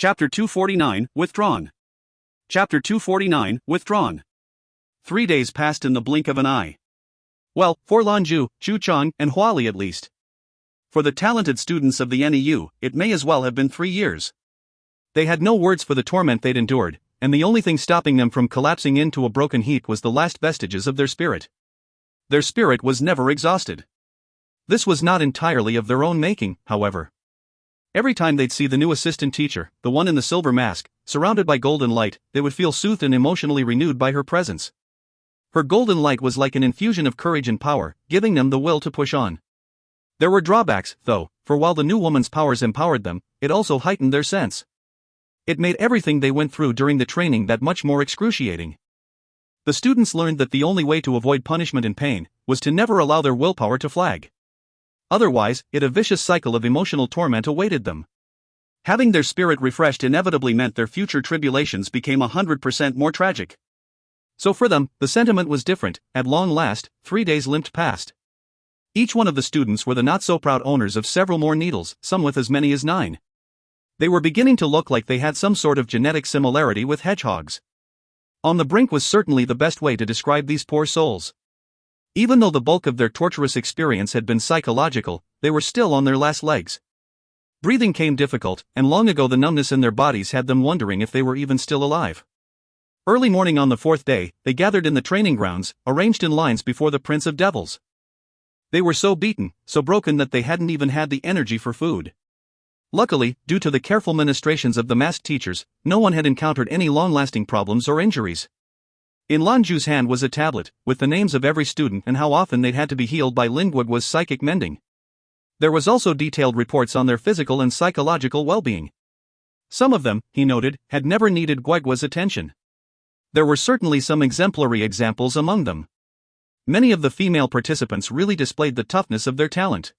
Chapter 249, Withdrawn. Chapter 249, Withdrawn. 3 days passed in the blink of an eye. Well, for Lan Jue, Zhu Qianlin, and Huali at least. For the talented students of the NEU, it may as well have been 3 years. They had no words for the torment they'd endured, and the only thing stopping them from collapsing into a broken heap was the last vestiges of their spirit. Their spirit was never exhausted. This was not entirely of their own making, however. Every time they'd see the new assistant teacher, the one in the silver mask, surrounded by golden light, they would feel soothed and emotionally renewed by her presence. Her golden light was like an infusion of courage and power, giving them the will to push on. There were drawbacks, though, for while the new woman's powers empowered them, it also heightened their sense. It made everything they went through during the training that much more excruciating. The students learned that the only way to avoid punishment and pain was to never allow their willpower to flag. Otherwise, a vicious cycle of emotional torment awaited them. Having their spirit refreshed inevitably meant their future tribulations became 100% more tragic. So for them, the sentiment was different. At long last, 3 days limped past. Each one of the students were the not-so-proud owners of several more needles, some with as many as 9. They were beginning to look like they had some sort of genetic similarity with hedgehogs. On the brink was certainly the best way to describe these poor souls. Even though the bulk of their torturous experience had been psychological, they were still on their last legs. Breathing came difficult, and long ago the numbness in their bodies had them wondering if they were even still alive. Early morning on the 4th day, they gathered in the training grounds, arranged in lines before the Prince of Devils. They were so beaten, so broken that they hadn't even had the energy for food. Luckily, due to the careful ministrations of the masked teachers, no one had encountered any long-lasting problems or injuries. In Lan Jue's hand was a tablet, with the names of every student and how often they'd had to be healed by Lin Guoguo's psychic mending. There was also detailed reports on their physical and psychological well-being. Some of them, he noted, had never needed Guoguo's attention. There were certainly some exemplary examples among them. Many of the female participants really displayed the toughness of their talent.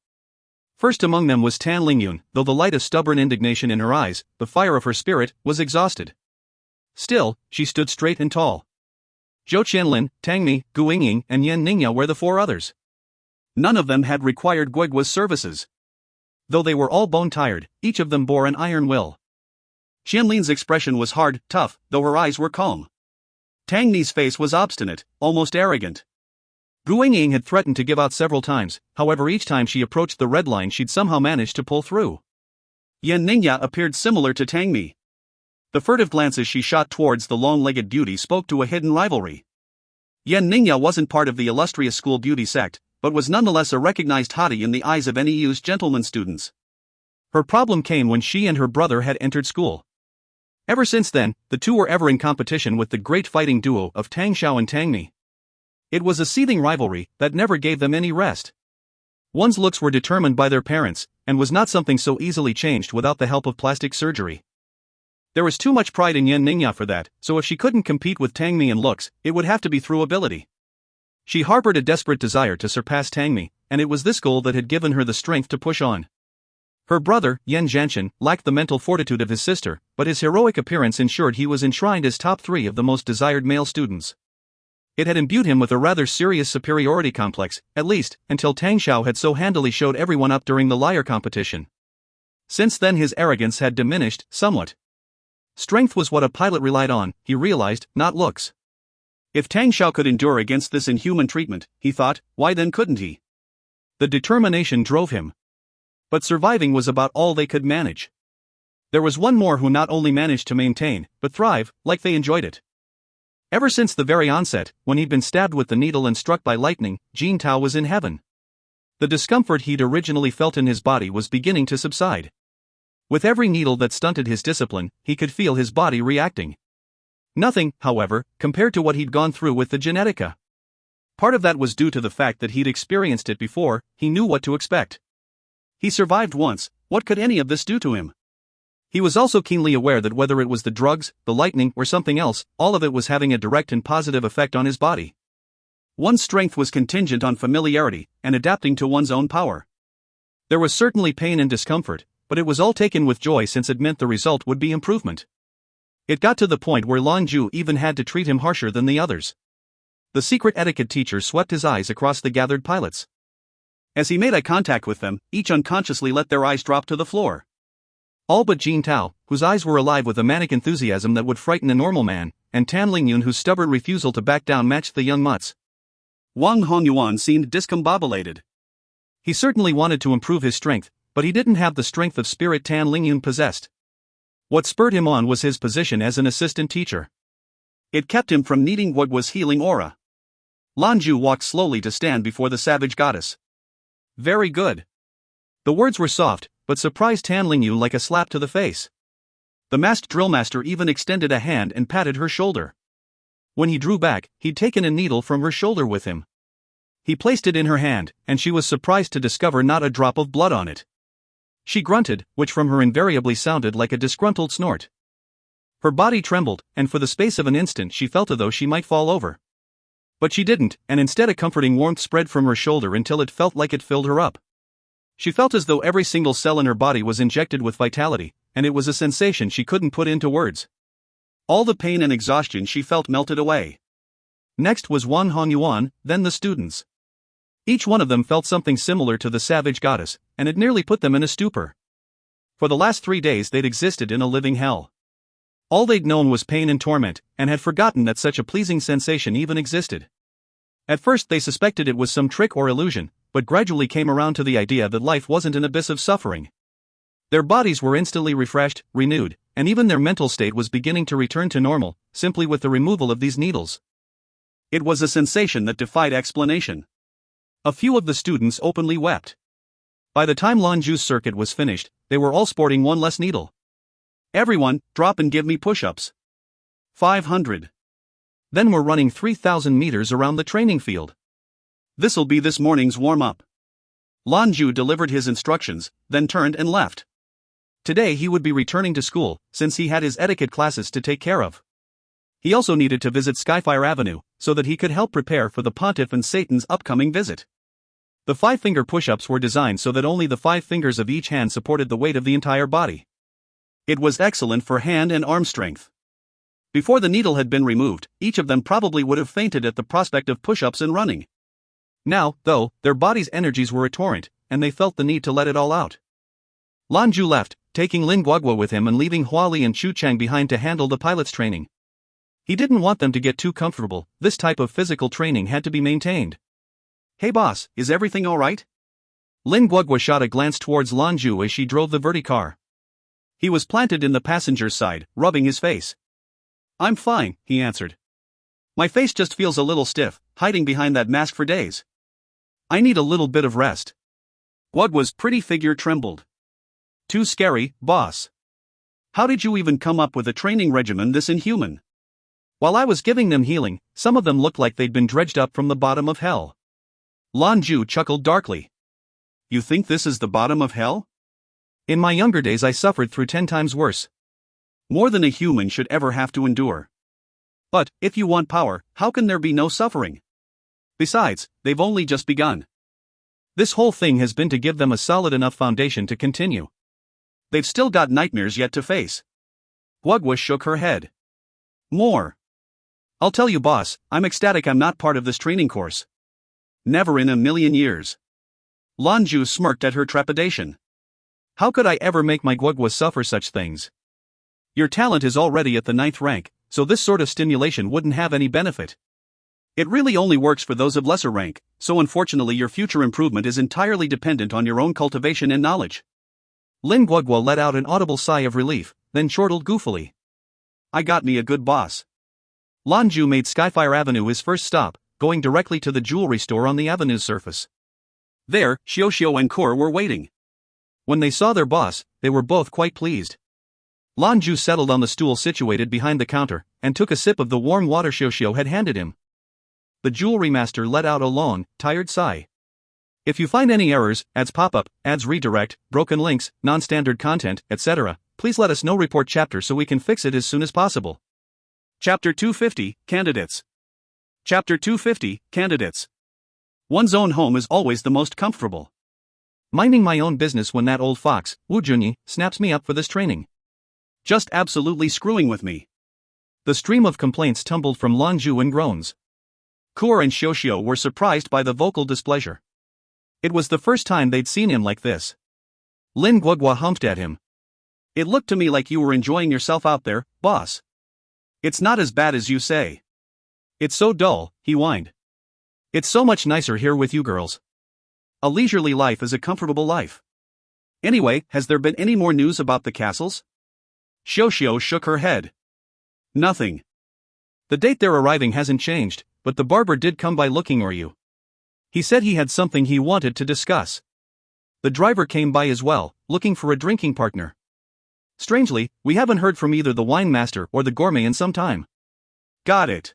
First among them was Tan Lingyun. Though the light of stubborn indignation in her eyes, the fire of her spirit, was exhausted. Still, she stood straight and tall. Zhou Qianlin, Tang Mi, Gu Yingying, and Yan Ningya were the 4 others. None of them had required Guoguo's services. Though they were all bone-tired, each of them bore an iron will. Qianlin's expression was hard, tough, though her eyes were calm. Tang Mi's face was obstinate, almost arrogant. Gu Yingying had threatened to give out several times, however each time she approached the red line she'd somehow managed to pull through. Yan Ningya appeared similar to Tang Mi. The furtive glances she shot towards the long-legged beauty spoke to a hidden rivalry. Yan Ningya wasn't part of the illustrious school beauty sect, but was nonetheless a recognized hottie in the eyes of NEU's gentlemen students. Her problem came when she and her brother had entered school. Ever since then, the two were ever in competition with the great fighting duo of Tang Xiao and Tang Mi. It was a seething rivalry that never gave them any rest. One's looks were determined by their parents, and was not something so easily changed without the help of plastic surgery. There was too much pride in Yan Ningya for that, so if she couldn't compete with Tang Mi in looks, it would have to be through ability. She harbored a desperate desire to surpass Tang Mi, and it was this goal that had given her the strength to push on. Her brother, Yan Zhanshan, lacked the mental fortitude of his sister, but his heroic appearance ensured he was enshrined as top 3 of the most desired male students. It had imbued him with a rather serious superiority complex, at least, until Tang Xiao had so handily showed everyone up during the lyre competition. Since then his arrogance had diminished, somewhat. Strength was what a pilot relied on, he realized, not looks. If Tang Xiao could endure against this inhuman treatment, he thought, why then couldn't he? The determination drove him. But surviving was about all they could manage. There was one more who not only managed to maintain, but thrive, like they enjoyed it. Ever since the very onset, when he'd been stabbed with the needle and struck by lightning, Jin Tao was in heaven. The discomfort he'd originally felt in his body was beginning to subside. With every needle that stunted his discipline, he could feel his body reacting. Nothing, however, compared to what he'd gone through with the Genetica. Part of that was due to the fact that he'd experienced it before. He knew what to expect. He survived once. What could any of this do to him? He was also keenly aware that whether it was the drugs, the lightning, or something else, all of it was having a direct and positive effect on his body. One's strength was contingent on familiarity, and adapting to one's own power. There was certainly pain and discomfort, but it was all taken with joy since it meant the result would be improvement. It got to the point where Lan Jue even had to treat him harsher than the others. The secret etiquette teacher swept his eyes across the gathered pilots. As he made eye contact with them, each unconsciously let their eyes drop to the floor. All but Jin Tao, whose eyes were alive with a manic enthusiasm that would frighten a normal man, and Tan Lingyun, whose stubborn refusal to back down matched the young mutts. Wang Hongyuan seemed discombobulated. He certainly wanted to improve his strength, but he didn't have the strength of spirit Tan Lingyun possessed. What spurred him on was his position as an assistant teacher. It kept him from needing what was healing aura. Lan Jue walked slowly to stand before the savage goddess. Very good. The words were soft, but surprised Tan Lingyun like a slap to the face. The masked drillmaster even extended a hand and patted her shoulder. When he drew back, he'd taken a needle from her shoulder with him. He placed it in her hand, and she was surprised to discover not a drop of blood on it. She grunted, which from her invariably sounded like a disgruntled snort. Her body trembled, and for the space of an instant she felt as though she might fall over. But she didn't, and instead a comforting warmth spread from her shoulder until it felt like it filled her up. She felt as though every single cell in her body was injected with vitality, and it was a sensation she couldn't put into words. All the pain and exhaustion she felt melted away. Next was Wang Hongyuan, then the students. Each one of them felt something similar to the savage goddess, and it nearly put them in a stupor. For the last 3 days they'd existed in a living hell. All they'd known was pain and torment, and had forgotten that such a pleasing sensation even existed. At first they suspected it was some trick or illusion, but gradually came around to the idea that life wasn't an abyss of suffering. Their bodies were instantly refreshed, renewed, and even their mental state was beginning to return to normal, simply with the removal of these needles. It was a sensation that defied explanation. A few of the students openly wept. By the time Lan Jue's circuit was finished, they were all sporting one less needle. Everyone, drop and give me push-ups. 500. Then we're running 3,000 meters around the training field. This'll be this morning's warm-up. Lan Jue delivered his instructions, then turned and left. Today he would be returning to school, since he had his etiquette classes to take care of. He also needed to visit Skyfire Avenue, so that he could help prepare for the Pontiff and Satan's upcoming visit. The 5-finger push-ups were designed so that only the 5 fingers of each hand supported the weight of the entire body. It was excellent for hand and arm strength. Before the needle had been removed, each of them probably would have fainted at the prospect of push-ups and running. Now, though, their bodies' energies were a torrent, and they felt the need to let it all out. Lan Jue left, taking Lin Guoguo with him and leaving Hua Li and Chu Chang behind to handle the pilot's training. He didn't want them to get too comfortable. This type of physical training had to be maintained. Hey boss, is everything alright? Lin Guoguo shot a glance towards Lan Jue as she drove the verticar. He was planted in the passenger's side, rubbing his face. I'm fine, he answered. My face just feels a little stiff, hiding behind that mask for days. I need a little bit of rest. Guoguo's pretty figure trembled. Too scary, boss. How did you even come up with a training regimen this inhuman? While I was giving them healing, some of them looked like they'd been dredged up from the bottom of hell. Lan Jue chuckled darkly. You think this is the bottom of hell? In my younger days I suffered through 10 times worse. More than a human should ever have to endure. But, if you want power, how can there be no suffering? Besides, they've only just begun. This whole thing has been to give them a solid enough foundation to continue. They've still got nightmares yet to face. Guoguo shook her head. More. I'll tell you boss, I'm ecstatic I'm not part of this training course. Never in a million years. Lan Jue smirked at her trepidation. How could I ever make my Guoguo suffer such things? Your talent is already at the 9th rank, so this sort of stimulation wouldn't have any benefit. It really only works for those of lesser rank, so unfortunately your future improvement is entirely dependent on your own cultivation and knowledge. Lin Guoguo let out an audible sigh of relief, then chortled goofily. I got me a good boss. Lan Jue made Skyfire Avenue his first stop, going directly to the jewelry store on the avenue's surface. There, Xiao and Kur were waiting. When they saw their boss, they were both quite pleased. Lan Jue settled on the stool situated behind the counter, and took a sip of the warm water Xiao had handed him. The jewelry master let out a long, tired sigh. If you find any errors, ads pop-up, ads redirect, broken links, non-standard content, etc., please let us know. Report chapter so we can fix it as soon as possible. Chapter 250, Candidates. Chapter 250, Candidates. One's own home is always the most comfortable. Minding my own business when that old fox, Wu Junyi, snaps me up for this training. Just absolutely screwing with me. The stream of complaints tumbled from Lan Jue in groans. Kur and Xiao were surprised by the vocal displeasure. It was the first time they'd seen him like this. Lin Guoguo humped at him. It looked to me like you were enjoying yourself out there, boss. It's not as bad as you say. It's so dull, he whined. It's so much nicer here with you girls. A leisurely life is a comfortable life. Anyway, has there been any more news about the castles? Xiao shook her head. Nothing. The date they're arriving hasn't changed, but the barber did come by looking for you. He said he had something he wanted to discuss. The driver came by as well, looking for a drinking partner. Strangely, we haven't heard from either the wine master or the gourmet in some time. Got it.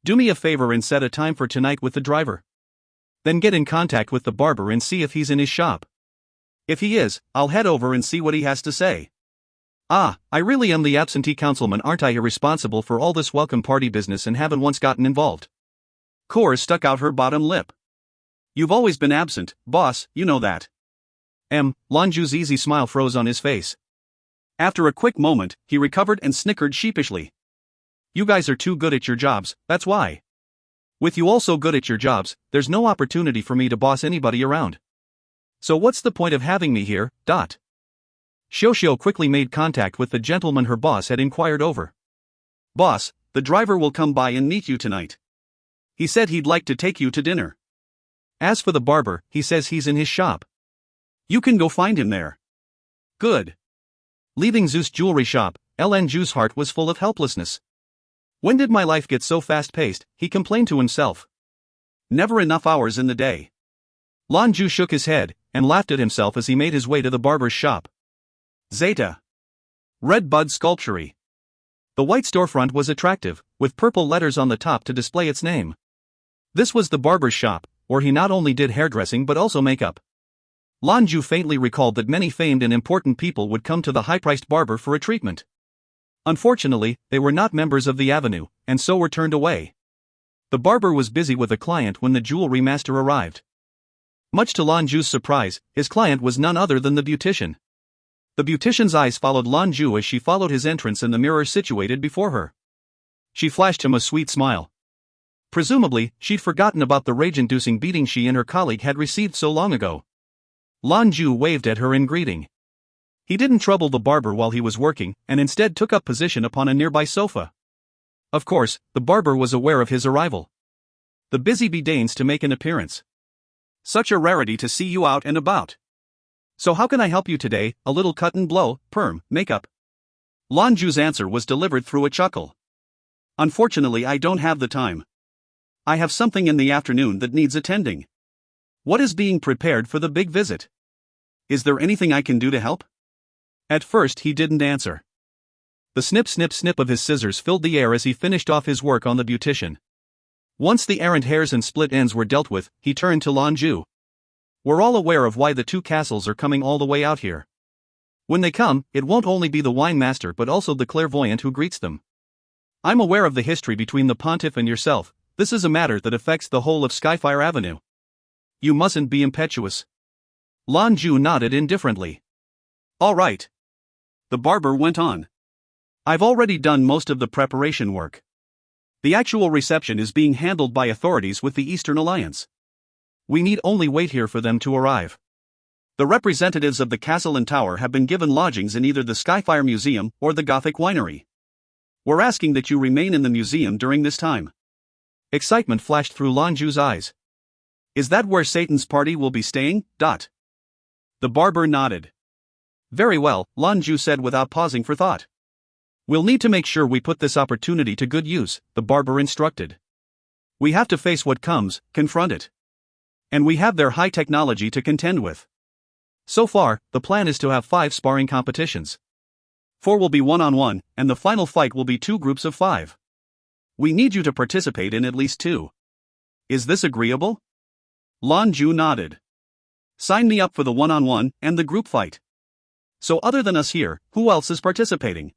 Do me a favor and set a time for tonight with the driver. Then get in contact with the barber and see if he's in his shop. If he is, I'll head over and see what he has to say. Ah, I really am the absentee councilman, aren't I? Irresponsible for all this welcome party business and haven't once gotten involved. Cor stuck out her bottom lip. You've always been absent, boss, you know that. Lan Jue's easy smile froze on his face. After a quick moment, he recovered and snickered sheepishly. You guys are too good at your jobs, that's why. With you all so good at your jobs, there's no opportunity for me to boss anybody around. So what's the point of having me here, dot? Xiao quickly made contact with the gentleman her boss had inquired over. Boss, the driver will come by and meet you tonight. He said he'd like to take you to dinner. As for the barber, he says he's in his shop. You can go find him there. Good. Leaving Zhu's jewelry shop, Lan Jue's heart was full of helplessness. When did my life get so fast-paced, he complained to himself. Never enough hours in the day. Lan Jue shook his head, and laughed at himself as he made his way to the barber's shop. Zeta. Red Bud Sculpture. The white storefront was attractive, with purple letters on the top to display its name. This was the barber's shop, where he not only did hairdressing but also makeup. Lan Jue faintly recalled that many famed and important people would come to the high-priced barber for a treatment. Unfortunately, they were not members of the Avenue, and so were turned away. The barber was busy with a client when the jewelry master arrived. Much to Lan Jue's surprise, his client was none other than the beautician. The beautician's eyes followed Lan Jue as she followed his entrance in the mirror situated before her. She flashed him a sweet smile. Presumably, she'd forgotten about the rage-inducing beating she and her colleague had received so long ago. Lan Jue waved at her in greeting. He didn't trouble the barber while he was working, and instead took up position upon a nearby sofa. Of course, the barber was aware of his arrival. The busy bee deigns to make an appearance. Such a rarity to see you out and about. So how can I help you today? A little cut and blow, perm, makeup? Lan Jue's answer was delivered through a chuckle. Unfortunately, I don't have the time. I have something in the afternoon that needs attending. What is being prepared for the big visit? Is there anything I can do to help? At first he didn't answer. The snip snip snip of his scissors filled the air as he finished off his work on the beautician. Once the errant hairs and split ends were dealt with, he turned to Lan Jue. We're all aware of why the two castles are coming all the way out here. When they come, it won't only be the wine master but also the clairvoyant who greets them. I'm aware of the history between the pontiff and yourself. This is a matter that affects the whole of Skyfire Avenue. You mustn't be impetuous. Lan Jue nodded indifferently. All right. The barber went on. I've already done most of the preparation work. The actual reception is being handled by authorities with the Eastern Alliance. We need only wait here for them to arrive. The representatives of the castle and tower have been given lodgings in either the Skyfire Museum or the Gothic Winery. We're asking that you remain in the museum during this time. Excitement flashed through Lan Jue's eyes. Is that where Satan's party will be staying? The barber nodded. Very well, Lan Jue said without pausing for thought. We'll need to make sure we put this opportunity to good use, the barber instructed. We have to face what comes, confront it. And we have their high technology to contend with. So far, the plan is to have 5 sparring competitions. 4 will be one-on-one, and the final fight will be 2 groups of 5. We need you to participate in at least 2. Is this agreeable? Lan Jue nodded. Sign me up for the one-on-one and the group fight. So other than us here, who else is participating?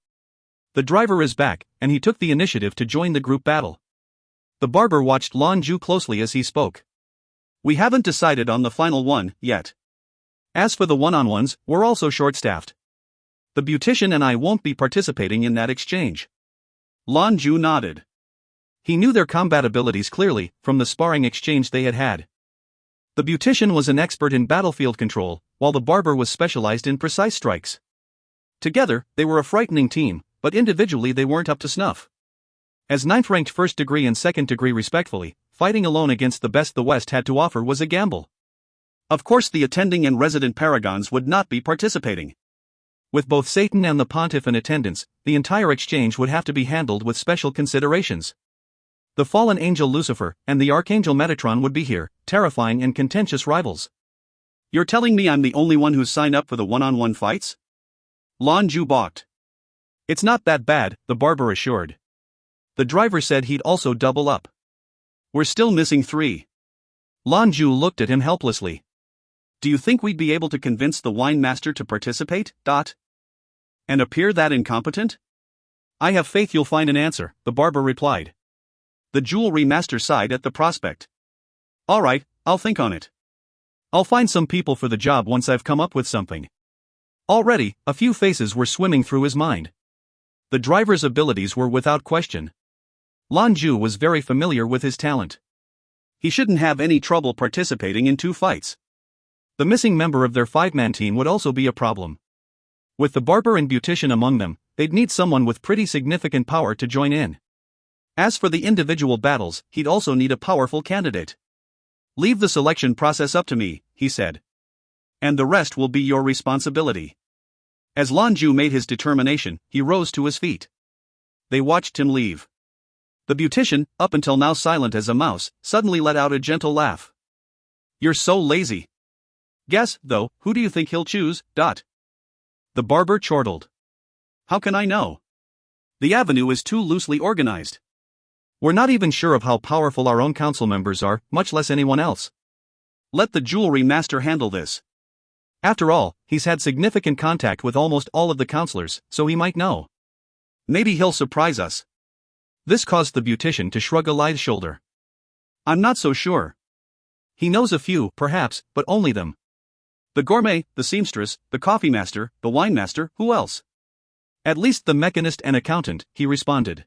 The driver is back, and he took the initiative to join the group battle. The barber watched Lan Jue closely as he spoke. We haven't decided on the final one, yet. As for the one-on-ones, we're also short-staffed. The beautician and I won't be participating in that exchange. Lan Jue nodded. He knew their combat abilities clearly, from the sparring exchange they had had. The beautician was an expert in battlefield control, while the barber was specialized in precise strikes. Together, they were a frightening team, but individually they weren't up to snuff. As ninth-ranked first degree and second degree respectfully, fighting alone against the best the West had to offer was a gamble. Of course the attending and resident paragons would not be participating. With both Satan and the Pontiff in attendance, the entire exchange would have to be handled with special considerations. The fallen angel Lucifer and the archangel Metatron would be here, terrifying and contentious rivals. You're telling me I'm the only one who's signed up for the one-on-one fights? Lan Jue balked. It's not that bad, the barber assured. The driver said he'd also double up. We're still missing 3. Lan Jue looked at him helplessly. Do you think we'd be able to convince the wine master to participate? And appear that incompetent? I have faith you'll find an answer, the barber replied. The jewelry master sighed at the prospect. All right, I'll think on it. I'll find some people for the job once I've come up with something. Already, a few faces were swimming through his mind. The driver's abilities were without question. Lan Jue was very familiar with his talent. He shouldn't have any trouble participating in 2 fights. The missing member of their 5-man team would also be a problem. With the barber and beautician among them, they'd need someone with pretty significant power to join in. As for the individual battles, he'd also need a powerful candidate. Leave the selection process up to me, he said. And the rest will be your responsibility. As Lan Jue made his determination, he rose to his feet. They watched him leave. The beautician, up until now silent as a mouse, suddenly let out a gentle laugh. You're so lazy. Guess, though, who do you think he'll choose? The barber chortled. How can I know? The avenue is too loosely organized. We're not even sure of how powerful our own council members are, much less anyone else. Let the jewelry master handle this. After all, he's had significant contact with almost all of the counselors, so he might know. Maybe he'll surprise us. This caused the beautician to shrug a lithe shoulder. I'm not so sure. He knows a few, perhaps, but only them. The gourmet, the seamstress, the coffee master, the wine master, who else? At least the mechanist and accountant, he responded.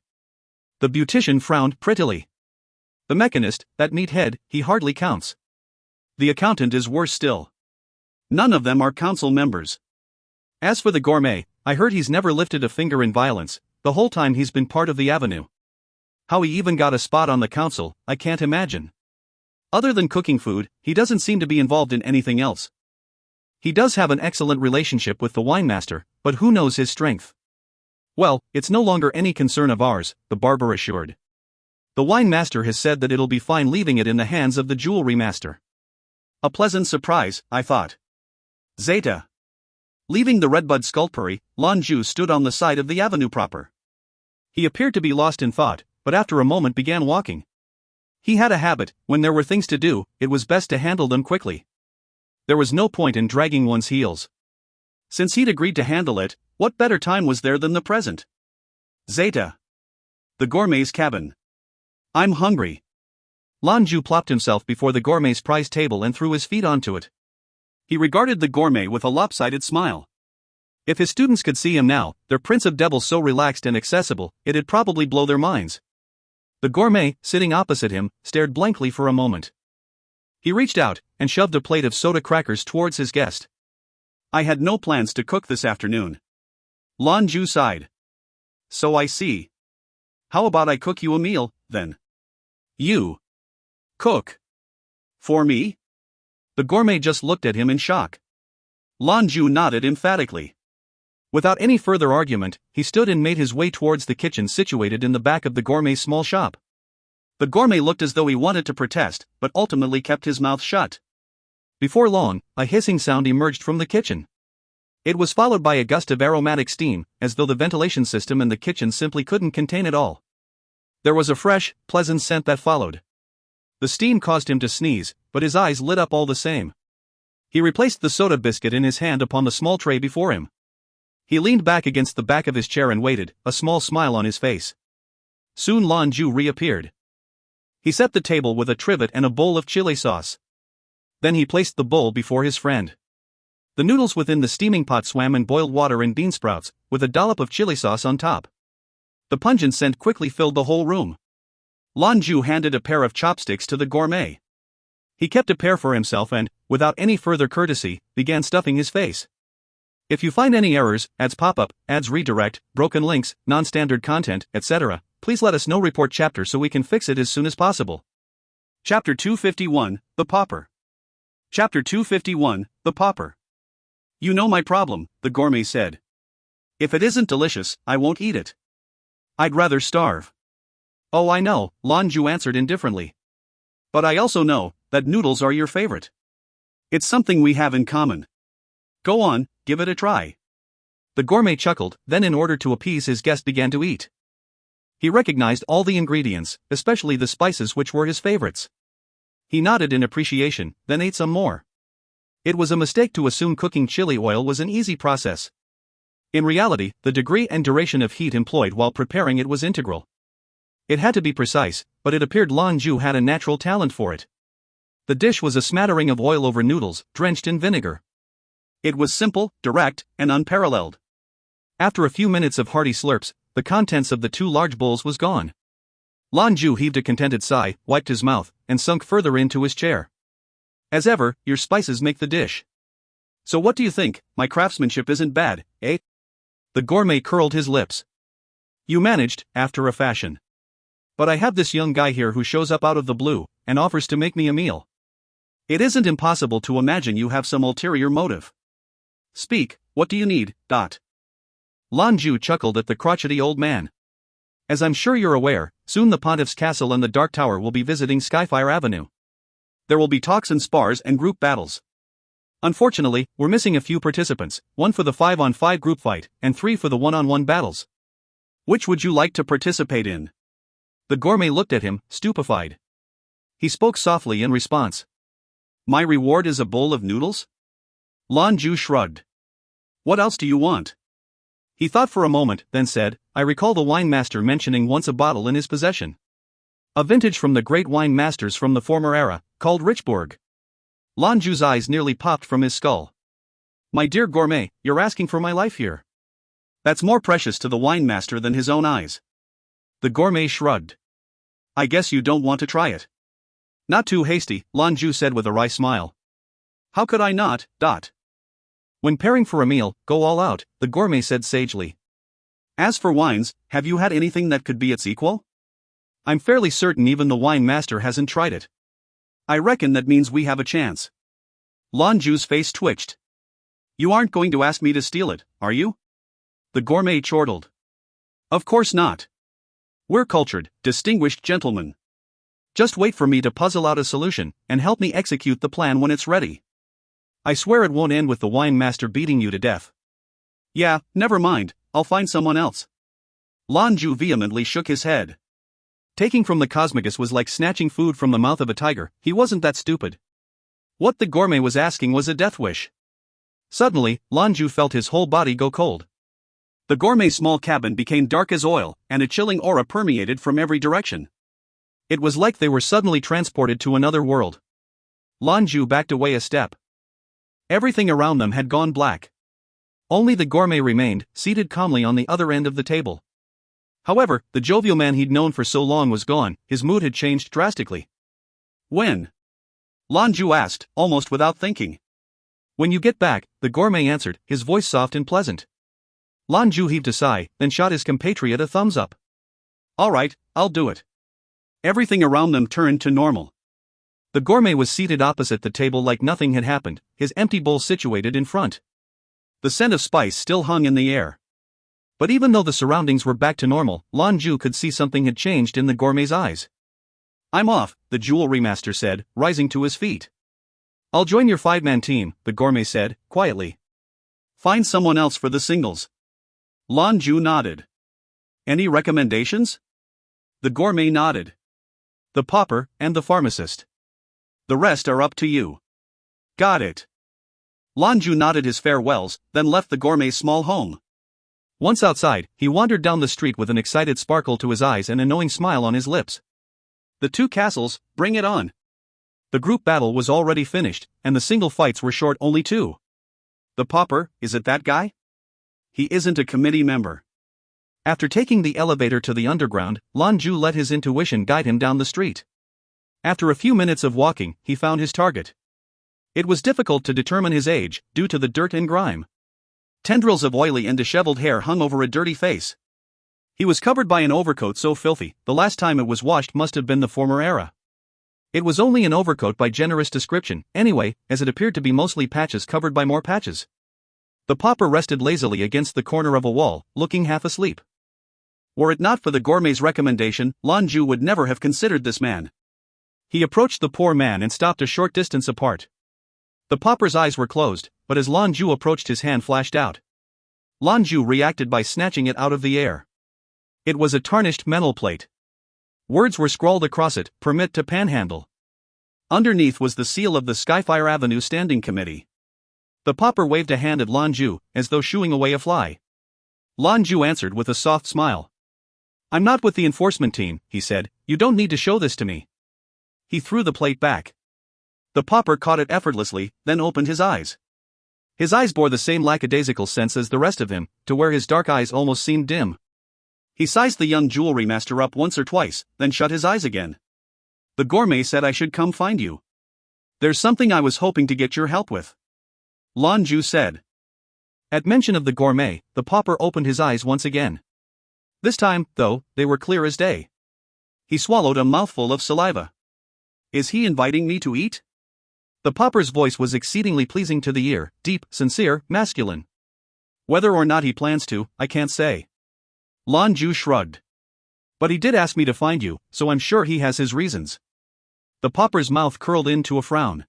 The beautician frowned prettily. The mechanist, that meathead, he hardly counts. The accountant is worse still. None of them are council members. As for the gourmet, I heard he's never lifted a finger in violence, the whole time he's been part of the avenue. How he even got a spot on the council, I can't imagine. Other than cooking food, he doesn't seem to be involved in anything else. He does have an excellent relationship with the wine master, but who knows his strength? Well, it's no longer any concern of ours, the barber assured. The wine master has said that it'll be fine leaving it in the hands of the jewelry master. A pleasant surprise, I thought. Zeta. Leaving the Redbud Sculptory, Lan Jue stood on the side of the avenue proper. He appeared to be lost in thought, but after a moment began walking. He had a habit, when there were things to do, it was best to handle them quickly. There was no point in dragging one's heels. Since he'd agreed to handle it, what better time was there than the present? Zeta. The gourmet's cabin. I'm hungry. Lan Jue plopped himself before the gourmet's prize table and threw his feet onto it. He regarded the gourmet with a lopsided smile. If his students could see him now, their prince of devils so relaxed and accessible, it'd probably blow their minds. The gourmet, sitting opposite him, stared blankly for a moment. He reached out and shoved a plate of soda crackers towards his guest. I had no plans to cook this afternoon. Lan Jue sighed. So I see. How about I cook you a meal, then? You. Cook. For me? The gourmet just looked at him in shock. Lan Jue nodded emphatically. Without any further argument, he stood and made his way towards the kitchen situated in the back of the gourmet's small shop. The gourmet looked as though he wanted to protest, but ultimately kept his mouth shut. Before long, a hissing sound emerged from the kitchen. It was followed by a gust of aromatic steam, as though the ventilation system in the kitchen simply couldn't contain it all. There was a fresh, pleasant scent that followed. The steam caused him to sneeze, but his eyes lit up all the same. He replaced the soda biscuit in his hand upon the small tray before him. He leaned back against the back of his chair and waited, a small smile on his face. Soon Lan Jue reappeared. He set the table with a trivet and a bowl of chili sauce. Then he placed the bowl before his friend. The noodles within the steaming pot swam in boiled water and bean sprouts, with a dollop of chili sauce on top. The pungent scent quickly filled the whole room. Lan Jue handed a pair of chopsticks to the gourmet. He kept a pair for himself and, without any further courtesy, began stuffing his face. If you find any errors, ads pop-up, ads redirect, broken links, non-standard content, etc., please let us know. Report chapter so we can fix it as soon as possible. Chapter 251, The Pauper. Chapter 251, The Pauper. You know my problem, the gourmet said. If it isn't delicious, I won't eat it. I'd rather starve. Oh, I know, Lan Jue answered indifferently. But I also know that noodles are your favorite. It's something we have in common. Go on, give it a try. The gourmet chuckled, then in order to appease his guest began to eat. He recognized all the ingredients, especially the spices which were his favorites. He nodded in appreciation, then ate some more. It was a mistake to assume cooking chili oil was an easy process. In reality, the degree and duration of heat employed while preparing it was integral. It had to be precise, but it appeared Lan Jue had a natural talent for it. The dish was a smattering of oil over noodles, drenched in vinegar. It was simple, direct, and unparalleled. After a few minutes of hearty slurps, the contents of the 2 large bowls was gone. Lan Jue heaved a contented sigh, wiped his mouth, and sunk further into his chair. As ever, your spices make the dish. So what do you think? My craftsmanship isn't bad, eh? The gourmet curled his lips. You managed, after a fashion. But I have this young guy here who shows up out of the blue, and offers to make me a meal. It isn't impossible to imagine you have some ulterior motive. Speak, what do you need? Lan Jue chuckled at the crotchety old man. As I'm sure you're aware, soon the Pontiff's Castle and the Dark Tower will be visiting Skyfire Avenue. There will be talks and spars and group battles. Unfortunately, we're missing a few participants, 1 for the 5-on-5 group fight, and 3 for the 1-on-1 battles. Which would you like to participate in? The gourmet looked at him, stupefied. He spoke softly in response. My reward is a bowl of noodles? Lan Jue shrugged. What else do you want? He thought for a moment, then said, I recall the wine master mentioning once a bottle in his possession. A vintage from the great wine masters from the former era, called Richburg. Lan Jue's eyes nearly popped from his skull. My dear gourmet, you're asking for my life here. That's more precious to the wine master than his own eyes. The gourmet shrugged. I guess you don't want to try it. Not too hasty, Lan Jue said with a wry smile. How could I not? When pairing for a meal, go all out, the gourmet said sagely. As for wines, have you had anything that could be its equal? I'm fairly certain even the wine master hasn't tried it. I reckon that means we have a chance. Lan Jue's face twitched. You aren't going to ask me to steal it, are you? The gourmet chortled. Of course not. We're cultured, distinguished gentlemen. Just wait for me to puzzle out a solution, and help me execute the plan when it's ready. I swear it won't end with the wine master beating you to death. Yeah, never mind, I'll find someone else. Lan Jue vehemently shook his head. Taking from the cosmicus was like snatching food from the mouth of a tiger, he wasn't that stupid. What the gourmet was asking was a death wish. Suddenly, Lan Jue felt his whole body go cold. The gourmet's small cabin became dark as oil, and a chilling aura permeated from every direction. It was like they were suddenly transported to another world. Lan Jue backed away a step. Everything around them had gone black. Only the gourmet remained, seated calmly on the other end of the table. However, the jovial man he'd known for so long was gone, his mood had changed drastically. When? Lan Jue asked, almost without thinking. When you get back, the gourmet answered, his voice soft and pleasant. Lan Jue heaved a sigh, then shot his compatriot a thumbs up. All right, I'll do it. Everything around them turned to normal. The gourmet was seated opposite the table like nothing had happened, his empty bowl situated in front. The scent of spice still hung in the air. But even though the surroundings were back to normal, Lan Jue could see something had changed in the gourmet's eyes. I'm off, the jewelry master said, rising to his feet. I'll join your 5-man team, the gourmet said, quietly. Find someone else for the singles. Lan Jue nodded. Any recommendations? The gourmet nodded. The pauper, and the pharmacist. The rest are up to you. Got it. Lan Jue nodded his farewells, then left the gourmet's small home. Once outside, he wandered down the street with an excited sparkle to his eyes and a knowing smile on his lips. The 2 castles, bring it on. The group battle was already finished, and the single fights were short only 2. The pauper, is it that guy? He isn't a committee member. After taking the elevator to the underground, Lan Jue let his intuition guide him down the street. After a few minutes of walking, he found his target. It was difficult to determine his age, due to the dirt and grime. Tendrils of oily and disheveled hair hung over a dirty face. He was covered by an overcoat so filthy, the last time it was washed must have been the former era. It was only an overcoat by generous description, anyway, as it appeared to be mostly patches covered by more patches. The pauper rested lazily against the corner of a wall, looking half asleep. Were it not for the gourmet's recommendation, Lan Jue would never have considered this man. He approached the poor man and stopped a short distance apart. The pauper's eyes were closed, but as Lan Jue approached his hand flashed out. Lan Jue reacted by snatching it out of the air. It was a tarnished metal plate. Words were scrawled across it, "Permit to panhandle." Underneath was the seal of the Skyfire Avenue Standing Committee. The pauper waved a hand at Lan Jue, as though shooing away a fly. Lan Jue answered with a soft smile. "I'm not with the enforcement team," he said, "you don't need to show this to me." He threw the plate back. The pauper caught it effortlessly, then opened his eyes. His eyes bore the same lackadaisical sense as the rest of him, to where his dark eyes almost seemed dim. He sized the young jewelry master up once or twice, then shut his eyes again. "The gourmet said I should come find you. There's something I was hoping to get your help with," Lan Jue said. At mention of the gourmet, the pauper opened his eyes once again. This time, though, they were clear as day. He swallowed a mouthful of saliva. "Is he inviting me to eat?" The pauper's voice was exceedingly pleasing to the ear, deep, sincere, masculine. "Whether or not he plans to, I can't say." Lan Jue shrugged. "But he did ask me to find you, so I'm sure he has his reasons." The pauper's mouth curled into a frown.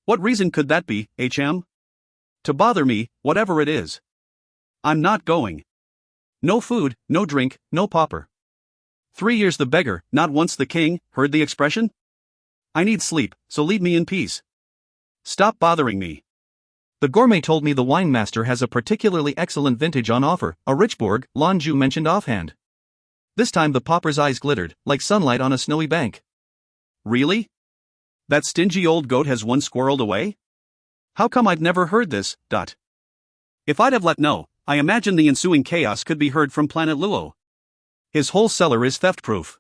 "What reason could that be, HM? To bother me, whatever it is. I'm not going. No food, no drink, no pauper. 3 years the beggar, not once the king, heard the expression? I need sleep, so leave me in peace. Stop bothering me." "The gourmet told me the wine master has a particularly excellent vintage on offer, a Richbourg," Lan Jue mentioned offhand. This time the pauper's eyes glittered, like sunlight on a snowy bank. "Really? That stingy old goat has one squirreled away? How come I've never heard this, If I'd have let know, I imagine the ensuing chaos could be heard from planet Luo. His whole cellar is theft-proof."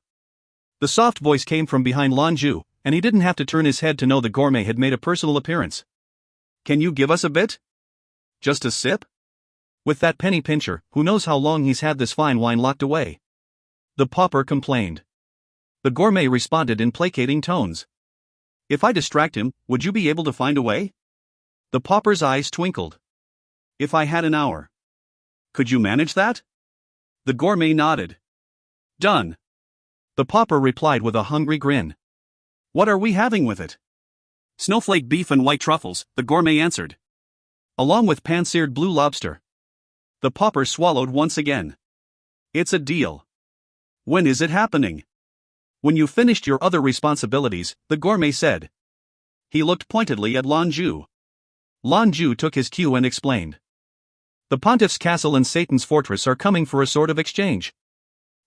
The soft voice came from behind Lan Jue, and he didn't have to turn his head to know the gourmet had made a personal appearance. "Can you give us a bit? Just a sip? With that penny pincher, who knows how long he's had this fine wine locked away?" The pauper complained. The gourmet responded in placating tones. "If I distract him, would you be able to find a way?" The pauper's eyes twinkled. "If I had an hour. Could you manage that?" The gourmet nodded. "Done." The pauper replied with a hungry grin. "What are we having with it?" "Snowflake beef and white truffles," the gourmet answered. "Along with pan-seared blue lobster." The pauper swallowed once again. "It's a deal. When is it happening?" "When you've finished your other responsibilities," the gourmet said. He looked pointedly at Lan Jue. Lan Jue took his cue and explained. "The Pontiff's castle and Satan's fortress are coming for a sort of exchange.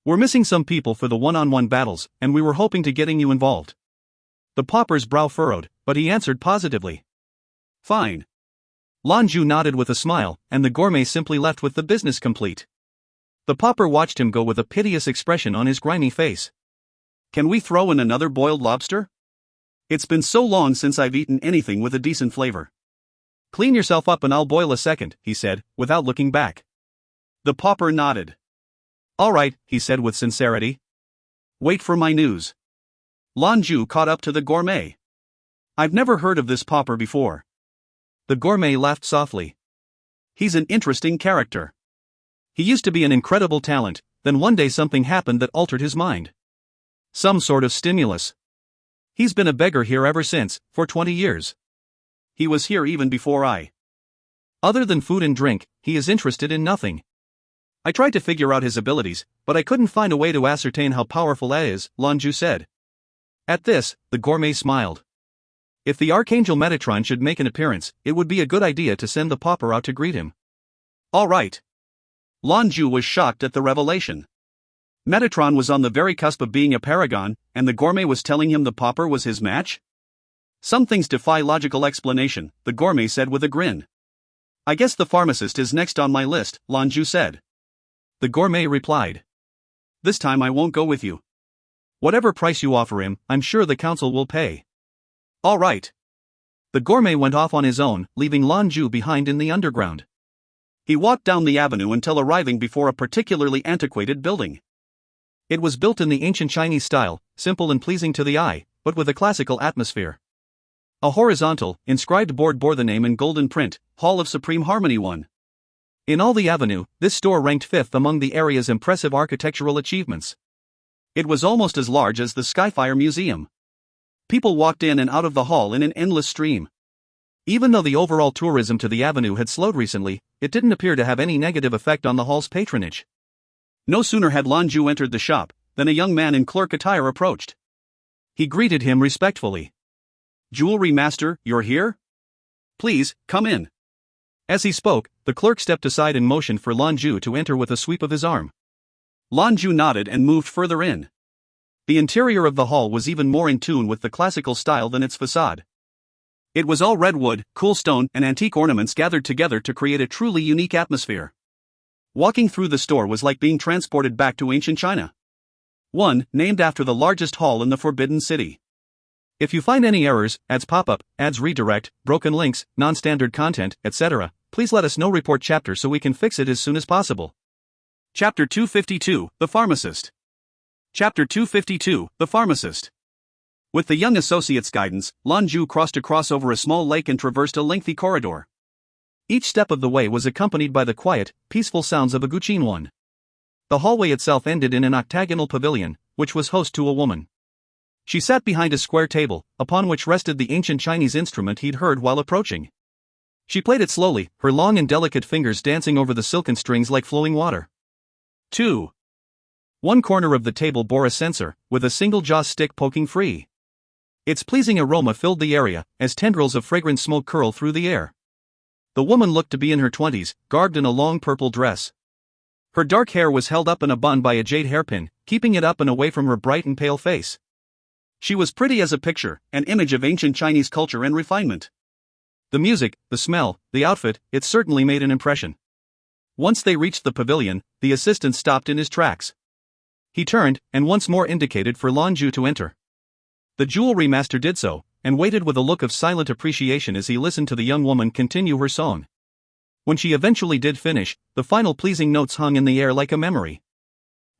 We're missing some people for the one-on-one battles, and we were hoping to getting you involved." The pauper's brow furrowed, but he answered positively. "Fine." Lan Jue nodded with a smile, and the gourmet simply left with the business complete. The pauper watched him go with a piteous expression on his grimy face. "Can we throw in another boiled lobster? It's been so long since I've eaten anything with a decent flavor." "Clean yourself up and I'll boil a second," he said, without looking back. The pauper nodded. "All right," he said with sincerity. "Wait for my news." Lan Jue caught up to the gourmet. "I've never heard of this pauper before." The gourmet laughed softly. "He's an interesting character. He used to be an incredible talent, then one day something happened that altered his mind. Some sort of stimulus. He's been a beggar here ever since, for 20 years. He was here even before I. Other than food and drink, he is interested in nothing. I tried to figure out his abilities, but I couldn't find a way to ascertain how powerful that is," Lan Jue said. At this, the gourmet smiled. If the Archangel Metatron should make an appearance, it would be a good idea to send the pauper out to greet him. "All right." Lan Jue was shocked at the revelation. Metatron was on the very cusp of being a paragon, and the gourmet was telling him the pauper was his match? "Some things defy logical explanation," the gourmet said with a grin. "I guess the pharmacist is next on my list," Lan Jue said. The gourmet replied. "This time I won't go with you. Whatever price you offer him, I'm sure the council will pay." "All right." The gourmet went off on his own, leaving Lan Jue behind in the underground. He walked down the avenue until arriving before a particularly antiquated building. It was built in the ancient Chinese style, simple and pleasing to the eye, but with a classical atmosphere. A horizontal, inscribed board bore the name in golden print, Hall of Supreme Harmony 1. In all the avenue, this store ranked fifth among the area's impressive architectural achievements. It was almost as large as the Skyfire Museum. People walked in and out of the hall in an endless stream. Even though the overall tourism to the avenue had slowed recently, it didn't appear to have any negative effect on the hall's patronage. No sooner had Lan Jue entered the shop than a young man in clerk attire approached. He greeted him respectfully. "Jewelry master, you're here? Please, come in." As he spoke, the clerk stepped aside and motioned for Lan Jue to enter with a sweep of his arm. Lan Jue nodded and moved further in. The interior of the hall was even more in tune with the classical style than its facade. It was all redwood, cool stone, and antique ornaments gathered together to create a truly unique atmosphere. Walking through the store was like being transported back to ancient China. One, named after the largest hall in the Forbidden City. If you find any errors, ads pop up, ads redirect, broken links, non-standard content, etc., please let us know. Report chapter so we can fix it as soon as possible. Chapter 252, The Pharmacist. Chapter 252, The Pharmacist. With the young associate's guidance, Lan Jue crossed across over a small lake and traversed a lengthy corridor. Each step of the way was accompanied by the quiet, peaceful sounds of a guqin one. The hallway itself ended in an octagonal pavilion, which was host to a woman. She sat behind a square table, upon which rested the ancient Chinese instrument he'd heard while approaching. She played it slowly, her long and delicate fingers dancing over the silken strings like flowing water. 2. One corner of the table bore a censer, with a single jaw stick poking free. Its pleasing aroma filled the area, as tendrils of fragrant smoke curled through the air. The woman looked to be in her 20s, garbed in a long purple dress. Her dark hair was held up in a bun by a jade hairpin, keeping it up and away from her bright and pale face. She was pretty as a picture, an image of ancient Chinese culture and refinement. The music, the smell, the outfit, it certainly made an impression. Once they reached the pavilion, the assistant stopped in his tracks. He turned, and once more indicated for Lan Jue to enter. The jewelry master did so, and waited with a look of silent appreciation as he listened to the young woman continue her song. When she eventually did finish, the final pleasing notes hung in the air like a memory.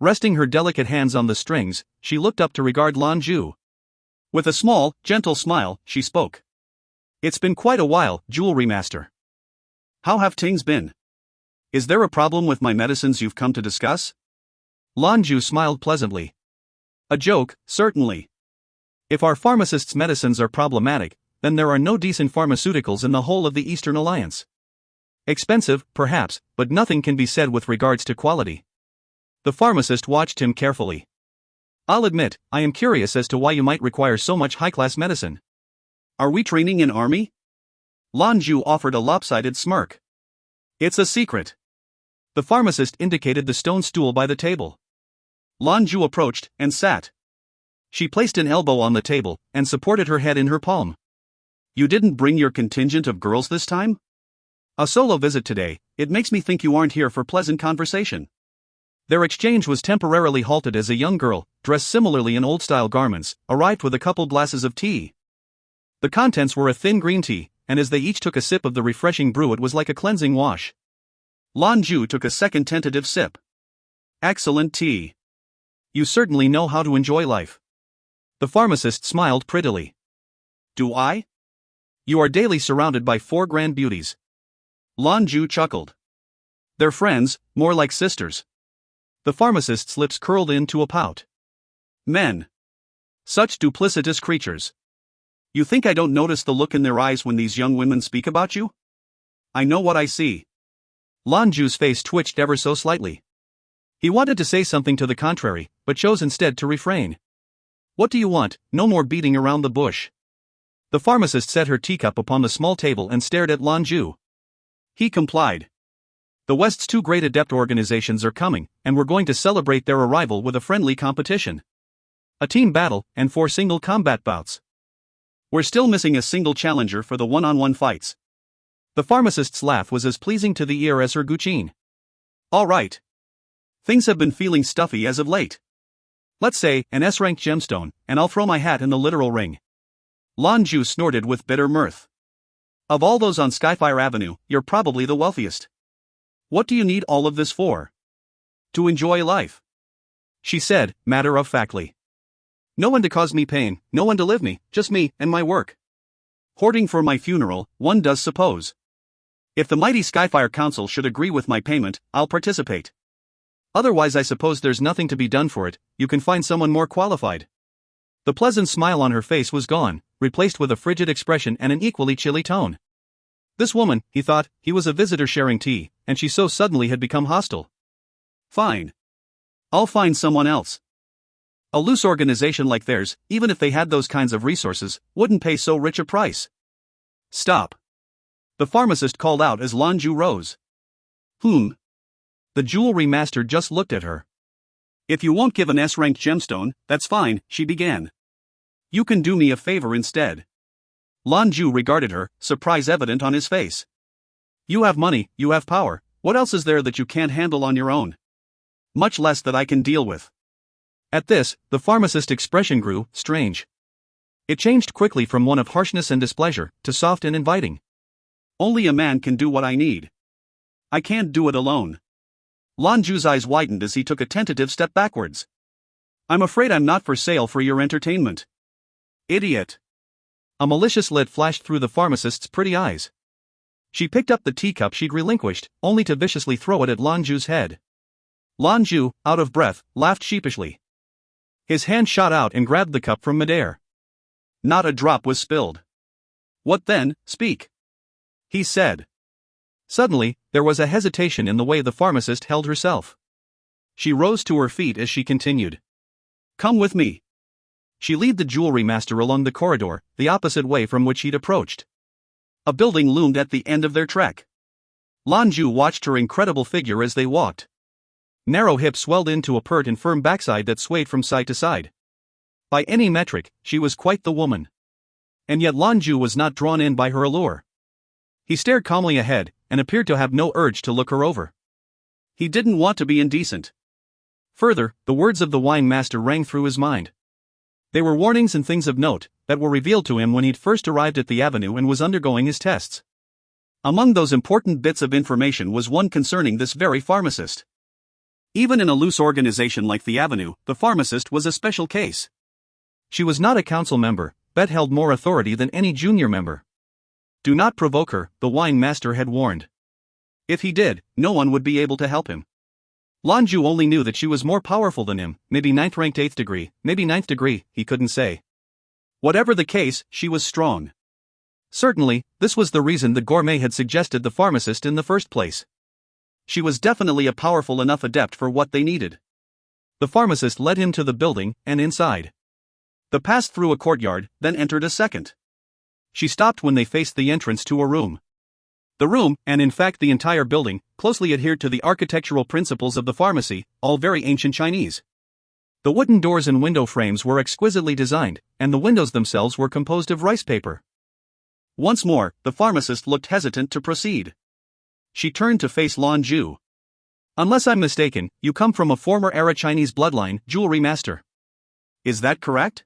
Resting her delicate hands on the strings, she looked up to regard Lan Jue. With a small, gentle smile, she spoke. "It's been quite a while, jewelry master. How have things been? Is there a problem with my medicines you've come to discuss?" Lan Jue smiled pleasantly. "A joke, certainly. If our pharmacist's medicines are problematic, then there are no decent pharmaceuticals in the whole of the Eastern Alliance. Expensive, perhaps, but nothing can be said with regards to quality." The pharmacist watched him carefully. "I'll admit, I am curious as to why you might require so much high-class medicine. Are we training in army?" Lan Jue offered a lopsided smirk. "It's a secret." The pharmacist indicated the stone stool by the table. Lan Jue approached, and sat. She placed an elbow on the table, and supported her head in her palm. "You didn't bring your contingent of girls this time? A solo visit today, it makes me think you aren't here for pleasant conversation." Their exchange was temporarily halted as a young girl, dressed similarly in old-style garments, arrived with a couple glasses of tea. The contents were a thin green tea, and as they each took a sip of the refreshing brew it was like a cleansing wash. Lan Jue took a second tentative sip. "Excellent tea. You certainly know how to enjoy life." The pharmacist smiled prettily. "Do I? You are daily surrounded by 4 grand beauties." Lan Jue chuckled. "They're friends, more like sisters." The pharmacist's lips curled into a pout. "Men. Such duplicitous creatures. You think I don't notice the look in their eyes when these young women speak about you? I know what I see." Lan Jue's face twitched ever so slightly. He wanted to say something to the contrary, but chose instead to refrain. "What do you want? No more beating around the bush." The pharmacist set her teacup upon the small table and stared at Lan Jue. He complied. "The West's 2 great Adept organizations are coming, and we're going to celebrate their arrival with a friendly competition. A team battle, and 4 single combat bouts. We're still missing a single challenger for the one-on-one fights." The pharmacist's laugh was as pleasing to the ear as her guqin. "All right. Things have been feeling stuffy as of late. Let's say, an S-ranked gemstone, and I'll throw my hat in the literal ring." Lan Jue snorted with bitter mirth. "Of all those on Skyfire Avenue, you're probably the wealthiest. What do you need all of this for? To enjoy life, she said, matter-of-factly. No one to cause me pain, no one to live me, just me and my work. Hoarding for my funeral, one does suppose. If the mighty Skyfire Council should agree with my payment, I'll participate. Otherwise I suppose there's nothing to be done for it, you can find someone more qualified. The pleasant smile on her face was gone, replaced with a frigid expression and an equally chilly tone. This woman, he thought, he was a visitor sharing tea, and she so suddenly had become hostile. Fine. I'll find someone else. A loose organization like theirs, even if they had those kinds of resources, wouldn't pay so rich a price. Stop. The pharmacist called out as Lan Jue rose. The jewelry master just looked at her. If you won't give an S-ranked gemstone, that's fine, she began. You can do me a favor instead. Lan Jue regarded her, surprise evident on his face. You have money, you have power, what else is there that you can't handle on your own? Much less that I can deal with. At this, the pharmacist's expression grew strange. It changed quickly from one of harshness and displeasure to soft and inviting. Only a man can do what I need. I can't do it alone. Lan Jue's eyes widened as he took a tentative step backwards. I'm afraid I'm not for sale for your entertainment. Idiot. A malicious light flashed through the pharmacist's pretty eyes. She picked up the teacup she'd relinquished, only to viciously throw it at Lan Jue's head. Lan Jue, out of breath, laughed sheepishly. His hand shot out and grabbed the cup from midair. Not a drop was spilled. What then, speak? He said. Suddenly, there was a hesitation in the way the pharmacist held herself. She rose to her feet as she continued. Come with me. She led the jewelry master along the corridor, the opposite way from which he'd approached. A building loomed at the end of their trek. Lan Jue watched her incredible figure as they walked. Narrow hips swelled into a pert and firm backside that swayed from side to side. By any metric, she was quite the woman. And yet Lan Jue was not drawn in by her allure. He stared calmly ahead, and appeared to have no urge to look her over. He didn't want to be indecent. Further, the words of the wine master rang through his mind. They were warnings and things of note, that were revealed to him when he'd first arrived at the avenue and was undergoing his tests. Among those important bits of information was one concerning this very pharmacist. Even in a loose organization like the Avenue, the pharmacist was a special case. She was not a council member, but held more authority than any junior member. Do not provoke her, the wine master had warned. If he did, no one would be able to help him. Lan Jue only knew that she was more powerful than him, maybe 9th ranked 8th degree, maybe 9th degree, he couldn't say. Whatever the case, she was strong. Certainly, this was the reason the gourmet had suggested the pharmacist in the first place. She was definitely a powerful enough adept for what they needed. The pharmacist led him to the building, and inside. They passed through a courtyard, then entered a second. She stopped when they faced the entrance to a room. The room, and in fact the entire building, closely adhered to the architectural principles of the pharmacy, all very ancient Chinese. The wooden doors and window frames were exquisitely designed, and the windows themselves were composed of rice paper. Once more, the pharmacist looked hesitant to proceed. She turned to face Lan Jue. Unless I'm mistaken, you come from a former-era Chinese bloodline, jewelry master. Is that correct?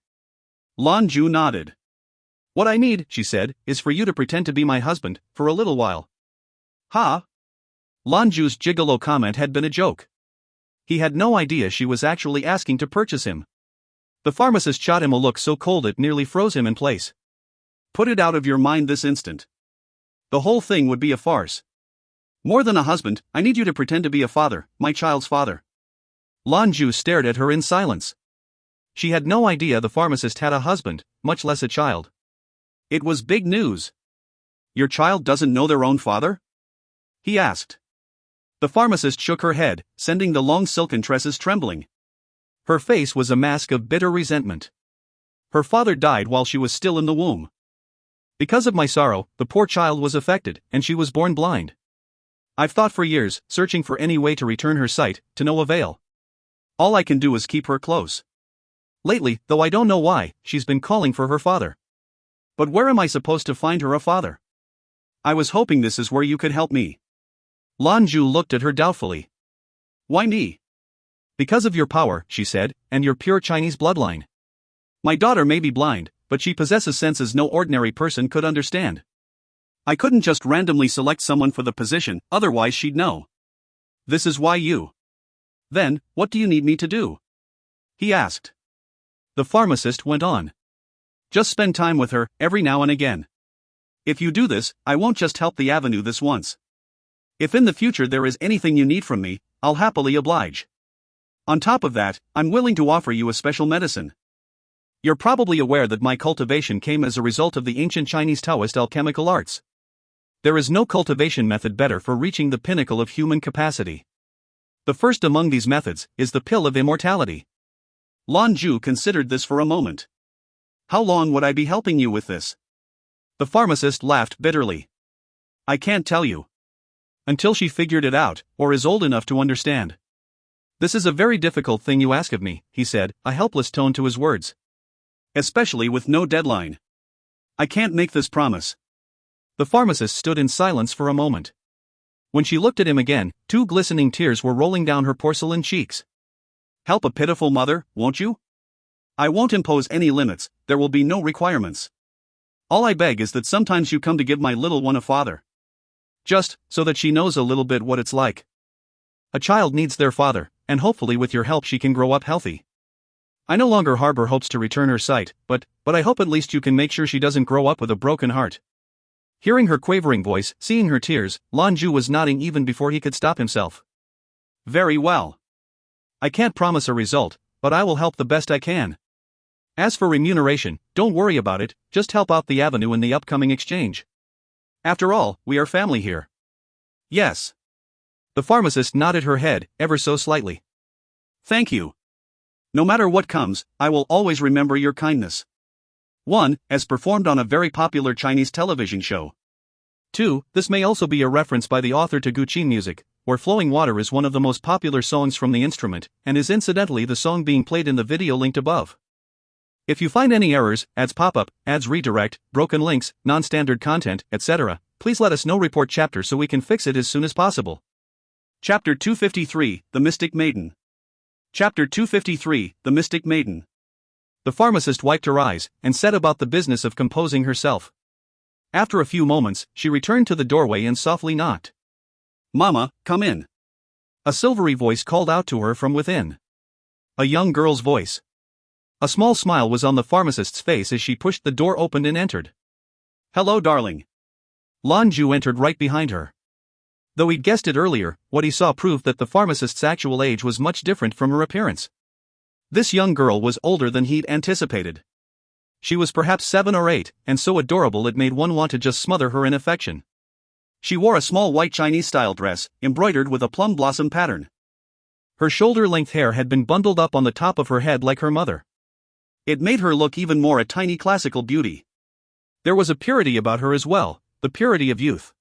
Lan Jue nodded. What I need, she said, is for you to pretend to be my husband, for a little while. Ha? Lan Jue's gigolo comment had been a joke. He had no idea she was actually asking to purchase him. The pharmacist shot him a look so cold it nearly froze him in place. Put it out of your mind this instant. The whole thing would be a farce. More than a husband, I need you to pretend to be a father, my child's father. Lan Jue stared at her in silence. She had no idea the pharmacist had a husband, much less a child. It was big news. Your child doesn't know their own father? He asked. The pharmacist shook her head, sending the long silken tresses trembling. Her face was a mask of bitter resentment. Her father died while she was still in the womb. Because of my sorrow, the poor child was affected, and she was born blind. I've thought for years, searching for any way to return her sight, to no avail. All I can do is keep her close. Lately, though I don't know why, she's been calling for her father. But where am I supposed to find her a father? I was hoping this is where you could help me. Lan Jue looked at her doubtfully. Why me? Because of your power, she said, and your pure Chinese bloodline. My daughter may be blind, but she possesses senses no ordinary person could understand. I couldn't just randomly select someone for the position, otherwise she'd know. This is why you. Then, what do you need me to do? He asked. The pharmacist went on. Just spend time with her, every now and again. If you do this, I won't just help the avenue this once. If in the future there is anything you need from me, I'll happily oblige. On top of that, I'm willing to offer you a special medicine. You're probably aware that my cultivation came as a result of the ancient Chinese Taoist alchemical arts. There is no cultivation method better for reaching the pinnacle of human capacity. The first among these methods is the pill of immortality. Lan Jue considered this for a moment. How long would I be helping you with this? The pharmacist laughed bitterly. I can't tell you. Until she figured it out, or is old enough to understand. This is a very difficult thing you ask of me, he said, a helpless tone to his words. Especially with no deadline. I can't make this promise. The pharmacist stood in silence for a moment. When she looked at him again, 2 glistening tears were rolling down her porcelain cheeks. Help a pitiful mother, won't you? I won't impose any limits, there will be no requirements. All I beg is that sometimes you come to give my little one a father. Just, so that she knows a little bit what it's like. A child needs their father, and hopefully with your help she can grow up healthy. I no longer harbor hopes to return her sight, but I hope at least you can make sure she doesn't grow up with a broken heart. Hearing her quavering voice, seeing her tears, Lan Jue was nodding even before he could stop himself. Very well. I can't promise a result, but I will help the best I can. As for remuneration, don't worry about it, just help out the avenue in the upcoming exchange. After all, we are family here. Yes. The pharmacist nodded her head, ever so slightly. Thank you. No matter what comes, I will always remember your kindness. 1. As performed on a very popular Chinese television show. 2. This may also be a reference by the author to Guqin music, where Flowing Water is one of the most popular songs from the instrument, and is incidentally the song being played in the video linked above. If you find any errors, ads pop up, ads redirect, broken links, non-standard content, etc., please let us know. Report chapter so we can fix it as soon as possible. Chapter 253, The Mystic Maiden. Chapter 253, The Mystic Maiden. The pharmacist wiped her eyes, and set about the business of composing herself. After a few moments, she returned to the doorway and softly knocked. Mama, come in. A silvery voice called out to her from within. A young girl's voice. A small smile was on the pharmacist's face as she pushed the door open and entered. Hello, darling. Lan Jue entered right behind her. Though he'd guessed it earlier, what he saw proved that the pharmacist's actual age was much different from her appearance. This young girl was older than he'd anticipated. She was perhaps 7 or 8, and so adorable it made one want to just smother her in affection. She wore a small white Chinese-style dress, embroidered with a plum blossom pattern. Her shoulder-length hair had been bundled up on the top of her head like her mother. It made her look even more a tiny classical beauty. There was a purity about her as well, the purity of youth.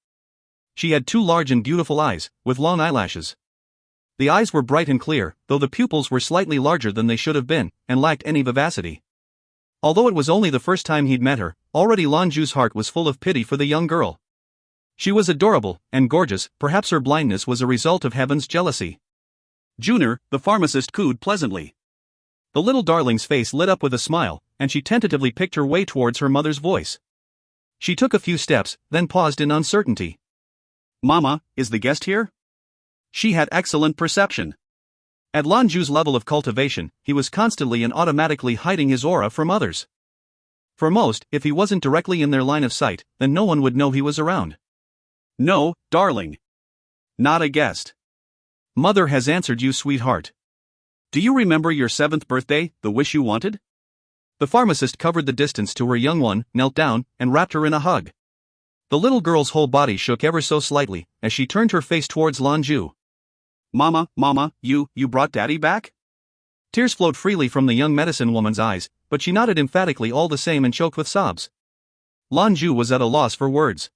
She had 2 large and beautiful eyes, with long eyelashes. The eyes were bright and clear, though the pupils were slightly larger than they should have been, and lacked any vivacity. Although it was only the first time he'd met her, already Lan Jue's heart was full of pity for the young girl. She was adorable, and gorgeous, perhaps her blindness was a result of heaven's jealousy. Junior, the pharmacist cooed pleasantly. The little darling's face lit up with a smile, and she tentatively picked her way towards her mother's voice. She took a few steps, then paused in uncertainty. Mama, is the guest here? She had excellent perception. At Lan Jue's level of cultivation, he was constantly and automatically hiding his aura from others. For most, if he wasn't directly in their line of sight, then no one would know he was around. No, darling. Not a guest. Mother has answered you, sweetheart. Do you remember your 7th birthday, the wish you wanted? The pharmacist covered the distance to her young one, knelt down, and wrapped her in a hug. The little girl's whole body shook ever so slightly, as she turned her face towards Lan Jue. Mama, you brought Daddy back? Tears flowed freely from the young medicine woman's eyes, but she nodded emphatically all the same and choked with sobs. Lan Jue was at a loss for words.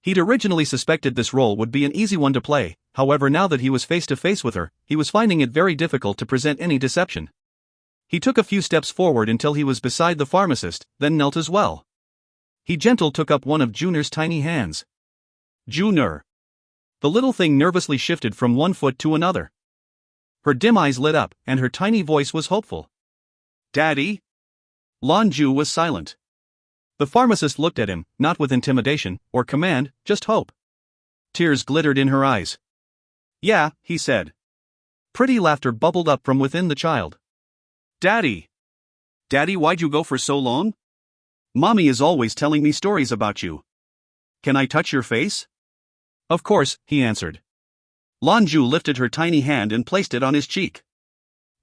He'd originally suspected this role would be an easy one to play, however now that he was face to face with her, he was finding it very difficult to present any deception. He took a few steps forward until he was beside the pharmacist, then knelt as well. He gently took up one of Junior's tiny hands. Junior. The little thing nervously shifted from one foot to another. Her dim eyes lit up, and her tiny voice was hopeful. Daddy? Lan Jue was silent. The pharmacist looked at him, not with intimidation or command, just hope. Tears glittered in her eyes. Yeah, he said. Pretty laughter bubbled up from within the child. Daddy! Daddy, why'd you go for so long? Mommy is always telling me stories about you. Can I touch your face? Of course, he answered. Lan Jue lifted her tiny hand and placed it on his cheek.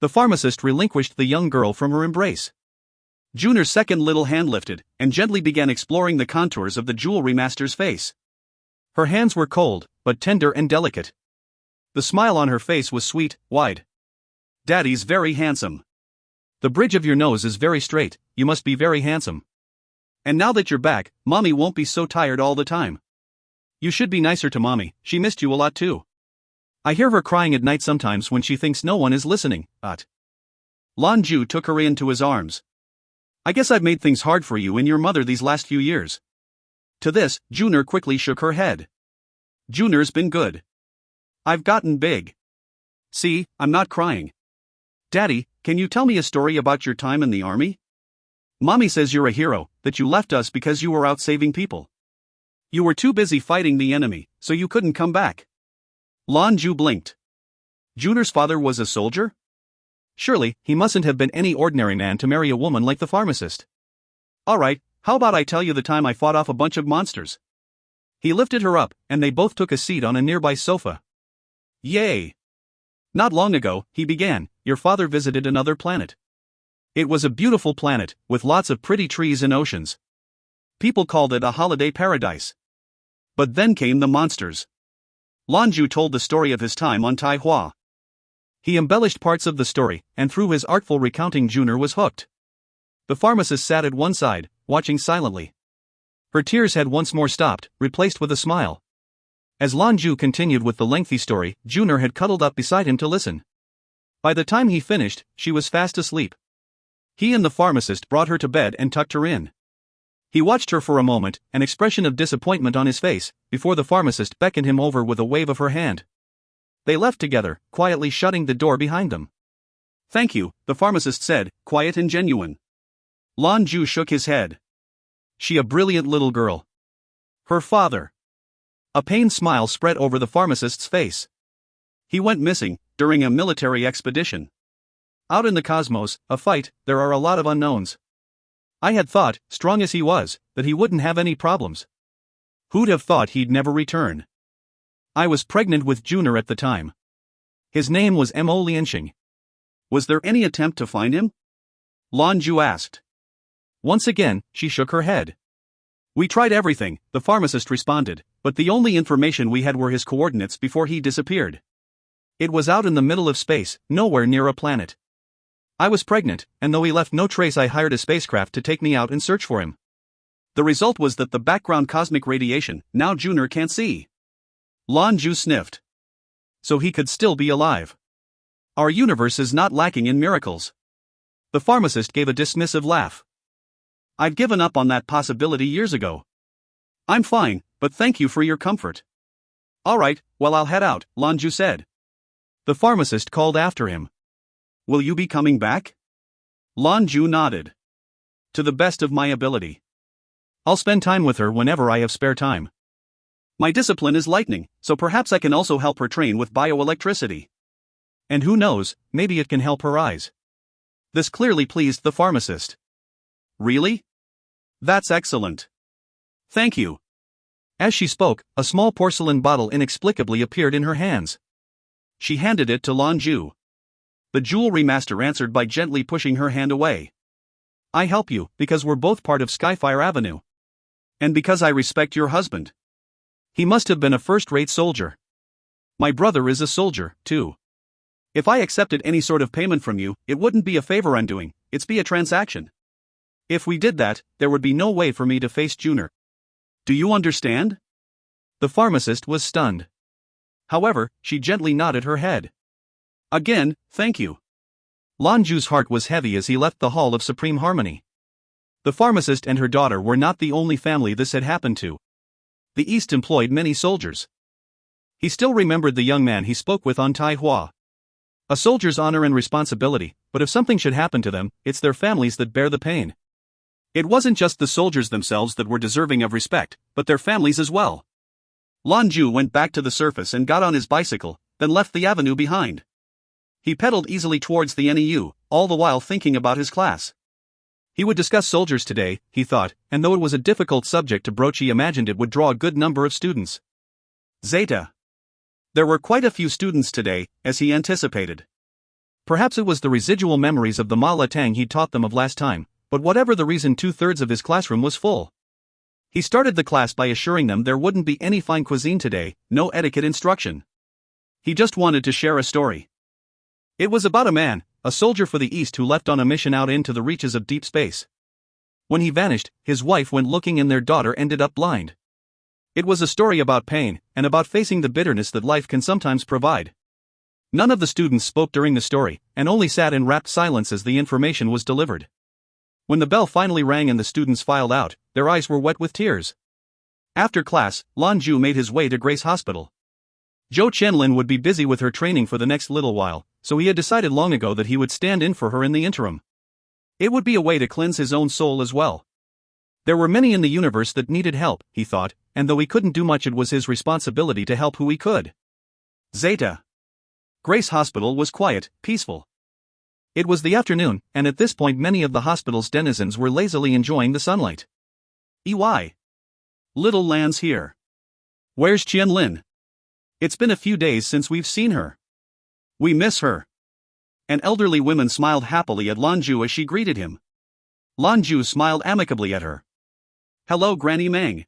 The pharmacist relinquished the young girl from her embrace. Jun'er's second little hand lifted, and gently began exploring the contours of the jewelry master's face. Her hands were cold, but tender and delicate. The smile on her face was sweet, wide. Daddy's very handsome. The bridge of your nose is very straight, you must be very handsome. And now that you're back, Mommy won't be so tired all the time. You should be nicer to Mommy, she missed you a lot too. I hear her crying at night sometimes when she thinks no one is listening, Lan Jue took her into his arms. I guess I've made things hard for you and your mother these last few years. To this, Jun'er quickly shook her head. Jun'er's been good. I've gotten big. See, I'm not crying. Daddy, can you tell me a story about your time in the army? Mommy says you're a hero, that you left us because you were out saving people. You were too busy fighting the enemy, so you couldn't come back. Lan Jue blinked. Jun'er's father was a soldier? Surely, he mustn't have been any ordinary man to marry a woman like the pharmacist. Alright, how about I tell you the time I fought off a bunch of monsters? He lifted her up, and they both took a seat on a nearby sofa. Yay! Not long ago, he began, your father visited another planet. It was a beautiful planet, with lots of pretty trees and oceans. People called it a holiday paradise. But then came the monsters. Lan Jue told the story of his time on Taihua. He embellished parts of the story, and through his artful recounting Jun'er was hooked. The pharmacist sat at one side, watching silently. Her tears had once more stopped, replaced with a smile. As Lan Jue continued with the lengthy story, Jun'er had cuddled up beside him to listen. By the time he finished, she was fast asleep. He and the pharmacist brought her to bed and tucked her in. He watched her for a moment, an expression of disappointment on his face, before the pharmacist beckoned him over with a wave of her hand. They left together, quietly shutting the door behind them. Thank you, the pharmacist said, quiet and genuine. Lan Jue shook his head. She a brilliant little girl. Her father. A pained smile spread over the pharmacist's face. He went missing, during a military expedition. Out in the cosmos, a fight, there are a lot of unknowns. I had thought, strong as he was, that he wouldn't have any problems. Who'd have thought he'd never return? I was pregnant with Jun'er at the time. His name was Mo Lianxing. Was there any attempt to find him? Lan Jue asked. Once again, she shook her head. We tried everything, the pharmacist responded, but the only information we had were his coordinates before he disappeared. It was out in the middle of space, nowhere near a planet. I was pregnant, and though he left no trace, I hired a spacecraft to take me out and search for him. The result was that the background cosmic radiation, now Jun'er can't see. Lan Jue sniffed. So he could still be alive. Our universe is not lacking in miracles. The pharmacist gave a dismissive laugh. I'd given up on that possibility years ago. I'm fine, but thank you for your comfort. Alright, well I'll head out, Lan Jue said. The pharmacist called after him. Will you be coming back? Lan Jue nodded. To the best of my ability. I'll spend time with her whenever I have spare time. My discipline is lightning, so perhaps I can also help her train with bioelectricity. And who knows, maybe it can help her eyes. This clearly pleased the pharmacist. Really? That's excellent. Thank you. As she spoke, a small porcelain bottle inexplicably appeared in her hands. She handed it to Lan Jue. The jewelry master answered by gently pushing her hand away. I help you, because we're both part of Skyfire Avenue. And because I respect your husband. He must have been a first-rate soldier. My brother is a soldier, too. If I accepted any sort of payment from you, it wouldn't be a favor I'm doing, it'd be a transaction. If we did that, there would be no way for me to face Jun'er. Do you understand? The pharmacist was stunned. However, she gently nodded her head. Again, thank you. Lan Jue's heart was heavy as he left the Hall of Supreme Harmony. The pharmacist and her daughter were not the only family this had happened to. The East employed many soldiers. He still remembered the young man he spoke with on Taihua. A soldier's honor and responsibility, but if something should happen to them, it's their families that bear the pain. It wasn't just the soldiers themselves that were deserving of respect, but their families as well. Lan Jue went back to the surface and got on his bicycle, then left the avenue behind. He pedaled easily towards the NEU, all the while thinking about his class. He would discuss soldiers today, he thought, and though it was a difficult subject to broach, he imagined it would draw a good number of students. Zeta. There were quite a few students today, as he anticipated. Perhaps it was the residual memories of the Ma La Tang he'd taught them of last time, but whatever the reason, 2/3 of his classroom was full. He started the class by assuring them there wouldn't be any fine cuisine today, no etiquette instruction. He just wanted to share a story. It was about a man, a soldier for the East, who left on a mission out into the reaches of deep space. When he vanished, his wife went looking and their daughter ended up blind. It was a story about pain, and about facing the bitterness that life can sometimes provide. None of the students spoke during the story, and only sat in rapt silence as the information was delivered. When the bell finally rang and the students filed out, their eyes were wet with tears. After class, Lan Jue made his way to Grace Hospital. Zhou Qianlin would be busy with her training for the next little while, so he had decided long ago that he would stand in for her in the interim. It would be a way to cleanse his own soul as well. There were many in the universe that needed help, he thought, and though he couldn't do much, it was his responsibility to help who he could. Zeta. Grace Hospital was quiet, peaceful. It was the afternoon, and at this point many of the hospital's denizens were lazily enjoying the sunlight. EY. Little Lan's here. Where's Qianlin? It's been a few days since we've seen her. We miss her. An elderly woman smiled happily at Lan Jue as she greeted him. Lan Jue smiled amicably at her. Hello, Granny Meng.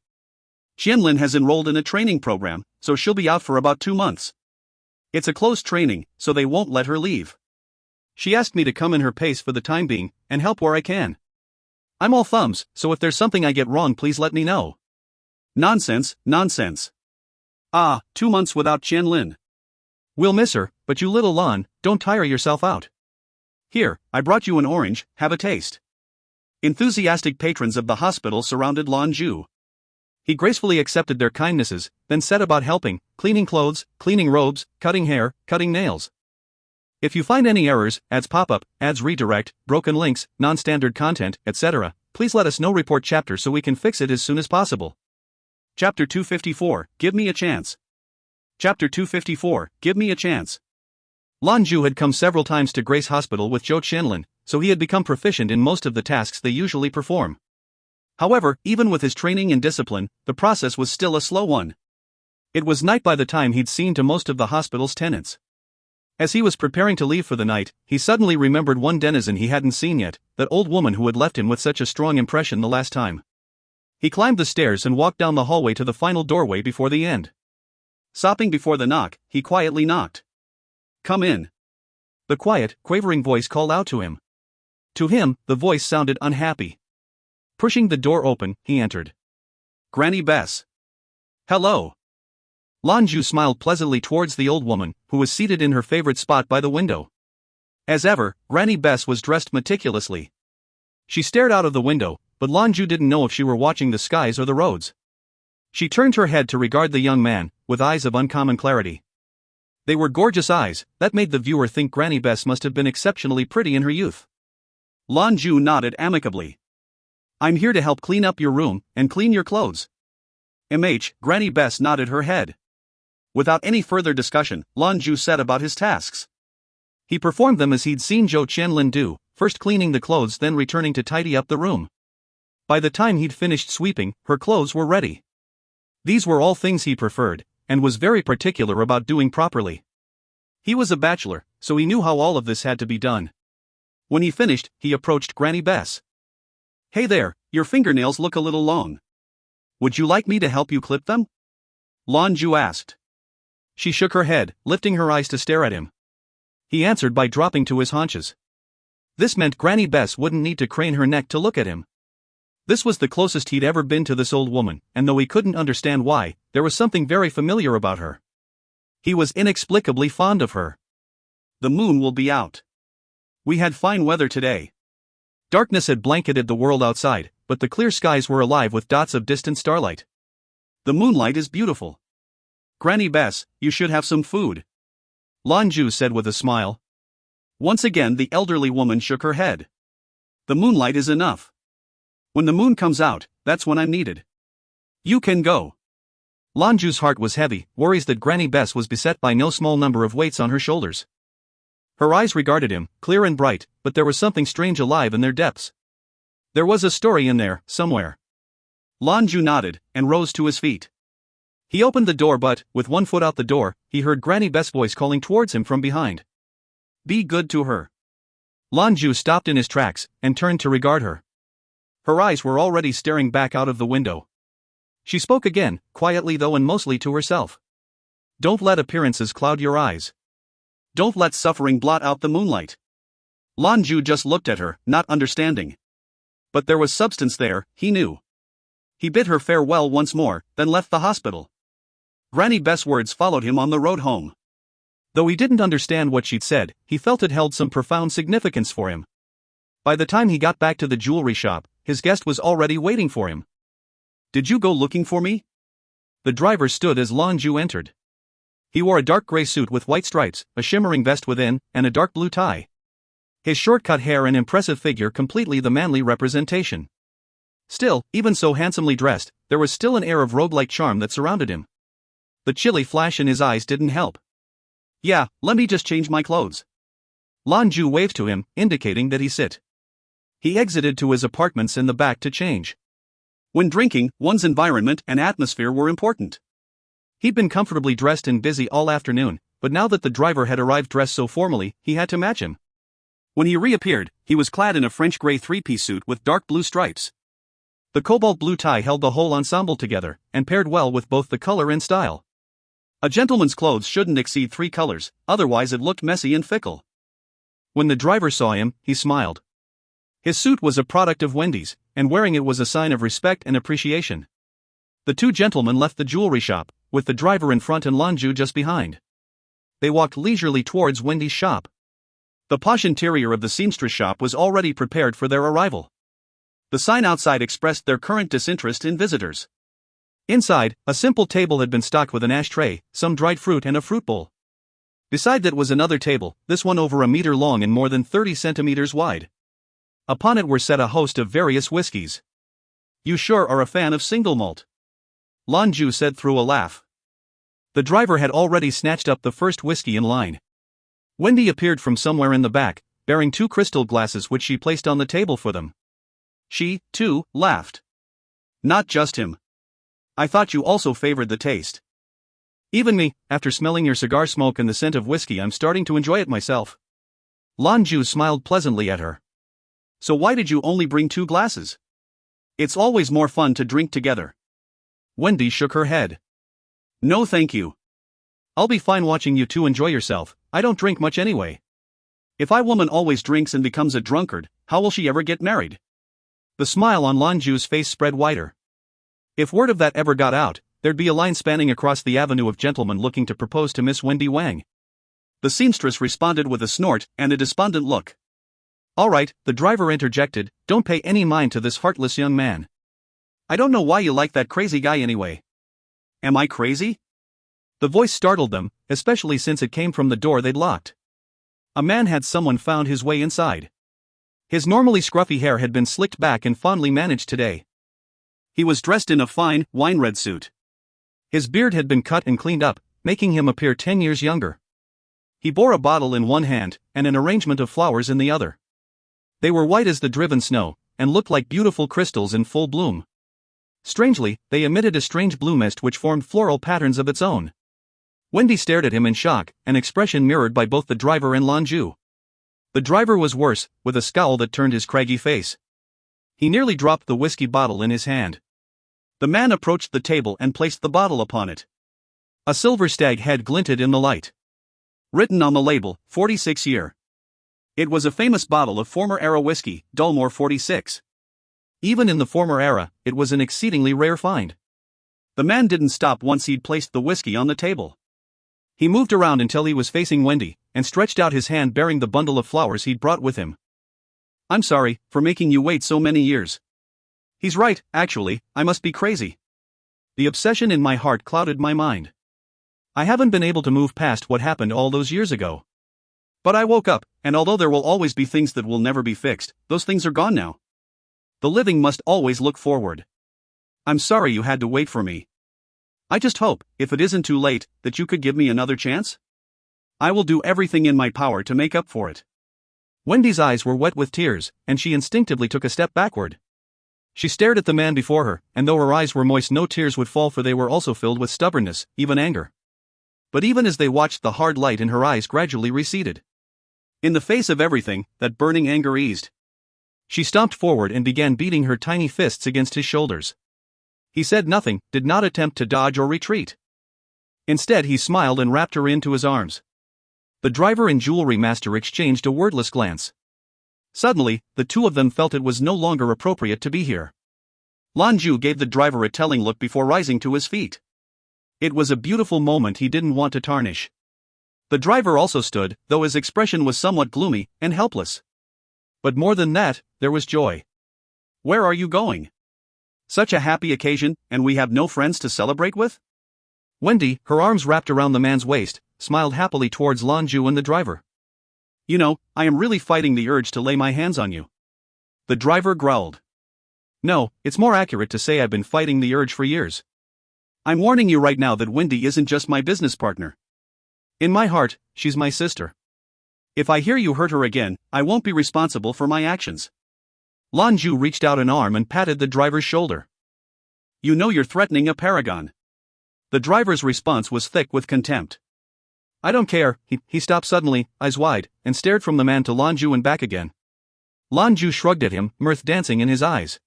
Qianlin has enrolled in a training program, so she'll be out for about 2 months. It's a close training, so they won't let her leave. She asked me to come in her pace for the time being, and help where I can. I'm all thumbs, so if there's something I get wrong, please let me know. Nonsense, nonsense. 2 months without Qianlin. We'll miss her, but you little Lan, don't tire yourself out. Here, I brought you an orange, have a taste. Enthusiastic patrons of the hospital surrounded Lan Jue. He gracefully accepted their kindnesses, then set about helping, cleaning clothes, cleaning robes, cutting hair, cutting nails. If you find any errors, ads pop up, ads redirect, broken links, non-standard content, etc., please let us know. Report chapter so we can fix it as soon as possible. Chapter 254, Give Me a Chance. Chapter 254, Give Me a Chance. Lan Jue had come several times to Grace Hospital with Zhou Qianlin, so he had become proficient in most of the tasks they usually perform. However, even with his training and discipline, the process was still a slow one. It was night by the time he'd seen to most of the hospital's tenants. As he was preparing to leave for the night, he suddenly remembered one denizen he hadn't seen yet, that old woman who had left him with such a strong impression the last time. He climbed the stairs and walked down the hallway to the final doorway before the end. Stopping before the knock, he quietly knocked. Come in. The quiet, quavering voice called out to him. To him, the voice sounded unhappy. Pushing the door open, he entered. Granny Bess. Hello. Lan Jue smiled pleasantly towards the old woman, who was seated in her favorite spot by the window. As ever, Granny Bess was dressed meticulously. She stared out of the window, but Lan Jue didn't know if she were watching the skies or the roads. She turned her head to regard the young man, with eyes of uncommon clarity. They were gorgeous eyes, that made the viewer think Granny Bess must have been exceptionally pretty in her youth. Lan Jue nodded amicably. I'm here to help clean up your room, and clean your clothes. Granny Bess nodded her head. Without any further discussion, Lan Jue set about his tasks. He performed them as he'd seen Zhou Qianlin do, first cleaning the clothes then returning to tidy up the room. By the time he'd finished sweeping, her clothes were ready. These were all things he preferred, and was very particular about doing properly. He was a bachelor, so he knew how all of this had to be done. When he finished, he approached Granny Bess. Hey there, your fingernails look a little long. Would you like me to help you clip them? Lan Jue asked. She shook her head, lifting her eyes to stare at him. He answered by dropping to his haunches. This meant Granny Bess wouldn't need to crane her neck to look at him. This was the closest he'd ever been to this old woman, and though he couldn't understand why, there was something very familiar about her. He was inexplicably fond of her. The moon will be out. We had fine weather today. Darkness had blanketed the world outside, but the clear skies were alive with dots of distant starlight. The moonlight is beautiful. Granny Bess, you should have some food. Lan Jue said with a smile. Once again the elderly woman shook her head. The moonlight is enough. When the moon comes out, that's when I'm needed. You can go. Lan Jue's heart was heavy, worries that Granny Bess was beset by no small number of weights on her shoulders. Her eyes regarded him, clear and bright, but there was something strange alive in their depths. There was a story in there, somewhere. Lan Jue nodded, and rose to his feet. He opened the door but, with one foot out the door, he heard Granny Bess' voice calling towards him from behind. Be good to her. Lan Jue stopped in his tracks, and turned to regard her. Her eyes were already staring back out of the window. She spoke again, quietly though and mostly to herself. Don't let appearances cloud your eyes. Don't let suffering blot out the moonlight. Lan Jue just looked at her, not understanding. But there was substance there, he knew. He bid her farewell once more, then left the hospital. Granny Bess' words followed him on the road home. Though he didn't understand what she'd said, he felt it held some profound significance for him. By the time he got back to the jewelry shop, his guest was already waiting for him. Did you go looking for me? The driver stood as Lan Jue entered. He wore a dark gray suit with white stripes, a shimmering vest within, and a dark blue tie. His short-cut hair and impressive figure completely the manly representation. Still, even so handsomely dressed, there was still an air of roguelike charm that surrounded him. The chilly flash in his eyes didn't help. Yeah, let me just change my clothes. Lan Jue waved to him, indicating that he sit. He exited to his apartments in the back to change. When drinking, one's environment and atmosphere were important. He'd been comfortably dressed and busy all afternoon, but now that the driver had arrived dressed so formally, he had to match him. When he reappeared, he was clad in a French gray three-piece suit with dark blue stripes. The cobalt blue tie held the whole ensemble together, and paired well with both the color and style. A gentleman's clothes shouldn't exceed 3 colors, otherwise it looked messy and fickle. When the driver saw him, he smiled. His suit was a product of Wendy's, and wearing it was a sign of respect and appreciation. The two gentlemen left the jewelry shop, with the driver in front and Lan Jue just behind. They walked leisurely towards Wendy's shop. The posh interior of the seamstress shop was already prepared for their arrival. The sign outside expressed their current disinterest in visitors. Inside, a simple table had been stocked with an ashtray, some dried fruit and a fruit bowl. Beside that was another table, this one over a meter long and more than 30 centimeters wide. Upon it were set a host of various whiskeys. You sure are a fan of single malt. Lan Jue said through a laugh. The driver had already snatched up the first whiskey in line. Wendy appeared from somewhere in the back, bearing 2 crystal glasses which she placed on the table for them. She, too, laughed. Not just him. I thought you also favored the taste. Even me, after smelling your cigar smoke and the scent of whiskey, I'm starting to enjoy it myself. Lan Jue smiled pleasantly at her. So why did you only bring 2 glasses? It's always more fun to drink together. Wendy shook her head. No thank you. I'll be fine watching you two enjoy yourself, I don't drink much anyway. If a woman always drinks and becomes a drunkard, how will she ever get married? The smile on Lan Jue's face spread wider. If word of that ever got out, there'd be a line spanning across the avenue of gentlemen looking to propose to Miss Wendy Wang. The seamstress responded with a snort and a despondent look. All right, the driver interjected, don't pay any mind to this heartless young man. I don't know why you like that crazy guy anyway. Am I crazy? The voice startled them, especially since it came from the door they'd locked. A man had someone found his way inside. His normally scruffy hair had been slicked back and fondly managed today. He was dressed in a fine, wine-red suit. His beard had been cut and cleaned up, making him appear 10 years younger. He bore a bottle in one hand, and an arrangement of flowers in the other. They were white as the driven snow, and looked like beautiful crystals in full bloom. Strangely, they emitted a strange blue mist which formed floral patterns of its own. Wendy stared at him in shock, an expression mirrored by both the driver and Lan Jue. The driver was worse, with a scowl that turned his craggy face. He nearly dropped the whiskey bottle in his hand. The man approached the table and placed the bottle upon it. A silver stag head glinted in the light. Written on the label, 46 year. It was a famous bottle of former era whiskey, Dulmore 46. Even in the former era, it was an exceedingly rare find. The man didn't stop once he'd placed the whiskey on the table. He moved around until he was facing Wendy, and stretched out his hand bearing the bundle of flowers he'd brought with him. I'm sorry for making you wait so many years. He's right, actually, I must be crazy. The obsession in my heart clouded my mind. I haven't been able to move past what happened all those years ago. But I woke up, and although there will always be things that will never be fixed, those things are gone now. The living must always look forward. I'm sorry you had to wait for me. I just hope, if it isn't too late, that you could give me another chance? I will do everything in my power to make up for it." Wendy's eyes were wet with tears, and she instinctively took a step backward. She stared at the man before her, and though her eyes were moist, no tears would fall, for they were also filled with stubbornness, even anger. But even as they watched, the hard light in her eyes gradually receded. In the face of everything, that burning anger eased. She stomped forward and began beating her tiny fists against his shoulders. He said nothing, did not attempt to dodge or retreat. Instead, he smiled and wrapped her into his arms. The driver and jewelry master exchanged a wordless glance. Suddenly, the two of them felt it was no longer appropriate to be here. Lan Jue gave the driver a telling look before rising to his feet. It was a beautiful moment he didn't want to tarnish. The driver also stood, though his expression was somewhat gloomy and helpless. But more than that, there was joy. "Where are you going? Such a happy occasion, and we have no friends to celebrate with?" Wendy, her arms wrapped around the man's waist, smiled happily towards Lan Jue and the driver. "You know, I am really fighting the urge to lay my hands on you." The driver growled. "No, it's more accurate to say I've been fighting the urge for years. I'm warning you right now that Wendy isn't just my business partner. In my heart, she's my sister. If I hear you hurt her again, I won't be responsible for my actions." Lan Jue reached out an arm and patted the driver's shoulder. "You know you're threatening a paragon." The driver's response was thick with contempt. "I don't care." He stopped suddenly, eyes wide, and stared from the man to Lan Jue and back again. Lan Jue shrugged at him, mirth dancing in his eyes.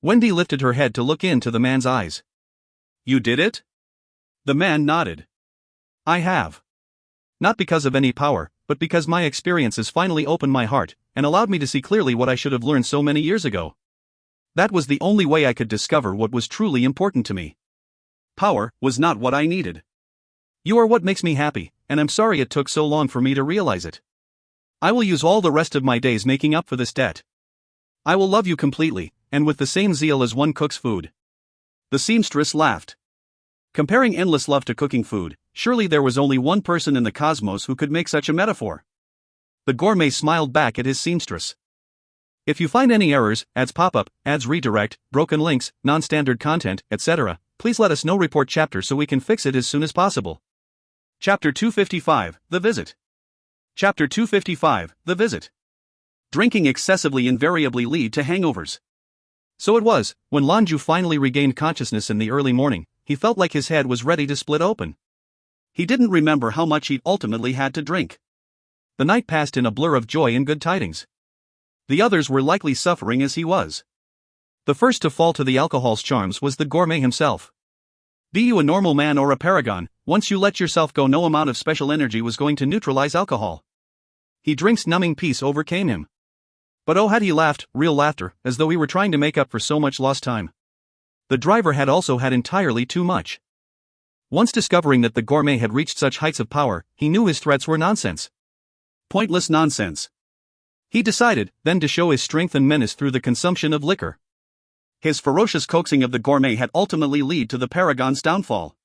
Wendy lifted her head to look into the man's eyes. "You did it?" The man nodded. "I have. Not because of any power, but because my experiences finally opened my heart, and allowed me to see clearly what I should have learned so many years ago. That was the only way I could discover what was truly important to me. Power was not what I needed. You are what makes me happy, and I'm sorry it took so long for me to realize it. I will use all the rest of my days making up for this debt. I will love you completely, and with the same zeal as one cooks food." The seamstress laughed. Comparing endless love to cooking food, surely there was only one person in the cosmos who could make such a metaphor. The gourmet smiled back at his seamstress. "If you find any errors, ads pop up, ads redirect, broken links, non-standard content, etc., please let us know. Report chapter so we can fix it as soon as possible." Chapter 255, The Visit. Chapter 255, The Visit. Drinking excessively invariably lead to hangovers. So it was, when Lan Jue finally regained consciousness in the early morning, he felt like his head was ready to split open. He didn't remember how much he ultimately had to drink. The night passed in a blur of joy and good tidings. The others were likely suffering as he was. The first to fall to the alcohol's charms was the gourmet himself. Be you a normal man or a paragon, once you let yourself go, no amount of special energy was going to neutralize alcohol. He drink's numbing peace overcame him. But oh, had he laughed, real laughter, as though he were trying to make up for so much lost time. The driver had also had entirely too much. Once discovering that the gourmet had reached such heights of power, he knew his threats were nonsense. Pointless nonsense. He decided, then, to show his strength and menace through the consumption of liquor. His ferocious coaxing of the gourmet had ultimately led to the paragon's downfall.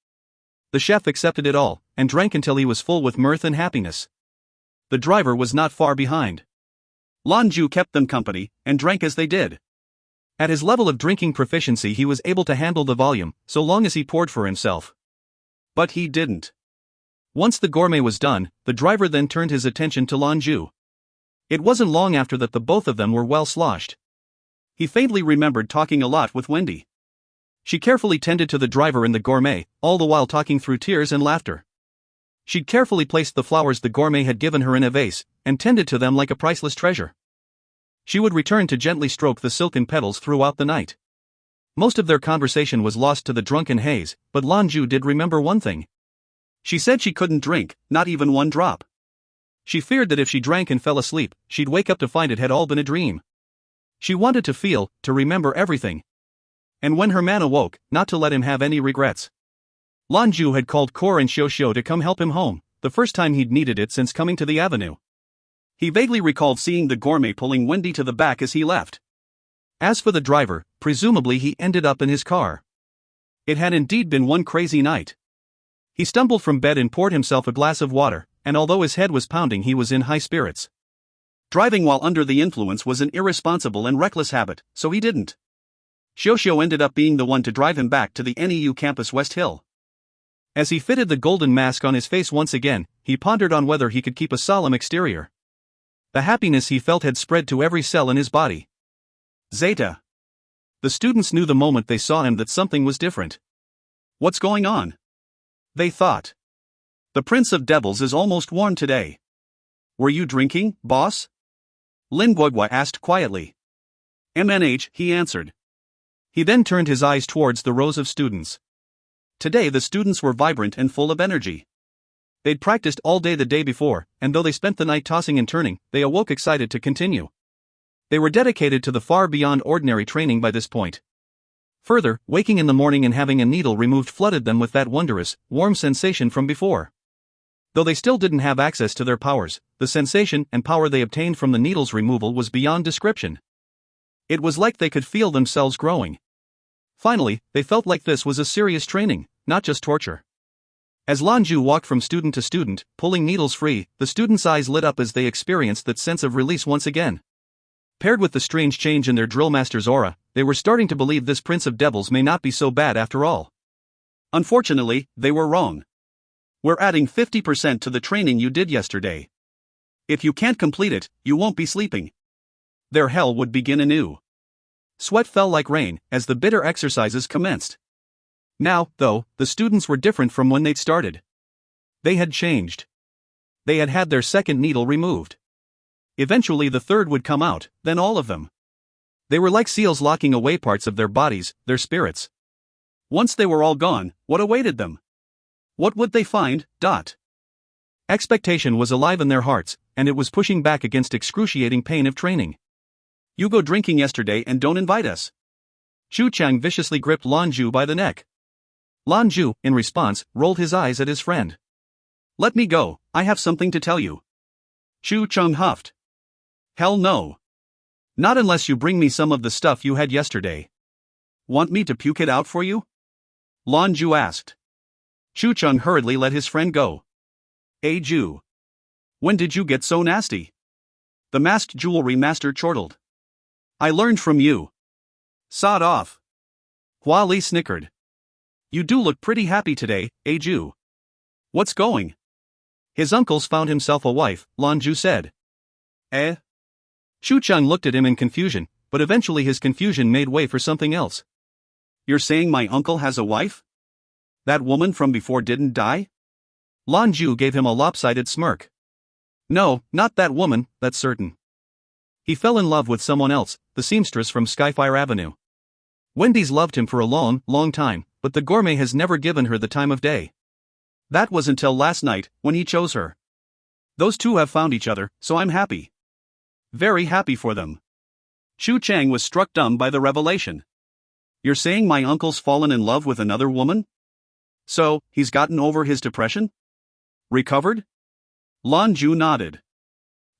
The chef accepted it all, and drank until he was full with mirth and happiness. The driver was not far behind. Lan Jue kept them company, and drank as they did. At his level of drinking proficiency, he was able to handle the volume, so long as he poured for himself. But he didn't. Once the gourmet was done, the driver then turned his attention to Lan Jue. It wasn't long after that the both of them were well sloshed. He faintly remembered talking a lot with Wendy. She carefully tended to the driver and the gourmet, all the while talking through tears and laughter. She'd carefully placed the flowers the gourmet had given her in a vase, and tended to them like a priceless treasure. She would return to gently stroke the silken petals throughout the night. Most of their conversation was lost to the drunken haze, but Lan Jue did remember one thing. She said she couldn't drink, not even one drop. She feared that if she drank and fell asleep, she'd wake up to find it had all been a dream. She wanted to feel, to remember everything. And when her man awoke, not to let him have any regrets. Lan Jue had called Kor and Xiao to come help him home, the first time he'd needed it since coming to the avenue. He vaguely recalled seeing the gourmet pulling Wendy to the back as he left. As for the driver, presumably he ended up in his car. It had indeed been one crazy night. He stumbled from bed and poured himself a glass of water, and although his head was pounding, he was in high spirits. Driving while under the influence was an irresponsible and reckless habit, so he didn't. Xiao ended up being the one to drive him back to the NEU campus West Hill. As he fitted the golden mask on his face once again, he pondered on whether he could keep a solemn exterior. The happiness he felt had spread to every cell in his body. Zeta. The students knew the moment they saw him that something was different. What's going on? They thought. The Prince of Devils is almost warm today. Were you drinking, boss? Lin Jue asked quietly. MNH, he answered. He then turned his eyes towards the rows of students. Today the students were vibrant and full of energy. They'd practiced all day the day before, and though they spent the night tossing and turning, they awoke excited to continue. They were dedicated to the far beyond ordinary training by this point. Further, waking in the morning and having a needle removed flooded them with that wondrous, warm sensation from before. Though they still didn't have access to their powers, the sensation and power they obtained from the needle's removal was beyond description. It was like they could feel themselves growing. Finally, they felt like this was a serious training, not just torture. As Lan Jue walked from student to student, pulling needles free, the students' eyes lit up as they experienced that sense of release once again. Paired with the strange change in their drill master's aura, they were starting to believe this Prince of Devils may not be so bad after all. Unfortunately, they were wrong. We're adding 50% to the training you did yesterday. If you can't complete it, you won't be sleeping. Their hell would begin anew. Sweat fell like rain as the bitter exercises commenced. Now, though, the students were different from when they'd started. They had changed. They had had their second needle removed. Eventually the third would come out, then all of them. They were like seals locking away parts of their bodies, their spirits. Once they were all gone, what awaited them? What would they find? Expectation was alive in their hearts, and it was pushing back against excruciating pain of training. You go drinking yesterday and don't invite us. Zhou Qianlin viciously gripped Lan Jue by the neck. Lan Jue, in response, rolled his eyes at his friend. Let me go, I have something to tell you. Zhou Qianlin huffed. Hell no. Not unless you bring me some of the stuff you had yesterday. Want me to puke it out for you? Lan Jue asked. Zhou Qianlin hurriedly let his friend go. Hey Jue. When did you get so nasty? The masked jewelry master chortled. I learned from you. Sod off. Hua Li snickered. You do look pretty happy today, eh Jue? What's going? His uncle's found himself a wife, Lan Jue said. Eh? Zhou Qianlin looked at him in confusion, but eventually his confusion made way for something else. You're saying my uncle has a wife? That woman from before didn't die? Lan Jue gave him a lopsided smirk. No, not that woman, that's certain. He fell in love with someone else, the seamstress from Skyfire Avenue. Wendy's loved him for a long, long time, but the gourmet has never given her the time of day. That was until last night, when he chose her. Those two have found each other, so I'm happy. Very happy for them. Zhu Qianlin was struck dumb by the revelation. You're saying my uncle's fallen in love with another woman? So, he's gotten over his depression? Recovered? Lan Jue nodded.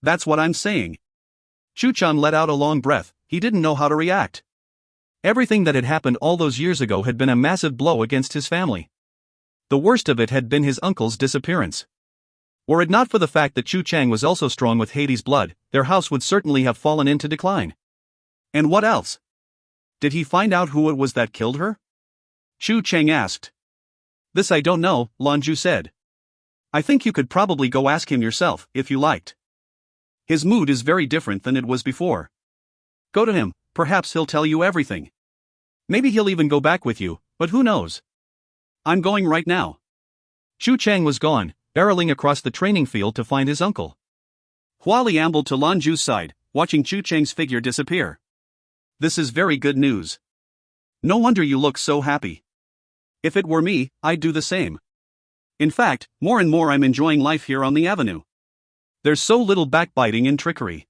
That's what I'm saying. Zhu Qianlin let out a long breath, he didn't know how to react. Everything that had happened all those years ago had been a massive blow against his family. The worst of it had been his uncle's disappearance. Were it not for the fact that Zhu Qianlin was also strong with Hades' blood, their house would certainly have fallen into decline. And what else? Did he find out who it was that killed her? Zhu Qianlin asked. This I don't know, Lan Jue said. I think you could probably go ask him yourself, if you liked. His mood is very different than it was before. Go to him, perhaps he'll tell you everything. Maybe he'll even go back with you, but who knows? I'm going right now. Zhu Qianlin was gone, barreling across the training field to find his uncle. Hua Li ambled to Lan Jue's side, watching Zhu Qianlin's figure disappear. This is very good news. No wonder you look so happy. If it were me, I'd do the same. In fact, more and more I'm enjoying life here on the avenue. There's so little backbiting and trickery.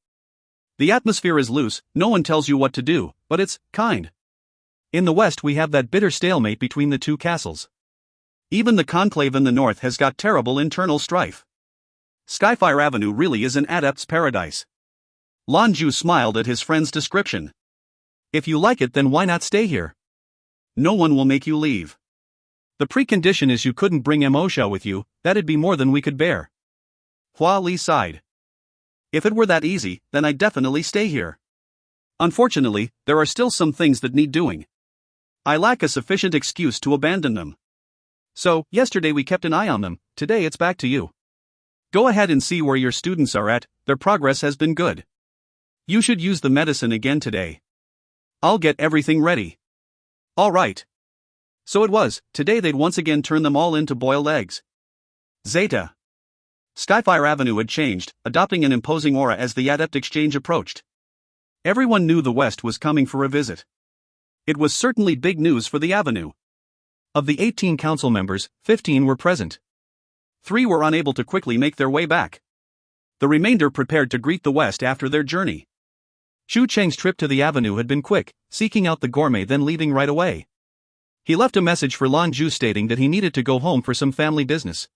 The atmosphere is loose, no one tells you what to do, but it's kind. In the west we have that bitter stalemate between the two castles. Even the conclave in the north has got terrible internal strife. Skyfire Avenue really is an adept's paradise. Lan Jue smiled at his friend's description. If you like it, then why not stay here? No one will make you leave. The precondition is you couldn't bring Mo with you, that'd be more than we could bear. Hua Li sighed. If it were that easy, then I'd definitely stay here. Unfortunately, there are still some things that need doing. I lack a sufficient excuse to abandon them. So, yesterday we kept an eye on them, today it's back to you. Go ahead and see where your students are at, their progress has been good. You should use the medicine again today. I'll get everything ready. Alright. So it was, today they'd once again turn them all into boiled eggs. Zeta. Skyfire Avenue had changed, adopting an imposing aura as the Adept exchange approached. Everyone knew the West was coming for a visit. It was certainly big news for the Avenue. Of the 18 council members, 15 were present. 3 were unable to quickly make their way back. The remainder prepared to greet the West after their journey. Zhu Cheng's trip to the Avenue had been quick, seeking out the gourmet then leaving right away. He left a message for Lan Jue stating that he needed to go home for some family business.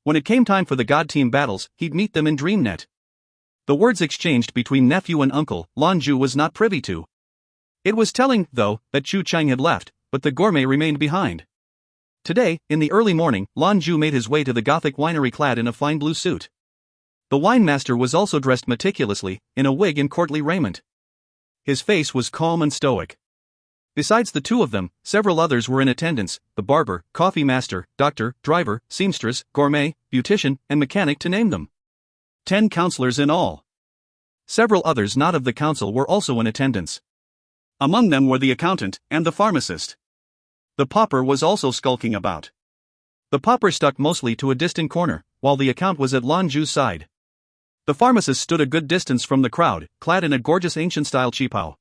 When it came time for the God Team battles, he'd meet them in DreamNet. The words exchanged between nephew and uncle, Lan Jue was not privy to. It was telling, though, that Zhu Cheng had left, but the gourmet remained behind. Today, in the early morning, Lan Jue made his way to the Gothic winery clad in a fine blue suit. The wine master was also dressed meticulously, in a wig and courtly raiment. His face was calm and stoic. Besides the two of them, several others were in attendance: the barber, coffee master, doctor, driver, seamstress, gourmet, beautician, and mechanic to name them. 10 counselors in all. Several others not of the council were also in attendance. Among them were the accountant and the pharmacist. The pauper was also skulking about. The pauper stuck mostly to a distant corner, while the accountant was at Lan Jue's side. The pharmacist stood a good distance from the crowd, clad in a gorgeous ancient-style qipao.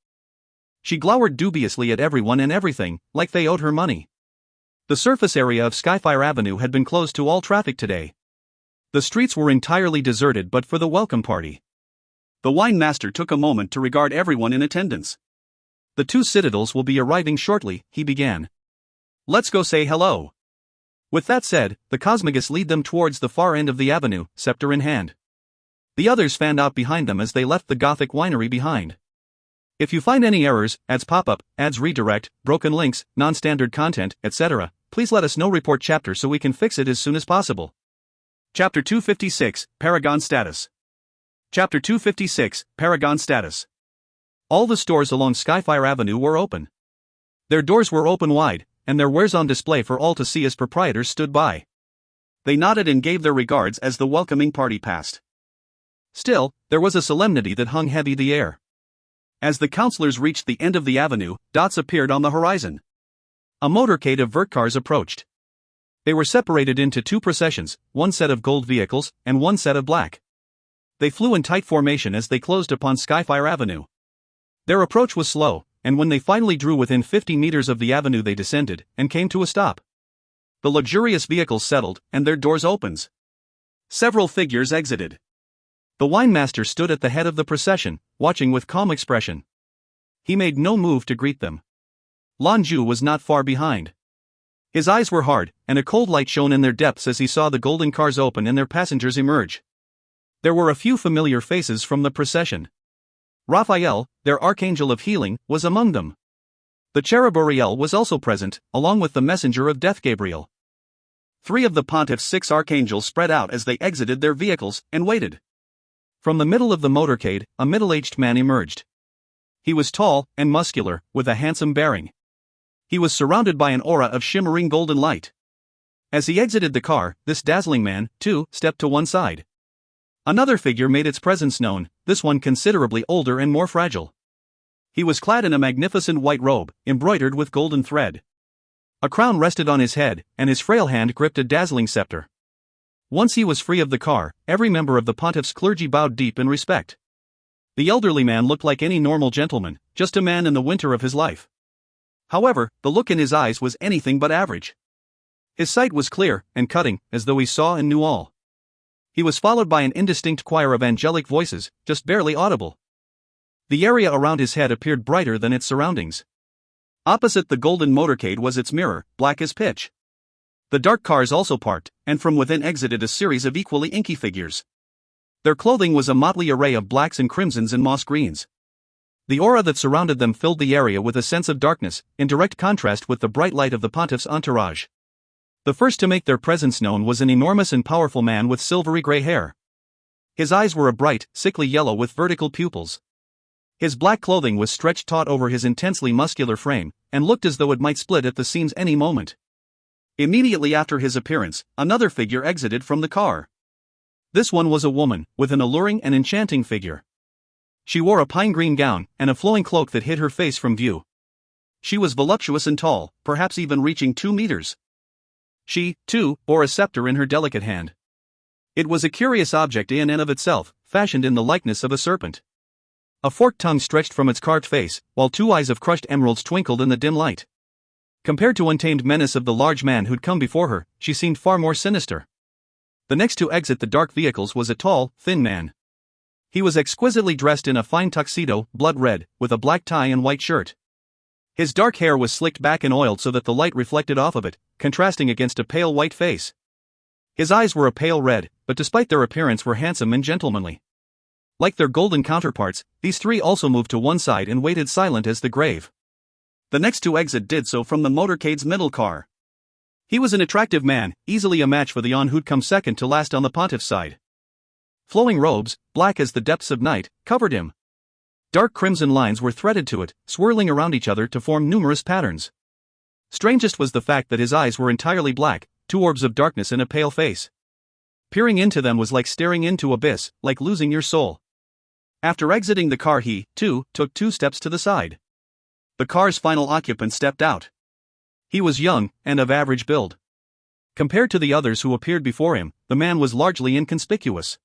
She glowered dubiously at everyone and everything, like they owed her money. The surface area of Skyfire Avenue had been closed to all traffic today. The streets were entirely deserted but for the welcome party. The wine master took a moment to regard everyone in attendance. The 2 citadels will be arriving shortly, he began. Let's go say hello. With that said, the Cosmagus lead them towards the far end of the avenue, scepter in hand. The others fanned out behind them as they left the Gothic winery behind. If you find any errors, ads pop up, ads redirect, broken links, non-standard content, etc., please let us know. Report chapter so we can fix it as soon as possible. Chapter 256, Paragon Status. Chapter 256, Paragon Status. All the stores along Skyfire Avenue were open. Their doors were open wide, and their wares on display for all to see as proprietors stood by. They nodded and gave their regards as the welcoming party passed. Still, there was a solemnity that hung heavy the air. As the councillors reached the end of the avenue, dots appeared on the horizon. A motorcade of vert cars approached. They were separated into 2 processions, 1 set of gold vehicles, and 1 set of black. They flew in tight formation as they closed upon Skyfire Avenue. Their approach was slow, and when they finally drew within 50 meters of the avenue they descended, and came to a stop. The luxurious vehicles settled, and their doors opened. Several figures exited. The wine master stood at the head of the procession, watching with calm expression. He made no move to greet them. Lan Jue was not far behind. His eyes were hard, and a cold light shone in their depths as he saw the golden cars open and their passengers emerge. There were a few familiar faces from the procession. Raphael, their archangel of healing, was among them. The cherub Uriel was also present, along with the messenger of death Gabriel. 3 of the pontiff's 6 archangels spread out as they exited their vehicles, and waited. From the middle of the motorcade, a middle-aged man emerged. He was tall and muscular, with a handsome bearing. He was surrounded by an aura of shimmering golden light. As he exited the car, this dazzling man, too, stepped to one side. Another figure made its presence known, this one considerably older and more fragile. He was clad in a magnificent white robe, embroidered with golden thread. A crown rested on his head, and his frail hand gripped a dazzling scepter. Once he was free of the car, every member of the pontiff's clergy bowed deep in respect. The elderly man looked like any normal gentleman, just a man in the winter of his life. However, the look in his eyes was anything but average. His sight was clear and cutting, as though he saw and knew all. He was followed by an indistinct choir of angelic voices, just barely audible. The area around his head appeared brighter than its surroundings. Opposite the golden motorcade was its mirror, black as pitch. The dark cars also parked, and from within exited a series of equally inky figures. Their clothing was a motley array of blacks and crimsons and moss greens. The aura that surrounded them filled the area with a sense of darkness, in direct contrast with the bright light of the pontiff's entourage. The first to make their presence known was an enormous and powerful man with silvery gray hair. His eyes were a bright, sickly yellow with vertical pupils. His black clothing was stretched taut over his intensely muscular frame, and looked as though it might split at the seams any moment. Immediately after his appearance, another figure exited from the car. This one was a woman, with an alluring and enchanting figure. She wore a pine green gown and a flowing cloak that hid her face from view. She was voluptuous and tall, perhaps even reaching 2 meters. She, too, bore a scepter in her delicate hand. It was a curious object in and of itself, fashioned in the likeness of a serpent. A forked tongue stretched from its carved face, while 2 eyes of crushed emeralds twinkled in the dim light. Compared to untamed menace of the large man who'd come before her, she seemed far more sinister. The next to exit the dark vehicles was a tall, thin man. He was exquisitely dressed in a fine tuxedo, blood red, with a black tie and white shirt. His dark hair was slicked back and oiled so that the light reflected off of it, contrasting against a pale white face. His eyes were a pale red, but despite their appearance were handsome and gentlemanly. Like their golden counterparts, these 3 also moved to one side and waited silent as the grave. The next to exit did so from the motorcade's middle car. He was an attractive man, easily a match for the one who'd come second to last on the pontiff's side. Flowing robes, black as the depths of night, covered him. Dark crimson lines were threaded to it, swirling around each other to form numerous patterns. Strangest was the fact that his eyes were entirely black, 2 orbs of darkness in a pale face. Peering into them was like staring into abyss, like losing your soul. After exiting the car he, too, took 2 steps to the side. The car's final occupant stepped out. He was young, and of average build. Compared to the others who appeared before him, the man was largely inconspicuous.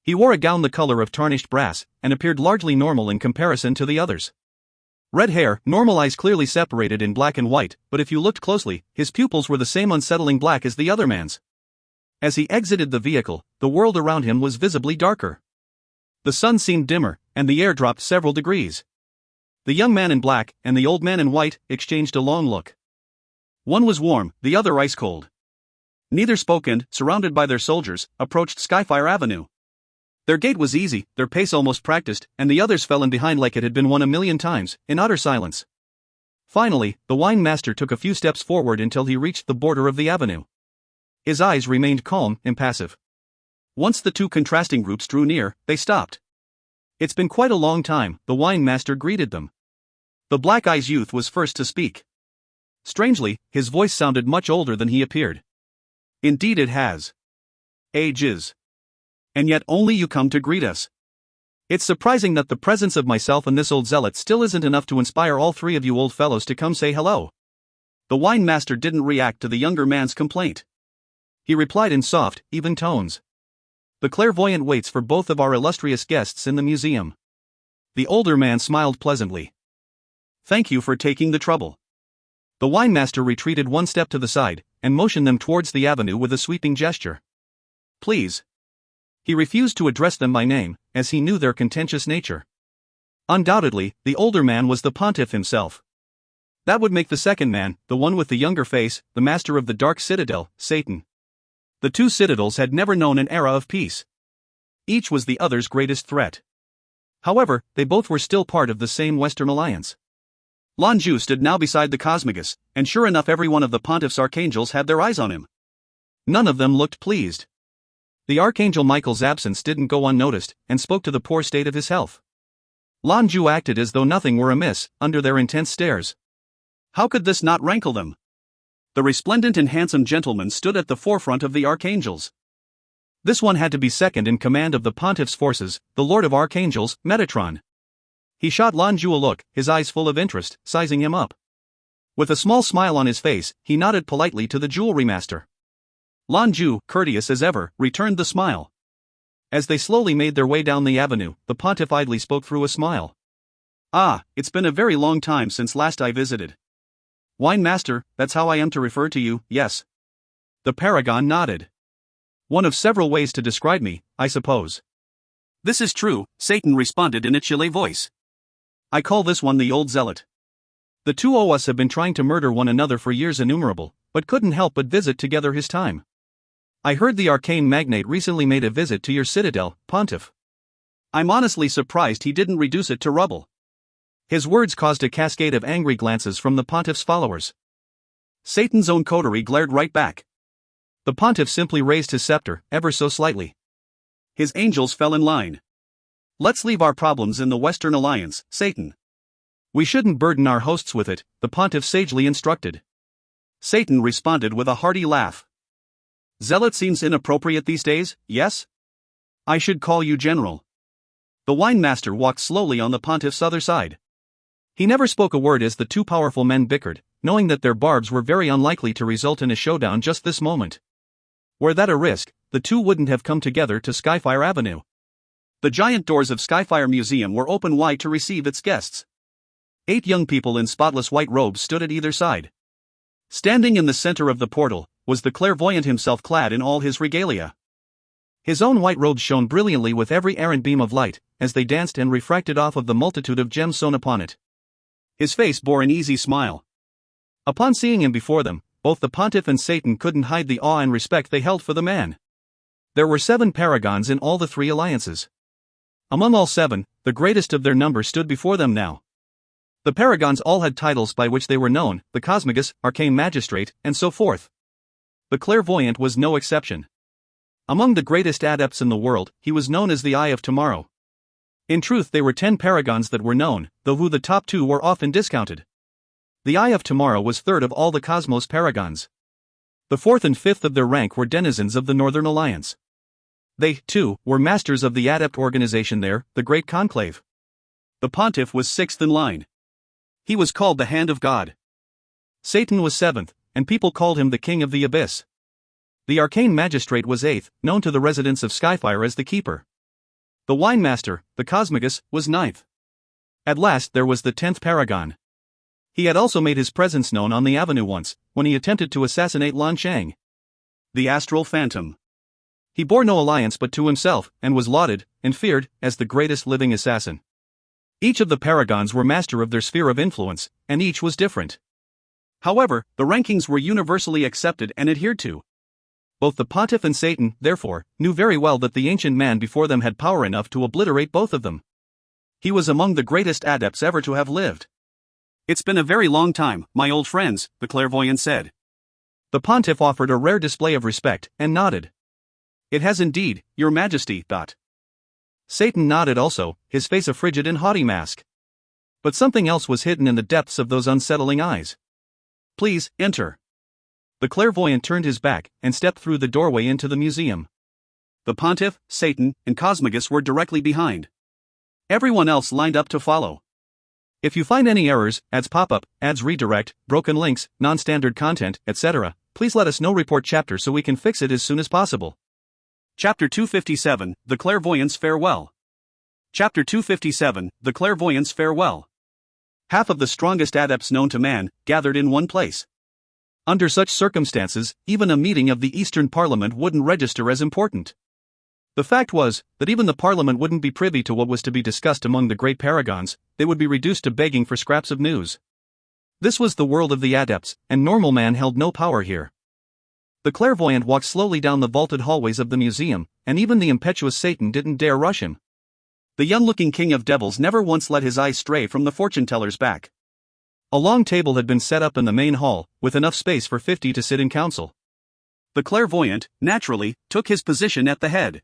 He wore a gown the color of tarnished brass, and appeared largely normal in comparison to the others. Red hair, normal eyes clearly separated in black and white, but if you looked closely, his pupils were the same unsettling black as the other man's. As he exited the vehicle, the world around him was visibly darker. The sun seemed dimmer, and the air dropped several degrees. The young man in black and the old man in white exchanged a long look. One was warm, the other ice cold. Neither spoke and, surrounded by their soldiers, approached Skyfire Avenue. Their gait was easy, their pace almost practiced, and the others fell in behind like it had been won 1,000,000 times, in utter silence. Finally, the wine master took a few steps forward until he reached the border of the avenue. His eyes remained calm, impassive. Once the 2 contrasting groups drew near, they stopped. It's been quite a long time, the wine master greeted them. The black-eyed youth was first to speak. Strangely, his voice sounded much older than he appeared. Indeed it has. Ages. And yet only you come to greet us. It's surprising that the presence of myself and this old zealot still isn't enough to inspire all 3 of you old fellows to come say hello. The wine master didn't react to the younger man's complaint. He replied in soft, even tones. The clairvoyant waits for both of our illustrious guests in the museum. The older man smiled pleasantly. Thank you for taking the trouble. The wine master retreated 1 step to the side, and motioned them towards the avenue with a sweeping gesture. Please. He refused to address them by name, as he knew their contentious nature. Undoubtedly, the older man was the pontiff himself. That would make the second man, the one with the younger face, the master of the dark citadel, Satan. The 2 citadels had never known an era of peace. Each was the other's greatest threat. However, they both were still part of the same Western alliance. Lan Jue stood now beside the Cosmagus, and sure enough every one of the pontiff's archangels had their eyes on him. None of them looked pleased. The Archangel Michael's absence didn't go unnoticed, and spoke to the poor state of his health. Lan Jue acted as though nothing were amiss, under their intense stares. How could this not rankle them? The resplendent and handsome gentleman stood at the forefront of the archangels. This one had to be second in command of the pontiff's forces, the Lord of Archangels, Metatron. He shot Lan Jue a look, his eyes full of interest, sizing him up. With a small smile on his face, he nodded politely to the jewelry master. Lan Jue, courteous as ever, returned the smile. As they slowly made their way down the avenue, the pontiff idly spoke through a smile. Ah, it's been a very long time since last I visited. Wine master, that's how I am to refer to you, yes. The paragon nodded. One of several ways to describe me, I suppose. This is true, Satan responded in a chilly voice. I call this one the old zealot. The 2 of us have been trying to murder one another for years innumerable, but couldn't help but visit together his time. I heard the arcane magnate recently made a visit to your citadel, Pontiff. I'm honestly surprised he didn't reduce it to rubble. His words caused a cascade of angry glances from the Pontiff's followers. Satan's own coterie glared right back. The Pontiff simply raised his scepter, ever so slightly. His angels fell in line. Let's leave our problems in the Western Alliance, Satan. We shouldn't burden our hosts with it, the Pontiff sagely instructed. Satan responded with a hearty laugh. Zealot seems inappropriate these days, yes? I should call you general. The wine master walked slowly on the pontiff's other side. He never spoke a word as the two powerful men bickered, knowing that their barbs were very unlikely to result in a showdown just this moment. Were that a risk, the two wouldn't have come together to Skyfire Avenue. The giant doors of Skyfire Museum were open wide to receive its guests. 8 young people in spotless white robes stood at either side. Standing in the center of the portal was the clairvoyant himself, clad in all his regalia. His own white robes shone brilliantly with every errant beam of light, as they danced and refracted off of the multitude of gems sewn upon it. His face bore an easy smile. Upon seeing him before them, both the pontiff and Satan couldn't hide the awe and respect they held for the man. There were 7 paragons in all the 3 alliances. Among all 7, the greatest of their number stood before them now. The paragons all had titles by which they were known: the Cosmagus, Arcane Magistrate, and so forth. The clairvoyant was no exception. Among the greatest adepts in the world, he was known as the Eye of Tomorrow. In truth, there were 10 paragons that were known, though who the top 2 were often discounted. The Eye of Tomorrow was third of all the Cosmos paragons. The 4th and 5th of their rank were denizens of the Northern Alliance. They, too, were masters of the Adept organization there, the Great Conclave. The pontiff was 6th in line. He was called the Hand of God. Satan was 7th, and people called him the King of the Abyss. The Arcane Magistrate was 8th, known to the residents of Skyfire as the Keeper. The Wine Master, the Cosmagus, was 9th. At last there was the 10th Paragon. He had also made his presence known on the avenue once, when he attempted to assassinate Lan Jue, the Astral Phantom. He bore no alliance but to himself, and was lauded, and feared, as the greatest living assassin. Each of the paragons were master of their sphere of influence, and each was different. However, the rankings were universally accepted and adhered to. Both the pontiff and Satan, therefore, knew very well that the ancient man before them had power enough to obliterate both of them. He was among the greatest adepts ever to have lived. It's been a very long time, my old friends, the clairvoyant said. The pontiff offered a rare display of respect, and nodded. It has indeed, your majesty. Satan nodded also, his face a frigid and haughty mask. But something else was hidden in the depths of those unsettling eyes. Please, enter. The clairvoyant turned his back, and stepped through the doorway into the museum. The pontiff, Satan, and Cosmagus were directly behind. Everyone else lined up to follow. If you find any errors, ads pop up, ads redirect, broken links, non-standard content, etc., please let us know. Report chapter so we can fix it as soon as possible. Chapter 257, The Clairvoyant's Farewell. Chapter 257, The Clairvoyant's Farewell. Half of the strongest adepts known to man gathered in one place. Under such circumstances, even a meeting of the Eastern Parliament wouldn't register as important. The fact was that even the Parliament wouldn't be privy to what was to be discussed among the great paragons. They would be reduced to begging for scraps of news. This was the world of the Adepts, and normal man held no power here. The clairvoyant walked slowly down the vaulted hallways of the museum, and even the impetuous Satan didn't dare rush him. The young-looking king of devils never once let his eyes stray from the fortune-teller's back. A long table had been set up in the main hall, with enough space for 50 to sit in council. The clairvoyant, naturally, took his position at the head.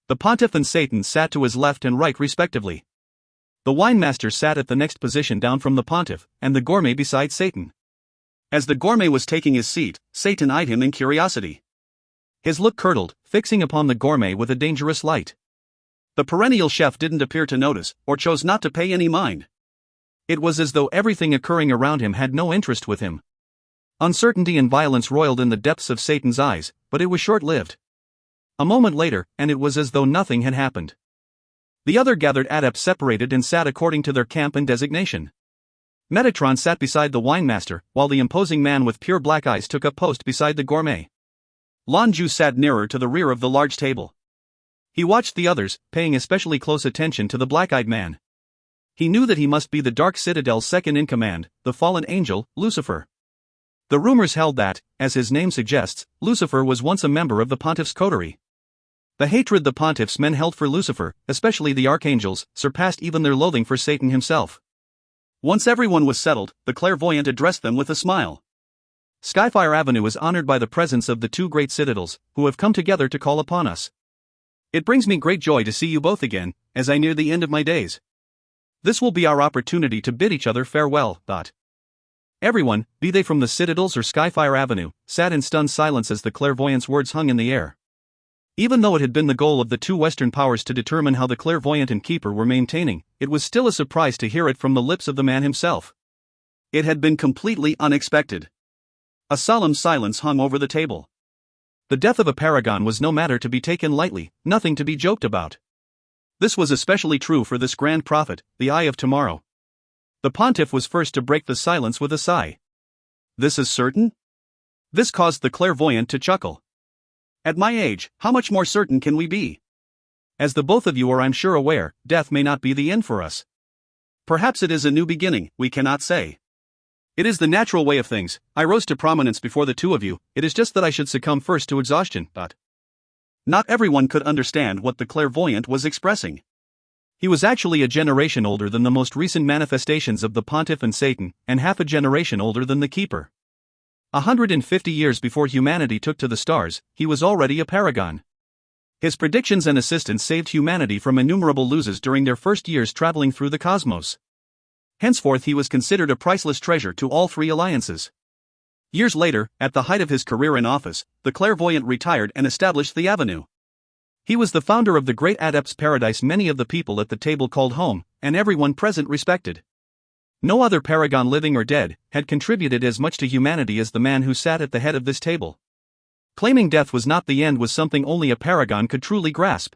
The pontiff and Satan sat to his left and right respectively. The wine master sat at the next position down from the pontiff, and the gourmet beside Satan. As the gourmet was taking his seat, Satan eyed him in curiosity. His look curdled, fixing upon the gourmet with a dangerous light. The perennial chef didn't appear to notice, or chose not to pay any mind. It was as though everything occurring around him had no interest with him. Uncertainty and violence roiled in the depths of Satan's eyes, but it was short-lived. A moment later, and it was as though nothing had happened. The other gathered adepts separated and sat according to their camp and designation. Metatron sat beside the wine master, while the imposing man with pure black eyes took up post beside the gourmet. Lan Jue sat nearer to the rear of the large table. He watched the others, paying especially close attention to the black-eyed man. He knew that he must be the Dark Citadel's second-in-command, the fallen angel, Lucifer. The rumors held that, as his name suggests, Lucifer was once a member of the pontiff's coterie. The hatred the pontiff's men held for Lucifer, especially the archangels, surpassed even their loathing for Satan himself. Once everyone was settled, the clairvoyant addressed them with a smile. Skyfire Avenue is honored by the presence of the 2 great citadels, who have come together to call upon us. It brings me great joy to see you both again, as I near the end of my days. This will be our opportunity to bid each other farewell. Everyone, be they from the Citadels or Skyfire Avenue, sat in stunned silence as the clairvoyant's words hung in the air. Even though it had been the goal of the two Western powers to determine how the clairvoyant and keeper were maintaining, it was still a surprise to hear it from the lips of the man himself. It had been completely unexpected. A solemn silence hung over the table. The death of a paragon was no matter to be taken lightly, nothing to be joked about. This was especially true for this grand prophet, the Eye of Tomorrow. The pontiff was first to break the silence with a sigh. "This is certain?" This caused the clairvoyant to chuckle. "At my age, how much more certain can we be? As the both of you are, I'm sure, aware, death may not be the end for us. Perhaps it is a new beginning, we cannot say. It is the natural way of things. I rose to prominence before the two of you, it is just that I should succumb first to exhaustion." But not everyone could understand what the clairvoyant was expressing. He was actually a generation older than the most recent manifestations of the pontiff and Satan, and half a generation older than the keeper. 150 years before humanity took to the stars, he was already a paragon. His predictions and assistance saved humanity from innumerable losses during their first years traveling through the cosmos. Henceforth he was considered a priceless treasure to all three alliances. Years later, at the height of his career in office, the clairvoyant retired and established the Avenue. He was the founder of the great Adepts paradise many of the people at the table called home, and everyone present respected. No other paragon living or dead had contributed as much to humanity as the man who sat at the head of this table. Claiming death was not the end was something only a paragon could truly grasp.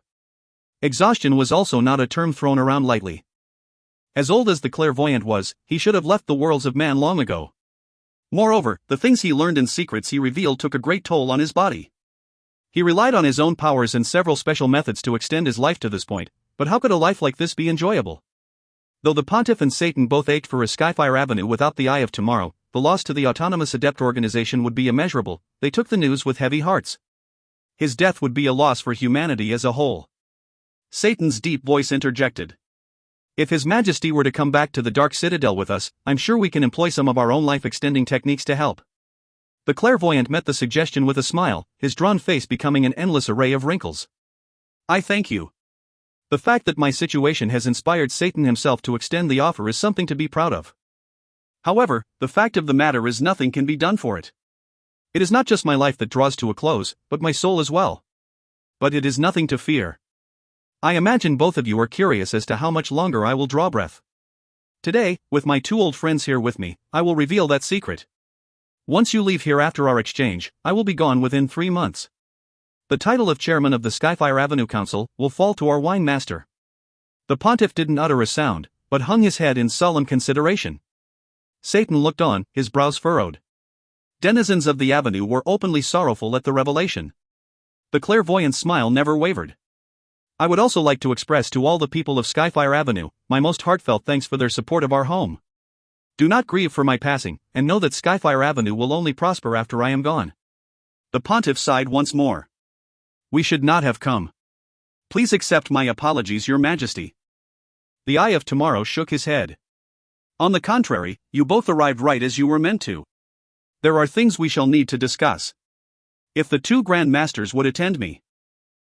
Exhaustion was also not a term thrown around lightly. As old as the clairvoyant was, he should have left the worlds of man long ago. Moreover, the things he learned and secrets he revealed took a great toll on his body. He relied on his own powers and several special methods to extend his life to this point, but how could a life like this be enjoyable? Though the pontiff and Satan both ached for a Skyfire Avenue without the Eye of Tomorrow, the loss to the autonomous Adept organization would be immeasurable. They took the news with heavy hearts. His death would be a loss for humanity as a whole. Satan's deep voice interjected. "If His Majesty were to come back to the Dark Citadel with us, I'm sure we can employ some of our own life-extending techniques to help." The clairvoyant met the suggestion with a smile, his drawn face becoming an endless array of wrinkles. "I thank you. The fact that my situation has inspired Satan himself to extend the offer is something to be proud of. However, the fact of the matter is nothing can be done for it. It is not just my life that draws to a close, but my soul as well. But it is nothing to fear. I imagine both of you are curious as to how much longer I will draw breath. Today, with my two old friends here with me, I will reveal that secret. Once you leave here after our exchange, I will be gone within 3 months. The title of chairman of the Skyfire Avenue Council will fall to our wine master." The pontiff didn't utter a sound, but hung his head in solemn consideration. Satan looked on, his brows furrowed. Denizens of the Avenue were openly sorrowful at the revelation. The clairvoyant's smile never wavered. "I would also like to express to all the people of Skyfire Avenue my most heartfelt thanks for their support of our home. Do not grieve for my passing, and know that Skyfire Avenue will only prosper after I am gone." The pontiff sighed once more. "We should not have come. Please accept my apologies, Your Majesty." The Eye of Tomorrow shook his head. "On the contrary, you both arrived right as you were meant to. There are things we shall need to discuss. If the two Grand Masters would attend me."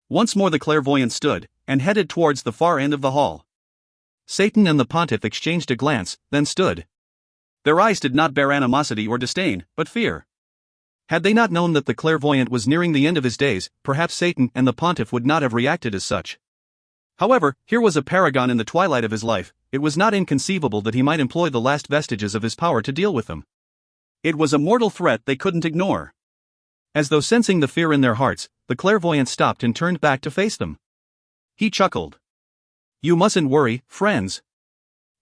Once more the clairvoyant stood, and headed towards the far end of the hall. Satan and the pontiff exchanged a glance, then stood. Their eyes did not bear animosity or disdain, but fear. Had they not known that the clairvoyant was nearing the end of his days, perhaps Satan and the pontiff would not have reacted as such. However, here was a paragon in the twilight of his life. It was not inconceivable that he might employ the last vestiges of his power to deal with them. It was a mortal threat they couldn't ignore. As though sensing the fear in their hearts, the clairvoyant stopped and turned back to face them. He chuckled. "You mustn't worry, friends.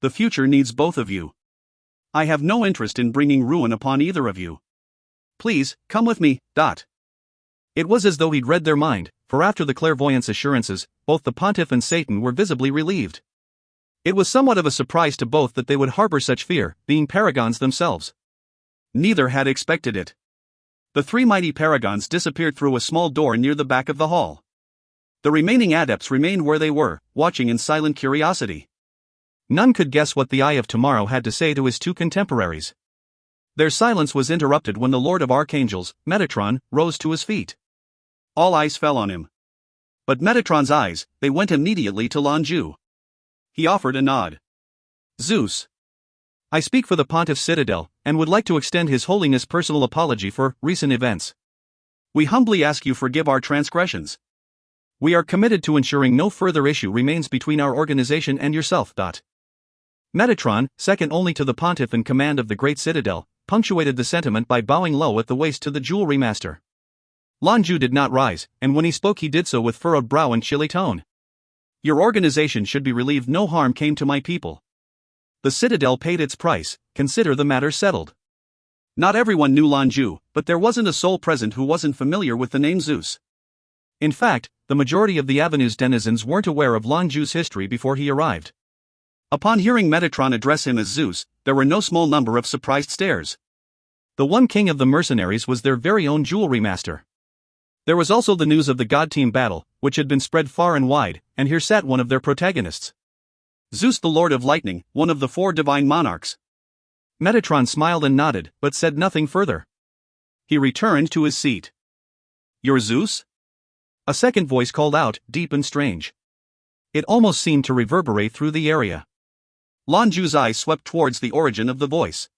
The future needs both of you. I have no interest in bringing ruin upon either of you. Please, come with me. It was as though he'd read their mind, for after the clairvoyant's assurances, both the pontiff and Satan were visibly relieved. It was somewhat of a surprise to both that they would harbor such fear, being paragons themselves. Neither had expected it. The three mighty paragons disappeared through a small door near the back of the hall. The remaining adepts remained where they were, watching in silent curiosity. None could guess what the Eye of Tomorrow had to say to his two contemporaries. Their silence was interrupted when the Lord of Archangels, Metatron, rose to his feet. All eyes fell on him. But Metatron's eyes, they went immediately to Lan Jue. He offered a nod. "Zeus. I speak for the Pontiff's Citadel, and would like to extend His Holiness personal apology for recent events. We humbly ask you forgive our transgressions. We are committed to ensuring no further issue remains between our organization and yourself. Metatron, second only to the pontiff in command of the Great Citadel, punctuated the sentiment by bowing low at the waist to the jewelry master. Lan Jue did not rise, and when he spoke he did so with furrowed brow and chilly tone. Your organization should be relieved. No harm came to my people. The Citadel paid its price, consider the matter settled. Not everyone knew Lan Jue, but there wasn't a soul present who wasn't familiar with the name Zeus. In fact, the majority of the Avenue's denizens weren't aware of Lan Jue's history before he arrived. Upon hearing Metatron address him as Zeus, there were no small number of surprised stares. The one king of the mercenaries was their very own jewelry master. There was also the news of the God Team battle, which had been spread far and wide, and here sat one of their protagonists. Zeus, the Lord of Lightning, one of the 4 divine monarchs. Metatron smiled and nodded, but said nothing further. He returned to his seat. You're Zeus? A second voice called out, deep and strange. It almost seemed to reverberate through the area. Lan Jue's eyes swept towards the origin of the voice.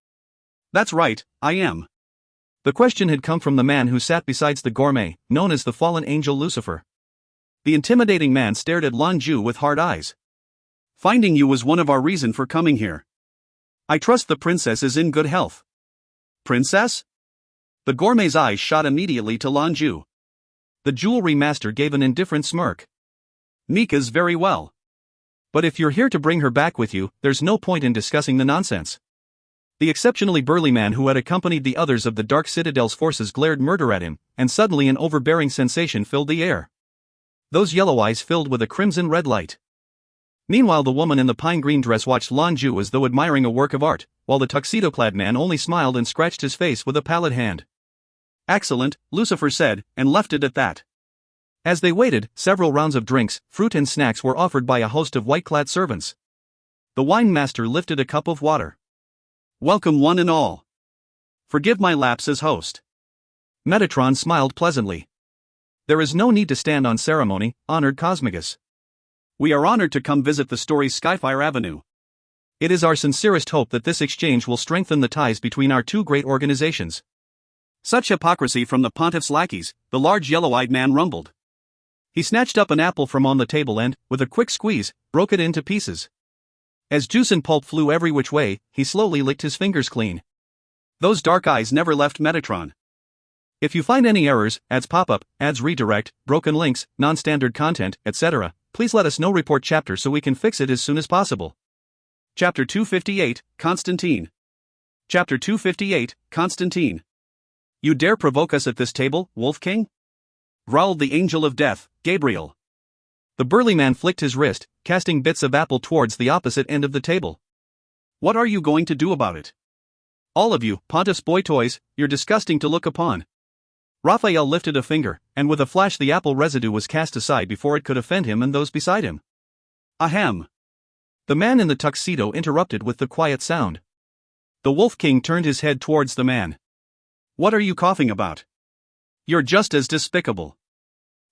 That's right, I am. The question had come from the man who sat beside the gourmet, known as the fallen angel Lucifer. The intimidating man stared at Lan Jue with hard eyes. Finding you was one of our reason for coming here. I trust the princess is in good health. Princess? The gourmet's eyes shot immediately to Lan Jue. The jewelry master gave an indifferent smirk. Mika's very well. But if you're here to bring her back with you, there's no point in discussing the nonsense. The exceptionally burly man who had accompanied the others of the Dark Citadel's forces glared murder at him, and suddenly an overbearing sensation filled the air. Those yellow eyes filled with a crimson-red light. Meanwhile the woman in the pine-green dress watched Lan Jue as though admiring a work of art, while the tuxedo-clad man only smiled and scratched his face with a pallid hand. Excellent, Lucifer said, and left it at that. As they waited, several rounds of drinks, fruit and snacks were offered by a host of white-clad servants. The wine master lifted a cup of water. Welcome one and all. Forgive my lapse as host. Metatron smiled pleasantly. There is no need to stand on ceremony, honored Cosmagus. We are honored to come visit the story's Skyfire Avenue. It is our sincerest hope that this exchange will strengthen the ties between our 2 great organizations. Such hypocrisy from the pontiff's lackeys, the large yellow-eyed man rumbled. He snatched up an apple from on the table and, with a quick squeeze, broke it into pieces. As juice and pulp flew every which way, he slowly licked his fingers clean. Those dark eyes never left Metatron. If you find any errors, ads pop up, ads redirect, broken links, non-standard content, etc., please let us know. Report chapter so we can fix it as soon as possible. Chapter 258, Constantine. Chapter 258, Constantine. You dare provoke us at this table, Wolf King? Growled the angel of death, Gabriel. The burly man flicked his wrist, casting bits of apple towards the opposite end of the table. What are you going to do about it? All of you, Pontiff's boy toys, you're disgusting to look upon. Raphael lifted a finger, and with a flash the apple residue was cast aside before it could offend him and those beside him. Ahem. The man in the tuxedo interrupted with the quiet sound. The Wolf King turned his head towards the man. What are you coughing about? You're just as despicable.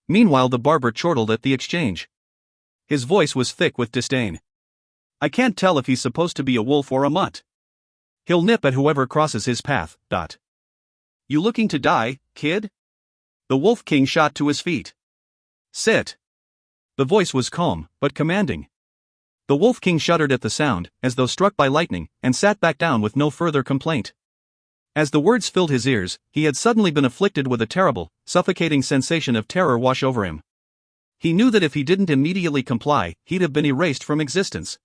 Meanwhile the barber chortled at the exchange. His voice was thick with disdain. I can't tell if he's supposed to be a wolf or a mutt. He'll nip at whoever crosses his path. You looking to die, kid? The Wolf King shot to his feet. Sit. The voice was calm, but commanding. The Wolf King shuddered at the sound, as though struck by lightning, and sat back down with no further complaint. As the words filled his ears, he had suddenly been afflicted with a terrible, suffocating sensation of terror wash over him. He knew that if he didn't immediately comply, he'd have been erased from existence.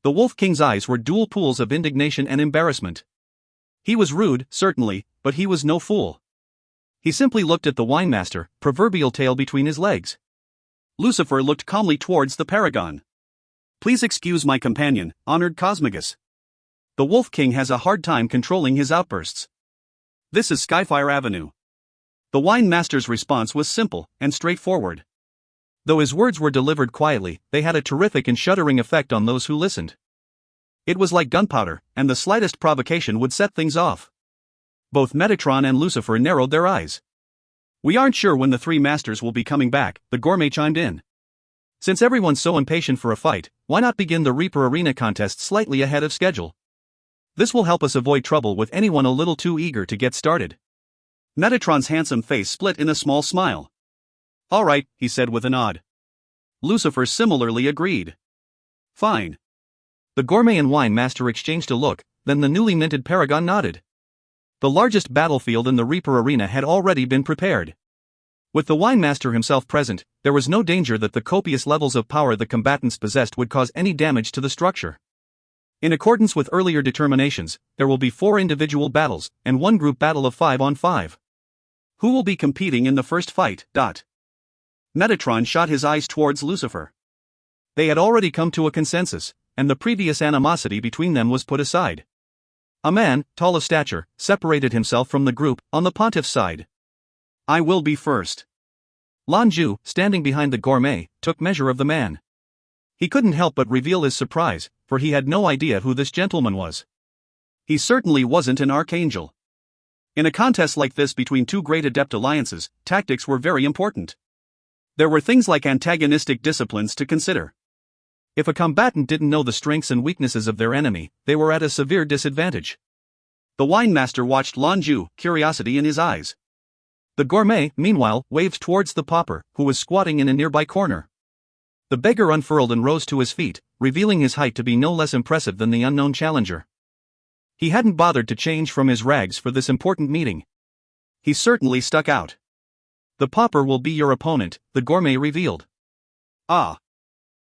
The Wolf King's eyes were dual pools of indignation and embarrassment. He was rude, certainly, but he was no fool. He simply looked at the wine master, proverbial tail between his legs. Lucifer looked calmly towards the paragon. Please excuse my companion, honored Cosmagus. The Wolf King has a hard time controlling his outbursts. This is Skyfire Avenue. The wine master's response was simple and straightforward. Though his words were delivered quietly, they had a terrific and shuddering effect on those who listened. It was like gunpowder, and the slightest provocation would set things off. Both Metatron and Lucifer narrowed their eyes. We aren't sure when the 3 masters will be coming back, the gourmet chimed in. Since everyone's so impatient for a fight, why not begin the Reaper Arena contest slightly ahead of schedule? This will help us avoid trouble with anyone a little too eager to get started. Metatron's handsome face split in a small smile. All right, he said with a nod. Lucifer similarly agreed. Fine. The gourmet and wine master exchanged a look, then the newly minted paragon nodded. The largest battlefield in the Reaper arena had already been prepared. With the wine master himself present, there was no danger that the copious levels of power the combatants possessed would cause any damage to the structure. In accordance with earlier determinations, there will be 4 individual battles, and 1 group battle of 5-on-5. Who will be competing in the first fight? Metatron shot his eyes towards Lucifer. They had already come to a consensus, and the previous animosity between them was put aside. A man, tall of stature, separated himself from the group, on the pontiff's side. I will be first. Lan Jue, standing behind the gourmet, took measure of the man. He couldn't help but reveal his surprise, for he had no idea who this gentleman was. He certainly wasn't an archangel. In a contest like this between 2 great adept alliances, tactics were very important. There were things like antagonistic disciplines to consider. If a combatant didn't know the strengths and weaknesses of their enemy, they were at a severe disadvantage. The wine master watched Lan Jue, curiosity in his eyes. The gourmet, meanwhile, waved towards the pauper, who was squatting in a nearby corner. The beggar unfurled and rose to his feet, revealing his height to be no less impressive than the unknown challenger. He hadn't bothered to change from his rags for this important meeting. He certainly stuck out. The pauper will be your opponent, the gourmet revealed. Ah.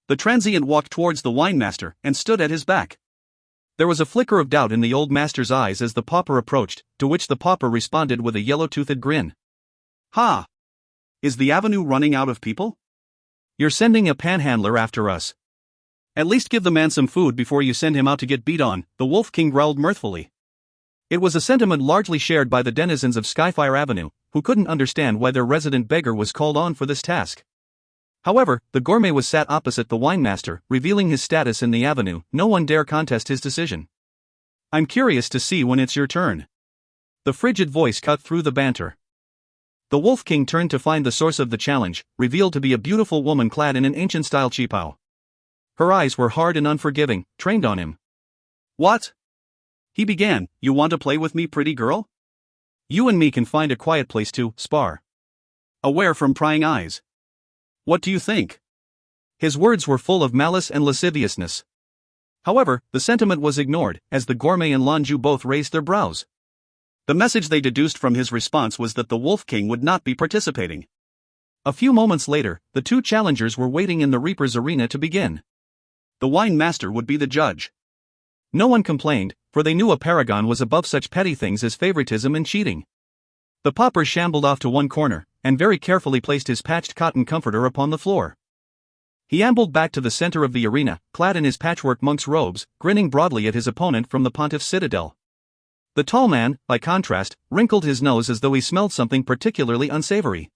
The transient walked towards the wine master and stood at his back. There was a flicker of doubt in the old master's eyes as the pauper approached, to which the pauper responded with a yellow-toothed grin. Ha! Is the avenue running out of people? You're sending a panhandler after us. At least give the man some food before you send him out to get beat on, the Wolf King growled mirthfully. It was a sentiment largely shared by the denizens of Skyfire Avenue, who couldn't understand why their resident beggar was called on for this task. However, the gourmet was sat opposite the wine master, revealing his status in the avenue. No one dare contest his decision. I'm curious to see when it's your turn. The frigid voice cut through the banter. The Wolf King turned to find the source of the challenge, revealed to be a beautiful woman clad in an ancient-style qipao. Her eyes were hard and unforgiving, trained on him. What? He began, you want to play with me, pretty girl? You and me can find a quiet place to spar. Aware from prying eyes. What do you think? His words were full of malice and lasciviousness. However, the sentiment was ignored, as the gourmet and Lan Jue both raised their brows. The message they deduced from his response was that the Wolf King would not be participating. A few moments later, the 2 challengers were waiting in the Reaper's arena to begin. The wine master would be the judge. No one complained, for they knew a paragon was above such petty things as favoritism and cheating. The pauper shambled off to one corner, and very carefully placed his patched cotton comforter upon the floor. He ambled back to the center of the arena, clad in his patchwork monk's robes, grinning broadly at his opponent from the pontiff's citadel. The tall man, by contrast, wrinkled his nose as though he smelled something particularly unsavory.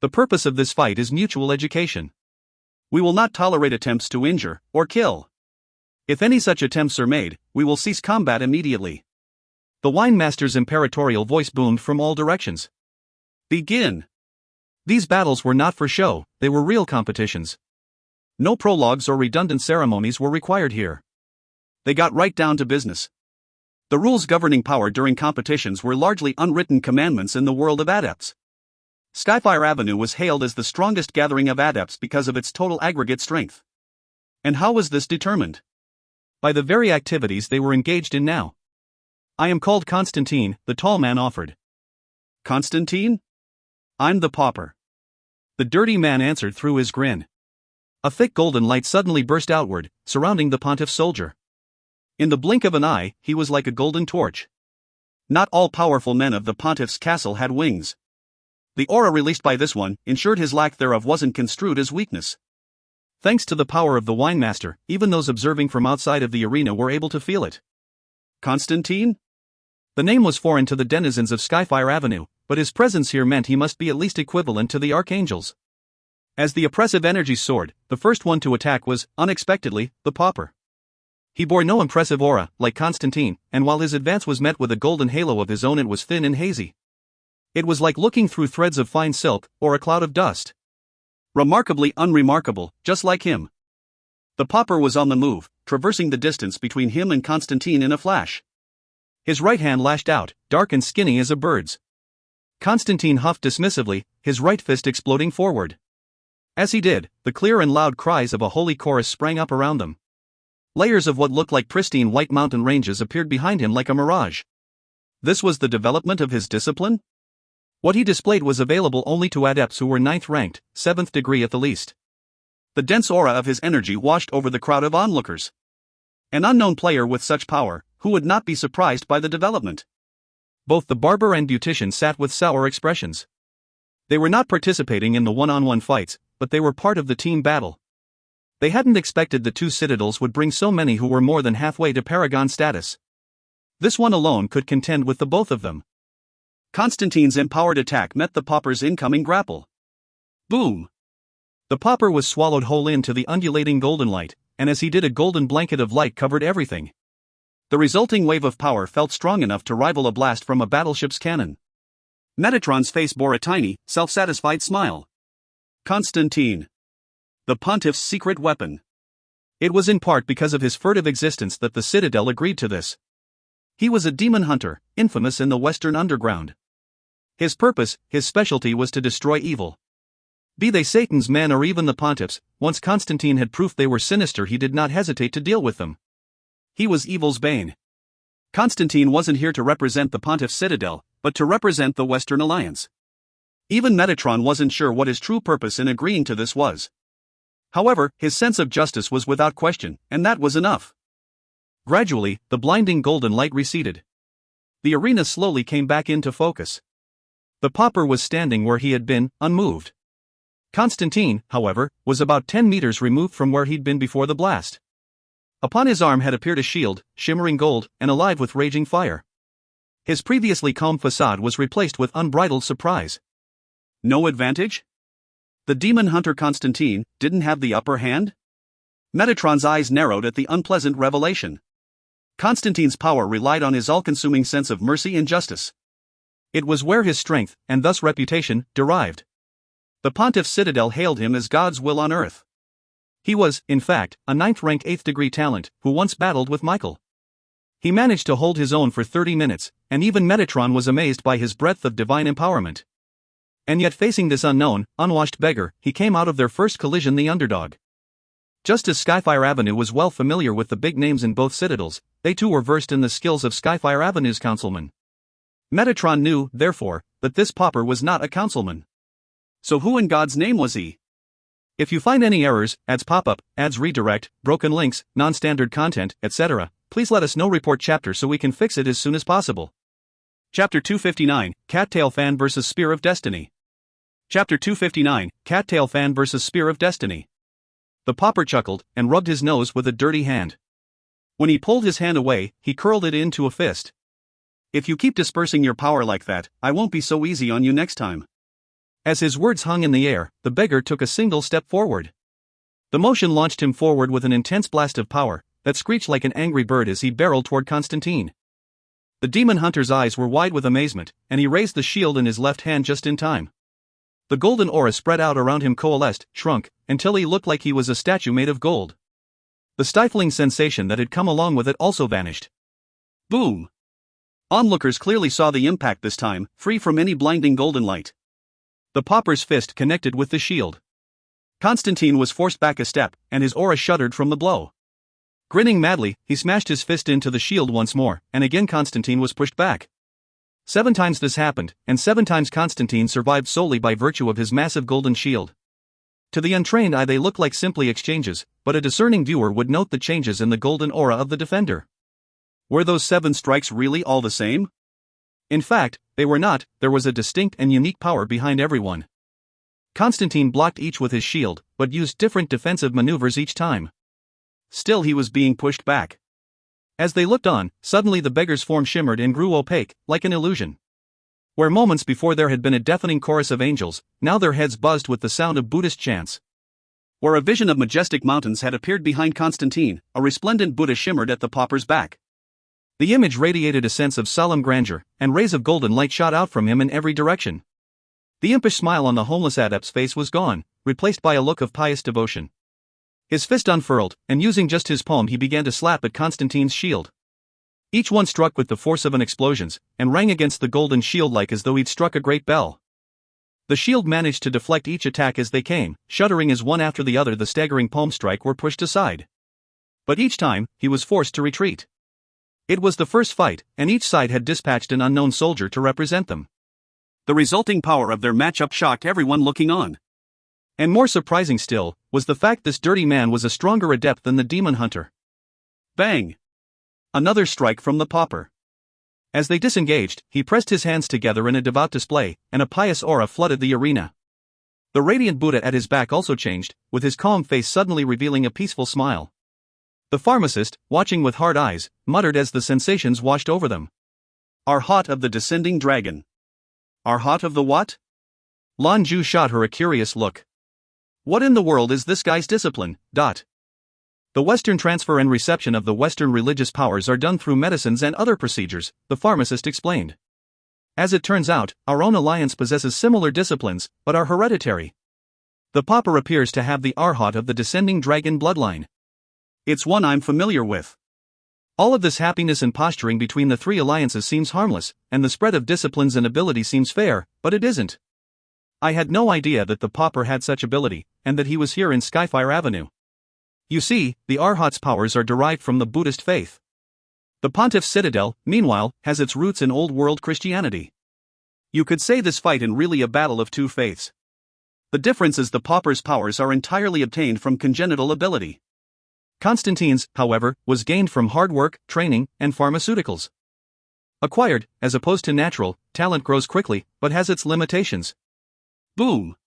The purpose of this fight is mutual education. We will not tolerate attempts to injure or kill. If any such attempts are made, we will cease combat immediately. The wine master's imperatorial voice boomed from all directions. Begin! These battles were not for show, they were real competitions. No prologues or redundant ceremonies were required here. They got right down to business. The rules governing power during competitions were largely unwritten commandments in the world of adepts. Skyfire Avenue was hailed as the strongest gathering of adepts because of its total aggregate strength. And how was this determined? By the very activities they were engaged in now. I am called Constantine, the tall man offered. Constantine? I'm the pauper. The dirty man answered through his grin. A thick golden light suddenly burst outward, surrounding the pontiff's soldier. In the blink of an eye, he was like a golden torch. Not all powerful men of the pontiff's castle had wings. The aura released by this one ensured his lack thereof wasn't construed as weakness. Thanks to the power of the wine master, even those observing from outside of the arena were able to feel it. Constantine? The name was foreign to the denizens of Skyfire Avenue, but his presence here meant he must be at least equivalent to the archangels. As the oppressive energy soared, the first one to attack was, unexpectedly, the pauper. He bore no impressive aura, like Constantine, and while his advance was met with a golden halo of his own, it was thin and hazy. It was like looking through threads of fine silk, or a cloud of dust. Remarkably unremarkable, just like him. The pauper was on the move, traversing the distance between him and Constantine in a flash. His right hand lashed out, dark and skinny as a bird's. Constantine huffed dismissively, his right fist exploding forward. As he did, the clear and loud cries of a holy chorus sprang up around them. Layers of what looked like pristine white mountain ranges appeared behind him like a mirage. This was the development of his discipline? What he displayed was available only to adepts who were 9th ranked, 7th degree at the least. The dense aura of his energy washed over the crowd of onlookers. An unknown player with such power, who would not be surprised by the development? Both the barber and beautician sat with sour expressions. They were not participating in the one-on-one fights, but they were part of the team battle. They hadn't expected the two citadels would bring so many who were more than halfway to Paragon status. This one alone could contend with the both of them. Constantine's empowered attack met the pauper's incoming grapple. Boom! The pauper was swallowed whole into the undulating golden light, and as he did, a golden blanket of light covered everything. The resulting wave of power felt strong enough to rival a blast from a battleship's cannon. Metatron's face bore a tiny, self-satisfied smile. Constantine. The pontiff's secret weapon. It was in part because of his furtive existence that the Citadel agreed to this. He was a demon hunter, infamous in the Western underground. His purpose, his specialty, was to destroy evil. Be they Satan's men or even the pontiffs, once Constantine had proof they were sinister, he did not hesitate to deal with them. He was evil's bane. Constantine wasn't here to represent the pontiff's citadel, but to represent the Western Alliance. Even Metatron wasn't sure what his true purpose in agreeing to this was. However, his sense of justice was without question, and that was enough. Gradually, the blinding golden light receded. The arena slowly came back into focus. The pauper was standing where he had been, unmoved. Constantine, however, was about 10 meters removed from where he'd been before the blast. Upon his arm had appeared a shield, shimmering gold, and alive with raging fire. His previously calm facade was replaced with unbridled surprise. No advantage? The demon hunter Constantine didn't have the upper hand? Metatron's eyes narrowed at the unpleasant revelation. Constantine's power relied on his all-consuming sense of mercy and justice. It was where his strength, and thus reputation, derived. The pontiff's citadel hailed him as God's will on earth. He was, in fact, a 9th-rank 8th-degree talent, who once battled with Michael. He managed to hold his own for 30 minutes, and even Metatron was amazed by his breadth of divine empowerment. And yet, facing this unknown, unwashed beggar, he came out of their first collision the underdog. Just as Skyfire Avenue was well familiar with the big names in both citadels, they too were versed in the skills of Skyfire Avenue's councilman. Metatron knew, therefore, that this pauper was not a councilman. So who in God's name was he? If you find any errors, ads pop up, ads redirect, broken links, non-standard content, etc., please let us know. Report chapter so we can fix it as soon as possible. Chapter 259, Cattail Fan vs. Spear of Destiny. Chapter 259, Cattail Fan vs. Spear of Destiny. The pauper chuckled, and rubbed his nose with a dirty hand. When he pulled his hand away, he curled it into a fist. If you keep dispersing your power like that, I won't be so easy on you next time. As his words hung in the air, the beggar took a single step forward. The motion launched him forward with an intense blast of power that screeched like an angry bird as he barreled toward Constantine. The demon hunter's eyes were wide with amazement, and he raised the shield in his left hand just in time. The golden aura spread out around him, coalesced, shrunk, until he looked like he was a statue made of gold. The stifling sensation that had come along with it also vanished. Boom! Onlookers clearly saw the impact this time, free from any blinding golden light. The pauper's fist connected with the shield. Constantine was forced back a step, and his aura shuddered from the blow. Grinning madly, he smashed his fist into the shield once more, and again Constantine was pushed back. 7 times this happened, and 7 times Constantine survived solely by virtue of his massive golden shield. To the untrained eye they looked like simply exchanges, but a discerning viewer would note the changes in the golden aura of the defender. Were those 7 strikes really all the same? In fact, they were not. There was a distinct and unique power behind every one. Constantine blocked each with his shield, but used different defensive maneuvers each time. Still he was being pushed back. As they looked on, suddenly the beggar's form shimmered and grew opaque, like an illusion. Where moments before there had been a deafening chorus of angels, now their heads buzzed with the sound of Buddhist chants. Where a vision of majestic mountains had appeared behind Constantine, a resplendent Buddha shimmered at the pauper's back. The image radiated a sense of solemn grandeur, and rays of golden light shot out from him in every direction. The impish smile on the homeless adept's face was gone, replaced by a look of pious devotion. His fist unfurled, and using just his palm he began to slap at Constantine's shield. Each one struck with the force of an explosion, and rang against the golden shield like as though he'd struck a great bell. The shield managed to deflect each attack as they came, shuddering as one after the other the staggering palm strike were pushed aside. But each time, he was forced to retreat. It was the first fight, and each side had dispatched an unknown soldier to represent them. The resulting power of their matchup shocked everyone looking on. And more surprising still, was the fact this dirty man was a stronger adept than the demon hunter. Bang! Another strike from the pauper. As they disengaged, he pressed his hands together in a devout display, and a pious aura flooded the arena. The radiant Buddha at his back also changed, with his calm face suddenly revealing a peaceful smile. The pharmacist, watching with hard eyes, muttered as the sensations washed over them. Our hot of the descending dragon. Our hot of the what? Lan Jue shot her a curious look. What in the world is this guy's discipline? The Western transfer and reception of the Western religious powers are done through medicines and other procedures, the pharmacist explained. As it turns out, our own alliance possesses similar disciplines, but are hereditary. The pauper appears to have the Arhat of the descending dragon bloodline. It's one I'm familiar with. All of this happiness and posturing between the three alliances seems harmless, and the spread of disciplines and ability seems fair, but it isn't. I had no idea that the pauper had such ability, and that he was here in Skyfire Avenue. You see, the Arhat's powers are derived from the Buddhist faith. The Pontiff's citadel, meanwhile, has its roots in Old World Christianity. You could say this fight is really a battle of two faiths. The difference is the pauper's powers are entirely obtained from congenital ability. Constantine's, however, was gained from hard work, training, and pharmaceuticals. Acquired, as opposed to natural, talent grows quickly, but has its limitations. Boom!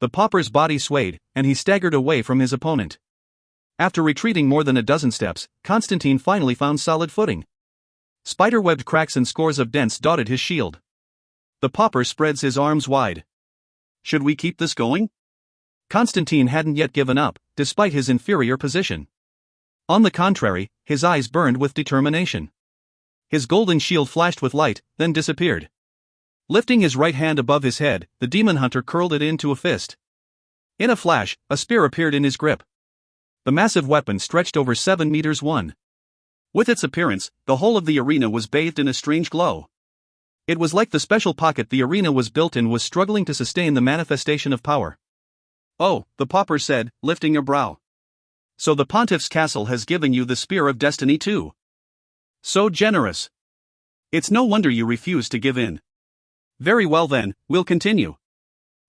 The pauper's body swayed, and he staggered away from his opponent. After retreating more than a dozen steps, Constantine finally found solid footing. Spider-webbed cracks and scores of dents dotted his shield. The pauper spreads his arms wide. Should we keep this going? Constantine hadn't yet given up, despite his inferior position. On the contrary, his eyes burned with determination. His golden shield flashed with light, then disappeared. Lifting his right hand above his head, the demon hunter curled it into a fist. In a flash, a spear appeared in his grip. The massive weapon stretched over 7 meters. With its appearance, the whole of the arena was bathed in a strange glow. It was like the special pocket the arena was built in was struggling to sustain the manifestation of power. Oh, the pauper said, lifting a brow. So the Pontiff's castle has given you the Spear of Destiny too. So generous. It's no wonder you refuse to give in. Very well then, we'll continue.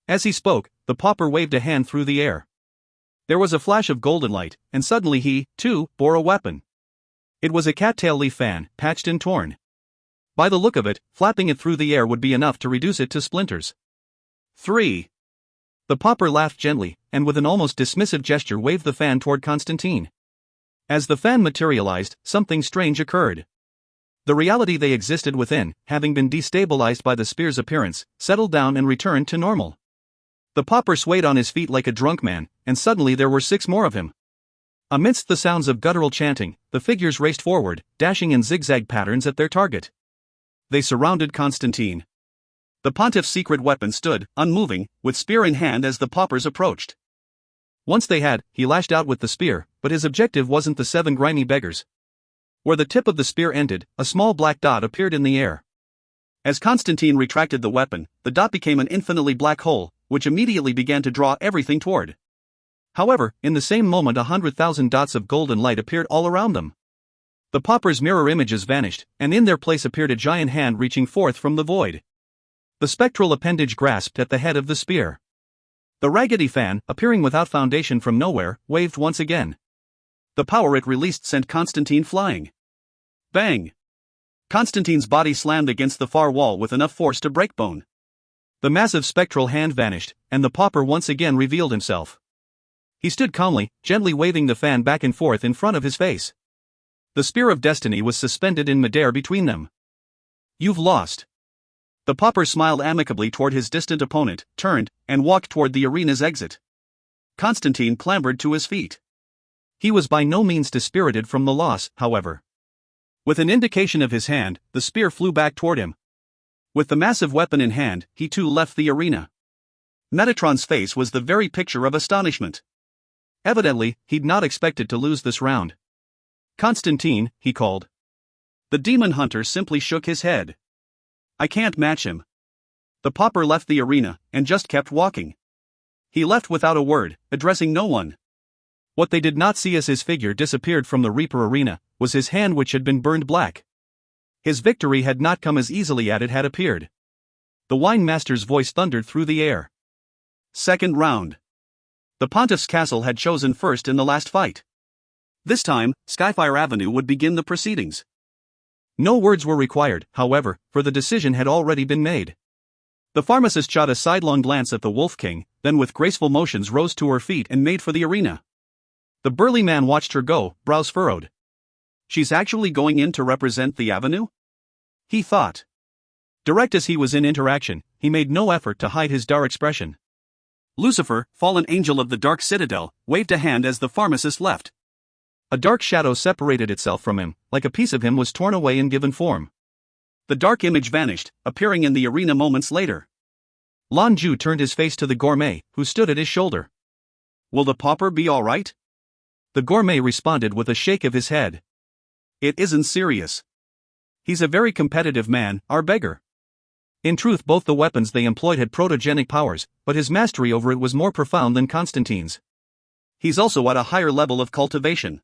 As he spoke, the pauper waved a hand through the air. There was a flash of golden light, and suddenly he, too, bore a weapon. It was a cattail leaf fan, patched and torn. By the look of it, flapping it through the air would be enough to reduce it to splinters. 3. The pauper laughed gently, and with an almost dismissive gesture waved the fan toward Constantine. As the fan materialized, something strange occurred. The reality they existed within, having been destabilized by the spear's appearance, settled down and returned to normal. The pauper swayed on his feet like a drunk man, and suddenly there were 6 more of him. Amidst the sounds of guttural chanting, the figures raced forward, dashing in zigzag patterns at their target. They surrounded Constantine. The Pontiff's secret weapon stood, unmoving, with spear in hand as the paupers approached. Once they had, he lashed out with the spear, but his objective wasn't the 7 grimy beggars. Where the tip of the spear ended, a small black dot appeared in the air. As Constantine retracted the weapon, the dot became an infinitely black hole, which immediately began to draw everything toward. However, in the same moment 100,000 dots of golden light appeared all around them. The pauper's mirror images vanished, and in their place appeared a giant hand reaching forth from the void. The spectral appendage grasped at the head of the spear. The raggedy fan, appearing without foundation from nowhere, waved once again. The power it released sent Constantine flying. Bang! Constantine's body slammed against the far wall with enough force to break bone. The massive spectral hand vanished, and the pauper once again revealed himself. He stood calmly, gently waving the fan back and forth in front of his face. The Spear of Destiny was suspended in midair between them. You've lost. The pauper smiled amicably toward his distant opponent, turned, and walked toward the arena's exit. Constantine clambered to his feet. He was by no means dispirited from the loss, however. With an indication of his hand, the spear flew back toward him. With the massive weapon in hand, he too left the arena. Metatron's face was the very picture of astonishment. Evidently, he'd not expected to lose this round. Constantine, he called. The demon hunter simply shook his head. I can't match him. The pauper left the arena, and just kept walking. He left without a word, addressing no one. What they did not see as his figure disappeared from the Reaper arena, was his hand which had been burned black. His victory had not come as easily as it had appeared. The wine master's voice thundered through the air. Second round. The Pontiff's castle had chosen first in the last fight. This time, Skyfire Avenue would begin the proceedings. No words were required, however, for the decision had already been made. The pharmacist shot a sidelong glance at the Wolf King, then with graceful motions rose to her feet and made for the arena. The burly man watched her go, brows furrowed. She's actually going in to represent the Avenue? He thought. Direct as he was in interaction, he made no effort to hide his dark expression. Lucifer, fallen angel of the Dark Citadel, waved a hand as the pharmacist left. A dark shadow separated itself from him, like a piece of him was torn away and given form. The dark image vanished, appearing in the arena moments later. Lan Jue turned his face to the gourmet, who stood at his shoulder. Will the pauper be all right? The gourmet responded with a shake of his head. It isn't serious. He's a very competitive man, our beggar. In truth, both the weapons they employed had protogenic powers, but his mastery over it was more profound than Constantine's. He's also at a higher level of cultivation.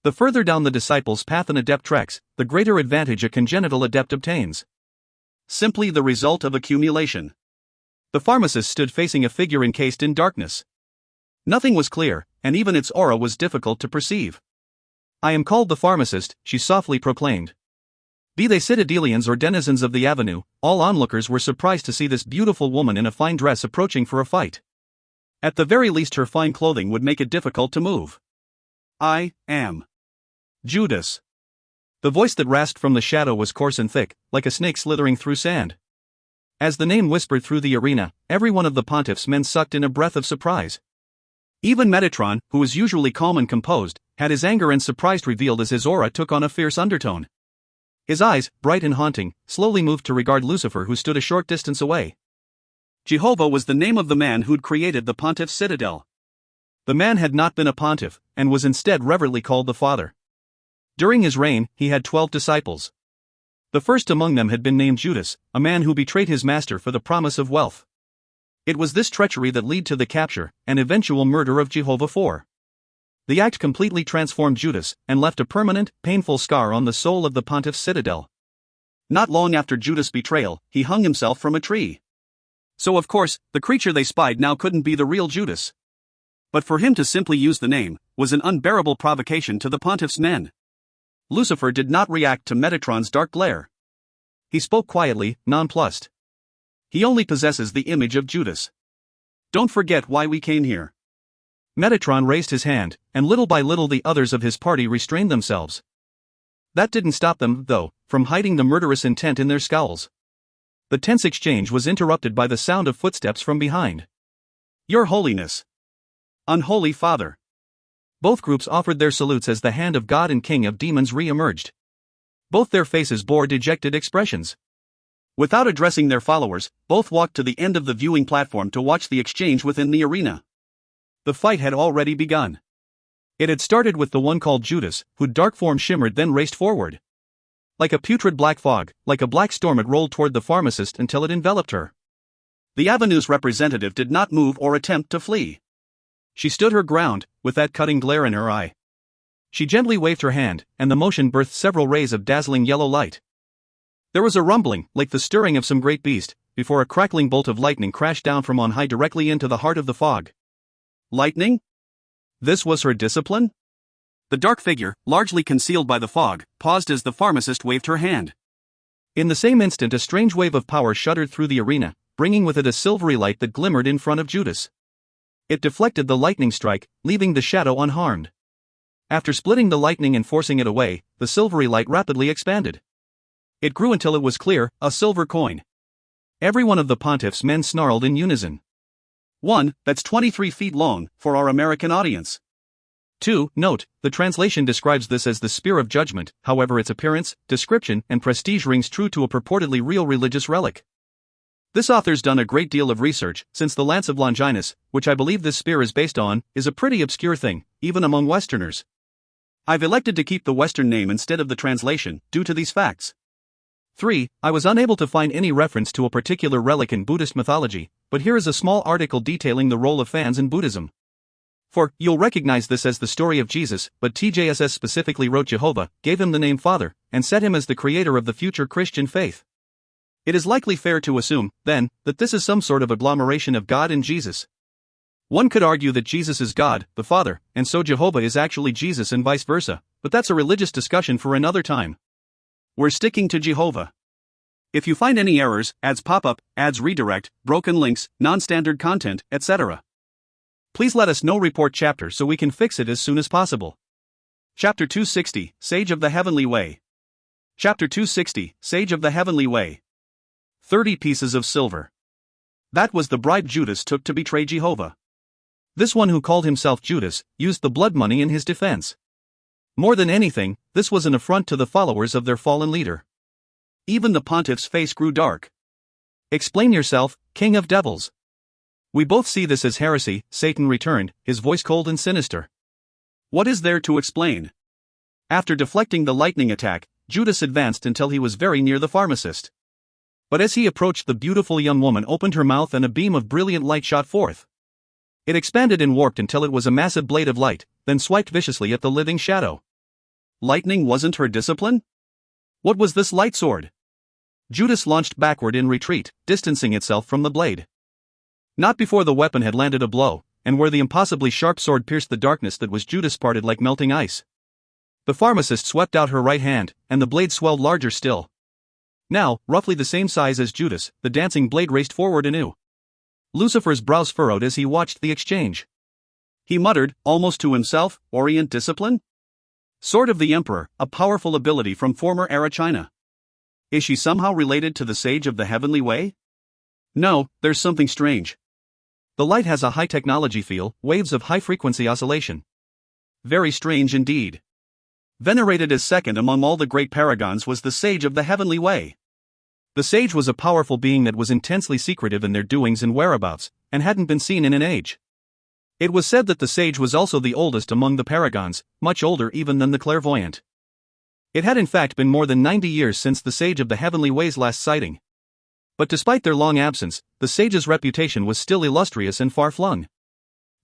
The further down the disciple's path an adept treks, the greater advantage a congenital adept obtains. Simply the result of accumulation. The pharmacist stood facing a figure encased in darkness. Nothing was clear, and even its aura was difficult to perceive. I am called the pharmacist, she softly proclaimed. Be they citadelians or denizens of the Avenue, all onlookers were surprised to see this beautiful woman in a fine dress approaching for a fight. At the very least her fine clothing would make it difficult to move. I am Judas. The voice that rasped from the shadow was coarse and thick, like a snake slithering through sand. As the name whispered through the arena, every one of the Pontiff's men sucked in a breath of surprise. Even Metatron, who was usually calm and composed, had his anger and surprise revealed as his aura took on a fierce undertone. His eyes, bright and haunting, slowly moved to regard Lucifer, who stood a short distance away. Jehovah was the name of the man who'd created the Pontiff's citadel. The man had not been a pontiff, and was instead reverently called the Father. During his reign, he had 12 disciples. The first among them had been named Judas, a man who betrayed his master for the promise of wealth. It was this treachery that led to the capture and eventual murder of Jehovah IV. The act completely transformed Judas, and left a permanent, painful scar on the soul of the Pontiff's citadel. Not long after Judas' betrayal, he hung himself from a tree. So of course, the creature they spied now couldn't be the real Judas. But for him to simply use the name, was an unbearable provocation to the Pontiff's men. Lucifer did not react to Metatron's dark glare. He spoke quietly, nonplussed. He only possesses the image of Judas. Don't forget why we came here. Metatron raised his hand, and little by little the others of his party restrained themselves. That didn't stop them, though, from hiding the murderous intent in their scowls. The tense exchange was interrupted by the sound of footsteps from behind. Your Holiness. Unholy Father. Both groups offered their salutes as the hand of God and King of Demons re-emerged. Both their faces bore dejected expressions. Without addressing their followers, both walked to the end of the viewing platform to watch the exchange within the arena. The fight had already begun. It had started with the one called Judas, whose dark form shimmered then raced forward. Like a putrid black fog, like a black storm it rolled toward the pharmacist until it enveloped her. The Avenue's representative did not move or attempt to flee. She stood her ground, with that cutting glare in her eye. She gently waved her hand, and the motion birthed several rays of dazzling yellow light. There was a rumbling, like the stirring of some great beast, before a crackling bolt of lightning crashed down from on high directly into the heart of the fog. Lightning? This was her discipline? The dark figure, largely concealed by the fog, paused as the pharmacist waved her hand. In the same instant a strange wave of power shuddered through the arena, bringing with it a silvery light that glimmered in front of Judas. It deflected the lightning strike, leaving the shadow unharmed. After splitting the lightning and forcing it away, the silvery light rapidly expanded. It grew until it was clear, a silver coin. Every one of the Pontiff's men snarled in unison. 1, that's 23 feet long, for our American audience. 2, note, the translation describes this as the Spear of Judgment, however its appearance, description, and prestige rings true to a purportedly real religious relic. This author's done a great deal of research, since the Lance of Longinus, which I believe this spear is based on, is a pretty obscure thing, even among Westerners. I've elected to keep the Western name instead of the translation, due to these facts. 3. I was unable to find any reference to a particular relic in Buddhist mythology, but here is a small article detailing the role of fans in Buddhism. 4. You'll recognize this as the story of Jesus, but TJSS specifically wrote Jehovah, gave him the name Father, and set him as the creator of the future Christian faith. It is likely fair to assume, then, that this is some sort of agglomeration of God and Jesus. One could argue that Jesus is God, the Father, and so Jehovah is actually Jesus and vice versa, but that's a religious discussion for another time. We're sticking to Jehovah. If you find any errors, ads pop up, ads redirect, broken links, non-standard content, etc., please let us know. Report chapter so we can fix it as soon as possible. Chapter 260, Sage of the Heavenly Way. Chapter 260, Sage of the Heavenly Way. 30 pieces of silver. That was the bribe Judas took to betray Jehovah. This one who called himself Judas used the blood money in his defense. More than anything, this was an affront to the followers of their fallen leader. Even the pontiff's face grew dark. Explain yourself, king of devils. We both see this as heresy, Satan returned, his voice cold and sinister. What is there to explain? After deflecting the lightning attack, Judas advanced until he was very near the pharmacist. But as he approached, the beautiful young woman opened her mouth and a beam of brilliant light shot forth. It expanded and warped until it was a massive blade of light, then swiped viciously at the living shadow. Lightning wasn't her discipline? What was this light sword? Judas launched backward in retreat, distancing itself from the blade. Not before the weapon had landed a blow, and where the impossibly sharp sword pierced the darkness that was Judas parted like melting ice. The pharmacist swept out her right hand, and the blade swelled larger still. Now, roughly the same size as Judas, the dancing blade raced forward anew. Lucifer's brows furrowed as he watched the exchange. He muttered, almost to himself, Orient discipline? Sword of the Emperor, a powerful ability from former era China. Is she somehow related to the Sage of the Heavenly Way? No, there's something strange. The light has a high technology feel, waves of high frequency oscillation. Very strange indeed. Venerated as second among all the great paragons was the Sage of the Heavenly Way. The sage was a powerful being that was intensely secretive in their doings and whereabouts, and hadn't been seen in an age. It was said that the sage was also the oldest among the paragons, much older even than the clairvoyant. It had in fact been more than 90 years since the Sage of the Heavenly Way's last sighting. But despite their long absence, the sage's reputation was still illustrious and far-flung.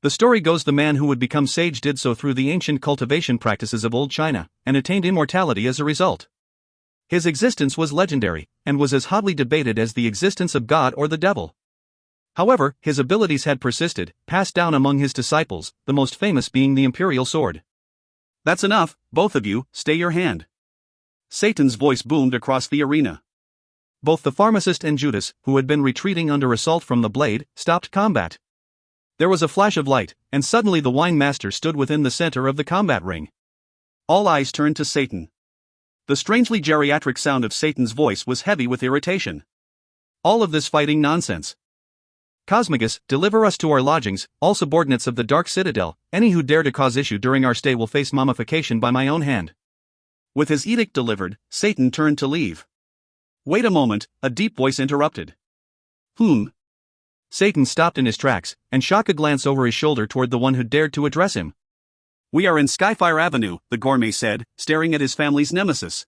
The story goes the man who would become sage did so through the ancient cultivation practices of old China, and attained immortality as a result. His existence was legendary, and was as hotly debated as the existence of God or the devil. However, his abilities had persisted, passed down among his disciples, the most famous being the imperial sword. That's enough, both of you, stay your hand. Satan's voice boomed across the arena. Both the pharmacist and Judas, who had been retreating under assault from the blade, stopped combat. There was a flash of light, and suddenly the wine master stood within the center of the combat ring. All eyes turned to Satan. The strangely geriatric sound of Satan's voice was heavy with irritation. All of this fighting nonsense. Cosmagus, deliver us to our lodgings, all subordinates of the Dark Citadel, any who dare to cause issue during our stay will face mummification by my own hand. With his edict delivered, Satan turned to leave. Wait a moment, a deep voice interrupted. Satan stopped in his tracks, and shot a glance over his shoulder toward the one who dared to address him. We are in Skyfire Avenue, the gourmet said, staring at his family's nemesis.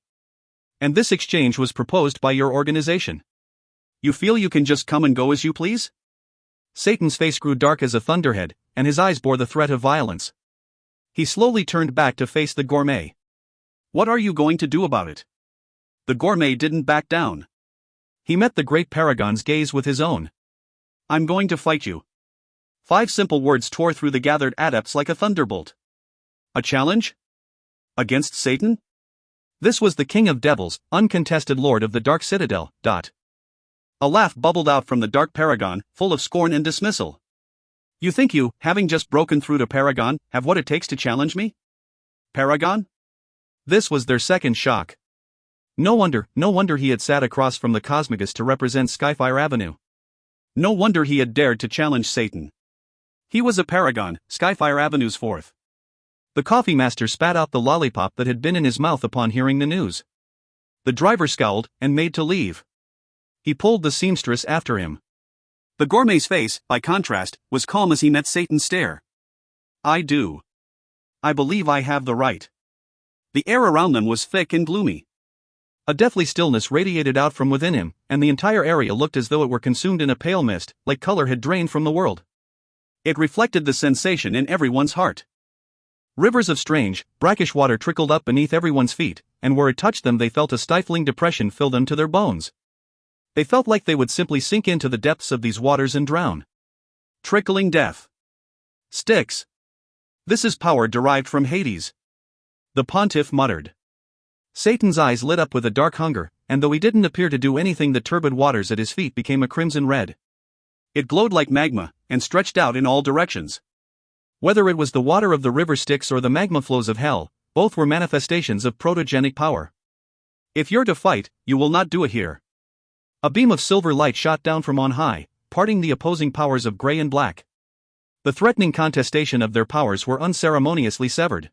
And this exchange was proposed by your organization. You feel you can just come and go as you please? Satan's face grew dark as a thunderhead, and his eyes bore the threat of violence. He slowly turned back to face the gourmet. What are you going to do about it? The gourmet didn't back down. He met the great paragon's gaze with his own. I'm going to fight you. 5 simple words tore through the gathered adepts like a thunderbolt. A challenge? Against Satan? This was the king of devils, uncontested lord of the Dark Citadel. A laugh bubbled out from the dark paragon, full of scorn and dismissal. You think you, having just broken through to Paragon, have what it takes to challenge me? Paragon? This was their second shock. No wonder he had sat across from the Cosmagus to represent Skyfire Avenue. No wonder he had dared to challenge Satan. He was a paragon, Skyfire Avenue's fourth. The coffee master spat out the lollipop that had been in his mouth upon hearing the news. The driver scowled, and made to leave. He pulled the seamstress after him. The gourmet's face, by contrast, was calm as he met Satan's stare. I believe I have the right. The air around them was thick and gloomy. A deathly stillness radiated out from within him, and the entire area looked as though it were consumed in a pale mist, like color had drained from the world. It reflected the sensation in everyone's heart. Rivers of strange, brackish water trickled up beneath everyone's feet, and where it touched them they felt a stifling depression fill them to their bones. They felt like they would simply sink into the depths of these waters and drown. Trickling death. Styx. This is power derived from Hades. The pontiff muttered. Satan's eyes lit up with a dark hunger, and though he didn't appear to do anything, the turbid waters at his feet became a crimson red. It glowed like magma, and stretched out in all directions. Whether it was the water of the river Styx or the magma flows of hell, both were manifestations of protogenic power. If you're to fight, you will not do it here. A beam of silver light shot down from on high, parting the opposing powers of gray and black. The threatening contestation of their powers were unceremoniously severed.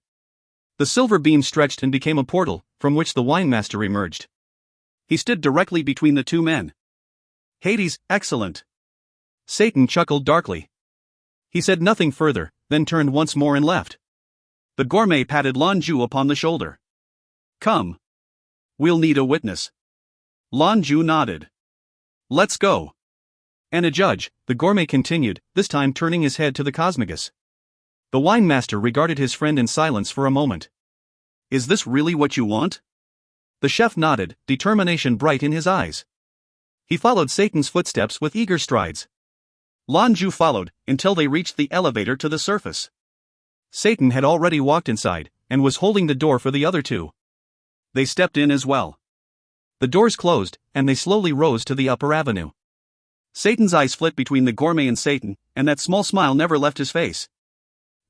The silver beam stretched and became a portal, from which the winemaster emerged. He stood directly between the two men. Hades, excellent. Satan chuckled darkly. He said nothing further, then turned once more and left. The gourmet patted Lan Jue upon the shoulder. Come. We'll need a witness. Lan Jue nodded. Let's go. And a judge, the gourmet continued, this time turning his head to the cosmogus. The winemaster regarded his friend in silence for a moment. Is this really what you want? The chef nodded, determination bright in his eyes. He followed Satan's footsteps with eager strides. Lan Jue followed, until they reached the elevator to the surface. Satan had already walked inside, and was holding the door for the other two. They stepped in as well. The doors closed, and they slowly rose to the upper avenue. Satan's eyes flit between the gourmet and Satan, and that small smile never left his face.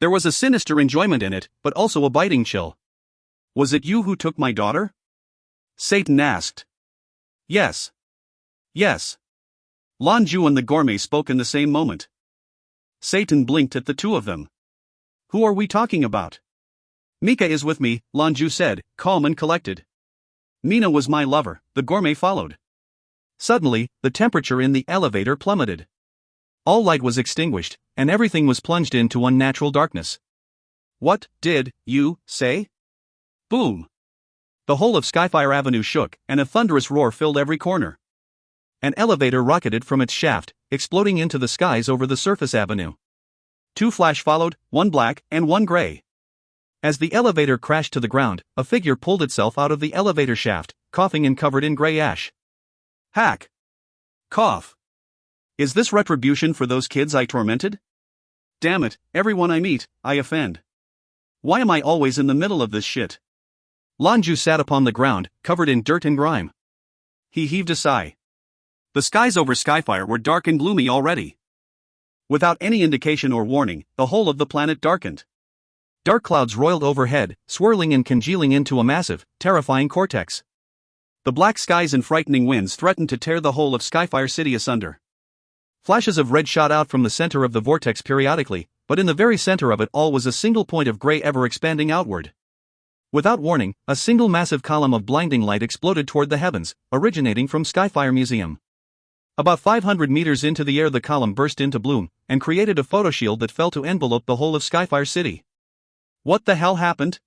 There was a sinister enjoyment in it, but also a biting chill. Was it you who took my daughter? Satan asked. Yes. Yes. Lan Jue and the gourmet spoke in the same moment. Satan blinked at the two of them. Who are we talking about? Mika is with me, Lan Jue said, calm and collected. Mina was my lover, the gourmet followed. Suddenly, the temperature in the elevator plummeted. All light was extinguished, and everything was plunged into unnatural darkness. What did you say? Boom! The whole of Skyfire Avenue shook, and a thunderous roar filled every corner. An elevator rocketed from its shaft, exploding into the skies over the surface avenue. Two flash followed, one black and one gray. As the elevator crashed to the ground, a figure pulled itself out of the elevator shaft, coughing and covered in gray ash. Hack! Cough! Is this retribution for those kids I tormented? Damn it, everyone I meet, I offend. Why am I always in the middle of this shit? Lan Jue sat upon the ground, covered in dirt and grime. He heaved a sigh. The skies over Skyfire were dark and gloomy already. Without any indication or warning, the whole of the planet darkened. Dark clouds roiled overhead, swirling and congealing into a massive, terrifying vortex. The black skies and frightening winds threatened to tear the whole of Skyfire City asunder. Flashes of red shot out from the center of the vortex periodically, but in the very center of it all was a single point of gray ever expanding outward. Without warning, a single massive column of blinding light exploded toward the heavens, originating from Skyfire Museum. About 500 meters into the air the column burst into bloom, and created a photoshield that fell to envelope the whole of Skyfire City. What the hell happened?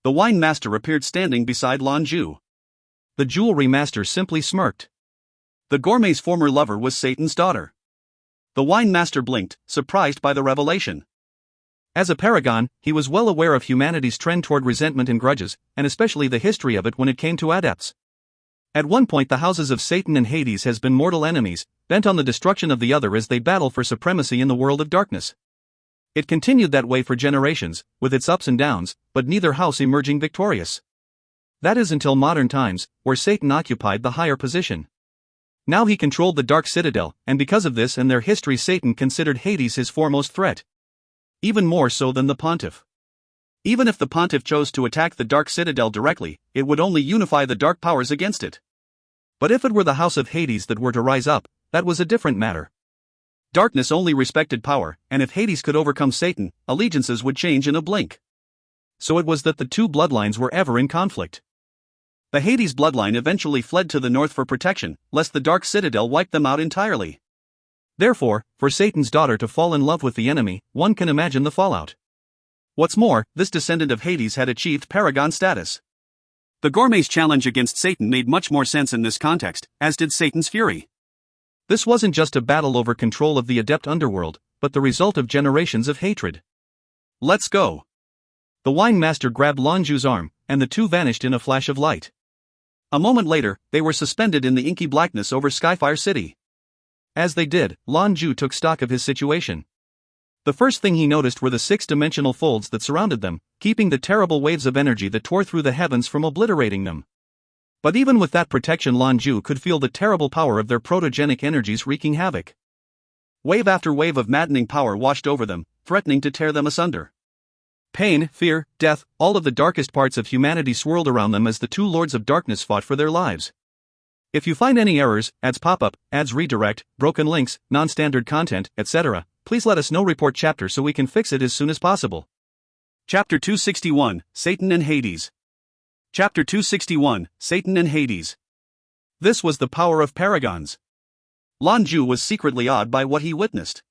The wine master appeared standing beside Lan Jue. The jewelry master simply smirked. The gourmet's former lover was Satan's daughter. The wine master blinked, surprised by the revelation. As a paragon, he was well aware of humanity's trend toward resentment and grudges, and especially the history of it when it came to adepts. At one point the houses of Satan and Hades has been mortal enemies, bent on the destruction of the other as they battle for supremacy in the world of darkness. It continued that way for generations, with its ups and downs, but neither house emerging victorious. That is until modern times, where Satan occupied the higher position. Now he controlled the Dark Citadel, and because of this and their history Satan considered Hades his foremost threat. Even more so than the Pontiff. Even if the Pontiff chose to attack the Dark Citadel directly, it would only unify the dark powers against it. But if it were the House of Hades that were to rise up, that was a different matter. Darkness only respected power, and if Hades could overcome Satan, allegiances would change in a blink. So it was that the two bloodlines were ever in conflict. The Hades bloodline eventually fled to the north for protection, lest the Dark Citadel wipe them out entirely. Therefore, for Satan's daughter to fall in love with the enemy, one can imagine the fallout. What's more, this descendant of Hades had achieved paragon status. The gourmet's challenge against Satan made much more sense in this context, as did Satan's fury. This wasn't just a battle over control of the adept underworld, but the result of generations of hatred. Let's go. The wine master grabbed Lan Jue's arm, and the two vanished in a flash of light. A moment later, they were suspended in the inky blackness over Skyfire City. As they did, Lan Jue took stock of his situation. The first thing he noticed were the six-dimensional folds that surrounded them, keeping the terrible waves of energy that tore through the heavens from obliterating them. But even with that protection, Lan Jue could feel the terrible power of their protogenic energies wreaking havoc. Wave after wave of maddening power washed over them, threatening to tear them asunder. Pain, fear, death, all of the darkest parts of humanity swirled around them as the two lords of darkness fought for their lives. If you find any errors, ads pop up, ads redirect, broken links, non-standard content, etc., please let us know. Report chapter so we can fix it as soon as possible. Chapter 261, Satan and Hades. Chapter 261, Satan and Hades. This was the power of paragons. Lan Jue was secretly awed by what he witnessed.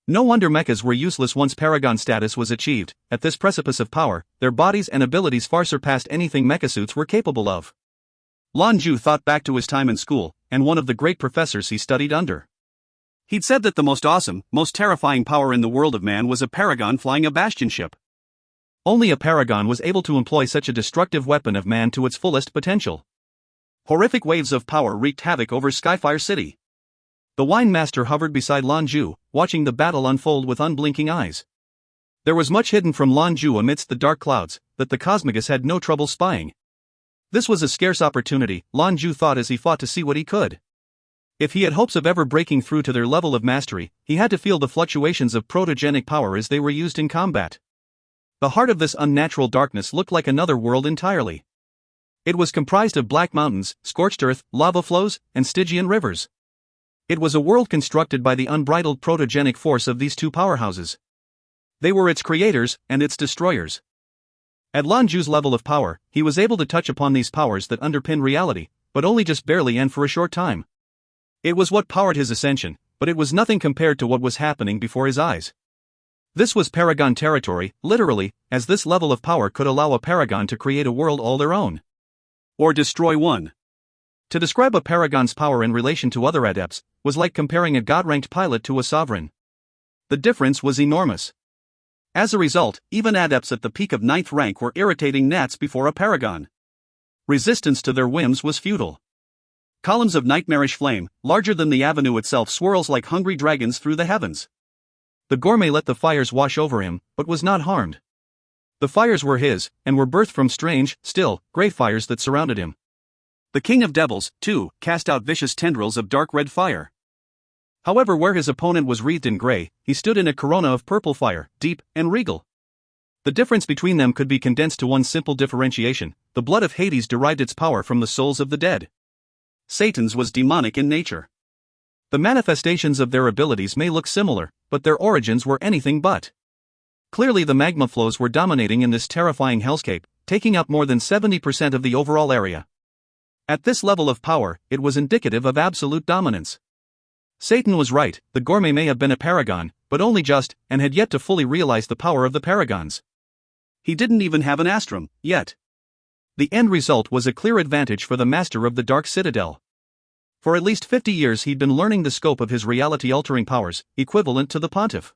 No wonder mechas were useless once paragon status was achieved. At this precipice of power, their bodies and abilities far surpassed anything mechasuits were capable of. Lan Jue thought back to his time in school, and one of the great professors he studied under. He'd said that the most awesome, most terrifying power in the world of man was a paragon flying a bastion ship. Only a paragon was able to employ such a destructive weapon of man to its fullest potential. Horrific waves of power wreaked havoc over Skyfire City. The wine master hovered beside Lan Jue, watching the battle unfold with unblinking eyes. There was much hidden from Lan Jue amidst the dark clouds that the Cosmagus had no trouble spying. This was a scarce opportunity, Lan Jue thought as he fought to see what he could. If he had hopes of ever breaking through to their level of mastery, he had to feel the fluctuations of protogenic power as they were used in combat. The heart of this unnatural darkness looked like another world entirely. It was comprised of black mountains, scorched earth, lava flows, and Stygian rivers. It was a world constructed by the unbridled protogenic force of these two powerhouses. They were its creators and its destroyers. At Lan Jue's level of power, he was able to touch upon these powers that underpin reality, but only just barely and for a short time. It was what powered his ascension, but it was nothing compared to what was happening before his eyes. This was paragon territory, literally, as this level of power could allow a paragon to create a world all their own. Or destroy one. To describe a paragon's power in relation to other adepts was like comparing a god-ranked pilot to a sovereign. The difference was enormous. As a result, even adepts at the peak of 9th rank were irritating gnats before a paragon. Resistance to their whims was futile. Columns of nightmarish flame, larger than the avenue itself, swirls like hungry dragons through the heavens. The gourmet let the fires wash over him, but was not harmed. The fires were his, and were birthed from strange, still, grey fires that surrounded him. The king of devils, too, cast out vicious tendrils of dark red fire. However, where his opponent was wreathed in grey, he stood in a corona of purple fire, deep and regal. The difference between them could be condensed to one simple differentiation: the blood of Hades derived its power from the souls of the dead. Satan's was demonic in nature. The manifestations of their abilities may look similar, but their origins were anything but. Clearly the magma flows were dominating in this terrifying hellscape, taking up more than 70% of the overall area. At this level of power, it was indicative of absolute dominance. Satan was right, the gourmet may have been a paragon, but only just, and had yet to fully realize the power of the paragons. He didn't even have an astrum, yet. The end result was a clear advantage for the master of the Dark Citadel. For at least 50 years he'd been learning the scope of his reality-altering powers, equivalent to the pontiff.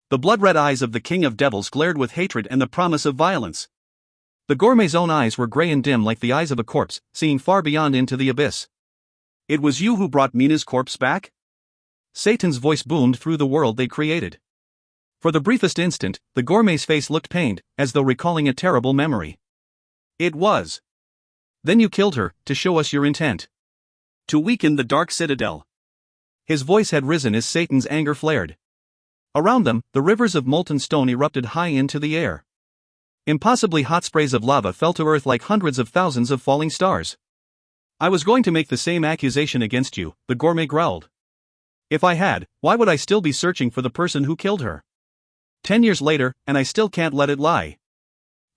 The blood-red eyes of the king of devils glared with hatred and the promise of violence. The gourmet's own eyes were grey and dim like the eyes of a corpse, seeing far beyond into the abyss. "It was you who brought Mina's corpse back?" Satan's voice boomed through the world they created. For the briefest instant, the gourmet's face looked pained, as though recalling a terrible memory. "It was. Then you killed her, to show us your intent. To weaken the Dark Citadel." His voice had risen as Satan's anger flared. Around them, the rivers of molten stone erupted high into the air. Impossibly hot sprays of lava fell to earth like hundreds of thousands of falling stars. "I was going to make the same accusation against you," the gourmet growled. "If I had, why would I still be searching for the person who killed her? 10 years later, and I still can't let it lie.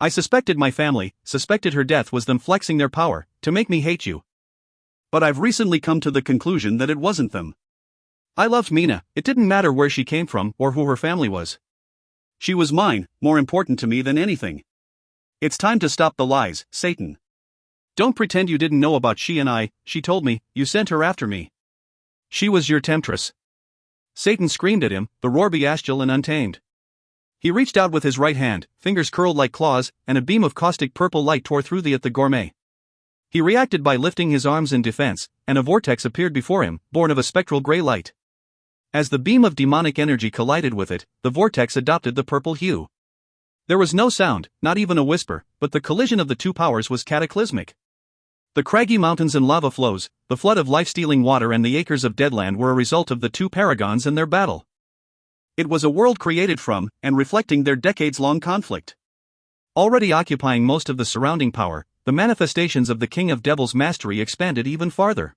I suspected my family, suspected her death was them flexing their power, to make me hate you. But I've recently come to the conclusion that it wasn't them. I loved Mina, it didn't matter where she came from or who her family was. She was mine, more important to me than anything. It's time to stop the lies, Satan. Don't pretend you didn't know about she and I, she told me, you sent her after me. She was your temptress. Satan screamed at him, the roar bestial and untamed. He reached out with his right hand, fingers curled like claws, and a beam of caustic purple light tore through the gourmet. He reacted by lifting his arms in defense, and a vortex appeared before him, born of a spectral gray light. As the beam of demonic energy collided with it, the vortex adopted the purple hue. There was no sound, not even a whisper, but the collision of the two powers was cataclysmic. The craggy mountains and lava flows, the flood of life-stealing water and the acres of deadland were a result of the two paragons and their battle. It was a world created from, and reflecting their decades-long conflict. Already occupying most of the surrounding power, the manifestations of the King of Devil's mastery expanded even farther.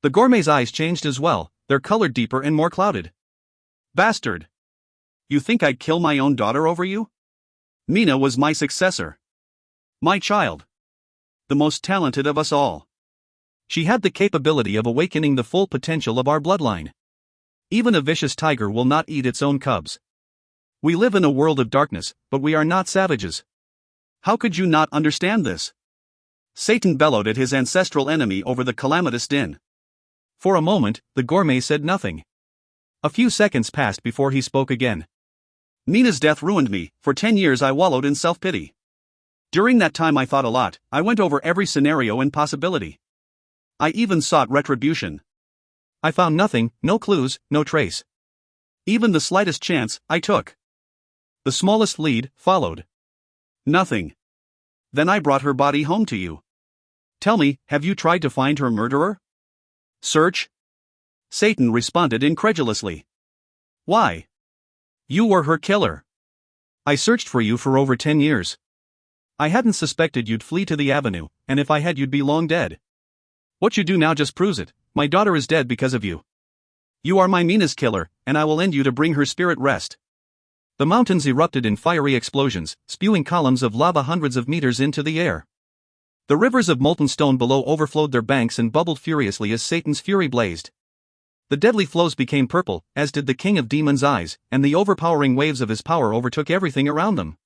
The gourmet's eyes changed as well, their color deeper and more clouded. Bastard! You think I'd kill my own daughter over you? Mina was my successor. My child. The most talented of us all. She had the capability of awakening the full potential of our bloodline. Even a vicious tiger will not eat its own cubs. We live in a world of darkness, but we are not savages. How could you not understand this? Satan bellowed at his ancestral enemy over the calamitous din. For a moment, the gourmet said nothing. A few seconds passed before he spoke again. Mina's death ruined me. For 10 years I wallowed in self-pity. During that time I thought a lot, I went over every scenario and possibility. I even sought retribution. I found nothing, no clues, no trace. Even the slightest chance, I took. The smallest lead, followed. Nothing. Then I brought her body home to you. Tell me, have you tried to find her murderer? Search? Satan responded incredulously. Why? You were her killer. I searched for you for over 10 years. I hadn't suspected you'd flee to the avenue, and if I had you'd be long dead. What you do now just proves it. My daughter is dead because of you. You are my Mina's killer, and I will end you to bring her spirit rest. The mountains erupted in fiery explosions, spewing columns of lava hundreds of meters into the air. The rivers of molten stone below overflowed their banks and bubbled furiously as Satan's fury blazed. The deadly flows became purple, as did the King of Demons' eyes, and the overpowering waves of his power overtook everything around them.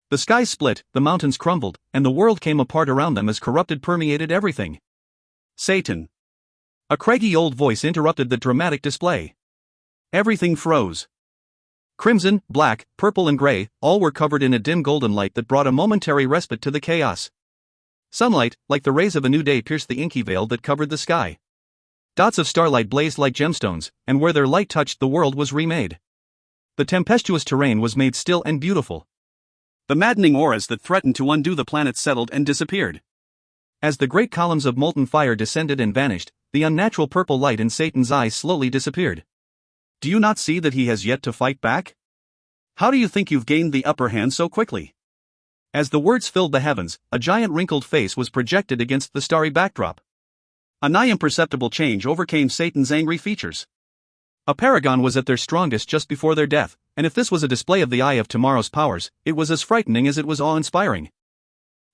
The skies split, the mountains crumbled, and the world came apart around them as corrupted permeated everything. Satan. A craggy old voice interrupted the dramatic display. Everything froze. Crimson, black, purple and gray, all were covered in a dim golden light that brought a momentary respite to the chaos. Sunlight, like the rays of a new day, pierced the inky veil that covered the sky. Dots of starlight blazed like gemstones, and where their light touched the world was remade. The tempestuous terrain was made still and beautiful. The maddening auras that threatened to undo the planet settled and disappeared. As the great columns of molten fire descended and vanished, the unnatural purple light in Satan's eyes slowly disappeared. Do you not see that he has yet to fight back? How do you think you've gained the upper hand so quickly? As the words filled the heavens, a giant wrinkled face was projected against the starry backdrop. A nigh imperceptible change overcame Satan's angry features. A paragon was at their strongest just before their death, and if this was a display of the Eye of Tomorrow's powers, it was as frightening as it was awe-inspiring.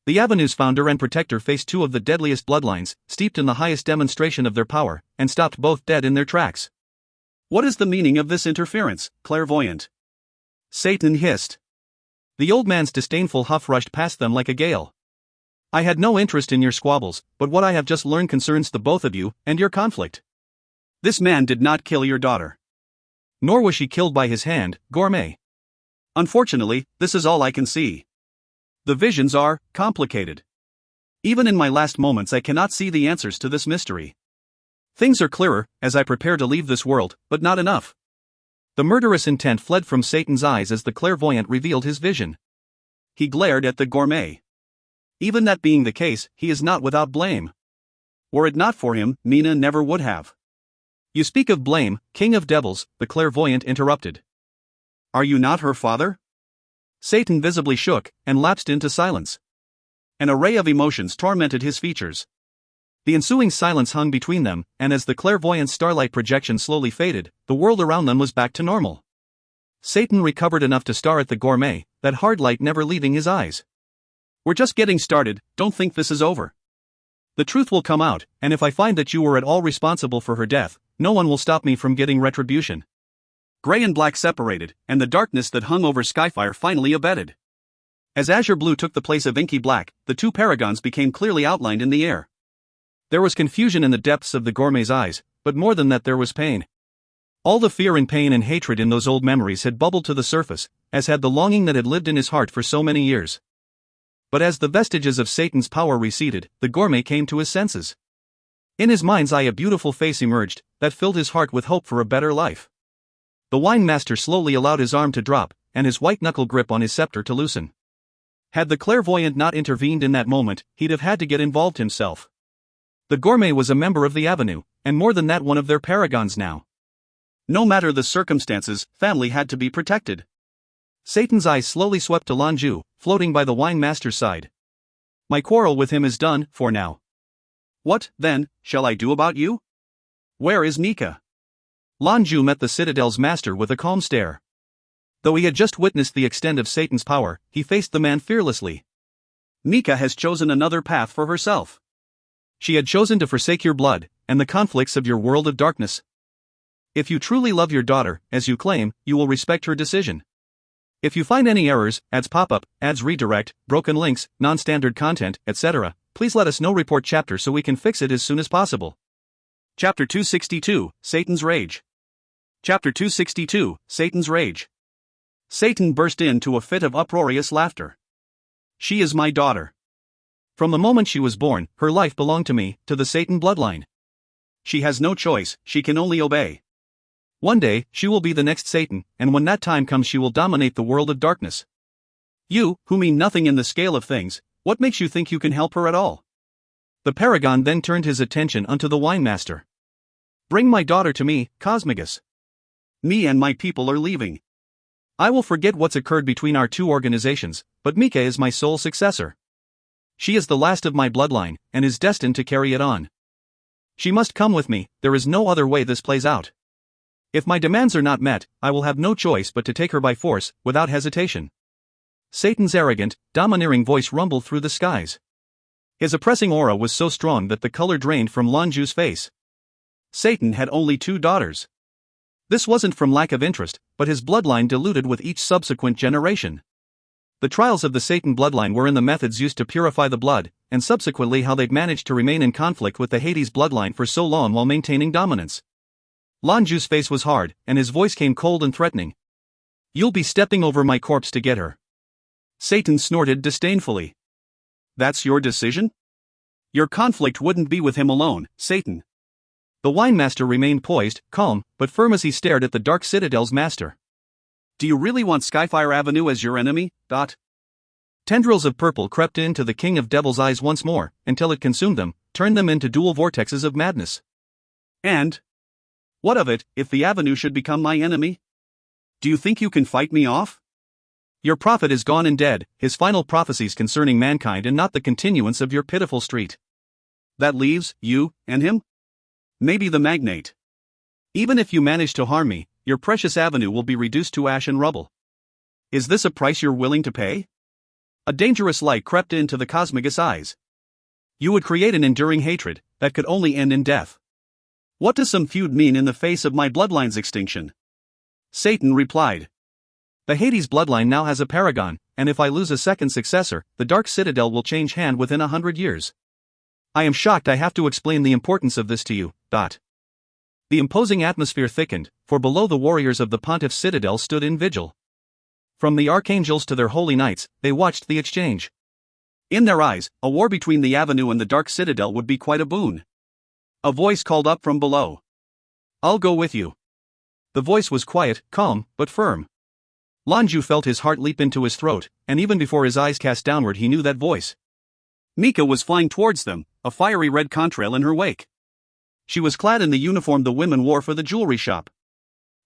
The Avenue's founder and protector faced two of the deadliest bloodlines, steeped in the highest demonstration of their power, and stopped both dead in their tracks. What is the meaning of this interference, clairvoyant? Satan hissed. The old man's disdainful huff rushed past them like a gale. I had no interest in your squabbles, but what I have just learned concerns the both of you, and your conflict. This man did not kill your daughter. Nor was she killed by his hand, gourmet. Unfortunately, this is all I can see. The visions are complicated. Even in my last moments I cannot see the answers to this mystery. Things are clearer, as I prepare to leave this world, but not enough. The murderous intent fled from Satan's eyes as the clairvoyant revealed his vision. He glared at the gourmet. Even that being the case, he is not without blame. Were it not for him, Mina never would have. You speak of blame, King of Devils, the clairvoyant interrupted. Are you not her father? Satan visibly shook, and lapsed into silence. An array of emotions tormented his features. The ensuing silence hung between them, and as the clairvoyant's starlight projection slowly faded, the world around them was back to normal. Satan recovered enough to stare at the gourmet, that hard light never leaving his eyes. We're just getting started, don't think this is over. The truth will come out, and if I find that you were at all responsible for her death, no one will stop me from getting retribution. Gray and black separated, and the darkness that hung over Skyfire finally abated. As azure blue took the place of inky black, the two paragons became clearly outlined in the air. There was confusion in the depths of the gourmet's eyes, but more than that there was pain. All the fear and pain and hatred in those old memories had bubbled to the surface, as had the longing that had lived in his heart for so many years. But as the vestiges of Satan's power receded, the gourmet came to his senses. In his mind's eye a beautiful face emerged, that filled his heart with hope for a better life. The wine master slowly allowed his arm to drop, and his white-knuckle grip on his scepter to loosen. Had the clairvoyant not intervened in that moment, he'd have had to get involved himself. The gourmet was a member of the Avenue, and more than that one of their paragons now. No matter the circumstances, family had to be protected. Satan's eyes slowly swept to Lan Jue, floating by the wine master's side. My quarrel with him is done, for now. What, then, shall I do about you? Where is Mika? Lan Jue met the Citadel's master with a calm stare. Though he had just witnessed the extent of Satan's power, he faced the man fearlessly. Mika has chosen another path for herself. She had chosen to forsake your blood, and the conflicts of your world of darkness. If you truly love your daughter, as you claim, you will respect her decision. If you find any errors, ads pop up, ads redirect, broken links, non-standard content, etc., please let us know. Report chapter so we can fix it as soon as possible. Chapter 262, Satan's Rage. Chapter 262, Satan's Rage. Satan burst into a fit of uproarious laughter. She is my daughter. From the moment she was born, her life belonged to me, to the Satan bloodline. She has no choice, she can only obey. One day, she will be the next Satan, and when that time comes she will dominate the world of darkness. You, who mean nothing in the scale of things, what makes you think you can help her at all? The paragon then turned his attention unto the wine master. Bring my daughter to me, Cosmigus. Me and my people are leaving. I will forget what's occurred between our two organizations, but Mika is my sole successor. She is the last of my bloodline, and is destined to carry it on. She must come with me, there is no other way this plays out. If my demands are not met, I will have no choice but to take her by force, without hesitation. Satan's arrogant, domineering voice rumbled through the skies. His oppressing aura was so strong that the color drained from Lan Jue's face. Satan had only 2 daughters. This wasn't from lack of interest, but his bloodline diluted with each subsequent generation. The trials of the Satan bloodline were in the methods used to purify the blood, and subsequently how they'd managed to remain in conflict with the Hades bloodline for so long while maintaining dominance. Lan Jue's face was hard, and his voice came cold and threatening. You'll be stepping over my corpse to get her. Satan snorted disdainfully. That's your decision? Your conflict wouldn't be with him alone, Satan. The wine master remained poised, calm, but firm as he stared at the Dark Citadel's master. Do you really want Skyfire Avenue as your enemy? Tendrils of purple crept into the King of Devil's eyes once more, until it consumed them, turned them into dual vortexes of madness. And? What of it, if the Avenue should become my enemy? Do you think you can fight me off? Your prophet is gone and dead, his final prophecies concerning mankind and not the continuance of your pitiful street. That leaves, you, and him? Maybe the magnate. Even if you manage to harm me, your precious avenue will be reduced to ash and rubble. Is this a price you're willing to pay? A dangerous light crept into the Cosmigus eyes. You would create an enduring hatred, that could only end in death. What does some feud mean in the face of my bloodline's extinction? Satan replied. The Hades bloodline now has a paragon, and if I lose a second successor, the Dark Citadel will change hand within 100 years. I am shocked I have to explain the importance of this to you. The imposing atmosphere thickened, for below the warriors of the Pontiff's Citadel stood in vigil. From the archangels to their holy knights, they watched the exchange. In their eyes, a war between the Avenue and the Dark Citadel would be quite a boon. A voice called up from below. I'll go with you. The voice was quiet, calm, but firm. Lan Jue felt his heart leap into his throat, and even before his eyes cast downward he knew that voice. Mika was flying towards them, a fiery red contrail in her wake. She was clad in the uniform the women wore for the jewelry shop.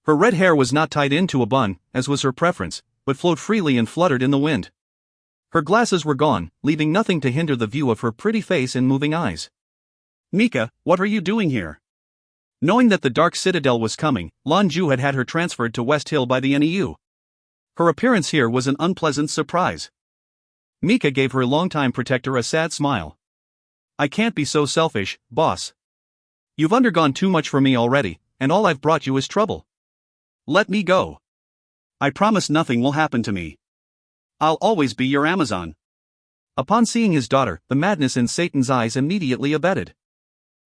Her red hair was not tied into a bun, as was her preference, but flowed freely and fluttered in the wind. Her glasses were gone, leaving nothing to hinder the view of her pretty face and moving eyes. Mika, what are you doing here? Knowing that the Dark Citadel was coming, Lan Jue had her transferred to West Hill by the NEU. Her appearance here was an unpleasant surprise. Mika gave her longtime protector a sad smile. I can't be so selfish, boss. You've undergone too much for me already, and all I've brought you is trouble. Let me go. I promise nothing will happen to me. I'll always be your Amazon. Upon seeing his daughter, the madness in Satan's eyes immediately abated.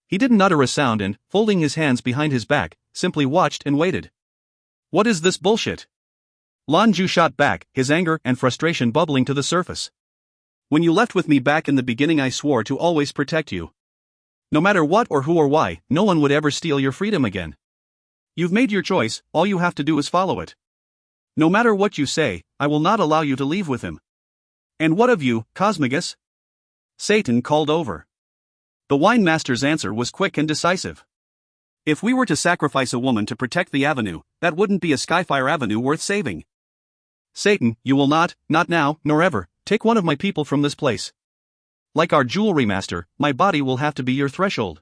He didn't utter a sound and, folding his hands behind his back, simply watched and waited. What is this bullshit? Lan Jue shot back, his anger and frustration bubbling to the surface. When you left with me back in the beginning, I swore to always protect you. No matter what or who or why, no one would ever steal your freedom again. You've made your choice, all you have to do is follow it. No matter what you say, I will not allow you to leave with him. And what of you, Cosmagus? Satan called over. The wine master's answer was quick and decisive. If we were to sacrifice a woman to protect the avenue, that wouldn't be a Skyfire Avenue worth saving. Satan, you will not now, nor ever, take one of my people from this place. Like our jewelry master, my body will have to be your threshold.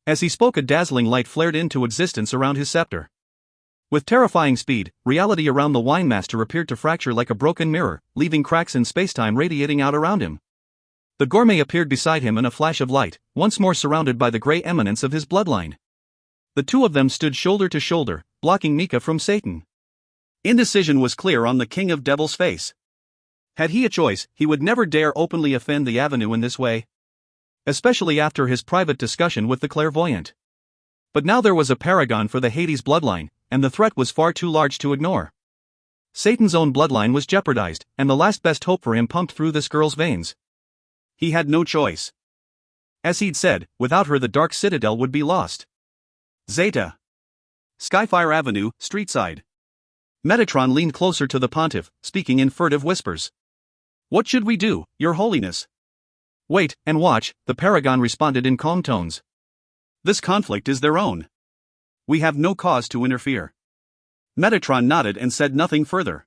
As he spoke, a dazzling light flared into existence around his scepter. With terrifying speed, reality around the wine master appeared to fracture like a broken mirror, leaving cracks in spacetime radiating out around him. The gourmet appeared beside him in a flash of light, once more surrounded by the grey eminence of his bloodline. The two of them stood shoulder to shoulder, blocking Mika from Satan. Indecision was clear on the King of Devil's face. Had he a choice, he would never dare openly offend the avenue in this way. Especially after his private discussion with the clairvoyant. But now there was a paragon for the Hades bloodline, and the threat was far too large to ignore. Satan's own bloodline was jeopardized, and the last best hope for him pumped through this girl's veins. He had no choice. As he'd said, without her the Dark Citadel would be lost. Zeta. Skyfire Avenue, streetside. Metatron leaned closer to the pontiff, speaking in furtive whispers. What should we do, Your Holiness? Wait and watch, the paragon responded in calm tones. This conflict is their own. We have no cause to interfere. Metatron nodded and said nothing further.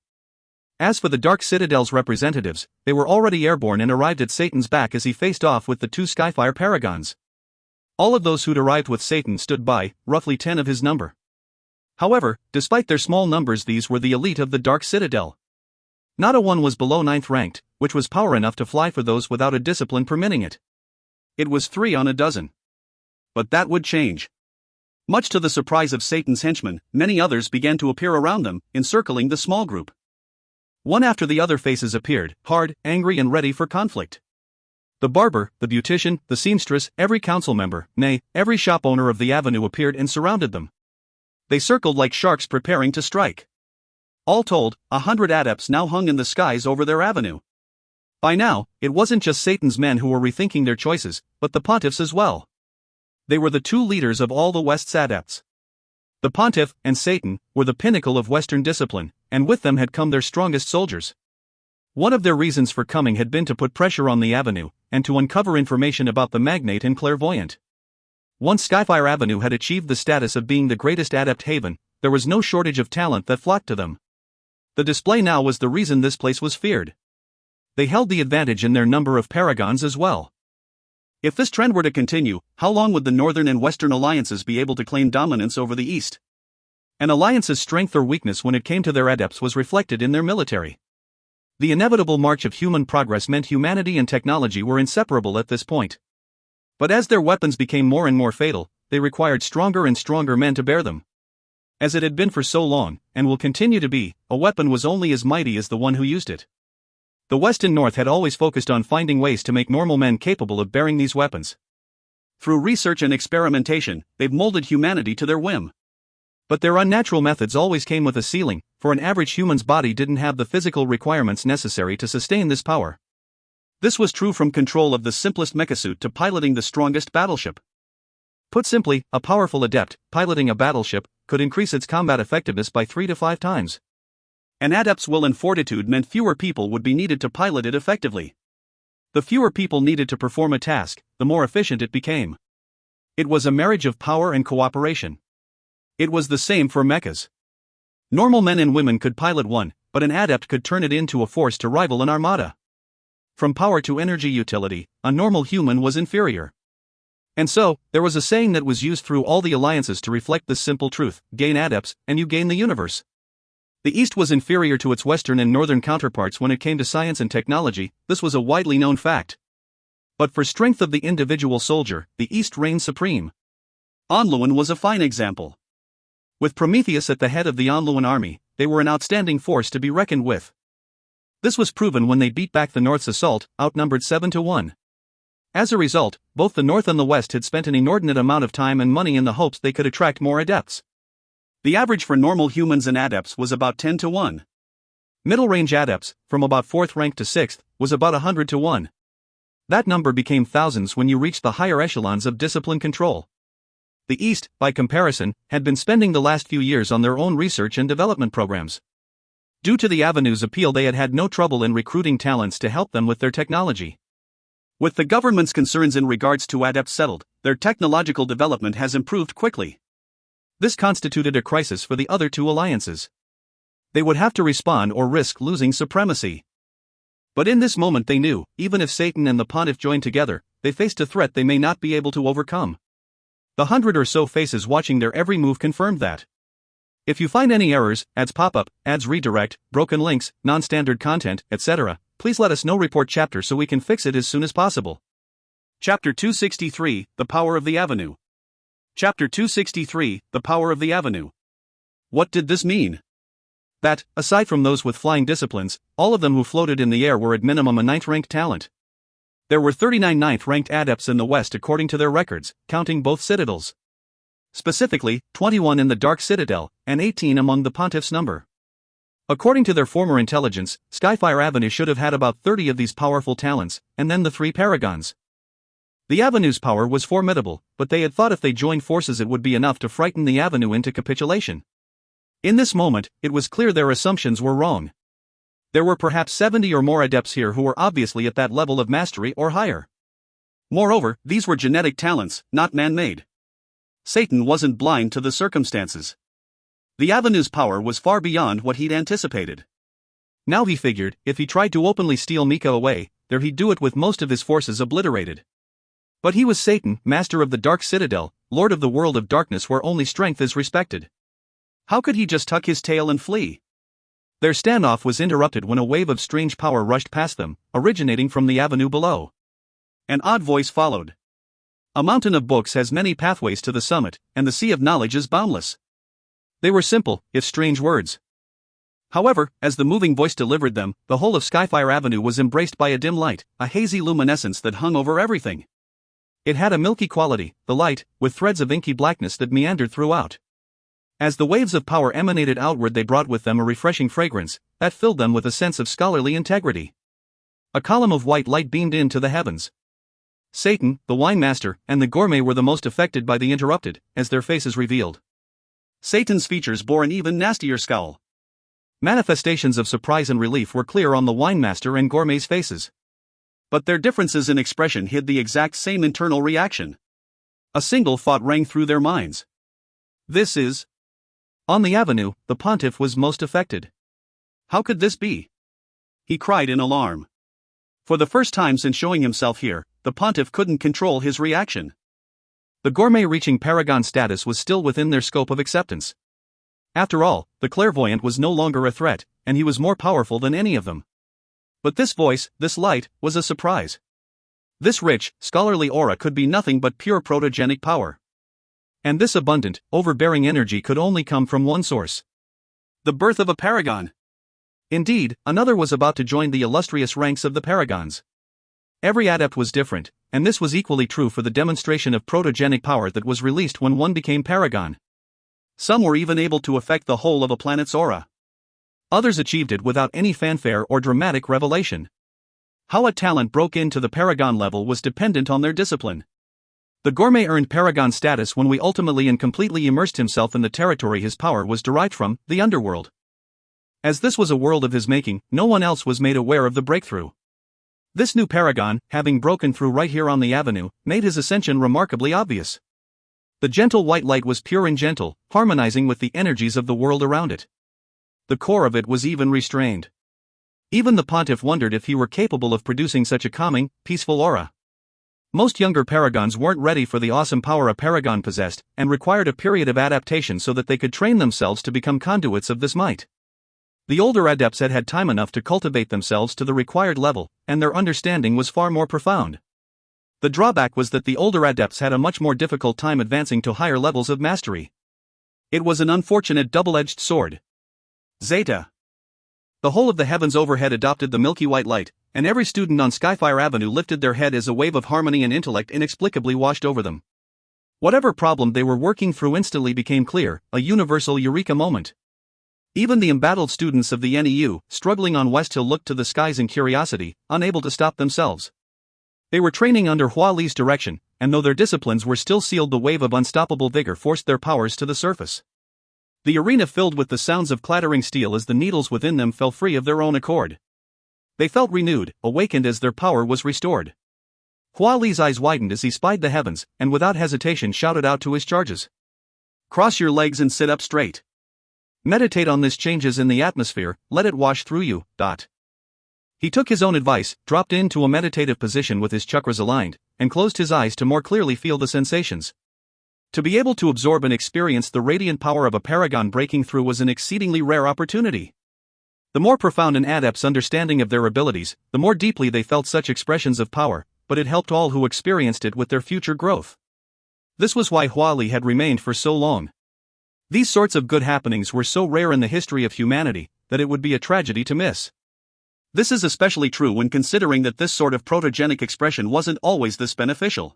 As for the Dark Citadel's representatives, they were already airborne and arrived at Satan's back as he faced off with the two Skyfire paragons. All of those who'd arrived with Satan stood by, roughly 10 of his number. However, despite their small numbers, these were the elite of the Dark Citadel. Not a one was below 9th ranked, which was power enough to fly for those without a discipline permitting it. It was 3 on a dozen. But that would change. Much to the surprise of Satan's henchmen, many others began to appear around them, encircling the small group. One after the other faces appeared, hard, angry and ready for conflict. The barber, the beautician, the seamstress, every council member, nay, every shop owner of the avenue appeared and surrounded them. They circled like sharks preparing to strike. All told, 100 adepts now hung in the skies over their avenue. By now, it wasn't just Satan's men who were rethinking their choices, but the pontiffs as well. They were the two leaders of all the West's adepts. The pontiff and Satan were the pinnacle of Western discipline, and with them had come their strongest soldiers. One of their reasons for coming had been to put pressure on the avenue, and to uncover information about the magnate and clairvoyant. Once Skyfire Avenue had achieved the status of being the greatest adept haven, there was no shortage of talent that flocked to them. The display now was the reason this place was feared. They held the advantage in their number of paragons as well. If this trend were to continue, how long would the Northern and Western alliances be able to claim dominance over the East? An alliance's strength or weakness when it came to their adepts was reflected in their military. The inevitable march of human progress meant humanity and technology were inseparable at this point. But as their weapons became more and more fatal, they required stronger and stronger men to bear them. As it had been for so long, and will continue to be, a weapon was only as mighty as the one who used it. The West and North had always focused on finding ways to make normal men capable of bearing these weapons. Through research and experimentation, they've molded humanity to their whim. But their unnatural methods always came with a ceiling, for an average human's body didn't have the physical requirements necessary to sustain this power. This was true from control of the simplest mechasuit to piloting the strongest battleship. Put simply, a powerful adept, piloting a battleship, could increase its combat effectiveness by 3 to 5 times. An adept's will and fortitude meant fewer people would be needed to pilot it effectively. The fewer people needed to perform a task, the more efficient it became. It was a marriage of power and cooperation. It was the same for mechas. Normal men and women could pilot one, but an adept could turn it into a force to rival an armada. From power to energy utility, a normal human was inferior. And so, there was a saying that was used through all the alliances to reflect this simple truth: gain adepts, and you gain the universe. The East was inferior to its Western and Northern counterparts when it came to science and technology, this was a widely known fact. But for strength of the individual soldier, the East reigned supreme. Onluan was a fine example. With Prometheus at the head of the Onluan army, they were an outstanding force to be reckoned with. This was proven when they beat back the North's assault, outnumbered 7-1. As a result, both the North and the West had spent an inordinate amount of time and money in the hopes they could attract more adepts. The average for normal humans and adepts was about 10-1. Middle-range adepts, from about 4th rank to 6th, was about 100-1. That number became thousands when you reached the higher echelons of discipline control. The East, by comparison, had been spending the last few years on their own research and development programs. Due to the Avenue's appeal, they had had no trouble in recruiting talents to help them with their technology. With the government's concerns in regards to adepts settled, their technological development has improved quickly. This constituted a crisis for the other two alliances. They would have to respond or risk losing supremacy. But in this moment they knew, even if Satan and the Pontiff joined together, they faced a threat they may not be able to overcome. The 100 or so faces watching their every move confirmed that. If you find any errors, ads pop up, ads redirect, broken links, non-standard content, etc., please let us know. Report chapter so we can fix it as soon as possible. Chapter 263, The Power of the Avenue. Chapter 263, The Power of the Avenue. What did this mean? That, aside from those with flying disciplines, all of them who floated in the air were at minimum a 9th-ranked talent. There were 39 9th-ranked adepts in the West according to their records, counting both citadels. Specifically, 21 in the Dark Citadel, and 18 among the Pontiff's number. According to their former intelligence, Skyfire Avenue should have had about 30 of these powerful talents, and then the 3 paragons. The Avenue's power was formidable, but they had thought if they joined forces it would be enough to frighten the Avenue into capitulation. In this moment, it was clear their assumptions were wrong. There were perhaps 70 or more adepts here who were obviously at that level of mastery or higher. Moreover, these were genetic talents, not man-made. Satan wasn't blind to the circumstances. The Avenue's power was far beyond what he'd anticipated. Now he figured, if he tried to openly steal Mika away, there he'd do it with most of his forces obliterated. But he was Satan, master of the Dark Citadel, lord of the world of darkness where only strength is respected. How could he just tuck his tail and flee? Their standoff was interrupted when a wave of strange power rushed past them, originating from the avenue below. An odd voice followed. A mountain of books has many pathways to the summit, and the sea of knowledge is boundless. They were simple, if strange words. However, as the moving voice delivered them, the whole of Skyfire Avenue was embraced by a dim light, a hazy luminescence that hung over everything. It had a milky quality, the light, with threads of inky blackness that meandered throughout. As the waves of power emanated outward, they brought with them a refreshing fragrance that filled them with a sense of scholarly integrity. A column of white light beamed into the heavens. Satan, the wine master, and the gourmet were the most affected by the interrupted, as their faces revealed. Satan's features bore an even nastier scowl. Manifestations of surprise and relief were clear on the wine master and gourmet's faces. But their differences in expression hid the exact same internal reaction. A single thought rang through their minds. This is... On the avenue, the Pontiff was most affected. How could this be? He cried in alarm. For the first time since showing himself here, the Pontiff couldn't control his reaction. The gourmet reaching paragon status was still within their scope of acceptance. After all, the clairvoyant was no longer a threat, and he was more powerful than any of them. But this voice, this light, was a surprise. This rich, scholarly aura could be nothing but pure protogenic power. And this abundant, overbearing energy could only come from one source. The birth of a paragon. Indeed, another was about to join the illustrious ranks of the paragons. Every adept was different, and this was equally true for the demonstration of protogenic power that was released when one became paragon. Some were even able to affect the whole of a planet's aura. Others achieved it without any fanfare or dramatic revelation. How a talent broke into the paragon level was dependent on their discipline. The gourmet earned paragon status when we ultimately and completely immersed himself in the territory his power was derived from, the underworld. As this was a world of his making, no one else was made aware of the breakthrough. This new paragon, having broken through right here on the avenue, made his ascension remarkably obvious. The gentle white light was pure and gentle, harmonizing with the energies of the world around it. The core of it was even restrained. Even the Pontiff wondered if he were capable of producing such a calming, peaceful aura. Most younger paragons weren't ready for the awesome power a paragon possessed, and required a period of adaptation so that they could train themselves to become conduits of this might. The older adepts had had time enough to cultivate themselves to the required level, and their understanding was far more profound. The drawback was that the older adepts had a much more difficult time advancing to higher levels of mastery. It was an unfortunate double-edged sword. Zeta. The whole of the heavens overhead adopted the milky white light, and every student on Skyfire Avenue lifted their head as a wave of harmony and intellect inexplicably washed over them. Whatever problem they were working through instantly became clear, a universal eureka moment. Even the embattled students of the NEU, struggling on West Hill, looked to the skies in curiosity, unable to stop themselves. They were training under Hua Li's direction, and though their disciplines were still sealed, the wave of unstoppable vigor forced their powers to the surface. The arena filled with the sounds of clattering steel as the needles within them fell free of their own accord. They felt renewed, awakened as their power was restored. Hua Li's eyes widened as he spied the heavens, and without hesitation shouted out to his charges. Cross your legs and sit up straight. Meditate on this changes in the atmosphere, let it wash through you. He took his own advice, dropped into a meditative position with his chakras aligned, and closed his eyes to more clearly feel the sensations. To be able to absorb and experience the radiant power of a paragon breaking through was an exceedingly rare opportunity. The more profound an adept's understanding of their abilities, the more deeply they felt such expressions of power, but it helped all who experienced it with their future growth. This was why Hua Li had remained for so long. These sorts of good happenings were so rare in the history of humanity that it would be a tragedy to miss. This is especially true when considering that this sort of protogenic expression wasn't always this beneficial.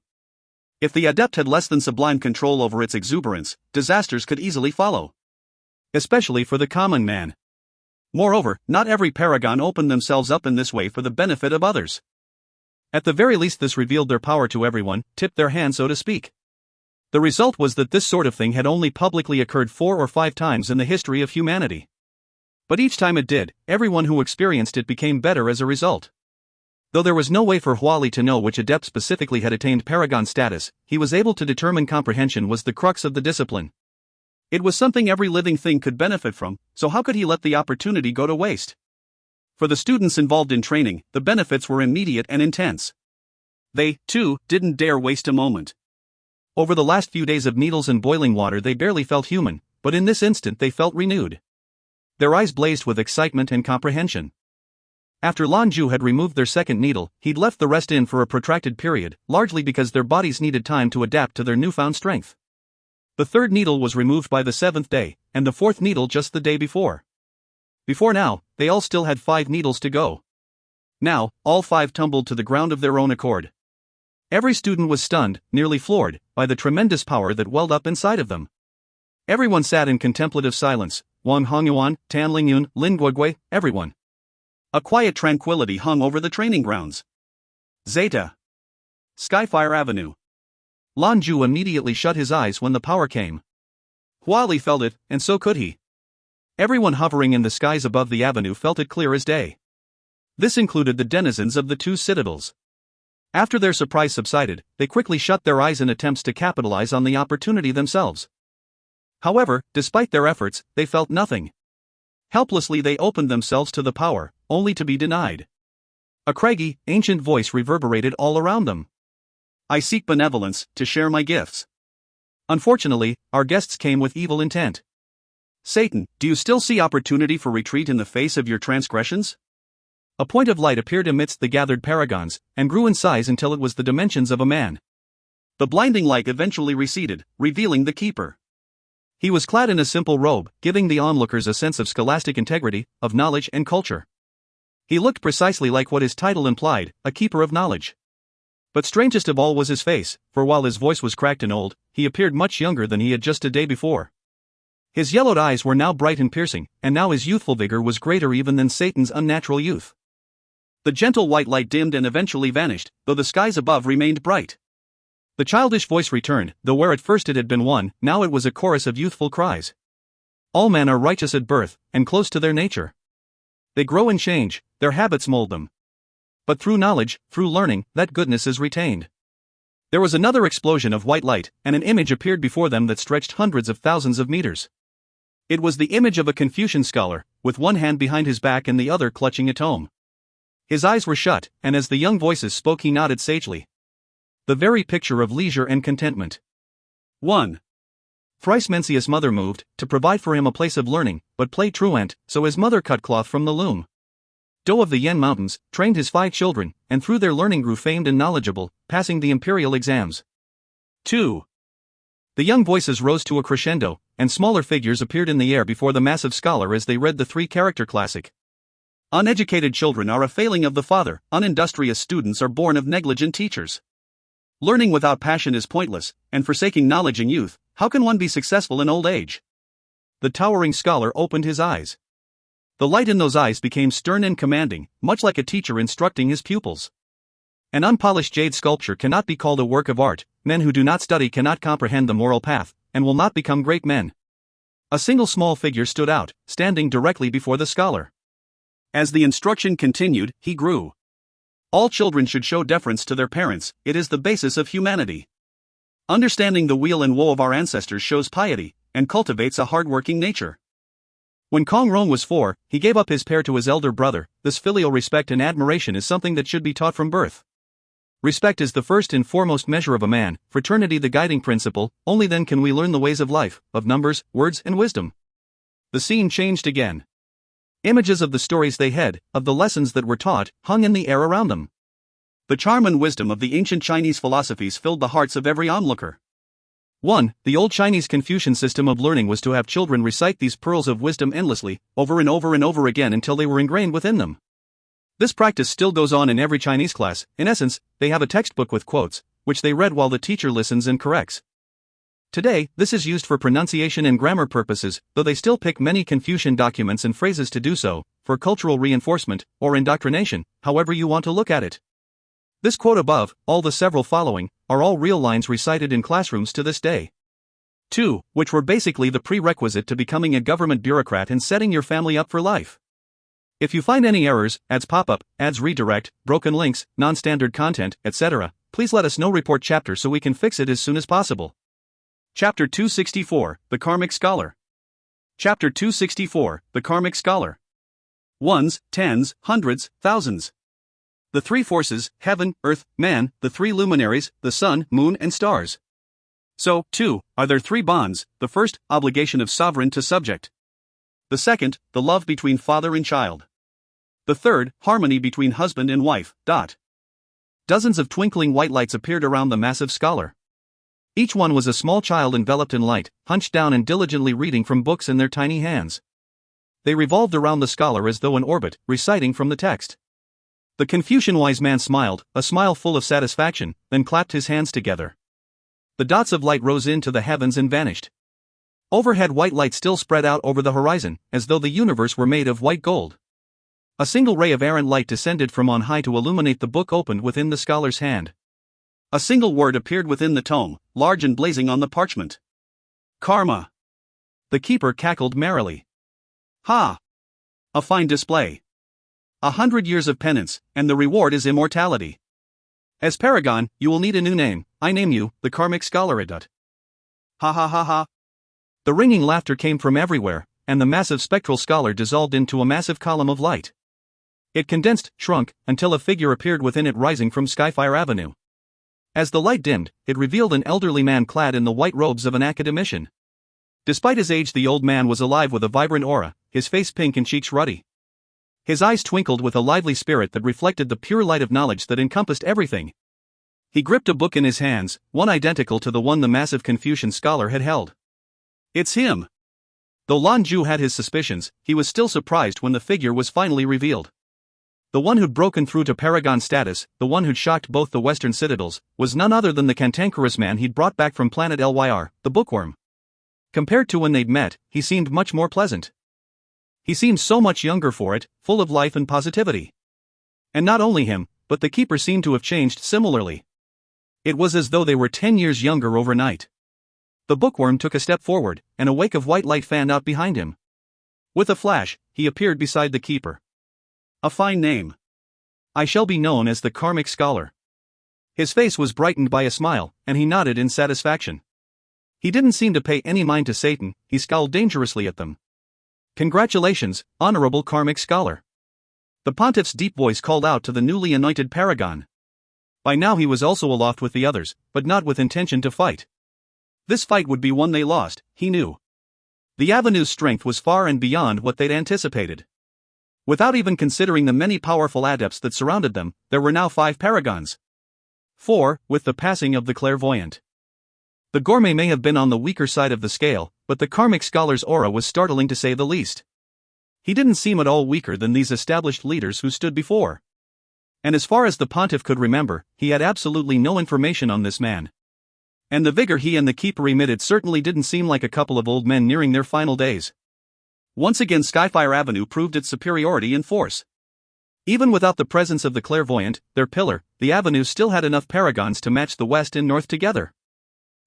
If the adept had less than sublime control over its exuberance, disasters could easily follow. Especially for the common man. Moreover, not every paragon opened themselves up in this way for the benefit of others. At the very least, this revealed their power to everyone, tipped their hand so to speak. The result was that this sort of thing had only publicly occurred 4 or 5 times in the history of humanity. But each time it did, everyone who experienced it became better as a result. Though there was no way for Hua Li to know which adept specifically had attained paragon status, he was able to determine comprehension was the crux of the discipline. It was something every living thing could benefit from, so how could he let the opportunity go to waste? For the students involved in training, the benefits were immediate and intense. They, too, didn't dare waste a moment. Over the last few days of needles and boiling water they barely felt human, but in this instant they felt renewed. Their eyes blazed with excitement and comprehension. After Lan Jue had removed their second needle, he'd left the rest in for a protracted period, largely because their bodies needed time to adapt to their newfound strength. The third needle was removed by the 7th day, and the 4th needle just the day before. Before now, they all still had 5 needles to go. Now, all 5 tumbled to the ground of their own accord. Every student was stunned, nearly floored, by the tremendous power that welled up inside of them. Everyone sat in contemplative silence, Wang Hongyuan, Tan Lingyun, Lin Guogui, everyone. A quiet tranquility hung over the training grounds. Zeta. Skyfire Avenue. Lan Jue immediately shut his eyes when the power came. Hua Li felt it, and so could he. Everyone hovering in the skies above the avenue felt it clear as day. This included the denizens of the 2 citadels. After their surprise subsided, they quickly shut their eyes in attempts to capitalize on the opportunity themselves. However, despite their efforts, they felt nothing. Helplessly they opened themselves to the power, only to be denied. A craggy, ancient voice reverberated all around them. I seek benevolence, to share my gifts. Unfortunately, our guests came with evil intent. Satan, do you still see opportunity for retreat in the face of your transgressions? A point of light appeared amidst the gathered paragons, and grew in size until it was the dimensions of a man. The blinding light eventually receded, revealing the keeper. He was clad in a simple robe, giving the onlookers a sense of scholastic integrity, of knowledge and culture. He looked precisely like what his title implied, a keeper of knowledge. But strangest of all was his face, for while his voice was cracked and old, he appeared much younger than he had just a day before. His yellowed eyes were now bright and piercing, and now his youthful vigor was greater even than Satan's unnatural youth. The gentle white light dimmed and eventually vanished, though the skies above remained bright. The childish voice returned, though where at first it had been one, now it was a chorus of youthful cries. All men are righteous at birth, and close to their nature. They grow and change, their habits mold them. But through knowledge, through learning, that goodness is retained. There was another explosion of white light, and an image appeared before them that stretched hundreds of thousands of meters. It was the image of a Confucian scholar, with one hand behind his back and the other clutching a tome. His eyes were shut, and as the young voices spoke he nodded sagely. The very picture of leisure and contentment. 1. Thrice Mencius' mother moved, to provide for him a place of learning, but played truant, so his mother cut cloth from the loom. Dou of the Yen Mountains, trained his 5 children, and through their learning grew famed and knowledgeable, passing the imperial exams. 2. The young voices rose to a crescendo, and smaller figures appeared in the air before the massive scholar as they read the three-character classic. Uneducated children are a failing of the father, unindustrious students are born of negligent teachers. Learning without passion is pointless, and forsaking knowledge in youth, how can one be successful in old age? The towering scholar opened his eyes. The light in those eyes became stern and commanding, much like a teacher instructing his pupils. An unpolished jade sculpture cannot be called a work of art, men who do not study cannot comprehend the moral path, and will not become great men. A single small figure stood out, standing directly before the scholar. As the instruction continued, he grew. All children should show deference to their parents, it is the basis of humanity. Understanding the weal and woe of our ancestors shows piety, and cultivates a hard-working nature. When Kong Rong was 4, he gave up his pair to his elder brother. This filial respect and admiration is something that should be taught from birth. Respect is the first and foremost measure of a man, fraternity the guiding principle, only then can we learn the ways of life, of numbers, words and wisdom. The scene changed again. Images of the stories they had, of the lessons that were taught, hung in the air around them. The charm and wisdom of the ancient Chinese philosophies filled the hearts of every onlooker. 1. The old Chinese Confucian system of learning was to have children recite these pearls of wisdom endlessly, over and over and over again until they were ingrained within them. This practice still goes on in every Chinese class. In essence, they have a textbook with quotes, which they read while the teacher listens and corrects. Today, this is used for pronunciation and grammar purposes, though they still pick many Confucian documents and phrases to do so, for cultural reinforcement, or indoctrination, however you want to look at it. This quote above, all the several following, are all real lines recited in classrooms to this day. 2. Which were basically the prerequisite to becoming a government bureaucrat and setting your family up for life. If you find any errors, ads pop up, ads redirect, broken links, non-standard content, etc., please let us know. Report chapter so we can fix it as soon as possible. Chapter 264, The Karmic Scholar. Chapter 264, The Karmic Scholar. Ones, tens, hundreds, thousands. The three forces, heaven, earth, man, the three luminaries, the sun, moon and stars. So, 2, are there three bonds: the first, obligation of sovereign to subject. The second, the love between father and child. The third, harmony between husband and wife. Dozens of twinkling white lights appeared around the massive scholar. Each one was a small child enveloped in light, hunched down and diligently reading from books in their tiny hands. They revolved around the scholar as though in orbit, reciting from the text. The Confucian wise man smiled, a smile full of satisfaction, then clapped his hands together. The dots of light rose into the heavens and vanished. Overhead white light still spread out over the horizon, as though the universe were made of white gold. A single ray of errant light descended from on high to illuminate the book opened within the scholar's hand. A single word appeared within the tome, large and blazing on the parchment. Karma. The keeper cackled merrily. Ha! A fine display. 100 years of penance, and the reward is immortality. As paragon, you will need a new name. I name you, the Karmic Scholar Adept. Ha ha ha ha. The ringing laughter came from everywhere, and the massive spectral scholar dissolved into a massive column of light. It condensed, shrunk, until a figure appeared within it rising from Skyfire Avenue. As the light dimmed, it revealed an elderly man clad in the white robes of an academician. Despite his age, the old man was alive with a vibrant aura, his face pink and cheeks ruddy. His eyes twinkled with a lively spirit that reflected the pure light of knowledge that encompassed everything. He gripped a book in his hands, one identical to the one the massive Confucian scholar had held. It's him! Though Lan Jue had his suspicions, he was still surprised when the figure was finally revealed. The one who'd broken through to paragon status, the one who'd shocked both the western citadels, was none other than the cantankerous man he'd brought back from planet Lyr, the bookworm. Compared to when they'd met, he seemed much more pleasant. He seemed so much younger for it, full of life and positivity. And not only him, but the keeper seemed to have changed similarly. It was as though they were 10 years younger overnight. The bookworm took a step forward, and a wake of white light fanned out behind him. With a flash, he appeared beside the keeper. A fine name. I shall be known as the Karmic Scholar. His face was brightened by a smile, and he nodded in satisfaction. He didn't seem to pay any mind to Satan, he scowled dangerously at them. Congratulations, honorable Karmic Scholar. The pontiff's deep voice called out to the newly anointed paragon. By now he was also aloft with the others, but not with intention to fight. This fight would be one they lost, he knew. The Avenue's strength was far and beyond what they'd anticipated. Without even considering the many powerful adepts that surrounded them, there were now 5 paragons. 4, with the passing of the clairvoyant. The gourmet may have been on the weaker side of the scale, but the karmic scholar's aura was startling to say the least. He didn't seem at all weaker than these established leaders who stood before. And as far as the pontiff could remember, he had absolutely no information on this man. And the vigor he and the keeper emitted certainly didn't seem like a couple of old men nearing their final days. Once again Skyfire Avenue proved its superiority in force. Even without the presence of the clairvoyant, their pillar, the avenue still had enough paragons to match the west and north together.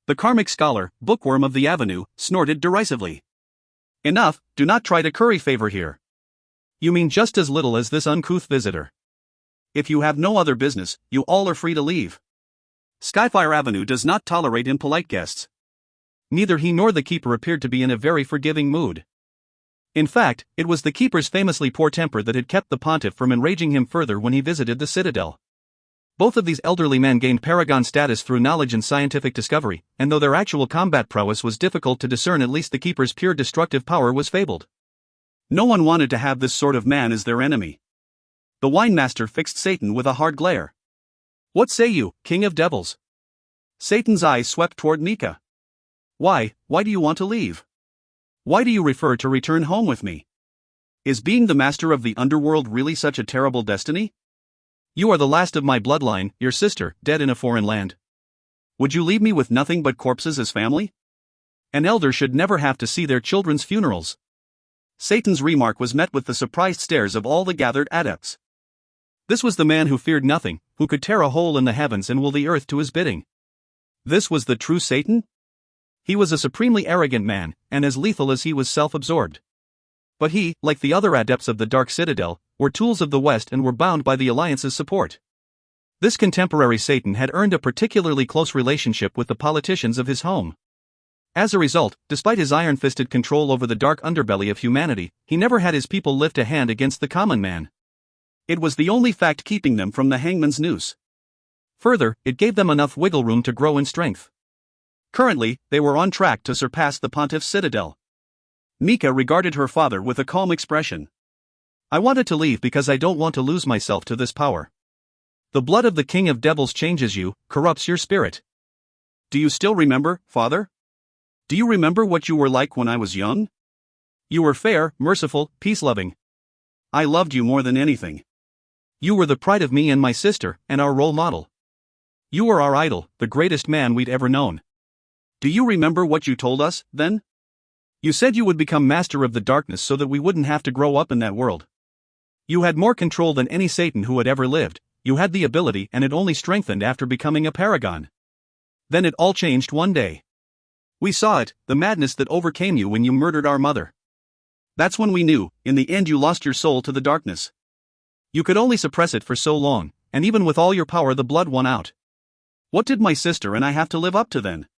The karmic scholar, bookworm of the avenue, snorted derisively. Enough, do not try to curry favor here. You mean just as little as this uncouth visitor. If you have no other business, you all are free to leave. Skyfire Avenue does not tolerate impolite guests. Neither he nor the keeper appeared to be in a very forgiving mood. In fact, it was the keeper's famously poor temper that had kept the pontiff from enraging him further when he visited the citadel. Both of these elderly men gained paragon status through knowledge and scientific discovery, and though their actual combat prowess was difficult to discern, at least the keeper's pure destructive power was fabled. No one wanted to have this sort of man as their enemy. The winemaster fixed Satan with a hard glare. What say you, king of devils? Satan's eyes swept toward Mika. Why do you want to leave? Why do you refer to return home with me? Is being the master of the underworld really such a terrible destiny? You are the last of my bloodline, your sister, dead in a foreign land. Would you leave me with nothing but corpses as family? An elder should never have to see their children's funerals. Satan's remark was met with the surprised stares of all the gathered adepts. This was the man who feared nothing, who could tear a hole in the heavens and will the earth to his bidding. This was the true Satan? He was a supremely arrogant man, and as lethal as he was self-absorbed. But he, like the other adepts of the Dark Citadel, were tools of the West and were bound by the Alliance's support. This contemporary Satan had earned a particularly close relationship with the politicians of his home. As a result, despite his iron-fisted control over the dark underbelly of humanity, he never had his people lift a hand against the common man. It was the only fact keeping them from the hangman's noose. Further, it gave them enough wiggle room to grow in strength. Currently, they were on track to surpass the pontiff's citadel. Mika regarded her father with a calm expression. I wanted to leave because I don't want to lose myself to this power. The blood of the king of devils changes you, corrupts your spirit. Do you still remember, father? Do you remember what you were like when I was young? You were fair, merciful, peace-loving. I loved you more than anything. You were the pride of me and my sister, and our role model. You were our idol, the greatest man we'd ever known. Do you remember what you told us, then? You said you would become master of the darkness so that we wouldn't have to grow up in that world. You had more control than any Satan who had ever lived, you had the ability and it only strengthened after becoming a paragon. Then it all changed one day. We saw it, the madness that overcame you when you murdered our mother. That's when we knew, in the end you lost your soul to the darkness. You could only suppress it for so long, and even with all your power the blood won out. What did my sister and I have to live up to then?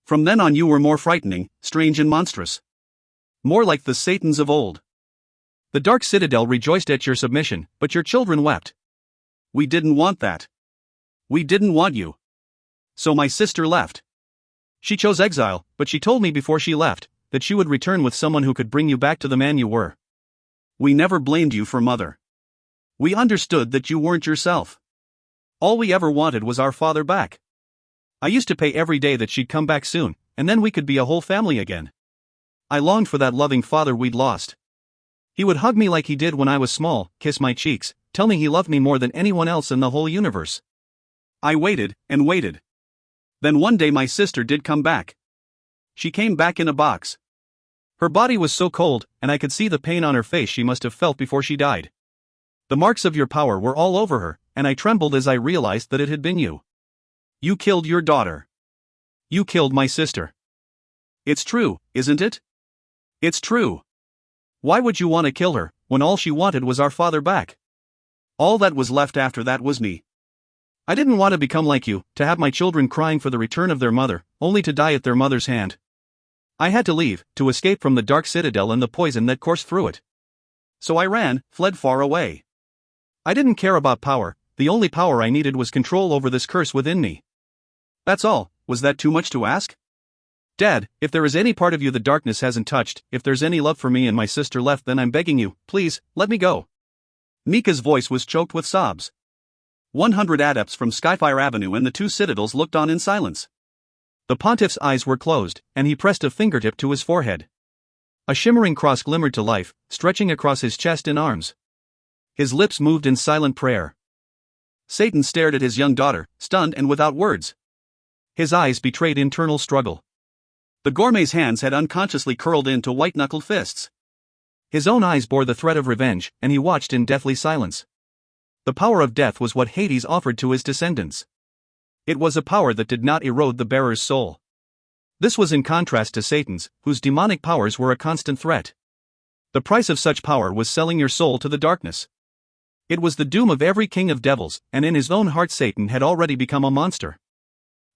From then on you were more frightening, strange and monstrous. More like the Satans of old. The Dark Citadel rejoiced at your submission, but your children wept. We didn't want that. We didn't want you. So my sister left. She chose exile, but she told me before she left, that she would return with someone who could bring you back to the man you were. We never blamed you for mother. We understood that you weren't yourself. All we ever wanted was our father back. I used to pray every day that she'd come back soon, and then we could be a whole family again. I longed for that loving father we'd lost. He would hug me like he did when I was small, kiss my cheeks, tell me he loved me more than anyone else in the whole universe. I waited, and waited. Then one day my sister did come back. She came back in a box. Her body was so cold, and I could see the pain on her face she must have felt before she died. The marks of your power were all over her, and I trembled as I realized that it had been you. You killed your daughter. You killed my sister. It's true, isn't it? It's true. Why would you want to kill her, when all she wanted was our father back? All that was left after that was me. I didn't want to become like you, to have my children crying for the return of their mother, only to die at their mother's hand. I had to leave, to escape from the Dark Citadel and the poison that coursed through it. So I ran, fled far away. I didn't care about power, the only power I needed was control over this curse within me. That's all. Was that too much to ask? Dad, if there is any part of you the darkness hasn't touched, if there's any love for me and my sister left, then I'm begging you, please, let me go. Mika's voice was choked with sobs. 100 adepts from Skyfire Avenue and the two citadels looked on in silence. The pontiff's eyes were closed, and he pressed a fingertip to his forehead. A shimmering cross glimmered to life, stretching across his chest and arms. His lips moved in silent prayer. Satan stared at his young daughter, stunned and without words. His eyes betrayed internal struggle. The gourmet's hands had unconsciously curled into white-knuckled fists. His own eyes bore the threat of revenge, and he watched in deathly silence. The power of death was what Hades offered to his descendants. It was a power that did not erode the bearer's soul. This was in contrast to Satan's, whose demonic powers were a constant threat. The price of such power was selling your soul to the darkness. It was the doom of every king of devils, and in his own heart Satan had already become a monster.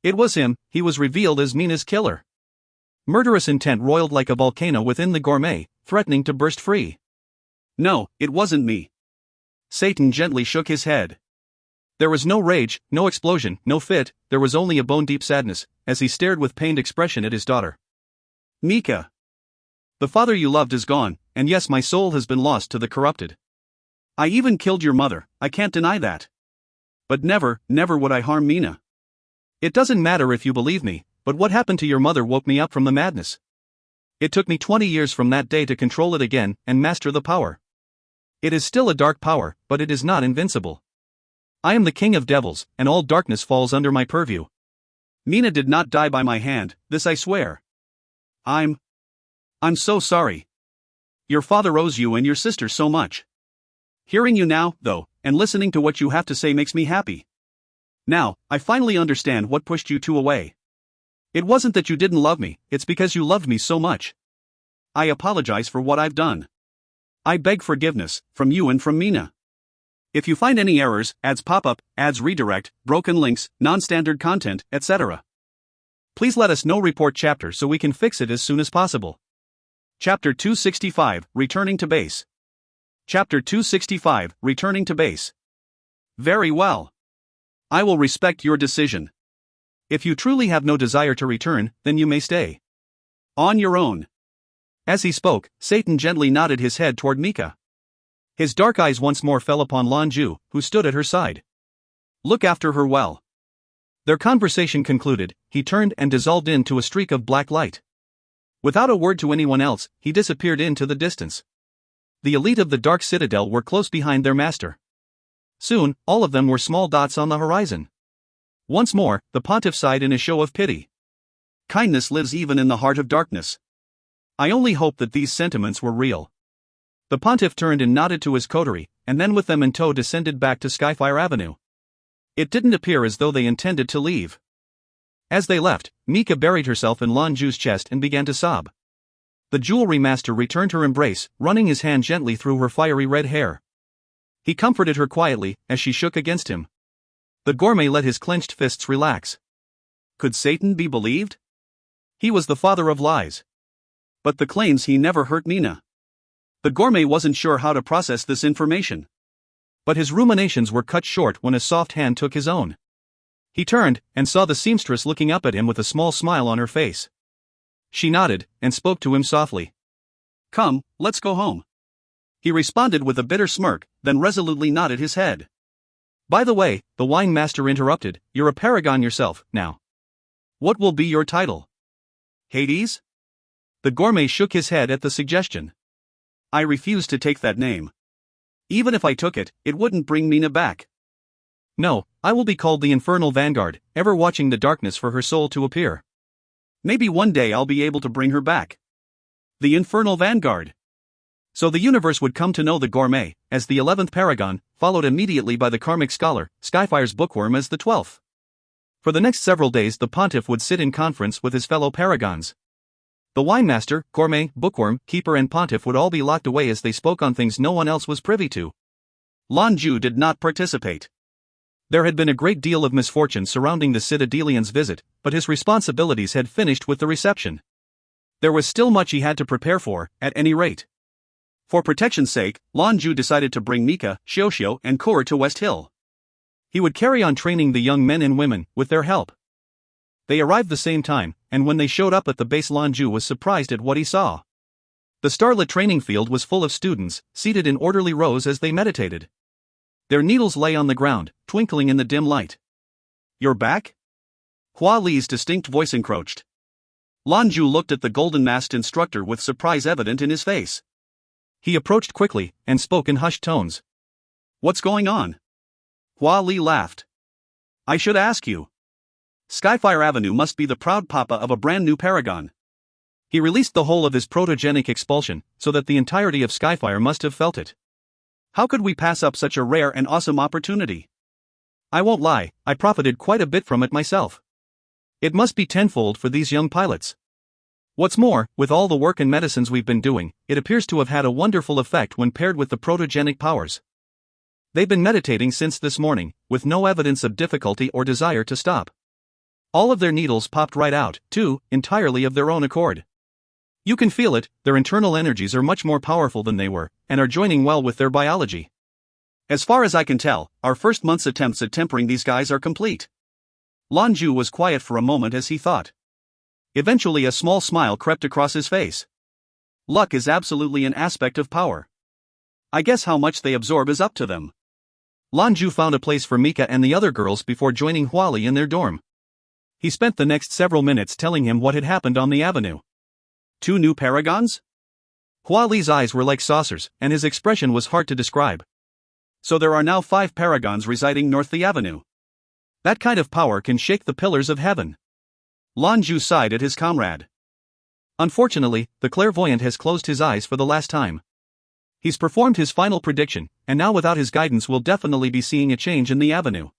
It was him, he was revealed as Mina's killer. Murderous intent roiled like a volcano within the gourmet, threatening to burst free. No, it wasn't me. Satan gently shook his head. There was no rage, no explosion, no fit, there was only a bone-deep sadness, as he stared with pained expression at his daughter. Mika. The father you loved is gone, and yes, my soul has been lost to the corrupted. I even killed your mother, I can't deny that. But never, never would I harm Mina. It doesn't matter if you believe me, but what happened to your mother woke me up from the madness. It took me 20 years from that day to control it again and master the power. It is still a dark power, but it is not invincible. I am the king of devils, and all darkness falls under my purview. Mina did not die by my hand, this I swear. I'm so sorry. Your father owes you and your sister so much. Hearing you now, though, and listening to what you have to say makes me happy. Now, I finally understand what pushed you two away. It wasn't that you didn't love me, it's because you loved me so much. I apologize for what I've done. I beg forgiveness, from you and from Mina. If you find any errors, ads pop up, ads redirect, broken links, non-standard content, etc., please let us know. Report chapter so we can fix it as soon as possible. Chapter 265, Returning to Base. Chapter 265, Returning to Base. Very well. I will respect your decision. If you truly have no desire to return, then you may stay. On your own. As he spoke, Satan gently nodded his head toward Mika. His dark eyes once more fell upon Lan Jue, who stood at her side. Look after her well. Their conversation concluded, he turned and dissolved into a streak of black light. Without a word to anyone else, he disappeared into the distance. The elite of the Dark Citadel were close behind their master. Soon, all of them were small dots on the horizon. Once more, the pontiff sighed in a show of pity. Kindness lives even in the heart of darkness. I only hope that these sentiments were real. The pontiff turned and nodded to his coterie, and then with them in tow descended back to Skyfire Avenue. It didn't appear as though they intended to leave. As they left, Mika buried herself in Lan Jue's chest and began to sob. The jewelry master returned her embrace, running his hand gently through her fiery red hair. He comforted her quietly, as she shook against him. The gourmet let his clenched fists relax. Could Satan be believed? He was the father of lies. But the claims he never hurt Mina. The gourmet wasn't sure how to process this information. But his ruminations were cut short when a soft hand took his own. He turned, and saw the seamstress looking up at him with a small smile on her face. She nodded, and spoke to him softly. Come, let's go home. He responded with a bitter smirk, then resolutely nodded his head. By the way, the wine master interrupted, you're a paragon yourself, now. What will be your title? Hades? The gourmet shook his head at the suggestion. I refuse to take that name. Even if I took it, it wouldn't bring Mina back. No, I will be called the Infernal Vanguard, ever watching the darkness for her soul to appear. Maybe one day I'll be able to bring her back. The Infernal Vanguard. So the universe would come to know the gourmet, as the 11th paragon, followed immediately by the karmic scholar, Skyfire's bookworm as the 12th. For the next several days the pontiff would sit in conference with his fellow paragons. The winemaster, gourmet, bookworm, keeper and pontiff would all be locked away as they spoke on things no one else was privy to. Lan Jue did not participate. There had been a great deal of misfortune surrounding the Citadelian's visit, but his responsibilities had finished with the reception. There was still much he had to prepare for, at any rate. For protection's sake, Lan Jue decided to bring Mika, Xiuxiu and Kura to West Hill. He would carry on training the young men and women, with their help. They arrived the same time, and when they showed up at the base Lan Jue was surprised at what he saw. The starlit training field was full of students, seated in orderly rows as they meditated. Their needles lay on the ground, twinkling in the dim light. You're back? Hua Li's distinct voice encroached. Lan Jue looked at the golden-masked instructor with surprise evident in his face. He approached quickly and spoke in hushed tones. What's going on? Hua Li laughed. I should ask you. Skyfire Avenue must be the proud papa of a brand new paragon. He released the whole of his protogenic expulsion, so that the entirety of Skyfire must have felt it. How could we pass up such a rare and awesome opportunity? I won't lie, I profited quite a bit from it myself. It must be tenfold for these young pilots. What's more, with all the work and medicines we've been doing, it appears to have had a wonderful effect when paired with the protogenic powers. They've been meditating since this morning, with no evidence of difficulty or desire to stop. All of their needles popped right out, too, entirely of their own accord. You can feel it, their internal energies are much more powerful than they were, and are joining well with their biology. As far as I can tell, our first month's attempts at tempering these guys are complete. Lan Jue was quiet for a moment as he thought. Eventually a small smile crept across his face. Luck is absolutely an aspect of power. I guess how much they absorb is up to them. Lan Jue found a place for Mika and the other girls before joining Hua Li in their dorm. He spent the next several minutes telling him what had happened on the avenue. 2 new paragons? Hua Li's eyes were like saucers, and his expression was hard to describe. So there are now 5 paragons residing north the avenue. That kind of power can shake the pillars of heaven. Lan Jue sighed at his comrade. Unfortunately, the clairvoyant has closed his eyes for the last time. He's performed his final prediction, and now without his guidance we'll definitely be seeing a change in the avenue.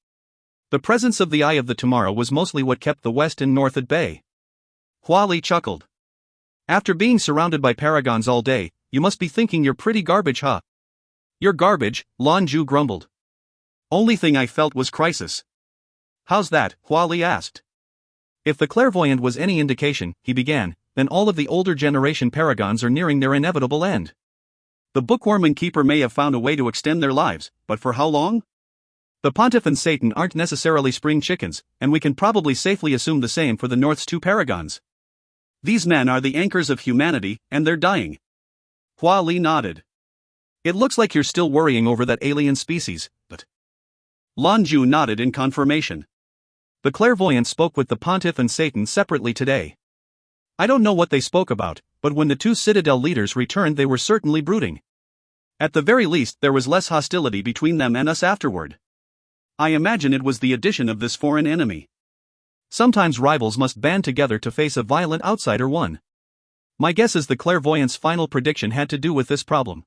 The presence of the Eye of the Tomorrow was mostly what kept the west and north at bay. Hua Li chuckled. After being surrounded by paragons all day, you must be thinking you're pretty garbage, huh? You're garbage, Lan Jue grumbled. Only thing I felt was crisis. How's that? Hua Li asked. If the clairvoyant was any indication, he began, then all of the older generation paragons are nearing their inevitable end. The bookworm and keeper may have found a way to extend their lives, but for how long? The pontiff and Satan aren't necessarily spring chickens, and we can probably safely assume the same for the North's 2 paragons. These men are the anchors of humanity, and they're dying. Hua Li nodded. It looks like you're still worrying over that alien species, but... Lan Jue nodded in confirmation. The clairvoyant spoke with the pontiff and Satan separately today. I don't know what they spoke about, but when the 2 Citadel leaders returned they were certainly brooding. At the very least there was less hostility between them and us afterward. I imagine it was the addition of this foreign enemy. Sometimes rivals must band together to face a violent outsider one. My guess is the clairvoyant's final prediction had to do with this problem.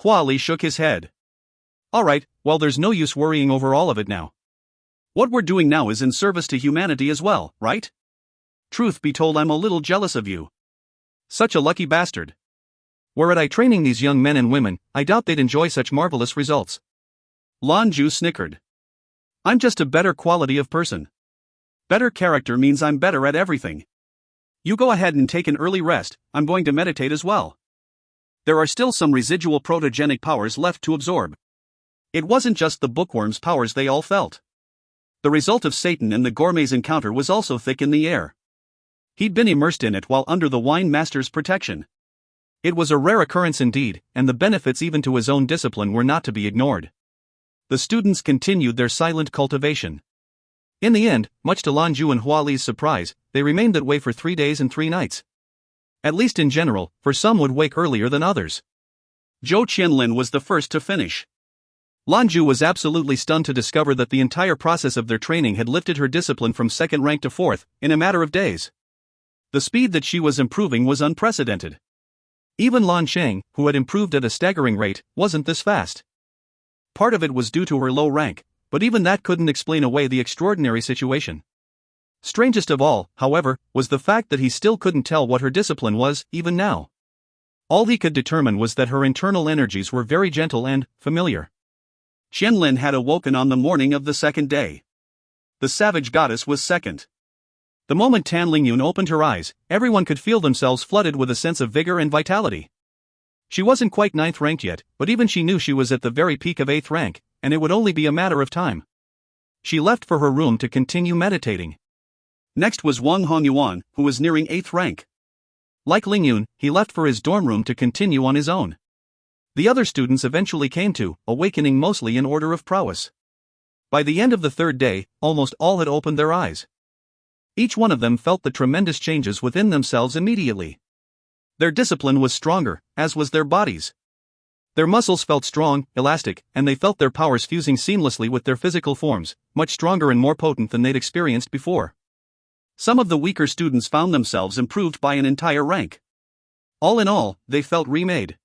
Hua Li shook his head. Alright, well there's no use worrying over all of it now. What we're doing now is in service to humanity as well, right? Truth be told, I'm a little jealous of you. Such a lucky bastard. Were I training these young men and women, I doubt they'd enjoy such marvelous results. Lan Jue snickered. I'm just a better quality of person. Better character means I'm better at everything. You go ahead and take an early rest, I'm going to meditate as well. There are still some residual protogenic powers left to absorb. It wasn't just the bookworm's powers they all felt. The result of Satan and the gourmet's encounter was also thick in the air. He'd been immersed in it while under the wine master's protection. It was a rare occurrence indeed, and the benefits even to his own discipline were not to be ignored. The students continued their silent cultivation. In the end, much to Lan Jue and Hua Li's surprise, they remained that way for 3 days and 3 nights. At least in general, for some would wake earlier than others. Zhou Qianlin was the first to finish. Lan Jue was absolutely stunned to discover that the entire process of their training had lifted her discipline from 2nd rank to 4th, in a matter of days. The speed that she was improving was unprecedented. Even Lan Sheng, who had improved at a staggering rate, wasn't this fast. Part of it was due to her low rank, but even that couldn't explain away the extraordinary situation. Strangest of all, however, was the fact that he still couldn't tell what her discipline was, even now. All he could determine was that her internal energies were very gentle and familiar. Qianlin had awoken on the morning of the 2nd day. The savage goddess was second. The moment Tan Lingyun opened her eyes, everyone could feel themselves flooded with a sense of vigor and vitality. She wasn't quite 9th ranked yet, but even she knew she was at the very peak of 8th rank, and it would only be a matter of time. She left for her room to continue meditating. Next was Wang Hongyuan, who was nearing 8th rank. Like Lingyun, he left for his dorm room to continue on his own. The other students eventually came to, awakening mostly in order of prowess. By the end of the 3rd day, almost all had opened their eyes. Each one of them felt the tremendous changes within themselves immediately. Their discipline was stronger, as was their bodies. Their muscles felt strong, elastic, and they felt their powers fusing seamlessly with their physical forms, much stronger and more potent than they'd experienced before. Some of the weaker students found themselves improved by an entire rank. All in all, they felt remade.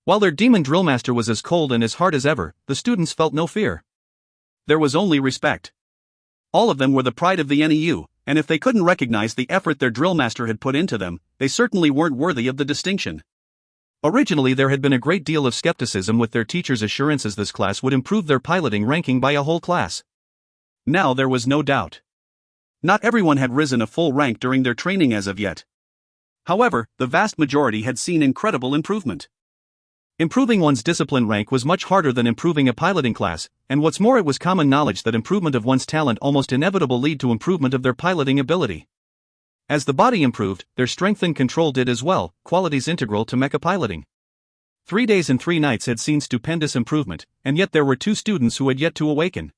While their demon drillmaster was as cold and as hard as ever, the students felt no fear. There was only respect. All of them were the pride of the NEU, and if they couldn't recognize the effort their drillmaster had put into them, they certainly weren't worthy of the distinction. Originally there had been a great deal of skepticism with their teachers' assurances this class would improve their piloting ranking by a whole class. Now there was no doubt. Not everyone had risen a full rank during their training as of yet. However, the vast majority had seen incredible improvement. Improving one's discipline rank was much harder than improving a piloting class, and what's more, it was common knowledge that improvement of one's talent almost inevitably lead to improvement of their piloting ability. As the body improved, their strength and control did as well, qualities integral to mecha piloting. 3 days and 3 nights had seen stupendous improvement, and yet there were 2 students who had yet to awaken.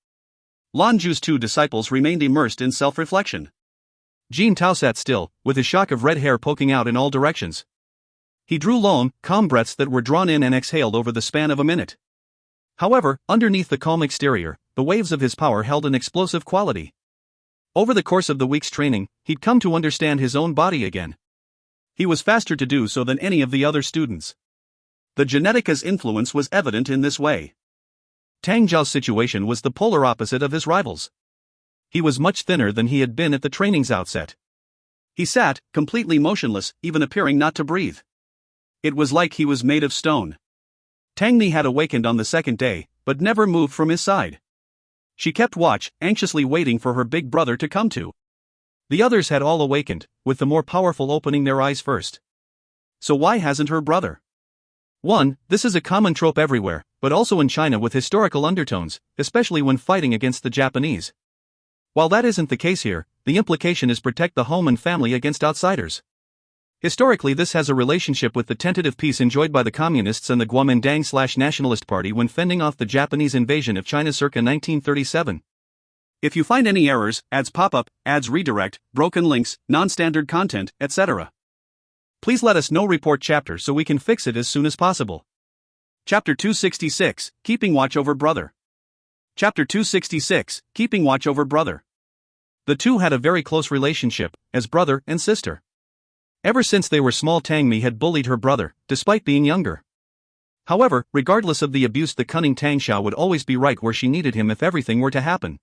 Lan Jue's 2 disciples remained immersed in self-reflection. Jin Tao sat still, with his shock of red hair poking out in all directions. He drew long, calm breaths that were drawn in and exhaled over the span of a minute. However, underneath the calm exterior, the waves of his power held an explosive quality. Over the course of the week's training, he'd come to understand his own body again. He was faster to do so than any of the other students. The genetica's influence was evident in this way. Tang Zhao's situation was the polar opposite of his rivals. He was much thinner than he had been at the training's outset. He sat, completely motionless, even appearing not to breathe. It was like he was made of stone. Tang Ni had awakened on the second day, but never moved from his side. She kept watch, anxiously waiting for her big brother to come to. The others had all awakened, with the more powerful opening their eyes first. So why hasn't her brother? 1. This is a common trope everywhere, but also in China with historical undertones, especially when fighting against the Japanese. While that isn't the case here, the implication is protect the home and family against outsiders. Historically, this has a relationship with the tentative peace enjoyed by the Communists and the Kuomintang/Nationalist Party when fending off the Japanese invasion of China circa 1937. If you find any errors, ads pop up, ads redirect, broken links, non-standard content, etc., please let us know. Report chapter so we can fix it as soon as possible. Chapter 266, Keeping Watch Over Brother. Chapter 266, Keeping Watch Over Brother. The two had a very close relationship, as brother and sister. Ever since they were small, Tang Mi had bullied her brother, despite being younger. However, regardless of the abuse, the cunning Tang Xiao would always be right where she needed him if everything were to happen.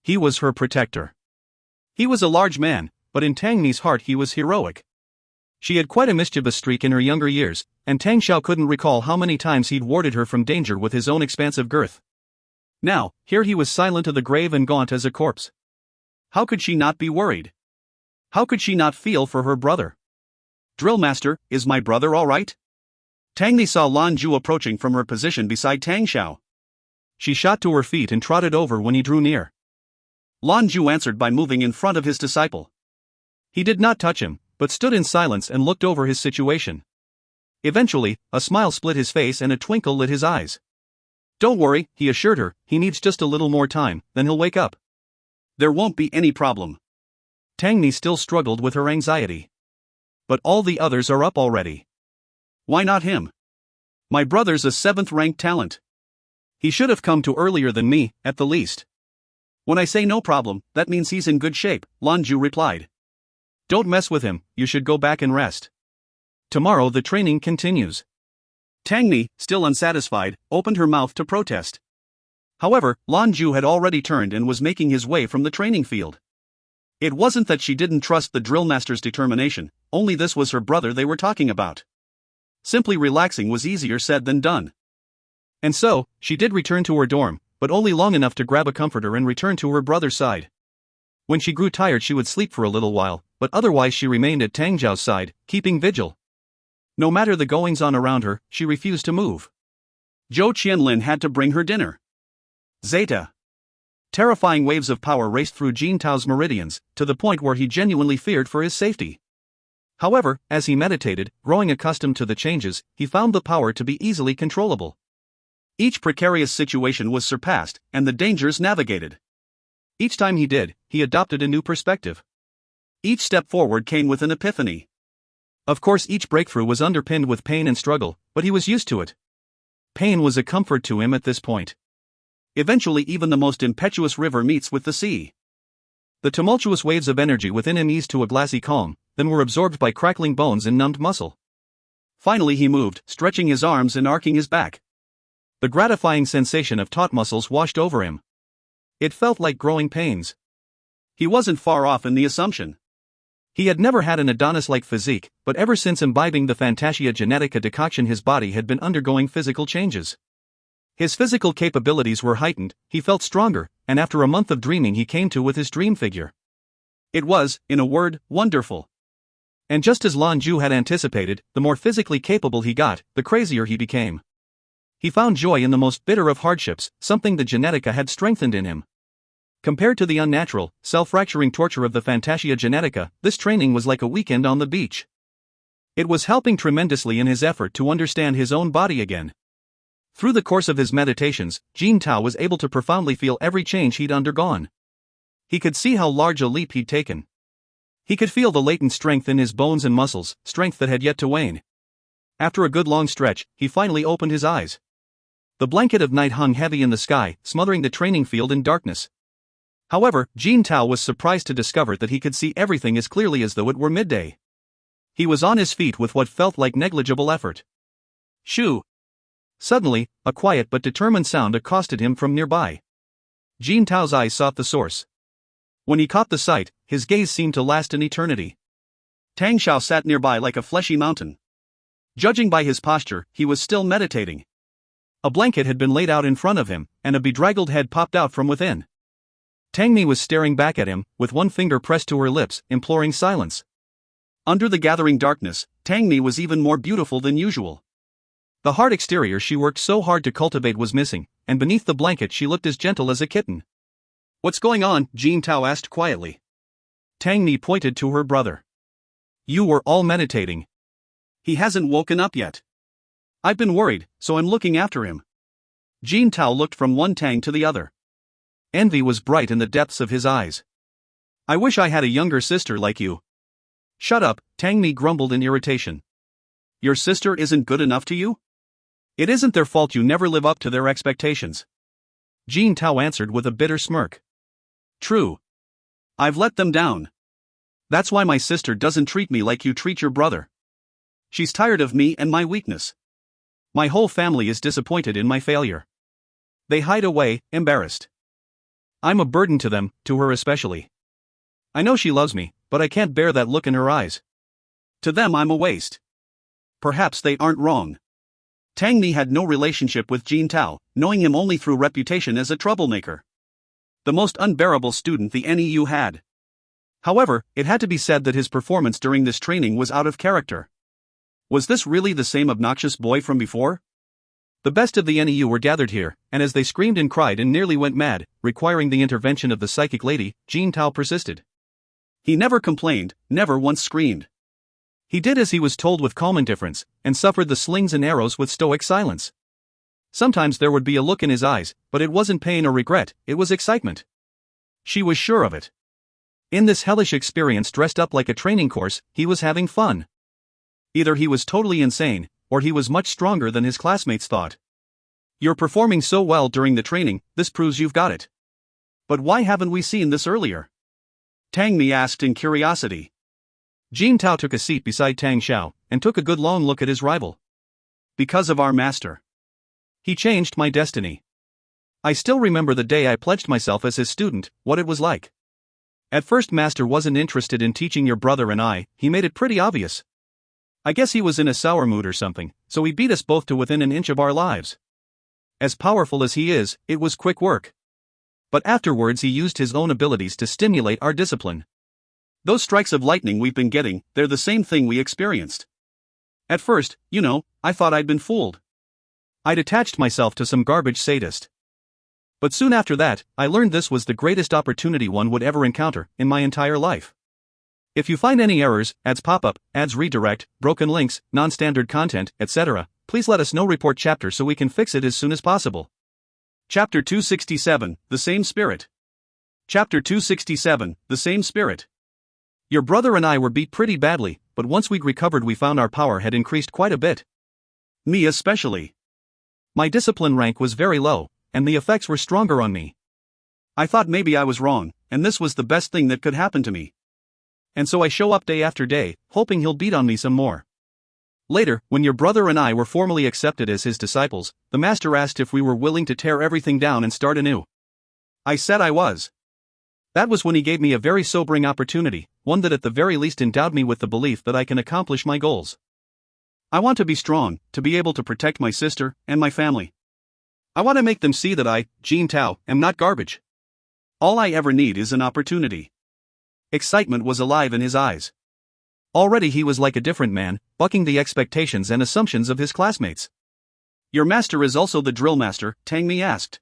He was her protector. He was a large man, but in Tang Mi's heart he was heroic. She had quite a mischievous streak in her younger years, and Tang Xiao couldn't recall how many times he'd warded her from danger with his own expansive girth. Now, here he was silent to the grave and gaunt as a corpse. How could she not be worried? How could she not feel for her brother? Drillmaster, is my brother all right? Tang Ni saw Lan Jue approaching from her position beside Tang Xiao. She shot to her feet and trotted over when he drew near. Lan Jue answered by moving in front of his disciple. He did not touch him, but stood in silence and looked over his situation. Eventually, a smile split his face and a twinkle lit his eyes. Don't worry, he assured her, he needs just a little more time, then he'll wake up. There won't be any problem. Tang Ni still struggled with her anxiety. But all the others are up already. Why not him? My brother's a 7th ranked talent. He should have come to earlier than me, at the least. When I say no problem, that means he's in good shape, Lan Jue replied. Don't mess with him, you should go back and rest. Tomorrow the training continues. Tang Ni, still unsatisfied, opened her mouth to protest. However, Lan Jue had already turned and was making his way from the training field. It wasn't that she didn't trust the drill master's determination, only this was her brother they were talking about. Simply relaxing was easier said than done. And so, she did return to her dorm, but only long enough to grab a comforter and return to her brother's side. When she grew tired she would sleep for a little while, but otherwise she remained at Tang Zhao's side, keeping vigil. No matter the goings-on around her, she refused to move. Zhou Qianlin had to bring her dinner. Zeta. Terrifying waves of power raced through Jin Tao's meridians, to the point where he genuinely feared for his safety. However, as he meditated, growing accustomed to the changes, he found the power to be easily controllable. Each precarious situation was surpassed, and the dangers navigated. Each time he did, he adopted a new perspective. Each step forward came with an epiphany. Of course, each breakthrough was underpinned with pain and struggle, but he was used to it. Pain was a comfort to him at this point. Eventually, even the most impetuous river meets with the sea. The tumultuous waves of energy within him eased to a glassy calm, then were absorbed by crackling bones and numbed muscle. Finally he moved, stretching his arms and arcing his back. The gratifying sensation of taut muscles washed over him. It felt like growing pains. He wasn't far off in the assumption. He had never had an Adonis-like physique, but ever since imbibing the Fantasia Genetica decoction his body had been undergoing physical changes. His physical capabilities were heightened, he felt stronger, and after a month of dreaming he came to with his dream figure. It was, in a word, wonderful. And just as Lan Jue had anticipated, the more physically capable he got, the crazier he became. He found joy in the most bitter of hardships, something the Genetica had strengthened in him. Compared to the unnatural, self-fracturing torture of the Fantasia Genetica, this training was like a weekend on the beach. It was helping tremendously in his effort to understand his own body again. Through the course of his meditations, Jin Tao was able to profoundly feel every change he'd undergone. He could see how large a leap he'd taken. He could feel the latent strength in his bones and muscles, strength that had yet to wane. After a good long stretch, he finally opened his eyes. The blanket of night hung heavy in the sky, smothering the training field in darkness. However, Jin Tao was surprised to discover that he could see everything as clearly as though it were midday. He was on his feet with what felt like negligible effort. Shoo! Suddenly, a quiet but determined sound accosted him from nearby. Jin Tao's eyes sought the source. When he caught the sight, his gaze seemed to last an eternity. Tang Xiao sat nearby like a fleshy mountain. Judging by his posture, he was still meditating. A blanket had been laid out in front of him, and a bedraggled head popped out from within. Tang Mi was staring back at him, with one finger pressed to her lips, imploring silence. Under the gathering darkness, Tang Mi was even more beautiful than usual. The hard exterior she worked so hard to cultivate was missing, and beneath the blanket she looked as gentle as a kitten. "What's going on?" Jin Tao asked quietly. Tang Mi pointed to her brother. "You were all meditating. He hasn't woken up yet. I've been worried, so I'm looking after him." Jin Tao looked from one Tang to the other. Envy was bright in the depths of his eyes. "I wish I had a younger sister like you." "Shut up," Tang Mi grumbled in irritation. "Your sister isn't good enough to you? It isn't their fault you never live up to their expectations." Jin Tao answered with a bitter smirk. "True. I've let them down. That's why my sister doesn't treat me like you treat your brother. She's tired of me and my weakness. My whole family is disappointed in my failure. They hide away, embarrassed. I'm a burden to them, to her especially. I know she loves me, but I can't bear that look in her eyes. To them I'm a waste." Perhaps they aren't wrong. Tang Mi had no relationship with Jin Tao, knowing him only through reputation as a troublemaker. The most unbearable student the NEU had. However, it had to be said that his performance during this training was out of character. Was this really the same obnoxious boy from before? The best of the NEU were gathered here, and as they screamed and cried and nearly went mad, requiring the intervention of the psychic lady, Jin Tao persisted. He never complained, never once screamed. He did as he was told with calm indifference, and suffered the slings and arrows with stoic silence. Sometimes there would be a look in his eyes, but it wasn't pain or regret, it was excitement. She was sure of it. In this hellish experience dressed up like a training course, he was having fun. Either he was totally insane, or he was much stronger than his classmates thought. "You're performing so well during the training, this proves you've got it. But why haven't we seen this earlier?" Tang Mi asked in curiosity. Jin Tao took a seat beside Tang Xiao, and took a good long look at his rival. "Because of our master. He changed my destiny. I still remember the day I pledged myself as his student, what it was like. At first Master wasn't interested in teaching your brother and I, he made it pretty obvious. I guess he was in a sour mood or something, so he beat us both to within an inch of our lives. As powerful as he is, it was quick work. But afterwards he used his own abilities to stimulate our discipline. Those strikes of lightning we've been getting, they're the same thing we experienced. At first, I thought I'd been fooled. I'd attached myself to some garbage sadist. But soon after that, I learned this was the greatest opportunity one would ever encounter in my entire life. If you find any errors, ads pop up, ads redirect, broken links, non-standard content, etc., please let us know. Report chapter so we can fix it as soon as possible." Chapter 267, The Same Spirit. Chapter 267, The Same Spirit. Your brother and I were beat pretty badly, but once we'd recovered we found our power had increased quite a bit. Me especially. My discipline rank was very low, and the effects were stronger on me. I thought maybe I was wrong, and this was the best thing that could happen to me. And so I show up day after day, hoping he'll beat on me some more. Later, when your brother and I were formally accepted as his disciples, the master asked if we were willing to tear everything down and start anew. I said I was. That was when he gave me a very sobering opportunity, one that at the very least endowed me with the belief that I can accomplish my goals. I want to be strong, to be able to protect my sister and my family. I want to make them see that I, Jin Tao, am not garbage. All I ever need is an opportunity. Excitement was alive in his eyes. Already he was like a different man, bucking the expectations and assumptions of his classmates. Your master is also the drill master, Tang Mi asked.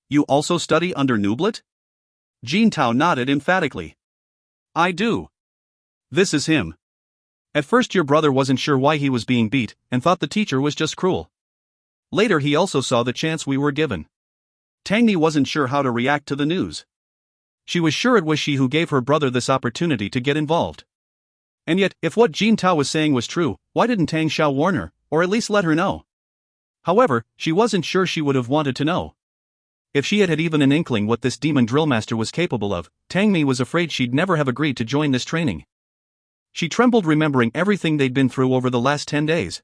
You also study under Nublet? Jin Tao nodded emphatically. I do. This is him. At first your brother wasn't sure why he was being beat, and thought the teacher was just cruel. Later he also saw the chance we were given. Tang Mi wasn't sure how to react to the news. She was sure it was she who gave her brother this opportunity to get involved. And yet, if what Jin Tao was saying was true, why didn't Tang Xiao warn her, or at least let her know? However, she wasn't sure she would have wanted to know. If she had even an inkling what this demon drill master was capable of, Tang Mi was afraid she'd never have agreed to join this training. She trembled remembering everything they'd been through over the last 10 days.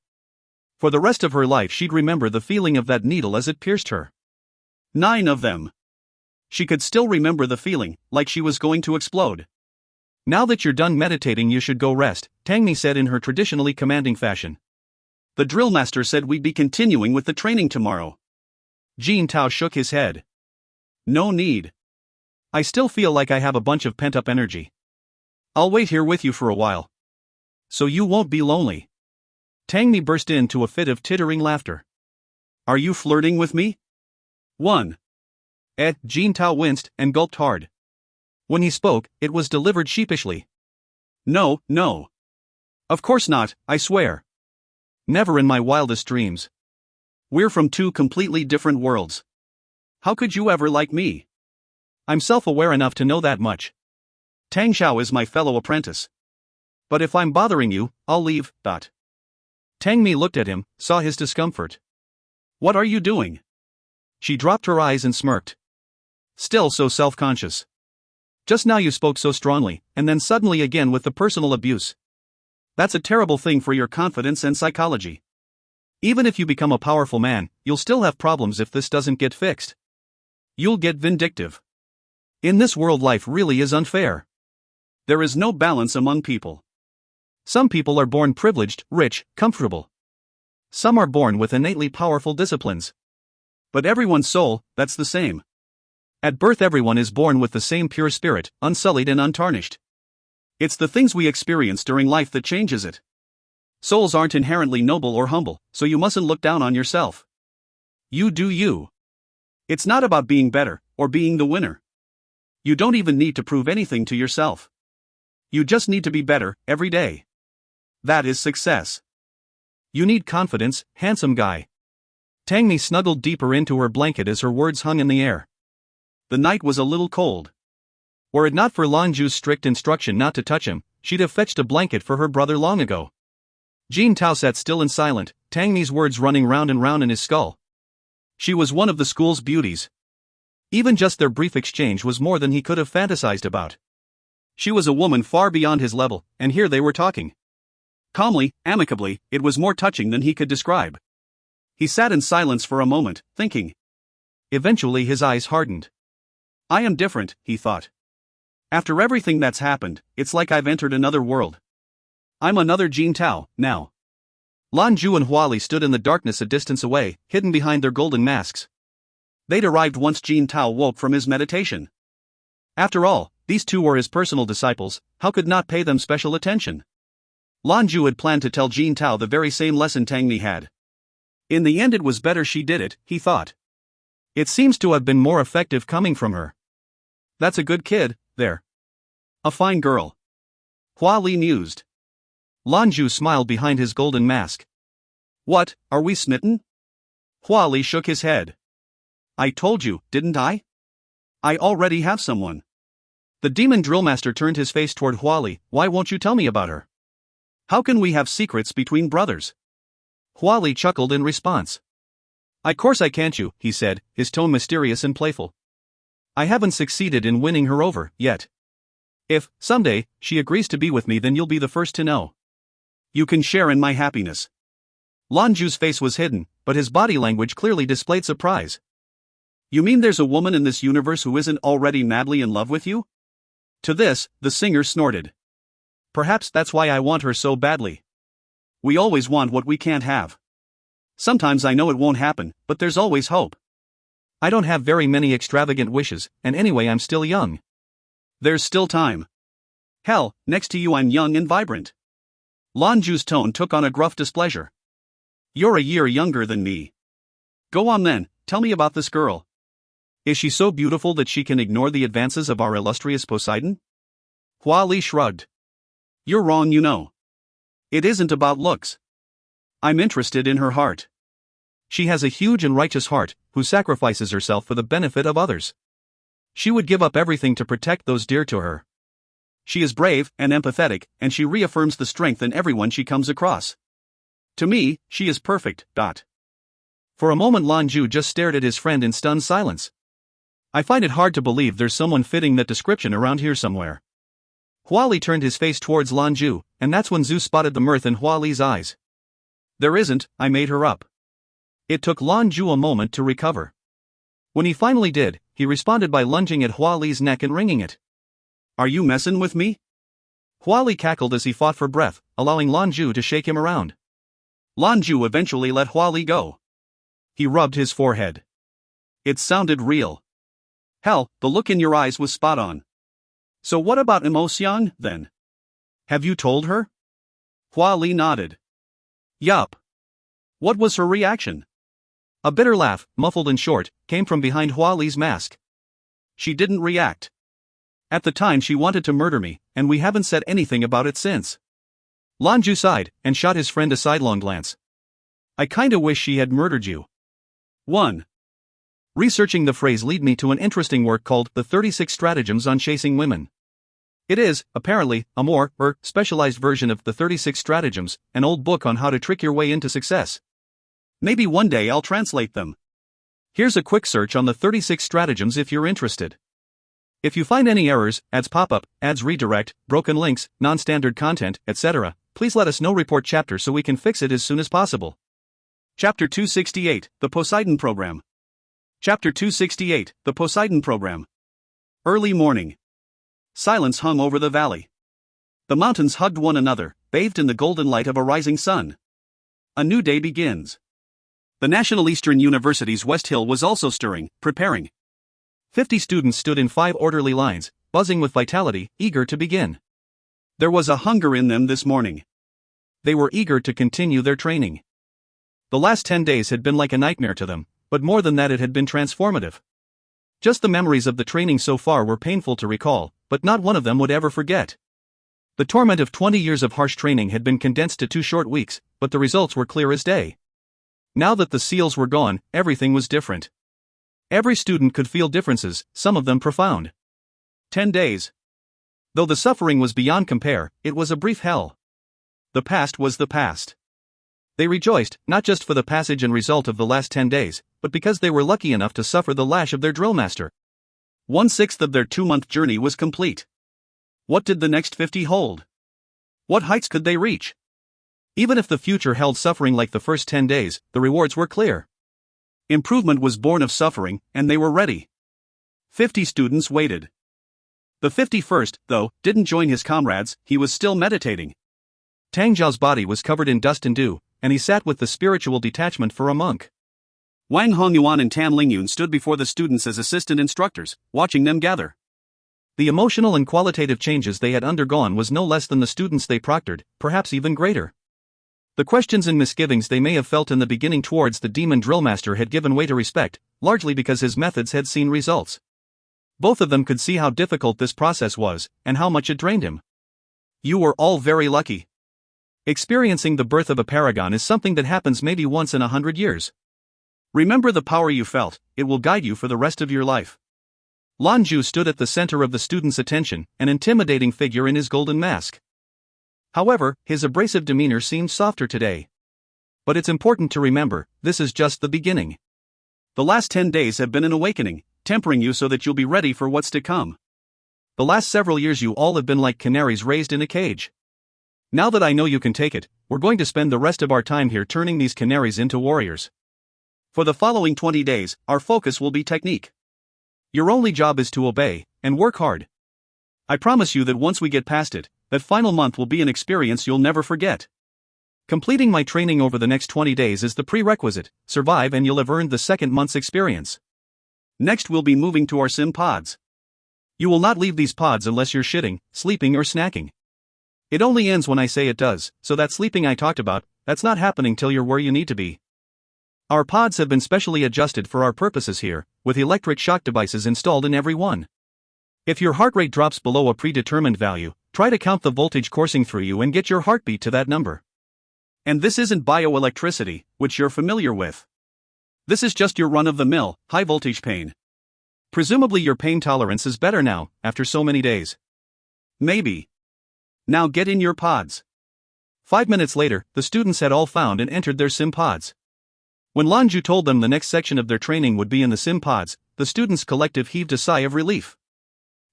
For the rest of her life she'd remember the feeling of that needle as it pierced her. 9 of them. She could still remember the feeling, like she was going to explode. Now that you're done meditating you should go rest, Tang Mi said in her traditionally commanding fashion. The drill master said we'd be continuing with the training tomorrow. Jin Tao shook his head. No need. I still feel like I have a bunch of pent-up energy. I'll wait here with you for a while. So you won't be lonely. Tang Mi burst into a fit of tittering laughter. Are you flirting with me? 1. Jin Tao winced and gulped hard. When he spoke, it was delivered sheepishly. No, no. Of course not, I swear. Never in my wildest dreams. We're from 2 completely different worlds. How could you ever like me? I'm self-aware enough to know that much. Tang Xiao is my fellow apprentice. But if I'm bothering you, I'll leave. Tang Mi looked at him, saw his discomfort. What are you doing? She dropped her eyes and smirked. Still so self-conscious. Just now you spoke so strongly, and then suddenly again with the personal abuse. That's a terrible thing for your confidence and psychology. Even if you become a powerful man, you'll still have problems if this doesn't get fixed. You'll get vindictive. In this world life really is unfair. There is no balance among people. Some people are born privileged, rich, comfortable. Some are born with innately powerful disciplines. But everyone's soul, that's the same. At birth everyone is born with the same pure spirit, unsullied and untarnished. It's the things we experience during life that changes it. Souls aren't inherently noble or humble, so you mustn't look down on yourself. You do you. It's not about being better, or being the winner. You don't even need to prove anything to yourself. You just need to be better, every day. That is success. You need confidence, handsome guy. Tang Mi snuggled deeper into her blanket as her words hung in the air. The night was a little cold. Were it not for Lan Jue's strict instruction not to touch him, she'd have fetched a blanket for her brother long ago. Jin Tao sat still and silent, Tang Mi's words running round and round in his skull. She was one of the school's beauties. Even just their brief exchange was more than he could have fantasized about. She was a woman far beyond his level, and here they were talking. Calmly, amicably, it was more touching than he could describe. He sat in silence for a moment, thinking. Eventually his eyes hardened. I am different, he thought. After everything that's happened, it's like I've entered another world. I'm another Jin Tao, now. Lan Jue and Huali stood in the darkness a distance away, hidden behind their golden masks. They'd arrived once Jin Tao woke from his meditation. After all, these 2 were his personal disciples, how could not pay them special attention? Lan Jue had planned to tell Jin Tao the very same lesson Tang Mi had. In the end it was better she did it, he thought. It seems to have been more effective coming from her. That's a good kid, there. A fine girl. Huali mused. Lan Jue smiled behind his golden mask. What, are we smitten? Huali shook his head. I told you, didn't I? I already have someone. The demon drillmaster turned his face toward Huali. Why won't you tell me about her? How can we have secrets between brothers? Huali chuckled in response. Of course I can't you, he said, his tone mysterious and playful. I haven't succeeded in winning her over, yet. If, someday, she agrees to be with me, then you'll be the first to know. You can share in my happiness. Lan Jue's face was hidden, but his body language clearly displayed surprise. You mean there's a woman in this universe who isn't already madly in love with you? To this, the singer snorted. Perhaps that's why I want her so badly. We always want what we can't have. Sometimes I know it won't happen, but there's always hope. I don't have very many extravagant wishes, and anyway I'm still young. There's still time. Hell, next to you I'm young and vibrant. Lan Jue's tone took on a gruff displeasure. You're a year younger than me. Go on then, tell me about this girl. Is she so beautiful that she can ignore the advances of our illustrious Poseidon? Huali shrugged. You're wrong, you know. It isn't about looks. I'm interested in her heart. She has a huge and righteous heart, who sacrifices herself for the benefit of others. She would give up everything to protect those dear to her. She is brave and empathetic, and she reaffirms the strength in everyone she comes across. To me, she is perfect. For a moment Lan Jue just stared at his friend in stunned silence. I find it hard to believe there's someone fitting that description around here somewhere. Huali turned his face towards Lan Jue, and that's when Zhou spotted the mirth in Huali's eyes. There isn't, I made her up. It took Lan Jue a moment to recover. When he finally did, he responded by lunging at Huali's neck and wringing it. Are you messin' with me? Huali cackled as he fought for breath, allowing Lan Jue to shake him around. Lan Jue eventually let Huali go. He rubbed his forehead. It sounded real. Hell, the look in your eyes was spot on. So what about Emotion, then? Have you told her? Huali nodded. Yup. What was her reaction? A bitter laugh, muffled and short, came from behind Huali's mask. She didn't react. At the time she wanted to murder me, and we haven't said anything about it since. Lan Jue sighed, and shot his friend a sidelong glance. I kinda wish she had murdered you. 1. Researching the phrase led me to an interesting work called The 36 Stratagems on Chasing Women. It is, apparently, a more, specialized version of The 36 Stratagems, an old book on how to trick your way into success. Maybe one day I'll translate them. Here's a quick search on the 36 stratagems if you're interested. If you find any errors, ads pop up, ads redirect, broken links, non-standard content, etc., please let us know. Report chapter so we can fix it as soon as possible. Chapter 268, The Poseidon Program. Chapter 268, The Poseidon Program. Early morning. Silence hung over the valley. The mountains hugged one another, bathed in the golden light of a rising sun. A new day begins. The National Eastern University's West Hill was also stirring, preparing. 50 students stood in 5 orderly lines, buzzing with vitality, eager to begin. There was a hunger in them this morning. They were eager to continue their training. The last 10 days had been like a nightmare to them, but more than that it had been transformative. Just the memories of the training so far were painful to recall, but not one of them would ever forget. The torment of 20 years of harsh training had been condensed to 2 short weeks, but the results were clear as day. Now that the seals were gone, everything was different. Every student could feel differences, some of them profound. 10 days. Though the suffering was beyond compare, it was a brief hell. The past was the past. They rejoiced, not just for the passage and result of the last 10 days, but because they were lucky enough to suffer the lash of their drillmaster. 1/6 of their 2-month journey was complete. What did the next 50 hold? What heights could they reach? Even if the future held suffering like the first 10 days, the rewards were clear. Improvement was born of suffering, and they were ready. 50 students waited. The 51st, though, didn't join his comrades. He was still meditating. Tang Zhao's body was covered in dust and dew, and he sat with the spiritual detachment for a monk. Wang Hongyuan and Tan Lingyun stood before the students as assistant instructors, watching them gather. The emotional and qualitative changes they had undergone was no less than the students they proctored, perhaps even greater. The questions and misgivings they may have felt in the beginning towards the demon drillmaster had given way to respect, largely because his methods had seen results. Both of them could see how difficult this process was, and how much it drained him. You were all very lucky. Experiencing the birth of a paragon is something that happens maybe once in 100 years. Remember the power you felt, it will guide you for the rest of your life. Lan Jue stood at the center of the students' attention, an intimidating figure in his golden mask. However, his abrasive demeanor seemed softer today. But it's important to remember, this is just the beginning. The last 10 days have been an awakening, tempering you so that you'll be ready for what's to come. The last several years you all have been like canaries raised in a cage. Now that I know you can take it, we're going to spend the rest of our time here turning these canaries into warriors. For the following 20 days, our focus will be technique. Your only job is to obey, and work hard. I promise you that once we get past it, that final month will be an experience you'll never forget. Completing my training over the next 20 days is the prerequisite. Survive and you'll have earned the second month's experience. Next we'll be moving to our sim pods. You will not leave these pods unless you're shitting, sleeping or snacking. It only ends when I say it does, so that sleeping I talked about, that's not happening till you're where you need to be. Our pods have been specially adjusted for our purposes here, with electric shock devices installed in every one. If your heart rate drops below a predetermined value, try to count the voltage coursing through you and get your heartbeat to that number. And this isn't bioelectricity, which you're familiar with. This is just your run-of-the-mill, high-voltage pain. Presumably your pain tolerance is better now, after so many days. Maybe. Now get in your pods. 5 minutes later, the students had all found and entered their sim pods. When Lan Jue told them the next section of their training would be in the sim pods, the students' collective heaved a sigh of relief.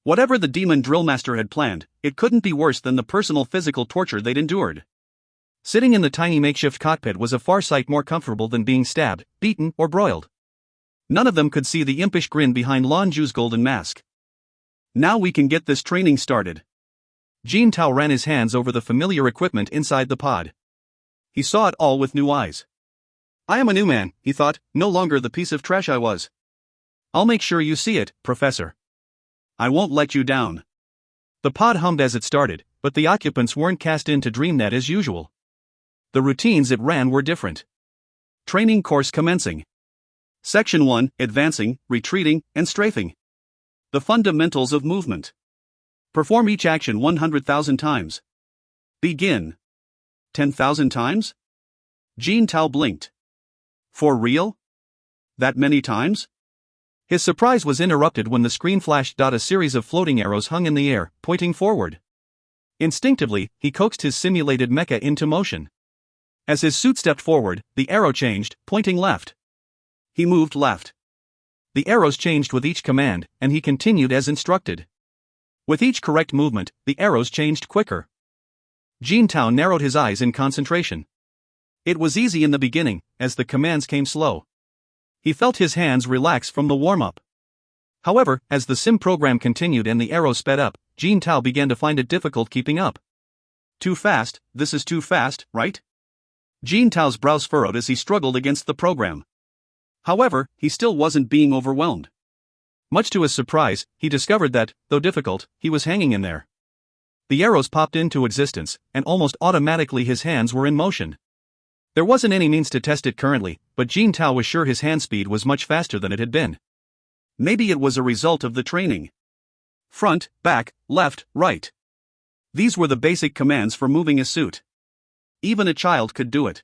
Whatever the demon drill master had planned, it couldn't be worse than the personal physical torture they'd endured. Sitting in the tiny makeshift cockpit was a far sight more comfortable than being stabbed, beaten, or broiled. None of them could see the impish grin behind Lan Jue's golden mask. Now we can get this training started. Jin Tao ran his hands over the familiar equipment inside the pod. He saw it all with new eyes. I am a new man, he thought, no longer the piece of trash I was. I'll make sure you see it, Professor. I won't let you down. The pod hummed as it started, but the occupants weren't cast into DreamNet as usual. The routines it ran were different. Training course commencing. Section 1, Advancing, Retreating, and Strafing. The fundamentals of movement. Perform each action 100,000 times. Begin. 10,000 times? Jin Tao blinked. For real? That many times? His surprise was interrupted when the screen flashed. A series of floating arrows hung in the air, pointing forward. Instinctively, he coaxed his simulated mecha into motion. As his suit stepped forward, the arrow changed, pointing left. He moved left. The arrows changed with each command, and he continued as instructed. With each correct movement, the arrows changed quicker. Jin Tao narrowed his eyes in concentration. It was easy in the beginning, as the commands came slow. He felt his hands relax from the warm-up. However, as the sim program continued and the arrows sped up, Jin Tao began to find it difficult keeping up. Too fast, this is too fast, right? Jin Tao's brows furrowed as he struggled against the program. However, he still wasn't being overwhelmed. Much to his surprise, he discovered that, though difficult, he was hanging in there. The arrows popped into existence, and almost automatically his hands were in motion. There wasn't any means to test it currently, but Jin Tao was sure his hand speed was much faster than it had been. Maybe it was a result of the training. Front, back, left, right. These were the basic commands for moving a suit. Even a child could do it.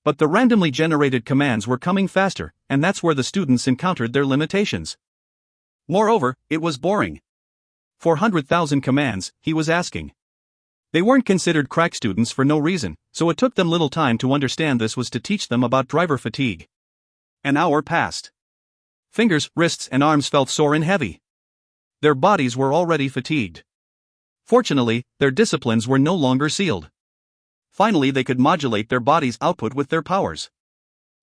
But the randomly generated commands were coming faster, and that's where the students encountered their limitations. Moreover, it was boring. 400,000 commands, he was asking. They weren't considered crack students for no reason, so it took them little time to understand this was to teach them about driver fatigue. An hour passed. Fingers, wrists, and arms felt sore and heavy. Their bodies were already fatigued. Fortunately, their disciplines were no longer sealed. Finally, they could modulate their body's output with their powers.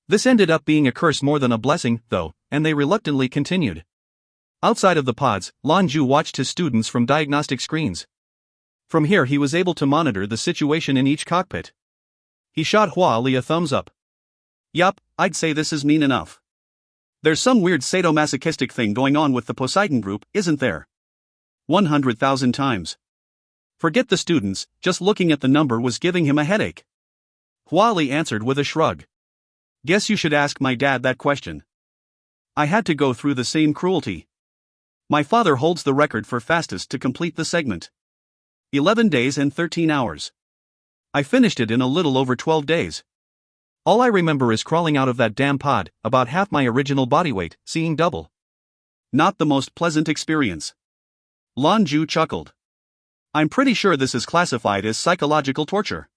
This ended up being a curse more than a blessing, though, and they reluctantly continued. Outside of the pods, Lan Jue watched his students from diagnostic screens. From here he was able to monitor the situation in each cockpit. He shot Hua Li a thumbs up. Yup, I'd say this is mean enough. There's some weird sadomasochistic thing going on with the Poseidon group, isn't there? 100,000 times. Forget the students, just looking at the number was giving him a headache. Hua Li answered with a shrug. Guess you should ask my dad that question. I had to go through the same cruelty. My father holds the record for fastest to complete the segment. 11 days and 13 hours. I finished it in a little over 12 days. All I remember is crawling out of that damn pod, about half my original body weight, seeing double. Not the most pleasant experience. Lan Jue chuckled. I'm pretty sure this is classified as psychological torture.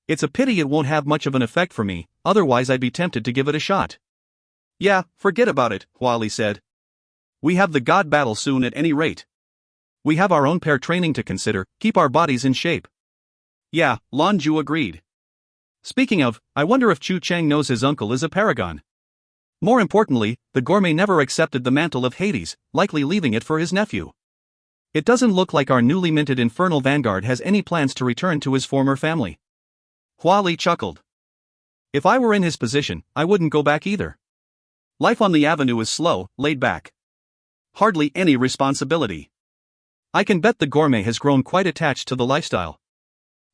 It's a pity it won't have much of an effect for me, otherwise I'd be tempted to give it a shot. Yeah, forget about it, Huali said. We have the god battle soon at any rate. We have our own pair training to consider, keep our bodies in shape. Yeah, Lan Jue agreed. Speaking of, I wonder if Chu Cheng knows his uncle is a paragon. More importantly, the gourmet never accepted the mantle of Hades, likely leaving it for his nephew. It doesn't look like our newly minted Infernal Vanguard has any plans to return to his former family. Huali chuckled. If I were in his position, I wouldn't go back either. Life on the avenue is slow, laid back. Hardly any responsibility. I can bet the gourmet has grown quite attached to the lifestyle.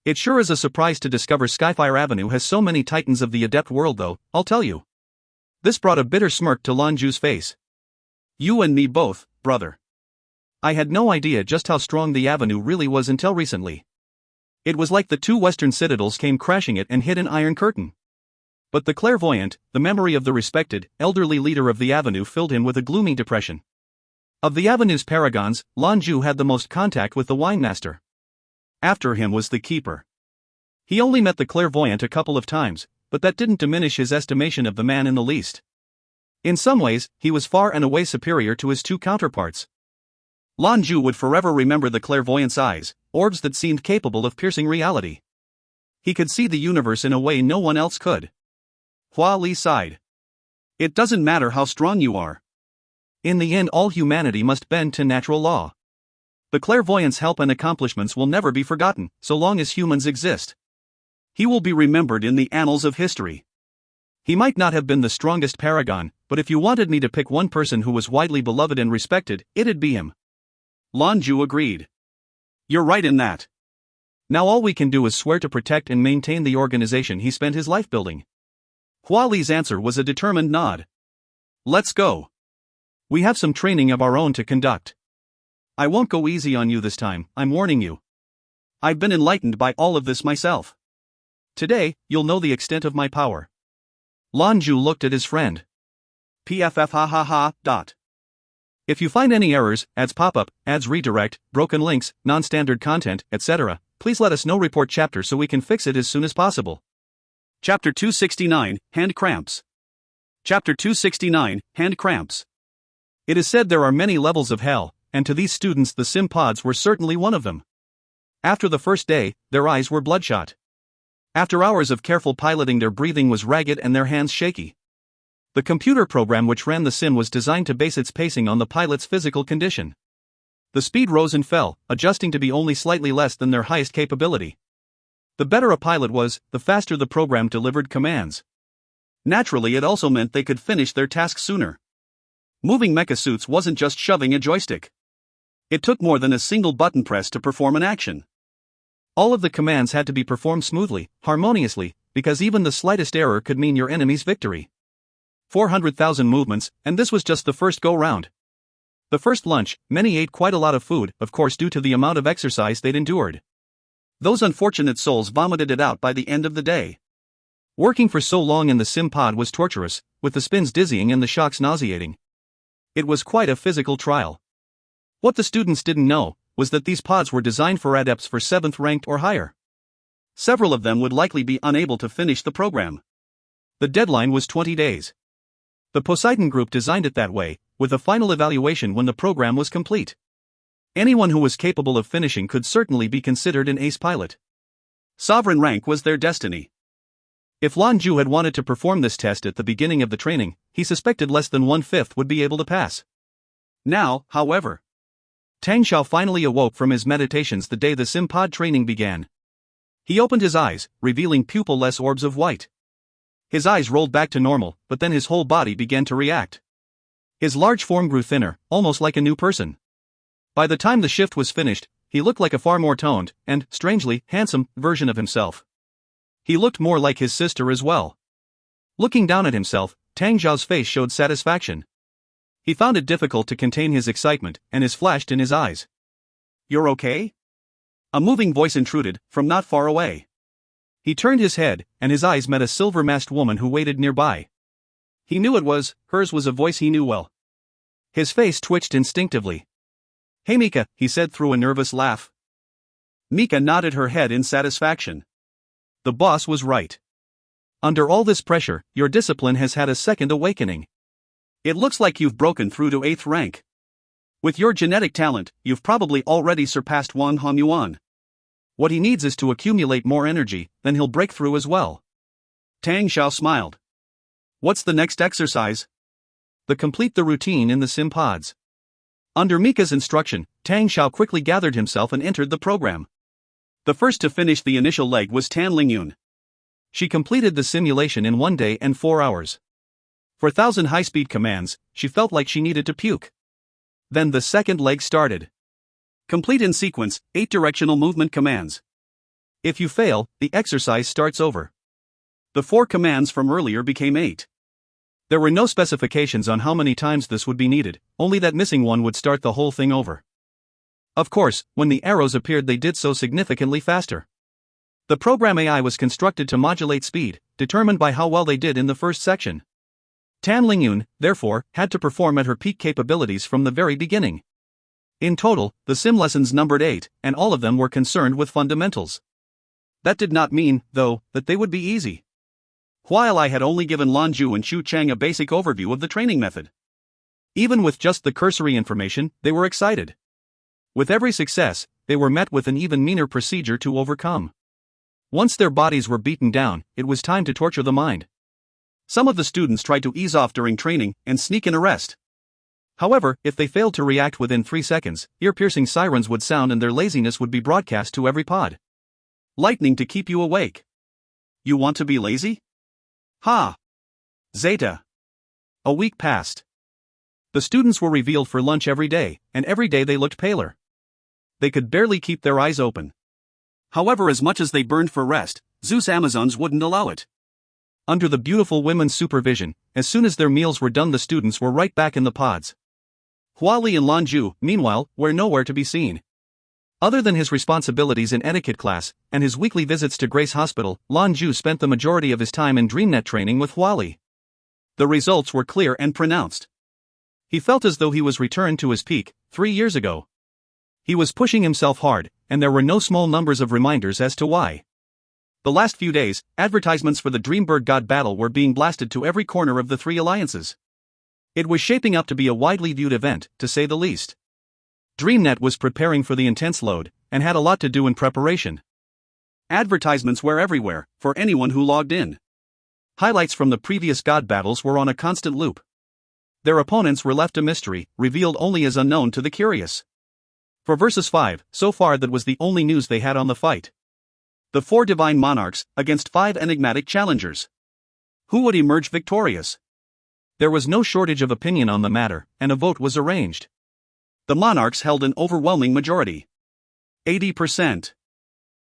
It sure is a surprise to discover Skyfire Avenue has so many titans of the adept world though, I'll tell you. This brought a bitter smirk to Lan Jue's face. You and me both, brother. I had no idea just how strong the avenue really was until recently. It was like the two western citadels came crashing it and hit an iron curtain. But the clairvoyant, the memory of the respected, elderly leader of the avenue filled him with a gloomy depression. Of the avenue's paragons, Lan Jue had the most contact with the wine master. After him was the keeper. He only met the clairvoyant a couple of times, but that didn't diminish his estimation of the man in the least. In some ways, he was far and away superior to his two counterparts. Lan Jue would forever remember the clairvoyant's eyes, orbs that seemed capable of piercing reality. He could see the universe in a way no one else could. Huali sighed. It doesn't matter how strong you are. In the end, all humanity must bend to natural law. The clairvoyant's help and accomplishments will never be forgotten, so long as humans exist. He will be remembered in the annals of history. He might not have been the strongest paragon, but if you wanted me to pick one person who was widely beloved and respected, it'd be him. Lan Jue agreed. You're right in that. Now all we can do is swear to protect and maintain the organization he spent his life building. Huali's answer was a determined nod. Let's go. We have some training of our own to conduct. I won't go easy on you this time, I'm warning you. I've been enlightened by all of this myself. Today, you'll know the extent of my power. Lan Jue looked at his friend. PFF ha ha ha, dot. If you find any errors, ads pop up, ads redirect, broken links, non-standard content, etc., please let us know. Report chapter so we can fix it as soon as possible. Chapter 269, Hand Cramps. Chapter 269, Hand Cramps. It is said there are many levels of hell, and to these students the sim pods were certainly one of them. After the first day, their eyes were bloodshot. After hours of careful piloting, their breathing was ragged and their hands shaky. The computer program which ran the sim was designed to base its pacing on the pilot's physical condition. The speed rose and fell, adjusting to be only slightly less than their highest capability. The better a pilot was, the faster the program delivered commands. Naturally, it also meant they could finish their tasks sooner. Moving mecha suits wasn't just shoving a joystick. It took more than a single button press to perform an action. All of the commands had to be performed smoothly, harmoniously, because even the slightest error could mean your enemy's victory. 400,000 movements, and this was just the first go-round. The first lunch, many ate quite a lot of food, of course due to the amount of exercise they'd endured. Those unfortunate souls vomited it out by the end of the day. Working for so long in the sim pod was torturous, with the spins dizzying and the shocks nauseating. It was quite a physical trial. What the students didn't know was that these pods were designed for adepts for 7th ranked or higher. Several of them would likely be unable to finish the program. The deadline was 20 days. The Poseidon group designed it that way, with a final evaluation when the program was complete. Anyone who was capable of finishing could certainly be considered an ace pilot. Sovereign rank was their destiny. If Lan Jue had wanted to perform this test at the beginning of the training, he suspected less than 1/5 would be able to pass. Now, however, Tang Xiao finally awoke from his meditations the day the sim pod training began. He opened his eyes, revealing pupil-less orbs of white. His eyes rolled back to normal, but then his whole body began to react. His large form grew thinner, almost like a new person. By the time the shift was finished, he looked like a far more toned, and, strangely, handsome, version of himself. He looked more like his sister as well. Looking down at himself, Tang Xiao's face showed satisfaction. He found it difficult to contain his excitement, and his flashed in his eyes. "You're okay?" A moving voice intruded, from not far away. He turned his head, and his eyes met a silver-masked woman who waited nearby. He knew it was, hers was a voice he knew well. His face twitched instinctively. "Hey Mika," he said through a nervous laugh. Mika nodded her head in satisfaction. The boss was right. Under all this pressure, your discipline has had a second awakening. It looks like you've broken through to 8th rank. With your genetic talent, you've probably already surpassed Wang Hongyuan. What he needs is to accumulate more energy, then he'll break through as well. Tang Xiao smiled. What's the next exercise? Complete the routine in the sim pods. Under Mika's instruction, Tang Xiao quickly gathered himself and entered the program. The first to finish the initial leg was Tan Lingyun. She completed the simulation in 1 day and 4 hours. For 1,000 high-speed commands, she felt like she needed to puke. Then the second leg started. Complete in sequence, 8 directional movement commands. If you fail, the exercise starts over. The 4 commands from earlier became 8. There were no specifications on how many times this would be needed, only that missing one would start the whole thing over. Of course, when the arrows appeared they did so significantly faster. The program AI was constructed to modulate speed, determined by how well they did in the first section. Tan Lingyun, therefore, had to perform at her peak capabilities from the very beginning. In total, the sim lessons numbered 8, and all of them were concerned with fundamentals. That did not mean, though, that they would be easy. While I had only given Lan Jue and Xu Chang a basic overview of the training method. Even with just the cursory information, they were excited. With every success, they were met with an even meaner procedure to overcome. Once their bodies were beaten down, it was time to torture the mind. Some of the students tried to ease off during training and sneak in a rest. However, if they failed to react within 3 seconds, ear-piercing sirens would sound and their laziness would be broadcast to every pod. Lightning to keep you awake. You want to be lazy? Ha! Zeta. A week passed. The students were revealed for lunch every day, and every day they looked paler. They could barely keep their eyes open. However, as much as they burned for rest, Zeus Amazons wouldn't allow it. Under the beautiful women's supervision, as soon as their meals were done the students were right back in the pods. Huali and Lan Jue, meanwhile, were nowhere to be seen. Other than his responsibilities in etiquette class, and his weekly visits to Grace Hospital, Lan Jue spent the majority of his time in DreamNet training with Huali. The results were clear and pronounced. He felt as though he was returned to his peak, 3 years ago. He was pushing himself hard, and there were no small numbers of reminders as to why. The last few days, advertisements for the Dreambird God Battle were being blasted to every corner of the 3 alliances. It was shaping up to be a widely viewed event, to say the least. DreamNet was preparing for the intense load, and had a lot to do in preparation. Advertisements were everywhere, for anyone who logged in. Highlights from the previous God Battles were on a constant loop. Their opponents were left a mystery, revealed only as unknown to the curious. For Versus 5, so far that was the only news they had on the fight. The 4 divine monarchs, against 5 enigmatic challengers. Who would emerge victorious? There was no shortage of opinion on the matter, and a vote was arranged. The monarchs held an overwhelming majority. 80%.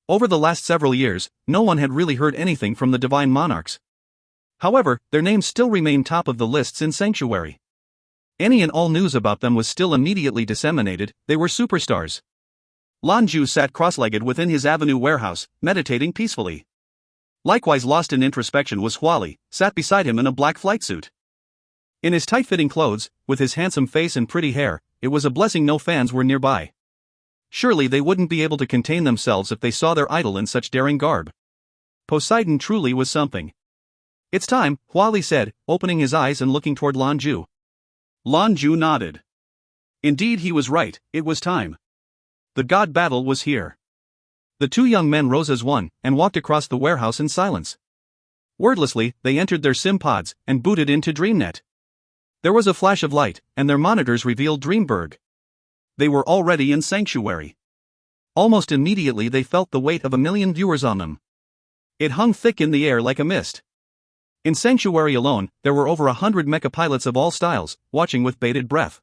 Over the last several years, no one had really heard anything from the divine monarchs. However, their names still remained top of the lists in Sanctuary. Any and all news about them was still immediately disseminated. They were superstars. Lan Jue sat cross-legged within his Avenue warehouse, meditating peacefully. Likewise lost in introspection was Huali, sat beside him in a black flight suit. In his tight-fitting clothes, with his handsome face and pretty hair, it was a blessing no fans were nearby. Surely they wouldn't be able to contain themselves if they saw their idol in such daring garb. Poseidon truly was something. It's time, Huali said, opening his eyes and looking toward Lan Jue. Lan Jue nodded. Indeed he was right, it was time. The God Battle was here. The 2 young men rose as one, and walked across the warehouse in silence. Wordlessly, they entered their sim pods, and booted into DreamNet. There was a flash of light, and their monitors revealed Dreamberg. They were already in Sanctuary. Almost immediately they felt the weight of 1 million viewers on them. It hung thick in the air like a mist. In Sanctuary alone, there were over 100 mecha pilots of all styles, watching with bated breath.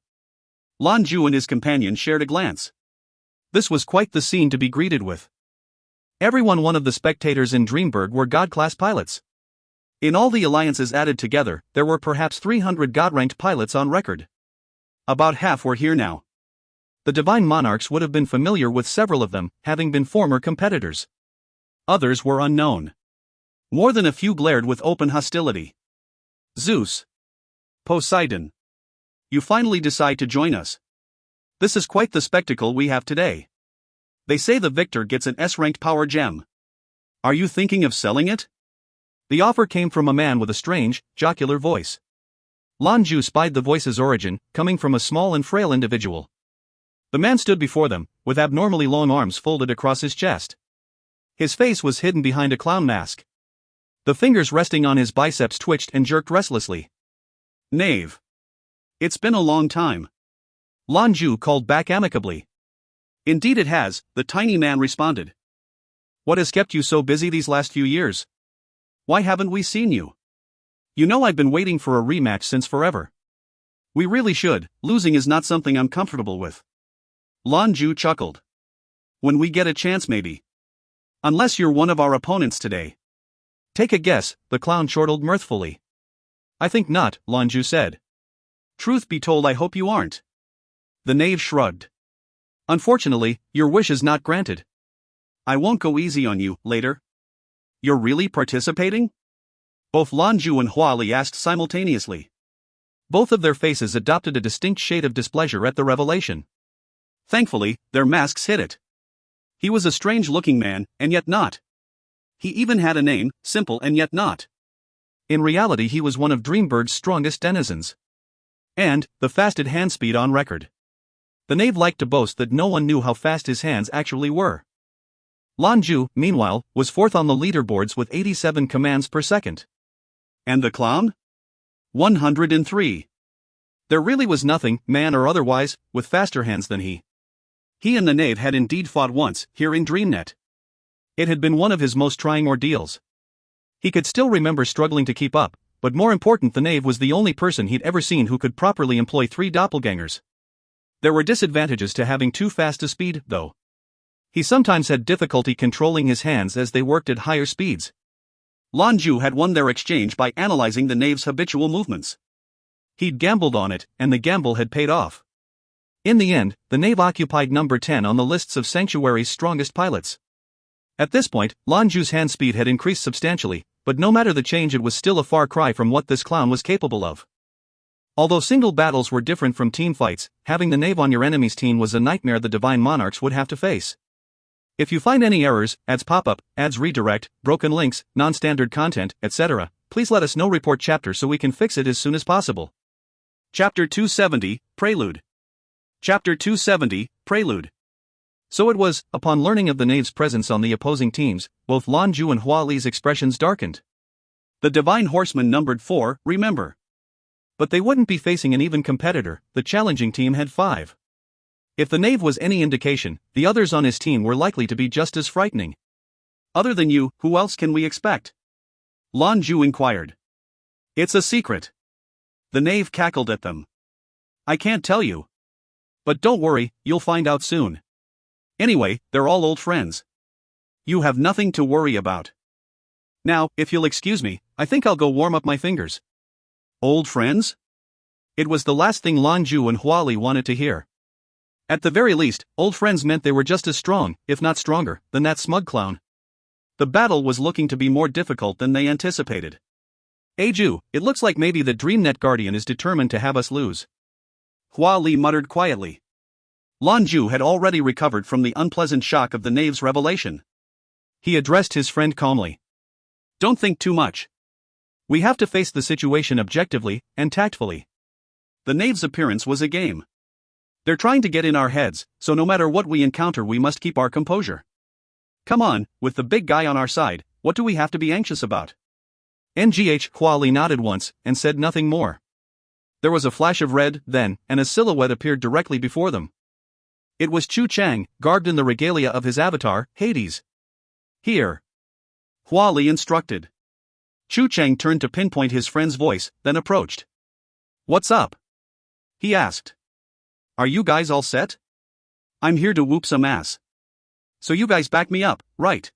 Lan Jue and his companion shared a glance. This was quite the scene to be greeted with. Every one of the spectators in Dreamberg were God-class pilots. In all the alliances added together, there were perhaps 300 God-ranked pilots on record. About half were here now. The Divine Monarchs would have been familiar with several of them, having been former competitors. Others were unknown. More than a few glared with open hostility. Zeus. Poseidon. You finally decide to join us. This is quite the spectacle we have today. They say the victor gets an S-ranked power gem. Are you thinking of selling it? The offer came from a man with a strange, jocular voice. Lan Jue spied the voice's origin, coming from a small and frail individual. The man stood before them, with abnormally long arms folded across his chest. His face was hidden behind a clown mask. The fingers resting on his biceps twitched and jerked restlessly. Knave. It's been a long time. Lan Jue called back amicably. Indeed it has, the tiny man responded. What has kept you so busy these last few years? Why haven't we seen you? You know I've been waiting for a rematch since forever. We really should, losing is not something I'm comfortable with. Lan Jue chuckled. When we get a chance maybe. Unless you're one of our opponents today. Take a guess, the clown chortled mirthfully. I think not, Lan Jue said. Truth be told I hope you aren't. The knave shrugged. Unfortunately, your wish is not granted. I won't go easy on you, later. You're really participating? Both Lan Jue and Hua Li asked simultaneously. Both of their faces adopted a distinct shade of displeasure at the revelation. Thankfully, their masks hid it. He was a strange-looking man, and yet not. He even had a name, simple and yet not. In reality he was one of Dreamburg's strongest denizens. And, the fastest hand speed on record. The knave liked to boast that no one knew how fast his hands actually were. Lan Jue, meanwhile, was fourth on the leaderboards with 87 commands per second. And the clown? 103. There really was nothing, man or otherwise, with faster hands than he. He and the knave had indeed fought once, here in DreamNet. It had been one of his most trying ordeals. He could still remember struggling to keep up, but more important, the knave was the only person he'd ever seen who could properly employ 3 doppelgangers. There were disadvantages to having too fast a speed, though. He sometimes had difficulty controlling his hands as they worked at higher speeds. Lan Jue had won their exchange by analyzing the knave's habitual movements. He'd gambled on it, and the gamble had paid off. In the end, the knave occupied number 10 on the lists of Sanctuary's strongest pilots. At this point, Lan Jue's hand speed had increased substantially, but no matter the change it was still a far cry from what this clown was capable of. Although single battles were different from team fights, having the knave on your enemy's team was a nightmare the Divine Monarchs would have to face. If you find any errors, ads pop up, ads redirect, broken links, non-standard content, etc., please let us know. Report chapter so we can fix it as soon as possible. Chapter 270, Prelude. Chapter 270, Prelude. So it was, upon learning of the knave's presence on the opposing teams, both Lan Jue and Hua Li's expressions darkened. The Divine Horsemen numbered 4, remember. But they wouldn't be facing an even competitor, the challenging team had 5. If the knave was any indication, the others on his team were likely to be just as frightening. Other than you, who else can we expect? Lan Jue inquired. It's a secret. The knave cackled at them. I can't tell you. But don't worry, you'll find out soon. Anyway, they're all old friends. You have nothing to worry about. Now, if you'll excuse me, I think I'll go warm up my fingers. Old friends? It was the last thing Lan Jue and Hua Li wanted to hear. At the very least, old friends meant they were just as strong, if not stronger, than that smug clown. The battle was looking to be more difficult than they anticipated. Hey Jue, it looks like maybe the DreamNet Guardian is determined to have us lose. Hua Li muttered quietly. Lan Jue had already recovered from the unpleasant shock of the knave's revelation. He addressed his friend calmly. Don't think too much. We have to face the situation objectively and tactfully. The knave's appearance was a game. They're trying to get in our heads, so no matter what we encounter we must keep our composure. Come on, with the big guy on our side, what do we have to be anxious about? Hua Li nodded once, and said nothing more. There was a flash of red, then, and a silhouette appeared directly before them. It was Chu Chang, garbed in the regalia of his avatar, Hades. Here. Hua Li instructed. Chu Chang turned to pinpoint his friend's voice, then approached. What's up? He asked. Are you guys all set? I'm here to whoop some ass. So you guys back me up, right?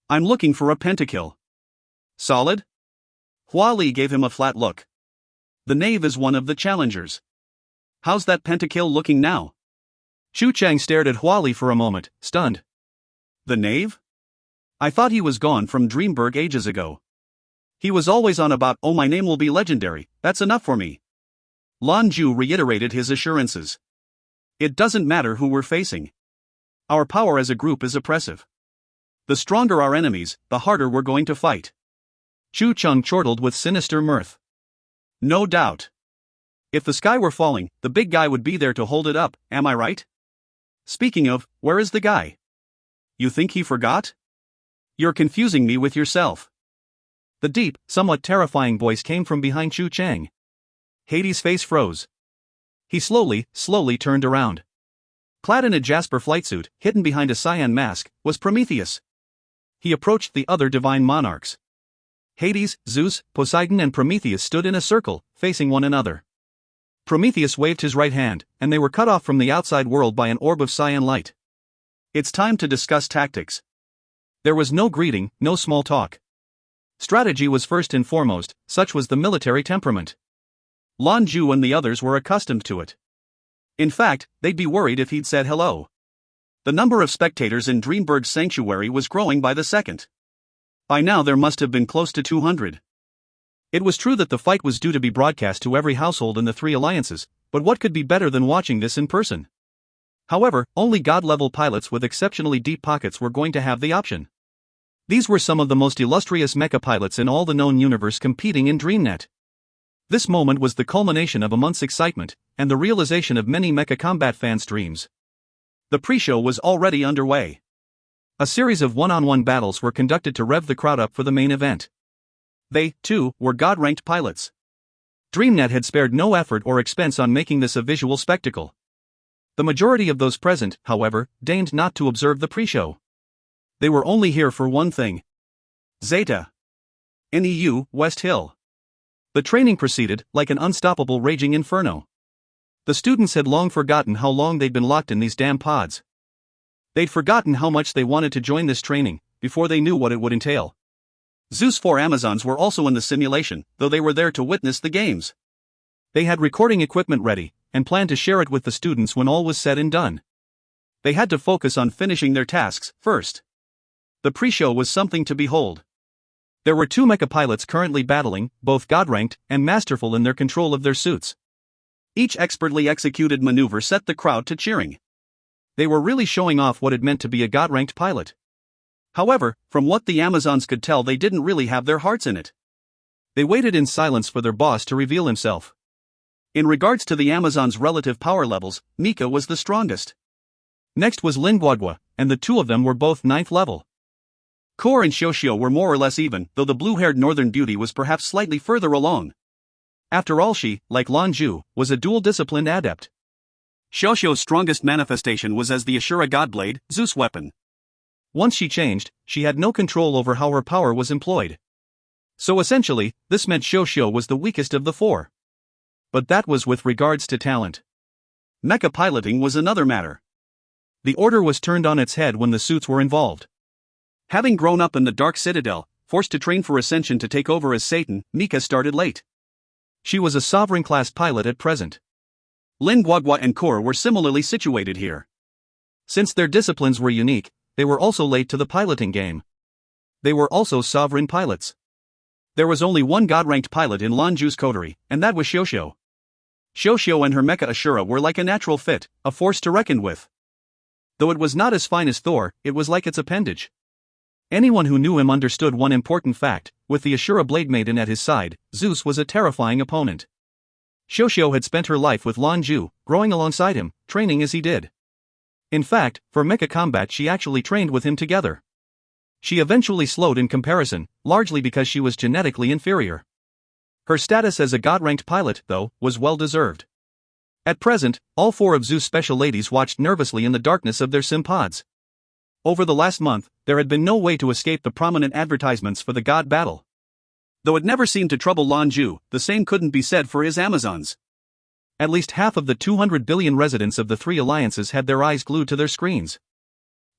I'm looking for a pentakill. Solid? Hua Li gave him a flat look. The knave is one of the challengers. How's that pentakill looking now? Chu Chang stared at Hua Li for a moment, stunned. The knave? I thought he was gone from Dreamburg ages ago. He was always on about, oh my name will be legendary, that's enough for me. Lan Jue reiterated his assurances. It doesn't matter who we're facing. Our power as a group is oppressive. The stronger our enemies, the harder we're going to fight. Chu Cheng chortled with sinister mirth. No doubt. If the sky were falling, the big guy would be there to hold it up, am I right? Speaking of, where is the guy? You think he forgot? You're confusing me with yourself. The deep, somewhat terrifying voice came from behind Chu Cheng. Hades' face froze. He slowly turned around. Clad in a jasper flight suit, hidden behind a cyan mask, was Prometheus. He approached the other divine monarchs. Hades, Zeus, Poseidon and Prometheus stood in a circle, facing one another. Prometheus waved his right hand, and they were cut off from the outside world by an orb of cyan light. It's time to discuss tactics. There was no greeting, no small talk. Strategy was first and foremost, such was the military temperament. Lan Jue and the others were accustomed to it. In fact, they'd be worried if he'd said hello. The number of spectators in Dreamberg's sanctuary was growing by the second. By now there must have been close to 200. It was true that the fight was due to be broadcast to every household in the three alliances, but what could be better than watching this in person? However, only god-level pilots with exceptionally deep pockets were going to have the option. These were some of the most illustrious mecha pilots in all the known universe competing in DreamNet. This moment was the culmination of a month's excitement, and the realization of many mecha combat fans' dreams. The pre-show was already underway. A series of one-on-one battles were conducted to rev the crowd up for the main event. They, too, were god-ranked pilots. DreamNet had spared no effort or expense on making this a visual spectacle. The majority of those present, however, deigned not to observe the pre-show. They were only here for one thing. Zeta. NEU, West Hill. The training proceeded, like an unstoppable raging inferno. The students had long forgotten how long they'd been locked in these damn pods. They'd forgotten how much they wanted to join this training, before they knew what it would entail. Zeus' 4 Amazons were also in the simulation, though they were there to witness the games. They had recording equipment ready, and planned to share it with the students when all was said and done. They had to focus on finishing their tasks first. The pre-show was something to behold. There were 2 mecha pilots currently battling, both god-ranked, and masterful in their control of their suits. Each expertly executed maneuver set the crowd to cheering. They were really showing off what it meant to be a god-ranked pilot. However, from what the Amazons could tell, they didn't really have their hearts in it. They waited in silence for their boss to reveal himself. In regards to the Amazons' relative power levels, Mika was the strongest. Next was Lan Jue, and the two of them were both 9th level. Core and Xiaoxiao were more or less even, though the blue-haired northern beauty was perhaps slightly further along. After all, she, like Lan Jue, was a dual-disciplined adept. Xiaoxiao's strongest manifestation was as the Ashura Godblade, Zeus' weapon. Once she changed, she had no control over how her power was employed. So essentially, this meant Xiaoxiao was the weakest of the 4. But that was with regards to talent. Mecha piloting was another matter. The order was turned on its head when the suits were involved. Having grown up in the Dark Citadel, forced to train for Ascension to take over as Satan, Mika started late. She was a sovereign-class pilot at present. Lan Jue and Core were similarly situated here. Since their disciplines were unique, they were also late to the piloting game. They were also sovereign pilots. There was only one god-ranked pilot in Lan Jue's coterie, and that was Xiaoxiao. Xiaoxiao and her mecha Ashura were like a natural fit, a force to reckon with. Though it was not as fine as Thor, it was like its appendage. Anyone who knew him understood one important fact: with the Ashura Blade Maiden at his side, Zeus was a terrifying opponent. Xiaoxiao had spent her life with Lan Jue, growing alongside him, training as he did. In fact, for mecha combat she actually trained with him together. She eventually slowed in comparison, largely because she was genetically inferior. Her status as a god-ranked pilot, though, was well-deserved. At present, all 4 of Zeus' special ladies watched nervously in the darkness of their sim pods. Over the last month, there had been no way to escape the prominent advertisements for the god battle. Though it never seemed to trouble Lan Jue, the same couldn't be said for his Amazons. At least half of the 200 billion residents of the 3 alliances had their eyes glued to their screens.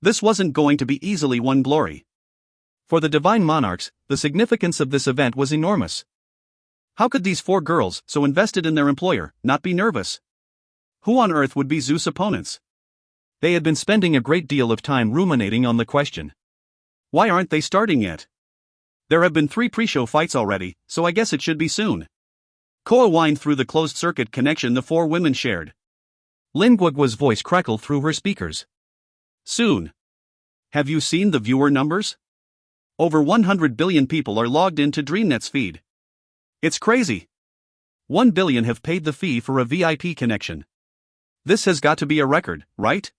This wasn't going to be easily won glory. For the Divine Monarchs, the significance of this event was enormous. How could these 4 girls, so invested in their employer, not be nervous? Who on earth would be Zeus' opponents? They had been spending a great deal of time ruminating on the question. Why aren't they starting yet? There have been 3 pre-show fights already, so I guess it should be soon. Koa whined through the closed-circuit connection the four women shared. Lan Jue's voice crackled through her speakers. Soon. Have you seen the viewer numbers? Over 100 billion people are logged into DreamNet's feed. It's crazy. 1 billion have paid the fee for a VIP connection. This has got to be a record, right?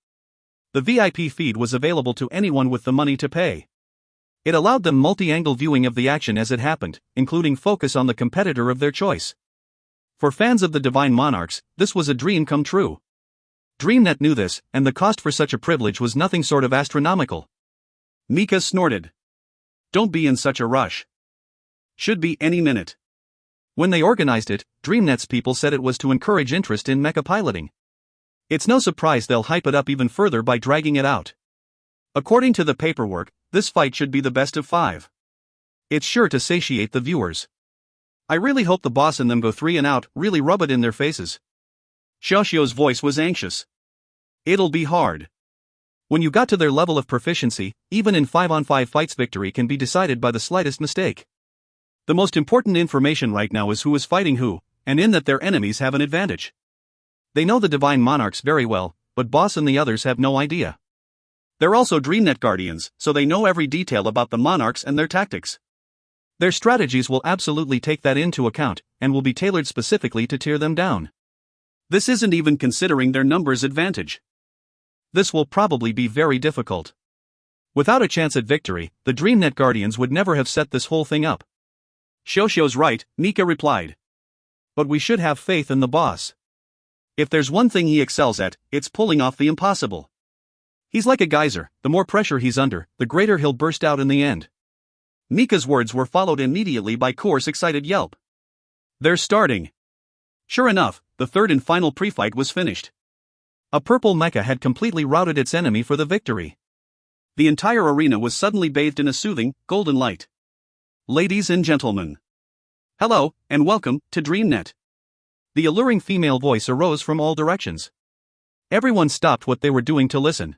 The VIP feed was available to anyone with the money to pay. It allowed them multi-angle viewing of the action as it happened, including focus on the competitor of their choice. For fans of the Divine Monarchs, this was a dream come true. DreamNet knew this, and the cost for such a privilege was nothing short of astronomical. Mika snorted. Don't be in such a rush. Should be any minute. When they organized it, DreamNet's people said it was to encourage interest in mecha piloting. It's no surprise they'll hype it up even further by dragging it out. According to the paperwork, this fight should be the best of 5. It's sure to satiate the viewers. I really hope the boss and them go 3 and out, really rub it in their faces. Xiaoxiu's voice was anxious. It'll be hard. When you got to their level of proficiency, even in 5-on-5 fights victory can be decided by the slightest mistake. The most important information right now is who is fighting who, and in that their enemies have an advantage. They know the Divine Monarchs very well, but Boss and the others have no idea. They're also DreamNet Guardians, so they know every detail about the Monarchs and their tactics. Their strategies will absolutely take that into account, and will be tailored specifically to tear them down. This isn't even considering their numbers advantage. This will probably be very difficult. Without a chance at victory, the DreamNet Guardians would never have set this whole thing up. Xiaoxiu's right, Mika replied. But we should have faith in the boss. If there's one thing he excels at, it's pulling off the impossible. He's like a geyser, the more pressure he's under, the greater he'll burst out in the end. Mika's words were followed immediately by Kor's excited yelp. They're starting. Sure enough, the third and final pre-fight was finished. A purple mecha had completely routed its enemy for the victory. The entire arena was suddenly bathed in a soothing, golden light. Ladies and gentlemen. Hello, and welcome to DreamNet. The alluring female voice arose from all directions. Everyone stopped what they were doing to listen.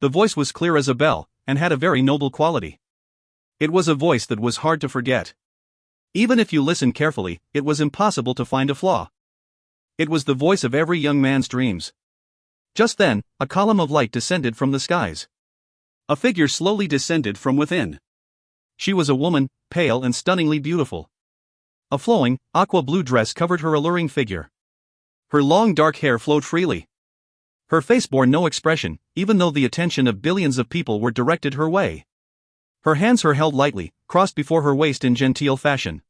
The voice was clear as a bell, and had a very noble quality. It was a voice that was hard to forget. Even if you listened carefully, it was impossible to find a flaw. It was the voice of every young man's dreams. Just then, a column of light descended from the skies. A figure slowly descended from within. She was a woman, pale and stunningly beautiful. A flowing, aqua-blue dress covered her alluring figure. Her long dark hair flowed freely. Her face bore no expression, even though the attention of billions of people were directed her way. Her hands were held lightly, crossed before her waist in genteel fashion.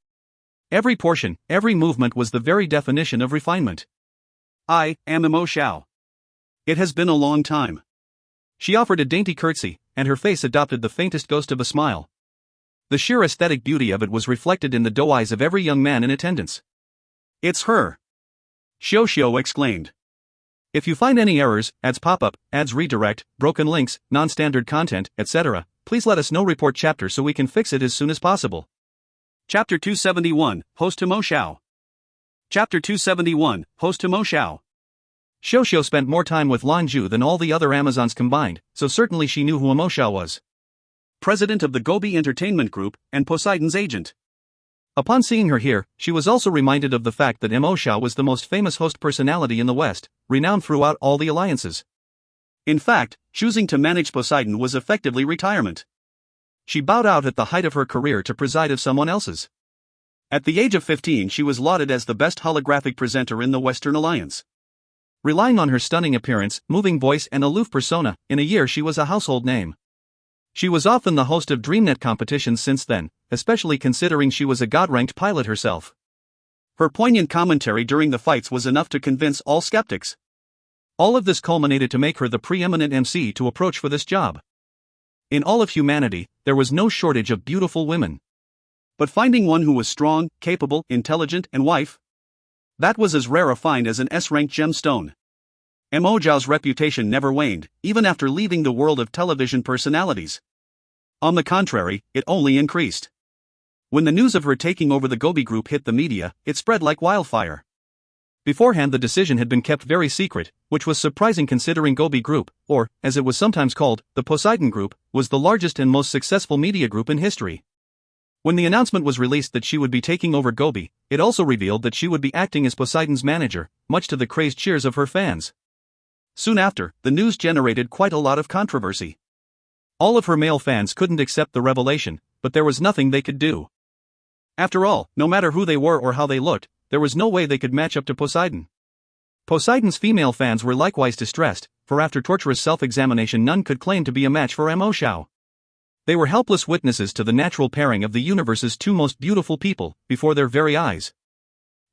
Every portion, every movement was the very definition of refinement. I am Mo Xiao. It has been a long time. She offered a dainty curtsy, and her face adopted the faintest ghost of a smile. The sheer aesthetic beauty of it was reflected in the doe eyes of every young man in attendance. It's her! Xiaoxiu exclaimed. If you find any errors, ads pop-up, ads redirect, broken links, non-standard content, etc., please let us know. Report chapter so we can fix it as soon as possible. Chapter 271, Host to Mo Xiao. Chapter 271, Host to Mo Xiao. Xiaoxiu spent more time with Lan Jue than all the other Amazons combined, so certainly she knew who Mo Xiao was. President of the Gobi Entertainment Group, and Poseidon's agent. Upon seeing her here, she was also reminded of the fact that Mo Xiao was the most famous host personality in the West, renowned throughout all the alliances. In fact, choosing to manage Poseidon was effectively retirement. She bowed out at the height of her career to preside of someone else's. At the age of 15, she was lauded as the best holographic presenter in the Western Alliance. Relying on her stunning appearance, moving voice and aloof persona, in a year she was a household name. She was often the host of DreamNet competitions since then, especially considering she was a god-ranked pilot herself. Her poignant commentary during the fights was enough to convince all skeptics. All of this culminated to make her the preeminent MC to approach for this job. In all of humanity, there was no shortage of beautiful women. But finding one who was strong, capable, intelligent, and wife? That was as rare a find as an S-ranked gemstone. Mo Xiao's reputation never waned, even after leaving the world of television personalities. On the contrary, it only increased. When the news of her taking over the Gobi Group hit the media, it spread like wildfire. Beforehand the decision had been kept very secret, which was surprising considering Gobi Group, or, as it was sometimes called, the Poseidon Group, was the largest and most successful media group in history. When the announcement was released that she would be taking over Gobi, it also revealed that she would be acting as Poseidon's manager, much to the crazed cheers of her fans. Soon after, the news generated quite a lot of controversy. All of her male fans couldn't accept the revelation, but there was nothing they could do. After all, no matter who they were or how they looked, there was no way they could match up to Poseidon. Poseidon's female fans were likewise distressed, for after torturous self-examination none could claim to be a match for Mo Xiao. They were helpless witnesses to the natural pairing of the universe's two most beautiful people, before their very eyes.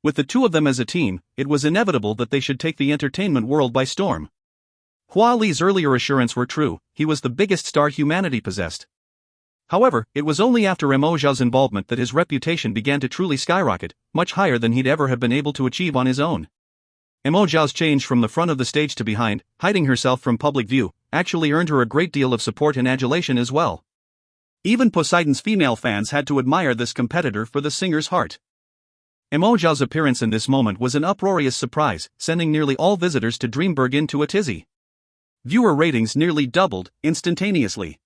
With the two of them as a team, it was inevitable that they should take the entertainment world by storm. Hua Li's earlier assurance were true, he was the biggest star humanity possessed. However, it was only after Mo Xiao's involvement that his reputation began to truly skyrocket, much higher than he'd ever have been able to achieve on his own. Mo Xiao's change from the front of the stage to behind, hiding herself from public view, actually earned her a great deal of support and adulation as well. Even Poseidon's female fans had to admire this competitor for the singer's heart. Mo Xiao's appearance in this moment was an uproarious surprise, sending nearly all visitors to Dreamburg into a tizzy. Viewer ratings nearly doubled, instantaneously.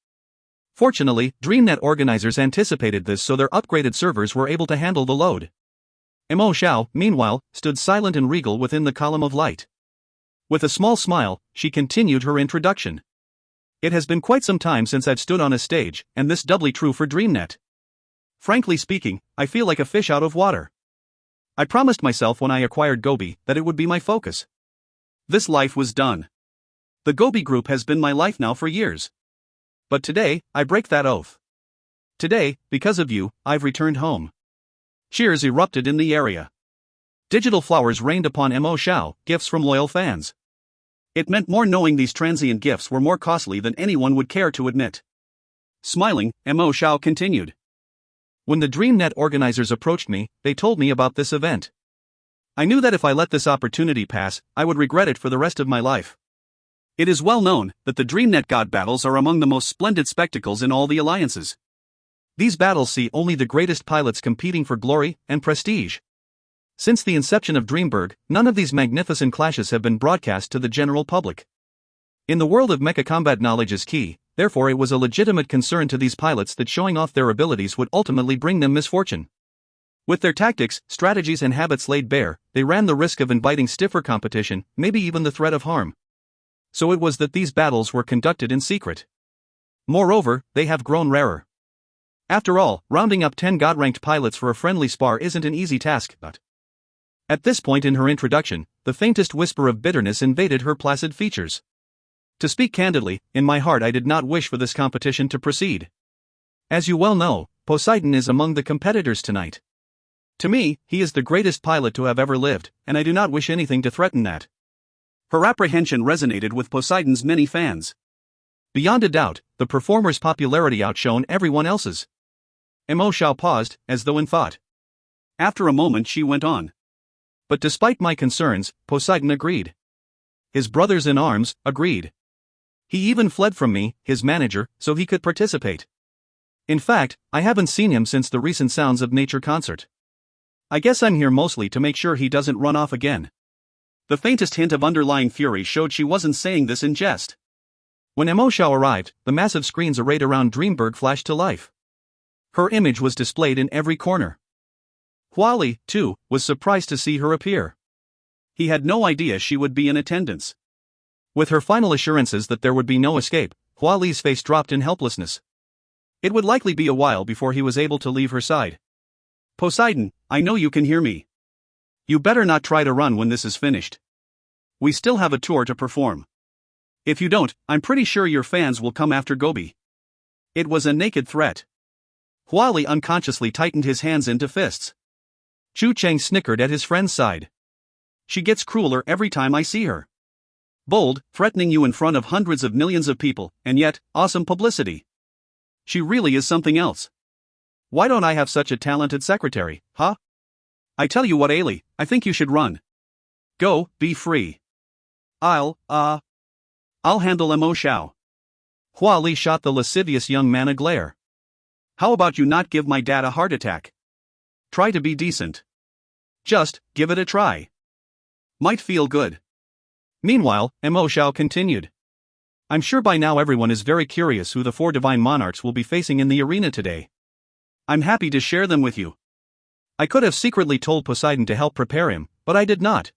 Fortunately, DreamNet organizers anticipated this, so their upgraded servers were able to handle the load. Mo Xiao, meanwhile, stood silent and regal within the column of light. With a small smile, she continued her introduction. It has been quite some time since I've stood on a stage, and this doubly true for DreamNet. Frankly speaking, I feel like a fish out of water. I promised myself when I acquired Gobi that it would be my focus. This life was done. The Gobi group has been my life now for years. But today, I break that oath. Today, because of you, I've returned home. Cheers erupted in the area. Digital flowers rained upon Mo Xiao, gifts from loyal fans. It meant more knowing these transient gifts were more costly than anyone would care to admit. Smiling, Mo Xiao continued. When the DreamNet organizers approached me, they told me about this event. I knew that if I let this opportunity pass, I would regret it for the rest of my life. It is well known that the DreamNet God battles are among the most splendid spectacles in all the alliances. These battles see only the greatest pilots competing for glory and prestige. Since the inception of Dreamburg, none of these magnificent clashes have been broadcast to the general public. In the world of mecha combat, knowledge is key, therefore it was a legitimate concern to these pilots that showing off their abilities would ultimately bring them misfortune. With their tactics, strategies and habits laid bare, they ran the risk of inviting stiffer competition, maybe even the threat of harm. So it was that these battles were conducted in secret. Moreover, they have grown rarer. After all, rounding up 10 God-ranked pilots for a friendly spar isn't an easy task, but... At this point in her introduction, the faintest whisper of bitterness invaded her placid features. To speak candidly, in my heart I did not wish for this competition to proceed. As you well know, Poseidon is among the competitors tonight. To me, he is the greatest pilot to have ever lived, and I do not wish anything to threaten that. Her apprehension resonated with Poseidon's many fans. Beyond a doubt, the performer's popularity outshone everyone else's. Mo Xiao paused, as though in thought. After a moment she went on. But despite my concerns, Poseidon agreed. His brothers in arms agreed. He even fled from me, his manager, so he could participate. In fact, I haven't seen him since the recent Sounds of Nature concert. I guess I'm here mostly to make sure he doesn't run off again. The faintest hint of underlying fury showed she wasn't saying this in jest. When Mo Xiao arrived, the massive screens arrayed around Dreamburg flashed to life. Her image was displayed in every corner. Hua Li, too, was surprised to see her appear. He had no idea she would be in attendance. With her final assurances that there would be no escape, Hua Li's face dropped in helplessness. It would likely be a while before he was able to leave her side. Poseidon, I know you can hear me. You better not try to run when this is finished. We still have a tour to perform. If you don't, I'm pretty sure your fans will come after Gobi. It was a naked threat. Hua Li unconsciously tightened his hands into fists. Chu Cheng snickered at his friend's side. She gets crueler every time I see her. Bold, threatening you in front of hundreds of millions of people, and yet, awesome publicity. She really is something else. Why don't I have such a talented secretary, huh? I tell you what, Ailey, I think you should run. Go, be free. I'll handle Mo Xiao. Hua Li shot the lascivious young man a glare. How about you not give my dad a heart attack? Try to be decent. Just, give it a try. Might feel good. Meanwhile, Mo Xiao continued. I'm sure by now everyone is very curious who the 4 divine monarchs will be facing in the arena today. I'm happy to share them with you. I could have secretly told Poseidon to help prepare him, but I did not.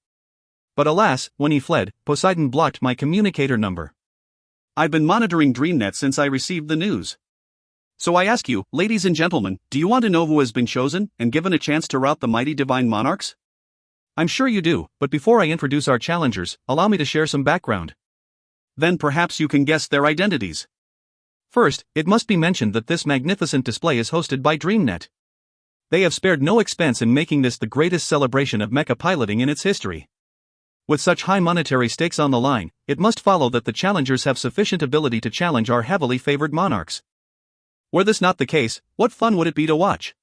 But alas, when he fled, Poseidon blocked my communicator number. I've been monitoring DreamNet since I received the news. So I ask you, ladies and gentlemen, do you want to know who has been chosen and given a chance to rout the mighty divine monarchs? I'm sure you do, but before I introduce our challengers, allow me to share some background. Then perhaps you can guess their identities. First, it must be mentioned that this magnificent display is hosted by DreamNet. They have spared no expense in making this the greatest celebration of mecha piloting in its history. With such high monetary stakes on the line, it must follow that the challengers have sufficient ability to challenge our heavily favored monarchs. Were this not the case, what fun would it be to watch?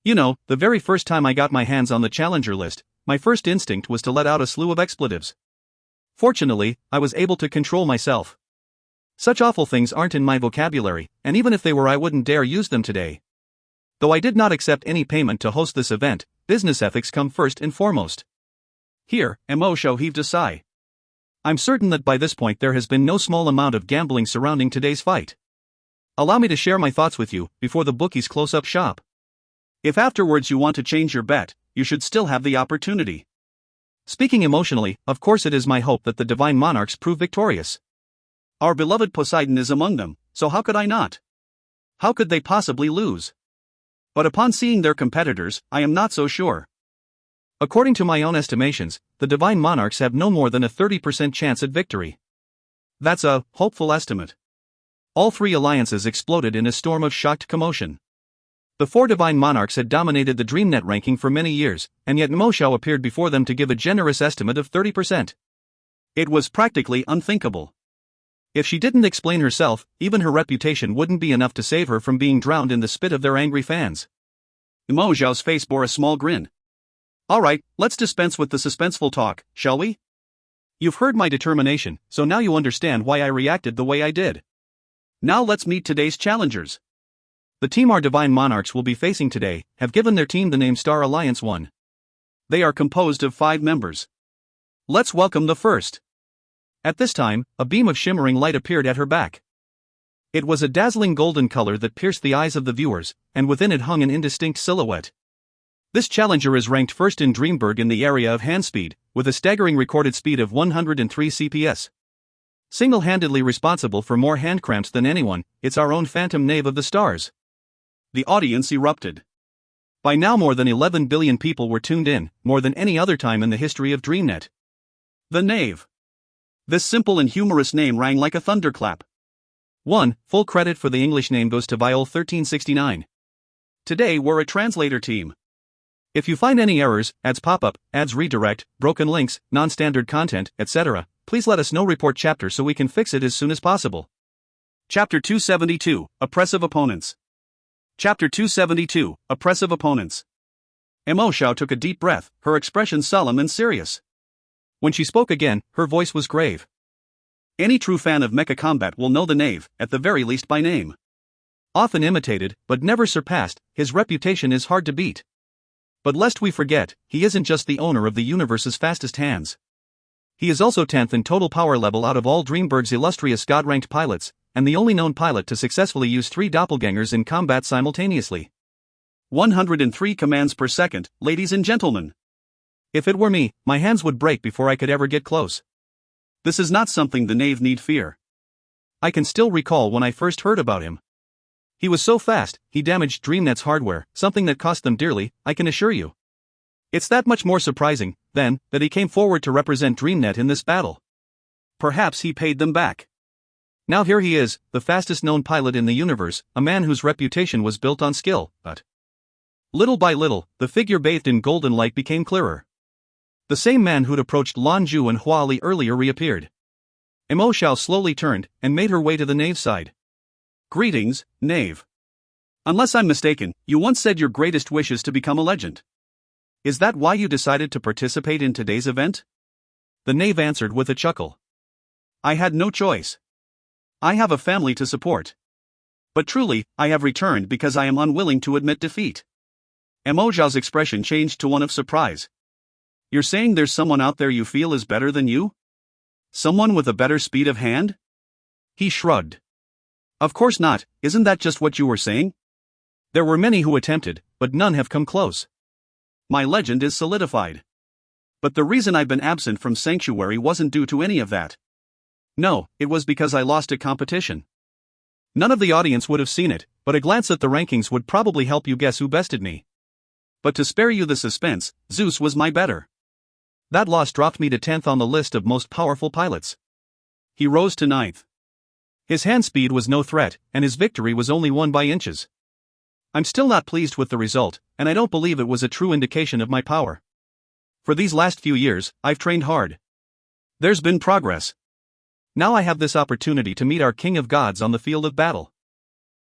You know, the very first time I got my hands on the challenger list, my first instinct was to let out a slew of expletives. Fortunately, I was able to control myself. Such awful things aren't in my vocabulary, and even if they were, I wouldn't dare use them today. Though I did not accept any payment to host this event, business ethics come first and foremost. Here, Mo Shou heaved a sigh. I'm certain that by this point there has been no small amount of gambling surrounding today's fight. Allow me to share my thoughts with you, before the bookies close up shop. If afterwards you want to change your bet, you should still have the opportunity. Speaking emotionally, of course it is my hope that the divine monarchs prove victorious. Our beloved Poseidon is among them, so how could I not? How could they possibly lose? But upon seeing their competitors, I am not so sure. According to my own estimations, the divine monarchs have no more than a 30% chance at victory. That's a hopeful estimate. All three alliances exploded in a storm of shocked commotion. The four divine monarchs had dominated the DreamNet ranking for many years, and yet Mo Shou appeared before them to give a generous estimate of 30%. It was practically unthinkable. If she didn't explain herself, even her reputation wouldn't be enough to save her from being drowned in the spit of their angry fans. Mo Shou's face bore a small grin. Alright, let's dispense with the suspenseful talk, shall we? You've heard my determination, so now you understand why I reacted the way I did. Now let's meet today's challengers. The team our divine monarchs will be facing today have given their team the name Star Alliance 1. They are composed of 5 members. Let's welcome the first. At this time, a beam of shimmering light appeared at her back. It was a dazzling golden color that pierced the eyes of the viewers, and within it hung an indistinct silhouette. This challenger is ranked first in Dreamberg in the area of hand speed, with a staggering recorded speed of 103 CPS. Single-handedly responsible for more hand cramps than anyone, it's our own phantom knave of the stars. The audience erupted. By now more than 11 billion people were tuned in, more than any other time in the history of DreamNet. The Knave. This simple and humorous name rang like a thunderclap. Full credit for the English name goes to Viol1369. Today we're a translator team. If you find any errors, ads pop up, ads redirect, broken links, non-standard content, etc., please let us know. Report chapter so we can fix it as soon as possible. Chapter 272, Oppressive Opponents. Chapter 272, Oppressive Opponents. Mo Shou took a deep breath, her expression solemn and serious. When she spoke again, her voice was grave. Any true fan of mecha combat will know the Knave, at the very least by name. Often imitated, but never surpassed, his reputation is hard to beat. But lest we forget, he isn't just the owner of the universe's fastest hands. He is also 10th in total power level out of all Dreamberg's illustrious God-ranked pilots, and the only known pilot to successfully use 3 doppelgangers in combat simultaneously. 103 commands per second, ladies and gentlemen. If it were me, my hands would break before I could ever get close. This is not something the Knave need fear. I can still recall when I first heard about him. He was so fast, he damaged DreamNet's hardware, something that cost them dearly, I can assure you. It's that much more surprising, then, that he came forward to represent DreamNet in this battle. Perhaps he paid them back. Now here he is, the fastest known pilot in the universe, a man whose reputation was built on skill, but little by little, the figure bathed in golden light became clearer. The same man who'd approached Lan Jue and Hua Li earlier reappeared. Mo Shou slowly turned, and made her way to the Knave's side. Greetings, Knave. Unless I'm mistaken, you once said your greatest wish is to become a legend. Is that why you decided to participate in today's event? The Knave answered with a chuckle. I had no choice. I have a family to support. But truly, I have returned because I am unwilling to admit defeat. Mo Shou's expression changed to one of surprise. You're saying there's someone out there you feel is better than you? Someone with a better speed of hand? He shrugged. Of course not, isn't that just what you were saying? There were many who attempted, but none have come close. My legend is solidified. But the reason I've been absent from Sanctuary wasn't due to any of that. No, it was because I lost a competition. None of the audience would have seen it, but a glance at the rankings would probably help you guess who bested me. But to spare you the suspense, Zeus was my better. That loss dropped me to 10th on the list of most powerful pilots. He rose to 9th. His hand speed was no threat, and his victory was only won by inches. I'm still not pleased with the result, and I don't believe it was a true indication of my power. For these last few years, I've trained hard. There's been progress. Now I have this opportunity to meet our King of Gods on the field of battle.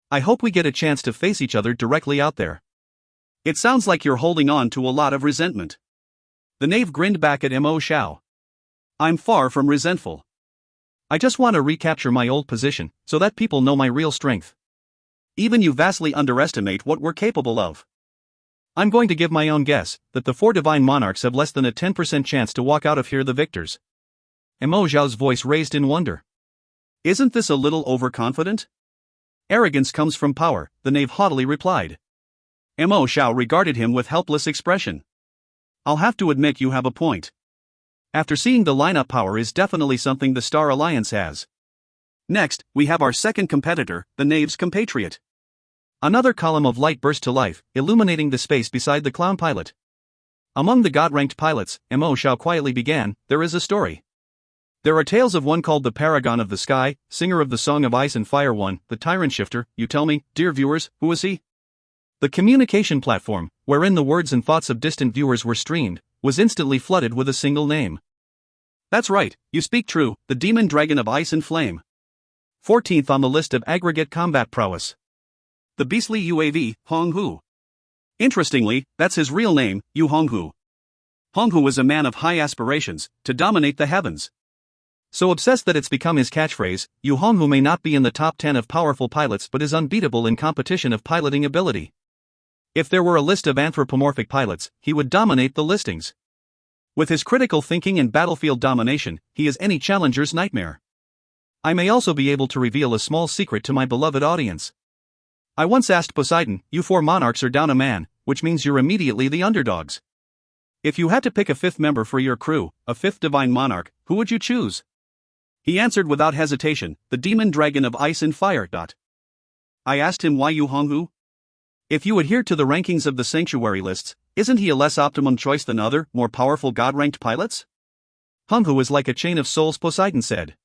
I hope we get a chance to face each other directly out there. It sounds like you're holding on to a lot of resentment. The knave grinned back at Mo Xiao. I'm far from resentful. I just want to recapture my old position, so that people know my real strength. Even you vastly underestimate what we're capable of. I'm going to give my own guess, that the 4 divine monarchs have less than a 10% chance to walk out of here the victors. Mo Xiao's voice raised in wonder. Isn't this a little overconfident? Arrogance comes from power, the knave haughtily replied. Mo Xiao regarded him with helpless expression. I'll have to admit you have a point. After seeing the lineup, power is definitely something the Star Alliance has. Next, we have our second competitor, the knave's compatriot. Another column of light burst to life, illuminating the space beside the clown pilot. Among the god-ranked pilots, Mo Xiao quietly began, there is a story. There are tales of one called the Paragon of the Sky, singer of the Song of Ice and Fire, one, the Tyrant Shifter. You tell me, dear viewers, who is he? The communication platform, wherein the words and thoughts of distant viewers were streamed, was instantly flooded with a single name. That's right, you speak true, the Demon Dragon of Ice and Flame. 14th on the list of aggregate combat prowess. The beastly UAV, Honghu. Interestingly, that's his real name, Yu Honghu. Honghu is a man of high aspirations, to dominate the heavens. So obsessed that it's become his catchphrase, Yu Honghu may not be in the top 10 of powerful pilots but is unbeatable in competition of piloting ability. If there were a list of anthropomorphic pilots, he would dominate the listings. With his critical thinking and battlefield domination, he is any challenger's nightmare. I may also be able to reveal a small secret to my beloved audience. I once asked Poseidon, you 4 monarchs are down a man, which means you're immediately the underdogs. If you had to pick a 5th member for your crew, a 5th divine monarch, who would you choose? He answered without hesitation, the Demon Dragon of Ice and Fire. I asked him why Yu Honghu? If you adhere to the rankings of the sanctuary lists, isn't he a less optimum choice than other, more powerful god-ranked pilots? Honghu is like a chain of souls, Poseidon said.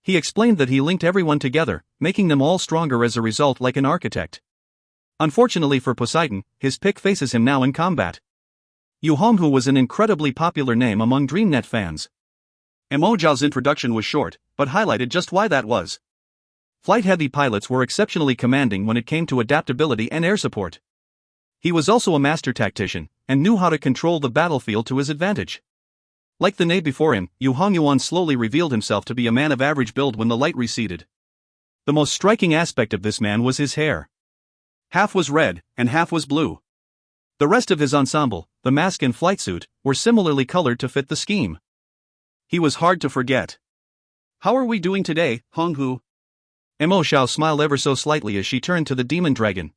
He explained that he linked everyone together, making them all stronger as a result, like an architect. Unfortunately for Poseidon, his pick faces him now in combat. Yu Honghu was an incredibly popular name among DreamNet fans. Mo Xiao's introduction was short, but highlighted just why that was. Flight-heavy pilots were exceptionally commanding when it came to adaptability and air support. He was also a master tactician, and knew how to control the battlefield to his advantage. Like the knave before him, Yu Hongyuan slowly revealed himself to be a man of average build when the light receded. The most striking aspect of this man was his hair. Half was red, and half was blue. The rest of his ensemble, the mask and flight suit, were similarly colored to fit the scheme. He was hard to forget. How are we doing today, Honghu? Mo Xiao smiled ever so slightly as she turned to the demon dragon.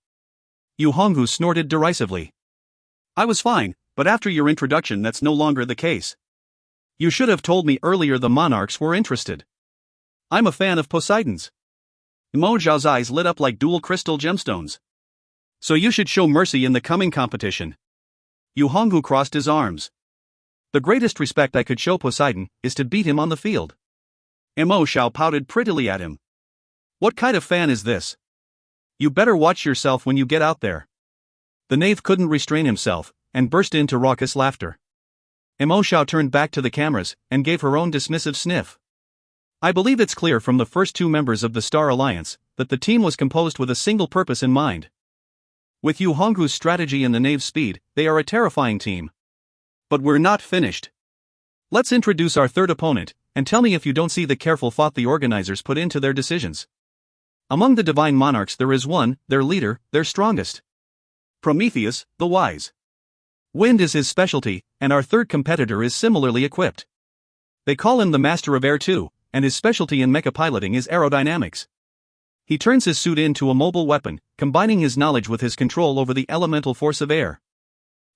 Yu Honghu snorted derisively. I was fine, but after your introduction that's no longer the case. You should have told me earlier the monarchs were interested. I'm a fan of Poseidon's. Mo Xiao's eyes lit up like dual crystal gemstones. So you should show mercy in the coming competition. Yu Honghu crossed his arms. The greatest respect I could show Poseidon is to beat him on the field. Mo Xiao pouted prettily at him. What kind of fan is this? You better watch yourself when you get out there. The knave couldn't restrain himself, and burst into raucous laughter. Mo Xiao turned back to the cameras, and gave her own dismissive sniff. I believe it's clear from the first 2 members of the Star Alliance, that the team was composed with a single purpose in mind. With Yu Honghu's strategy and the knave's speed, they are a terrifying team. But we're not finished. Let's introduce our third opponent, and tell me if you don't see the careful thought the organizers put into their decisions. Among the divine monarchs there is one, their leader, their strongest. Prometheus, the wise. Wind is his specialty, and our third competitor is similarly equipped. They call him the master of air too, and his specialty in mecha piloting is aerodynamics. He turns his suit into a mobile weapon, combining his knowledge with his control over the elemental force of air.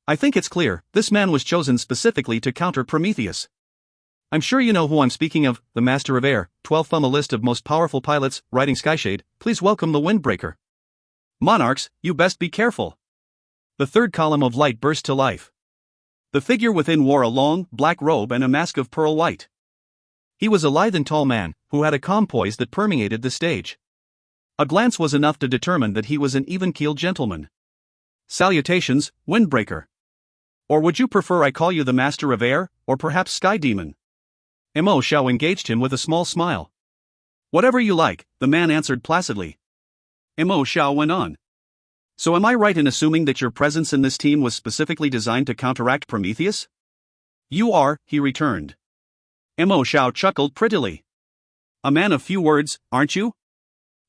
I think it's clear, this man was chosen specifically to counter Prometheus. I'm sure you know who I'm speaking of, the Master of Air, 12th on the list of most powerful pilots, riding Skyshade. Please welcome the Windbreaker. Monarchs, you best be careful. The third column of light burst to life. The figure within wore a long, black robe and a mask of pearl white. He was a lithe and tall man, who had a calm poise that permeated the stage. A glance was enough to determine that he was an even-keeled gentleman. Salutations, Windbreaker. Or would you prefer I call you the Master of Air, or perhaps Sky Demon? Mo Xiao engaged him with a small smile. Whatever you like, the man answered placidly. Mo Xiao went on. So am I right in assuming that your presence in this team was specifically designed to counteract Prometheus? You are, he returned. Mo Xiao chuckled prettily. A man of few words, aren't you?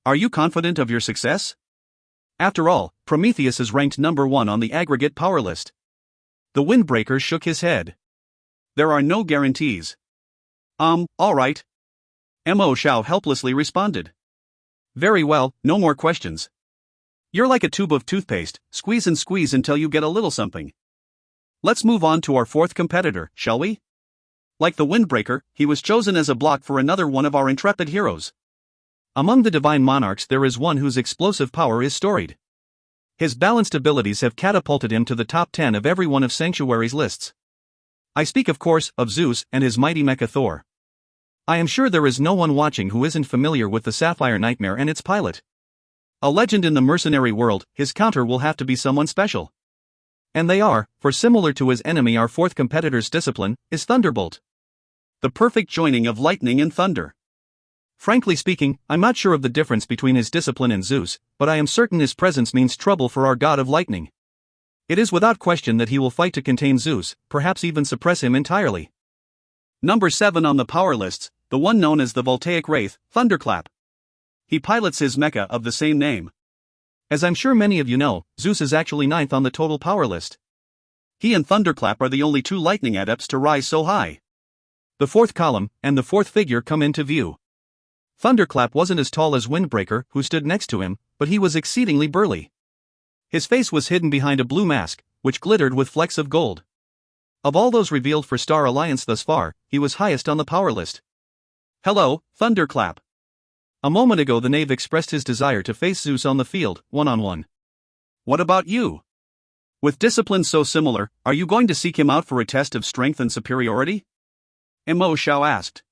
Are you confident of your success? After all, Prometheus is ranked number 1 on the aggregate power list. The Windbreaker shook his head. There are no guarantees. All right. Mo Xiao helplessly responded. Very well, no more questions. You're like a tube of toothpaste, squeeze and squeeze until you get a little something. Let's move on to our fourth competitor, shall we? Like the Windbreaker, he was chosen as a block for another one of our intrepid heroes. Among the divine monarchs there is one whose explosive power is storied. His balanced abilities have catapulted him to the top 10 of every one of Sanctuary's lists. I speak of course of Zeus and his mighty mecha Thor. I am sure there is no one watching who isn't familiar with the Sapphire Nightmare and its pilot. A legend in the mercenary world, his counter will have to be someone special. And they are, for similar to his enemy our fourth competitor's discipline, is Thunderbolt. The perfect joining of lightning and thunder. Frankly speaking, I'm not sure of the difference between his discipline and Zeus, but I am certain his presence means trouble for our god of lightning. It is without question that he will fight to contain Zeus, perhaps even suppress him entirely. Number 7 on the power lists, the one known as the Voltaic Wraith, Thunderclap. He pilots his mecha of the same name. As I'm sure many of you know, Zeus is actually 9th on the total power list. He and Thunderclap are the only 2 lightning adepts to rise so high. The fourth column, and the fourth figure come into view. Thunderclap wasn't as tall as Windbreaker, who stood next to him, but he was exceedingly burly. His face was hidden behind a blue mask, which glittered with flecks of gold. Of all those revealed for Star Alliance thus far, he was highest on the power list. Hello, Thunderclap. A moment ago the knave expressed his desire to face Zeus on the field, one-on-one. What about you? With disciplines so similar, are you going to seek him out for a test of strength and superiority? Mo Xiao asked.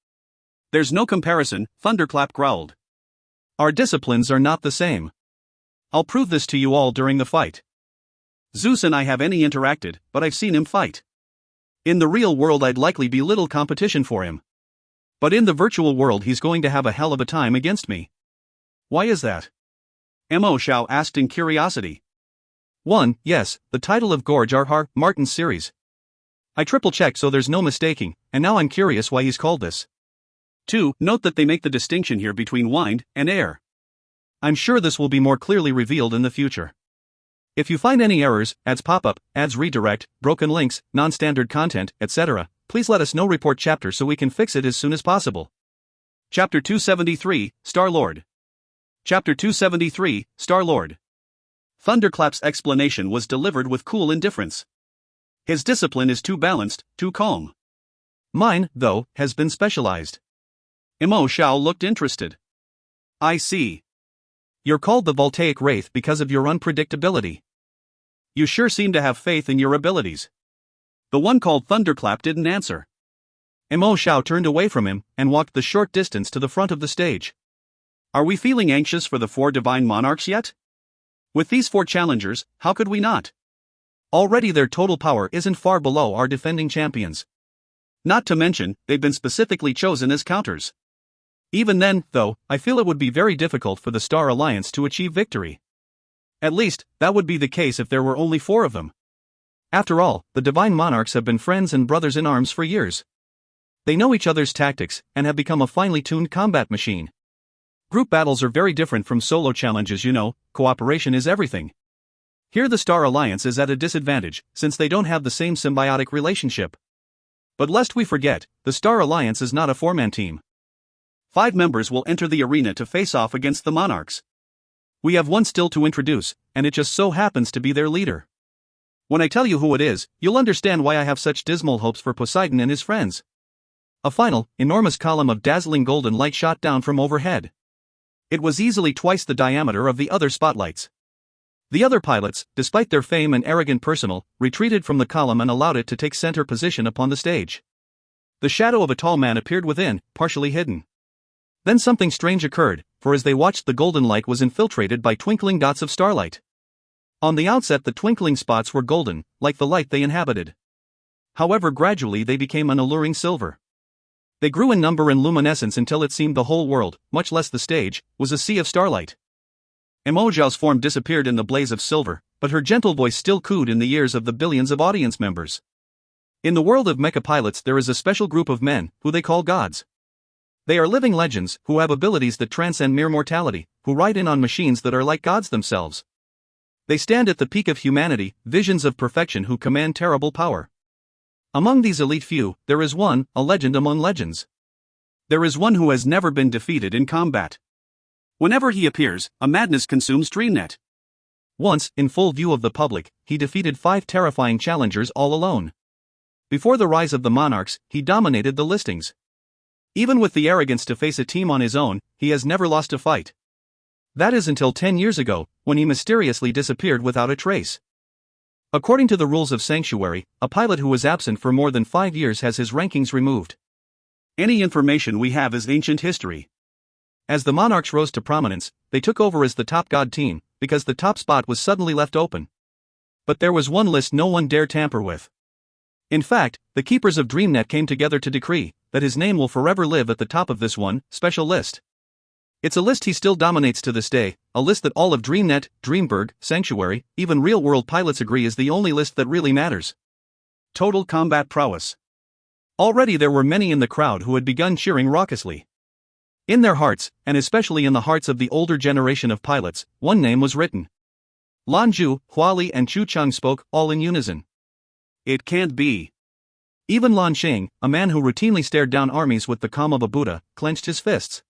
There's no comparison, Thunderclap growled. Our disciplines are not the same. I'll prove this to you all during the fight. Zeus and I have interacted, but I've seen him fight. In the real world I'd likely be little competition for him. But in the virtual world he's going to have a hell of a time against me. Why is that? Mo Xiao asked in curiosity. 1. Yes, the title of Gorge R. Martin's series. I triple-checked so there's no mistaking, and now I'm curious why he's called this. 2. Note that they make the distinction here between wind and air. I'm sure this will be more clearly revealed in the future. If you find any errors, ads pop-up, ads redirect, broken links, non-standard content, etc., please let us know. Report chapter so we can fix it as soon as possible. Chapter 273, Star-Lord. Chapter 273, Star-Lord. Thunderclap's explanation was delivered with cool indifference. His discipline is too balanced, too calm. Mine, though, has been specialized. Mo Xiao looked interested. I see. You're called the Voltaic Wraith because of your unpredictability. You sure seem to have faith in your abilities. The one called Thunderclap didn't answer. Mo Xiao turned away from him and walked the short distance to the front of the stage. Are we feeling anxious for the 4 divine monarchs yet? With these 4 challengers, how could we not? Already their total power isn't far below our defending champions. Not to mention, they've been specifically chosen as counters. Even then, though, I feel it would be very difficult for the Star Alliance to achieve victory. At least, that would be the case if there were only 4 of them. After all, the divine monarchs have been friends and brothers in arms for years. They know each other's tactics and have become a finely tuned combat machine. Group battles are very different from solo challenges, you know. Cooperation is everything. Here the Star Alliance is at a disadvantage, since they don't have the same symbiotic relationship. But lest we forget, the Star Alliance is not a 4-man team. 5 members will enter the arena to face off against the monarchs. We have one still to introduce, and it just so happens to be their leader. When I tell you who it is, you'll understand why I have such dismal hopes for Poseidon and his friends. A final, enormous column of dazzling golden light shot down from overhead. It was easily twice the diameter of the other spotlights. The other pilots, despite their fame and arrogant personal, retreated from the column and allowed it to take center position upon the stage. The shadow of a tall man appeared within, partially hidden. Then something strange occurred, for as they watched, the golden light was infiltrated by twinkling dots of starlight. On the outset, the twinkling spots were golden, like the light they inhabited. However, gradually they became an alluring silver. They grew in number and luminescence until it seemed the whole world, much less the stage, was a sea of starlight. Emojiao's form disappeared in the blaze of silver, but her gentle voice still cooed in the ears of the billions of audience members. In the world of mecha pilots, there is a special group of men, who they call gods. They are living legends, who have abilities that transcend mere mortality, who ride in on machines that are like gods themselves. They stand at the peak of humanity, visions of perfection who command terrible power. Among these elite few, there is one, a legend among legends. There is one who has never been defeated in combat. Whenever he appears, a madness consumes DreamNet. Once, in full view of the public, he defeated 5 terrifying challengers all alone. Before the rise of the monarchs, he dominated the listings. Even with the arrogance to face a team on his own, he has never lost a fight. That is until 10 years ago, when he mysteriously disappeared without a trace. According to the rules of Sanctuary, a pilot who was absent for more than 5 years has his rankings removed. Any information we have is ancient history. As the monarchs rose to prominence, they took over as the top god team, because the top spot was suddenly left open. But there was one list no one dare tamper with. In fact, the keepers of DreamNet came together to decree that his name will forever live at the top of this one special list. It's a list he still dominates to this day, a list that all of DreamNet, Dreamberg, Sanctuary, even real-world pilots agree is the only list that really matters. Total combat prowess. Already there were many in the crowd who had begun cheering raucously. In their hearts, and especially in the hearts of the older generation of pilots, one name was written. Lan Jue, Huali and Chu Cheng spoke, all in unison. It can't be. Even Lan Sheng, a man who routinely stared down armies with the calm of a Buddha, clenched his fists.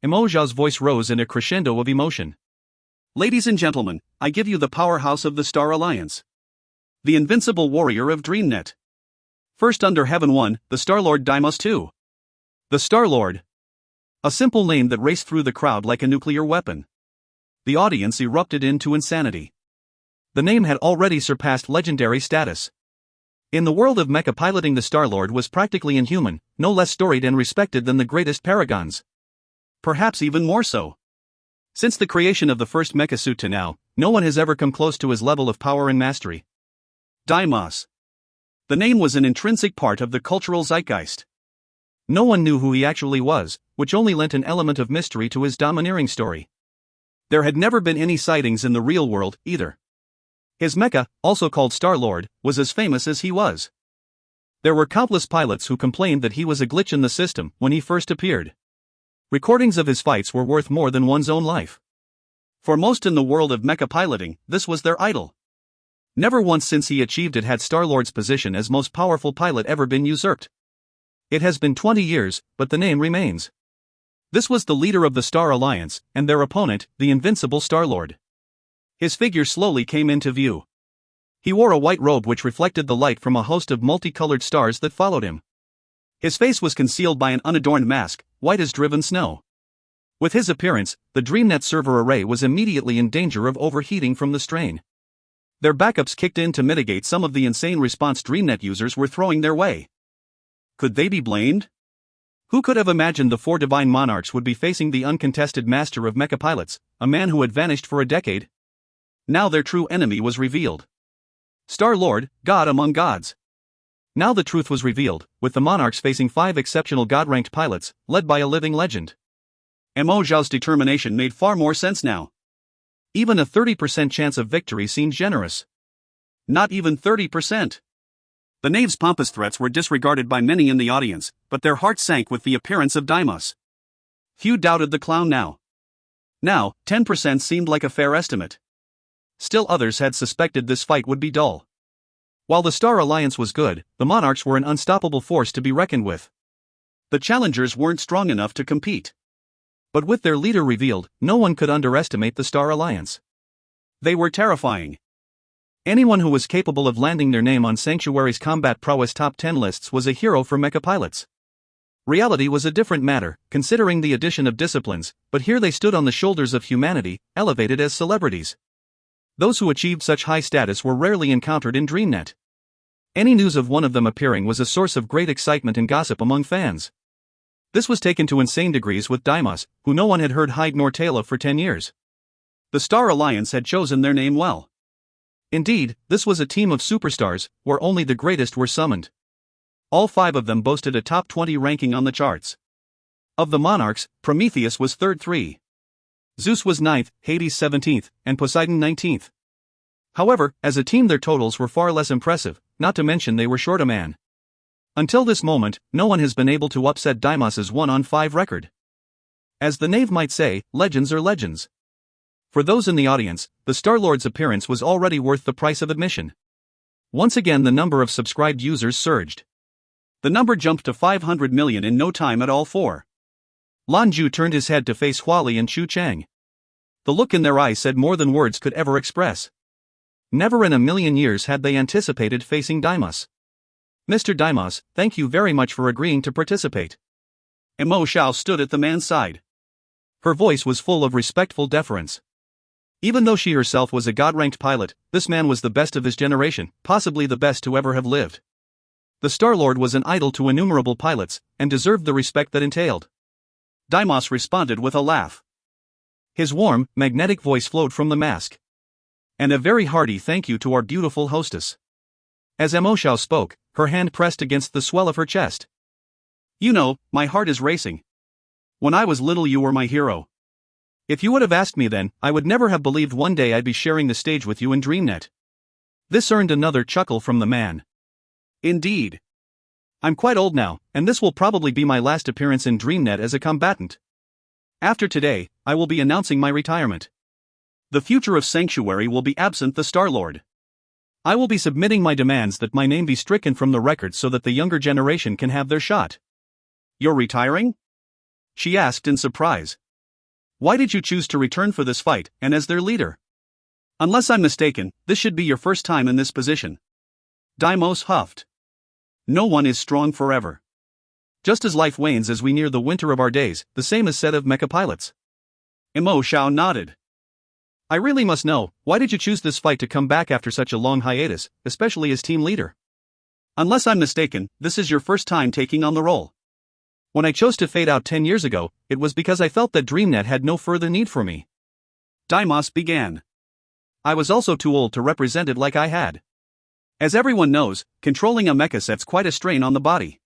Emojiao's voice rose in a crescendo of emotion. Ladies and gentlemen, I give you the powerhouse of the Star Alliance. The invincible warrior of DreamNet. First under Heaven 1, the Star-Lord Deimos 2. The Star-Lord. A simple name that raced through the crowd like a nuclear weapon. The audience erupted into insanity. The name had already surpassed legendary status. In the world of mecha piloting, the Star-Lord was practically inhuman, no less storied and respected than the greatest paragons. Perhaps even more so. Since the creation of the first mecha suit to now, no one has ever come close to his level of power and mastery. Deimos. The name was an intrinsic part of the cultural zeitgeist. No one knew who he actually was, which only lent an element of mystery to his domineering story. There had never been any sightings in the real world, either. His mecha, also called Star-Lord, was as famous as he was. There were countless pilots who complained that he was a glitch in the system when he first appeared. Recordings of his fights were worth more than one's own life. For most in the world of mecha piloting, this was their idol. Never once since he achieved it had Star-Lord's position as most powerful pilot ever been usurped. It has been 20 years, but the name remains. This was the leader of the Star Alliance, and their opponent, the invincible Star-Lord. His figure slowly came into view. He wore a white robe which reflected the light from a host of multicolored stars that followed him. His face was concealed by an unadorned mask, white as driven snow. With his appearance, the DreamNet server array was immediately in danger of overheating from the strain. Their backups kicked in to mitigate some of the insane response DreamNet users were throwing their way. Could they be blamed? Who could have imagined the 4 divine monarchs would be facing the uncontested master of mecha pilots, a man who had vanished for a decade? Now their true enemy was revealed. Star-Lord, God among gods. Now the truth was revealed, with the monarchs facing 5 exceptional god-ranked pilots, led by a living legend. Emojiao's determination made far more sense now. Even a 30% chance of victory seemed generous. Not even 30%. The knave's pompous threats were disregarded by many in the audience, but their hearts sank with the appearance of Deimos. Few doubted the clown now. Now, 10% seemed like a fair estimate. Still others had suspected this fight would be dull. While the Star Alliance was good, the monarchs were an unstoppable force to be reckoned with. The challengers weren't strong enough to compete. But with their leader revealed, no one could underestimate the Star Alliance. They were terrifying. Anyone who was capable of landing their name on Sanctuary's combat prowess top 10 lists was a hero for mecha pilots. Reality was a different matter, considering the addition of disciplines, but here they stood on the shoulders of humanity, elevated as celebrities. Those who achieved such high status were rarely encountered in DreamNet. Any news of one of them appearing was a source of great excitement and gossip among fans. This was taken to insane degrees with Deimos, who no one had heard hide nor tail of for 10 years. The Star Alliance had chosen their name well. Indeed, this was a team of superstars, where only the greatest were summoned. All 5 of them boasted a top 20 ranking on the charts. Of the monarchs, Prometheus was third 3. Zeus was 9th, Hades 17th, and Poseidon 19th. However, as a team their totals were far less impressive, not to mention they were short a man. Until this moment, no one has been able to upset Deimos's 1-on-5 record. As the knave might say, legends are legends. For those in the audience, the Star-Lord's appearance was already worth the price of admission. Once again the number of subscribed users surged. The number jumped to 500 million in no time at all 4. Lan Jue turned his head to face Huali and Chu Chang. The look in their eyes said more than words could ever express. Never in a million years had they anticipated facing Deimos. Mr. Deimos, thank you very much for agreeing to participate. Emo Shao stood at the man's side. Her voice was full of respectful deference. Even though she herself was a god-ranked pilot, this man was the best of his generation, possibly the best to ever have lived. The Star-Lord was an idol to innumerable pilots, and deserved the respect that entailed. Deimos responded with a laugh. His warm, magnetic voice flowed from the mask. And a very hearty thank you to our beautiful hostess. As Emo Shao spoke, her hand pressed against the swell of her chest. You know, my heart is racing. When I was little you were my hero. If you would have asked me then, I would never have believed one day I'd be sharing the stage with you in DreamNet. This earned another chuckle from the man. Indeed. I'm quite old now, and this will probably be my last appearance in DreamNet as a combatant. After today, I will be announcing my retirement. The future of Sanctuary will be absent the Star-Lord. I will be submitting my demands that my name be stricken from the record so that the younger generation can have their shot. You're retiring? She asked in surprise. Why did you choose to return for this fight, and as their leader? Unless I'm mistaken, this should be your first time in this position. Deimos huffed. No one is strong forever. Just as life wanes as we near the winter of our days, the same is said of mecha pilots. Emo Shao nodded. I really must know, why did you choose this fight to come back after such a long hiatus, especially as team leader? Unless I'm mistaken, this is your first time taking on the role. When I chose to fade out 10 years ago, it was because I felt that DreamNet had no further need for me. Deimos began. I was also too old to represent it like I had. As everyone knows, controlling a mecha sets quite a strain on the body.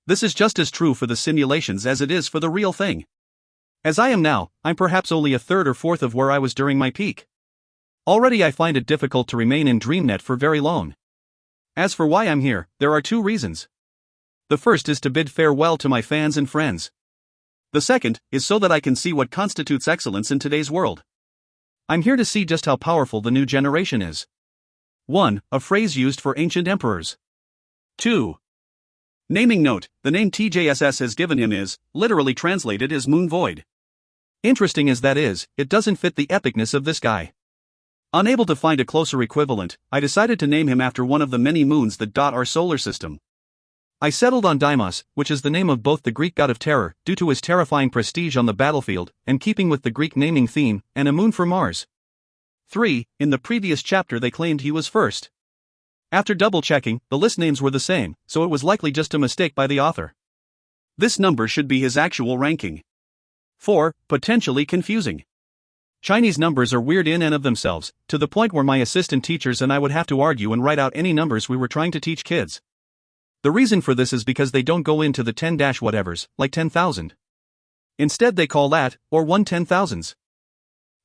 This is just as true for the simulations as it is for the real thing. As I am now, I'm perhaps only a third or fourth of where I was during my peak. Already I find it difficult to remain in DreamNet for very long. As for why I'm here, there are 2 reasons. The first is to bid farewell to my fans and friends. The second is so that I can see what constitutes excellence in today's world. I'm here to see just how powerful the new generation is. 1. A phrase used for ancient emperors. 2. Naming note, the name TJSS has given him is, literally translated as Moon Void. Interesting as that is, it doesn't fit the epicness of this guy. Unable to find a closer equivalent, I decided to name him after one of the many moons that dot our solar system. I settled on Deimos, which is the name of both the Greek god of terror, due to his terrifying prestige on the battlefield, and keeping with the Greek naming theme, and a moon for Mars. 3. In the previous chapter they claimed he was first. After double-checking, the list names were the same, so it was likely just a mistake by the author. This number should be his actual ranking. 4. Potentially confusing. Chinese numbers are weird in and of themselves, to the point where my assistant teachers and I would have to argue and write out any numbers we were trying to teach kids. The reason for this is because they don't go into the 10-whatevers, like 10,000. Instead they call that, or 1 10,000s.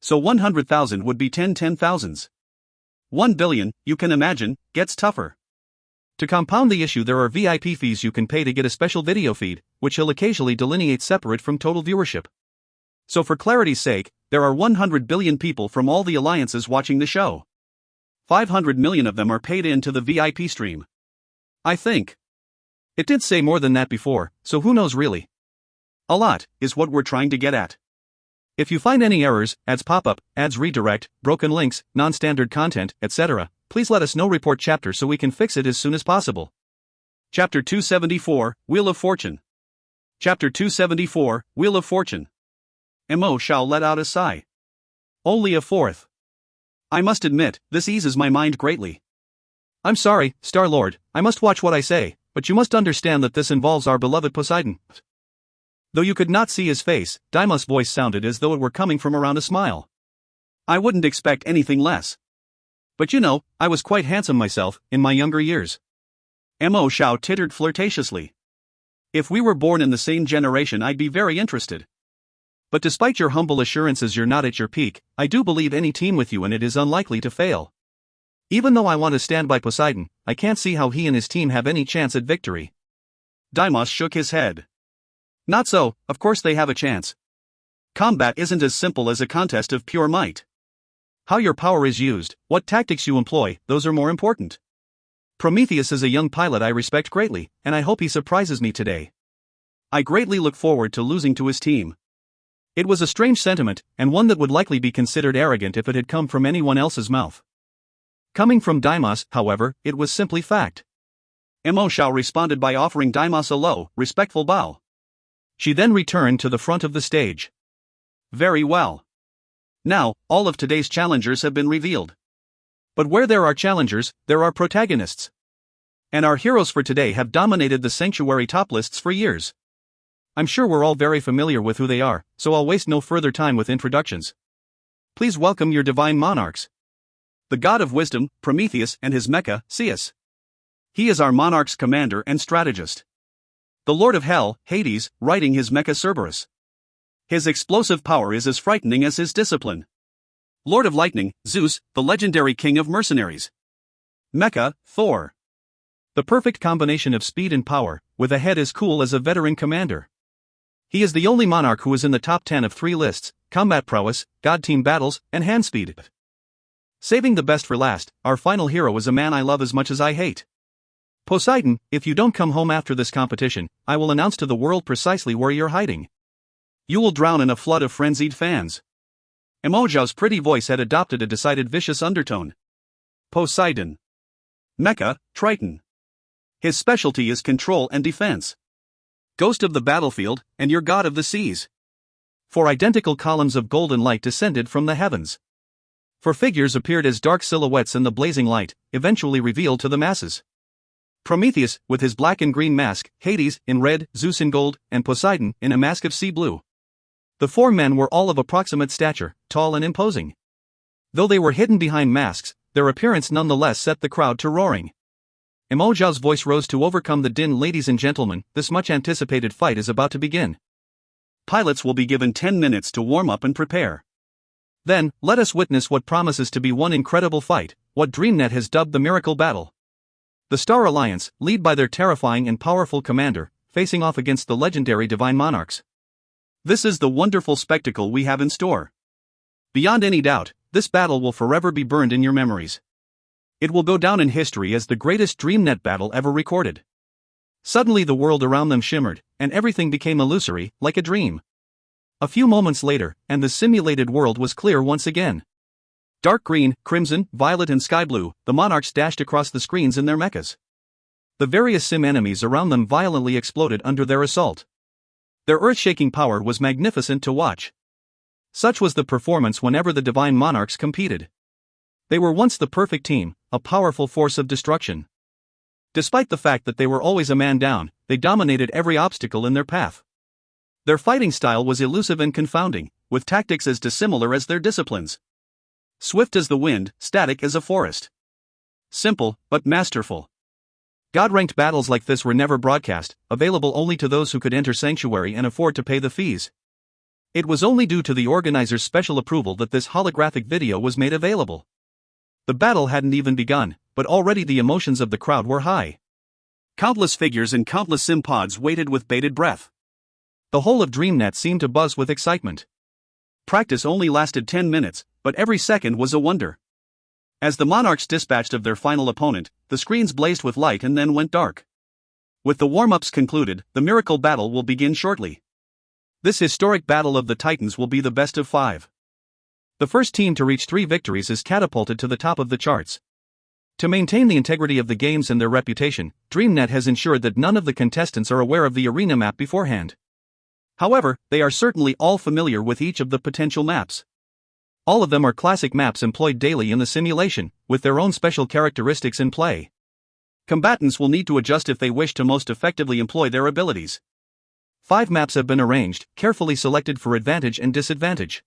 So 100,000 would be 10 10,000s. 1 billion, you can imagine, gets tougher. To compound the issue, there are VIP fees you can pay to get a special video feed, which he'll occasionally delineate separate from total viewership. So for clarity's sake, there are 100 billion people from all the alliances watching the show. 500 million of them are paid into the VIP stream. I think. It did say more than that before, so who knows really? A lot, is what we're trying to get at. If you find any errors, ads pop up, ads redirect, broken links, non-standard content, etc., please let us know. Report chapter so we can fix it as soon as possible. Chapter 274, Wheel of Fortune. Chapter 274, Wheel of Fortune. Mo Xiao let out a sigh. Only a fourth. I must admit, this eases my mind greatly. I'm sorry, Star-Lord, I must watch what I say, but you must understand that this involves our beloved Poseidon. Though you could not see his face, Daimos' voice sounded as though it were coming from around a smile. I wouldn't expect anything less. But you know, I was quite handsome myself, in my younger years. Mo Xiao tittered flirtatiously. If we were born in the same generation, I'd be very interested. But despite your humble assurances you're not at your peak, I do believe any team with you in it is unlikely to fail. Even though I want to stand by Poseidon, I can't see how he and his team have any chance at victory. Daimos shook his head. Not so, of course they have a chance. Combat isn't as simple as a contest of pure might. How your power is used, what tactics you employ, those are more important. Prometheus is a young pilot I respect greatly, and I hope he surprises me today. I greatly look forward to losing to his team. It was a strange sentiment, and one that would likely be considered arrogant if it had come from anyone else's mouth. Coming from Daimos, however, it was simply fact. Mo Xiao responded by offering Daimos a low, respectful bow. She then returned to the front of the stage. Very well. Now, all of today's challengers have been revealed. But where there are challengers, there are protagonists. And our heroes for today have dominated the Sanctuary top lists for years. I'm sure we're all very familiar with who they are, so I'll waste no further time with introductions. Please welcome your divine monarchs. The god of wisdom, Prometheus, and his mecha, Zeus. He is our monarch's commander and strategist. The lord of hell, Hades, riding his mecha Cerberus. His explosive power is as frightening as his discipline. Lord of lightning, Zeus, the legendary king of mercenaries. Mecha, Thor. The perfect combination of speed and power, with a head as cool as a veteran commander. He is the only monarch who is in the top 10 of 3 lists: combat prowess, god team battles, and hand speed. Saving the best for last, our final hero is a man I love as much as I hate. Poseidon, if you don't come home after this competition, I will announce to the world precisely where you're hiding. You will drown in a flood of frenzied fans. Mo Xiao's pretty voice had adopted a decided vicious undertone. Poseidon. Mecha, Triton. His specialty is control and defense. Ghost of the battlefield, and your god of the seas. 4 identical columns of golden light descended from the heavens. 4 figures appeared as dark silhouettes in the blazing light, eventually revealed to the masses. Prometheus, with his black and green mask, Hades, in red, Zeus in gold, and Poseidon, in a mask of sea blue. The 4 men were all of approximate stature, tall and imposing. Though they were hidden behind masks, their appearance nonetheless set the crowd to roaring. Mo Xiao's voice rose to overcome the din. Ladies and gentlemen, this much-anticipated fight is about to begin. Pilots will be given 10 minutes to warm up and prepare. Then, let us witness what promises to be one incredible fight, what DreamNet has dubbed the Miracle Battle. The Star Alliance, led by their terrifying and powerful commander, facing off against the legendary Divine Monarchs. This is the wonderful spectacle we have in store. Beyond any doubt, this battle will forever be burned in your memories. It will go down in history as the greatest DreamNet battle ever recorded. Suddenly the world around them shimmered, and everything became illusory, like a dream. A few moments later, and the simulated world was clear once again. Dark green, crimson, violet and sky blue, the monarchs dashed across the screens in their mechas. The various sim enemies around them violently exploded under their assault. Their earth-shaking power was magnificent to watch. Such was the performance whenever the divine monarchs competed. They were once the perfect team, a powerful force of destruction. Despite the fact that they were always a man down, they dominated every obstacle in their path. Their fighting style was elusive and confounding, with tactics as dissimilar as their disciplines. Swift as the wind, static as a forest. Simple, but masterful. God-ranked battles like this were never broadcast, available only to those who could enter Sanctuary and afford to pay the fees. It was only due to the organizers' special approval that this holographic video was made available. The battle hadn't even begun, but already the emotions of the crowd were high. Countless figures and countless sim pods waited with bated breath. The whole of DreamNet seemed to buzz with excitement. Practice only lasted 10 minutes, but every second was a wonder. As the monarchs dispatched of their final opponent, the screens blazed with light and then went dark. With the warm-ups concluded, the miracle battle will begin shortly. This historic battle of the Titans will be the best of 5. The first team to reach 3 victories is catapulted to the top of the charts. To maintain the integrity of the games and their reputation, DreamNet has ensured that none of the contestants are aware of the arena map beforehand. However, they are certainly all familiar with each of the potential maps. All of them are classic maps employed daily in the simulation, with their own special characteristics in play. Combatants will need to adjust if they wish to most effectively employ their abilities. 5 maps have been arranged, carefully selected for advantage and disadvantage.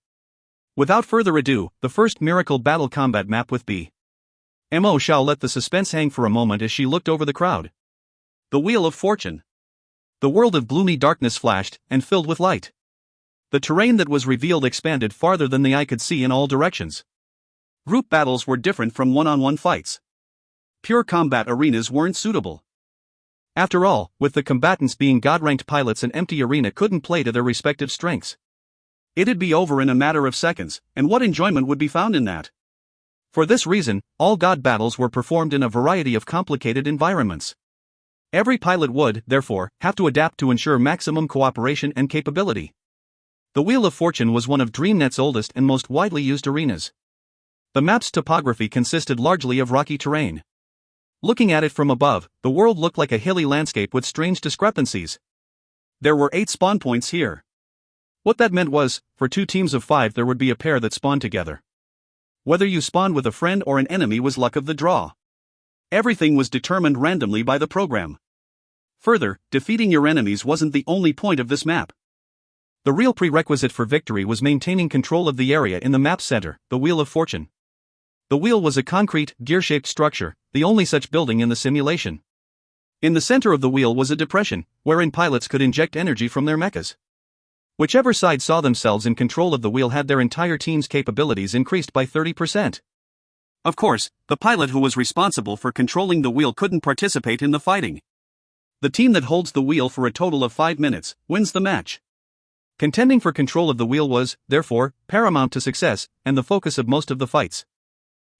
Without further ado, the first Miracle Battle Combat map with B. Mo Xiao let the suspense hang for a moment as she looked over the crowd. The Wheel of Fortune. The world of gloomy darkness flashed, and filled with light. The terrain that was revealed expanded farther than the eye could see in all directions. Group battles were different from one-on-one fights. Pure combat arenas weren't suitable. After all, with the combatants being God-ranked pilots, an empty arena couldn't play to their respective strengths. It'd be over in a matter of seconds, and what enjoyment would be found in that? For this reason, all God battles were performed in a variety of complicated environments. Every pilot would, therefore, have to adapt to ensure maximum cooperation and capability. The Wheel of Fortune was one of DreamNet's oldest and most widely used arenas. The map's topography consisted largely of rocky terrain. Looking at it from above, the world looked like a hilly landscape with strange discrepancies. There were 8 spawn points here. What that meant was, for 2 teams of 5 there would be a pair that spawned together. Whether you spawned with a friend or an enemy was luck of the draw. Everything was determined randomly by the program. Further, defeating your enemies wasn't the only point of this map. The real prerequisite for victory was maintaining control of the area in the map's center, the Wheel of Fortune. The wheel was a concrete, gear-shaped structure, the only such building in the simulation. In the center of the wheel was a depression, wherein pilots could inject energy from their mechas. Whichever side saw themselves in control of the wheel had their entire team's capabilities increased by 30%. Of course, the pilot who was responsible for controlling the wheel couldn't participate in the fighting. The team that holds the wheel for a total of 5 minutes wins the match. Contending for control of the wheel was, therefore, paramount to success, and the focus of most of the fights.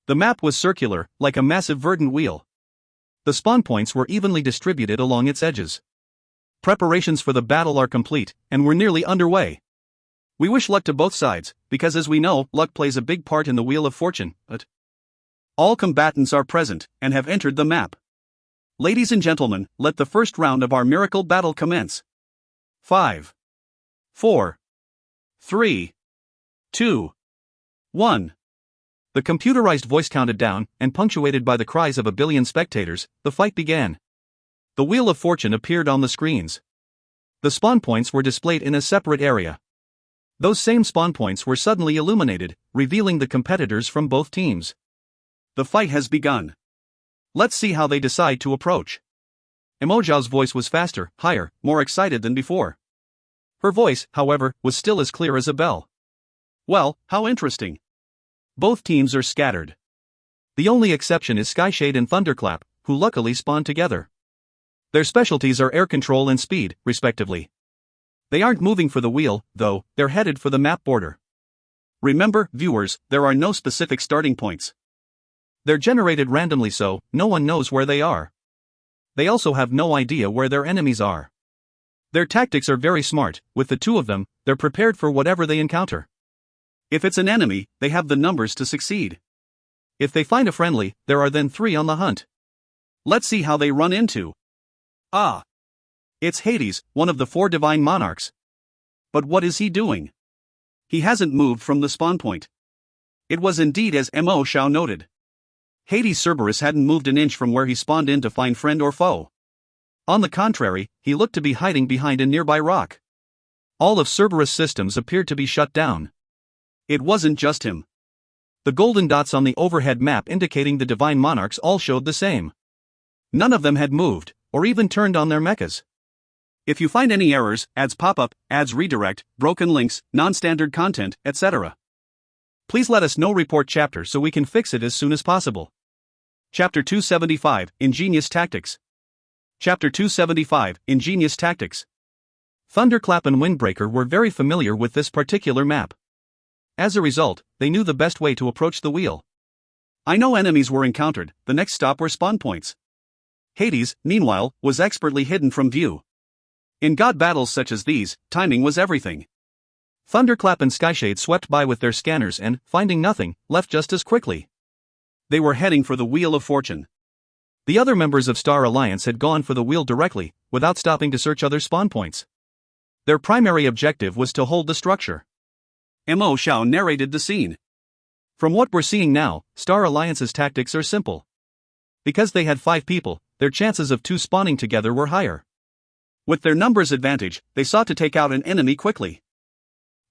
The map was circular, like a massive verdant wheel. The spawn points were evenly distributed along its edges. Preparations for the battle are complete, and we're nearly underway. We wish luck to both sides, because as we know, luck plays a big part in the Wheel of Fortune, but all combatants are present, and have entered the map. Ladies and gentlemen, let the first round of our miracle battle commence. 5, 4, 3, 2, 1. The computerized voice counted down, and punctuated by the cries of a billion spectators, the fight began. The Wheel of Fortune appeared on the screens. The spawn points were displayed in a separate area. Those same spawn points were suddenly illuminated, revealing the competitors from both teams. The fight has begun. Let's see how they decide to approach. Mo Xiao's voice was faster, higher, more excited than before. Her voice, however, was still as clear as a bell. Well, how interesting. Both teams are scattered. The only exception is Skyshade and Thunderclap, who luckily spawned together. Their specialties are air control and speed, respectively. They aren't moving for the wheel, though, they're headed for the map border. Remember, viewers, there are no specific starting points. They're generated randomly, so no one knows where they are. They also have no idea where their enemies are. Their tactics are very smart. With the 2 of them, they're prepared for whatever they encounter. If it's an enemy, they have the numbers to succeed. If they find a friendly, there are then 3 on the hunt. Let's see how they run into. It's Hades, one of the 4 divine monarchs. But what is he doing? He hasn't moved from the spawn point. It was indeed as Mo Xiao noted. Hades Cerberus hadn't moved an inch from where he spawned in to find friend or foe. On the contrary, he looked to be hiding behind a nearby rock. All of Cerberus' systems appeared to be shut down. It wasn't just him. The golden dots on the overhead map indicating the divine monarchs all showed the same. None of them had moved, or even turned on their mechas. If you find any errors, ads pop up, ads redirect, broken links, non-standard content, etc., please let us know. Report chapter so we can fix it as soon as possible. Chapter 275, Ingenious Tactics. Chapter 275, Ingenious Tactics. Thunderclap and Windbreaker were very familiar with this particular map. As a result, they knew the best way to approach the wheel. I know enemies were encountered, the next stop were spawn points. Hades, meanwhile, was expertly hidden from view. In god battles such as these, timing was everything. Thunderclap and Skyshade swept by with their scanners and, finding nothing, left just as quickly. They were heading for the Wheel of Fortune. The other members of Star Alliance had gone for the wheel directly, without stopping to search other spawn points. Their primary objective was to hold the structure. Mo Xiao narrated the scene. From what we're seeing now, Star Alliance's tactics are simple. Because they had 5 people, their chances of 2 spawning together were higher. With their numbers advantage, they sought to take out an enemy quickly.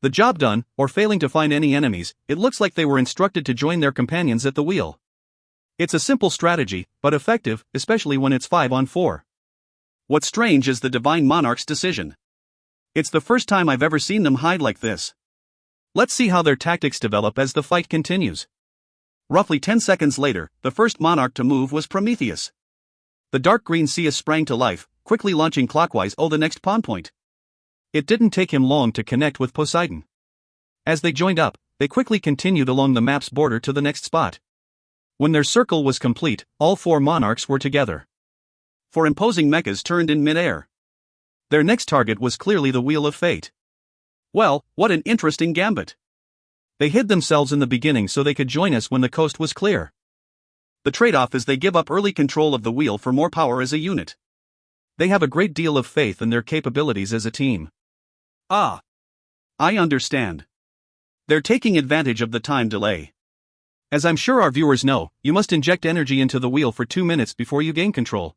The job done, or failing to find any enemies, it looks like they were instructed to join their companions at the wheel. It's a simple strategy, but effective, especially when it's 5 on 4. What's strange is the Divine Monarch's decision. It's the first time I've ever seen them hide like this. Let's see how their tactics develop as the fight continues. Roughly 10 seconds later, the first monarch to move was Prometheus. The dark green Sia sprang to life, quickly launching clockwise the next pawn point. It didn't take him long to connect with Poseidon. As they joined up, they quickly continued along the map's border to the next spot. When their circle was complete, all 4 monarchs were together. 4 imposing mechas turned in midair. Their next target was clearly the Wheel of Fate. Well, what an interesting gambit. They hid themselves in the beginning so they could join us when the coast was clear. The trade-off is they give up early control of the wheel for more power as a unit. They have a great deal of faith in their capabilities as a team. Ah. I understand. They're taking advantage of the time delay. As I'm sure our viewers know, you must inject energy into the wheel for 2 minutes before you gain control.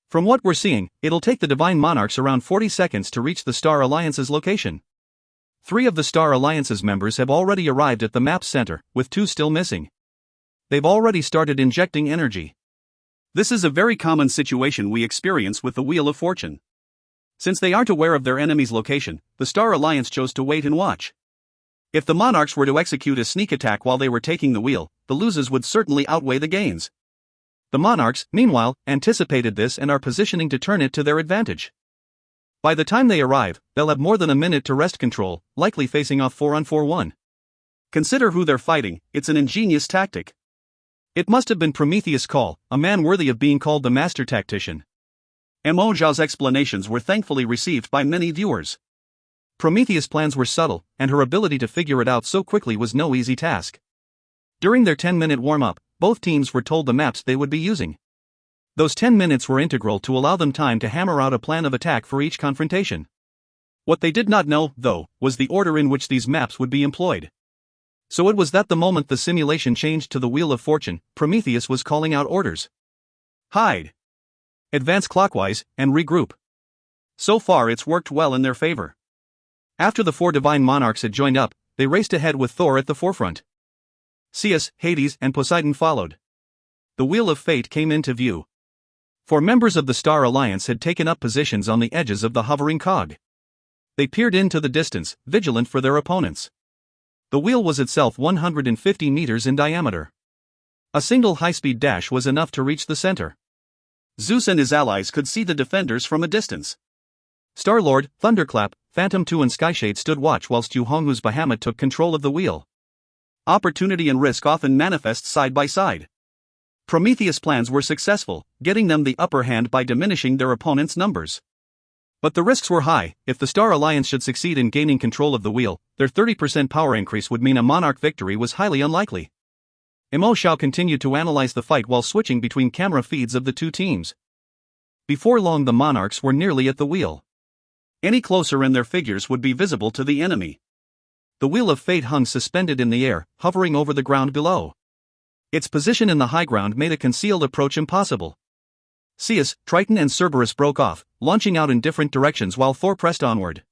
From what we're seeing, it'll take the Divine Monarchs around 40 seconds to reach the Star Alliance's location. 3 of the Star Alliance's members have already arrived at the map's center, with 2 still missing. They've already started injecting energy. This is a very common situation we experience with the Wheel of Fortune. Since they aren't aware of their enemy's location, the Star Alliance chose to wait and watch. If the Monarchs were to execute a sneak attack while they were taking the wheel, the losses would certainly outweigh the gains. The Monarchs, meanwhile, anticipated this and are positioning to turn it to their advantage. By the time they arrive, they'll have more than a minute to wrest control, likely facing off 4-on-4-1. Consider who they're fighting, it's an ingenious tactic. It must have been Prometheus' call, a man worthy of being called the master tactician. Mo Zhao's explanations were thankfully received by many viewers. Prometheus' plans were subtle, and her ability to figure it out so quickly was no easy task. During their 10-minute warm-up, both teams were told the maps they would be using. Those 10 minutes were integral to allow them time to hammer out a plan of attack for each confrontation. What they did not know, though, was the order in which these maps would be employed. So it was that the moment the simulation changed to the Wheel of Fortune, Prometheus was calling out orders. Hide. Advance clockwise, and regroup. So far it's worked well in their favor. After the 4 Divine Monarchs had joined up, they raced ahead with Thor at the forefront. Zeus, Hades, and Poseidon followed. The Wheel of Fate came into view. 4 members of the Star Alliance had taken up positions on the edges of the hovering cog. They peered into the distance, vigilant for their opponents. The wheel was itself 150 meters in diameter. A single high-speed dash was enough to reach the center. Zeus and his allies could see the defenders from a distance. Star-Lord, Thunderclap, Phantom 2 and Skyshade stood watch whilst Yu Honghu's Bahamut took control of the wheel. Opportunity and risk often manifest side by side. Prometheus' plans were successful, getting them the upper hand by diminishing their opponents' numbers. But the risks were high. If the Star Alliance should succeed in gaining control of the wheel, their 30% power increase would mean a Monarch victory was highly unlikely. Mo Xiao continued to analyze the fight while switching between camera feeds of the 2 teams. Before long the Monarchs were nearly at the wheel. Any closer and their figures would be visible to the enemy. The Wheel of Fate hung suspended in the air, hovering over the ground below. Its position in the high ground made a concealed approach impossible. Zeus, Triton and Cerberus broke off, launching out in different directions while Thor pressed onward.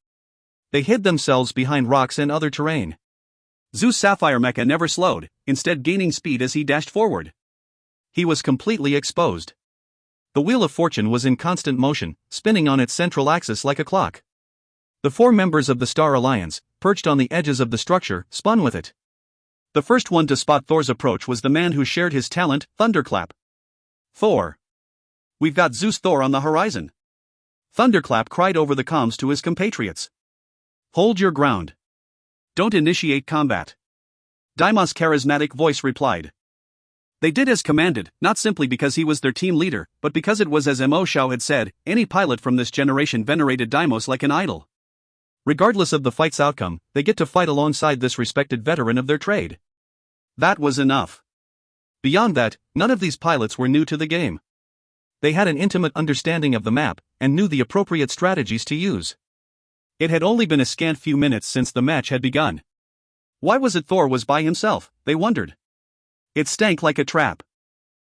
They hid themselves behind rocks and other terrain. Zeus' Sapphire Mecha never slowed, instead gaining speed as he dashed forward. He was completely exposed. The Wheel of Fortune was in constant motion, spinning on its central axis like a clock. The 4 members of the Star Alliance, perched on the edges of the structure, spun with it. The first one to spot Thor's approach was the man who shared his talent, Thunderclap. Thor. We've got Zeus Thor on the horizon. Thunderclap cried over the comms to his compatriots. Hold your ground. Don't initiate combat. Daimos' charismatic voice replied. They did as commanded, not simply because he was their team leader, but because it was as Mo Xiao had said, any pilot from this generation venerated Deimos like an idol. Regardless of the fight's outcome, they get to fight alongside this respected veteran of their trade. That was enough. Beyond that, none of these pilots were new to the game. They had an intimate understanding of the map, and knew the appropriate strategies to use. It had only been a scant few minutes since the match had begun. Why was it Thor was by himself, they wondered. It stank like a trap.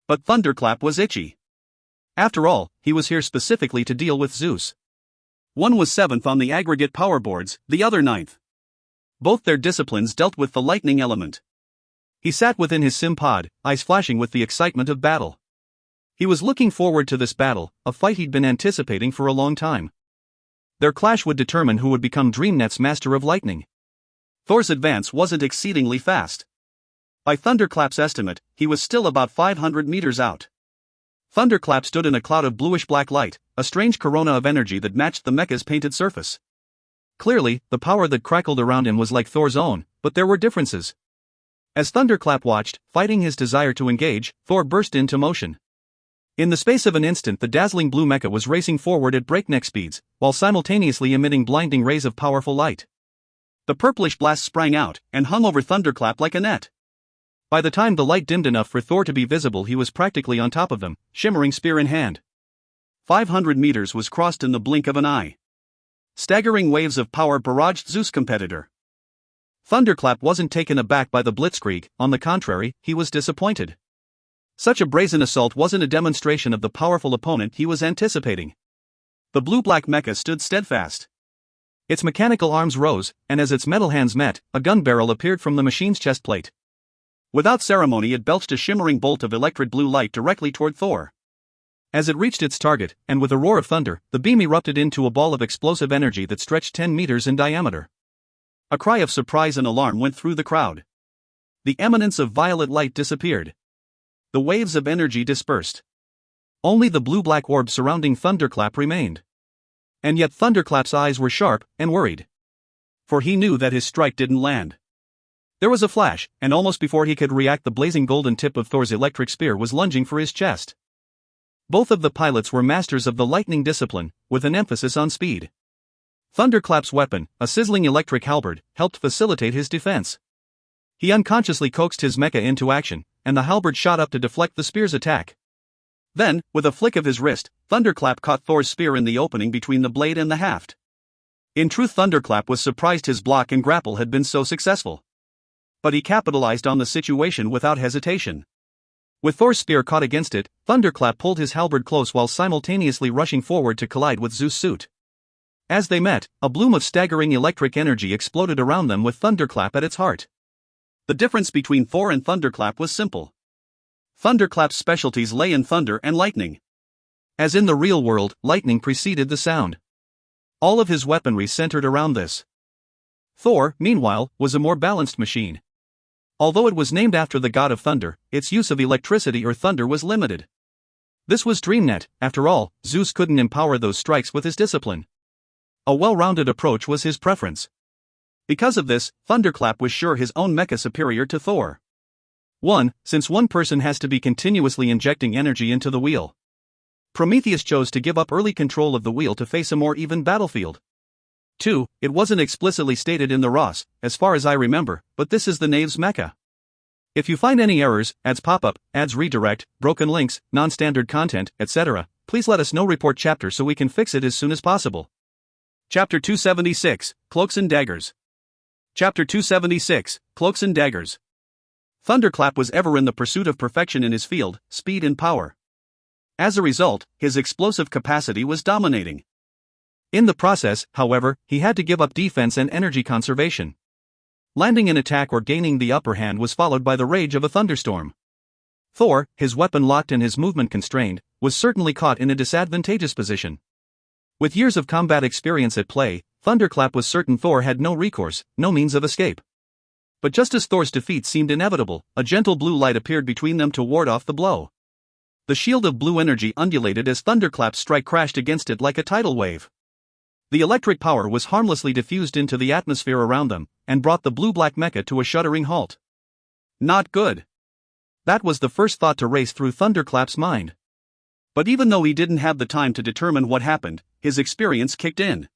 But Thunderclap was itchy. After all, he was here specifically to deal with Zeus. One was 7th on the aggregate power boards, the other 9th. Both their disciplines dealt with the lightning element. He sat within his sim pod, eyes flashing with the excitement of battle. He was looking forward to this battle, a fight he'd been anticipating for a long time. Their clash would determine who would become DreamNet's master of lightning. Thor's advance wasn't exceedingly fast. By Thunderclap's estimate, he was still about 500 meters out. Thunderclap stood in a cloud of bluish-black light, a strange corona of energy that matched the mecha's painted surface. Clearly, the power that crackled around him was like Thor's own, but there were differences. As Thunderclap watched, fighting his desire to engage, Thor burst into motion. In the space of an instant, the dazzling blue mecha was racing forward at breakneck speeds, while simultaneously emitting blinding rays of powerful light. The purplish blast sprang out, and hung over Thunderclap like a net. By the time the light dimmed enough for Thor to be visible, he was practically on top of them, shimmering spear in hand. 500 meters was crossed in the blink of an eye. Staggering waves of power barraged Zeus' competitor. Thunderclap wasn't taken aback by the blitzkrieg, on the contrary, he was disappointed. Such a brazen assault wasn't a demonstration of the powerful opponent he was anticipating. The blue-black mecha stood steadfast. Its mechanical arms rose, and as its metal hands met, a gun barrel appeared from the machine's chest plate. Without ceremony, it belched a shimmering bolt of electric blue light directly toward Thor. As it reached its target, and with a roar of thunder, the beam erupted into a ball of explosive energy that stretched 10 meters in diameter. A cry of surprise and alarm went through the crowd. The eminence of violet light disappeared. The waves of energy dispersed. Only the blue-black orb surrounding Thunderclap remained. And yet Thunderclap's eyes were sharp and worried. For he knew that his strike didn't land. There was a flash, and almost before he could react, the blazing golden tip of Thor's electric spear was lunging for his chest. Both of the pilots were masters of the lightning discipline, with an emphasis on speed. Thunderclap's weapon, a sizzling electric halberd, helped facilitate his defense. He unconsciously coaxed his mecha into action, and the halberd shot up to deflect the spear's attack. Then, with a flick of his wrist, Thunderclap caught Thor's spear in the opening between the blade and the haft. In truth, Thunderclap was surprised his block and grapple had been so successful. But he capitalized on the situation without hesitation. With Thor's spear caught against it, Thunderclap pulled his halberd close while simultaneously rushing forward to collide with Zeus' suit. As they met, a bloom of staggering electric energy exploded around them with Thunderclap at its heart. The difference between Thor and Thunderclap was simple. Thunderclap's specialties lay in thunder and lightning. As in the real world, lightning preceded the sound. All of his weaponry centered around this. Thor, meanwhile, was a more balanced machine. Although it was named after the god of thunder, its use of electricity or thunder was limited. This was DreamNet, after all. Zeus couldn't empower those strikes with his discipline. A well-rounded approach was his preference. Because of this, Thunderclap was sure his own mecha superior to Thor. 1. Since one person has to be continuously injecting energy into the wheel. Prometheus chose to give up early control of the wheel to face a more even battlefield. 2. It wasn't explicitly stated in the ROS, as far as I remember, but this is the Knave's mecha. If you find any errors, ads pop-up, ads redirect, broken links, non-standard content, etc., please let us know. Report chapter so we can fix it as soon as possible. Chapter 276, Cloaks and Daggers. Chapter 276, Cloaks and Daggers. Thunderclap was ever in the pursuit of perfection in his field, speed and power. As a result, his explosive capacity was dominating. In the process, however, he had to give up defense and energy conservation. Landing an attack or gaining the upper hand was followed by the rage of a thunderstorm. Thor, his weapon locked and his movement constrained, was certainly caught in a disadvantageous position. With years of combat experience at play, Thunderclap was certain Thor had no recourse, no means of escape. But just as Thor's defeat seemed inevitable, a gentle blue light appeared between them to ward off the blow. The shield of blue energy undulated as Thunderclap's strike crashed against it like a tidal wave. The electric power was harmlessly diffused into the atmosphere around them, and brought the blue-black mecha to a shuddering halt. Not good. That was the first thought to race through Thunderclap's mind. But even though he didn't have the time to determine what happened, his experience kicked in.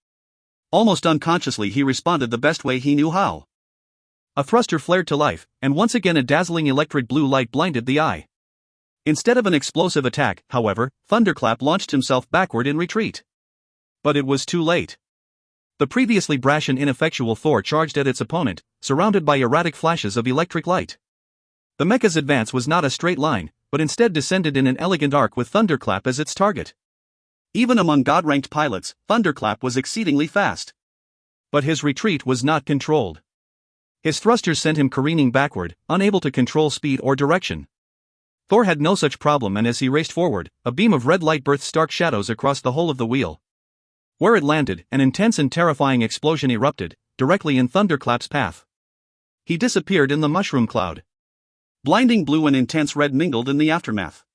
Almost unconsciously he responded the best way he knew how. A thruster flared to life, and once again a dazzling electric blue light blinded the eye. Instead of an explosive attack, however, Thunderclap launched himself backward in retreat. But it was too late. The previously brash and ineffectual Thor charged at its opponent, surrounded by erratic flashes of electric light. The mecha's advance was not a straight line, but instead descended in an elegant arc with Thunderclap as its target. Even among God-ranked pilots, Thunderclap was exceedingly fast. But his retreat was not controlled. His thrusters sent him careening backward, unable to control speed or direction. Thor had no such problem, and as he raced forward, a beam of red light birthed stark shadows across the whole of the wheel. Where it landed, an intense and terrifying explosion erupted, directly in Thunderclap's path. He disappeared in the mushroom cloud. Blinding blue and intense red mingled in the aftermath.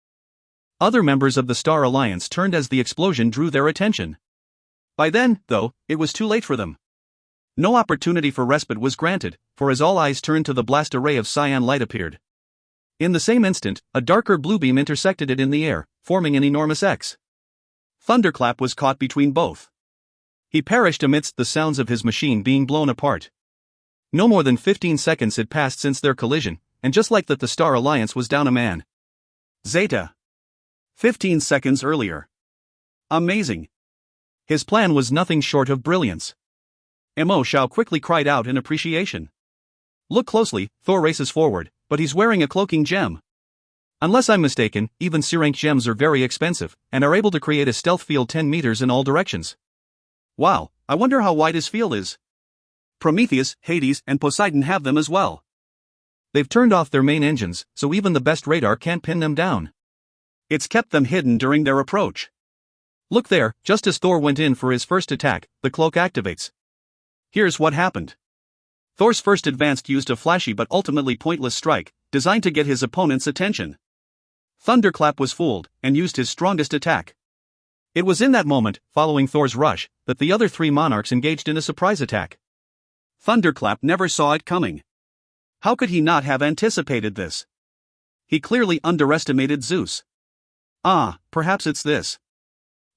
Other members of the Star Alliance turned as the explosion drew their attention. By then, though, it was too late for them. No opportunity for respite was granted, for as all eyes turned to the blast, a ray of cyan light appeared. In the same instant, a darker blue beam intersected it in the air, forming an enormous X. Thunderclap was caught between both. He perished amidst the sounds of his machine being blown apart. No more than 15 seconds had passed since their collision, and just like that, the Star Alliance was down a man. Zeta. 15 seconds earlier. Amazing. His plan was nothing short of brilliance. Mo Xiao quickly cried out in appreciation. Look closely, Thor races forward, but he's wearing a cloaking gem. Unless I'm mistaken, even C-rank gems are very expensive, and are able to create a stealth field 10 meters in all directions. Wow, I wonder how wide his field is. Prometheus, Hades, and Poseidon have them as well. They've turned off their main engines, so even the best radar can't pin them down. It's kept them hidden during their approach. Look there, just as Thor went in for his first attack, the cloak activates. Here's what happened. Thor's first advance used a flashy but ultimately pointless strike, designed to get his opponent's attention. Thunderclap was fooled, and used his strongest attack. It was in that moment, following Thor's rush, that the other three monarchs engaged in a surprise attack. Thunderclap never saw it coming. How could he not have anticipated this? He clearly underestimated Zeus. Perhaps it's this.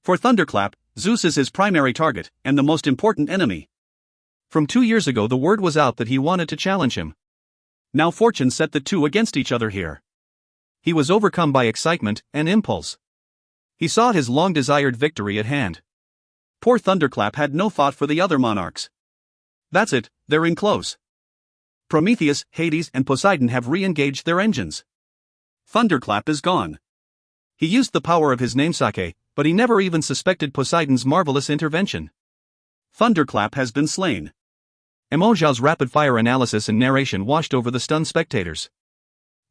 For Thunderclap, Zeus is his primary target, and the most important enemy. From 2 years ago the word was out that he wanted to challenge him. Now fortune set the two against each other here. He was overcome by excitement and impulse. He saw his long-desired victory at hand. Poor Thunderclap had no thought for the other monarchs. That's it, they're in close. Prometheus, Hades, and Poseidon have re-engaged their engines. Thunderclap is gone. He used the power of his namesake, but he never even suspected Poseidon's marvelous intervention. Thunderclap has been slain. Mo Xiao's rapid-fire analysis and narration washed over the stunned spectators.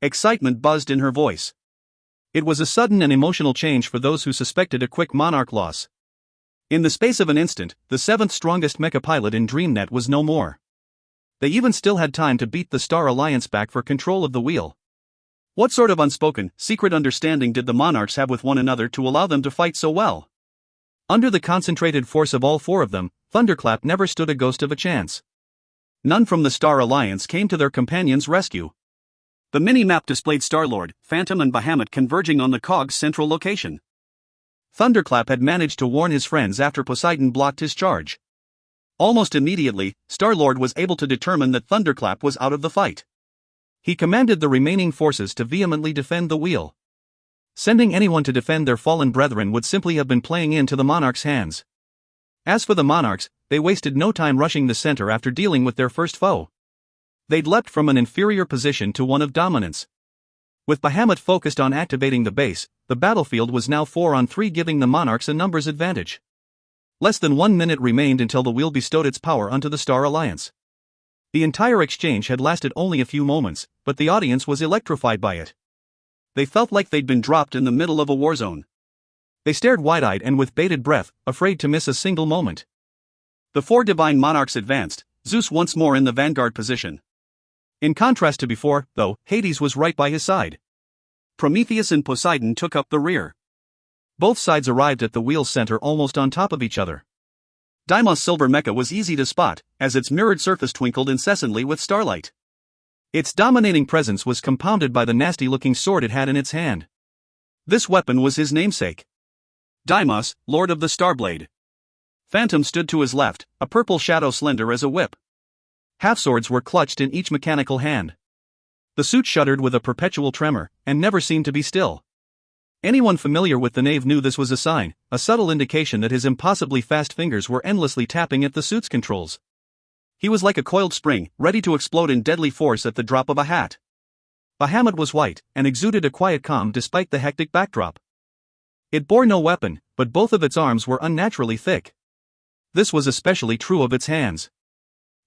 Excitement buzzed in her voice. It was a sudden and emotional change for those who suspected a quick monarch loss. In the space of an instant, the seventh strongest mecha pilot in DreamNet was no more. They even still had time to beat the Star Alliance back for control of the wheel. What sort of unspoken, secret understanding did the monarchs have with one another to allow them to fight so well? Under the concentrated force of all four of them, Thunderclap never stood a ghost of a chance. None from the Star Alliance came to their companions' rescue. The mini-map displayed Star-Lord, Phantom and Bahamut converging on the Cog's central location. Thunderclap had managed to warn his friends after Poseidon blocked his charge. Almost immediately, Star-Lord was able to determine that Thunderclap was out of the fight. He commanded the remaining forces to vehemently defend the wheel. Sending anyone to defend their fallen brethren would simply have been playing into the monarchs' hands. As for the monarchs, they wasted no time rushing the center after dealing with their first foe. They'd leapt from an inferior position to one of dominance. With Bahamut focused on activating the base, the battlefield was now 4-on-3, giving the monarchs a numbers advantage. Less than 1 minute remained until the wheel bestowed its power onto the Star Alliance. The entire exchange had lasted only a few moments, but the audience was electrified by it. They felt like they'd been dropped in the middle of a war zone. They stared wide-eyed and with bated breath, afraid to miss a single moment. The four divine monarchs advanced, Zeus once more in the vanguard position. In contrast to before, though, Hades was right by his side. Prometheus and Poseidon took up the rear. Both sides arrived at the wheel's center almost on top of each other. Deimos' silver mecha was easy to spot, as its mirrored surface twinkled incessantly with starlight. Its dominating presence was compounded by the nasty-looking sword it had in its hand. This weapon was his namesake. Deimos, Lord of the Starblade. Phantom stood to his left, a purple shadow slender as a whip. Half-swords were clutched in each mechanical hand. The suit shuddered with a perpetual tremor, and never seemed to be still. Anyone familiar with the knave knew this was a sign, a subtle indication that his impossibly fast fingers were endlessly tapping at the suit's controls. He was like a coiled spring, ready to explode in deadly force at the drop of a hat. Bahamut was white, and exuded a quiet calm despite the hectic backdrop. It bore no weapon, but both of its arms were unnaturally thick. This was especially true of its hands.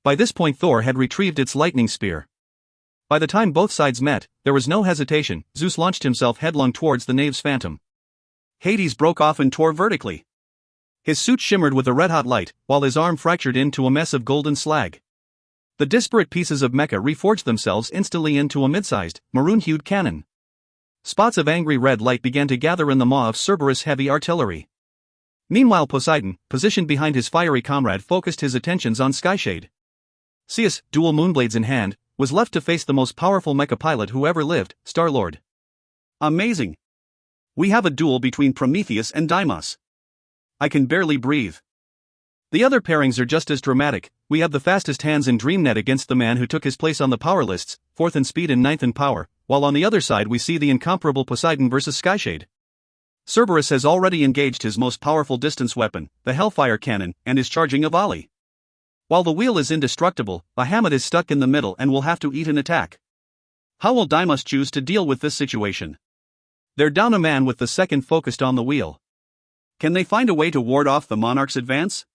By this point Thor had retrieved its lightning spear. By the time both sides met, there was no hesitation. Zeus launched himself headlong towards the knave's phantom. Hades broke off and tore vertically. His suit shimmered with a red-hot light, while his arm fractured into a mess of golden slag. The disparate pieces of mecha reforged themselves instantly into a mid-sized, maroon-hued cannon. Spots of angry red light began to gather in the maw of Cerberus' heavy artillery. Meanwhile Poseidon, positioned behind his fiery comrade, focused his attentions on Skyshade. Zeus, dual moonblades in hand, was left to face the most powerful mecha pilot who ever lived, Star-Lord. Amazing! We have a duel between Prometheus and Deimos. I can barely breathe. The other pairings are just as dramatic. We have the fastest hands in DreamNet against the man who took his place on the power lists, 4th in speed and 9th in power, while on the other side we see the incomparable Poseidon versus Skyshade. Cerberus has already engaged his most powerful distance weapon, the Hellfire Cannon, and is charging a volley. While the wheel is indestructible, Bahamut is stuck in the middle and will have to eat an attack. How will Deimos choose to deal with this situation? They're down a man with the second focused on the wheel. Can they find a way to ward off the monarch's advance?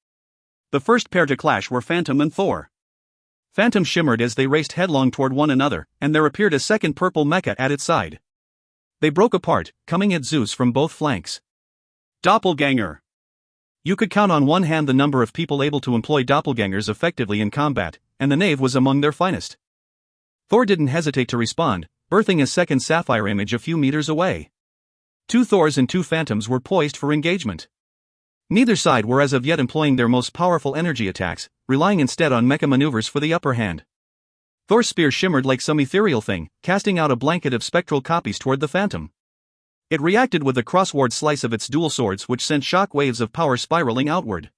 The first pair to clash were Phantom and Thor. Phantom shimmered as they raced headlong toward one another, and there appeared a second purple mecha at its side. They broke apart, coming at Zeus from both flanks. Doppelganger! You could count on one hand the number of people able to employ doppelgangers effectively in combat, and the knave was among their finest. Thor didn't hesitate to respond, birthing a second sapphire image a few meters away. 2 Thors and 2 Phantoms were poised for engagement. Neither side were as of yet employing their most powerful energy attacks, relying instead on mecha maneuvers for the upper hand. Thor's spear shimmered like some ethereal thing, casting out a blanket of spectral copies toward the Phantom. It reacted with a crossword slice of its dual swords, which sent shock waves of power spiraling outward.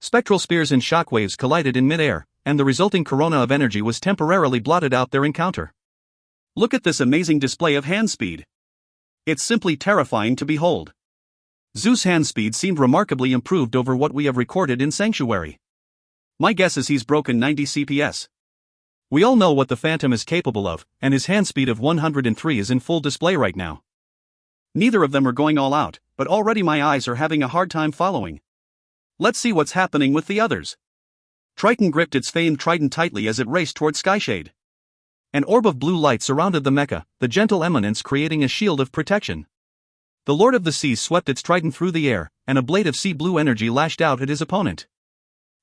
Spectral spears and shock waves collided in midair, and the resulting corona of energy was temporarily blotted out their encounter. Look at this amazing display of hand speed. It's simply terrifying to behold. Zeus' hand speed seemed remarkably improved over what we have recorded in Sanctuary. My guess is he's broken 90 CPS. We all know what the Phantom is capable of, and his hand speed of 103 is in full display right now. Neither of them are going all out, but already my eyes are having a hard time following. Let's see what's happening with the others. Triton gripped its famed trident tightly as it raced toward Skyshade. An orb of blue light surrounded the mecha, the gentle eminence creating a shield of protection. The Lord of the Seas swept its trident through the air, and a blade of sea blue energy lashed out at his opponent.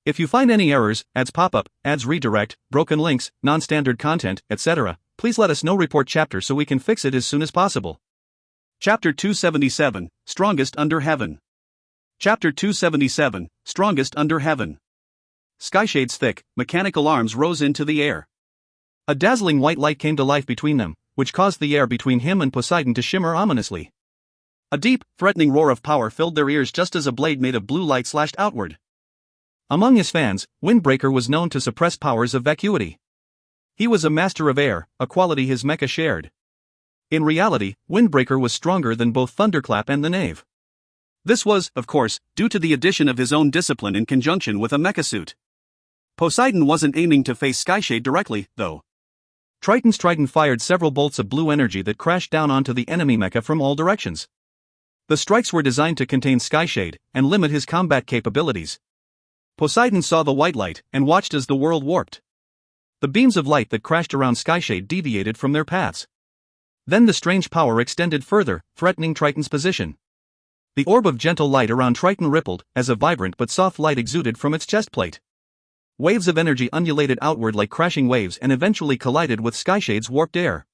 If you find any errors, ads pop up, ads redirect, broken links, non-standard content, etc., please let us know. Report chapter so we can fix it as soon as possible. Chapter 277, Strongest Under Heaven. Chapter 277, Strongest Under Heaven. Skyshade's thick, mechanical arms rose into the air. A dazzling white light came to life between them, which caused the air between him and Poseidon to shimmer ominously. A deep, threatening roar of power filled their ears just as a blade made of blue light slashed outward. Among his fans, Windbreaker was known to suppress powers of vacuity. He was a master of air, a quality his mecha shared. In reality, Windbreaker was stronger than both Thunderclap and the Knave. This was, of course, due to the addition of his own discipline in conjunction with a mecha suit. Poseidon wasn't aiming to face Skyshade directly, though. Triton's trident fired several bolts of blue energy that crashed down onto the enemy mecha from all directions. The strikes were designed to contain Skyshade and limit his combat capabilities. Poseidon saw the white light and watched as the world warped. The beams of light that crashed around Skyshade deviated from their paths. Then the strange power extended further, threatening Triton's position. The orb of gentle light around Triton rippled, as a vibrant but soft light exuded from its chest plate. Waves of energy undulated outward like crashing waves and eventually collided with Skyshade's warped air.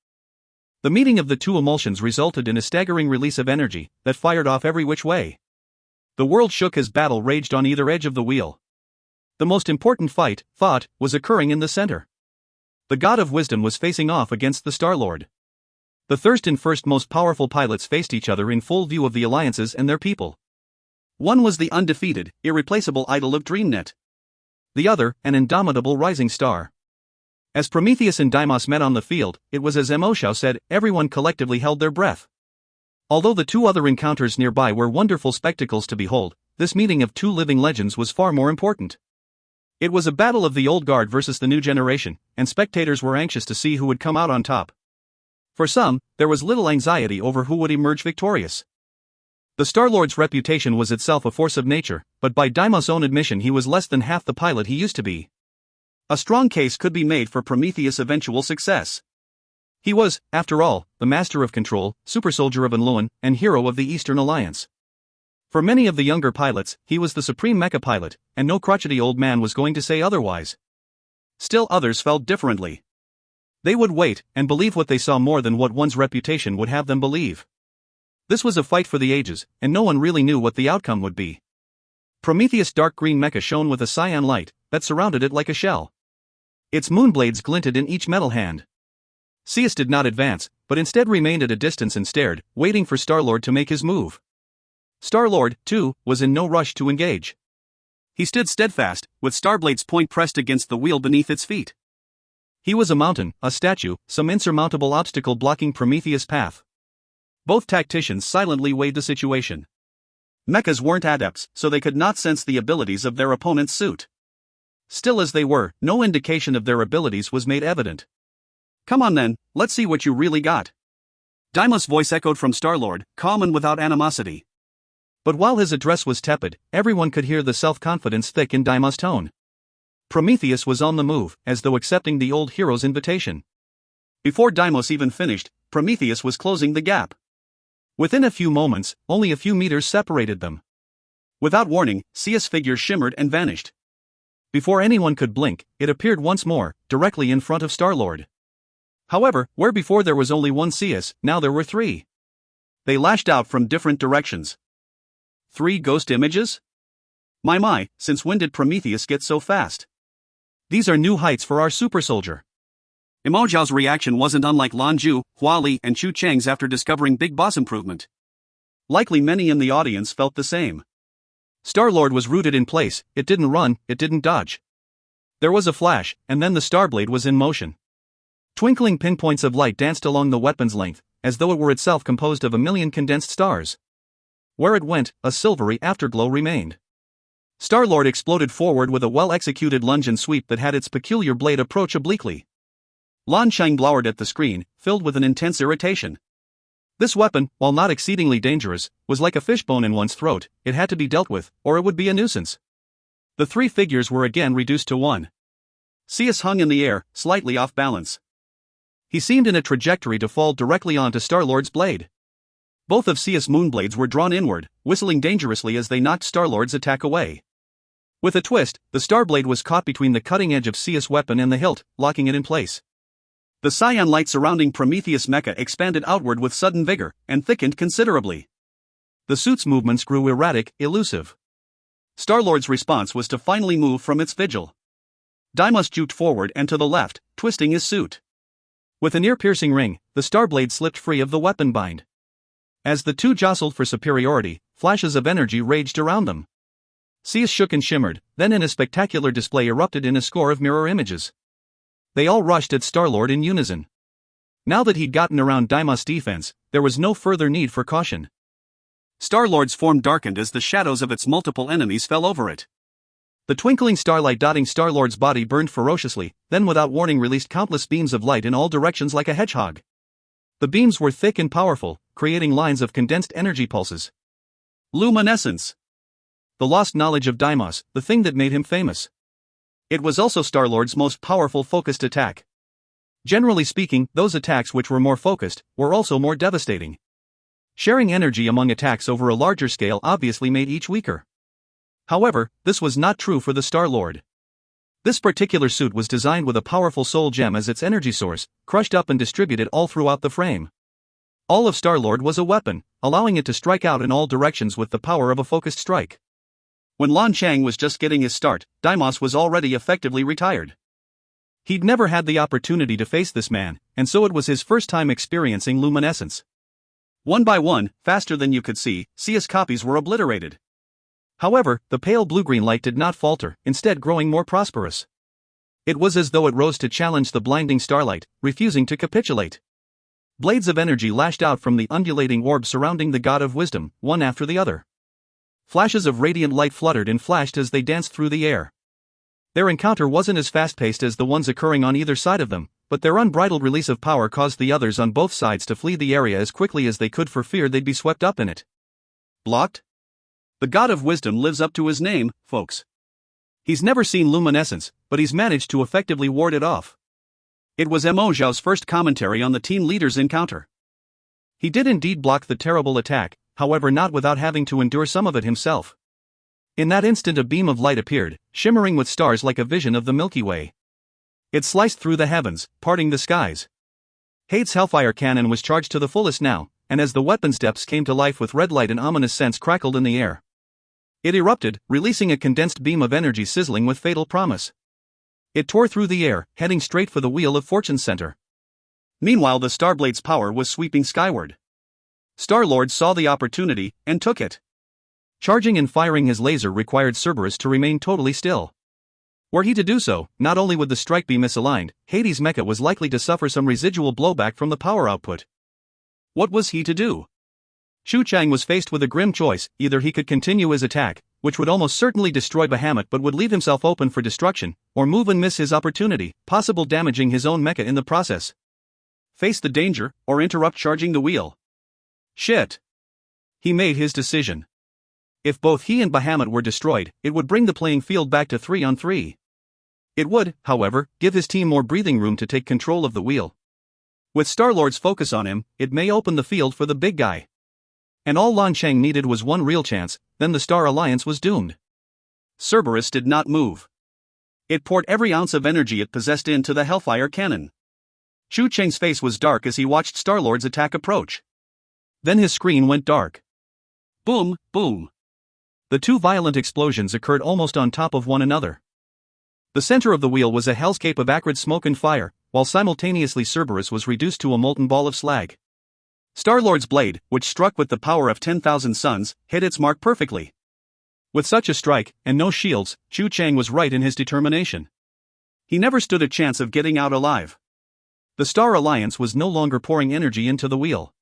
The meeting of the two emulsions resulted in a staggering release of energy that fired off every which way. The world shook as battle raged on either edge of the wheel. The most important fight, thought, was occurring in the center. The god of wisdom was facing off against the Star-Lord. The first and most powerful pilots faced each other in full view of the alliances and their people. One was the undefeated, irreplaceable idol of DreamNet. The other, an indomitable rising star. As Prometheus and Deimos met on the field, it was as Emoshao said, everyone collectively held their breath. Although the two other encounters nearby were wonderful spectacles to behold, this meeting of two living legends was far more important. It was a battle of the old guard versus the new generation, and spectators were anxious to see who would come out on top. For some, there was little anxiety over who would emerge victorious. The Star-Lord's reputation was itself a force of nature, but by Deimos' own admission he was less than half the pilot he used to be. A strong case could be made for Prometheus' eventual success. He was, after all, the master of control, super-soldier of Enluan, and hero of the Eastern Alliance. For many of the younger pilots, he was the supreme mecha pilot, and no crotchety old man was going to say otherwise. Still others felt differently. They would wait and believe what they saw more than what one's reputation would have them believe. This was a fight for the ages, and no one really knew what the outcome would be. Prometheus' dark green mecha shone with a cyan light that surrounded it like a shell. Its moonblades glinted in each metal hand. Zeus did not advance, but instead remained at a distance and stared, waiting for Star-Lord to make his move. Star-Lord, too, was in no rush to engage. He stood steadfast, with Starblade's point pressed against the wheel beneath its feet. He was a mountain, a statue, some insurmountable obstacle blocking Prometheus' path. Both tacticians silently weighed the situation. Mechas weren't adepts, so they could not sense the abilities of their opponent's suit. Still as they were, no indication of their abilities was made evident. Come on then, let's see what you really got. Deimos' voice echoed from Star-Lord, calm and without animosity. But while his address was tepid, everyone could hear the self-confidence thick in Deimos' tone. Prometheus was on the move, as though accepting the old hero's invitation. Before Deimos even finished, Prometheus was closing the gap. Within a few moments, only a few meters separated them. Without warning, Zeus' figure shimmered and vanished. Before anyone could blink, it appeared once more, directly in front of Star-Lord. However, where before there was only one Zeus, now there were three. They lashed out from different directions. 3 ghost images? My, since when did Prometheus get so fast? These are new heights for our super soldier. Emoshao's reaction wasn't unlike Lan Jue, Huali, and Chu Cheng's after discovering Big Boss improvement. Likely many in the audience felt the same. Star-Lord was rooted in place, it didn't run, it didn't dodge. There was a flash, and then the Starblade was in motion. Twinkling pinpoints of light danced along the weapon's length, as though it were itself composed of a million condensed stars. Where it went, a silvery afterglow remained. Star-Lord exploded forward with a well-executed lunge and sweep that had its peculiar blade approach obliquely. Lan Cheng glowered at the screen, filled with an intense irritation. This weapon, while not exceedingly dangerous, was like a fishbone in one's throat. It had to be dealt with, or it would be a nuisance. The 3 figures were again reduced to 1. Zeus hung in the air, slightly off balance. He seemed in a trajectory to fall directly onto Star-Lord's blade. Both of Zeus' moonblades were drawn inward, whistling dangerously as they knocked Star-Lord's attack away. With a twist, the Starblade was caught between the cutting edge of Zeus' weapon and the hilt, locking it in place. The cyan light surrounding Prometheus' mecha expanded outward with sudden vigor, and thickened considerably. The suit's movements grew erratic, elusive. Star-Lord's response was to finally move from its vigil. Deimos juked forward and to the left, twisting his suit. With an ear-piercing ring, the Starblade slipped free of the weapon bind. As the two jostled for superiority, flashes of energy raged around them. Zeus shook and shimmered, then in a spectacular display erupted in a score of mirror images. They all rushed at Star-Lord in unison. Now that he'd gotten around Deimos' defense, there was no further need for caution. Star-Lord's form darkened as the shadows of its multiple enemies fell over it. The twinkling starlight dotting Star-Lord's body burned ferociously, then without warning released countless beams of light in all directions like a hedgehog. The beams were thick and powerful, creating lines of condensed energy pulses. Luminescence. The lost knowledge of Deimos, the thing that made him famous. It was also Star-Lord's most powerful focused attack. Generally speaking, those attacks which were more focused, were also more devastating. Sharing energy among attacks over a larger scale obviously made each weaker. However, this was not true for the Star-Lord. This particular suit was designed with a powerful soul gem as its energy source, crushed up and distributed all throughout the frame. All of Star-Lord was a weapon, allowing it to strike out in all directions with the power of a focused strike. When Lan Cheng was just getting his start, Deimos was already effectively retired. He'd never had the opportunity to face this man, and so it was his first time experiencing luminescence. One by one, faster than you could see, his copies were obliterated. However, the pale blue-green light did not falter, instead growing more prosperous. It was as though it rose to challenge the blinding starlight, refusing to capitulate. Blades of energy lashed out from the undulating orb surrounding the god of wisdom, one after the other. Flashes of radiant light fluttered and flashed as they danced through the air. Their encounter wasn't as fast-paced as the ones occurring on either side of them, but their unbridled release of power caused the others on both sides to flee the area as quickly as they could for fear they'd be swept up in it. Blocked? The god of wisdom lives up to his name, folks. He's never seen luminescence, but he's managed to effectively ward it off. It was Mo Zhao's first commentary on the team leader's encounter. He did indeed block the terrible attack, however not without having to endure some of it himself. In that instant a beam of light appeared, shimmering with stars like a vision of the Milky Way. It sliced through the heavens, parting the skies. Hade's Hellfire cannon was charged to the fullest now, and as the weapon's depths came to life with red light, an ominous sense crackled in the air. It erupted, releasing a condensed beam of energy sizzling with fatal promise. It tore through the air, heading straight for the Wheel of Fortune's center. Meanwhile, the Starblade's power was sweeping skyward. Star-Lord saw the opportunity, and took it. Charging and firing his laser required Cerberus to remain totally still. Were he to do so, not only would the strike be misaligned, Hades' mecha was likely to suffer some residual blowback from the power output. What was he to do? Zhou Qianlin was faced with a grim choice: either he could continue his attack, which would almost certainly destroy Bahamut but would leave himself open for destruction, or move and miss his opportunity, possible damaging his own mecha in the process. Face the danger, or interrupt charging the wheel. Shit. He made his decision. If both he and Bahamut were destroyed, it would bring the playing field back to 3-on-3. It would, however, give his team more breathing room to take control of the wheel. With Star-Lord's focus on him, it may open the field for the big guy. And all Lan Jue needed was one real chance, then the Star Alliance was doomed. Cerberus did not move. It poured every ounce of energy it possessed into the Hellfire cannon. Zhou Qianlin's face was dark as he watched Star-Lord's attack approach. Then his screen went dark. Boom, boom. The two violent explosions occurred almost on top of one another. The center of the wheel was a hellscape of acrid smoke and fire, while simultaneously Cerberus was reduced to a molten ball of slag. Star-Lord's blade, which struck with the power of 10,000 suns, hit its mark perfectly. With such a strike, and no shields, Zhou Qianlin was right in his determination. He never stood a chance of getting out alive. The Star Alliance was no longer pouring energy into the wheel.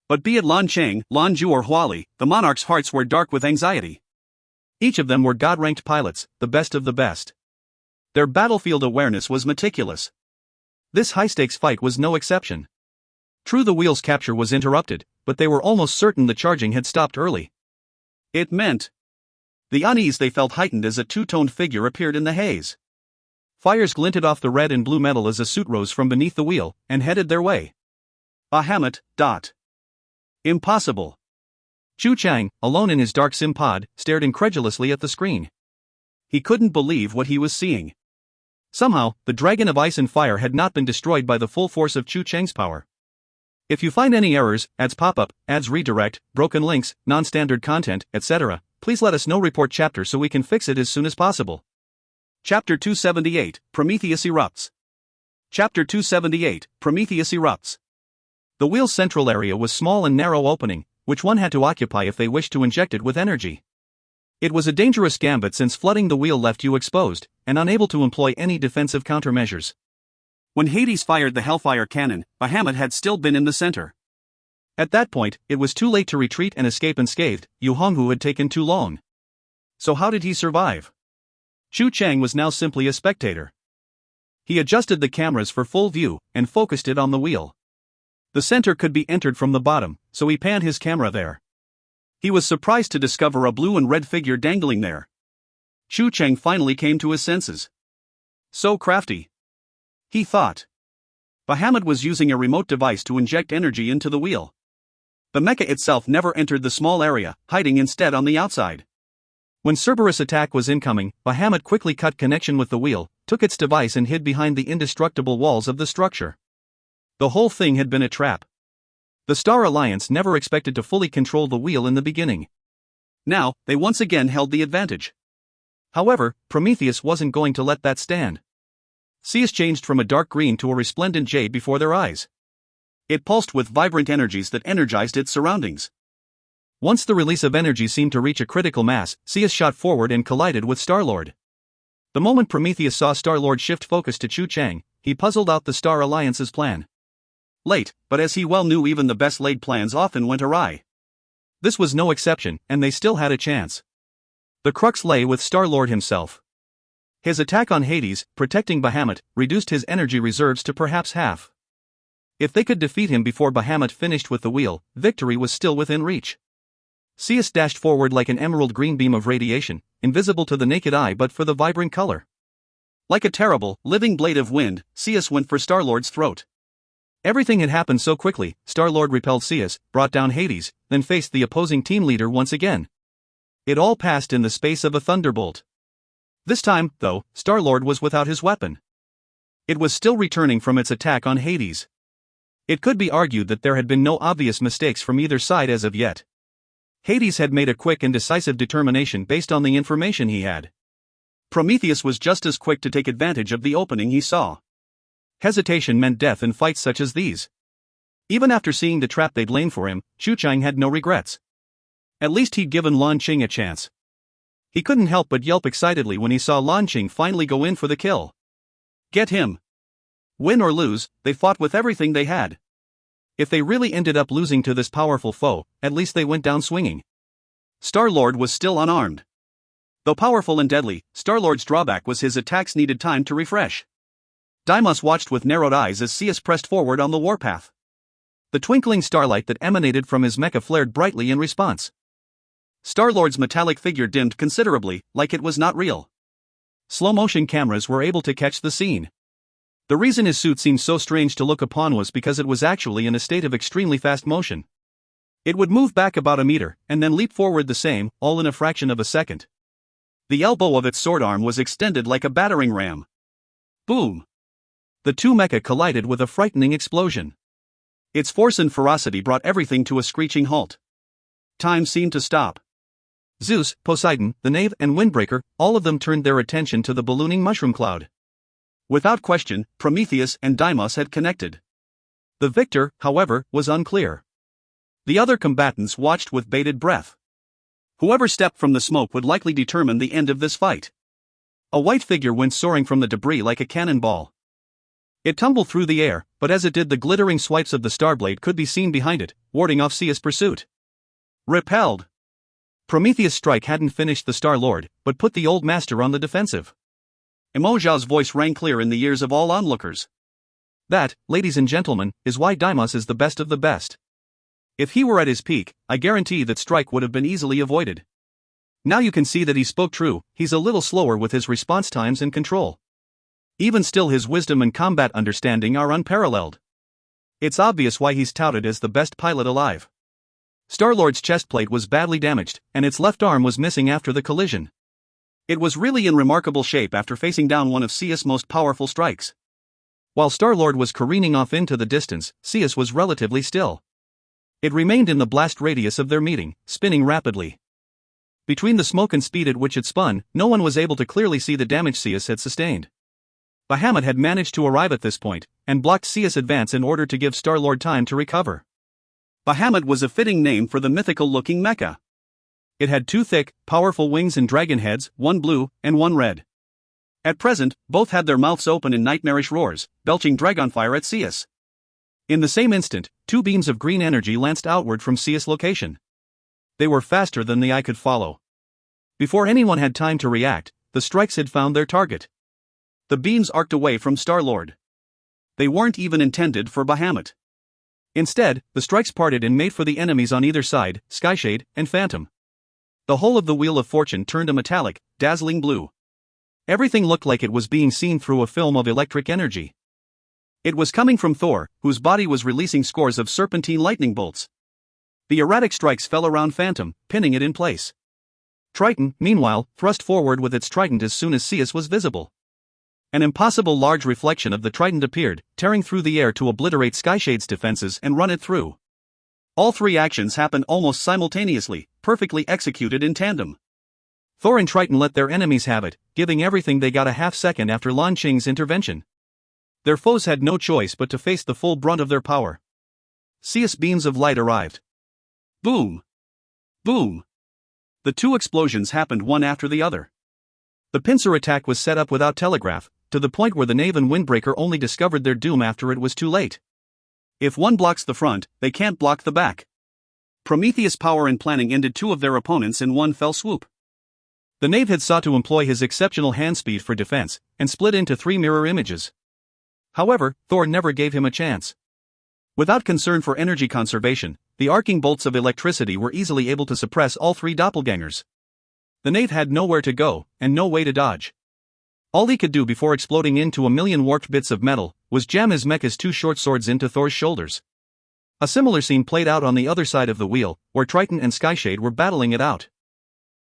But be it Lan Jue, Lan Jue or Huali, the monarch's hearts were dark with anxiety. Each of them were god-ranked pilots, the best of the best. Their battlefield awareness was meticulous. This high-stakes fight was no exception. True, the wheel's capture was interrupted, but they were almost certain the charging had stopped early. It meant the unease they felt heightened as a two-toned figure appeared in the haze. Fires glinted off the red and blue metal as a suit rose from beneath the wheel, and headed their way. Bahamut. Impossible. Zhou Qianlin, alone in his dark sim pod, stared incredulously at the screen. He couldn't believe what he was seeing. Somehow, the dragon of ice and fire had not been destroyed by the full force of Zhou Qianlin's power. If you find any errors, ads pop up, ads redirect, broken links, non-standard content, etc., please let us know. Report chapter so we can fix it as soon as possible. Chapter 278, Prometheus Erupts. Chapter 278, Prometheus Erupts. The wheel's central area was small and narrow opening, which one had to occupy if they wished to inject it with energy. It was a dangerous gambit since flooding the wheel left you exposed, and unable to employ any defensive countermeasures. When Hades fired the Hellfire cannon, Bahamut had still been in the center. At that point, it was too late to retreat and escape unscathed. Yu Honghu had taken too long. So how did he survive? Zhou Qianlin was now simply a spectator. He adjusted the cameras for full view, and focused it on the wheel. The center could be entered from the bottom, so he panned his camera there. He was surprised to discover a blue and red figure dangling there. Zhou Qianlin finally came to his senses. So crafty, he thought. Bahamut was using a remote device to inject energy into the wheel. The mecha itself never entered the small area, hiding instead on the outside. When Cerberus' attack was incoming, Bahamut quickly cut connection with the wheel, took its device and hid behind the indestructible walls of the structure. The whole thing had been a trap. The Star Alliance never expected to fully control the wheel in the beginning. Now, they once again held the advantage. However, Prometheus wasn't going to let that stand. Seus changed from a dark green to a resplendent jade before their eyes. It pulsed with vibrant energies that energized its surroundings. Once the release of energy seemed to reach a critical mass, Seus shot forward and collided with Star-Lord. The moment Prometheus saw Star-Lord shift focus to Chu Chang, he puzzled out the Star Alliance's plan. Late, but as he well knew, even the best-laid plans often went awry. This was no exception, and they still had a chance. The crux lay with Star-Lord himself. His attack on Hades, protecting Bahamut, reduced his energy reserves to perhaps half. If they could defeat him before Bahamut finished with the wheel, victory was still within reach. Seus dashed forward like an emerald green beam of radiation, invisible to the naked eye but for the vibrant color. Like a terrible, living blade of wind, Seus went for Star-Lord's throat. Everything had happened so quickly. Star-Lord repelled Seus, brought down Hades, then faced the opposing team leader once again. It all passed in the space of a thunderbolt. This time, though, Star-Lord was without his weapon. It was still returning from its attack on Hades. It could be argued that there had been no obvious mistakes from either side as of yet. Hades had made a quick and decisive determination based on the information he had. Prometheus was just as quick to take advantage of the opening he saw. Hesitation meant death in fights such as these. Even after seeing the trap they'd laid for him, Chu Chang had no regrets. At least he'd given Lan Qing a chance. He couldn't help but yelp excitedly when he saw Lan Qing finally go in for the kill. Get him! Win or lose, they fought with everything they had. If they really ended up losing to this powerful foe, at least they went down swinging. Star-Lord was still unarmed. Though powerful and deadly, Star-Lord's drawback was his attacks needed time to refresh. Deimos watched with narrowed eyes as Seus pressed forward on the warpath. The twinkling starlight that emanated from his mecha flared brightly in response. Star-Lord's metallic figure dimmed considerably, like it was not real. Slow-motion cameras were able to catch the scene. The reason his suit seemed so strange to look upon was because it was actually in a state of extremely fast motion. It would move back about a meter, and then leap forward the same, all in a fraction of a second. The elbow of its sword arm was extended like a battering ram. Boom! The two mecha collided with a frightening explosion. Its force and ferocity brought everything to a screeching halt. Time seemed to stop. Zeus, Poseidon, the Knave, and Windbreaker, all of them turned their attention to the ballooning mushroom cloud. Without question, Prometheus and Deimos had connected. The victor, however, was unclear. The other combatants watched with bated breath. Whoever stepped from the smoke would likely determine the end of this fight. A white figure went soaring from the debris like a cannonball. It tumbled through the air, but as it did, the glittering swipes of the Starblade could be seen behind it, warding off Seus' pursuit. Repelled! Prometheus' strike hadn't finished the Star-Lord, but put the old master on the defensive. Emo Zhao's voice rang clear in the ears of all onlookers. That, ladies and gentlemen, is why Deimos is the best of the best. If he were at his peak, I guarantee that strike would have been easily avoided. Now you can see that he spoke true. He's a little slower with his response times and control. Even still, his wisdom and combat understanding are unparalleled. It's obvious why he's touted as the best pilot alive. Star-Lord's chest plate was badly damaged, and its left arm was missing after the collision. It was really in remarkable shape after facing down one of Seus' most powerful strikes. While Star-Lord was careening off into the distance, Seus was relatively still. It remained in the blast radius of their meeting, spinning rapidly. Between the smoke and speed at which it spun, no one was able to clearly see the damage Seus had sustained. Bahamut had managed to arrive at this point, and blocked Seus' advance in order to give Star-Lord time to recover. Bahamut was a fitting name for the mythical-looking mecha. It had two thick, powerful wings and dragon heads, one blue, and one red. At present, both had their mouths open in nightmarish roars, belching dragonfire at Seus. In the same instant, two beams of green energy lanced outward from Seus' location. They were faster than the eye could follow. Before anyone had time to react, the strikes had found their target. The beams arced away from Star-Lord. They weren't even intended for Bahamut. Instead, the strikes parted and made for the enemies on either side, Skyshade and Phantom. The whole of the Wheel of Fortune turned a metallic, dazzling blue. Everything looked like it was being seen through a film of electric energy. It was coming from Thor, whose body was releasing scores of serpentine lightning bolts. The erratic strikes fell around Phantom, pinning it in place. Triton, meanwhile, thrust forward with its trident as soon as Seus was visible. An impossible large reflection of the trident appeared, tearing through the air to obliterate Skyshade's defenses and run it through. All three actions happened almost simultaneously, perfectly executed in tandem. Thor and Triton let their enemies have it, giving everything they got a half second after Lan Qing's intervention. Their foes had no choice but to face the full brunt of their power. Zeus beams of light arrived. Boom! Boom! The two explosions happened one after the other. The pincer attack was set up without telegraph, to the point where the knave and windbreaker only discovered their doom after it was too late. If one blocks the front, they can't block the back. Prometheus' power and planning ended two of their opponents in one fell swoop. The knave had sought to employ his exceptional hand speed for defense, and split into three mirror images. However, Thor never gave him a chance. Without concern for energy conservation, the arcing bolts of electricity were easily able to suppress all three doppelgangers. The knave had nowhere to go, and no way to dodge. All he could do before exploding into a million warped bits of metal was jam his mecha's two short swords into Thor's shoulders. A similar scene played out on the other side of the wheel, where Triton and Skyshade were battling it out.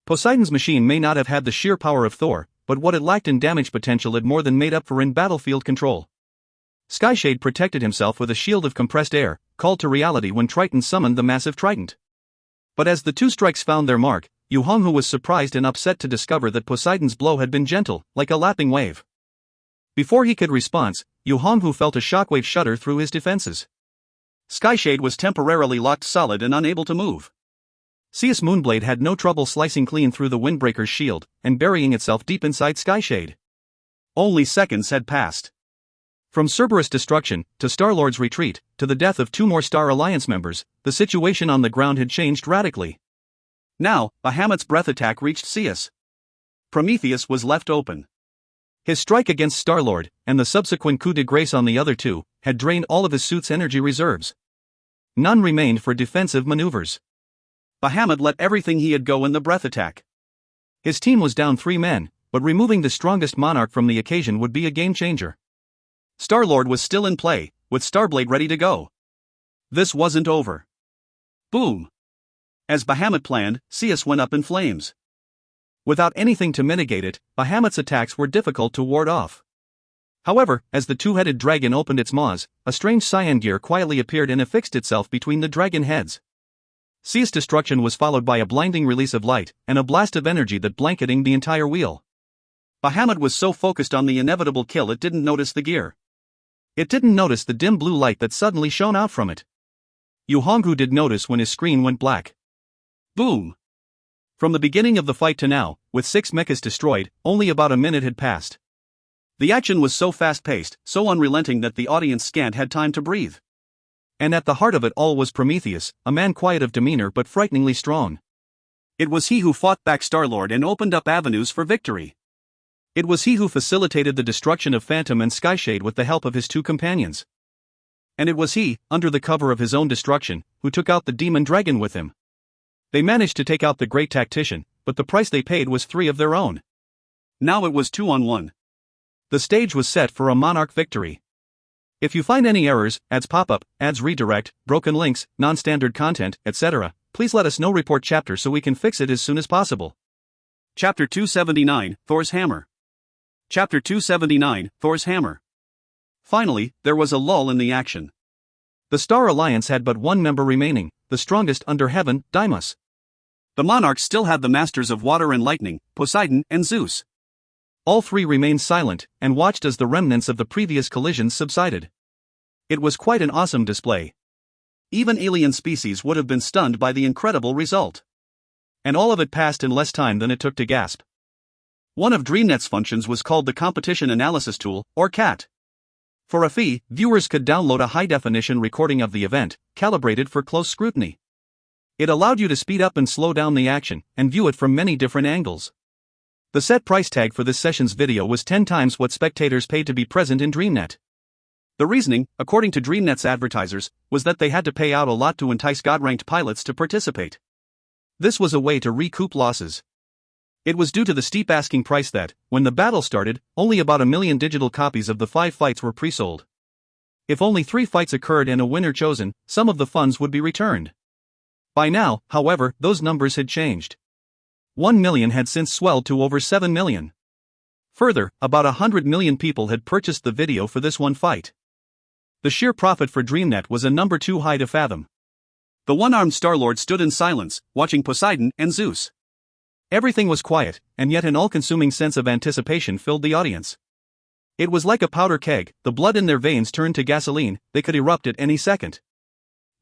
Poseidon's machine may not have had the sheer power of Thor, but what it lacked in damage potential it more than made up for in battlefield control. Skyshade protected himself with a shield of compressed air, called to reality when Triton summoned the massive trident. But as the two strikes found their mark, Yu Honghu was surprised and upset to discover that Poseidon's blow had been gentle, like a lapping wave. Before he could respond, Yu Honghu felt a shockwave shudder through his defenses. Skyshade was temporarily locked solid and unable to move. Zeus Moonblade had no trouble slicing clean through the windbreaker's shield, and burying itself deep inside Skyshade. Only seconds had passed. From Cerberus' destruction, to Star-Lord's retreat, to the death of two more Star Alliance members, the situation on the ground had changed radically. Now, Bahamut's breath attack reached Zeus. Prometheus was left open. His strike against Star-Lord, and the subsequent coup de grace on the other two, had drained all of his suit's energy reserves. None remained for defensive maneuvers. Bahamut let everything he had go in the breath attack. His team was down 3 men, but removing the strongest monarch from the occasion would be a game-changer. Star-Lord was still in play, with Starblade ready to go. This wasn't over. Boom! As Bahamut planned, Zeus went up in flames. Without anything to mitigate it, Bahamut's attacks were difficult to ward off. However, as the two-headed dragon opened its maws, a strange cyan gear quietly appeared and affixed itself between the dragon heads. Zeus' destruction was followed by a blinding release of light, and a blast of energy that blanketing the entire wheel. Bahamut was so focused on the inevitable kill it didn't notice the gear. It didn't notice the dim blue light that suddenly shone out from it. Yu Honghu did notice when his screen went black. Boom! From the beginning of the fight to now, with 6 mechas destroyed, only about a minute had passed. The action was so fast-paced, so unrelenting that the audience scant had time to breathe. And at the heart of it all was Prometheus, a man quiet of demeanor but frighteningly strong. It was he who fought back Star-Lord and opened up avenues for victory. It was he who facilitated the destruction of Phantom and Skyshade with the help of his two companions. And it was he, under the cover of his own destruction, who took out the demon dragon with him. They managed to take out the great tactician, but the price they paid was 3 of their own. Now it was 2-on-1. The stage was set for a monarch victory. If you find any errors, ads pop-up, ads redirect, broken links, non-standard content, etc., please let us know. Report chapter so we can fix it as soon as possible. Chapter 279, Thor's Hammer. Chapter 279, Thor's Hammer. Finally, there was a lull in the action. The Star Alliance had but one member remaining, the strongest under heaven, Deimos. The monarchs still had the masters of water and lightning, Poseidon and Zeus. All 3 remained silent, and watched as the remnants of the previous collisions subsided. It was quite an awesome display. Even alien species would have been stunned by the incredible result. And all of it passed in less time than it took to gasp. One of DreamNet's functions was called the Competition Analysis Tool, or CAT. For a fee, viewers could download a high-definition recording of the event, calibrated for close scrutiny. It allowed you to speed up and slow down the action, and view it from many different angles. The set price tag for this session's video was 10 times what spectators paid to be present in DreamNet. The reasoning, according to DreamNet's advertisers, was that they had to pay out a lot to entice God-ranked pilots to participate. This was a way to recoup losses. It was due to the steep asking price that, when the battle started, only about 1 million digital copies of the 5 fights were pre-sold. If only 3 fights occurred and a winner chosen, some of the funds would be returned. By now, however, those numbers had changed. 1 million had since swelled to over 7 million. Further, about 100 million people had purchased the video for this one fight. The sheer profit for DreamNet was a number too high to fathom. The one-armed Star-Lord stood in silence, watching Poseidon and Zeus. Everything was quiet, and yet an all-consuming sense of anticipation filled the audience. It was like a powder keg, the blood in their veins turned to gasoline, they could erupt at any second.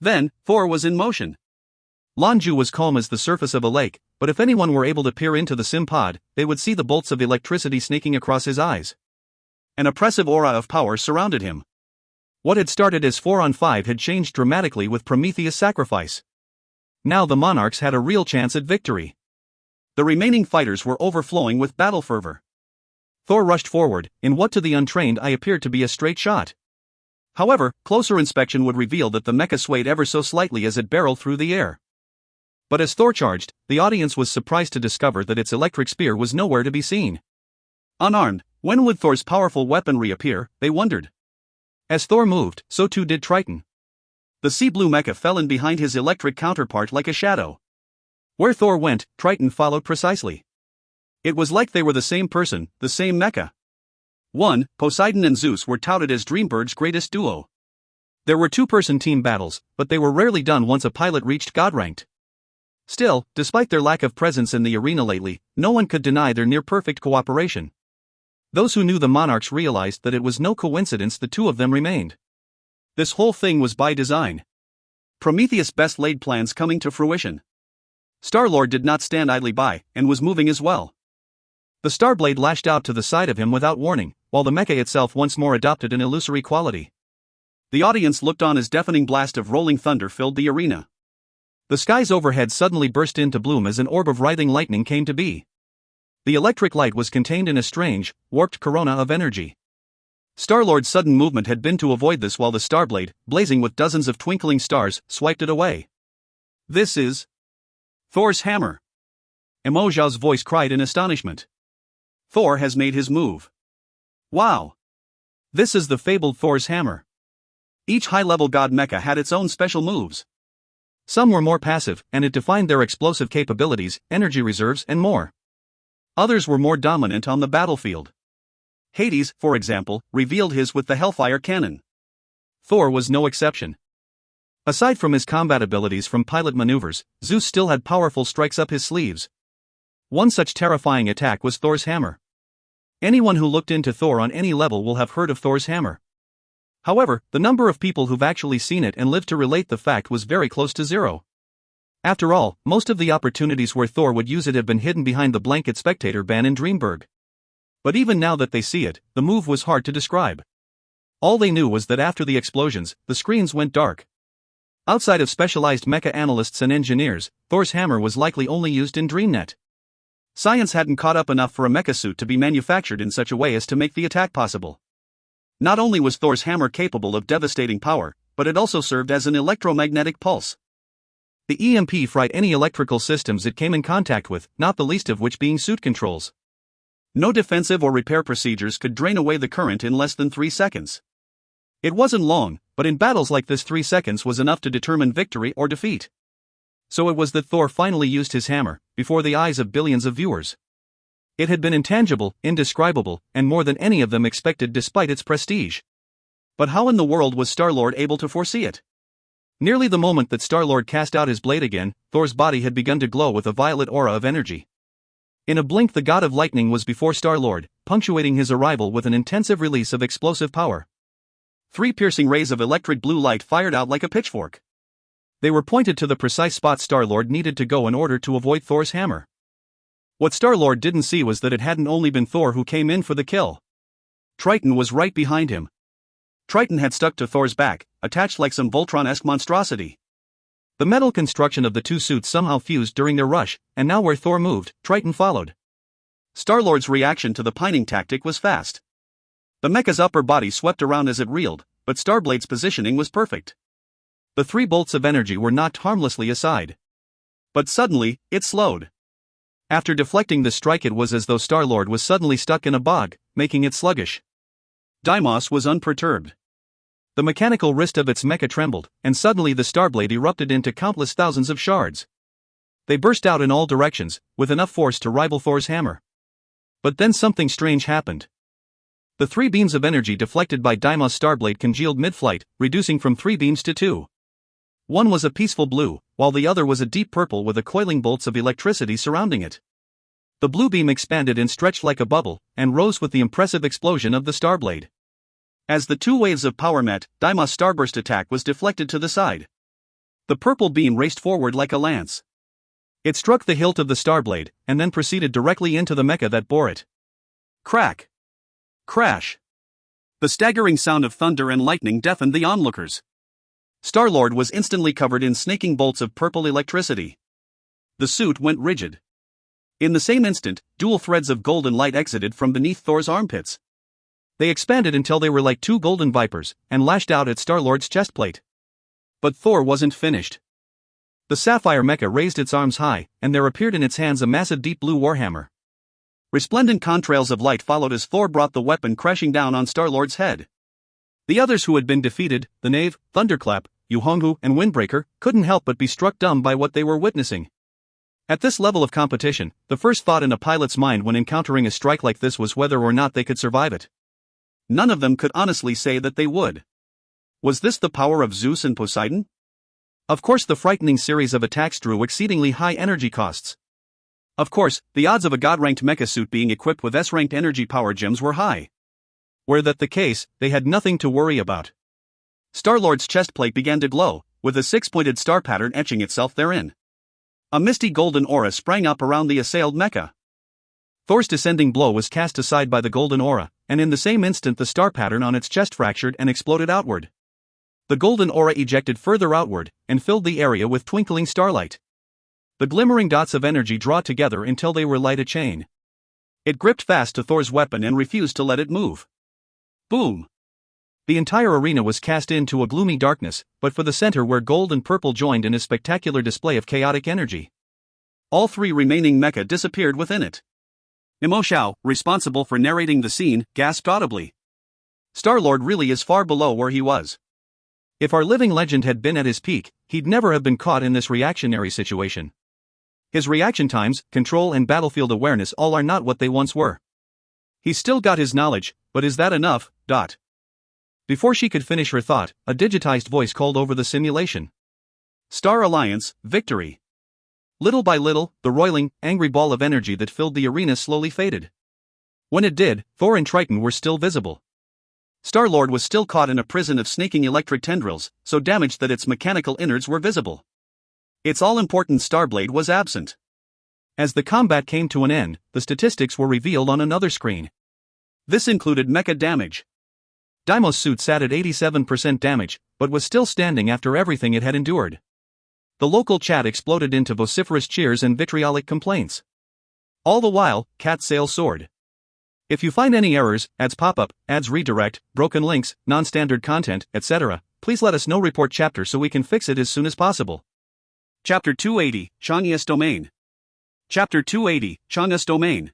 Then, Thor was in motion. Lan Jue was calm as the surface of a lake, but if anyone were able to peer into the sim pod, they would see the bolts of electricity snaking across his eyes. An oppressive aura of power surrounded him. What had started as 4-on-5 had changed dramatically with Prometheus' sacrifice. Now the monarchs had a real chance at victory. The remaining fighters were overflowing with battle fervor. Thor rushed forward, in what to the untrained eye appeared to be a straight shot. However, closer inspection would reveal that the mecha swayed ever so slightly as it barreled through the air. But as Thor charged, the audience was surprised to discover that its electric spear was nowhere to be seen. Unarmed, when would Thor's powerful weapon reappear, they wondered. As Thor moved, so too did Triton. The sea blue mecha fell in behind his electric counterpart like a shadow. Where Thor went, Triton followed precisely. It was like they were the same person, the same mecha. Poseidon and Zeus were touted as Dreambird's greatest duo. There were two-person team battles, but they were rarely done once a pilot reached God-ranked. Still, despite their lack of presence in the arena lately, no one could deny their near-perfect cooperation. Those who knew the monarchs realized that it was no coincidence the two of them remained. This whole thing was by design. Prometheus' best-laid plans coming to fruition. Star-Lord did not stand idly by, and was moving as well. The Starblade lashed out to the side of him without warning, while the mecha itself once more adopted an illusory quality. The audience looked on as deafening blast of rolling thunder filled the arena. The skies overhead suddenly burst into bloom as an orb of writhing lightning came to be. The electric light was contained in a strange, warped corona of energy. Star-Lord's sudden movement had been to avoid this while the Starblade, blazing with dozens of twinkling stars, swiped it away. This is Thor's hammer. Emo Zhao's voice cried in astonishment. Thor has made his move. Wow! This is the fabled Thor's hammer. Each high-level god mecha had its own special moves. Some were more passive, and it defined their explosive capabilities, energy reserves, and more. Others were more dominant on the battlefield. Hades, for example, revealed his with the Hellfire Cannon. Thor was no exception. Aside from his combat abilities from pilot maneuvers, Zeus still had powerful strikes up his sleeves. One such terrifying attack was Thor's hammer. Anyone who looked into Thor on any level will have heard of Thor's hammer. However, the number of people who've actually seen it and lived to relate the fact was very close to zero. After all, most of the opportunities where Thor would use it have been hidden behind the blanket spectator ban in Dreamburg. But even now that they see it, the move was hard to describe. All they knew was that after the explosions, the screens went dark. Outside of specialized mecha analysts and engineers, Thor's hammer was likely only used in DreamNet. Science hadn't caught up enough for a mecha suit to be manufactured in such a way as to make the attack possible. Not only was Thor's hammer capable of devastating power, but it also served as an electromagnetic pulse. The EMP fried any electrical systems it came in contact with, not the least of which being suit controls. No defensive or repair procedures could drain away the current in less than 3 seconds. It wasn't long, but in battles like this 3 seconds was enough to determine victory or defeat. So it was that Thor finally used his hammer, before the eyes of billions of viewers. It had been intangible, indescribable, and more than any of them expected despite its prestige. But how in the world was Star-Lord able to foresee it? Nearly the moment that Star-Lord cast out his blade again, Thor's body had begun to glow with a violet aura of energy. In a blink the god of lightning was before Star-Lord, punctuating his arrival with an intensive release of explosive power. 3 piercing rays of electric blue light fired out like a pitchfork. They were pointed to the precise spot Star-Lord needed to go in order to avoid Thor's hammer. What Star-Lord didn't see was that it hadn't only been Thor who came in for the kill. Triton was right behind him. Triton had stuck to Thor's back, attached like some Voltron-esque monstrosity. The metal construction of the two suits somehow fused during their rush, and now where Thor moved, Triton followed. Star-Lord's reaction to the pining tactic was fast. The mecha's upper body swept around as it reeled, but Starblade's positioning was perfect. The 3 bolts of energy were knocked harmlessly aside. But suddenly, it slowed. After deflecting the strike, it was as though Star-Lord was suddenly stuck in a bog, making it sluggish. Deimos was unperturbed. The mechanical wrist of its mecha trembled, and suddenly the Starblade erupted into countless thousands of shards. They burst out in all directions, with enough force to rival Thor's hammer. But then something strange happened. The 3 beams of energy deflected by Deimos' Starblade congealed mid-flight, reducing from 3 beams to 2. One was a peaceful blue, while the other was a deep purple with a coiling bolts of electricity surrounding it. The blue beam expanded and stretched like a bubble, and rose with the impressive explosion of the starblade. As the two waves of power met, Daimos' starburst attack was deflected to the side. The purple beam raced forward like a lance. It struck the hilt of the starblade, and then proceeded directly into the mecha that bore it. Crack! Crash! The staggering sound of thunder and lightning deafened the onlookers. Star-Lord was instantly covered in snaking bolts of purple electricity. The suit went rigid. In the same instant, dual threads of golden light exited from beneath Thor's armpits. They expanded until they were like two golden vipers, and lashed out at Star-Lord's chestplate. But Thor wasn't finished. The sapphire mecha raised its arms high, and there appeared in its hands a massive deep blue warhammer. Resplendent contrails of light followed as Thor brought the weapon crashing down on Star-Lord's head. The others who had been defeated, the Knave, Thunderclap, Yu-Honghu, and Windbreaker, couldn't help but be struck dumb by what they were witnessing. At this level of competition, the first thought in a pilot's mind when encountering a strike like this was whether or not they could survive it. None of them could honestly say that they would. Was this the power of Zeus and Poseidon? Of course, the frightening series of attacks drew exceedingly high energy costs. Of course, the odds of a god-ranked mecha suit being equipped with S-ranked energy power gems were high. Were that the case, they had nothing to worry about. Star-Lord's chestplate began to glow, with a six-pointed star pattern etching itself therein. A misty golden aura sprang up around the assailed mecha. Thor's descending blow was cast aside by the golden aura, and in the same instant the star pattern on its chest fractured and exploded outward. The golden aura ejected further outward, and filled the area with twinkling starlight. The glimmering dots of energy draw together until they were like a chain. It gripped fast to Thor's weapon and refused to let it move. Boom! The entire arena was cast into a gloomy darkness, but for the center where gold and purple joined in a spectacular display of chaotic energy. All three remaining mecha disappeared within it. Imo Xiao, responsible for narrating the scene, gasped audibly. Star-Lord really is far below where he was. If our living legend had been at his peak, he'd never have been caught in this reactionary situation. His reaction times, control and battlefield awareness all are not what they once were. He's still got his knowledge, but is that enough? Before she could finish her thought, a digitized voice called over the simulation. Star Alliance, victory. Little by little, the roiling, angry ball of energy that filled the arena slowly faded. When it did, Thor and Triton were still visible. Star-Lord was still caught in a prison of snaking electric tendrils, so damaged that its mechanical innards were visible. Its all-important Starblade was absent. As the combat came to an end, the statistics were revealed on another screen. This included mecha damage. Daimos' suit sat at 87% damage, but was still standing after everything it had endured. The local chat exploded into vociferous cheers and vitriolic complaints. All the while, Cat's sales soared. If you find any errors, ads pop up, ads redirect, broken links, non-standard content, etc., please let us know. Report chapter so we can fix it as soon as possible. Chapter 280, Chang'e's Domain. Chapter 280, Chang'e's Domain.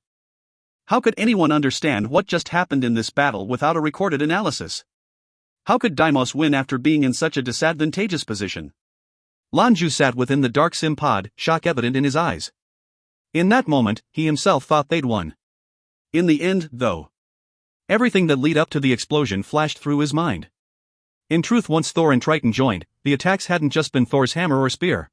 How could anyone understand what just happened in this battle without a recorded analysis? How could Daimos win after being in such a disadvantageous position? Lan Jue sat within the dark sim pod, shock evident in his eyes. In that moment, he himself thought they'd won. In the end, though, everything that led up to the explosion flashed through his mind. In truth, once Thor and Triton joined, the attacks hadn't just been Thor's hammer or spear.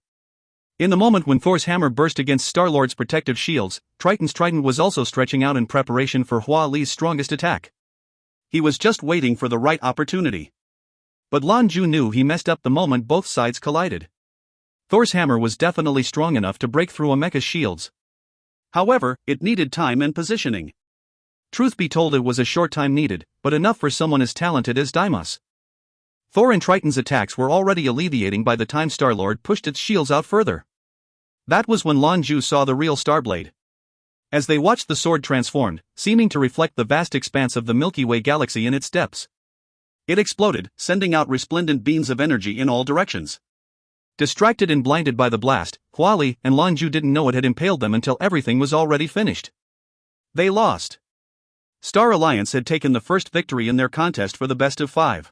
In the moment when Thor's hammer burst against Star-Lord's protective shields, Triton's trident was also stretching out in preparation for Hua Li's strongest attack. He was just waiting for the right opportunity. But Lan Jue knew he messed up the moment both sides collided. Thor's hammer was definitely strong enough to break through a mecha's shields. However, it needed time and positioning. Truth be told, it was a short time needed, but enough for someone as talented as Daimos. Thor and Triton's attacks were already alleviating by the time Star-Lord pushed its shields out further. That was when Lan Jue saw the real Starblade. As they watched the sword transformed, seeming to reflect the vast expanse of the Milky Way galaxy in its depths. It exploded, sending out resplendent beams of energy in all directions. Distracted and blinded by the blast, Hua Li and Lan Jue didn't know it had impaled them until everything was already finished. They lost. Star Alliance had taken the first victory in their contest for the best of 5.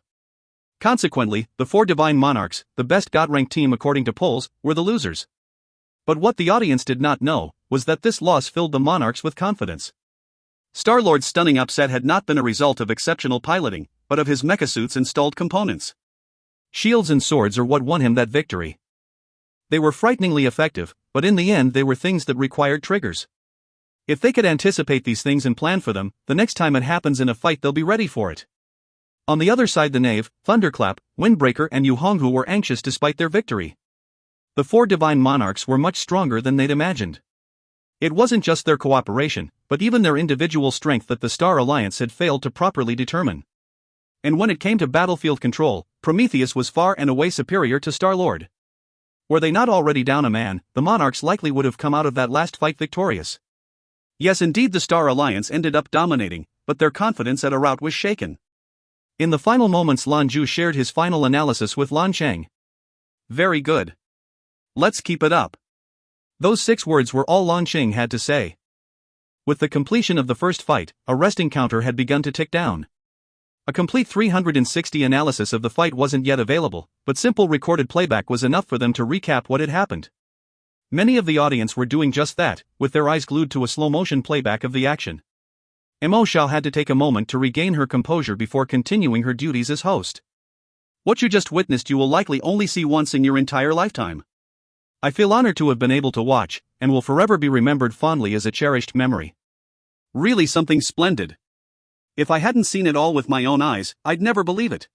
Consequently, the 4 Divine Monarchs, the best God-ranked team according to polls, were the losers. But what the audience did not know was that this loss filled the Monarchs with confidence. Star-Lord's stunning upset had not been a result of exceptional piloting, but of his mecha-suit's installed components. Shields and swords are what won him that victory. They were frighteningly effective, but in the end they were things that required triggers. If they could anticipate these things and plan for them, the next time it happens in a fight they'll be ready for it. On the other side, the knave, Thunderclap, Windbreaker and Yu Honghu were anxious despite their victory. The four divine monarchs were much stronger than they'd imagined. It wasn't just their cooperation, but even their individual strength that the Star Alliance had failed to properly determine. And when it came to battlefield control, Prometheus was far and away superior to Star-Lord. Were they not already down a man, the monarchs likely would have come out of that last fight victorious. Yes, indeed, the Star Alliance ended up dominating, but their confidence at a rout was shaken. In the final moments, Lan Jue shared his final analysis with Lan Cheng. "Very good. Let's keep it up." Those 6 words were all Lan Cheng had to say. With the completion of the first fight, a resting counter had begun to tick down. A complete 360 analysis of the fight wasn't yet available, but simple recorded playback was enough for them to recap what had happened. Many of the audience were doing just that, with their eyes glued to a slow-motion playback of the action. Mo Xiao had to take a moment to regain her composure before continuing her duties as host. "What you just witnessed you will likely only see once in your entire lifetime. I feel honored to have been able to watch, and will forever be remembered fondly as a cherished memory. Really something splendid. If I hadn't seen it all with my own eyes, I'd never believe it.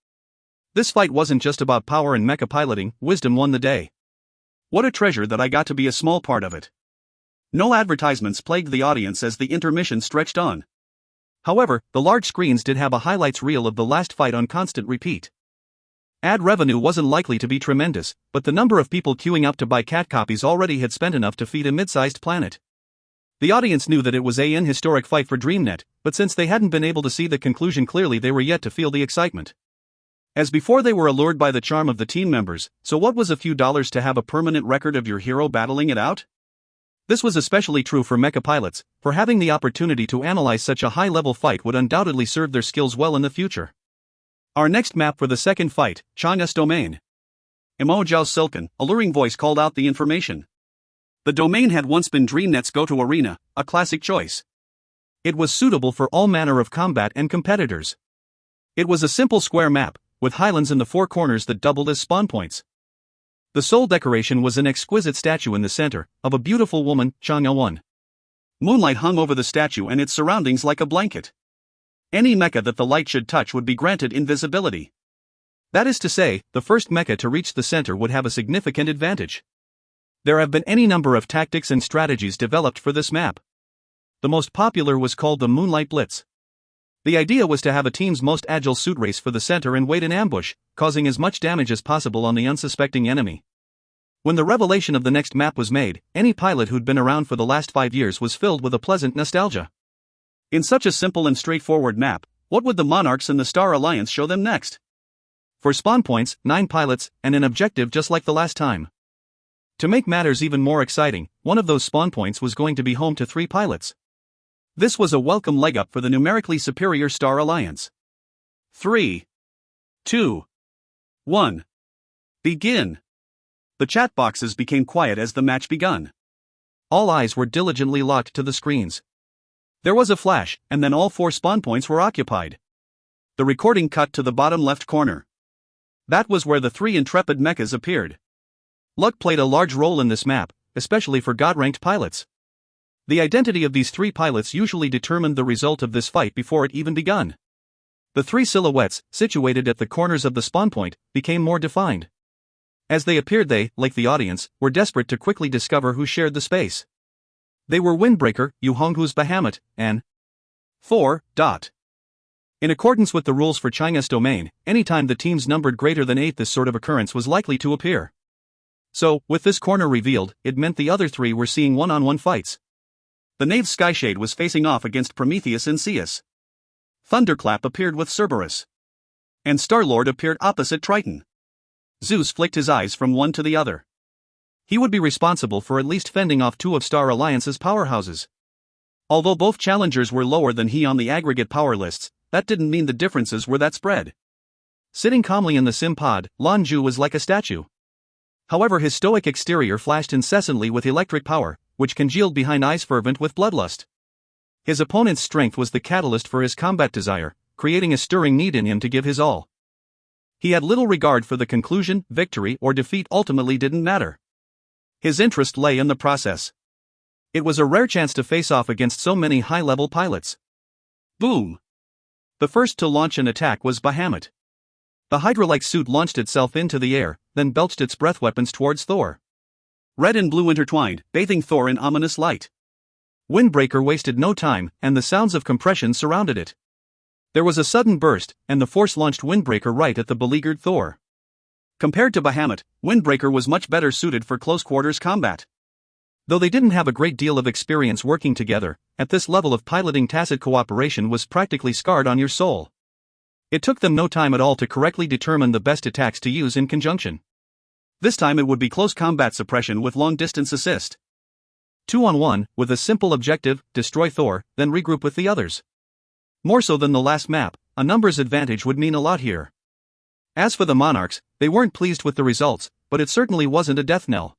This fight wasn't just about power and mecha piloting, wisdom won the day. What a treasure that I got to be a small part of it." No advertisements plagued the audience as the intermission stretched on. However, the large screens did have a highlights reel of the last fight on constant repeat. Ad revenue wasn't likely to be tremendous, but the number of people queuing up to buy cat copies already had spent enough to feed a mid-sized planet. The audience knew that it was an historic fight for DreamNet, but since they hadn't been able to see the conclusion clearly, they were yet to feel the excitement. As before, they were allured by the charm of the team members, so what was a few dollars to have a permanent record of your hero battling it out? This was especially true for mecha pilots, for having the opportunity to analyze such a high-level fight would undoubtedly serve their skills well in the future. Our next map for the second fight, China's domain. Mo Zhao's silken, alluring voice called out the information. The domain had once been DreamNet's go-to arena, a classic choice. It was suitable for all manner of combat and competitors. It was a simple square map, with highlands in the 4 corners that doubled as spawn points. The sole decoration was an exquisite statue in the center, of a beautiful woman, Chang'e. Moonlight hung over the statue and its surroundings like a blanket. Any mecha that the light should touch would be granted invisibility. That is to say, the first mecha to reach the center would have a significant advantage. There have been any number of tactics and strategies developed for this map. The most popular was called the Moonlight Blitz. The idea was to have a team's most agile suit race for the center and wait in ambush, causing as much damage as possible on the unsuspecting enemy. When the revelation of the next map was made, any pilot who'd been around for the last 5 years was filled with a pleasant nostalgia. In such a simple and straightforward map, what would the Monarchs and the Star Alliance show them next? For spawn points, 9 pilots, and an objective just like the last time. To make matters even more exciting, one of those spawn points was going to be home to 3 pilots. This was a welcome leg up for the numerically superior Star Alliance. 3, 2, 1. Begin. The chat boxes became quiet as the match begun. All eyes were diligently locked to the screens. There was a flash, and then all 4 spawn points were occupied. The recording cut to the bottom left corner. That was where the 3 intrepid mechas appeared. Luck played a large role in this map, especially for God-ranked pilots. The identity of these 3 pilots usually determined the result of this fight before it even begun. The 3 silhouettes, situated at the corners of the spawn point, became more defined. As they appeared, they, like the audience, were desperate to quickly discover who shared the space. They were Windbreaker, Yu Honghu's Bahamut, and 4. In accordance with the rules for China's domain, anytime the teams numbered greater than 8, this sort of occurrence was likely to appear. So, with this corner revealed, it meant the other 3 were seeing one-on-one fights. The Knave's Skyshade was facing off against Prometheus and Zeus. Thunderclap appeared with Cerberus. And Star-Lord appeared opposite Triton. Zeus flicked his eyes from one to the other. He would be responsible for at least fending off 2 of Star Alliance's powerhouses. Although both challengers were lower than he on the aggregate power lists, that didn't mean the differences were that spread. Sitting calmly in the sim pod, Lan Jue was like a statue. However, his stoic exterior flashed incessantly with electric power, which congealed behind eyes fervent with bloodlust. His opponent's strength was the catalyst for his combat desire, creating a stirring need in him to give his all. He had little regard for the conclusion, victory or defeat ultimately didn't matter. His interest lay in the process. It was a rare chance to face off against so many high-level pilots. Boom! The first to launch an attack was Bahamut. The Hydra-like suit launched itself into the air, then belched its breath weapons towards Thor. Red and blue intertwined, bathing Thor in ominous light. Windbreaker wasted no time, and the sounds of compression surrounded it. There was a sudden burst, and the force launched Windbreaker right at the beleaguered Thor. Compared to Bahamut, Windbreaker was much better suited for close-quarters combat. Though they didn't have a great deal of experience working together, at this level of piloting tacit cooperation was practically scarred on your soul. It took them no time at all to correctly determine the best attacks to use in conjunction. This time it would be close combat suppression with long-distance assist. 2-on-1, with a simple objective, destroy Thor, then regroup with the others. More so than the last map, a numbers advantage would mean a lot here. As for the Monarchs, they weren't pleased with the results, but it certainly wasn't a death knell.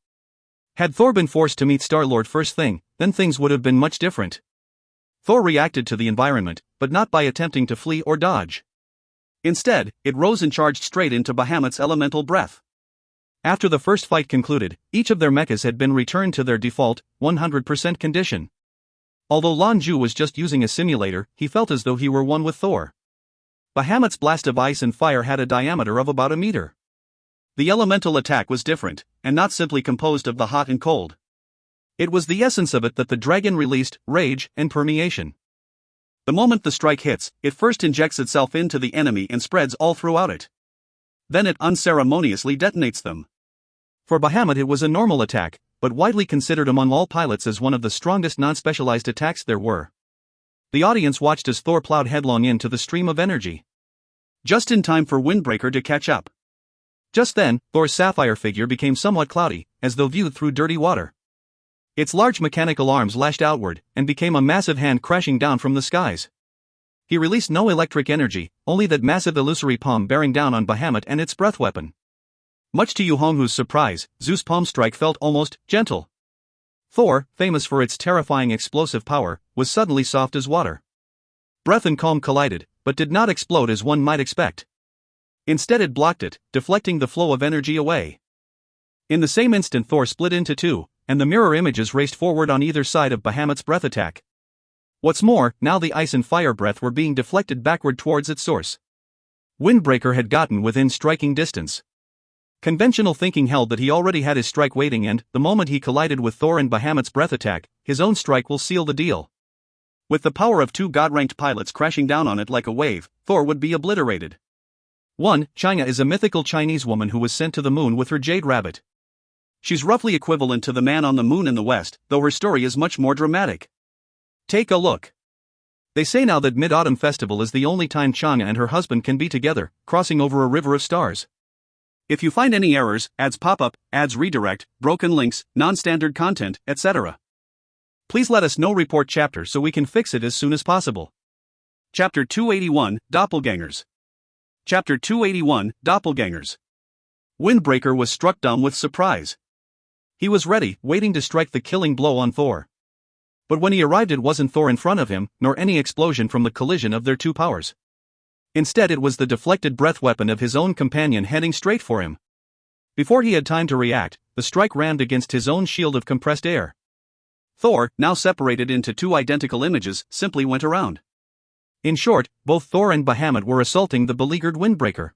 Had Thor been forced to meet Star-Lord first thing, then things would have been much different. Thor reacted to the environment, but not by attempting to flee or dodge. Instead, it rose and charged straight into Bahamut's elemental breath. After the first fight concluded, each of their mechas had been returned to their default, 100% condition. Although Lan Jue was just using a simulator, he felt as though he were one with Thor. Bahamut's blast of ice and fire had a diameter of about a meter. The elemental attack was different, and not simply composed of the hot and cold. It was the essence of it that the dragon released, rage and permeation. The moment the strike hits, it first injects itself into the enemy and spreads all throughout it. Then it unceremoniously detonates them. For Bahamut it was a normal attack, but widely considered among all pilots as one of the strongest non-specialized attacks there were. The audience watched as Thor plowed headlong into the stream of energy. Just in time for Windbreaker to catch up. Just then, Thor's sapphire figure became somewhat cloudy, as though viewed through dirty water. Its large mechanical arms lashed outward, and became a massive hand crashing down from the skies. He released no electric energy, only that massive illusory palm bearing down on Bahamut and its breath weapon. Much to Yu Honghu's surprise, Zeus' palm strike felt almost gentle. Thor, famous for its terrifying explosive power, was suddenly soft as water. Breath and calm collided, but did not explode as one might expect. Instead it blocked it, deflecting the flow of energy away. In the same instant Thor split into two, and the mirror images raced forward on either side of Bahamut's breath attack. What's more, now the ice and fire breath were being deflected backward towards its source. Windbreaker had gotten within striking distance. Conventional thinking held that he already had his strike waiting and, the moment he collided with Thor and Bahamut's breath attack, his own strike will seal the deal. With the power of two god-ranked pilots crashing down on it like a wave, Thor would be obliterated. 1. China is a mythical Chinese woman who was sent to the moon with her jade rabbit. She's roughly equivalent to the man on the moon in the West, though her story is much more dramatic. Take a look. They say now that Mid-Autumn Festival is the only time China and her husband can be together, crossing over a river of stars. If you find any errors, ads pop up, ads redirect, broken links, non-standard content, etc., please let us know. Report chapter so we can fix it as soon as possible. Chapter 281, Doppelgangers. Chapter 281, Doppelgangers. Windbreaker was struck dumb with surprise. He was ready, waiting to strike the killing blow on Thor. But when he arrived it wasn't Thor in front of him, nor any explosion from the collision of their two powers. Instead it was the deflected breath weapon of his own companion heading straight for him. Before he had time to react, the strike rammed against his own shield of compressed air. Thor, now separated into two identical images, simply went around. In short, both Thor and Bahamut were assaulting the beleaguered Windbreaker.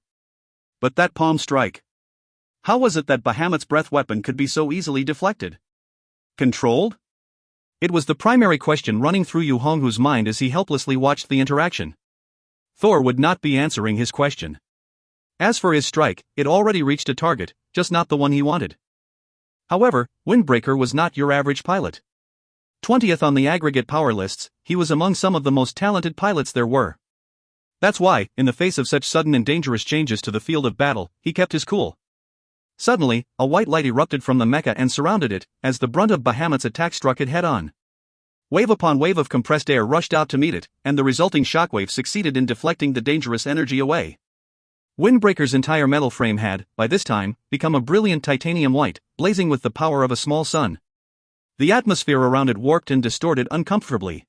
But that palm strike. How was it that Bahamut's breath weapon could be so easily deflected? Controlled? It was the primary question running through Yu Honghu's mind as he helplessly watched the interaction. Thor would not be answering his question. As for his strike, it already reached a target, just not the one he wanted. However, Windbreaker was not your average pilot. 20th on the aggregate power lists, he was among some of the most talented pilots there were. That's why, in the face of such sudden and dangerous changes to the field of battle, he kept his cool. Suddenly, a white light erupted from the mecha and surrounded it, as the brunt of Bahamut's attack struck it head-on. Wave upon wave of compressed air rushed out to meet it, and the resulting shockwave succeeded in deflecting the dangerous energy away. Windbreaker's entire metal frame had, by this time, become a brilliant titanium white, blazing with the power of a small sun. The atmosphere around it warped and distorted uncomfortably.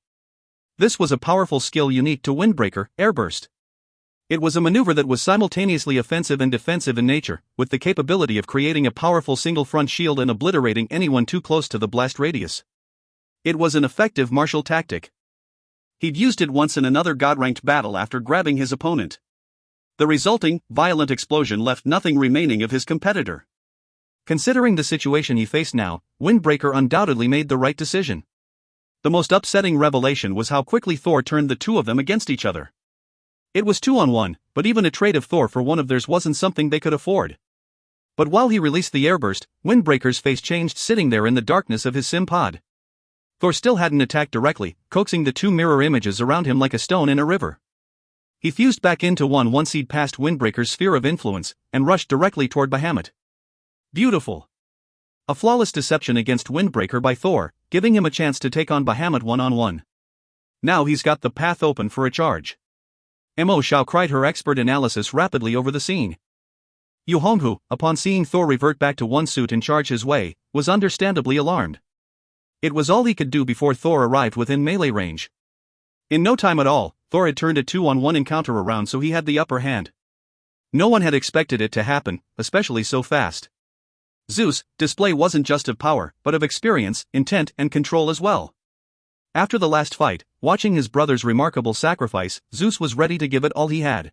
This was a powerful skill unique to Windbreaker, Airburst. It was a maneuver that was simultaneously offensive and defensive in nature, with the capability of creating a powerful single front shield and obliterating anyone too close to the blast radius. It was an effective martial tactic. He'd used it once in another God-ranked battle after grabbing his opponent. The resulting, violent explosion left nothing remaining of his competitor. Considering the situation he faced now, Windbreaker undoubtedly made the right decision. The most upsetting revelation was how quickly Thor turned the two of them against each other. It was 2-on-1, but even a trade of Thor for one of theirs wasn't something they could afford. But while he released the airburst, Windbreaker's face changed sitting there in the darkness of his sim pod. Thor still hadn't attacked directly, coaxing the two mirror images around him like a stone in a river. He fused back into one once he'd passed Windbreaker's sphere of influence, and rushed directly toward Bahamut. Beautiful. A flawless deception against Windbreaker by Thor, giving him a chance to take on Bahamut one-on-one. Now he's got the path open for a charge. Mo Xiao cried her expert analysis rapidly over the scene. Yu Honghu, upon seeing Thor revert back to one suit and charge his way, was understandably alarmed. It was all he could do before Thor arrived within melee range. In no time at all, Thor had turned a 2-on-1 encounter around so he had the upper hand. No one had expected it to happen, especially so fast. Zeus' display wasn't just of power, but of experience, intent, and control as well. After the last fight, watching his brother's remarkable sacrifice, Zeus was ready to give it all he had.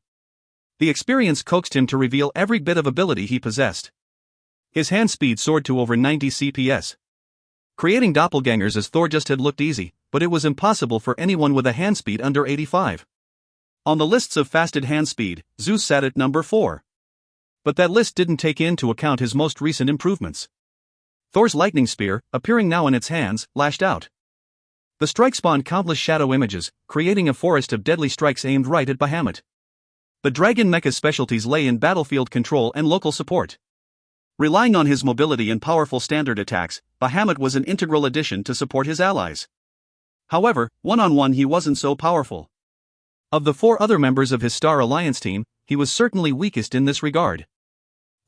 The experience coaxed him to reveal every bit of ability he possessed. His hand speed soared to over 90 CPS. Creating doppelgangers as Thor just had looked easy, but it was impossible for anyone with a hand speed under 85. On the lists of fasted hand speed, Zeus sat at number 4. But that list didn't take into account his most recent improvements. Thor's lightning spear, appearing now in its hands, lashed out. The strike spawned countless shadow images, creating a forest of deadly strikes aimed right at Bahamut. The Dragon Mecha's specialties lay in battlefield control and local support. Relying on his mobility and powerful standard attacks, Bahamut was an integral addition to support his allies. However, one-on-one he wasn't so powerful. Of the 4 other members of his Star Alliance team, he was certainly weakest in this regard.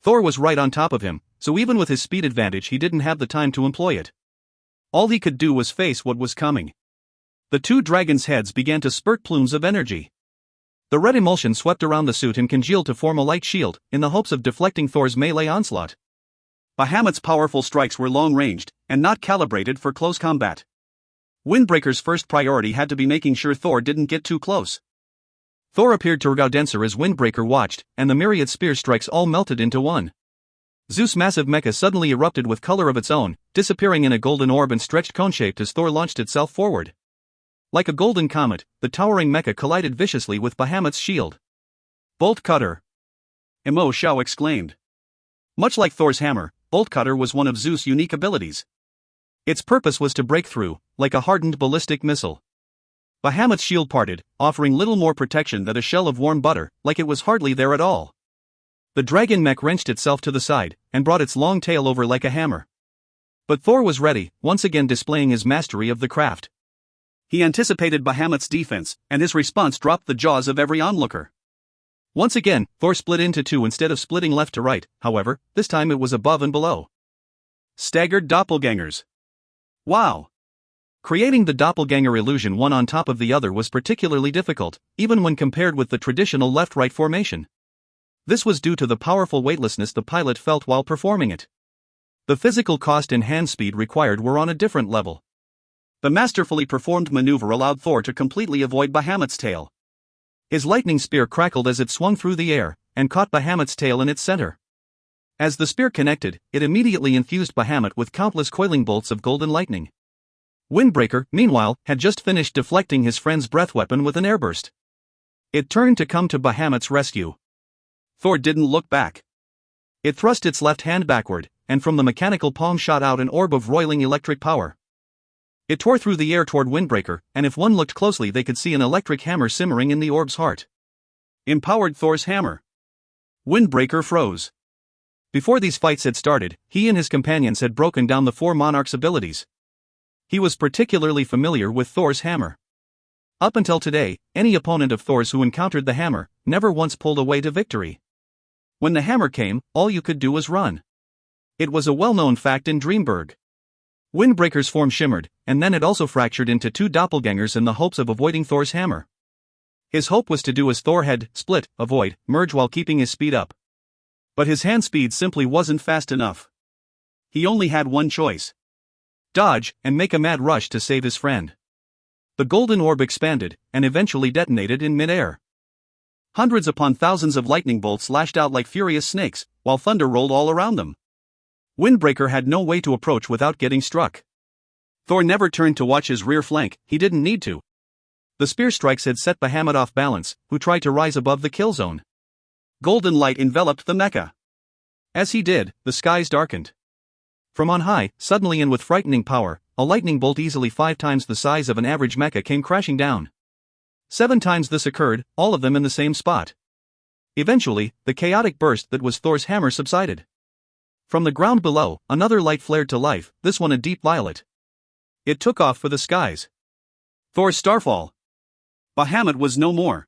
Thor was right on top of him, so even with his speed advantage he didn't have the time to employ it. All he could do was face what was coming. The two dragons' heads began to spurt plumes of energy. The red emulsion swept around the suit and congealed to form a light shield, in the hopes of deflecting Thor's melee onslaught. Bahamut's powerful strikes were long-ranged, and not calibrated for close combat. Windbreaker's first priority had to be making sure Thor didn't get too close. Thor appeared to regard denser as Windbreaker watched, and the myriad spear strikes all melted into one. Zeus' massive mecha suddenly erupted with color of its own, disappearing in a golden orb and stretched cone-shaped as Thor launched itself forward. Like a golden comet, the towering mecha collided viciously with Bahamut's shield. Bolt Cutter! Mo Xiao exclaimed. Much like Thor's hammer, Bolt Cutter was one of Zeus' unique abilities. Its purpose was to break through, like a hardened ballistic missile. Bahamut's shield parted, offering little more protection than a shell of warm butter, like it was hardly there at all. The dragon mech wrenched itself to the side, and brought its long tail over like a hammer. But Thor was ready, once again displaying his mastery of the craft. He anticipated Bahamut's defense, and his response dropped the jaws of every onlooker. Once again, Thor split into two instead of splitting left to right, however, this time it was above and below. Staggered doppelgangers. Wow! Creating the doppelganger illusion one on top of the other was particularly difficult, even when compared with the traditional left-right formation. This was due to the powerful weightlessness the pilot felt while performing it. The physical cost and hand speed required were on a different level. The masterfully performed maneuver allowed Thor to completely avoid Bahamut's tail. His lightning spear crackled as it swung through the air, and caught Bahamut's tail in its center. As the spear connected, it immediately infused Bahamut with countless coiling bolts of golden lightning. Windbreaker, meanwhile, had just finished deflecting his friend's breath weapon with an airburst. It turned to come to Bahamut's rescue. Thor didn't look back. It thrust its left hand backward, and from the mechanical palm shot out an orb of roiling electric power. It tore through the air toward Windbreaker, and if one looked closely they could see an electric hammer simmering in the orb's heart. Empowered Thor's hammer. Windbreaker froze. Before these fights had started, he and his companions had broken down the 4 monarchs' abilities. He was particularly familiar with Thor's hammer. Up until today, any opponent of Thor's who encountered the hammer never once pulled away to victory. When the hammer came, all you could do was run. It was a well-known fact in Dreamburg. Windbreaker's form shimmered, and then it also fractured into 2 doppelgangers in the hopes of avoiding Thor's hammer. His hope was to do as Thor had: split, avoid, merge while keeping his speed up. But his hand speed simply wasn't fast enough. He only had one choice. dodge, and make a mad rush to save his friend. The golden orb expanded, and eventually detonated in mid-air. Hundreds upon thousands of lightning bolts lashed out like furious snakes, while thunder rolled all around them. Windbreaker had no way to approach without getting struck. Thor never turned to watch his rear flank, he didn't need to. The spear strikes had set Bahamut off balance, who tried to rise above the kill zone. Golden light enveloped the mecha. As he did, the skies darkened. From on high, suddenly and with frightening power, a lightning bolt easily 5 times the size of an average mecha came crashing down. 7 times this occurred, all of them in the same spot. Eventually, the chaotic burst that was Thor's hammer subsided. From the ground below, another light flared to life, this one a deep violet. It took off for the skies. Thor's starfall. Bahamut was no more.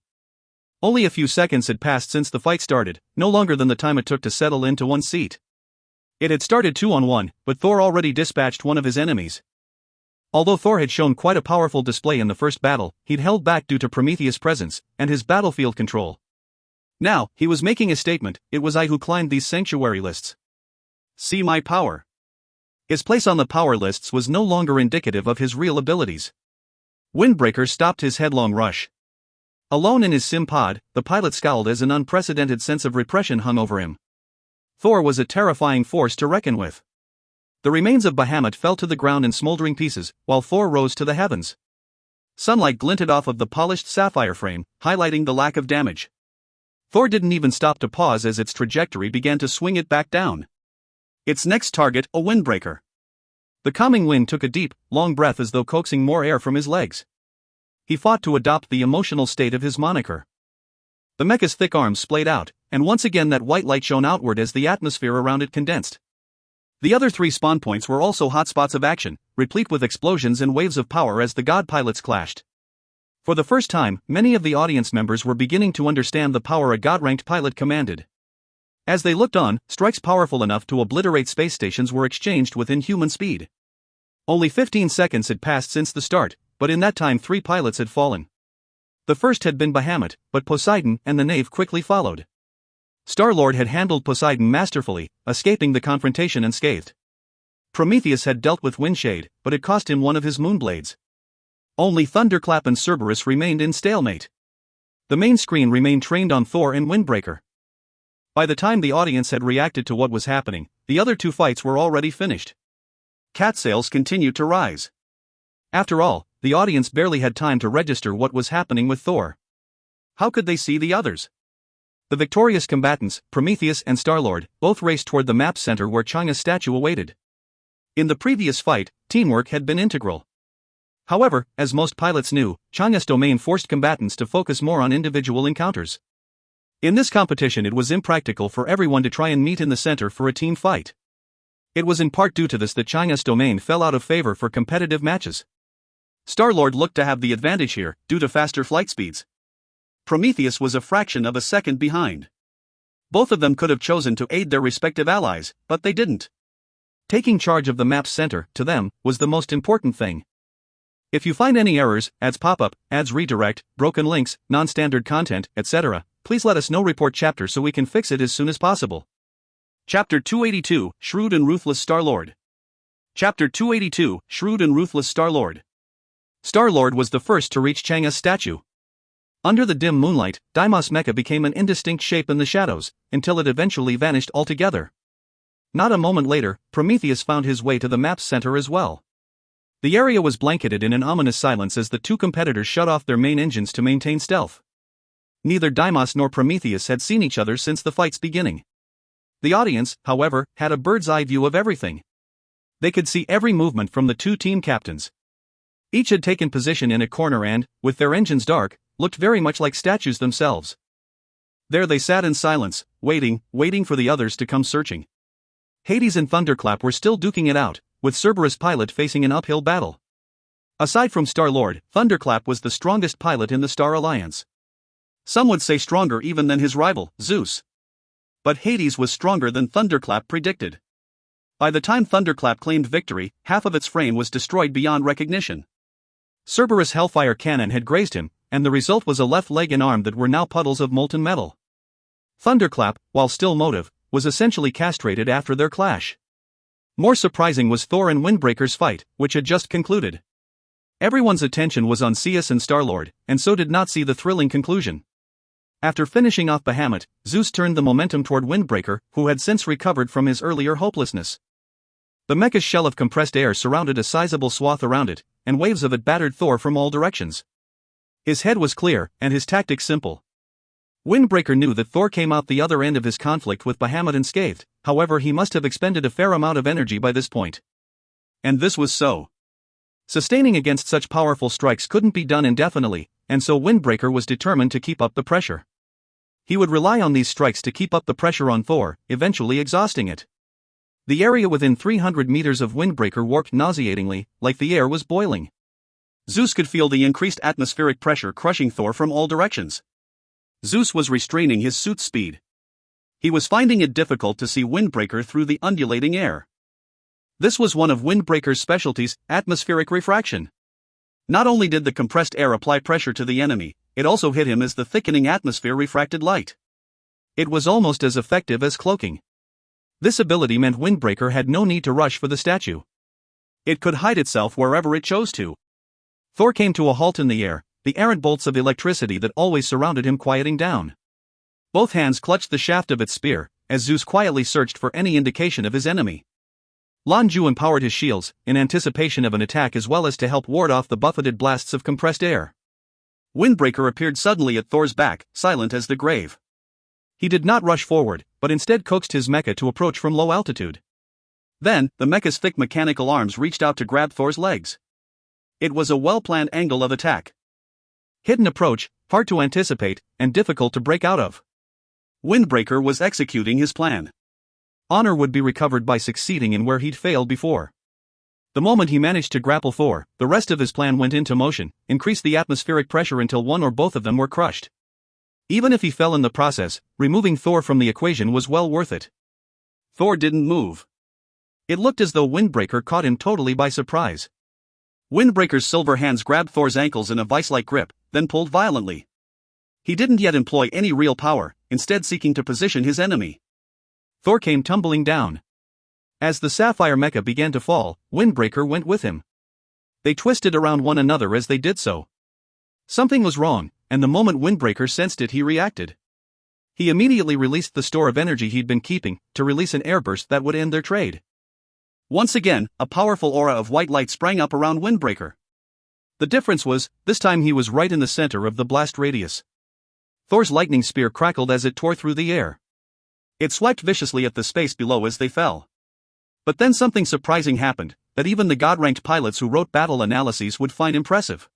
Only a few seconds had passed since the fight started, no longer than the time it took to settle into one seat. It had started 2-on-1, but Thor already dispatched one of his enemies. Although Thor had shown quite a powerful display in the first battle, he'd held back due to Prometheus' presence and his battlefield control. Now, he was making a statement, it was I who climbed these sanctuary lists. See my power. His place on the power lists was no longer indicative of his real abilities. Windbreaker stopped his headlong rush. Alone in his sim pod, the pilot scowled as an unprecedented sense of repression hung over him. Thor was a terrifying force to reckon with. The remains of Bahamut fell to the ground in smoldering pieces, while Thor rose to the heavens. Sunlight glinted off of the polished sapphire frame, highlighting the lack of damage. Thor didn't even stop to pause as its trajectory began to swing it back down. Its next target, a windbreaker. The calming wind took a deep, long breath as though coaxing more air from his legs. He fought to adopt the emotional state of his moniker. The mecha's thick arms splayed out, and once again that white light shone outward as the atmosphere around it condensed. The other 3 spawn points were also hotspots of action, replete with explosions and waves of power as the god pilots clashed. For the first time, many of the audience members were beginning to understand the power a god-ranked pilot commanded. As they looked on, strikes powerful enough to obliterate space stations were exchanged with inhuman speed. Only 15 seconds had passed since the start, but in that time 3 pilots had fallen. The first had been Bahamut, but Poseidon and the Knave quickly followed. Star-Lord had handled Poseidon masterfully, escaping the confrontation unscathed. Prometheus had dealt with Windshade, but it cost him one of his moonblades. Only Thunderclap and Cerberus remained in stalemate. The main screen remained trained on Thor and Windbreaker. By the time the audience had reacted to what was happening, the other 2 fights were already finished. Cat sales continued to rise. After all, the audience barely had time to register what was happening with Thor. How could they see the others? The victorious combatants, Prometheus and Star-Lord, both raced toward the map center where Chang'e's statue awaited. In the previous fight, teamwork had been integral. However, as most pilots knew, Chang'e's domain forced combatants to focus more on individual encounters. In this competition it was impractical for everyone to try and meet in the center for a team fight. It was in part due to this that Chang'e's domain fell out of favor for competitive matches. Star-Lord looked to have the advantage here, due to faster flight speeds. Prometheus was a fraction of a second behind. Both of them could have chosen to aid their respective allies, but they didn't. Taking charge of the map's center, to them, was the most important thing. If you find any errors, ads pop up, ads redirect, broken links, non-standard content, etc., please let us know. Report chapter so we can fix it as soon as possible. Chapter 282, Shrewd and Ruthless Star-Lord. Chapter 282, Shrewd and Ruthless Star-Lord. Star-Lord was the first to reach Chang'e's statue. Under the dim moonlight, Deimos Mecha became an indistinct shape in the shadows, until it eventually vanished altogether. Not a moment later, Prometheus found his way to the map's center as well. The area was blanketed in an ominous silence as the 2 competitors shut off their main engines to maintain stealth. Neither Deimos nor Prometheus had seen each other since the fight's beginning. The audience, however, had a bird's-eye view of everything. They could see every movement from the 2 team captains. Each had taken position in a corner and, with their engines dark, looked very much like statues themselves. There they sat in silence, waiting for the others to come searching. Hades and Thunderclap were still duking it out, with Cerberus pilot facing an uphill battle. Aside from Star-Lord, Thunderclap was the strongest pilot in the Star Alliance. Some would say stronger even than his rival, Zeus. But Hades was stronger than Thunderclap predicted. By the time Thunderclap claimed victory, half of its frame was destroyed beyond recognition. Cerberus' Hellfire cannon had grazed him, and the result was a left leg and arm that were now puddles of molten metal. Thunderclap, while still motive, was essentially castrated after their clash. More surprising was Thor and Windbreaker's fight, which had just concluded. Everyone's attention was on Zeus and Star-Lord, and so did not see the thrilling conclusion. After finishing off Bahamut, Zeus turned the momentum toward Windbreaker, who had since recovered from his earlier hopelessness. The mecha's shell of compressed air surrounded a sizable swath around it, and waves of it battered Thor from all directions. His head was clear, and his tactics simple. Windbreaker knew that Thor came out the other end of his conflict with Bahamut unscathed, however he must have expended a fair amount of energy by this point. And this was so. Sustaining against such powerful strikes couldn't be done indefinitely, and so Windbreaker was determined to keep up the pressure. He would rely on these strikes to keep up the pressure on Thor, eventually exhausting it. The area within 300 meters of Windbreaker warped nauseatingly, like the air was boiling. Zeus could feel the increased atmospheric pressure crushing Thor from all directions. Zeus was restraining his suit's speed. He was finding it difficult to see Windbreaker through the undulating air. This was one of Windbreaker's specialties, atmospheric refraction. Not only did the compressed air apply pressure to the enemy, it also hit him as the thickening atmosphere refracted light. It was almost as effective as cloaking. This ability meant Windbreaker had no need to rush for the statue. It could hide itself wherever it chose to. Thor came to a halt in the air, the errant bolts of electricity that always surrounded him quieting down. Both hands clutched the shaft of its spear, as Zeus quietly searched for any indication of his enemy. Lan Jue empowered his shields, in anticipation of an attack as well as to help ward off the buffeted blasts of compressed air. Windbreaker appeared suddenly at Thor's back, silent as the grave. He did not rush forward, but instead coaxed his mecha to approach from low altitude. Then, the mecha's thick mechanical arms reached out to grab Thor's legs. It was a well-planned angle of attack. Hidden approach, hard to anticipate, and difficult to break out of. Windbreaker was executing his plan. Honor would be recovered by succeeding in where he'd failed before. The moment he managed to grapple Thor, the rest of his plan went into motion, increased the atmospheric pressure until one or both of them were crushed. Even if he fell in the process, removing Thor from the equation was well worth it. Thor didn't move. It looked as though Windbreaker caught him totally by surprise. Windbreaker's silver hands grabbed Thor's ankles in a vice-like grip, then pulled violently. He didn't yet employ any real power, instead seeking to position his enemy. Thor came tumbling down. As the sapphire mecha began to fall, Windbreaker went with him. They twisted around one another as they did so. Something was wrong, and the moment Windbreaker sensed it he reacted. He immediately released the store of energy he'd been keeping, to release an airburst that would end their trade. Once again, a powerful aura of white light sprang up around Windbreaker. The difference was, this time he was right in the center of the blast radius. Thor's lightning spear crackled as it tore through the air. It swiped viciously at the space below as they fell. But then something surprising happened, that even the god-ranked pilots who wrote battle analyses would find impressive.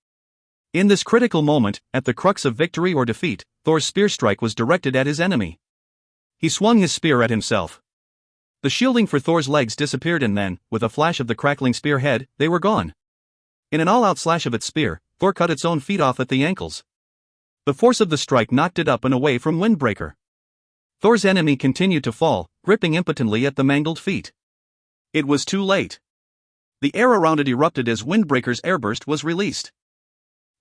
In this critical moment, at the crux of victory or defeat, Thor's spear strike was directed at his enemy. He swung his spear at himself. The shielding for Thor's legs disappeared and then, with a flash of the crackling spear head, they were gone. In an all-out slash of its spear, Thor cut its own feet off at the ankles. The force of the strike knocked it up and away from Windbreaker. Thor's enemy continued to fall, gripping impotently at the mangled feet. It was too late. The air around it erupted as Windbreaker's airburst was released.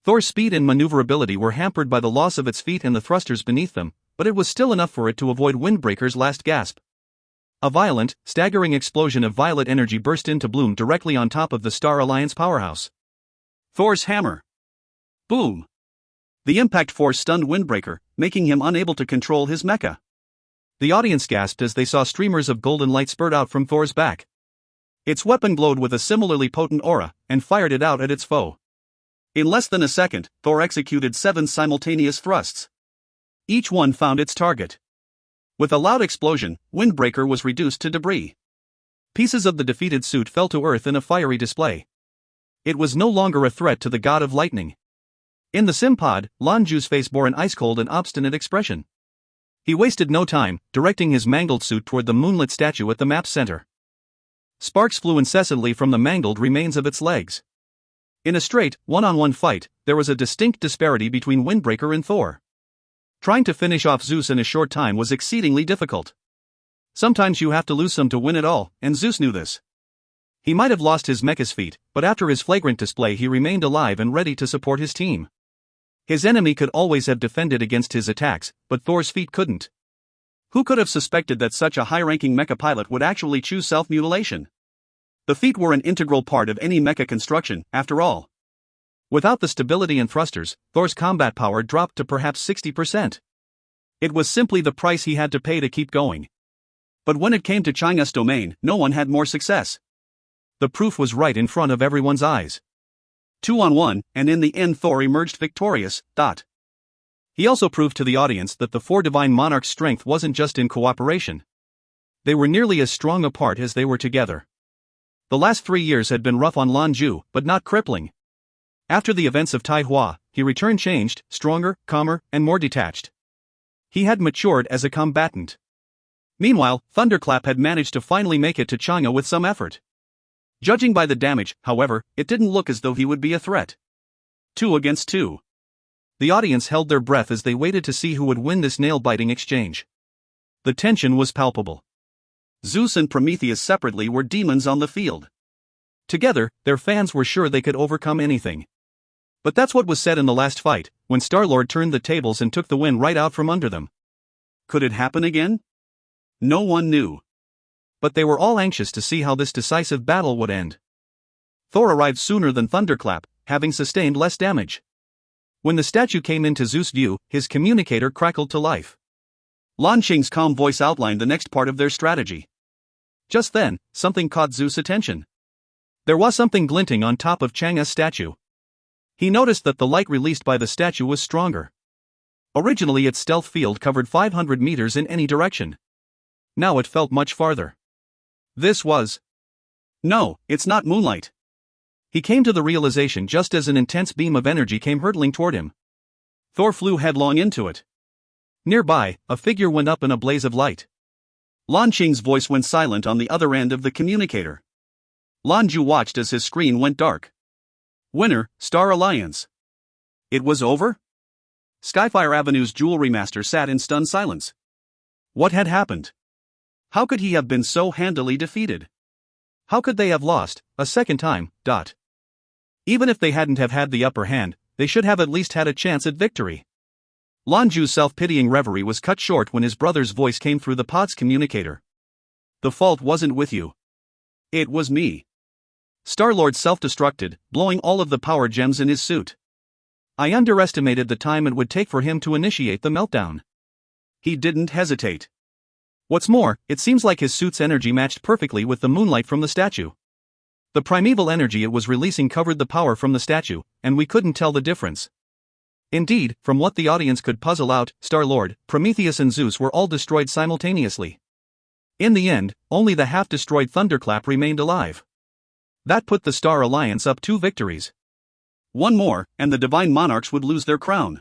Thor's speed and maneuverability were hampered by the loss of its feet and the thrusters beneath them, but it was still enough for it to avoid Windbreaker's last gasp. A violent, staggering explosion of violet energy burst into bloom directly on top of the Star Alliance powerhouse. Thor's hammer. Boom! The impact force stunned Windbreaker, making him unable to control his mecha. The audience gasped as they saw streamers of golden light spurt out from Thor's back. Its weapon glowed with a similarly potent aura, and fired it out at its foe. In less than a second, Thor executed 7 simultaneous thrusts. Each one found its target. With a loud explosion, Windbreaker was reduced to debris. Pieces of the defeated suit fell to earth in a fiery display. It was no longer a threat to the god of lightning. In the Simpod, Lan Jue's face bore an ice-cold and obstinate expression. He wasted no time, directing his mangled suit toward the moonlit statue at the map's center. Sparks flew incessantly from the mangled remains of its legs. In a straight, one-on-one fight, there was a distinct disparity between Windbreaker and Thor. Trying to finish off Zeus in a short time was exceedingly difficult. Sometimes you have to lose some to win it all, and Zeus knew this. He might have lost his mecha's feet, but after his flagrant display he remained alive and ready to support his team. His enemy could always have defended against his attacks, but Thor's feet couldn't. Who could have suspected that such a high-ranking mecha pilot would actually choose self-mutilation? The feet were an integral part of any mecha construction, after all. Without the stability and thrusters, Thor's combat power dropped to perhaps 60%. It was simply the price he had to pay to keep going. But when it came to Chang'e's domain, no one had more success. The proof was right in front of everyone's eyes. 2-on-1, and in the end Thor emerged victorious. He also proved to the audience that the four divine monarchs' strength wasn't just in cooperation. They were nearly as strong apart as they were together. The last 3 years had been rough on Lan Jue, but not crippling. After the events of Taihua, he returned changed, stronger, calmer, and more detached. He had matured as a combatant. Meanwhile, Thunderclap had managed to finally make it to Chang'e with some effort. Judging by the damage, however, it didn't look as though he would be a threat. 2 against 2. The audience held their breath as they waited to see who would win this nail-biting exchange. The tension was palpable. Zeus and Prometheus separately were demons on the field. Together, their fans were sure they could overcome anything. But that's what was said in the last fight, when Star-Lord turned the tables and took the win right out from under them. Could it happen again? No one knew. But they were all anxious to see how this decisive battle would end. Thor arrived sooner than Thunderclap, having sustained less damage. When the statue came into Zeus' view, his communicator crackled to life. Lan Qing's calm voice outlined the next part of their strategy. Just then, something caught Zeus' attention. There was something glinting on top of Chang'e's statue. He noticed that the light released by the statue was stronger. Originally its stealth field covered 500 meters in any direction. Now it felt much farther. This was... No, it's not moonlight. He came to the realization just as an intense beam of energy came hurtling toward him. Thor flew headlong into it. Nearby, a figure went up in a blaze of light. Lan Qing's voice went silent on the other end of the communicator. Lan Jue watched as his screen went dark. Winner, Star Alliance. It was over? Skyfire Avenue's jewelry master sat in stunned silence. What had happened? How could he have been so handily defeated? How could they have lost, a second time? Even if they hadn't have had the upper hand, they should have at least had a chance at victory. Lan Jue's self-pitying reverie was cut short when his brother's voice came through the pod's communicator. The fault wasn't with you. It was me. Star-Lord self-destructed, blowing all of the power gems in his suit. I underestimated the time it would take for him to initiate the meltdown. He didn't hesitate. What's more, it seems like his suit's energy matched perfectly with the moonlight from the statue. The primeval energy it was releasing covered the power from the statue, and we couldn't tell the difference. Indeed, from what the audience could puzzle out, Star-Lord, Prometheus and Zeus were all destroyed simultaneously. In the end, only the half-destroyed Thunderclap remained alive. That put the Star Alliance up 2 victories. One more, and the Divine Monarchs would lose their crown.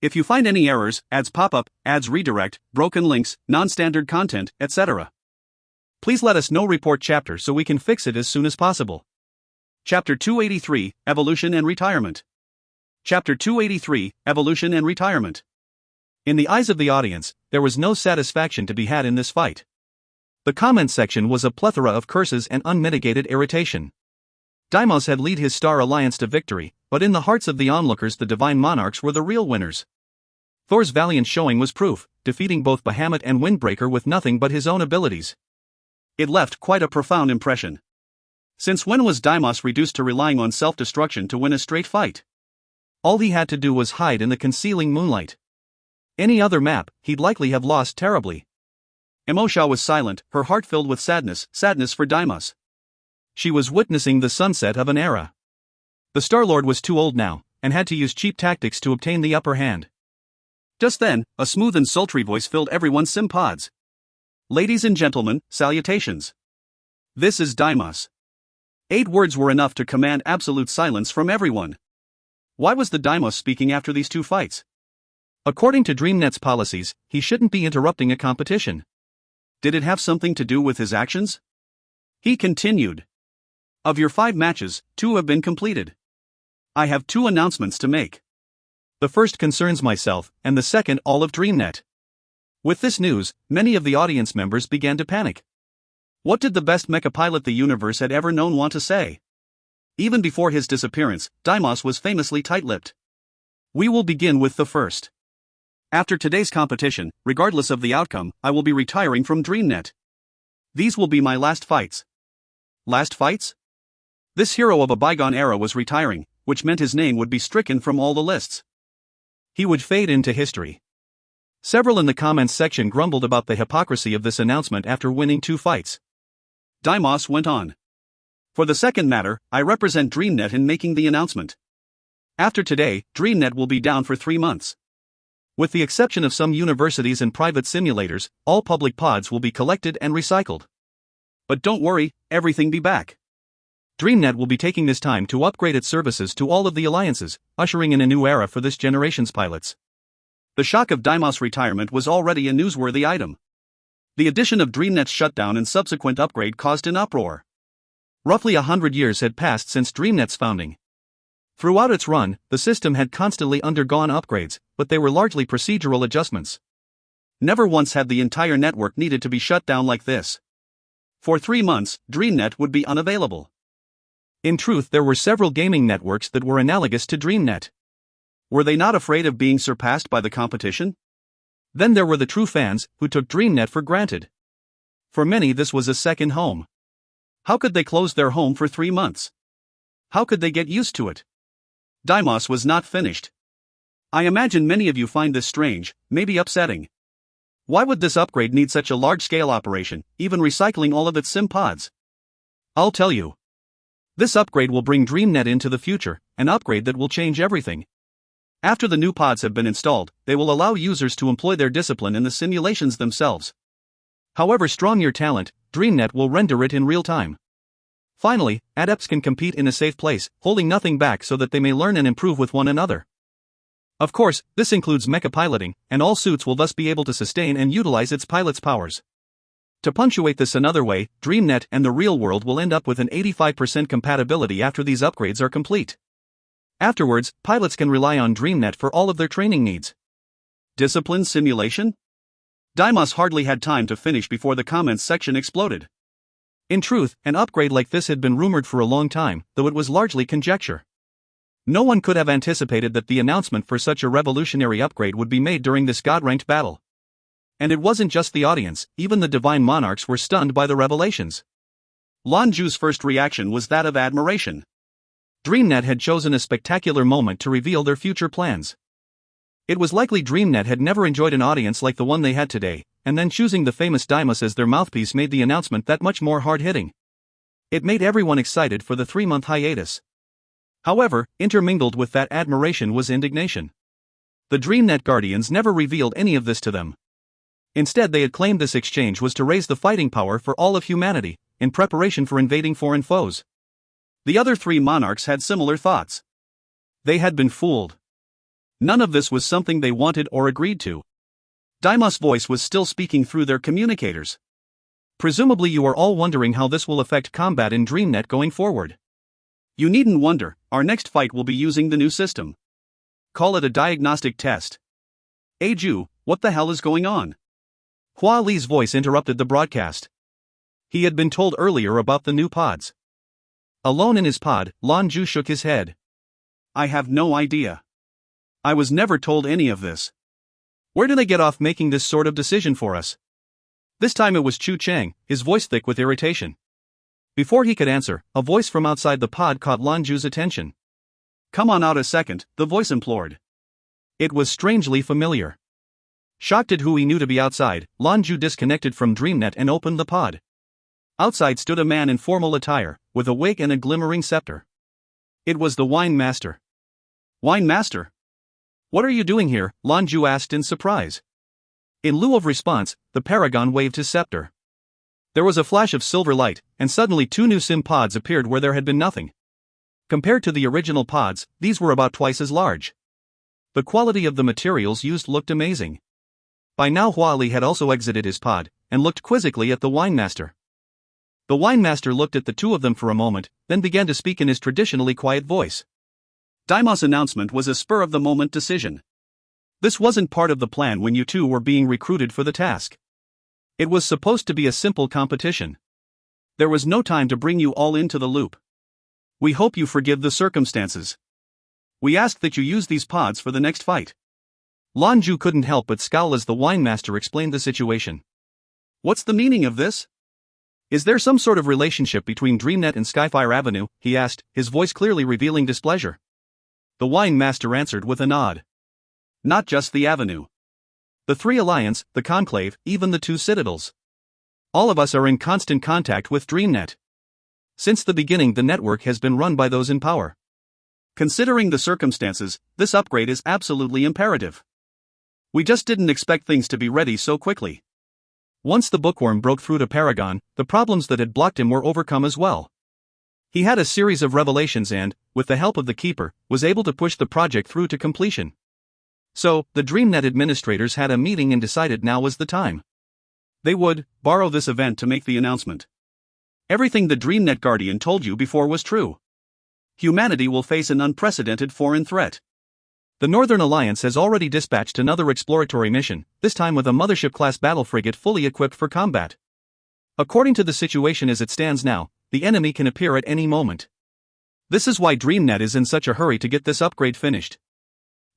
If you find any errors, ads pop up, ads redirect, broken links, non-standard content, etc. Please let us know. Report chapter so we can fix it as soon as possible. Chapter 283, Evolution and Retirement. Chapter 283, Evolution and Retirement. In the eyes of the audience, there was no satisfaction to be had in this fight. The comment section was a plethora of curses and unmitigated irritation. Deimos had led his Star Alliance to victory, but in the hearts of the onlookers the Divine Monarchs were the real winners. Thor's valiant showing was proof, defeating both Bahamut and Windbreaker with nothing but his own abilities. It left quite a profound impression. Since when was Deimos reduced to relying on self-destruction to win a straight fight? All he had to do was hide in the concealing moonlight. Any other map, he'd likely have lost terribly. Emosha was silent, her heart filled with sadness for Deimos. She was witnessing the sunset of an era. The Star-Lord was too old now, and had to use cheap tactics to obtain the upper hand. Just then, a smooth and sultry voice filled everyone's SimPods. Ladies and gentlemen, salutations. This is Deimos. 8 words were enough to command absolute silence from everyone. Why was the Deimos speaking after these 2 fights? According to DreamNet's policies, he shouldn't be interrupting a competition. Did it have something to do with his actions? He continued. Of your 5 matches, 2 have been completed. I have 2 announcements to make. The first concerns myself, and the second all of DreamNet. With this news, many of the audience members began to panic. What did the best mecha pilot the universe had ever known want to say? Even before his disappearance, Deimos was famously tight-lipped. We will begin with the first. After today's competition, regardless of the outcome, I will be retiring from DreamNet. These will be my last fights. Last fights? This hero of a bygone era was retiring, which meant his name would be stricken from all the lists. He would fade into history. Several in the comments section grumbled about the hypocrisy of this announcement after winning 2 fights. Deimos went on. For the second matter, I represent DreamNet in making the announcement. After today, DreamNet will be down for 3 months. With the exception of some universities and private simulators, all public pods will be collected and recycled. But don't worry, everything be back. DreamNet will be taking this time to upgrade its services to all of the alliances, ushering in a new era for this generation's pilots. The shock of Deimos' retirement was already a newsworthy item. The addition of DreamNet's shutdown and subsequent upgrade caused an uproar. Roughly 100 years had passed since DreamNet's founding. Throughout its run, the system had constantly undergone upgrades, but they were largely procedural adjustments. Never once had the entire network needed to be shut down like this. For 3 months, DreamNet would be unavailable. In truth, there were several gaming networks that were analogous to DreamNet. Were they not afraid of being surpassed by the competition? Then there were the true fans, who took DreamNet for granted. For many, this was a second home. How could they close their home for 3 months? How could they get used to it? Deimos was not finished. I imagine many of you find this strange, maybe upsetting. Why would this upgrade need such a large-scale operation, even recycling all of its sim pods? I'll tell you. This upgrade will bring DreamNet into the future, an upgrade that will change everything. After the new pods have been installed, they will allow users to employ their discipline in the simulations themselves. However strong your talent, DreamNet will render it in real time. Finally, Adepts can compete in a safe place, holding nothing back so that they may learn and improve with one another. Of course, this includes mecha piloting, and all suits will thus be able to sustain and utilize its pilot's powers. To punctuate this another way, DreamNet and the real world will end up with an 85% compatibility after these upgrades are complete. Afterwards, pilots can rely on DreamNet for all of their training needs. Discipline simulation? Deimos hardly had time to finish before the comments section exploded. In truth, an upgrade like this had been rumored for a long time, though it was largely conjecture. No one could have anticipated that the announcement for such a revolutionary upgrade would be made during this God-ranked battle. And it wasn't just the audience, even the divine monarchs were stunned by the revelations. Lan Jue's first reaction was that of admiration. DreamNet had chosen a spectacular moment to reveal their future plans. It was likely DreamNet had never enjoyed an audience like the one they had today, and then choosing the famous Deimos as their mouthpiece made the announcement that much more hard-hitting. It made everyone excited for the 3-month hiatus. However, intermingled with that admiration was indignation. The DreamNet Guardians never revealed any of this to them. Instead, they had claimed this exchange was to raise the fighting power for all of humanity, in preparation for invading foreign foes. The other 3 monarchs had similar thoughts. They had been fooled. None of this was something they wanted or agreed to. Deimos' voice was still speaking through their communicators. Presumably you are all wondering how this will affect combat in DreamNet going forward. You needn't wonder, our next fight will be using the new system. Call it a diagnostic test. Hey Ju, what the hell is going on? Hua Li's voice interrupted the broadcast. He had been told earlier about the new pods. Alone in his pod, Lan Jue shook his head. I have no idea. I was never told any of this. Where do they get off making this sort of decision for us? This time it was Chu Chang, his voice thick with irritation. Before he could answer, a voice from outside the pod caught Lan Jue's attention. Come on out a second, the voice implored. It was strangely familiar. Shocked at who he knew to be outside, Lan Jue disconnected from DreamNet and opened the pod. Outside stood a man in formal attire, with a wig and a glimmering scepter. It was the Wine Master. Wine Master? What are you doing here? Lan Jue asked in surprise. In lieu of response, the Paragon waved his scepter. There was a flash of silver light, and suddenly 2 new sim pods appeared where there had been nothing. Compared to the original pods, these were about twice as large. The quality of the materials used looked amazing. By now Hua Li had also exited his pod, and looked quizzically at the Wine Master. The Wine Master looked at the 2 of them for a moment, then began to speak in his traditionally quiet voice. Deimos' announcement was a spur-of-the-moment decision. This wasn't part of the plan when you 2 were being recruited for the task. It was supposed to be a simple competition. There was no time to bring you all into the loop. We hope you forgive the circumstances. We ask that you use these pods for the next fight. Lan Jue couldn't help but scowl as the Wine Master explained the situation. What's the meaning of this? Is there some sort of relationship between DreamNet and Skyfire Avenue? He asked, his voice clearly revealing displeasure. The wine master answered with a nod. Not just the Avenue. The Three Alliance, the Conclave, even the Two Citadels. All of us are in constant contact with DreamNet. Since the beginning, the network has been run by those in power. Considering the circumstances, this upgrade is absolutely imperative. We just didn't expect things to be ready so quickly. Once the bookworm broke through to Paragon, the problems that had blocked him were overcome as well. He had a series of revelations and, with the help of the Keeper, was able to push the project through to completion. So, the DreamNet administrators had a meeting and decided now was the time. They would borrow this event to make the announcement. Everything the DreamNet Guardian told you before was true. Humanity will face an unprecedented foreign threat. The Northern Alliance has already dispatched another exploratory mission, this time with a mothership-class battle frigate fully equipped for combat. According to the situation as it stands now, the enemy can appear at any moment. This is why DreamNet is in such a hurry to get this upgrade finished.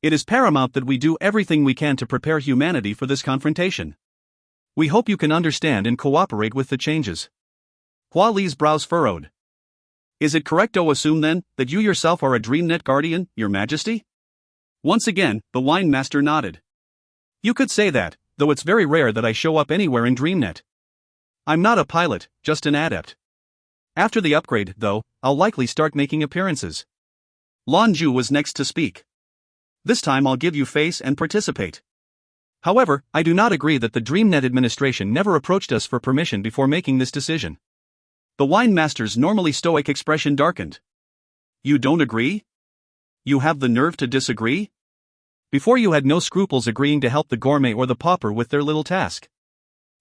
It is paramount that we do everything we can to prepare humanity for this confrontation. We hope you can understand and cooperate with the changes. Hua Li's brows furrowed. Is it correct to assume then, that you yourself are a DreamNet Guardian, Your Majesty? Once again, the wine master nodded. You could say that, though it's very rare that I show up anywhere in DreamNet. I'm not a pilot, just an adept. After the upgrade, though, I'll likely start making appearances. Lan Jue was next to speak. This time I'll give you face and participate. However, I do not agree that the DreamNet administration never approached us for permission before making this decision. The wine master's normally stoic expression darkened. You don't agree? You have the nerve to disagree? Before you had no scruples agreeing to help the gourmet or the pauper with their little task.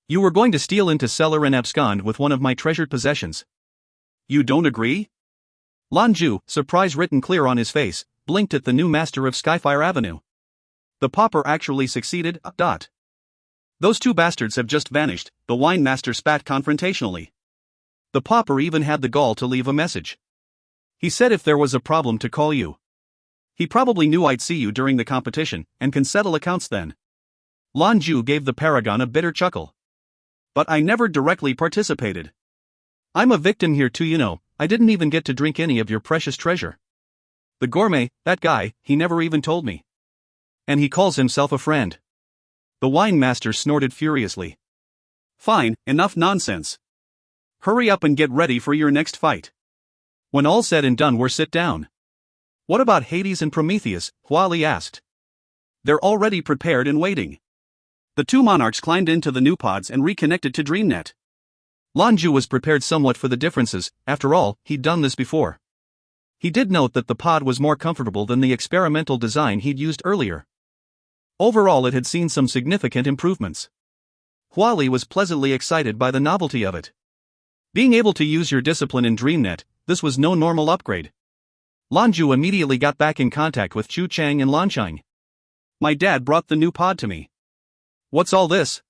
You were going to steal into cellar and abscond with one of my treasured possessions. You don't agree? Lan Jue, surprise written clear on his face, blinked at the new master of Skyfire Avenue. The pauper actually succeeded, ... Those two bastards have just vanished, the wine master spat confrontationally. The pauper even had the gall to leave a message. He said if there was a problem to call you. He probably knew I'd see you during the competition, and can settle accounts then. Lan Jue gave the paragon a bitter chuckle. But I never directly participated. I'm a victim here too, you know. I didn't even get to drink any of your precious treasure. The gourmet, that guy, he never even told me. And he calls himself a friend. The wine master snorted furiously. Fine, enough nonsense. Hurry up and get ready for your next fight. When all's said and done, we're sit down. What about Hades and Prometheus? Hua Li asked. They're already prepared and waiting. The two monarchs climbed into the new pods and reconnected to DreamNet. Lan Jue was prepared somewhat for the differences, after all, he'd done this before. He did note that the pod was more comfortable than the experimental design he'd used earlier. Overall, it had seen some significant improvements. Hua Li was pleasantly excited by the novelty of it. Being able to use your discipline in DreamNet, this was no normal upgrade. Lan Jue immediately got back in contact with Chu Chang and Lan Qing. My dad brought the new pod to me. What's all this?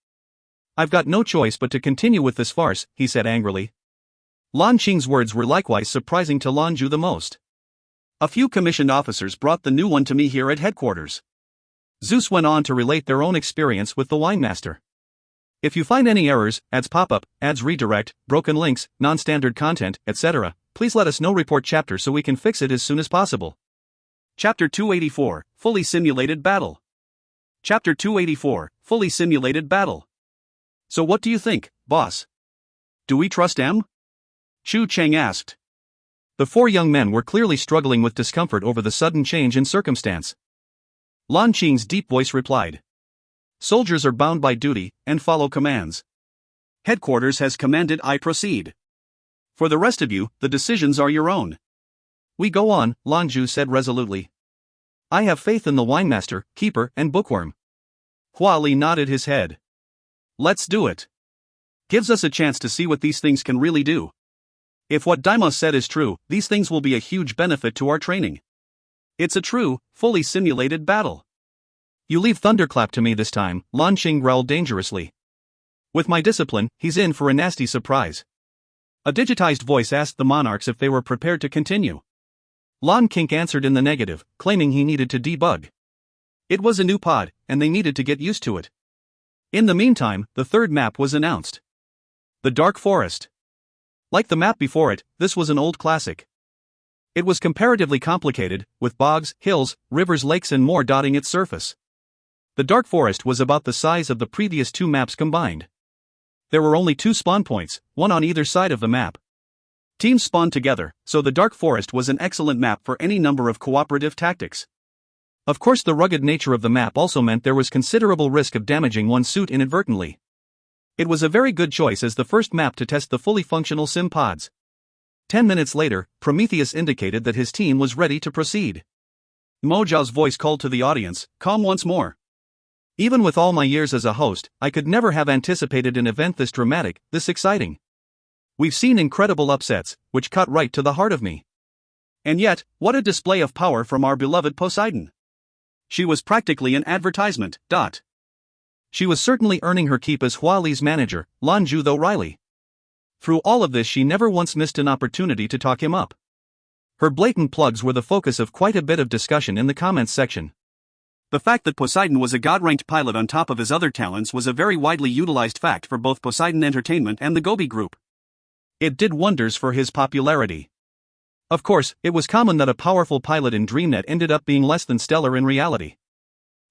I've got no choice but to continue with this farce, he said angrily. Lan Qing's words were likewise surprising to Lan Jue the most. A few commissioned officers brought the new one to me here at headquarters. Zeus went on to relate their own experience with the wine master. If you find any errors, ads pop-up, ads redirect, broken links, non-standard content, etc., please let us know. Report chapter so we can fix it as soon as possible. Chapter 284, Fully Simulated Battle. Chapter 284, Fully Simulated Battle. So what do you think, boss? Do we trust M? Chu Cheng asked. The four young men were clearly struggling with discomfort over the sudden change in circumstance. Lan Qing's deep voice replied. Soldiers are bound by duty, and follow commands. Headquarters has commanded I proceed. For the rest of you, the decisions are your own. We go on, Lan Jue said resolutely. I have faith in the winemaster, keeper, and bookworm. Hua Li nodded his head. Let's do it. Gives us a chance to see what these things can really do. If what Daima said is true, these things will be a huge benefit to our training. It's a true, fully simulated battle. You leave Thunderclap to me this time, Lan Qing growled dangerously. With my discipline, he's in for a nasty surprise. A digitized voice asked the monarchs if they were prepared to continue. Lan Qing answered in the negative, claiming he needed to debug. It was a new pod, and they needed to get used to it. In the meantime, the third map was announced. The Dark Forest. Like the map before it, this was an old classic. It was comparatively complicated, with bogs, hills, rivers, lakes and more dotting its surface. The Dark Forest was about the size of the previous two maps combined. There were only 2 spawn points, one on either side of the map. Teams spawned together, so the Dark Forest was an excellent map for any number of cooperative tactics. Of course, the rugged nature of the map also meant there was considerable risk of damaging one's suit inadvertently. It was a very good choice as the first map to test the fully functional sim pods. 10 minutes later, Prometheus indicated that his team was ready to proceed. Mo Zhao's voice called to the audience, "Calm once more." Even with all my years as a host, I could never have anticipated an event this dramatic, this exciting. We've seen incredible upsets, which cut right to the heart of me. And yet, what a display of power from our beloved Poseidon. She was practically an advertisement. She was certainly earning her keep as Huali's manager, Lan Jue though Riley. Through all of this she never once missed an opportunity to talk him up. Her blatant plugs were the focus of quite a bit of discussion in the comments section. The fact that Poseidon was a god-ranked pilot on top of his other talents was a very widely utilized fact for both Poseidon Entertainment and the Gobi Group. It did wonders for his popularity. Of course, it was common that a powerful pilot in DreamNet ended up being less than stellar in reality.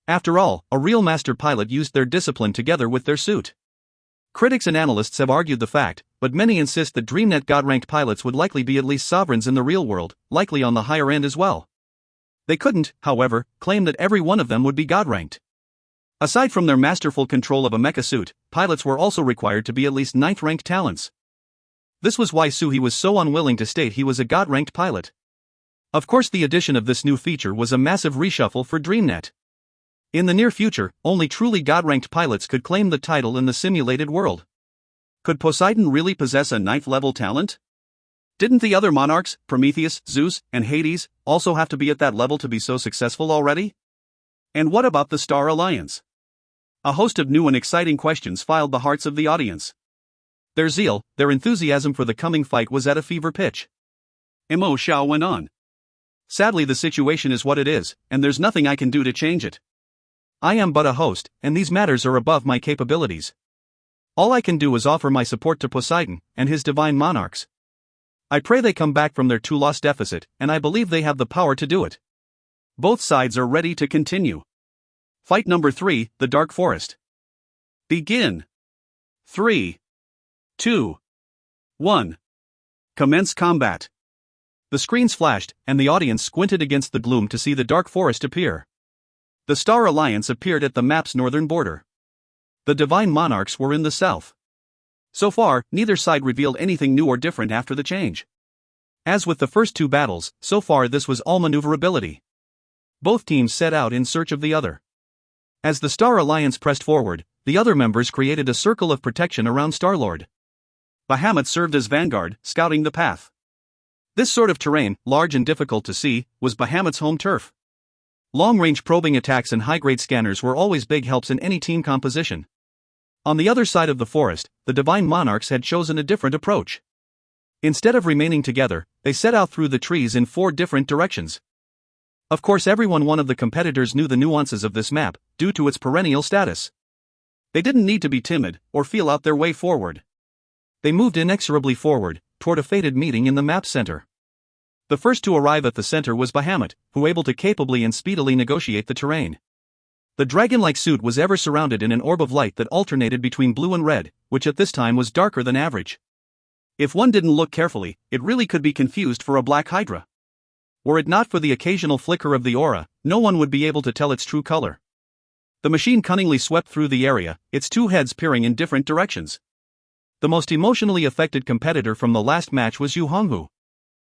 After all, a real master pilot used their discipline together with their suit. Critics and analysts have argued the fact, but many insist that DreamNet god-ranked pilots would likely be at least sovereigns in the real world, likely on the higher end as well. They couldn't, however, claim that every one of them would be god-ranked. Aside from their masterful control of a mecha suit, pilots were also required to be at least 9th-ranked talents. This was why Suhi was so unwilling to state he was a god-ranked pilot. Of course, the addition of this new feature was a massive reshuffle for DreamNet. In the near future, only truly god-ranked pilots could claim the title in the simulated world. Could Poseidon really possess a 9th-level talent? Didn't the other monarchs, Prometheus, Zeus, and Hades, also have to be at that level to be so successful already? And what about the Star Alliance? A host of new and exciting questions filled the hearts of the audience. Their zeal, their enthusiasm for the coming fight was at a fever pitch. Mo Xiao went on. Sadly, the situation is what it is, and there's nothing I can do to change it. I am but a host, and these matters are above my capabilities. All I can do is offer my support to Poseidon and his divine monarchs. I pray they come back from their 2-loss deficit, and I believe they have the power to do it. Both sides are ready to continue. Fight number 3, the Dark Forest. Begin. 3, 2, 1. Commence combat. The screens flashed, and the audience squinted against the gloom to see the Dark Forest appear. The Star Alliance appeared at the map's northern border. The Divine Monarchs were in the south. So far, neither side revealed anything new or different after the change. As with the first 2 battles, so far this was all maneuverability. Both teams set out in search of the other. As the Star Alliance pressed forward, the other members created a circle of protection around Star-Lord. Bahamut served as vanguard, scouting the path. This sort of terrain, large and difficult to see, was Bahamut's home turf. Long-range probing attacks and high-grade scanners were always big helps in any team composition. On the other side of the forest, the Divine Monarchs had chosen a different approach. Instead of remaining together, they set out through the trees in 4 different directions. Of course, one of the competitors knew the nuances of this map, due to its perennial status. They didn't need to be timid, or feel out their way forward. They moved inexorably forward, toward a fated meeting in the map's center. The first to arrive at the center was Bahamut, who able to capably and speedily negotiate the terrain. The dragon-like suit was ever surrounded in an orb of light that alternated between blue and red, which at this time was darker than average. If one didn't look carefully, it really could be confused for a black hydra. Were it not for the occasional flicker of the aura, no one would be able to tell its true color. The machine cunningly swept through the area, its 2 heads peering in different directions. The most emotionally affected competitor from the last match was Yu Honghu.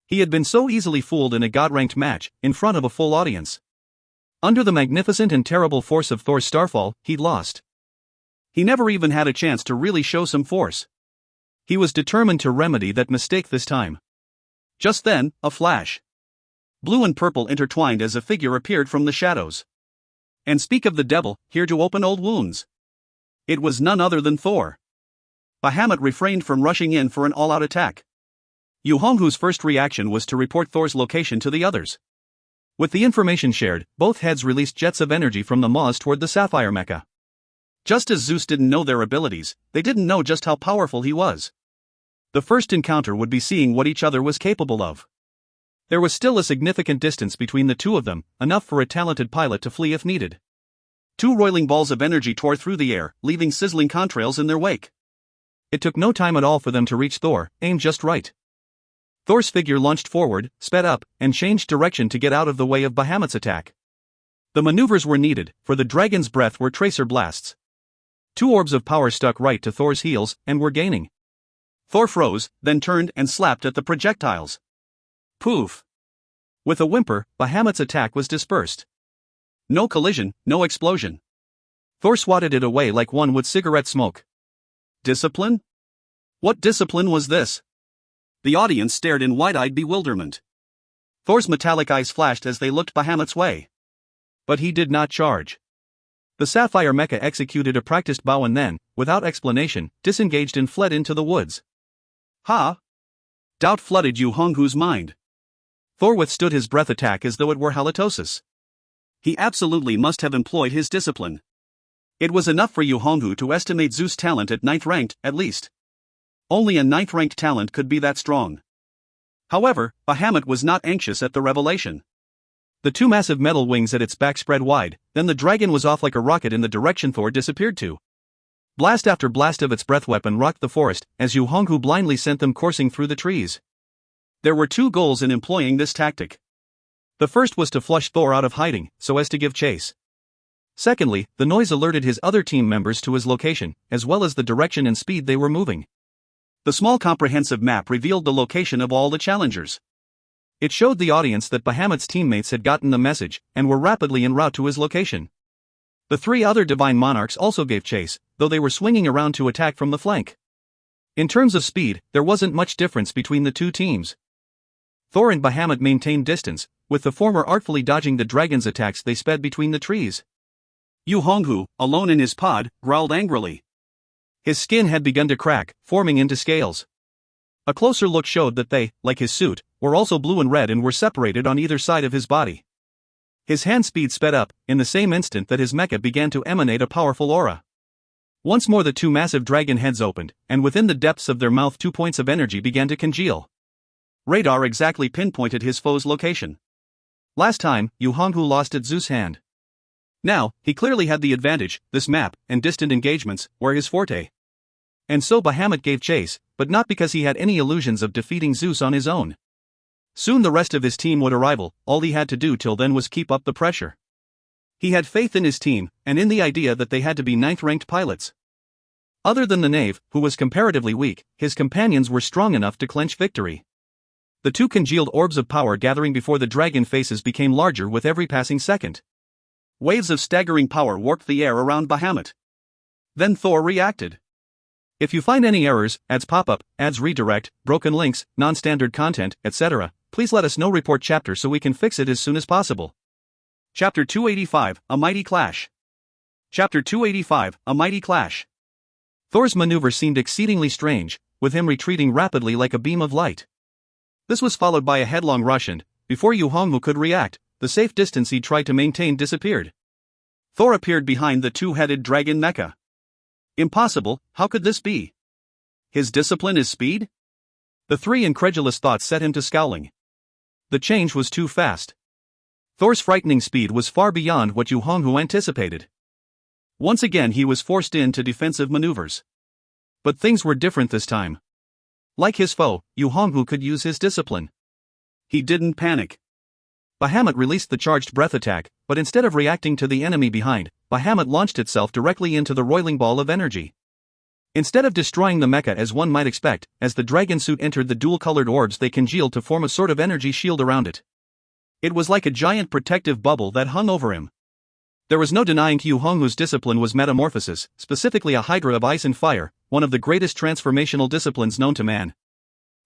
He had been so easily fooled in a god-ranked match, in front of a full audience. Under the magnificent and terrible force of Thor's starfall, he'd lost. He never even had a chance to really show some force. He was determined to remedy that mistake this time. Just then, a flash. Blue and purple intertwined as a figure appeared from the shadows. And speak of the devil, here to open old wounds. It was none other than Thor. Bahamut refrained from rushing in for an all-out attack. Yu Honghu's first reaction was to report Thor's location to the others. With the information shared, both heads released jets of energy from the maws toward the Sapphire Mecha. Just as Zeus didn't know their abilities, they didn't know just how powerful he was. The first encounter would be seeing what each other was capable of. There was still a significant distance between the two of them, enough for a talented pilot to flee if needed. Two roiling balls of energy tore through the air, leaving sizzling contrails in their wake. It took no time at all for them to reach Thor, aimed just right. Thor's figure launched forward, sped up, and changed direction to get out of the way of Bahamut's attack. The maneuvers were needed, for the dragon's breath were tracer blasts. Two orbs of power stuck right to Thor's heels, and were gaining. Thor froze, then turned and slapped at the projectiles. Poof! With a whimper, Bahamut's attack was dispersed. No collision, no explosion. Thor swatted it away like one would cigarette smoke. Discipline? What discipline was this? The audience stared in wide-eyed bewilderment. Thor's metallic eyes flashed as they looked Bahamut's way. But he did not charge. The Sapphire Mecha executed a practiced bow and then, without explanation, disengaged and fled into the woods. Ha! Doubt flooded Yu Honghu's mind. Thor withstood his breath attack as though it were halitosis. He absolutely must have employed his discipline. It was enough for Yu Honghu to estimate Zhou's talent at 9th ranked, at least. Only a 9th ranked talent could be that strong. However, Bahamut was not anxious at the revelation. The two massive metal wings at its back spread wide, then the dragon was off like a rocket in the direction Thor disappeared to. Blast after blast of its breath weapon rocked the forest, as Yu Honghu blindly sent them coursing through the trees. There were two goals in employing this tactic. The first was to flush Thor out of hiding, so as to give chase. Secondly, the noise alerted his other team members to his location, as well as the direction and speed they were moving. The small comprehensive map revealed the location of all the challengers. It showed the audience that Bahamut's teammates had gotten the message, and were rapidly en route to his location. The three other Divine Monarchs also gave chase, though they were swinging around to attack from the flank. In terms of speed, there wasn't much difference between the two teams. Thor and Bahamut maintained distance, with the former artfully dodging the dragon's attacks. They sped between the trees. Yu Honghu, alone in his pod, growled angrily. His skin had begun to crack, forming into scales. A closer look showed that they, like his suit, were also blue and red and were separated on either side of his body. His hand speed sped up, in the same instant that his mecha began to emanate a powerful aura. Once more the two massive dragon heads opened, and within the depths of their mouth 2 points of energy began to congeal. Radar exactly pinpointed his foe's location. Last time, Yu Honghu lost at Zhou's hand. Now, he clearly had the advantage. This map, and distant engagements, were his forte. And so Bahamut gave chase, but not because he had any illusions of defeating Zeus on his own. Soon the rest of his team would arrive. All he had to do till then was keep up the pressure. He had faith in his team, and in the idea that they had to be 9th-ranked pilots. Other than the knave, who was comparatively weak, his companions were strong enough to clinch victory. The two congealed orbs of power gathering before the dragon faces became larger with every passing second. Waves of staggering power warped the air around Bahamut. Then Thor reacted. If you find any errors, ads pop up, ads redirect, broken links, non-standard content, etc., please let us know. Report chapter so we can fix it as soon as possible. Chapter 285, A Mighty Clash. Chapter 285, A Mighty Clash. Thor's maneuver seemed exceedingly strange, with him retreating rapidly like a beam of light. This was followed by a headlong rush and, before Yu Honghu could react, the safe distance he tried to maintain disappeared. Thor appeared behind the two-headed dragon mecha. Impossible, how could this be? His discipline is speed? The three incredulous thoughts set him to scowling. The change was too fast. Thor's frightening speed was far beyond what Yu Honghu anticipated. Once again he was forced into defensive maneuvers. But things were different this time. Like his foe, Yu Honghu could use his discipline. He didn't panic. Bahamut released the charged breath attack, but instead of reacting to the enemy behind, Bahamut launched itself directly into the roiling ball of energy. Instead of destroying the mecha as one might expect, as the dragon suit entered the dual-colored orbs they congealed to form a sort of energy shield around it. It was like a giant protective bubble that hung over him. There was no denying Yu Honghu's discipline was metamorphosis, specifically a hydra of ice and fire, one of the greatest transformational disciplines known to man.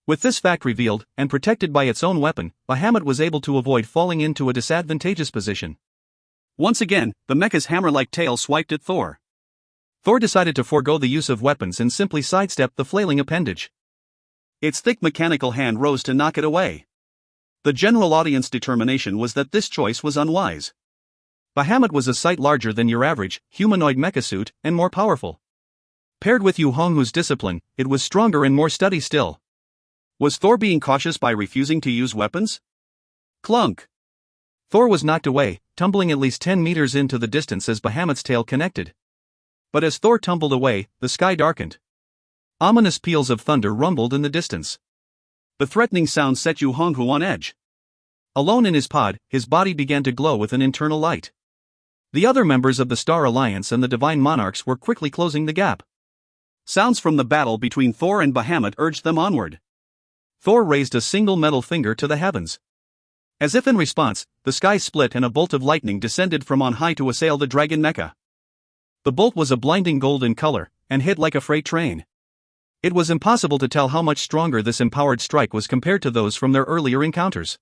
With this fact revealed, and protected by its own weapon, Bahamut was able to avoid falling into a disadvantageous position. Once again, the mecha's hammer-like tail swiped at Thor. Thor decided to forego the use of weapons and simply sidestepped the flailing appendage. Its thick mechanical hand rose to knock it away. The general audience determination was that this choice was unwise. Bahamut was a sight larger than your average, humanoid mecha suit, and more powerful. Paired with Yu Honghu's discipline, it was stronger and more steady still. Was Thor being cautious by refusing to use weapons? Clunk! Thor was knocked away, tumbling at least 10 meters into the distance as Bahamut's tail connected. But as Thor tumbled away, the sky darkened. Ominous peals of thunder rumbled in the distance. The threatening sound set Yu Honghu on edge. Alone in his pod, his body began to glow with an internal light. The other members of the Star Alliance and the Divine Monarchs were quickly closing the gap. Sounds from the battle between Thor and Bahamut urged them onward. Thor raised a single metal finger to the heavens. As if in response, the sky split and a bolt of lightning descended from on high to assail the dragon mecha. The bolt was a blinding gold in color, and hit like a freight train. It was impossible to tell how much stronger this empowered strike was compared to those from their earlier encounters.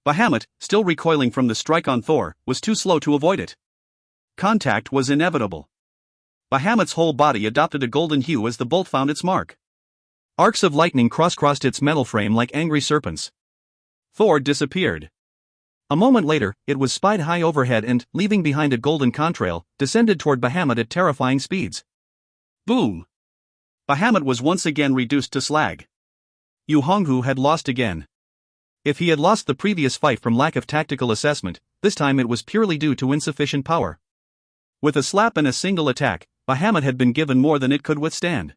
Bahamut, still recoiling from the strike on Thor, was too slow to avoid it. Contact was inevitable. Bahamut's whole body adopted a golden hue as the bolt found its mark. Arcs of lightning crisscrossed its metal frame like angry serpents. Thor disappeared. A moment later, it was spied high overhead and, leaving behind a golden contrail, descended toward Bahamut at terrifying speeds. Boom! Bahamut was once again reduced to slag. Yu Honghu had lost again. If he had lost the previous fight from lack of tactical assessment, this time it was purely due to insufficient power. With a slap and a single attack, Bahamut had been given more than it could withstand.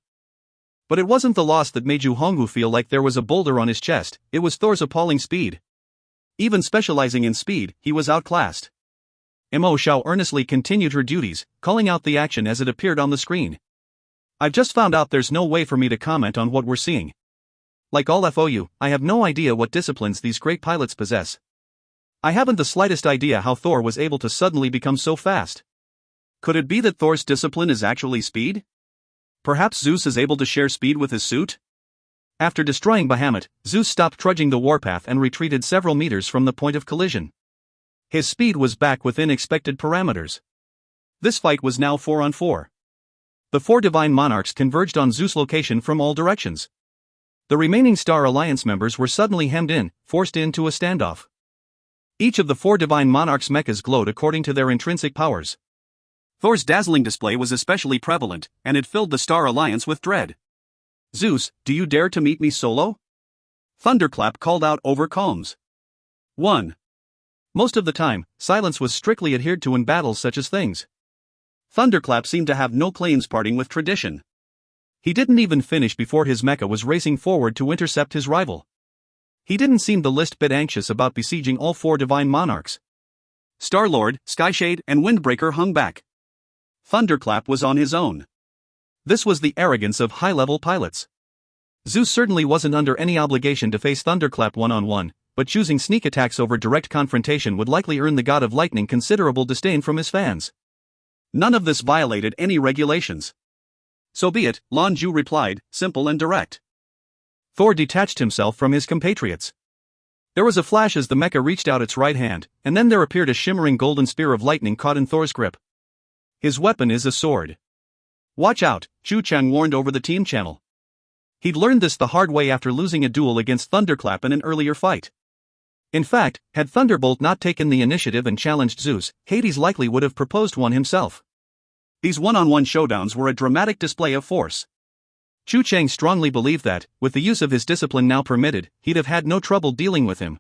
But it wasn't the loss that made Yu Honghu feel like there was a boulder on his chest, it was Thor's appalling speed. Even specializing in speed, he was outclassed. Mo Shao earnestly continued her duties, calling out the action as it appeared on the screen. I've just found out there's no way for me to comment on what we're seeing. Like all FOU, I have no idea what disciplines these great pilots possess. I haven't the slightest idea how Thor was able to suddenly become so fast. Could it be that Thor's discipline is actually speed? Perhaps Zeus is able to share speed with his suit? After destroying Bahamut, Zeus stopped trudging the warpath and retreated several meters from the point of collision. His speed was back within expected parameters. This fight was now 4-on-4. The 4 Divine Monarchs converged on Zeus' location from all directions. The remaining Star Alliance members were suddenly hemmed in, forced into a standoff. Each of the 4 Divine Monarchs' mechas glowed according to their intrinsic powers. Thor's dazzling display was especially prevalent, and it filled the Star Alliance with dread. Zeus, do you dare to meet me solo? Thunderclap called out over calms. 1. Most of the time, silence was strictly adhered to in battles such as things. Thunderclap seemed to have no claims parting with tradition. He didn't even finish before his mecha was racing forward to intercept his rival. He didn't seem the least bit anxious about besieging all 4 Divine Monarchs. Star-Lord, Skyshade, and Windbreaker hung back. Thunderclap was on his own. This was the arrogance of high-level pilots. Zeus certainly wasn't under any obligation to face Thunderclap one-on-one, but choosing sneak attacks over direct confrontation would likely earn the God of Lightning considerable disdain from his fans. None of this violated any regulations. So be it, Lan Jue replied, simple and direct. Thor detached himself from his compatriots. There was a flash as the mecha reached out its right hand, and then there appeared a shimmering golden spear of lightning caught in Thor's grip. His weapon is a sword. Watch out, Zhu Qianlin warned over the team channel. He'd learned this the hard way after losing a duel against Thunderclap in an earlier fight. In fact, had Thunderbolt not taken the initiative and challenged Zeus, Hades likely would have proposed one himself. These one-on-one showdowns were a dramatic display of force. Zhu Qianlin strongly believed that, with the use of his discipline now permitted, he'd have had no trouble dealing with him.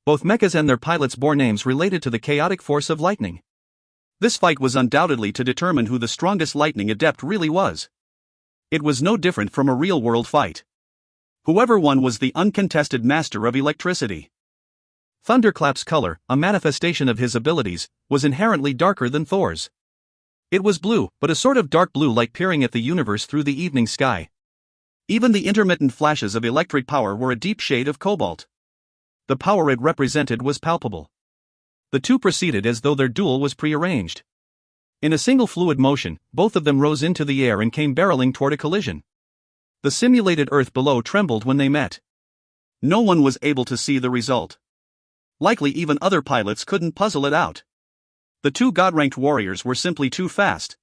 Both mechas and their pilots bore names related to the chaotic force of lightning. This fight was undoubtedly to determine who the strongest lightning adept really was. It was no different from a real-world fight. Whoever won was the uncontested master of electricity. Thunderclap's color, a manifestation of his abilities, was inherently darker than Thor's. It was blue, but a sort of dark blue like peering at the universe through the evening sky. Even the intermittent flashes of electric power were a deep shade of cobalt. The power it represented was palpable. The two proceeded as though their duel was prearranged. In a single fluid motion, both of them rose into the air and came barreling toward a collision. The simulated Earth below trembled when they met. No one was able to see the result. Likely even other pilots couldn't puzzle it out. The two god-ranked warriors were simply too fast.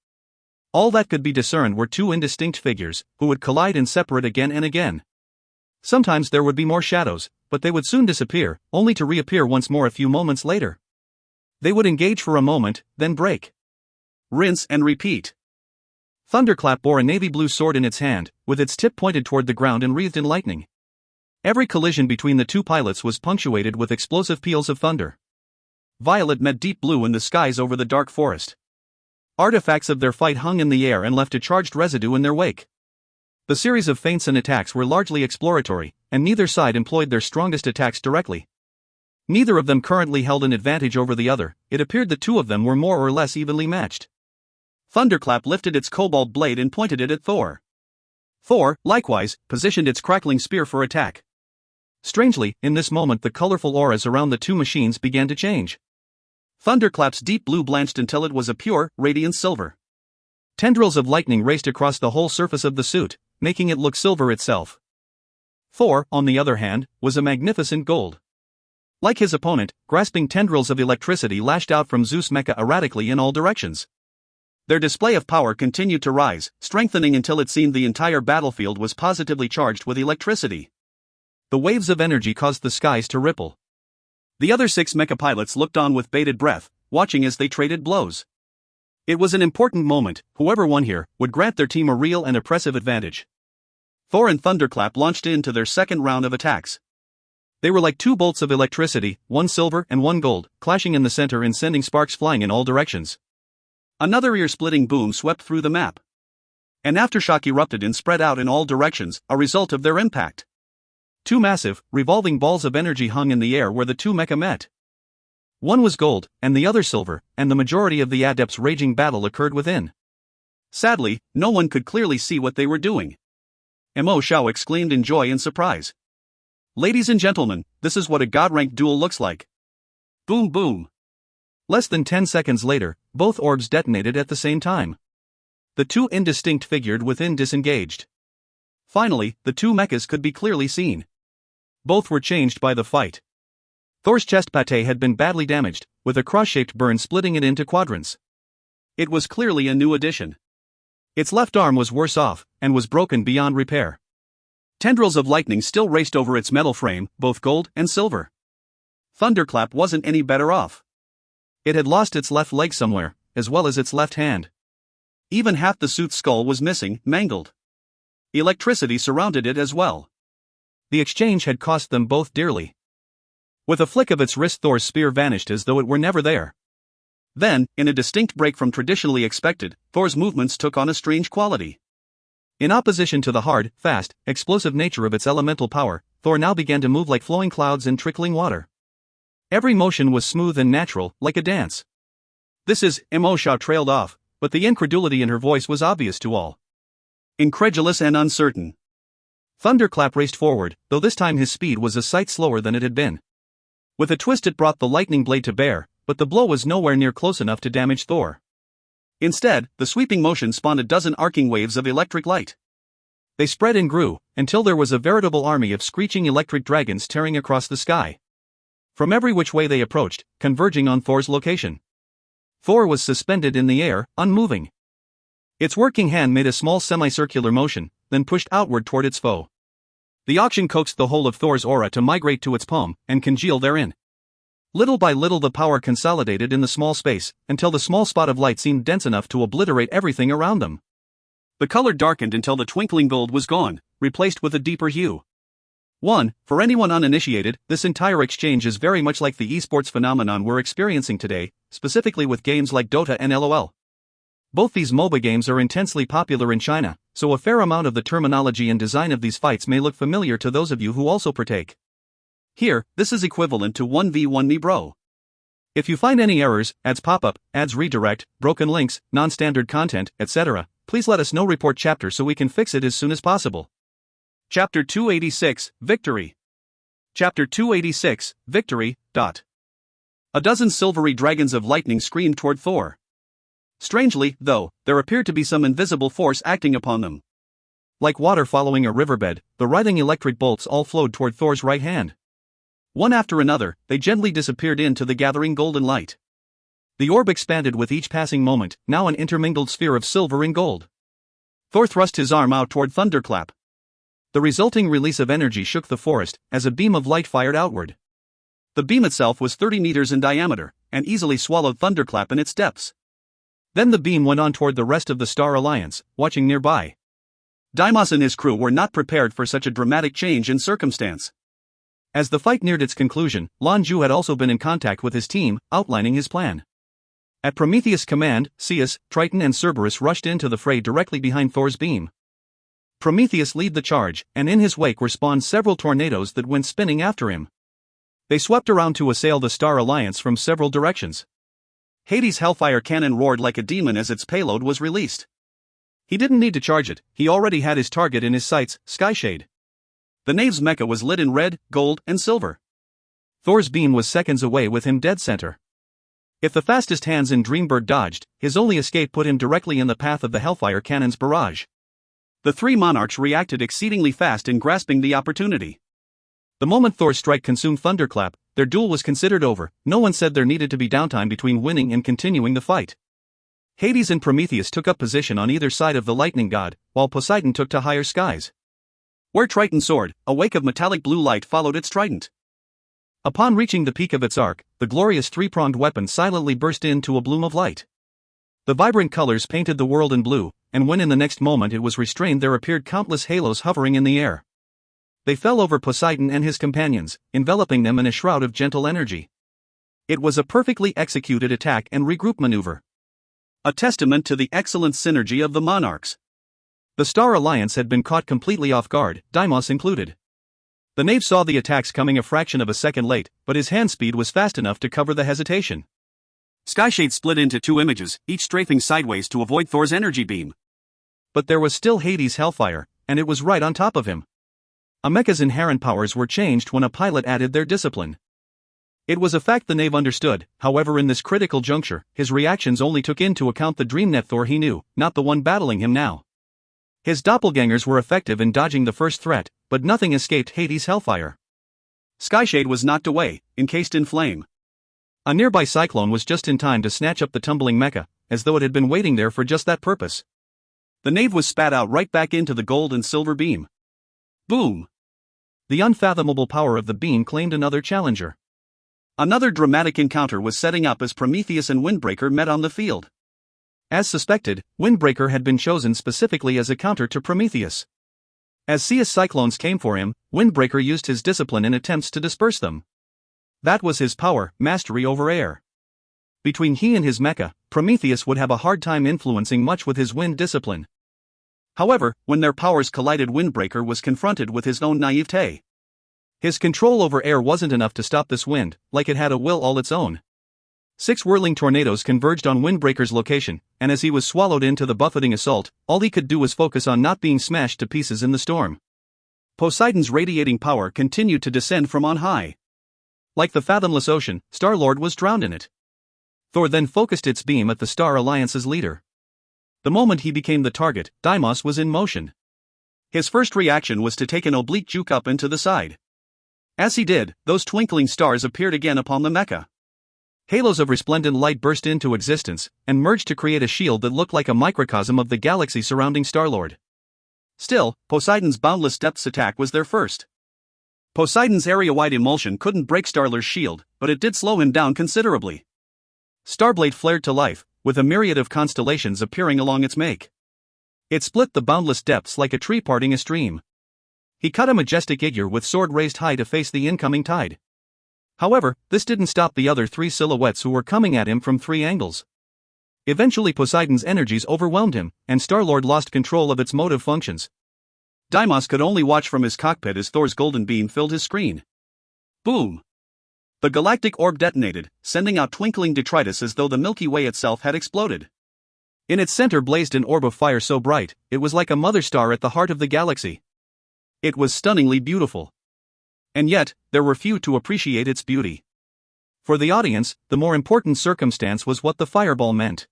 All that could be discerned were two indistinct figures, who would collide and separate again and again. Sometimes there would be more shadows, but they would soon disappear, only to reappear once more a few moments later. They would engage for a moment, then break. Rinse and repeat. Thunderclap bore a navy blue sword in its hand, with its tip pointed toward the ground and wreathed in lightning. Every collision between the two pilots was punctuated with explosive peals of thunder. Violet met deep blue in the skies over the dark forest. Artifacts of their fight hung in the air and left a charged residue in their wake. The series of feints and attacks were largely exploratory, and neither side employed their strongest attacks directly. Neither of them currently held an advantage over the other. It appeared the two of them were more or less evenly matched. Thunderclap lifted its cobalt blade and pointed it at Thor. Thor, likewise, positioned its crackling spear for attack. Strangely, in this moment the colorful auras around the two machines began to change. Thunderclap's deep blue blanched until it was a pure, radiant silver. Tendrils of lightning raced across the whole surface of the suit, making it look silver itself. Thor, on the other hand, was a magnificent gold. Like his opponent, grasping tendrils of electricity lashed out from Zeus Mecha erratically in all directions. Their display of power continued to rise, strengthening until it seemed the entire battlefield was positively charged with electricity. The waves of energy caused the skies to ripple. The other 6 mecha pilots looked on with bated breath, watching as they traded blows. It was an important moment. Whoever won here would grant their team a real and oppressive advantage. Thor and Thunderclap launched into their second round of attacks. They were like two bolts of electricity, one silver and one gold, clashing in the center and sending sparks flying in all directions. Another ear-splitting boom swept through the map. An aftershock erupted and spread out in all directions, a result of their impact. Two massive, revolving balls of energy hung in the air where the two mecha met. One was gold, and the other silver, and the majority of the Adepts' raging battle occurred within. Sadly, no one could clearly see what they were doing. Mo Shao exclaimed in joy and surprise. "Ladies and gentlemen, this is what a god-ranked duel looks like." Boom boom. Less than 10 seconds later, both orbs detonated at the same time. The two indistinct figured within disengaged. Finally, the two mechas could be clearly seen. Both were changed by the fight. Thor's chest pate had been badly damaged, with a cross-shaped burn splitting it into quadrants. It was clearly a new addition. Its left arm was worse off, and was broken beyond repair. Tendrils of lightning still raced over its metal frame, both gold and silver. Thunderclap wasn't any better off. It had lost its left leg somewhere, as well as its left hand. Even half the suit's skull was missing, mangled. Electricity surrounded it as well. The exchange had cost them both dearly. With a flick of its wrist, Thor's spear vanished as though it were never there. Then, in a distinct break from traditionally expected, Thor's movements took on a strange quality. In opposition to the hard, fast, explosive nature of its elemental power, Thor now began to move like flowing clouds and trickling water. Every motion was smooth and natural, like a dance. "This is," Mo Shao trailed off, but the incredulity in her voice was obvious to all. Incredulous and uncertain. Thunderclap raced forward, though this time his speed was a sight slower than it had been. With a twist it brought the lightning blade to bear, but the blow was nowhere near close enough to damage Thor. Instead, the sweeping motion spawned a dozen arcing waves of electric light. They spread and grew, until there was a veritable army of screeching electric dragons tearing across the sky. From every which way they approached, converging on Thor's location. Thor was suspended in the air, unmoving. Its working hand made a small semicircular motion, then pushed outward toward its foe. The action coaxed the whole of Thor's aura to migrate to its palm, and congeal therein. Little by little the power consolidated in the small space, until the small spot of light seemed dense enough to obliterate everything around them. The color darkened until the twinkling gold was gone, replaced with a deeper hue. For anyone uninitiated, this entire exchange is very much like the esports phenomenon we're experiencing today, specifically with games like Dota and LOL. Both these MOBA games are intensely popular in China, so a fair amount of the terminology and design of these fights may look familiar to those of you who also partake. Here, this is equivalent to 1v1 me bro. If you find any errors, ads pop up, ads redirect, broken links, non-standard content, etc., please let us know. Report chapter so we can fix it as soon as possible. Chapter 286, Victory. Chapter 286, Victory. A dozen silvery dragons of lightning screamed toward Thor. Strangely, though, there appeared to be some invisible force acting upon them. Like water following a riverbed, the writhing electric bolts all flowed toward Thor's right hand. One after another, they gently disappeared into the gathering golden light. The orb expanded with each passing moment, now an intermingled sphere of silver and gold. Thor thrust his arm out toward Thunderclap. The resulting release of energy shook the forest, as a beam of light fired outward. The beam itself was 30 meters in diameter, and easily swallowed Thunderclap in its depths. Then the beam went on toward the rest of the Star Alliance, watching nearby. Deimos and his crew were not prepared for such a dramatic change in circumstance. As the fight neared its conclusion, Lan Jue had also been in contact with his team, outlining his plan. At Prometheus' command, Zeus, Triton and Cerberus rushed into the fray directly behind Thor's beam. Prometheus led the charge, and in his wake were spawned several tornadoes that went spinning after him. They swept around to assail the Star Alliance from several directions. Hades' Hellfire cannon roared like a demon as its payload was released. He didn't need to charge it, he already had his target in his sights, Skyshade. The Knave's mecha was lit in red, gold, and silver. Thor's beam was seconds away with him dead center. If the fastest hands in Dreambird dodged, his only escape put him directly in the path of the Hellfire cannon's barrage. The three monarchs reacted exceedingly fast in grasping the opportunity. The moment Thor's strike consumed Thunderclap, their duel was considered over. No one said there needed to be downtime between winning and continuing the fight. Hades and Prometheus took up position on either side of the lightning god, while Poseidon took to higher skies. Where Triton soared, a wake of metallic blue light followed its trident. Upon reaching the peak of its arc, the glorious three-pronged weapon silently burst into a bloom of light. The vibrant colors painted the world in blue, and when in the next moment it was restrained, there appeared countless halos hovering in the air. They fell over Poseidon and his companions, enveloping them in a shroud of gentle energy. It was a perfectly executed attack and regroup maneuver. A testament to the excellent synergy of the monarchs. The Star Alliance had been caught completely off guard, Deimos included. The Knave saw the attacks coming a fraction of a second late, but his hand speed was fast enough to cover the hesitation. Skyshade split into two images, each strafing sideways to avoid Thor's energy beam. But there was still Hades' Hellfire, and it was right on top of him. A mecha's inherent powers were changed when a pilot added their discipline. It was a fact the Knave understood, however in this critical juncture, his reactions only took into account the DreamNet Thor he knew, not the one battling him now. His doppelgangers were effective in dodging the first threat, but nothing escaped Hades' Hellfire. Skyshade was knocked away, encased in flame. A nearby cyclone was just in time to snatch up the tumbling mecha, as though it had been waiting there for just that purpose. The Knave was spat out right back into the gold and silver beam. Boom! The unfathomable power of the beam claimed another challenger. Another dramatic encounter was setting up as Prometheus and Windbreaker met on the field. As suspected, Windbreaker had been chosen specifically as a counter to Prometheus. As Zeus cyclones came for him, Windbreaker used his discipline in attempts to disperse them. That was his power, mastery over air. Between he and his mecha, Prometheus would have a hard time influencing much with his wind discipline. However, when their powers collided, Windbreaker was confronted with his own naivete. His control over air wasn't enough to stop this wind, like it had a will all its own. 6 whirling tornadoes converged on Windbreaker's location, and as he was swallowed into the buffeting assault, all he could do was focus on not being smashed to pieces in the storm. Poseidon's radiating power continued to descend from on high. Like the fathomless ocean, Star-Lord was drowned in it. Thor then focused its beam at the Star Alliance's leader. The moment he became the target, Deimos was in motion. His first reaction was to take an oblique juke up into the side. As he did, those twinkling stars appeared again upon the mecha. Halos of resplendent light burst into existence, and merged to create a shield that looked like a microcosm of the galaxy surrounding Star-Lord. Still, Poseidon's boundless depths attack was their first. Poseidon's area-wide emulsion couldn't break Star-Lord's shield, but it did slow him down considerably. Starblade flared to life, with a myriad of constellations appearing along its make. It split the boundless depths like a tree parting a stream. He cut a majestic figure with sword raised high to face the incoming tide. However, this didn't stop the other 3 silhouettes who were coming at him from 3 angles. Eventually Poseidon's energies overwhelmed him, and Star-Lord lost control of its motive functions. Deimos could only watch from his cockpit as Thor's golden beam filled his screen. Boom! The galactic orb detonated, sending out twinkling detritus as though the Milky Way itself had exploded. In its center blazed an orb of fire so bright, it was like a mother star at the heart of the galaxy. It was stunningly beautiful. And yet, there were few to appreciate its beauty. For the audience, the more important circumstance was what the fireball meant.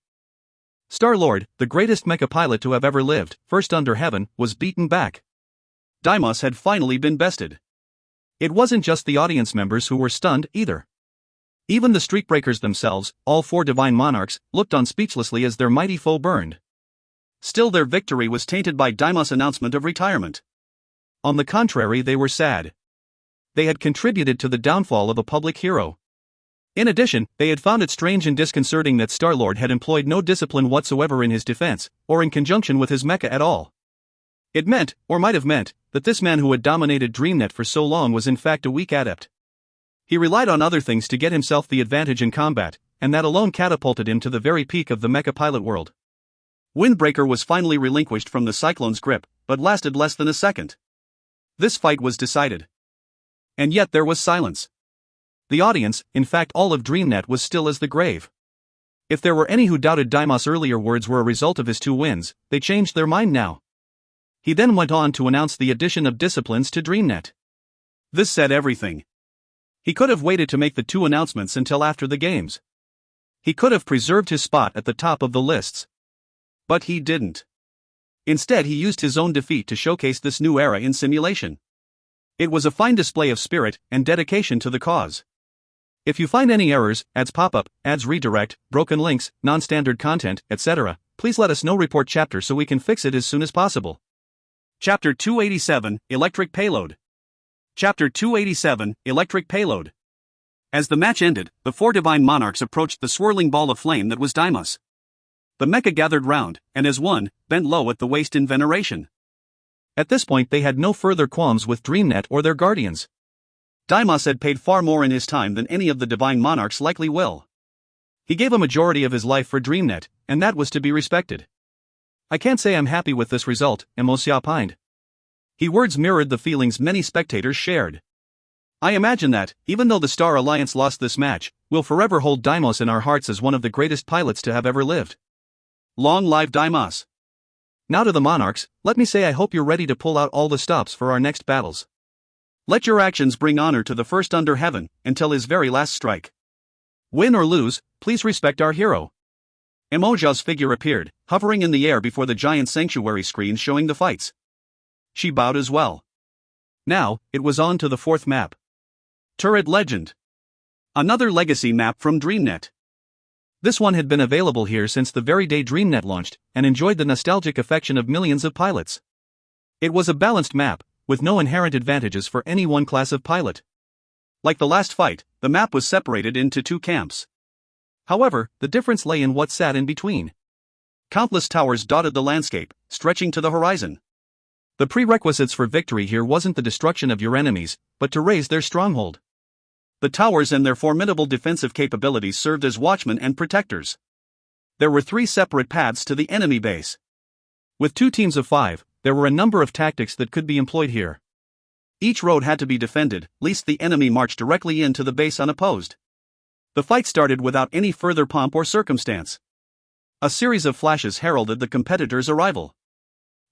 Star-Lord, the greatest mecha pilot to have ever lived, first under heaven, was beaten back. Deimos had finally been bested. It wasn't just the audience members who were stunned, either. Even the streakbreakers themselves, all 4 divine monarchs, looked on speechlessly as their mighty foe burned. Still, their victory was tainted by Deimos' announcement of retirement. On the contrary, they were sad. They had contributed to the downfall of a public hero. In addition, they had found it strange and disconcerting that Star-Lord had employed no discipline whatsoever in his defense, or in conjunction with his mecha at all. It meant, or might have meant, that this man who had dominated DreamNet for so long was in fact a weak adept. He relied on other things to get himself the advantage in combat, and that alone catapulted him to the very peak of the mecha pilot world. Windbreaker was finally relinquished from the Cyclone's grip, but lasted less than a second. This fight was decided. And yet there was silence. The audience, in fact all of DreamNet, was still as the grave. If there were any who doubted Daimos' earlier words were a result of his 2 wins, they changed their mind now. He then went on to announce the addition of disciplines to DreamNet. This said everything. He could have waited to make the 2 announcements until after the games. He could have preserved his spot at the top of the lists. But he didn't. Instead, he used his own defeat to showcase this new era in simulation. It was a fine display of spirit and dedication to the cause. If you find any errors, ads pop up, ads redirect, broken links, non-standard content, etc., please let us know. Report chapter so we can fix it as soon as possible. Chapter 287, Electric Payload. Chapter 287, Electric Payload. As the match ended, the 4 divine monarchs approached the swirling ball of flame that was Daimos. The mecha gathered round, and as one, bent low at the waist in veneration. At this point they had no further qualms with DreamNet or their guardians. Daimos had paid far more in his time than any of the divine monarchs likely will. He gave a majority of his life for DreamNet, and that was to be respected. I can't say I'm happy with this result, Emo pined. His words mirrored the feelings many spectators shared. I imagine that, even though the Star Alliance lost this match, we'll forever hold Daimos in our hearts as one of the greatest pilots to have ever lived. Long live Daimos. Now to the monarchs, let me say I hope you're ready to pull out all the stops for our next battles. Let your actions bring honor to the first under heaven, until his very last strike. Win or lose, please respect our hero. Emoja's figure appeared, hovering in the air before the giant sanctuary screen showing the fights. She bowed as well. Now, it was on to the 4th map. Turret Legend. Another legacy map from DreamNet. This one had been available here since the very day DreamNet launched, and enjoyed the nostalgic affection of millions of pilots. It was a balanced map, with no inherent advantages for any one class of pilot. Like the last fight, the map was separated into 2 camps. However, the difference lay in what sat in between. Countless towers dotted the landscape, stretching to the horizon. The prerequisites for victory here wasn't the destruction of your enemies, but to raise their stronghold. The towers and their formidable defensive capabilities served as watchmen and protectors. There were 3 separate paths to the enemy base. With 2 teams of 5, there were a number of tactics that could be employed here. Each road had to be defended, lest the enemy march directly into the base unopposed. The fight started without any further pomp or circumstance. A series of flashes heralded the competitors' arrival.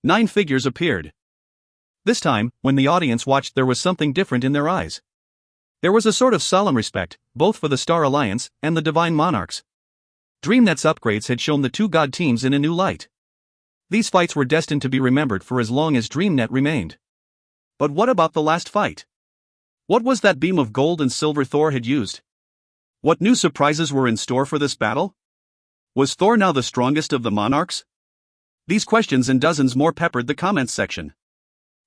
9 figures appeared. This time, when the audience watched, there was something different in their eyes. There was a sort of solemn respect, both for the Star Alliance and the Divine Monarchs. DreamNet's upgrades had shown the 2 god teams in a new light. These fights were destined to be remembered for as long as DreamNet remained. But what about the last fight? What was that beam of gold and silver Thor had used? What new surprises were in store for this battle? Was Thor now the strongest of the monarchs? These questions and dozens more peppered the comments section.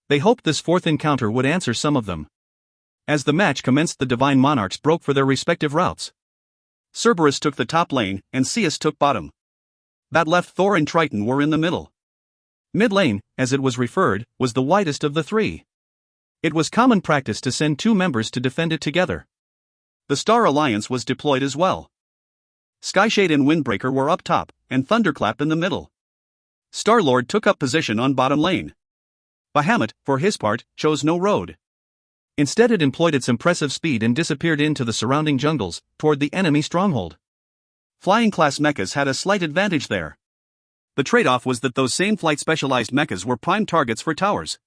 They hoped this 4th encounter would answer some of them. As the match commenced, the Divine Monarchs broke for their respective routes. Cerberus took the top lane, and Zeus took bottom. That left Thor and Triton were in the middle. Mid lane, as it was referred, was the widest of the 3. It was common practice to send 2 members to defend it together. The Star Alliance was deployed as well. Skyshade and Windbreaker were up top, and Thunderclap in the middle. Star-Lord took up position on bottom lane. Bahamut, for his part, chose no road. Instead, it employed its impressive speed and disappeared into the surrounding jungles, toward the enemy stronghold. Flying-class mechas had a slight advantage there. The trade-off was that those same flight-specialized mechas were prime targets for towers.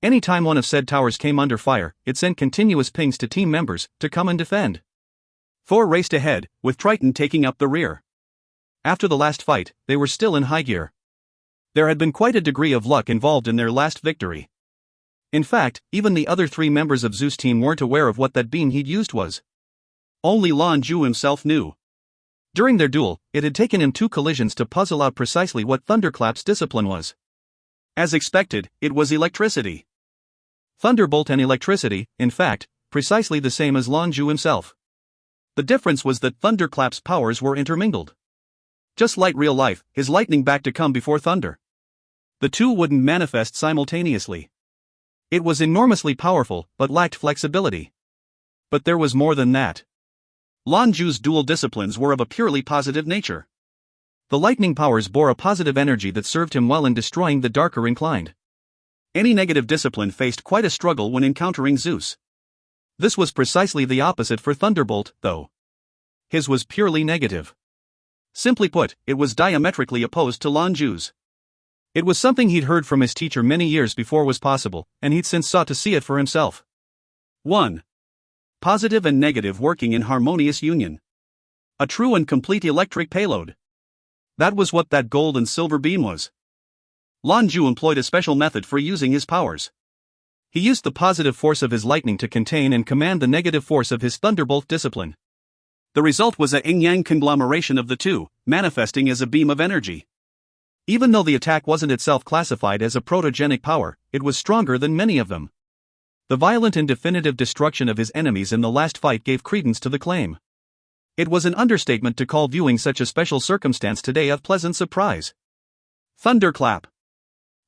Any time one of said towers came under fire, it sent continuous pings to team members to come and defend. Thor raced ahead, with Triton taking up the rear. After the last fight, they were still in high gear. There had been quite a degree of luck involved in their last victory. In fact, even the other 3 members of Zeus' team weren't aware of what that beam he'd used was. Only Lan Jue himself knew. During their duel, it had taken him 2 collisions to puzzle out precisely what Thunderclap's discipline was. As expected, it was electricity. Thunderbolt and electricity, in fact, precisely the same as Lan Jue himself. The difference was that Thunderclap's powers were intermingled. Just like real life, his lightning back to come before thunder. The two wouldn't manifest simultaneously. It was enormously powerful, but lacked flexibility. But there was more than that. Lan Jue's dual disciplines were of a purely positive nature. The lightning powers bore a positive energy that served him well in destroying the darker inclined. Any negative discipline faced quite a struggle when encountering Zeus. This was precisely the opposite for Thunderbolt, though. His was purely negative. Simply put, it was diametrically opposed to Lan Jue's. It was something he'd heard from his teacher many years before was possible, and he'd since sought to see it for himself. 1. Positive and negative working in harmonious union. A true and complete electric payload. That was what that gold and silver beam was. Lan Jue employed a special method for using his powers. He used the positive force of his lightning to contain and command the negative force of his thunderbolt discipline. The result was a yin-yang conglomeration of the two, manifesting as a beam of energy. Even though the attack wasn't itself classified as a protogenic power, it was stronger than many of them. The violent and definitive destruction of his enemies in the last fight gave credence to the claim. It was an understatement to call viewing such a special circumstance today a pleasant surprise. Thunderclap.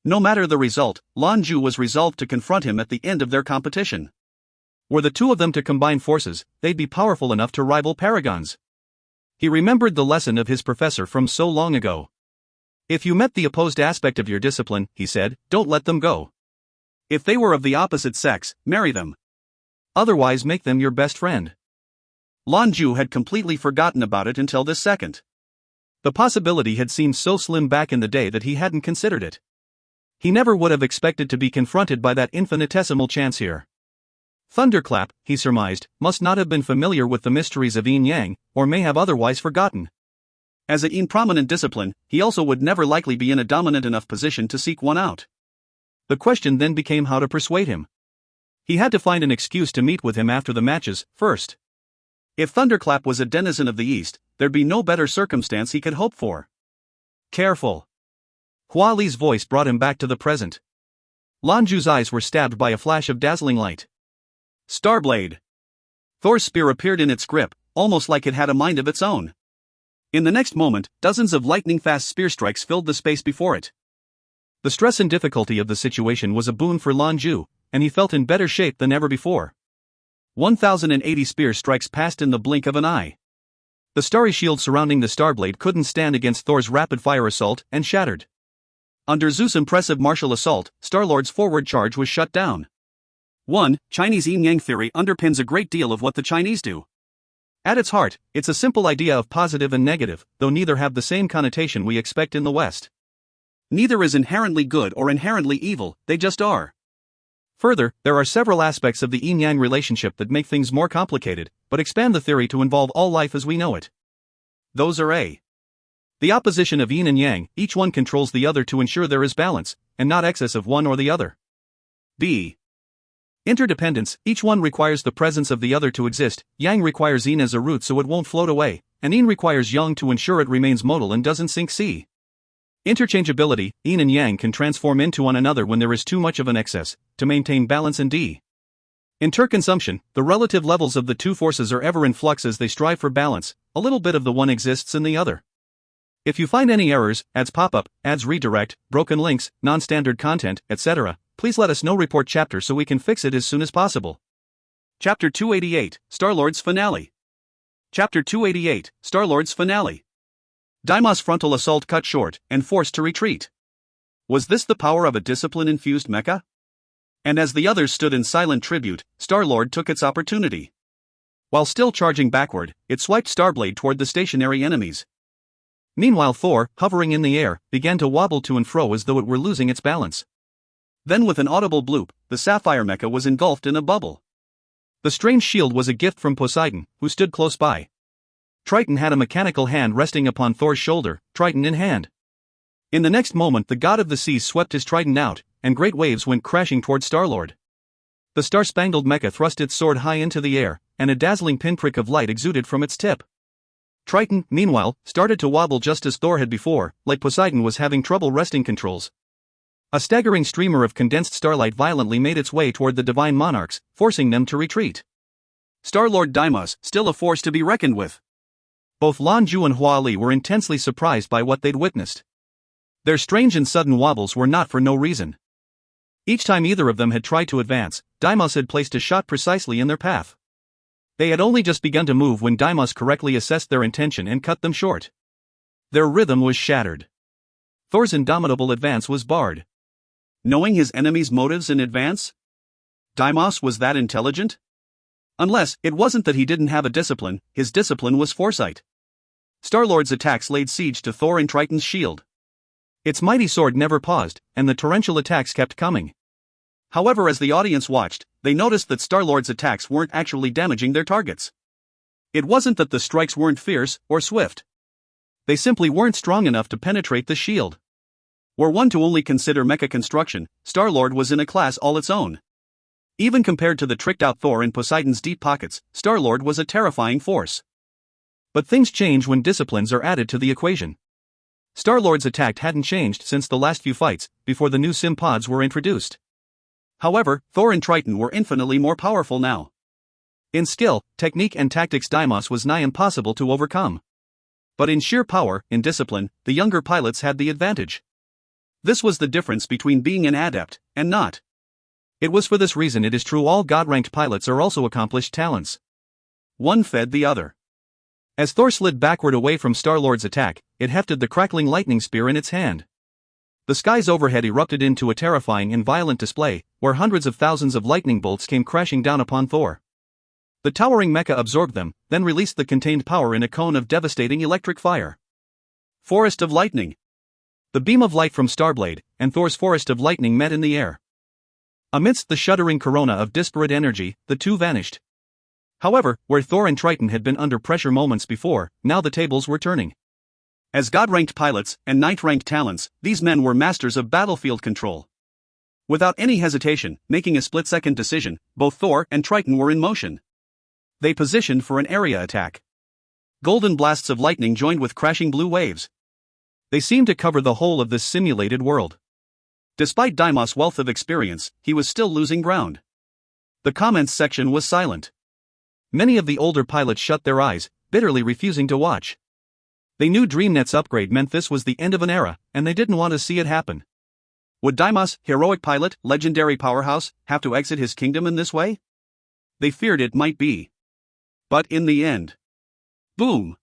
No matter the result, Lan Jue was resolved to confront him at the end of their competition. Were the two of them to combine forces, they'd be powerful enough to rival paragons. He remembered the lesson of his professor from so long ago. If you met the opposed aspect of your discipline, he said, don't let them go. If they were of the opposite sex, marry them. Otherwise make them your best friend. Lan Jue had completely forgotten about it until this second. The possibility had seemed so slim back in the day that he hadn't considered it. He never would have expected to be confronted by that infinitesimal chance here. Thunderclap, he surmised, must not have been familiar with the mysteries of yin-yang, or may have otherwise forgotten. As a prominent discipline, he also would never likely be in a dominant enough position to seek one out. The question then became how to persuade him. He had to find an excuse to meet with him after the matches, first. If Thunderclap was a denizen of the East, there'd be no better circumstance he could hope for. Careful. Hua Li's voice brought him back to the present. Lan Jue's eyes were stabbed by a flash of dazzling light. Starblade. Thor's spear appeared in its grip, almost like it had a mind of its own. In the next moment, dozens of lightning-fast spear strikes filled the space before it. The stress and difficulty of the situation was a boon for Lan Jue, and he felt in better shape than ever before. 1,080 spear strikes passed in the blink of an eye. The starry shield surrounding the Starblade couldn't stand against Thor's rapid-fire assault, and shattered. Under Zeus' impressive martial assault, Star-Lord's forward charge was shut down. 1. Chinese yin-yang theory underpins a great deal of what the Chinese do. At its heart, it's a simple idea of positive and negative, though neither have the same connotation we expect in the West. Neither is inherently good or inherently evil, they just are. Further, there are several aspects of the yin-yang relationship that make things more complicated, but expand the theory to involve all life as we know it. Those are a. The opposition of yin and yang, each one controls the other to ensure there is balance, and not excess of one or the other. B. Interdependence, each one requires the presence of the other to exist, yang requires yin as a root so it won't float away, and yin requires yang to ensure it remains modal and doesn't sink. C. Interchangeability, yin and yang can transform into one another when there is too much of an excess, to maintain balance. And D. Interconsumption, the relative levels of the two forces are ever in flux as they strive for balance, a little bit of the one exists in the other. If you find any errors, ads pop up, ads redirect, broken links, non-standard content, etc., please let us know. Report chapter so we can fix it as soon as possible. Chapter 288, Star-Lord's Finale. Chapter 288, Star-Lord's Finale. Daimos' frontal assault cut short, and forced to retreat. Was this the power of a discipline-infused mecha? And as the others stood in silent tribute, Star-Lord took its opportunity. While still charging backward, it swiped Starblade toward the stationary enemies. Meanwhile Thor, hovering in the air, began to wobble to and fro as though it were losing its balance. Then with an audible bloop, the sapphire mecha was engulfed in a bubble. The strange shield was a gift from Poseidon, who stood close by. Triton had a mechanical hand resting upon Thor's shoulder, Triton in hand. In the next moment the god of the seas swept his Triton out, and great waves went crashing toward Star-Lord. The star-spangled mecha thrust its sword high into the air, and a dazzling pinprick of light exuded from its tip. Triton, meanwhile, started to wobble just as Thor had before, like Poseidon was having trouble wresting controls. A staggering streamer of condensed starlight violently made its way toward the divine monarchs, forcing them to retreat. Star-Lord Daimos, still a force to be reckoned with. Both Lan Jue and Hua Li were intensely surprised by what they'd witnessed. Their strange and sudden wobbles were not for no reason. Each time either of them had tried to advance, Daimos had placed a shot precisely in their path. They had only just begun to move when Daimos correctly assessed their intention and cut them short. Their rhythm was shattered. Thor's indomitable advance was barred. Knowing his enemy's motives in advance? Daimos was that intelligent? Unless, it wasn't that he didn't have a discipline, his discipline was foresight. Star-Lord's attacks laid siege to Thor and Triton's shield. Its mighty sword never paused, and the torrential attacks kept coming. However, as the audience watched, they noticed that Star-Lord's attacks weren't actually damaging their targets. It wasn't that the strikes weren't fierce or swift. They simply weren't strong enough to penetrate the shield. Were one to only consider mecha construction, Star-Lord was in a class all its own. Even compared to the tricked-out Thor in Poseidon's deep pockets, Star-Lord was a terrifying force. But things change when disciplines are added to the equation. Star-Lord's attack hadn't changed since the last few fights, before the new sim pods were introduced. However, Thor and Triton were infinitely more powerful now. In skill, technique and tactics, Daimos was nigh impossible to overcome. But in sheer power, in discipline, the younger pilots had the advantage. This was the difference between being an adept and not. It was for this reason it is true all god-ranked pilots are also accomplished talents. One fed the other. As Thor slid backward away from Star-Lord's attack, it hefted the crackling lightning spear in its hand. The skies overhead erupted into a terrifying and violent display, where hundreds of thousands of lightning bolts came crashing down upon Thor. The towering mecha absorbed them, then released the contained power in a cone of devastating electric fire. Forest of lightning. The beam of light from Starblade and Thor's forest of lightning met in the air. Amidst the shuddering corona of disparate energy, the two vanished. However, where Thor and Triton had been under pressure moments before, now the tables were turning. As god-ranked pilots and knight-ranked talents, these men were masters of battlefield control. Without any hesitation, making a split-second decision, both Thor and Triton were in motion. They positioned for an area attack. Golden blasts of lightning joined with crashing blue waves. They seemed to cover the whole of this simulated world. Despite Daimos' wealth of experience, he was still losing ground. The comments section was silent. Many of the older pilots shut their eyes, bitterly refusing to watch. They knew DreamNet's upgrade meant this was the end of an era, and they didn't want to see it happen. Would Daimos, heroic pilot, legendary powerhouse, have to exit his kingdom in this way? They feared it might be. But in the end, boom!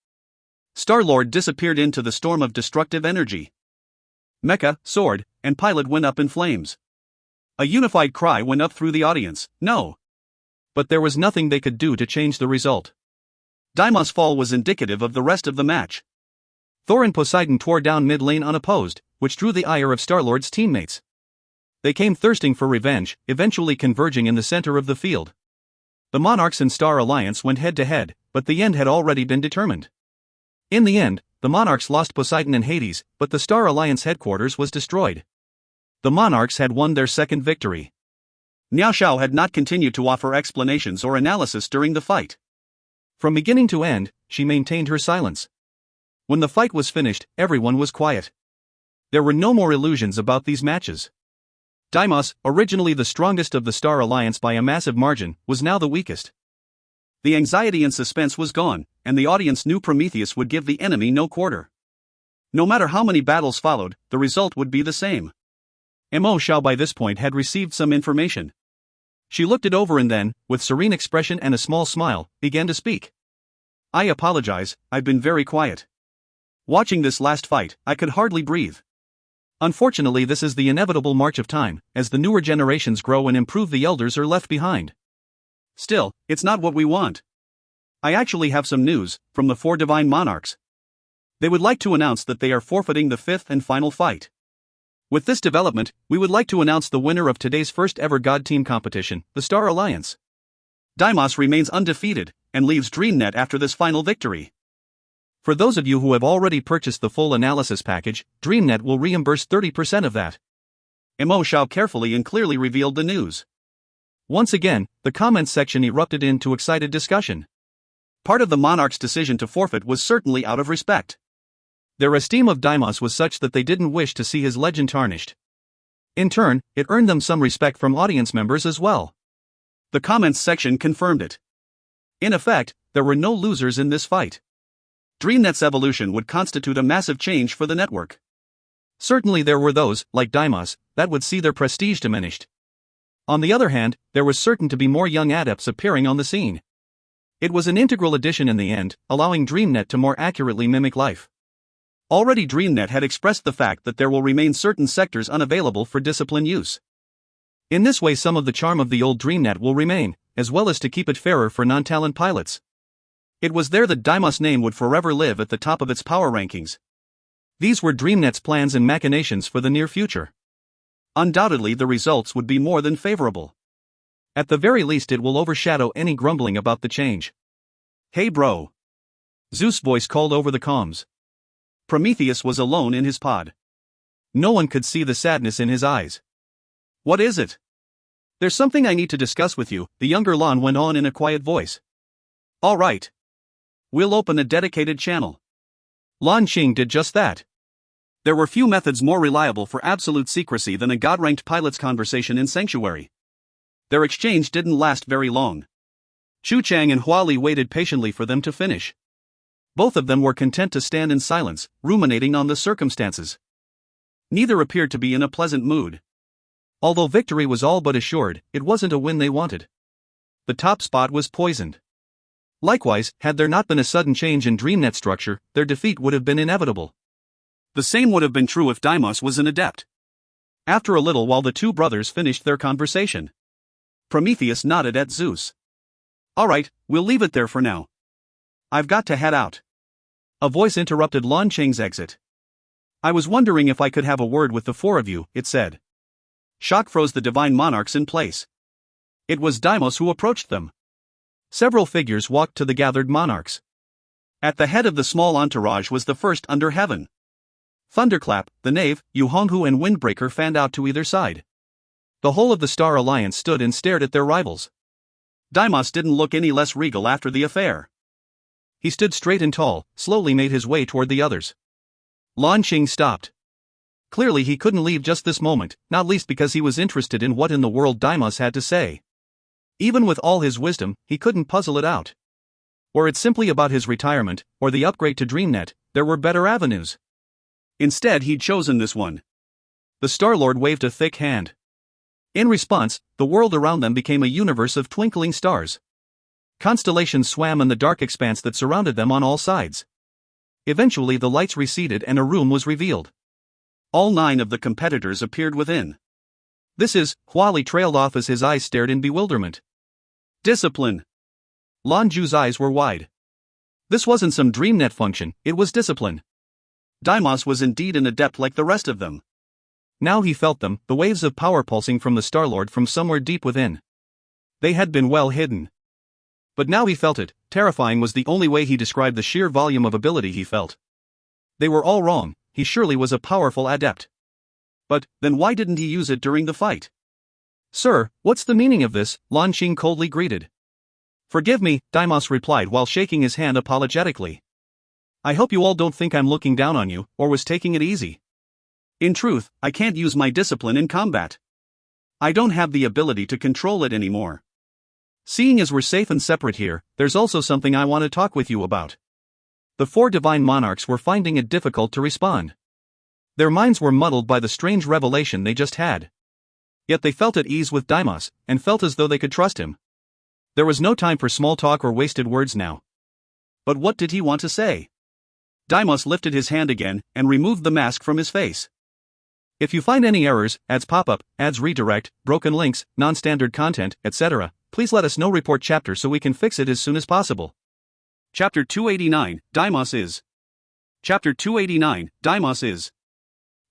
Star-Lord disappeared into the storm of destructive energy. Mecha, sword, and pilot went up in flames. A unified cry went up through the audience, no. But there was nothing they could do to change the result. Daimos' fall was indicative of the rest of the match. Thor and Poseidon tore down mid-lane unopposed, which drew the ire of Star-Lord's teammates. They came thirsting for revenge, eventually converging in the center of the field. The Monarchs and Star Alliance went head-to-head, but the end had already been determined. In the end, the Monarchs lost Poseidon and Hades, but the Star Alliance headquarters was destroyed. The Monarchs had won their second victory. Niao Shao had not continued to offer explanations or analysis during the fight. From beginning to end, she maintained her silence. When the fight was finished, everyone was quiet. There were no more illusions about these matches. Daimos, originally the strongest of the Star Alliance by a massive margin, was now the weakest. The anxiety and suspense was gone, and the audience knew Prometheus would give the enemy no quarter. No matter how many battles followed, the result would be the same. Mo Shao by this point had received some information. She looked it over and then, with serene expression and a small smile, began to speak. I apologize, I've been very quiet. Watching this last fight, I could hardly breathe. Unfortunately, this is the inevitable march of time, as the newer generations grow and improve, the elders are left behind. Still, it's not what we want. I actually have some news from the 4 Divine Monarchs. They would like to announce that they are forfeiting the 5th and final fight. With this development, we would like to announce the winner of today's first ever God Team competition, the Star Alliance. Daimos remains undefeated, and leaves DreamNet after this final victory. For those of you who have already purchased the full analysis package, DreamNet will reimburse 30% of that. Mo Shao carefully and clearly revealed the news. Once again, the comments section erupted into excited discussion. Part of the Monarchs' decision to forfeit was certainly out of respect. Their esteem of Daimos was such that they didn't wish to see his legend tarnished. In turn, it earned them some respect from audience members as well. The comments section confirmed it. In effect, there were no losers in this fight. DreamNet's evolution would constitute a massive change for the network. Certainly there were those, like Deimos, that would see their prestige diminished. On the other hand, there was certain to be more young adepts appearing on the scene. It was an integral addition in the end, allowing DreamNet to more accurately mimic life. Already DreamNet had expressed the fact that there will remain certain sectors unavailable for discipline use. In this way some of the charm of the old DreamNet will remain, as well as to keep it fairer for non-talent pilots. It was there that Deimos' name would forever live at the top of its power rankings. These were DreamNet's plans and machinations for the near future. Undoubtedly the results would be more than favorable. At the very least it will overshadow any grumbling about the change. "Hey bro." Zeus' voice called over the comms. Prometheus was alone in his pod. No one could see the sadness in his eyes. "What is it?" "There's something I need to discuss with you," the younger Lan went on in a quiet voice. "All right. We'll open a dedicated channel." Lan Qing did just that. There were few methods more reliable for absolute secrecy than a god-ranked pilot's conversation in Sanctuary. Their exchange didn't last very long. Chu Chang and Hua Li waited patiently for them to finish. Both of them were content to stand in silence, ruminating on the circumstances. Neither appeared to be in a pleasant mood. Although victory was all but assured, it wasn't a win they wanted. The top spot was poisoned. Likewise, had there not been a sudden change in DreamNet structure, their defeat would have been inevitable. The same would have been true if Deimos was an adept. After a little while the two brothers finished their conversation. Prometheus nodded at Zeus. "All right, we'll leave it there for now. I've got to head out." A voice interrupted Lan Qing's exit. "I was wondering if I could have a word with the four of you," it said. Shock froze the divine monarchs in place. It was Deimos who approached them. Several figures walked to the gathered monarchs. At the head of the small entourage was the first under heaven. Thunderclap, the Knave, Yu Honghu and Windbreaker fanned out to either side. The whole of the Star Alliance stood and stared at their rivals. Deimos didn't look any less regal after the affair. He stood straight and tall, slowly made his way toward the others. Lan Qing stopped. Clearly he couldn't leave just this moment, not least because he was interested in what in the world Deimos had to say. Even with all his wisdom, he couldn't puzzle it out. Were it simply about his retirement, or the upgrade to DreamNet, there were better avenues. Instead he'd chosen this one. The Star-Lord waved a thick hand. In response, the world around them became a universe of twinkling stars. Constellations swam in the dark expanse that surrounded them on all sides. Eventually the lights receded and a room was revealed. All 9 of the competitors appeared within. Hua Li trailed off as his eyes stared in bewilderment. "Discipline." Lan Jue's eyes were wide. This wasn't some DreamNet function, it was discipline. Deimos was indeed an adept like the rest of them. Now he felt them, the waves of power pulsing from the Star-Lord from somewhere deep within. They had been well hidden. But now he felt it. Terrifying was the only way he described the sheer volume of ability he felt. They were all wrong, he surely was a powerful adept. But, then why didn't he use it during the fight? "Sir, what's the meaning of this?" Lan Qing coldly greeted. "Forgive me," Deimos replied while shaking his hand apologetically. "I hope you all don't think I'm looking down on you, or was taking it easy. In truth, I can't use my discipline in combat. I don't have the ability to control it anymore. Seeing as we're safe and separate here, there's also something I want to talk with you about." The 4 divine monarchs were finding it difficult to respond. Their minds were muddled by the strange revelation they just had. Yet they felt at ease with Deimos, and felt as though they could trust him. There was no time for small talk or wasted words now. But what did he want to say? Deimos lifted his hand again, and removed the mask from his face. "If you find any errors, ads pop up, ads redirect, broken links, non-standard content, etc., please let us know. Report chapter so we can fix it as soon as possible." Chapter 289, Deimos is. Chapter 289, Deimos is.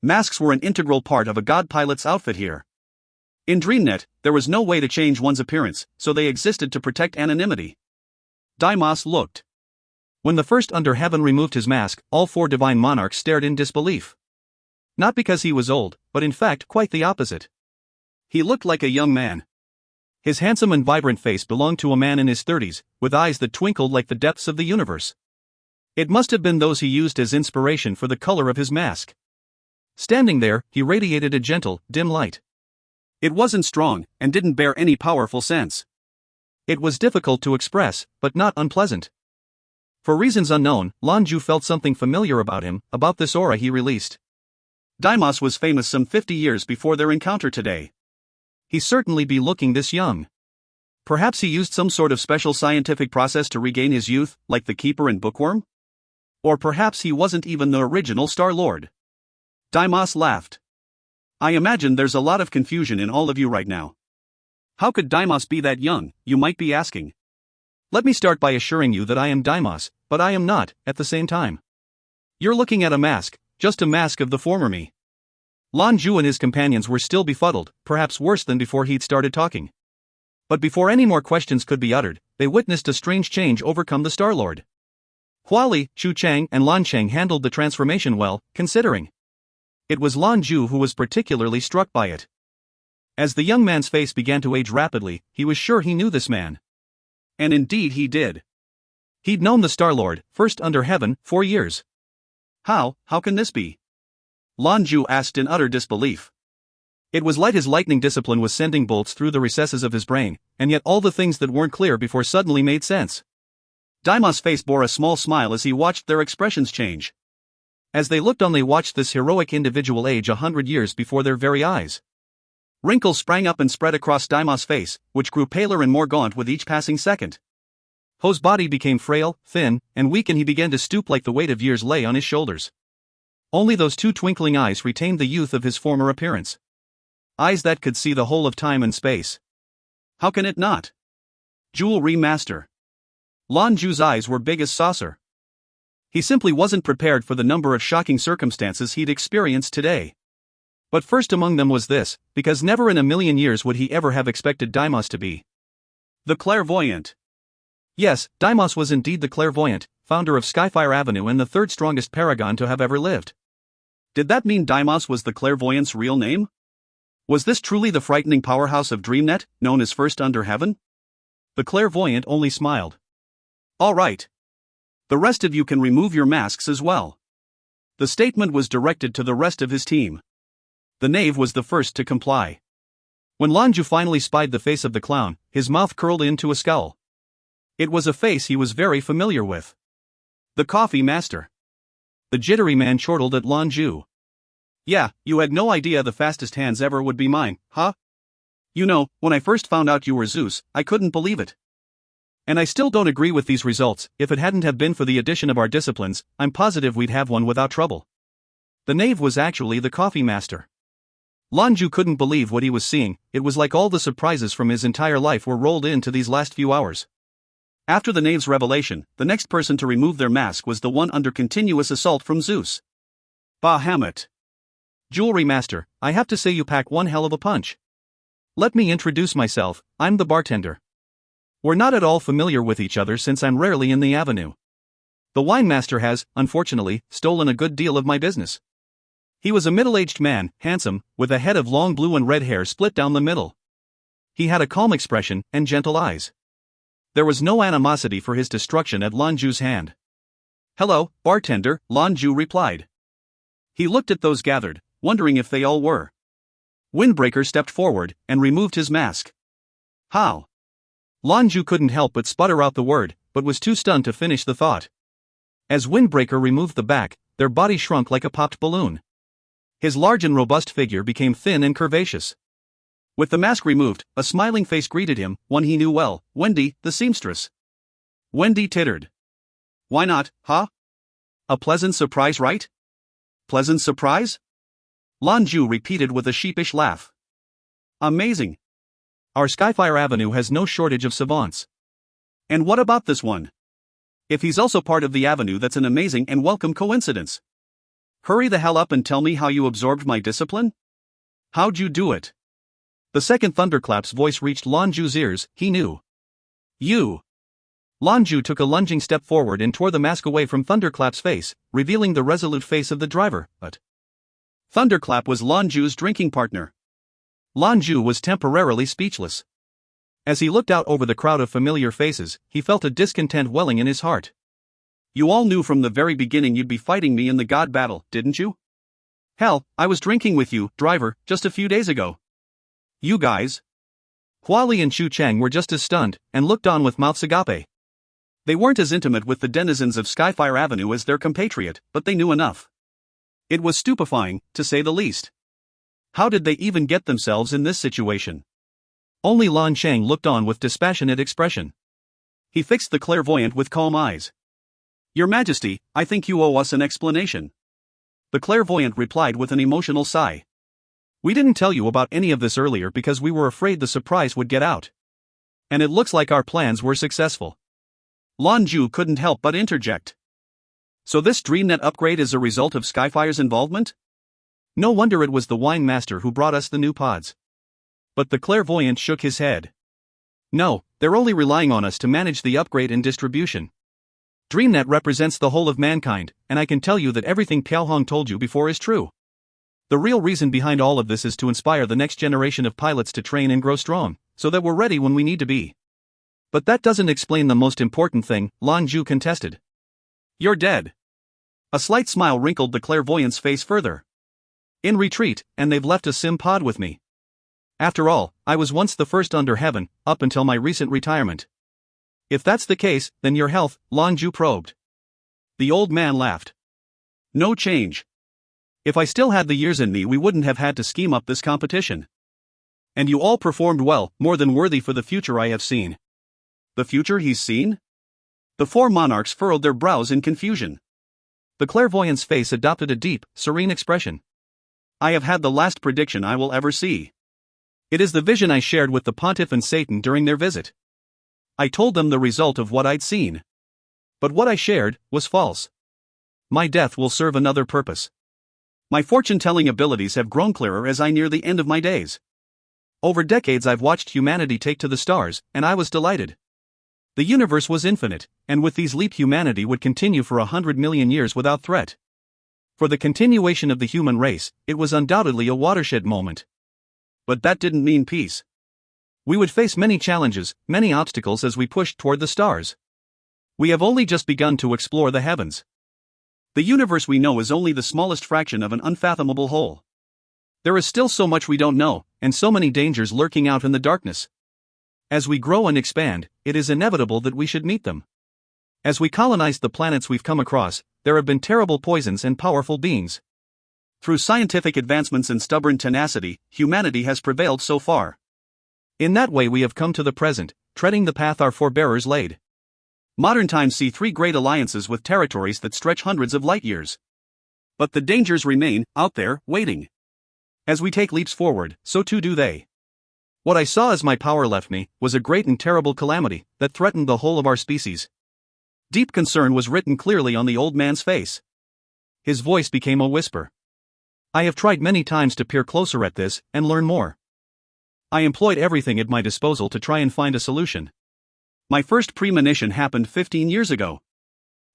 Masks were an integral part of a god pilot's outfit here. In DreamNet, there was no way to change one's appearance, so they existed to protect anonymity. Deimos looked. When the first under heaven removed his mask, all 4 divine monarchs stared in disbelief. Not because he was old, but in fact quite the opposite. He looked like a young man. His handsome and vibrant face belonged to a man in his 30s, with eyes that twinkled like the depths of the universe. It must have been those he used as inspiration for the color of his mask. Standing there, he radiated a gentle, dim light. It wasn't strong, and didn't bear any powerful sense. It was difficult to express, but not unpleasant. For reasons unknown, Lan Jue felt something familiar about him, about this aura he released. Daimos was famous some 50 years before their encounter today. He certainly be looking this young. Perhaps he used some sort of special scientific process to regain his youth, like the Keeper and Bookworm? Or perhaps he wasn't even the original Star-Lord. Daimos laughed. I imagine there's a lot of confusion in all of you right now. How could Daimos be that young, you might be asking? Let me start by assuring you that I am Daimos, but I am not, at the same time. You're looking at a mask, just a mask of the former me. Lan Jue and his companions were still befuddled, perhaps worse than before he'd started talking. But before any more questions could be uttered, they witnessed a strange change overcome the Star-Lord. Huali, Chu Chang and Lan Cheng handled the transformation well, considering. It was Lan Jue who was particularly struck by it. As the young man's face began to age rapidly, he was sure he knew this man. And indeed he did. He'd known the Star-Lord, first under heaven, 4 years. How can this be? Lan Jue asked in utter disbelief. It was like his lightning discipline was sending bolts through the recesses of his brain, and yet all the things that weren't clear before suddenly made sense. Daimos' face bore a small smile as he watched their expressions change. As they looked on, they watched this heroic individual age 100 years before their very eyes. Wrinkles sprang up and spread across Daimos' face, which grew paler and more gaunt with each passing second. Ho's body became frail, thin, and weak, and he began to stoop like the weight of years lay on his shoulders. Only those 2 twinkling eyes retained the youth of his former appearance. Eyes that could see the whole of time and space. How can it not? Jewelry master. Lan Jue's eyes were big as saucer. He simply wasn't prepared for the number of shocking circumstances he'd experienced today. But first among them was this, because never in a million years would he ever have expected Daimos to be the clairvoyant. Yes, Daimos was indeed the clairvoyant, founder of Skyfire Avenue and the 3rd strongest paragon to have ever lived. Did that mean Daimos was the clairvoyant's real name? Was this truly the frightening powerhouse of DreamNet, known as First Under Heaven? The clairvoyant only smiled. All right. The rest of you can remove your masks as well. The statement was directed to the rest of his team. The knave was the first to comply. When Lan Jue finally spied the face of the clown, his mouth curled into a scowl. It was a face he was very familiar with. The coffee master. The jittery man chortled at Lan Jue. Yeah, you had no idea the fastest hands ever would be mine, huh? You know, when I first found out you were Zeus, I couldn't believe it. And I still don't agree with these results. If it hadn't have been for the addition of our disciplines, I'm positive we'd have one without trouble. The knave was actually the coffee master. Lan Jue couldn't believe what he was seeing. It was like all the surprises from his entire life were rolled into these last few hours. After the knave's revelation, the next person to remove their mask was the one under continuous assault from Zeus. Bahamut. Jewelry master, I have to say you pack one hell of a punch. Let me introduce myself, I'm the bartender. We're not at all familiar with each other since I'm rarely in the avenue. The wine master has, unfortunately, stolen a good deal of my business. He was a middle-aged man, handsome, with a head of long blue and red hair split down the middle. He had a calm expression and gentle eyes. There was no animosity for his destruction at Lan Jue's hand. Hello, bartender, Lan Jue replied. He looked at those gathered, wondering if they all were. Windbreaker stepped forward and removed his mask. How? Lan Jue couldn't help but sputter out the word, but was too stunned to finish the thought. As Windbreaker removed the back, their body shrunk like a popped balloon. His large and robust figure became thin and curvaceous. With the mask removed, a smiling face greeted him, one he knew well, Wendy, the seamstress. Wendy tittered. Why not, huh? A pleasant surprise, right? Pleasant surprise? Lan Jue repeated with a sheepish laugh. Amazing. Our Skyfire Avenue has no shortage of savants. And what about this one? If he's also part of the avenue, that's an amazing and welcome coincidence. Hurry the hell up and tell me how you absorbed my discipline? How'd you do it? The second thunderclap's voice reached Lan Jue's ears. He knew. You. Lan Jue took a lunging step forward and tore the mask away from Thunderclap's face, revealing the resolute face of the driver, but Thunderclap was Lan Jue's drinking partner. Lan Jue was temporarily speechless. As he looked out over the crowd of familiar faces, he felt a discontent welling in his heart. You all knew from the very beginning you'd be fighting me in the god battle, didn't you? Hell, I was drinking with you, driver, just a few days ago. You guys. Huali and Chu Chang were just as stunned, and looked on with mouths agape. They weren't as intimate with the denizens of Skyfire Avenue as their compatriot, but they knew enough. It was stupefying, to say the least. How did they even get themselves in this situation? Only Lan Chang looked on with dispassionate expression. He fixed the clairvoyant with calm eyes. "Your Majesty, I think you owe us an explanation." The clairvoyant replied with an emotional sigh. "We didn't tell you about any of this earlier because we were afraid the surprise would get out. And it looks like our plans were successful." Lan Jue couldn't help but interject. "So this DreamNet upgrade is a result of Skyfire's involvement? No wonder it was the wine master who brought us the new pods." But the clairvoyant shook his head. "No, they're only relying on us to manage the upgrade and distribution. DreamNet represents the whole of mankind, and I can tell you that everything Piao Hong told you before is true. The real reason behind all of this is to inspire the next generation of pilots to train and grow strong, so that we're ready when we need to be." "But that doesn't explain the most important thing," Lan Jue contested. "You're dead." A slight smile wrinkled the clairvoyant's face further. "In retreat, and they've left a sim pod with me. After all, I was once the first under heaven, up until my recent retirement." "If that's the case, then your health," Lan Jue probed. The old man laughed. "No change. If I still had the years in me, we wouldn't have had to scheme up this competition. And you all performed well, more than worthy for the future I have seen." "The future he's seen?" The four monarchs furrowed their brows in confusion. The clairvoyant's face adopted a deep, serene expression. "I have had the last prediction I will ever see. It is the vision I shared with the Pontiff and Satan during their visit. I told them the result of what I'd seen. But what I shared was false. My death will serve another purpose. My fortune-telling abilities have grown clearer as I near the end of my days. Over decades I've watched humanity take to the stars, and I was delighted. The universe was infinite, and with these leap humanity would continue for 100 million years without threat. For the continuation of the human race, it was undoubtedly a watershed moment. But that didn't mean peace. We would face many challenges, many obstacles as we pushed toward the stars. We have only just begun to explore the heavens. The universe we know is only the smallest fraction of an unfathomable whole. There is still so much we don't know, and so many dangers lurking out in the darkness. As we grow and expand, it is inevitable that we should meet them. As we colonize the planets we've come across, there have been terrible poisons and powerful beings. Through scientific advancements and stubborn tenacity, humanity has prevailed so far. In that way we have come to the present, treading the path our forebearers laid. Modern times see three great alliances with territories that stretch hundreds of light years. But the dangers remain, out there, waiting. As we take leaps forward, so too do they. What I saw as my power left me was a great and terrible calamity that threatened the whole of our species." Deep concern was written clearly on the old man's face. His voice became a whisper. "I have tried many times to peer closer at this and learn more. I employed everything at my disposal to try and find a solution. My first premonition happened 15 years ago.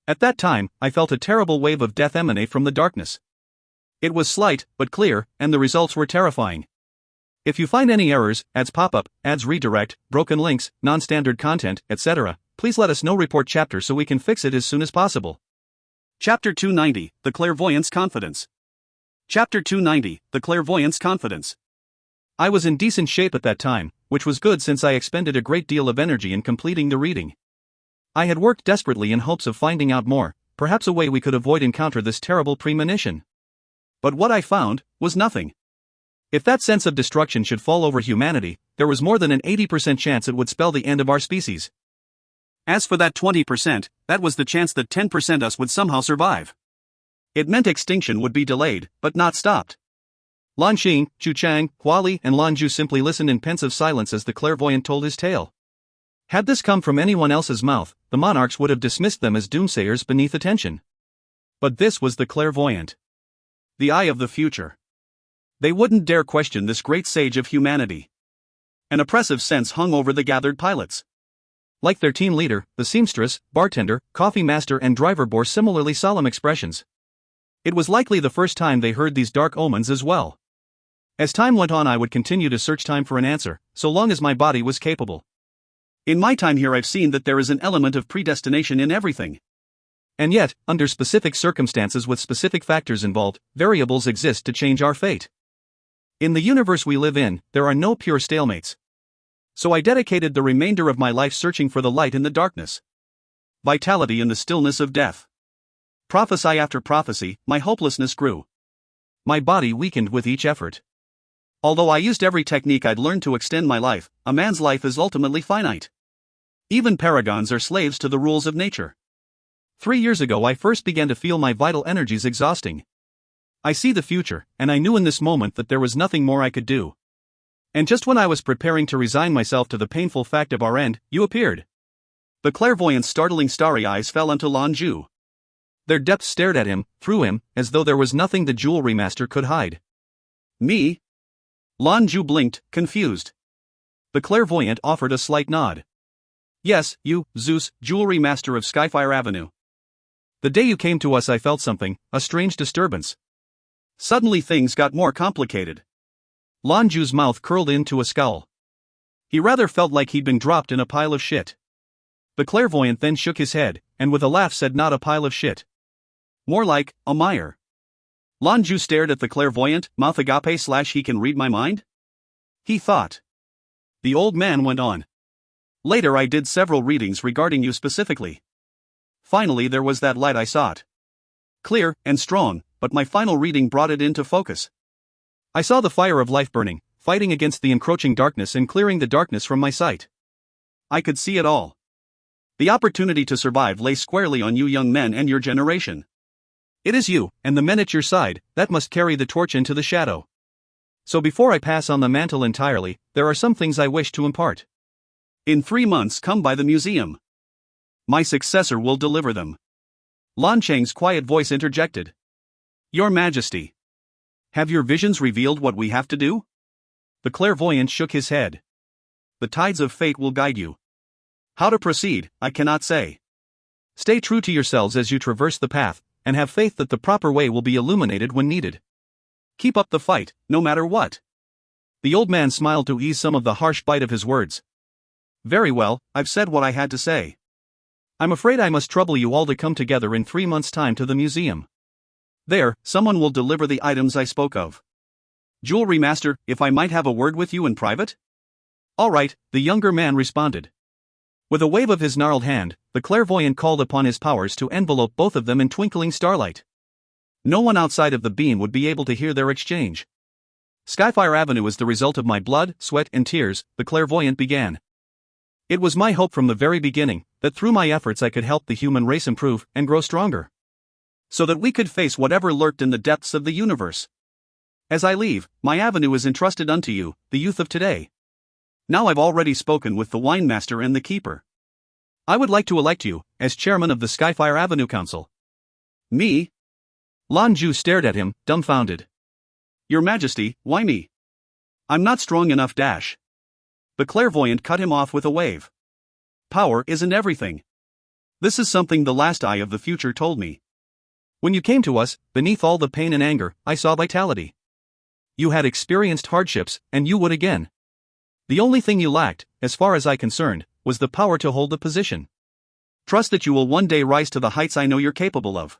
At that time, I felt a terrible wave of death emanate from the darkness. It was slight, but clear, and the results were terrifying. If you find any errors, ads pop up, ads redirect, broken links, non-standard content, etc., please let us know. Report chapter so we can fix it as soon as possible." Chapter 290, The Clairvoyant's Confidence. Chapter 290, The Clairvoyant's Confidence. I was in decent shape at that time, which was good since I expended a great deal of energy in completing the reading. I had worked desperately in hopes of finding out more, perhaps a way we could avoid encounter this terrible premonition. But what I found was nothing. If that sense of destruction should fall over humanity, there was more than an 80% chance it would spell the end of our species. As for that 20%, that was the chance that 10% us would somehow survive. It meant extinction would be delayed, but not stopped. Lan Xing, Chu Chang, Huali, and Lan Jue simply listened in pensive silence as the clairvoyant told his tale. Had this come from anyone else's mouth, the monarchs would have dismissed them as doomsayers beneath attention. But this was the clairvoyant. The eye of the future. They wouldn't dare question this great sage of humanity. An oppressive sense hung over the gathered pilots. Like their team leader, the seamstress, bartender, coffee master and driver bore similarly solemn expressions. It was likely the first time they heard these dark omens as well. As time went on I would continue to search time for an answer, so long as my body was capable. In my time here I've seen that there is an element of predestination in everything. And yet, under specific circumstances with specific factors involved, variables exist to change our fate. In the universe we live in, there are no pure stalemates. So I dedicated the remainder of my life searching for the light in the darkness. Vitality in the stillness of death. Prophecy after prophecy, my hopelessness grew. My body weakened with each effort. Although I used every technique I'd learned to extend my life, a man's life is ultimately finite. Even paragons are slaves to the rules of nature. 3 years ago I first began to feel my vital energies exhausting. I see the future, and I knew in this moment that there was nothing more I could do. And just when I was preparing to resign myself to the painful fact of our end, you appeared. The clairvoyant's startling starry eyes fell onto Lan Jue. Their depths stared at him, through him, as though there was nothing the jewelry master could hide. Me? Lan Jue blinked, confused. The clairvoyant offered a slight nod. Yes, you, Zeus, jewelry master of Skyfire Avenue. The day you came to us I felt something, a strange disturbance. Suddenly things got more complicated. Lan Jue's mouth curled into a scowl. He rather felt like he'd been dropped in a pile of shit. The clairvoyant then shook his head, and with a laugh said not a pile of shit. More like, a mire. Lan Jue stared at the clairvoyant, mouth agape / he can read my mind? He thought. The old man went on. Later I did several readings regarding you specifically. Finally there was that light I sought. Clear and strong, but my final reading brought it into focus. I saw the fire of life burning, fighting against the encroaching darkness and clearing the darkness from my sight. I could see it all. The opportunity to survive lay squarely on you young men and your generation. It is you, and the men at your side, that must carry the torch into the shadow. So before I pass on the mantle entirely, there are some things I wish to impart. In 3 months come by the museum. My successor will deliver them. Lan Cheng's quiet voice interjected. Your Majesty. Have your visions revealed what we have to do? The clairvoyant shook his head. The tides of fate will guide you. How to proceed, I cannot say. Stay true to yourselves as you traverse the path, and have faith that the proper way will be illuminated when needed. Keep up the fight, no matter what. The old man smiled to ease some of the harsh bite of his words. Very well, I've said what I had to say. I'm afraid I must trouble you all to come together in 3 months' time to the museum. There, someone will deliver the items I spoke of. Jewelry master, if I might have a word with you in private? All right, the younger man responded. With a wave of his gnarled hand, the clairvoyant called upon his powers to envelope both of them in twinkling starlight. No one outside of the beam would be able to hear their exchange. Skyfire Avenue is the result of my blood, sweat, and tears, the clairvoyant began. It was my hope from the very beginning that through my efforts I could help the human race improve and grow stronger. So that we could face whatever lurked in the depths of the universe. As I leave, my avenue is entrusted unto you, the youth of today. Now I've already spoken with the wine master and the keeper. I would like to elect you as chairman of the Skyfire Avenue Council. Me? Lan Jue stared at him, dumbfounded. Your Majesty, why me? I'm not strong enough. The clairvoyant cut him off with a wave. Power isn't everything. This is something the last eye of the future told me. When you came to us, beneath all the pain and anger, I saw vitality. You had experienced hardships, and you would again. The only thing you lacked, as far as I concerned, was the power to hold the position. Trust that you will one day rise to the heights I know you're capable of.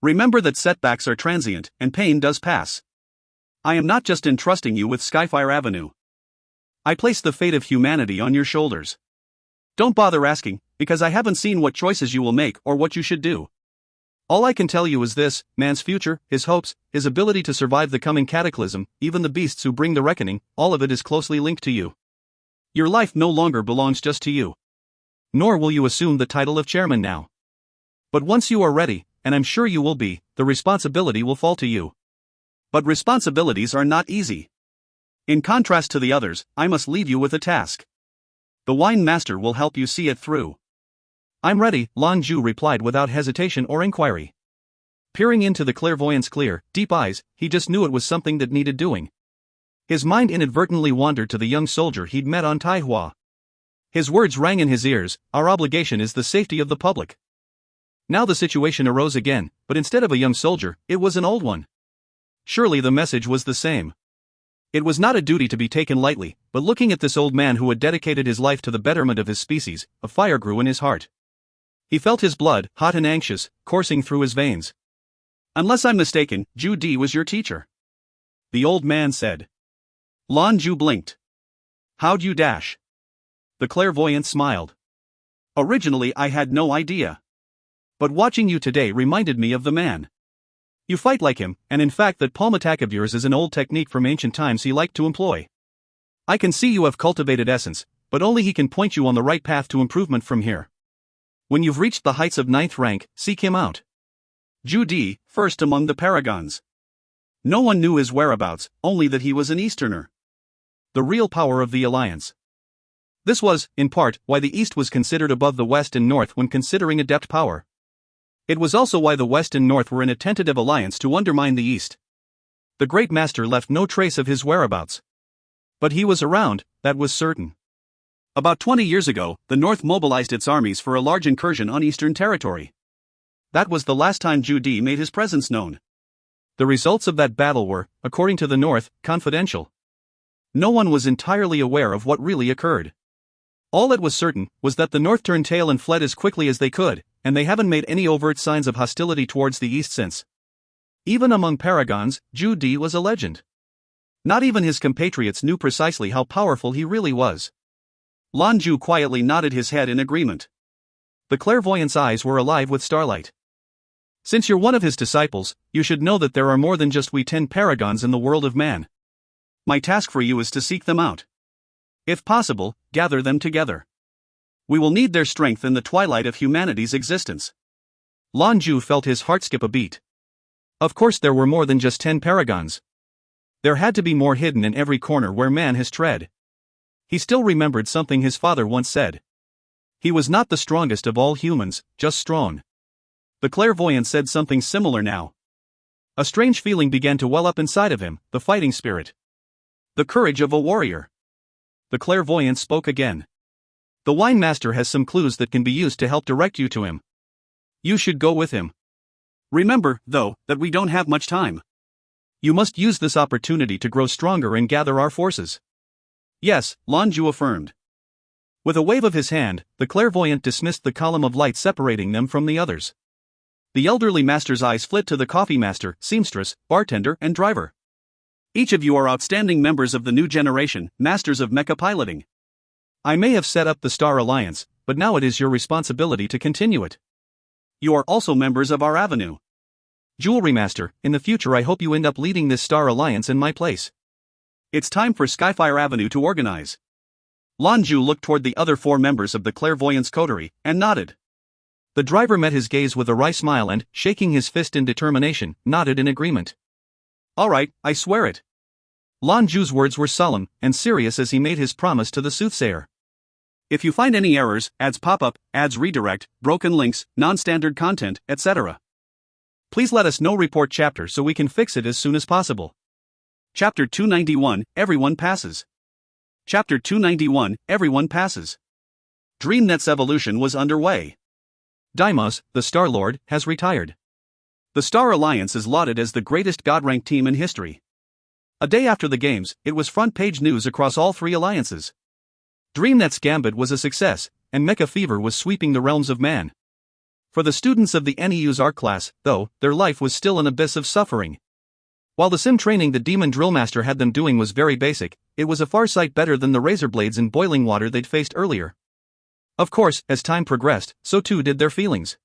Remember that setbacks are transient, and pain does pass. I am not just entrusting you with Skyfire Avenue. I place the fate of humanity on your shoulders. Don't bother asking, because I haven't seen what choices you will make or what you should do. All I can tell you is this: man's future, his hopes, his ability to survive the coming cataclysm, even the beasts who bring the reckoning, all of it is closely linked to you. Your life no longer belongs just to you. Nor will you assume the title of chairman now. But once you are ready, and I'm sure you will be, the responsibility will fall to you. But responsibilities are not easy. In contrast to the others, I must leave you with a task. The wine master will help you see it through. I'm ready, Lan Jue replied without hesitation or inquiry. Peering into the clairvoyant's clear, deep eyes, he just knew it was something that needed doing. His mind inadvertently wandered to the young soldier he'd met on Taihua. His words rang in his ears: our obligation is the safety of the public. Now the situation arose again, but instead of a young soldier, it was an old one. Surely the message was the same. It was not a duty to be taken lightly, but looking at this old man who had dedicated his life to the betterment of his species, a fire grew in his heart. He felt his blood, hot and anxious, coursing through his veins. Unless I'm mistaken, Zhu Di was your teacher. The old man said. Lan Jue blinked. How'd you dash? the clairvoyant smiled. Originally I had no idea. But watching you today reminded me of the man. You fight like him, and in fact that palm attack of yours is an old technique from ancient times he liked to employ. I can see you have cultivated essence, but only he can point you on the right path to improvement from here. When you've reached the heights of 9th rank, seek him out. Zhu Di, first among the paragons. No one knew his whereabouts, only that he was an Easterner. The real power of the alliance. This was, in part, why the East was considered above the West and North when considering Adept power. It was also why the West and North were in a tentative alliance to undermine the East. The Great Master left no trace of his whereabouts. But he was around, that was certain. About 20 years ago, the North mobilized its armies for a large incursion on Eastern territory. That was the last time Zhu Di made his presence known. The results of that battle were, according to the North, confidential. No one was entirely aware of what really occurred. All that was certain was that the North turned tail and fled as quickly as they could, and they haven't made any overt signs of hostility towards the East since. Even among paragons, Zhu Di was a legend. Not even his compatriots knew precisely how powerful he really was. Lan Jue quietly nodded his head in agreement. The clairvoyant's eyes were alive with starlight. Since you're one of his disciples, you should know that there are more than just we 10 paragons in the world of man. My task for you is to seek them out. If possible, gather them together. We will need their strength in the twilight of humanity's existence. Lan Jue felt his heart skip a beat. Of course there were more than just 10 paragons. There had to be more hidden in every corner where man has tread. He still remembered something his father once said. He was not the strongest of all humans, just strong. The clairvoyant said something similar now. A strange feeling began to well up inside of him, the fighting spirit. The courage of a warrior. The clairvoyant spoke again. The wine master has some clues that can be used to help direct you to him. You should go with him. Remember, though, that we don't have much time. You must use this opportunity to grow stronger and gather our forces. Yes, Lan Jue affirmed. With a wave of his hand, the clairvoyant dismissed the column of light separating them from the others. The elderly master's eyes flit to the coffee master, seamstress, bartender, and driver. Each of you are outstanding members of the new generation, masters of mecha piloting. I may have set up the Star Alliance, but now it is your responsibility to continue it. You are also members of our avenue. Jewelry Master, in the future I hope you end up leading this Star Alliance in my place. It's time for Skyfire Avenue to organize. Lan Jue looked toward the other 4 members of the clairvoyance coterie, and nodded. The driver met his gaze with a wry smile and, shaking his fist in determination, nodded in agreement. All right, I swear it. Lan Jue's words were solemn and serious as he made his promise to the soothsayer. If you find any errors, ads pop up, ads redirect, broken links, non-standard content, etc., please let us know. Report chapter so we can fix it as soon as possible. Chapter 291, Everyone Passes. Chapter 291, Everyone Passes. DreamNet's evolution was underway. Deimos, the Star Lord, has retired. The Star Alliance is lauded as the greatest God-ranked team in history. A day after the games, it was front-page news across all 3 alliances. DreamNet's gambit was a success, and Mecha Fever was sweeping the realms of man. For the students of the NEU's art class, though, their life was still an abyss of suffering. While the sim training the Demon Drillmaster had them doing was very basic, it was a far sight better than the razor blades in boiling water they'd faced earlier. Of course, as time progressed, so too did their feelings.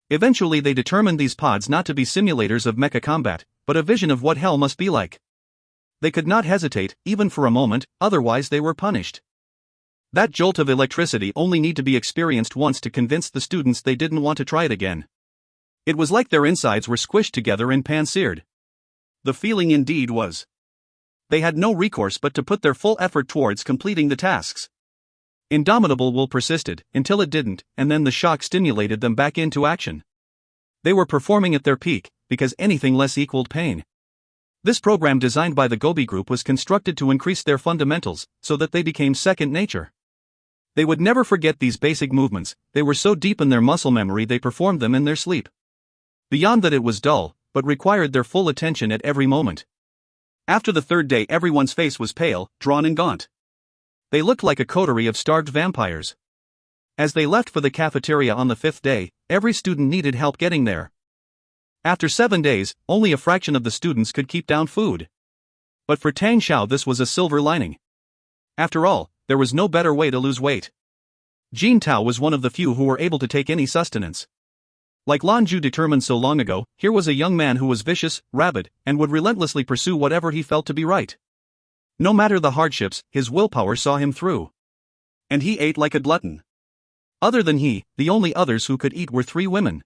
Eventually they determined these pods not to be simulators of mecha combat, but a vision of what hell must be like. They could not hesitate, even for a moment, otherwise they were punished. That jolt of electricity only need to be experienced once to convince the students they didn't want to try it again. It was like their insides were squished together and pan-seared. The feeling indeed was. They had no recourse but to put their full effort towards completing the tasks. Indomitable will persisted, until it didn't, and then the shock stimulated them back into action. They were performing at their peak, because anything less equaled pain. This program designed by the Gobi Group was constructed to increase their fundamentals, so that they became second nature. They would never forget these basic movements, they were so deep in their muscle memory they performed them in their sleep. Beyond that it was dull, but required their full attention at every moment. After the 3rd day everyone's face was pale, drawn and gaunt. They looked like a coterie of starved vampires. As they left for the cafeteria on the 5th day, every student needed help getting there. After 7 days, only a fraction of the students could keep down food. But for Tang Xiao this was a silver lining. After all, there was no better way to lose weight. Jin Tao was one of the few who were able to take any sustenance. Like Lan Jue determined so long ago, here was a young man who was vicious, rabid, and would relentlessly pursue whatever he felt to be right. No matter the hardships, his willpower saw him through. And he ate like a glutton. Other than he, the only others who could eat were 3 women.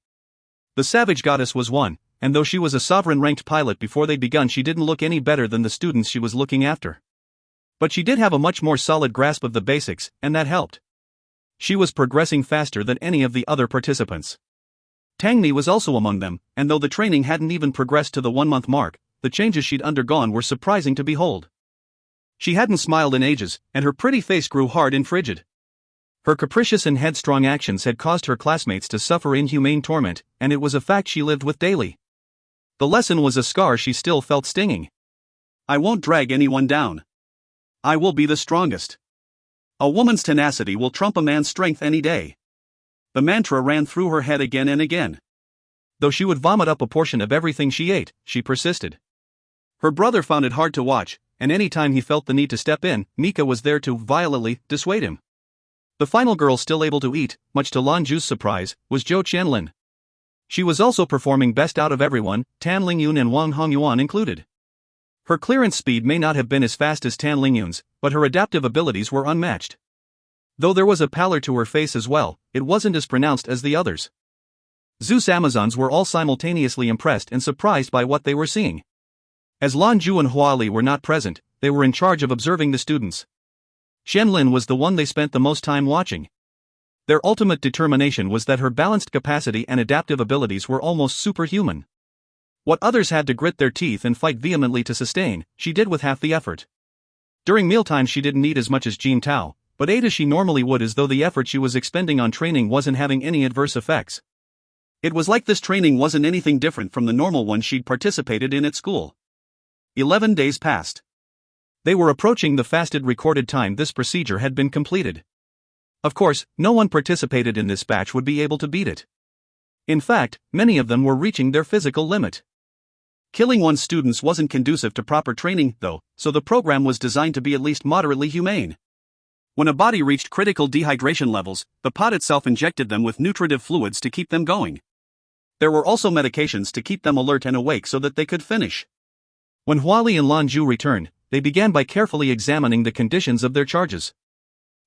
The savage goddess was one, and though she was a sovereign-ranked pilot before they'd begun, she didn't look any better than the students she was looking after. But she did have a much more solid grasp of the basics, and that helped. She was progressing faster than any of the other participants. Tang Ni was also among them, and though the training hadn't even progressed to the 1-month mark, the changes she'd undergone were surprising to behold. She hadn't smiled in ages, and her pretty face grew hard and frigid. Her capricious and headstrong actions had caused her classmates to suffer inhumane torment, and it was a fact she lived with daily. The lesson was a scar she still felt stinging. I won't drag anyone down. I will be the strongest. A woman's tenacity will trump a man's strength any day. The mantra ran through her head again and again. Though she would vomit up a portion of everything she ate, she persisted. Her brother found it hard to watch, and any time he felt the need to step in, Mika was there to violently dissuade him. The final girl still able to eat, much to Lan Jue's surprise, was Zhou Qianlin. She was also performing best out of everyone, Tan Lingyun and Wang Hongyuan included. Her clearance speed may not have been as fast as Tan Lingyun's, but her adaptive abilities were unmatched. Though there was a pallor to her face as well, it wasn't as pronounced as the others. Zeus Amazons were all simultaneously impressed and surprised by what they were seeing. As Lan Jue and Huali were not present, they were in charge of observing the students. Qianlin was the one they spent the most time watching. Their ultimate determination was that her balanced capacity and adaptive abilities were almost superhuman. What others had to grit their teeth and fight vehemently to sustain, she did with half the effort. During mealtime she didn't eat as much as Jin Tao, but ate as she normally would, as though the effort she was expending on training wasn't having any adverse effects. It was like this training wasn't anything different from the normal one she'd participated in at school. 11 days passed. They were approaching the fasted recorded time this procedure had been completed. Of course, no one participated in this batch would be able to beat it. In fact, many of them were reaching their physical limit. Killing one's students wasn't conducive to proper training, though, so the program was designed to be at least moderately humane. When a body reached critical dehydration levels, the pod itself injected them with nutritive fluids to keep them going. There were also medications to keep them alert and awake so that they could finish. When Huali and Lan Jue returned, they began by carefully examining the conditions of their charges.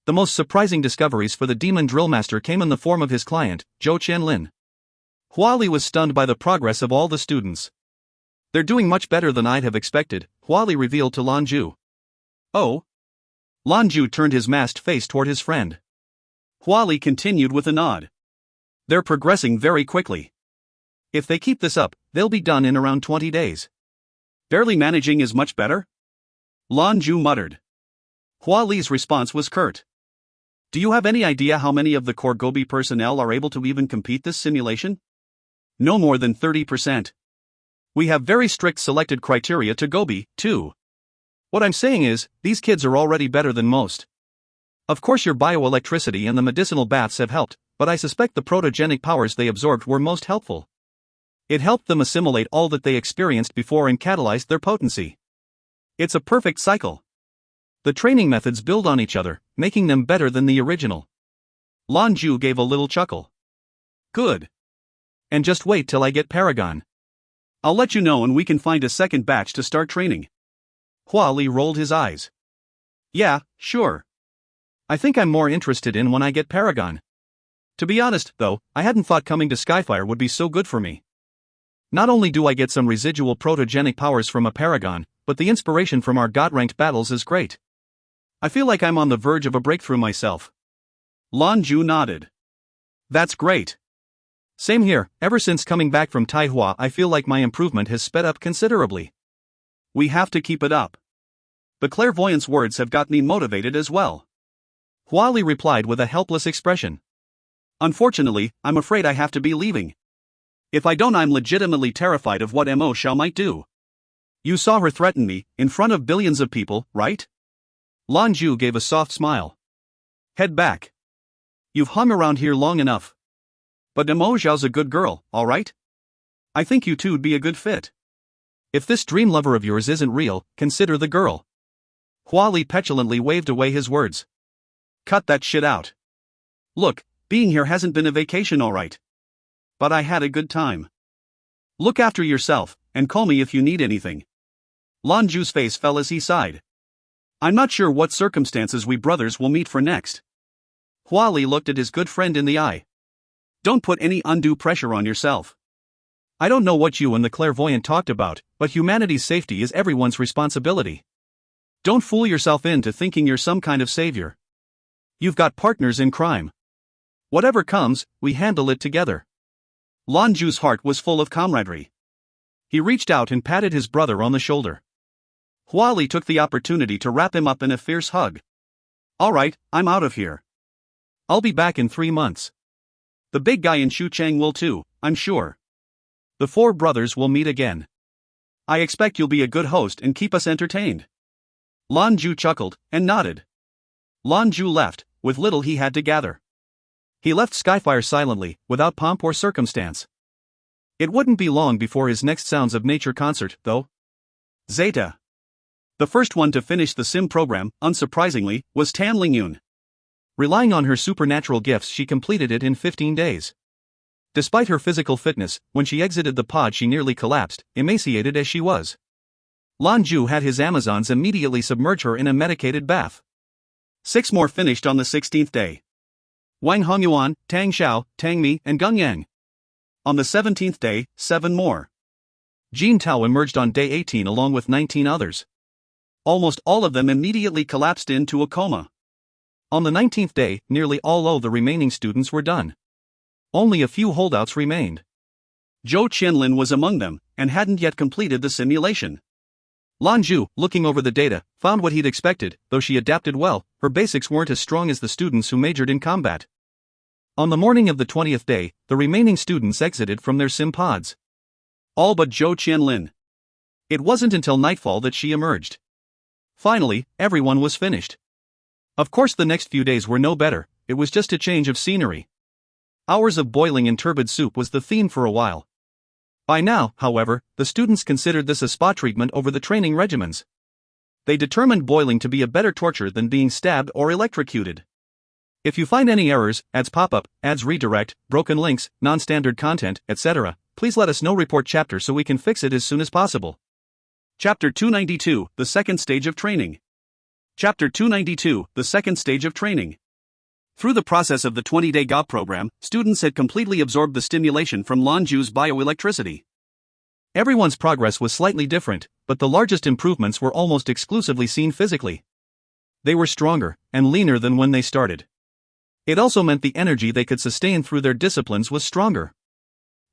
The most surprising discoveries for the demon drillmaster came in the form of his client, Zhou Qianlin. Huali was stunned by the progress of all the students. They're doing much better than I'd have expected, Huali revealed to Lan Jue. Oh? Lan Jue turned his masked face toward his friend. Huali continued with a nod. They're progressing very quickly. If they keep this up, they'll be done in around 20 days. Barely managing is much better? Lan Jue muttered. Huali's response was curt. Do you have any idea how many of the core Gobi personnel are able to even compete this simulation? No more than 30%. We have very strict selected criteria to Gobi, too. What I'm saying is, these kids are already better than most. Of course your bioelectricity and the medicinal baths have helped, but I suspect the protogenic powers they absorbed were most helpful. It helped them assimilate all that they experienced before and catalyzed their potency. It's a perfect cycle. The training methods build on each other, making them better than the original. Lan Jue gave a little chuckle. Good. And just wait till I get Paragon. I'll let you know and we can find a second batch to start training. Huali rolled his eyes. Yeah, sure. I think I'm more interested in when I get Paragon. To be honest, though, I hadn't thought coming to Skyfire would be so good for me. Not only do I get some residual protogenic powers from a Paragon, but the inspiration from our god-ranked battles is great. I feel like I'm on the verge of a breakthrough myself. Lan Jue nodded. That's great. Same here, ever since coming back from Taihua I feel like my improvement has sped up considerably. We have to keep it up. The clairvoyant's words have got me motivated as well. Huali replied with a helpless expression. Unfortunately, I'm afraid I have to be leaving. If I don't, I'm legitimately terrified of what Mo Xiao might do. You saw her threaten me, in front of billions of people, right? Lan Jue gave a soft smile. Head back. You've hung around here long enough. But Mo Xiao's a good girl, alright? I think you two'd be a good fit. If this dream lover of yours isn't real, consider the girl. Huali petulantly waved away his words. Cut that shit out. Look, being here hasn't been a vacation, alright. But I had a good time. Look after yourself, and call me if you need anything. Lan Jue's face fell as he sighed. I'm not sure what circumstances we brothers will meet for next. Hua Li looked at his good friend in the eye. Don't put any undue pressure on yourself. I don't know what you and the clairvoyant talked about, but humanity's safety is everyone's responsibility. Don't fool yourself into thinking you're some kind of savior. You've got partners in crime. Whatever comes, we handle it together. Lan Jue's heart was full of camaraderie. He reached out and patted his brother on the shoulder. Hua Li took the opportunity to wrap him up in a fierce hug. Alright, I'm out of here. I'll be back in 3 months. The big guy in Xuchang will too, I'm sure. The 4 brothers will meet again. I expect you'll be a good host and keep us entertained. Lan Jue chuckled and nodded. Lan Jue left, with little he had to gather. He left Skyfire silently, without pomp or circumstance. It wouldn't be long before his next Sounds of Nature concert, though. Zeta. The first one to finish the sim program, unsurprisingly, was Tan Lingyun. Relying on her supernatural gifts, she completed it in 15 days. Despite her physical fitness, when she exited the pod she nearly collapsed, emaciated as she was. Lan Jue had his Amazons immediately submerge her in a medicated bath. 6 more finished on the 16th day. Wang Hongyuan, Tang Xiao, Tang Mi, and Gung Yang. On the 17th day, 7 more. Jin Tao emerged on day 18 along with 19 others. Almost all of them immediately collapsed into a coma. On the 19th day, nearly all of the remaining students were done. Only a few holdouts remained. Zhou Qianlin was among them, and hadn't yet completed the simulation. Lan Jue, looking over the data, found what he'd expected. Though she adapted well, her basics weren't as strong as the students who majored in combat. On the morning of the 20th day, the remaining students exited from their sim pods. All but Zhou Qianlin. It wasn't until nightfall that she emerged. Finally, everyone was finished. Of course the next few days were no better, it was just a change of scenery. Hours of boiling and turbid soup was the theme for a while. By now, however, the students considered this a spa treatment over the training regimens. They determined boiling to be a better torture than being stabbed or electrocuted. If you find any errors, ads pop up, ads redirect, broken links, non-standard content, etc., please let us know. Report chapter so we can fix it as soon as possible. Chapter 292, The Second Stage of Training. Chapter 292, The Second Stage of Training. Through the process of the 20-day GOP program, students had completely absorbed the stimulation from Lan Jue's bioelectricity. Everyone's progress was slightly different, but the largest improvements were almost exclusively seen physically. They were stronger and leaner than when they started. It also meant the energy they could sustain through their disciplines was stronger.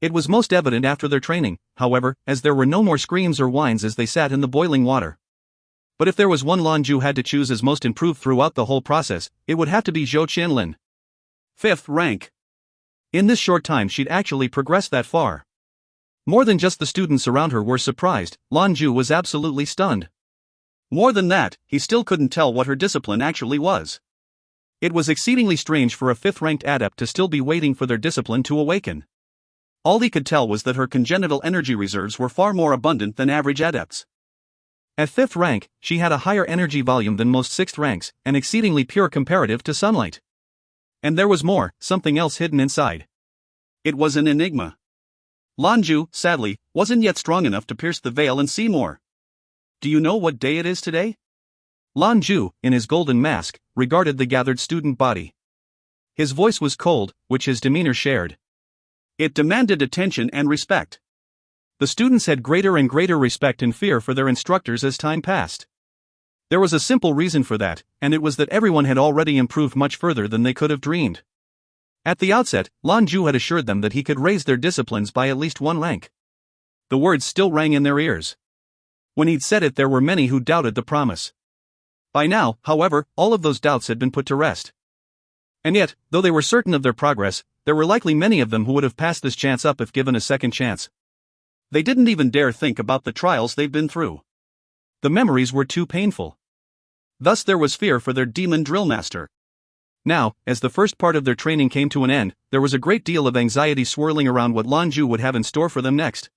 It was most evident after their training, however, as there were no more screams or whines as they sat in the boiling water. But if there was one Lan Jue had to choose as most improved throughout the whole process, it would have to be Zhou Qianlin. 5th rank. In this short time she'd actually progressed that far. More than just the students around her were surprised, Lan Jue was absolutely stunned. More than that, he still couldn't tell what her discipline actually was. It was exceedingly strange for a 5th-ranked adept to still be waiting for their discipline to awaken. All he could tell was that her congenital energy reserves were far more abundant than average adepts. At 5th rank, she had a higher energy volume than most 6th ranks, and exceedingly pure comparative to sunlight. And there was more, something else hidden inside. It was an enigma. Lan Jue, sadly, wasn't yet strong enough to pierce the veil and see more. Do you know what day it is today? Lan Jue, in his golden mask, regarded the gathered student body. His voice was cold, which his demeanor shared. It demanded attention and respect. The students had greater and greater respect and fear for their instructors as time passed. There was a simple reason for that, and it was that everyone had already improved much further than they could have dreamed. At the outset, Lan Jue had assured them that he could raise their disciplines by at least 1 rank. The words still rang in their ears. When he'd said it, there were many who doubted the promise. By now, however, all of those doubts had been put to rest. And yet, though they were certain of their progress, there were likely many of them who would have passed this chance up if given a second chance. They didn't even dare think about the trials they'd been through. The memories were too painful. Thus there was fear for their demon drill master. Now, as the first part of their training came to an end, there was a great deal of anxiety swirling around what Lan Jue would have in store for them next.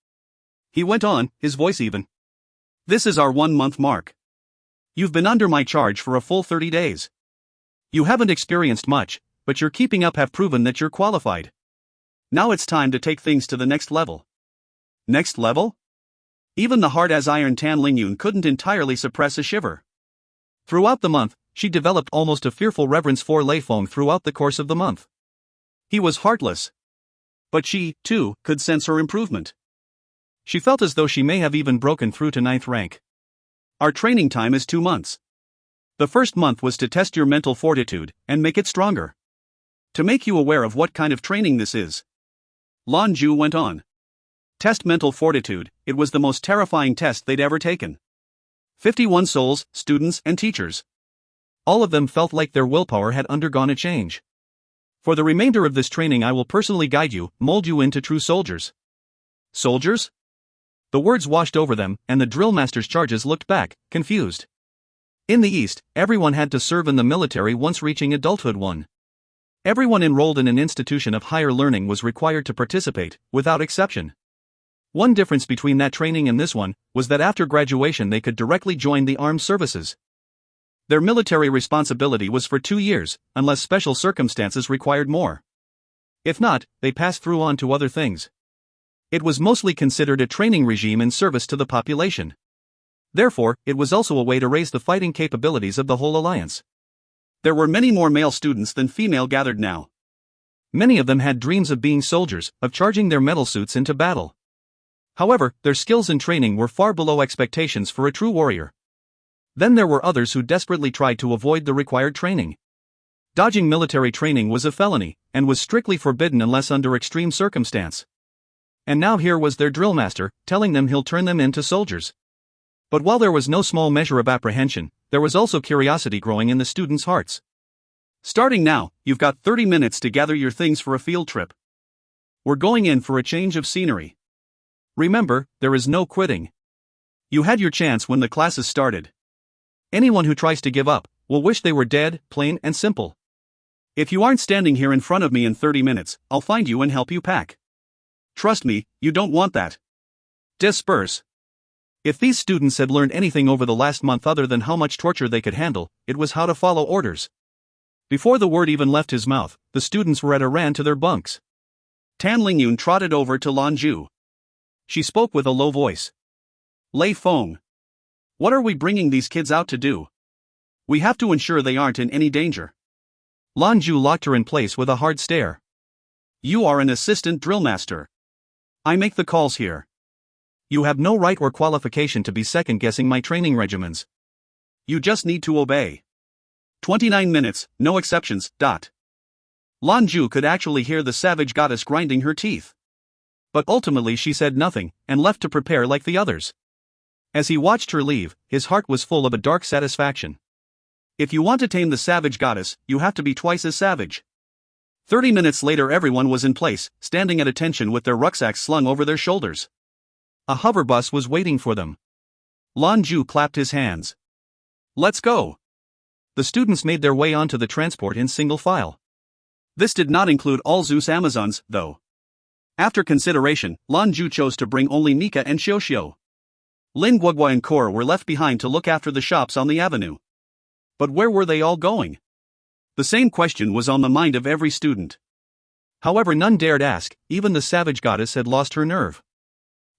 He went on, his voice even. This is our 1-month mark. You've been under my charge for a full 30 days. You haven't experienced much, but your keeping up have proven that you're qualified. Now it's time to take things to the next level. Next level? Even the hard as iron Tan Lingyun couldn't entirely suppress a shiver. Throughout the month, she developed almost a fearful reverence for Lei Feng throughout the course of the month. He was heartless. But she, too, could sense her improvement. She felt as though she may have even broken through to 9th rank. Our training time is 2 months. The first month was to test your mental fortitude and make it stronger. To make you aware of what kind of training this is. Lan Jue went on. Test mental fortitude, it was the most terrifying test they'd ever taken. 51 souls, students and teachers. All of them felt like their willpower had undergone a change. For the remainder of this training I will personally guide you, mold you into true soldiers. Soldiers? The words washed over them, and the drill master's charges looked back, confused. In the East, everyone had to serve in the military once reaching adulthood. Everyone enrolled in an institution of higher learning was required to participate, without exception. One difference between that training and this one was that after graduation they could directly join the armed services. Their military responsibility was for 2 years, unless special circumstances required more. If not, they passed through on to other things. It was mostly considered a training regime in service to the population. Therefore, it was also a way to raise the fighting capabilities of the whole alliance. There were many more male students than female gathered now. Many of them had dreams of being soldiers, of charging their metal suits into battle. However, their skills and training were far below expectations for a true warrior. Then there were others who desperately tried to avoid the required training. Dodging military training was a felony, and was strictly forbidden unless under extreme circumstance. And now here was their drill master, telling them he'll turn them into soldiers. But while there was no small measure of apprehension, there was also curiosity growing in the students' hearts. Starting now, you've got 30 minutes to gather your things for a field trip. We're going in for a change of scenery. Remember, there is no quitting. You had your chance when the classes started. Anyone who tries to give up will wish they were dead, plain and simple. If you aren't standing here in front of me in 30 minutes, I'll find you and help you pack. Trust me, you don't want that. Disperse. If these students had learned anything over the last month other than how much torture they could handle, it was how to follow orders. Before the word even left his mouth, the students were at a ran to their bunks. Tan Lingyun trotted over to Lan Jue. She spoke with a low voice. Lei Feng. What are we bringing these kids out to do? We have to ensure they aren't in any danger. Lan Jue locked her in place with a hard stare. You are an assistant drill master. I make the calls here. You have no right or qualification to be second-guessing my training regimens. You just need to obey. 29 minutes, no exceptions. Lan Jue could actually hear the savage goddess grinding her teeth. But ultimately she said nothing, and left to prepare like the others. As he watched her leave, his heart was full of a dark satisfaction. If you want to tame the savage goddess, you have to be twice as savage. 30 minutes later everyone was in place, standing at attention with their rucksacks slung over their shoulders. A hover bus was waiting for them. Lan Jue clapped his hands. Let's go. The students made their way onto the transport in single file. This did not include all Zeus Amazons, though. After consideration, Lan Jue chose to bring only Nika and Xiuxiu. Lin Guogua and Kor were left behind to look after the shops on the avenue. But where were they all going? The same question was on the mind of every student. However, none dared ask, even the savage goddess had lost her nerve.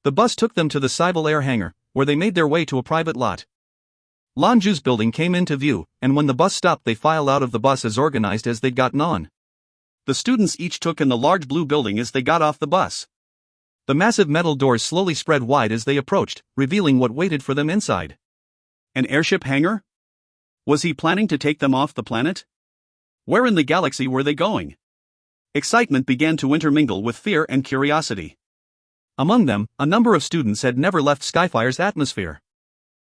The bus took them to the Civil Air hangar, where they made their way to a private lot. Lan Jue's building came into view, and when the bus stopped they filed out of the bus as organized as they'd gotten on. The students each took in the large blue building as they got off the bus. The massive metal doors slowly spread wide as they approached, revealing what waited for them inside. An airship hangar? Was he planning to take them off the planet? Where in the galaxy were they going? Excitement began to intermingle with fear and curiosity. Among them, a number of students had never left Skyfire's atmosphere.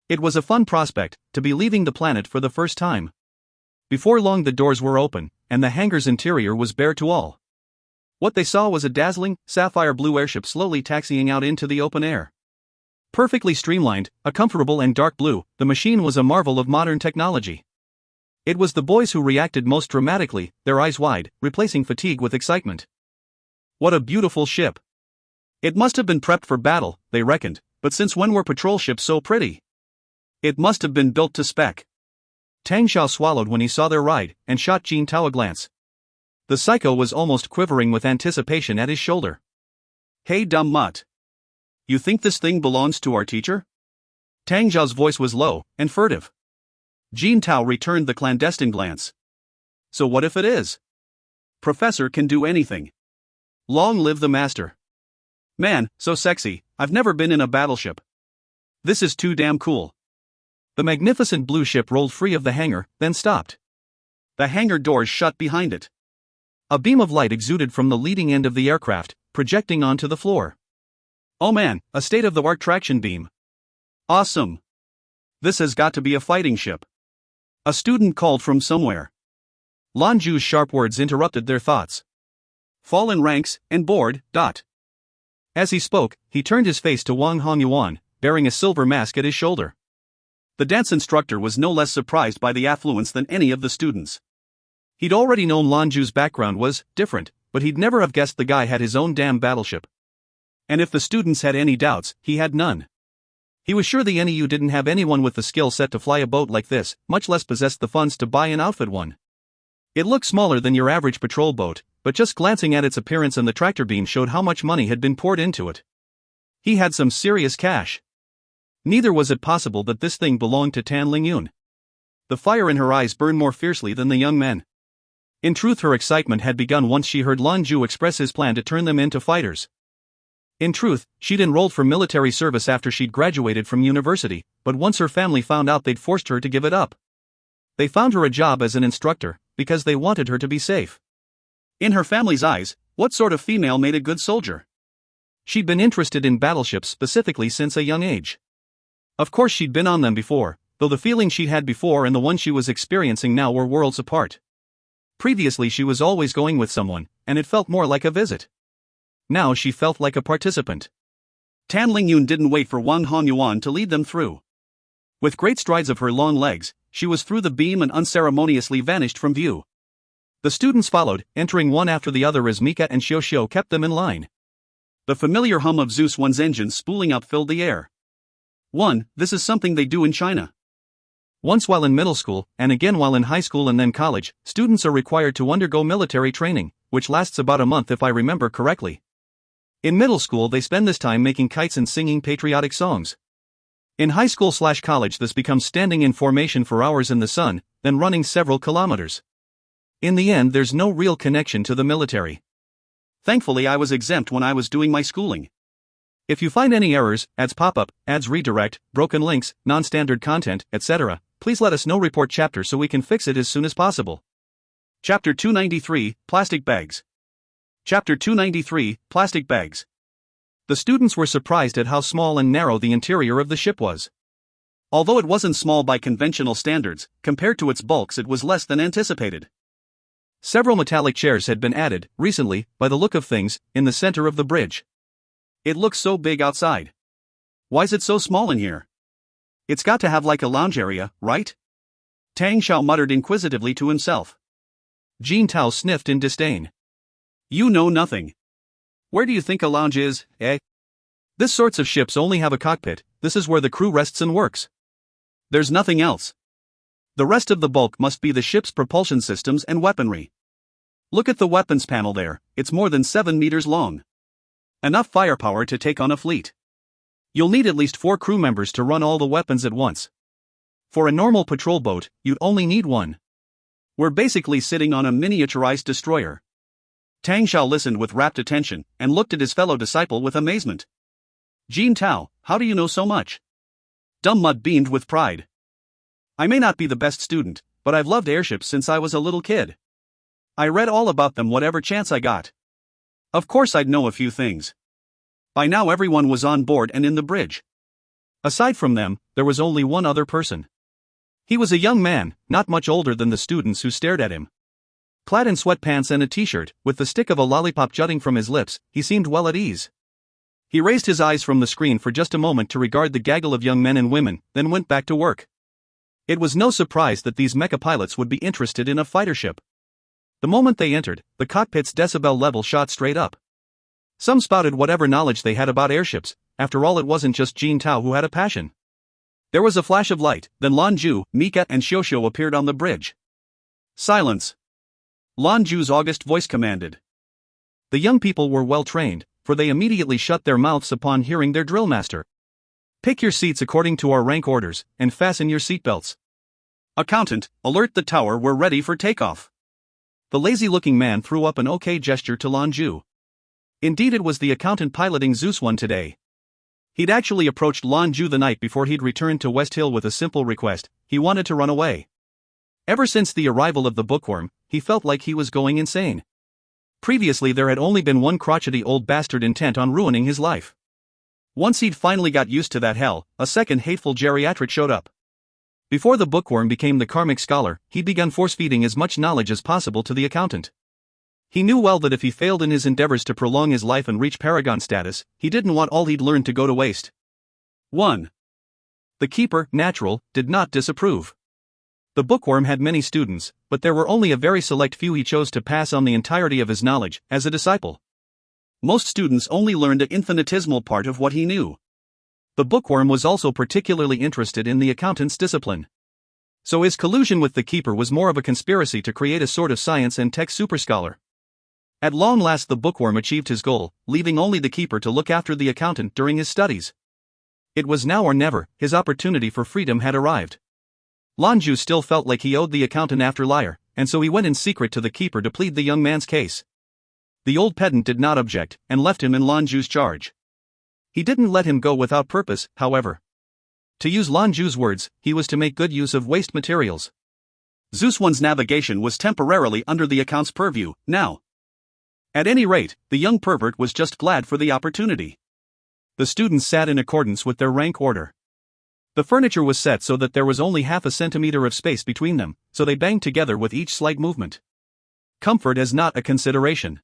It was a fun prospect, to be leaving the planet for the first time. Before long the doors were open, and the hangar's interior was bare to all. What they saw was a dazzling, sapphire blue airship slowly taxiing out into the open air. Perfectly streamlined, a comfortable and dark blue, the machine was a marvel of modern technology. It was the boys who reacted most dramatically, their eyes wide, replacing fatigue with excitement. What a beautiful ship! It must have been prepped for battle, they reckoned, but since when were patrol ships so pretty? It must have been built to spec. Tang Xiao swallowed when he saw their ride, and shot Jin Tao a glance. The psycho was almost quivering with anticipation at his shoulder. Hey dumb mutt. You think this thing belongs to our teacher? Tang Xiao's voice was low and furtive. Jin Tao returned the clandestine glance. So what if it is? Professor can do anything. Long live the master. Man, so sexy, I've never been in a battleship. This is too damn cool. The magnificent blue ship rolled free of the hangar, then stopped. The hangar doors shut behind it. A beam of light exuded from the leading end of the aircraft, projecting onto the floor. Oh man, a state-of-the-art traction beam. Awesome. This has got to be a fighting ship. A student called from somewhere. Lan Jue's sharp words interrupted their thoughts. Fall in ranks, and board. As he spoke, he turned his face to Wang Hongyuan, bearing a silver mask at his shoulder. The dance instructor was no less surprised by the affluence than any of the students. He'd already known Lan Jue's background was different, but he'd never have guessed the guy had his own damn battleship. And if the students had any doubts, he had none. He was sure the NEU didn't have anyone with the skill set to fly a boat like this, much less possessed the funds to buy and outfit one. It looked smaller than your average patrol boat, but just glancing at its appearance and the tractor beam showed how much money had been poured into it. He had some serious cash. Neither was it possible that this thing belonged to Tan Lingyun. The fire in her eyes burned more fiercely than the young men. In truth, her excitement had begun once she heard Lan Jue express his plan to turn them into fighters. In truth, she'd enrolled for military service after she'd graduated from university, but once her family found out, they'd forced her to give it up. They found her a job as an instructor, because they wanted her to be safe. In her family's eyes, what sort of female made a good soldier? She'd been interested in battleships specifically since a young age. Of course she'd been on them before, though the feeling she'd had before and the one she was experiencing now were worlds apart. Previously she was always going with someone, and it felt more like a visit. Now she felt like a participant. Tan Lingyun didn't wait for Wang Hongyuan to lead them through. With great strides of her long legs, she was through the beam and unceremoniously vanished from view. The students followed, entering one after the other as Mika and Xiao kept them in line. The familiar hum of Zeus 1's engines spooling up filled the air. This is something they do in China. Once while in middle school, and again while in high school and then college, students are required to undergo military training, which lasts about a month if I remember correctly. In middle school they spend this time making kites and singing patriotic songs. In high school/college this becomes standing in formation for hours in the sun, then running several kilometers. In the end there's no real connection to the military. Thankfully I was exempt when I was doing my schooling. If you find any errors, ads pop up, ads redirect, broken links, non-standard content, etc., please let us know. Report chapter so we can fix it as soon as possible. Chapter 293, Plastic Bags. Chapter 293, Plastic Bags. The students were surprised at how small and narrow the interior of the ship was. Although it wasn't small by conventional standards, compared to its bulks it was less than anticipated. Several metallic chairs had been added, recently, by the look of things, in the center of the bridge. It looks so big outside. Why's it so small in here? It's got to have like a lounge area, right? Tang Xiao muttered inquisitively to himself. Jin Tao sniffed in disdain. You know nothing. Where do you think a lounge is, eh? This sorts of ships only have a cockpit. This is where the crew rests and works. There's nothing else. The rest of the bulk must be the ship's propulsion systems and weaponry. Look at the weapons panel there, it's more than 7 meters long. Enough firepower to take on a fleet. You'll need at least 4 crew members to run all the weapons at once. For a normal patrol boat, you'd only need 1. We're basically sitting on a miniaturized destroyer. Tang Xiao listened with rapt attention, and looked at his fellow disciple with amazement. Jin Tao, how do you know so much? Dumb Mud beamed with pride. I may not be the best student, but I've loved airships since I was a little kid. I read all about them whatever chance I got. Of course I'd know a few things. By now everyone was on board and in the bridge. Aside from them, there was only one other person. He was a young man, not much older than the students who stared at him. Clad in sweatpants and a t-shirt, with the stick of a lollipop jutting from his lips, he seemed well at ease. He raised his eyes from the screen for just a moment to regard the gaggle of young men and women, then went back to work. It was no surprise that these mecha pilots would be interested in a fighter ship. The moment they entered, the cockpit's decibel level shot straight up. Some spouted whatever knowledge they had about airships. After all, it wasn't just Jin Tao who had a passion. There was a flash of light, then Lan Jue, Mika and Xiuxiu appeared on the bridge. Silence! Lan Jue's august voice commanded. The young people were well trained, for they immediately shut their mouths upon hearing their drill master. Pick your seats according to our rank orders, and fasten your seatbelts. Accountant, alert the tower, we're ready for takeoff. The lazy-looking man threw up an okay gesture to Lan Jue. Indeed, it was the accountant piloting Zeus One today. He'd actually approached Lan Jue the night before he'd returned to West Hill with a simple request: he wanted to run away. Ever since the arrival of the bookworm, he felt like he was going insane. Previously there had only been one crotchety old bastard intent on ruining his life. Once he'd finally got used to that hell, a second hateful geriatric showed up. Before the bookworm became the karmic scholar, he'd begun force-feeding as much knowledge as possible to the accountant. He knew well that if he failed in his endeavors to prolong his life and reach paragon status, he didn't want all he'd learned to go to waste. 1. The keeper, natural, did not disapprove. The bookworm had many students, but there were only a very select few he chose to pass on the entirety of his knowledge, as a disciple. Most students only learned an infinitesimal part of what he knew. The bookworm was also particularly interested in the accountant's discipline. So his collusion with the keeper was more of a conspiracy to create a sort of science and tech superscholar. At long last the bookworm achieved his goal, leaving only the keeper to look after the accountant during his studies. It was now or never, his opportunity for freedom had arrived. Lan Jue still felt like he owed the accountant afterlife, and so he went in secret to the keeper to plead the young man's case. The old pedant did not object, and left him in Lan Jue's charge. He didn't let him go without purpose, however. To use Lan Jue's words, he was to make good use of waste materials. Zeus One's navigation was temporarily under the account's purview, now. At any rate, the young pervert was just glad for the opportunity. The students sat in accordance with their rank order. The furniture was set so that there was only half a centimeter of space between them, so they banged together with each slight movement. Comfort is not a consideration.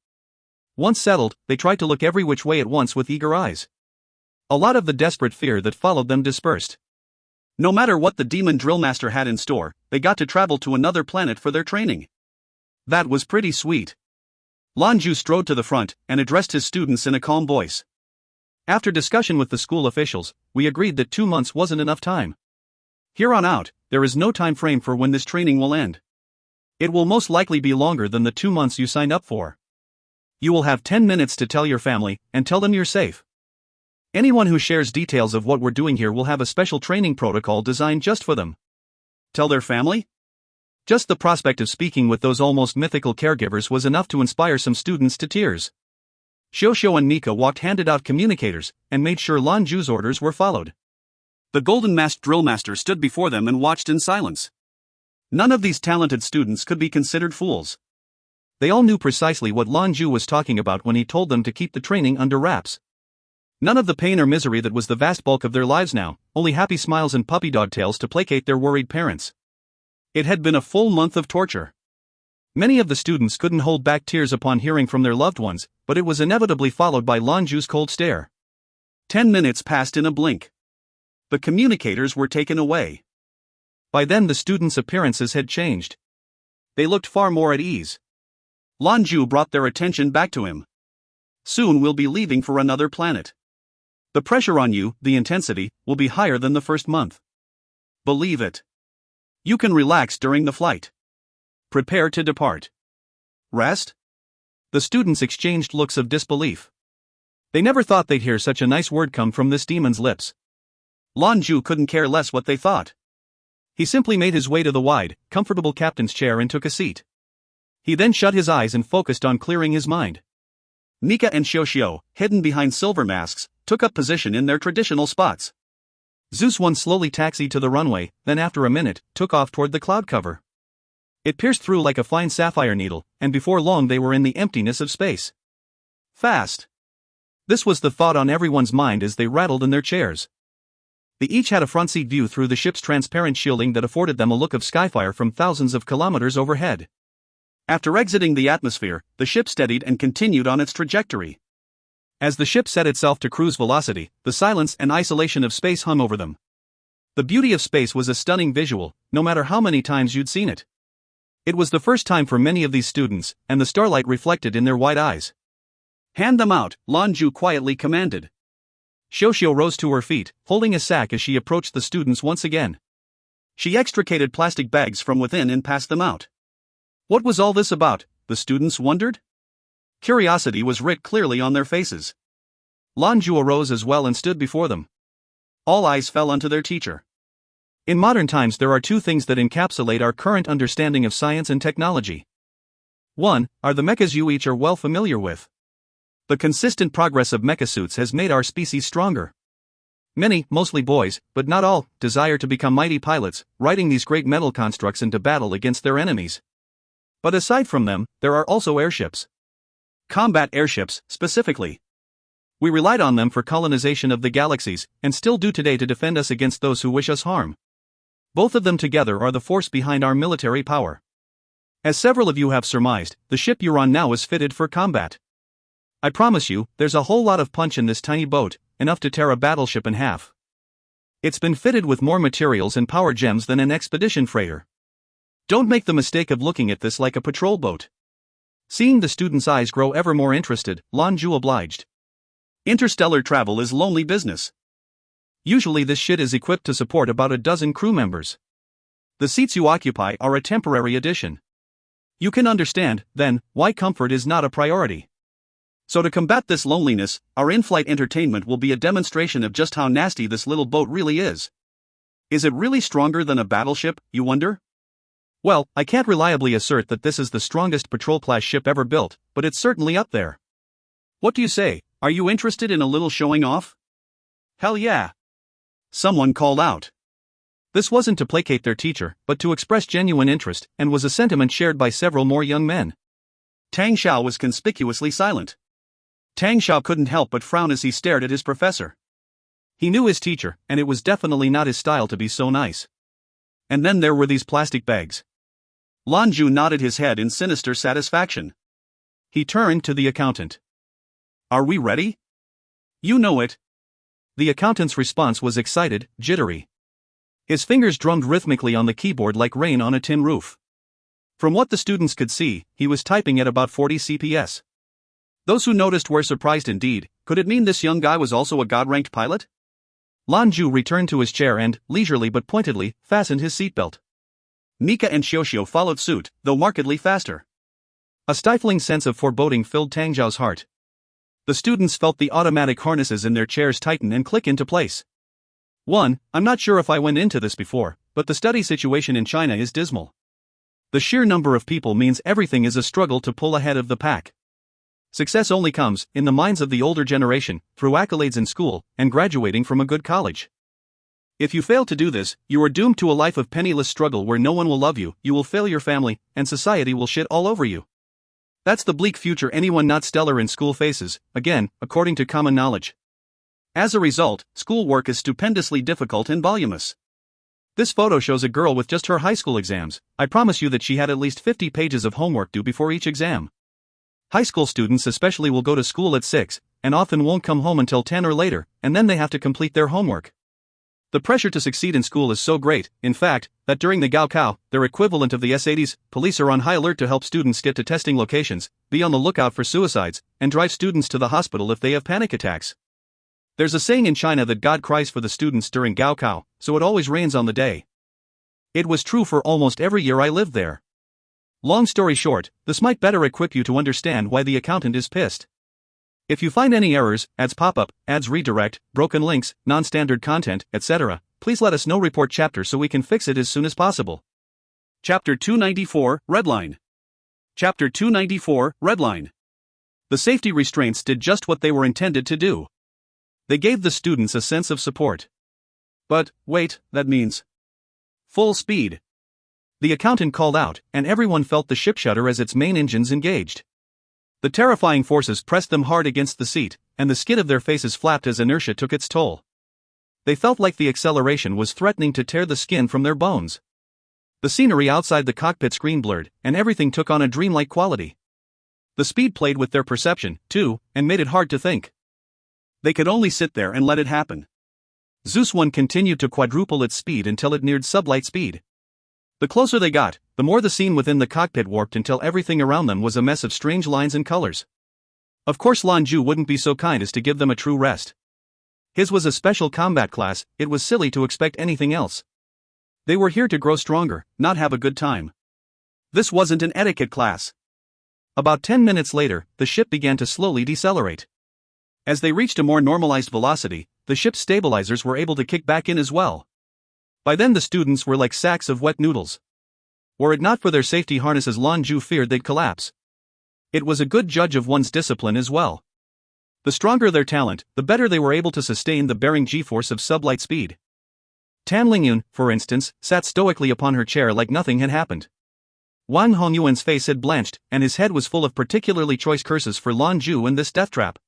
Once settled, they tried to look every which way at once with eager eyes. A lot of the desperate fear that followed them dispersed. No matter what the demon drillmaster had in store, they got to travel to another planet for their training. That was pretty sweet. Lan Jue strode to the front and addressed his students in a calm voice. After discussion with the school officials, we agreed that 2 months wasn't enough time. Here on out, there is no time frame for when this training will end. It will most likely be longer than the 2 months you signed up for. You will have 10 minutes to tell your family, and tell them you're safe. Anyone who shares details of what we're doing here will have a special training protocol designed just for them. Tell their family? Just the prospect of speaking with those almost mythical caregivers was enough to inspire some students to tears. Xiuxiu and Mika walked handed out communicators, and made sure Lan Jue's orders were followed. The golden-masked drillmaster stood before them and watched in silence. None of these talented students could be considered fools. They all knew precisely what Lan Jue was talking about when he told them to keep the training under wraps. None of the pain or misery that was the vast bulk of their lives now, only happy smiles and puppy dog tails to placate their worried parents. It had been a full month of torture. Many of the students couldn't hold back tears upon hearing from their loved ones, but it was inevitably followed by Lan Jue's cold stare. 10 minutes passed in a blink. The communicators were taken away. By then the students' appearances had changed. They looked far more at ease. Lan Jue brought their attention back to him. Soon we'll be leaving for another planet. The pressure on you, the intensity, will be higher than the first month. Believe it. You can relax during the flight. Prepare to depart. Rest? The students exchanged looks of disbelief. They never thought they'd hear such a nice word come from this demon's lips. Lan Jue couldn't care less what they thought. He simply made his way to the wide, comfortable captain's chair and took a seat. He then shut his eyes and focused on clearing his mind. Mika and Xiuxiu, hidden behind silver masks, took up position in their traditional spots. Zeus One slowly taxied to the runway, then after a minute, took off toward the cloud cover. It pierced through like a fine sapphire needle, and before long they were in the emptiness of space. Fast. This was the thought on everyone's mind as they rattled in their chairs. They each had a front seat view through the ship's transparent shielding that afforded them a look of Skyfire from thousands of kilometers overhead. After exiting the atmosphere, the ship steadied and continued on its trajectory. As the ship set itself to cruise velocity, the silence and isolation of space hung over them. The beauty of space was a stunning visual, no matter how many times you'd seen it. It was the first time for many of these students, and the starlight reflected in their wide eyes. Hand them out, Lan Jue quietly commanded. Xiao rose to her feet, holding a sack as she approached the students once again. She extricated plastic bags from within and passed them out. What was all this about, the students wondered? Curiosity was writ clearly on their faces. Lan Jue arose as well and stood before them. All eyes fell onto their teacher. In modern times there are two things that encapsulate our current understanding of science and technology. One are the mechas you each are well familiar with. The consistent progress of mecha suits has made our species stronger. Many, mostly boys, but not all, desire to become mighty pilots, riding these great metal constructs into battle against their enemies. But aside from them, there are also airships. Combat airships, specifically. We relied on them for colonization of the galaxies, and still do today to defend us against those who wish us harm. Both of them together are the force behind our military power. As several of you have surmised, the ship you're on now is fitted for combat. I promise you, there's a whole lot of punch in this tiny boat, enough to tear a battleship in half. It's been fitted with more materials and power gems than an expedition freighter. Don't make the mistake of looking at this like a patrol boat. Seeing the students' eyes grow ever more interested, Lan Jue obliged. Interstellar travel is lonely business. Usually this ship is equipped to support about a dozen crew members. The seats you occupy are a temporary addition. You can understand, then, why comfort is not a priority. So to combat this loneliness, our in-flight entertainment will be a demonstration of just how nasty this little boat really is. Is it really stronger than a battleship, you wonder? Well, I can't reliably assert that this is the strongest patrol-class ship ever built, but it's certainly up there. What do you say, are you interested in a little showing off? Hell yeah! Someone called out. This wasn't to placate their teacher, but to express genuine interest, and was a sentiment shared by several more young men. Tang Xiao was conspicuously silent. Tang Xiao couldn't help but frown as he stared at his professor. He knew his teacher, and it was definitely not his style to be so nice. And then there were these plastic bags. Lan Jue nodded his head in sinister satisfaction. He turned to the accountant. Are we ready? You know it. The accountant's response was excited, jittery. His fingers drummed rhythmically on the keyboard like rain on a tin roof. From what the students could see, he was typing at about 40 CPS. Those who noticed were surprised indeed. Could it mean this young guy was also a god-ranked pilot? Lan Jue returned to his chair and, leisurely but pointedly, fastened his seatbelt. Nika and Xiao followed suit, though markedly faster. A stifling sense of foreboding filled Tang Zhao's heart. The students felt the automatic harnesses in their chairs tighten and click into place. I'm not sure if I went into this before, but the study situation in China is dismal. The sheer number of people means everything is a struggle to pull ahead of the pack. Success only comes, in the minds of the older generation, through accolades in school, and graduating from a good college. If you fail to do this, you are doomed to a life of penniless struggle where no one will love you, you will fail your family, and society will shit all over you. That's the bleak future anyone not stellar in school faces, again, according to common knowledge. As a result, schoolwork is stupendously difficult and voluminous. This photo shows a girl with just her high school exams. I promise you that she had at least 50 pages of homework due before each exam. High school students especially will go to school at 6, and often won't come home until 10 or later, and then they have to complete their homework. The pressure to succeed in school is so great, in fact, that during the Gaokao, their equivalent of the S80s, police are on high alert to help students get to testing locations, be on the lookout for suicides, and drive students to the hospital if they have panic attacks. There's a saying in China that God cries for the students during Gaokao, so it always rains on the day. It was true for almost every year I lived there. Long story short, this might better equip you to understand why the accountant is pissed. If you find any errors, ads pop up, ads redirect, broken links, non-standard content, etc., please let us know. Report chapter so we can fix it as soon as possible. Chapter 294, Redline. Chapter 294, Redline. The safety restraints did just what they were intended to do. They gave the students a sense of support. But, wait, that means full speed. The accountant called out, and everyone felt the ship shudder as its main engines engaged. The terrifying forces pressed them hard against the seat, and the skin of their faces flapped as inertia took its toll. They felt like the acceleration was threatening to tear the skin from their bones. The scenery outside the cockpit screen blurred, and everything took on a dreamlike quality. The speed played with their perception, too, and made it hard to think. They could only sit there and let it happen. Zeus 1 continued to quadruple its speed until it neared sublight speed. The closer they got, the more the scene within the cockpit warped until everything around them was a mess of strange lines and colors. Of course Lan Jue wouldn't be so kind as to give them a true rest. His was a special combat class, it was silly to expect anything else. They were here to grow stronger, not have a good time. This wasn't an etiquette class. About 10 minutes later, the ship began to slowly decelerate. As they reached a more normalized velocity, the ship's stabilizers were able to kick back in as well. By then the students were like sacks of wet noodles. Were it not for their safety harnesses, Lan Jue feared they'd collapse. It was a good judge of one's discipline as well. The stronger their talent, the better they were able to sustain the bearing g-force of sublight speed. Tan Lingyun, for instance, sat stoically upon her chair like nothing had happened. Wang Hongyuan's face had blanched, and his head was full of particularly choice curses for Lan Jue and this death trap.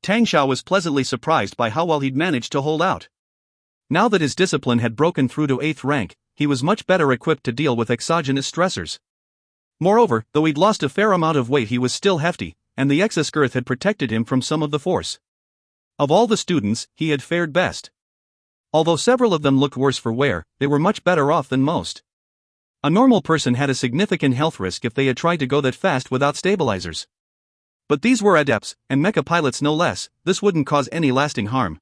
Tang Xiao was pleasantly surprised by how well he'd managed to hold out. Now that his discipline had broken through to 8th rank, he was much better equipped to deal with exogenous stressors. Moreover, though he'd lost a fair amount of weight, he was still hefty, and the excess girth had protected him from some of the force. Of all the students, he had fared best. Although several of them looked worse for wear, they were much better off than most. A normal person had a significant health risk if they had tried to go that fast without stabilizers. But these were adepts, and mecha pilots no less. This wouldn't cause any lasting harm.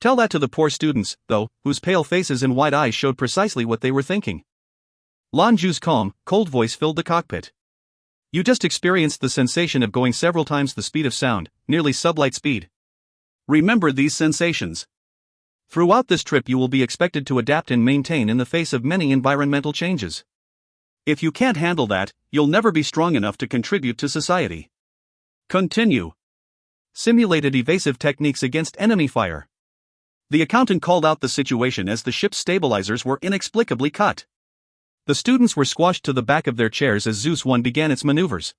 Tell that to the poor students, though, whose pale faces and wide eyes showed precisely what they were thinking. Lan Jue's calm, cold voice filled the cockpit. You just experienced the sensation of going several times the speed of sound, nearly sublight speed. Remember these sensations. Throughout this trip you will be expected to adapt and maintain in the face of many environmental changes. If you can't handle that, you'll never be strong enough to contribute to society. Continue. Simulated evasive techniques against enemy fire. The accountant called out the situation as the ship's stabilizers were inexplicably cut. The students were squashed to the back of their chairs as Zeus 1 began its maneuvers.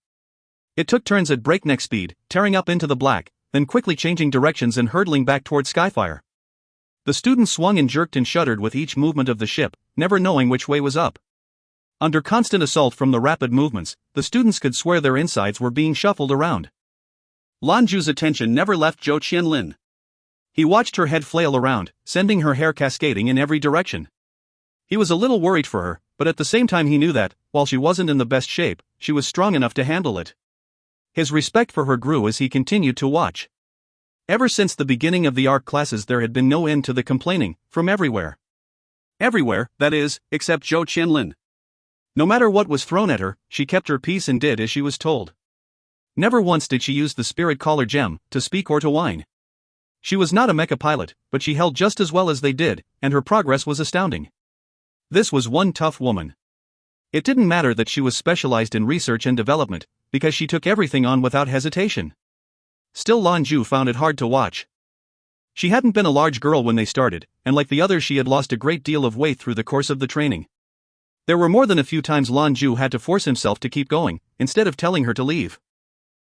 It took turns at breakneck speed, tearing up into the black, then quickly changing directions and hurtling back toward Skyfire. The students swung and jerked and shuddered with each movement of the ship, never knowing which way was up. Under constant assault from the rapid movements, the students could swear their insides were being shuffled around. Lan Jue's attention never left Zhou Qianlin. He watched her head flail around, sending her hair cascading in every direction. He was a little worried for her, but at the same time he knew that, while she wasn't in the best shape, she was strong enough to handle it. His respect for her grew as he continued to watch. Ever since the beginning of the art classes there had been no end to the complaining, from everywhere. Everywhere, that is, except Zhou Qianlin. No matter what was thrown at her, she kept her peace and did as she was told. Never once did she use the spirit collar gem, to speak or to whine. She was not a mecha pilot, but she held just as well as they did, and her progress was astounding. This was one tough woman. It didn't matter that she was specialized in research and development, because she took everything on without hesitation. Still, Lan Jue found it hard to watch. She hadn't been a large girl when they started, and like the others she had lost a great deal of weight through the course of the training. There were more than a few times Lan Jue had to force himself to keep going, instead of telling her to leave.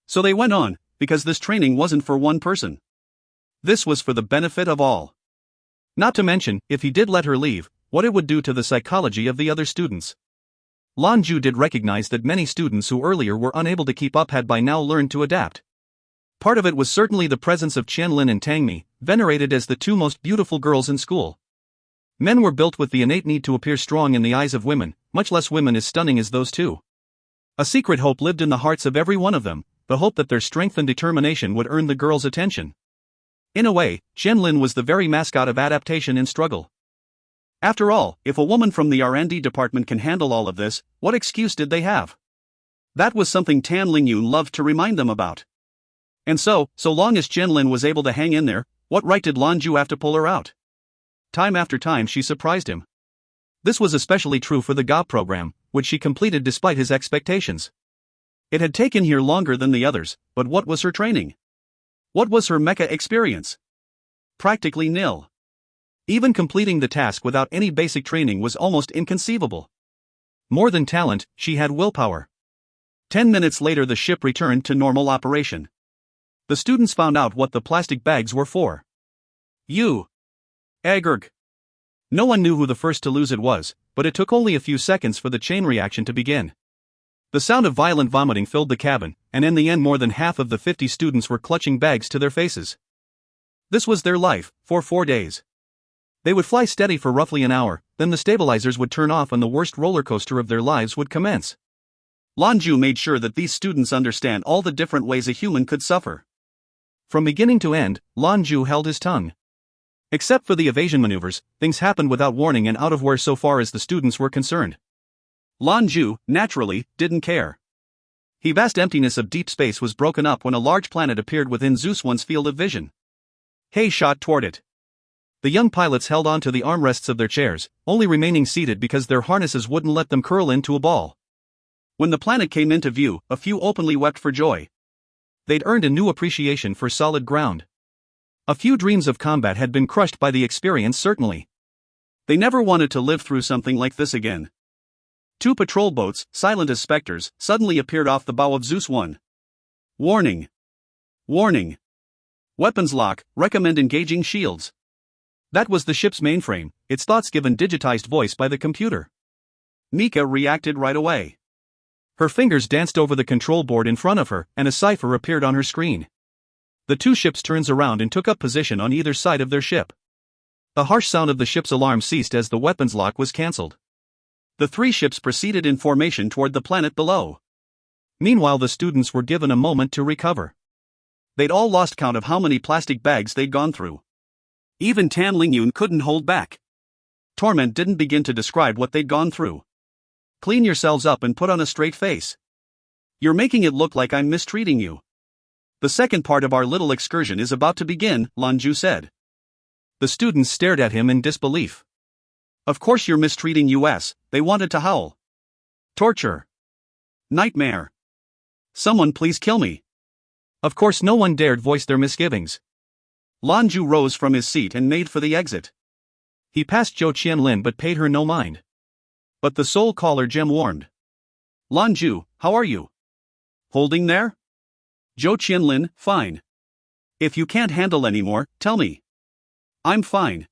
So they went on, because this training wasn't for one person. This was for the benefit of all. Not to mention, if he did let her leave, what it would do to the psychology of the other students. Lan Jue did recognize that many students who earlier were unable to keep up had by now learned to adapt. Part of it was certainly the presence of Qianlin and Tangmi, venerated as the two most beautiful girls in school. Men were built with the innate need to appear strong in the eyes of women, much less women as stunning as those two. A secret hope lived in the hearts of every one of them, the hope that their strength and determination would earn the girls' attention. In a way, Qianlin was the very mascot of adaptation and struggle. After all, if a woman from the R&D department can handle all of this, what excuse did they have? That was something Tan Lingyun loved to remind them about. And so long as Qianlin was able to hang in there, what right did Lan Jue have to pull her out? Time after time she surprised him. This was especially true for the GA program, which she completed despite his expectations. It had taken her longer than the others, but what was her training? What was her mecha experience? Practically nil. Even completing the task without any basic training was almost inconceivable. More than talent, she had willpower. 10 minutes later the ship returned to normal operation. The students found out what the plastic bags were for. Agurk. No one knew who the first to lose it was, but it took only a few seconds for the chain reaction to begin. The sound of violent vomiting filled the cabin, and in the end more than half of the 50 students were clutching bags to their faces. This was their life, for 4 days. They would fly steady for roughly an hour, then the stabilizers would turn off and the worst roller coaster of their lives would commence. Lan Jue made sure that these students understand all the different ways a human could suffer. From beginning to end, Lan Jue held his tongue. Except for the evasion maneuvers, things happened without warning and out of where so far as the students were concerned. Lan Jue, naturally, didn't care. The vast emptiness of deep space was broken up when a large planet appeared within Zeus One's field of vision. He shot toward it. The young pilots held on to the armrests of their chairs, only remaining seated because their harnesses wouldn't let them curl into a ball. When the planet came into view, a few openly wept for joy. They'd earned a new appreciation for solid ground. A few dreams of combat had been crushed by the experience, certainly. They never wanted to live through something like this again. 2 patrol boats, silent as specters, suddenly appeared off the bow of Zeus 1. Warning! Warning! Weapons lock, recommend engaging shields. That was the ship's mainframe, its thoughts given digitized voice by the computer. Mika reacted right away. Her fingers danced over the control board in front of her, and a cipher appeared on her screen. The 2 ships turned around and took up position on either side of their ship. The harsh sound of the ship's alarm ceased as the weapons lock was cancelled. The 3 ships proceeded in formation toward the planet below. Meanwhile, the students were given a moment to recover. They'd all lost count of how many plastic bags they'd gone through. Even Tan Lingyun couldn't hold back. Torment didn't begin to describe what they'd gone through. Clean yourselves up and put on a straight face. You're making it look like I'm mistreating you. The second part of our little excursion is about to begin, Lan Jue said. The students stared at him in disbelief. Of course you're mistreating us, they wanted to howl. Torture. Nightmare. Someone please kill me. Of course no one dared voice their misgivings. Lan Jue rose from his seat and made for the exit. He passed Zhou Qianlin but paid her no mind. But the soul caller gem warmed. Lan Jue, how are you? Holding there? Zhou Qianlin, fine. If you can't handle anymore, tell me. I'm fine.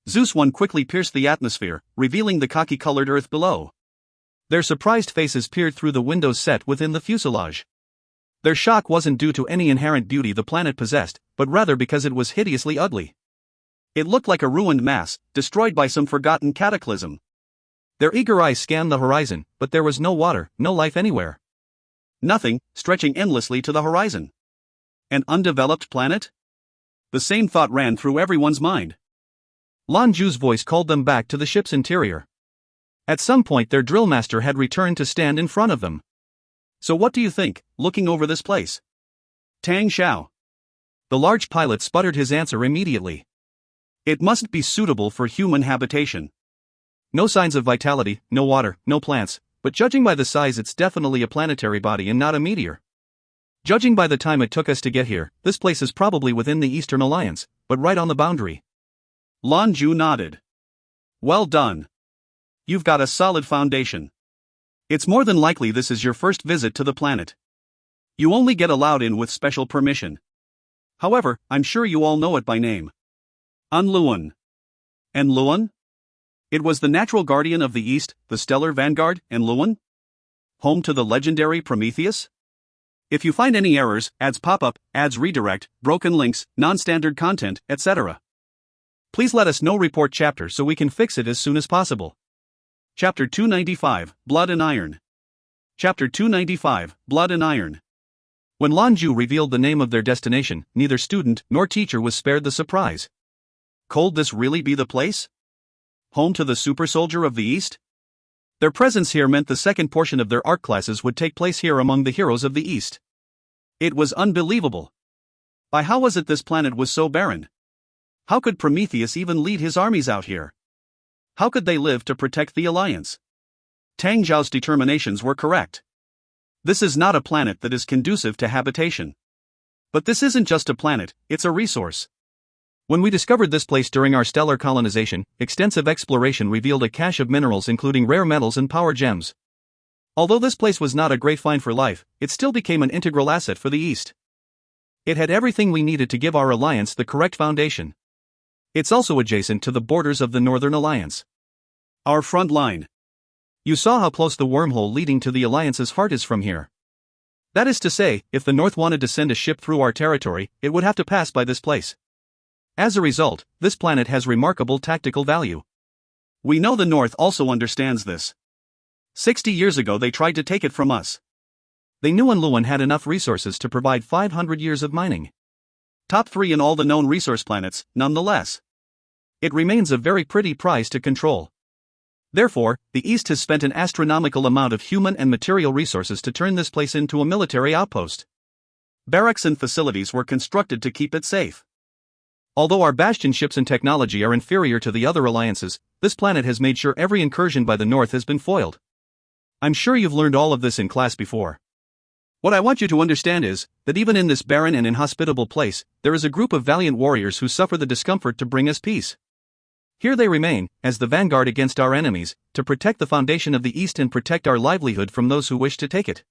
Zeus 1 quickly pierced the atmosphere, revealing the khaki-colored earth below. Their surprised faces peered through the windows set within the fuselage. Their shock wasn't due to any inherent beauty the planet possessed, but rather because it was hideously ugly. It looked like a ruined mass, destroyed by some forgotten cataclysm. Their eager eyes scanned the horizon, but there was no water, no life anywhere. Nothing, stretching endlessly to the horizon. An undeveloped planet? The same thought ran through everyone's mind. Lan Jue's voice called them back to the ship's interior. At some point their drill master had returned to stand in front of them. So what do you think, looking over this place? Tang Xiao. The large pilot sputtered his answer immediately. It must be suitable for human habitation. No signs of vitality, no water, no plants, but judging by the size it's definitely a planetary body and not a meteor. Judging by the time it took us to get here, this place is probably within the Eastern Alliance, but right on the boundary. Lan Jue nodded. Well done. You've got a solid foundation. It's more than likely this is your first visit to the planet. You only get allowed in with special permission. However, I'm sure you all know it by name. Enluan. Enluan? It was the natural guardian of the East, the stellar vanguard, Enluan? Home to the legendary Prometheus? If you find any errors, ads pop up, ads redirect, broken links, non-standard content, etc. Please let us know. Report chapter so we can fix it as soon as possible. Chapter 295, Blood and Iron. Chapter 295, Blood and Iron. When Lan Jue revealed the name of their destination, neither student nor teacher was spared the surprise. Could this really be the place? Home to the super soldier of the East? Their presence here meant the second portion of their art classes would take place here among the heroes of the East. It was unbelievable. By how was it this planet was so barren? How could Prometheus even lead his armies out here? How could they live to protect the Alliance? Tang Xiao's determinations were correct. This is not a planet that is conducive to habitation. But this isn't just a planet, it's a resource. When we discovered this place during our stellar colonization, extensive exploration revealed a cache of minerals including rare metals and power gems. Although this place was not a great find for life, it still became an integral asset for the East. It had everything we needed to give our alliance the correct foundation. It's also adjacent to the borders of the Northern Alliance. Our front line. You saw how close the wormhole leading to the Alliance's heart is from here. That is to say, if the North wanted to send a ship through our territory, it would have to pass by this place. As a result, this planet has remarkable tactical value. We know the North also understands this. 60 years ago they tried to take it from us. They knew Enluan had enough resources to provide 500 years of mining. Top 3 in all the known resource planets, nonetheless. it remains a very pretty prize to control. Therefore, the East has spent an astronomical amount of human and material resources to turn this place into a military outpost. Barracks and facilities were constructed to keep it safe. Although our bastion ships and technology are inferior to the other alliances, this planet has made sure every incursion by the North has been foiled. I'm sure you've learned all of this in class before. What I want you to understand is that even in this barren and inhospitable place, there is a group of valiant warriors who suffer the discomfort to bring us peace. Here they remain, as the vanguard against our enemies, to protect the foundation of the East and protect our livelihood from those who wish to take it.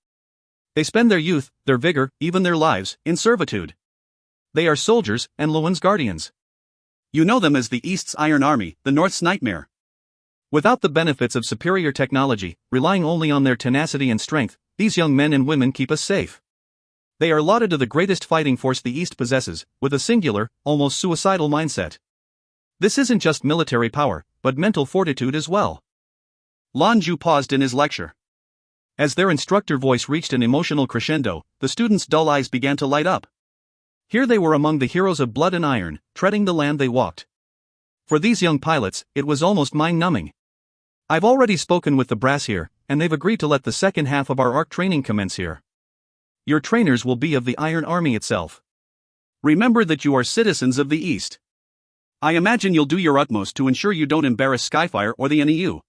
They spend their youth, their vigor, even their lives, in servitude. They are soldiers and Luan's guardians. You know them as the East's Iron Army, the North's nightmare. Without the benefits of superior technology, relying only on their tenacity and strength, these young men and women keep us safe. They are lauded as the greatest fighting force the East possesses, with a singular, almost suicidal mindset. This isn't just military power, but mental fortitude as well. Lan Jue paused in his lecture. As their instructor's voice reached an emotional crescendo, the students' dull eyes began to light up. Here they were among the heroes of blood and iron, treading the land they walked. For these young pilots, it was almost mind-numbing. I've already spoken with the brass here, and they've agreed to let the second half of our ARC training commence here. Your trainers will be of the Iron Army itself. Remember that you are citizens of the East. I imagine you'll do your utmost to ensure you don't embarrass Skyfire or the NEU.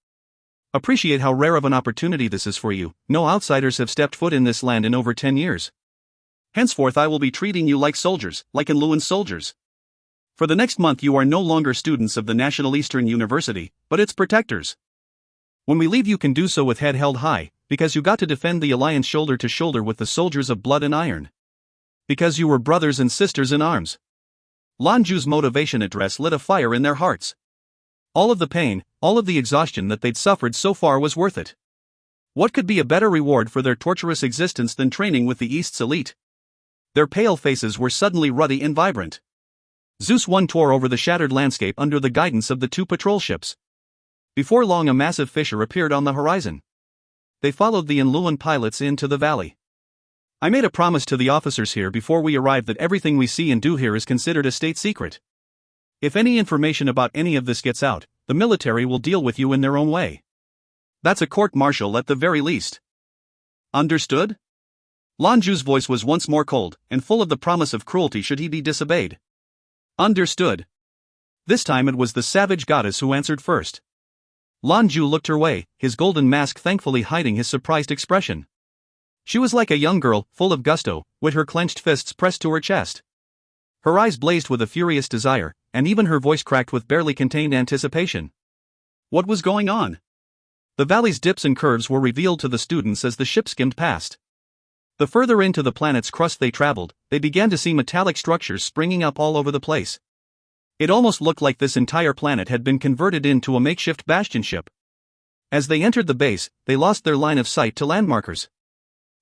Appreciate how rare of an opportunity this is for you. No outsiders have stepped foot in this land in over 10 years. Henceforth I will be treating you like soldiers, like Luan's soldiers. For the next month you are no longer students of the National Eastern University, but its protectors. When we leave you can do so with head held high, because you got to defend the Alliance shoulder to shoulder with the soldiers of blood and iron. Because you were brothers and sisters in arms. Lan Jue's motivation address lit a fire in their hearts. All of the pain, all of the exhaustion that they'd suffered so far was worth it. What could be a better reward for their torturous existence than training with the East's elite? Their pale faces were suddenly ruddy and vibrant. Zeus 1 tore over the shattered landscape under the guidance of the two patrol ships. Before long a massive fissure appeared on the horizon. They followed the Luan pilots into the valley. I made a promise to the officers here before we arrived that everything we see and do here is considered a state secret. If any information about any of this gets out, the military will deal with you in their own way. That's a court-martial at the very least. Understood? Lan Jue's voice was once more cold, and full of the promise of cruelty should he be disobeyed. Understood. This time it was the savage goddess who answered first. Lan Jue looked her way, his golden mask thankfully hiding his surprised expression. She was like a young girl, full of gusto, with her clenched fists pressed to her chest. Her eyes blazed with a furious desire, and even her voice cracked with barely contained anticipation. What was going on? The valley's dips and curves were revealed to the students as the ship skimmed past. The further into the planet's crust they traveled, they began to see metallic structures springing up all over the place. It almost looked like this entire planet had been converted into a makeshift bastion ship. As they entered the base, they lost their line of sight to landmarkers.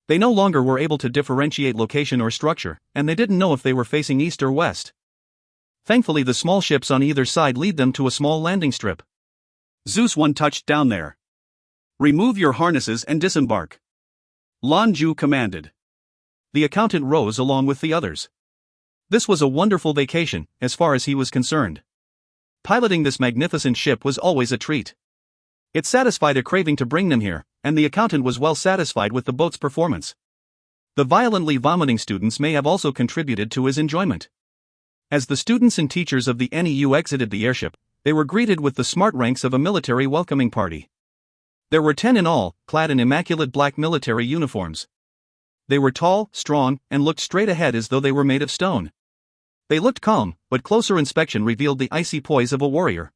They no longer were able to differentiate location or structure, and they didn't know if they were facing east or west. Thankfully the small ships on either side lead them to a small landing strip. Zeus 1 touched down there. Remove your harnesses and disembark. Lan Jue commanded. The accountant rose along with the others. This was a wonderful vacation, as far as he was concerned. Piloting this magnificent ship was always a treat. It satisfied a craving to bring them here, and the accountant was well satisfied with the boat's performance. The violently vomiting students may have also contributed to his enjoyment. As the students and teachers of the NEU exited the airship, they were greeted with the smart ranks of a military welcoming party. There were 10 in all, clad in immaculate black military uniforms. They were tall, strong, and looked straight ahead as though they were made of stone. They looked calm, but closer inspection revealed the icy poise of a warrior.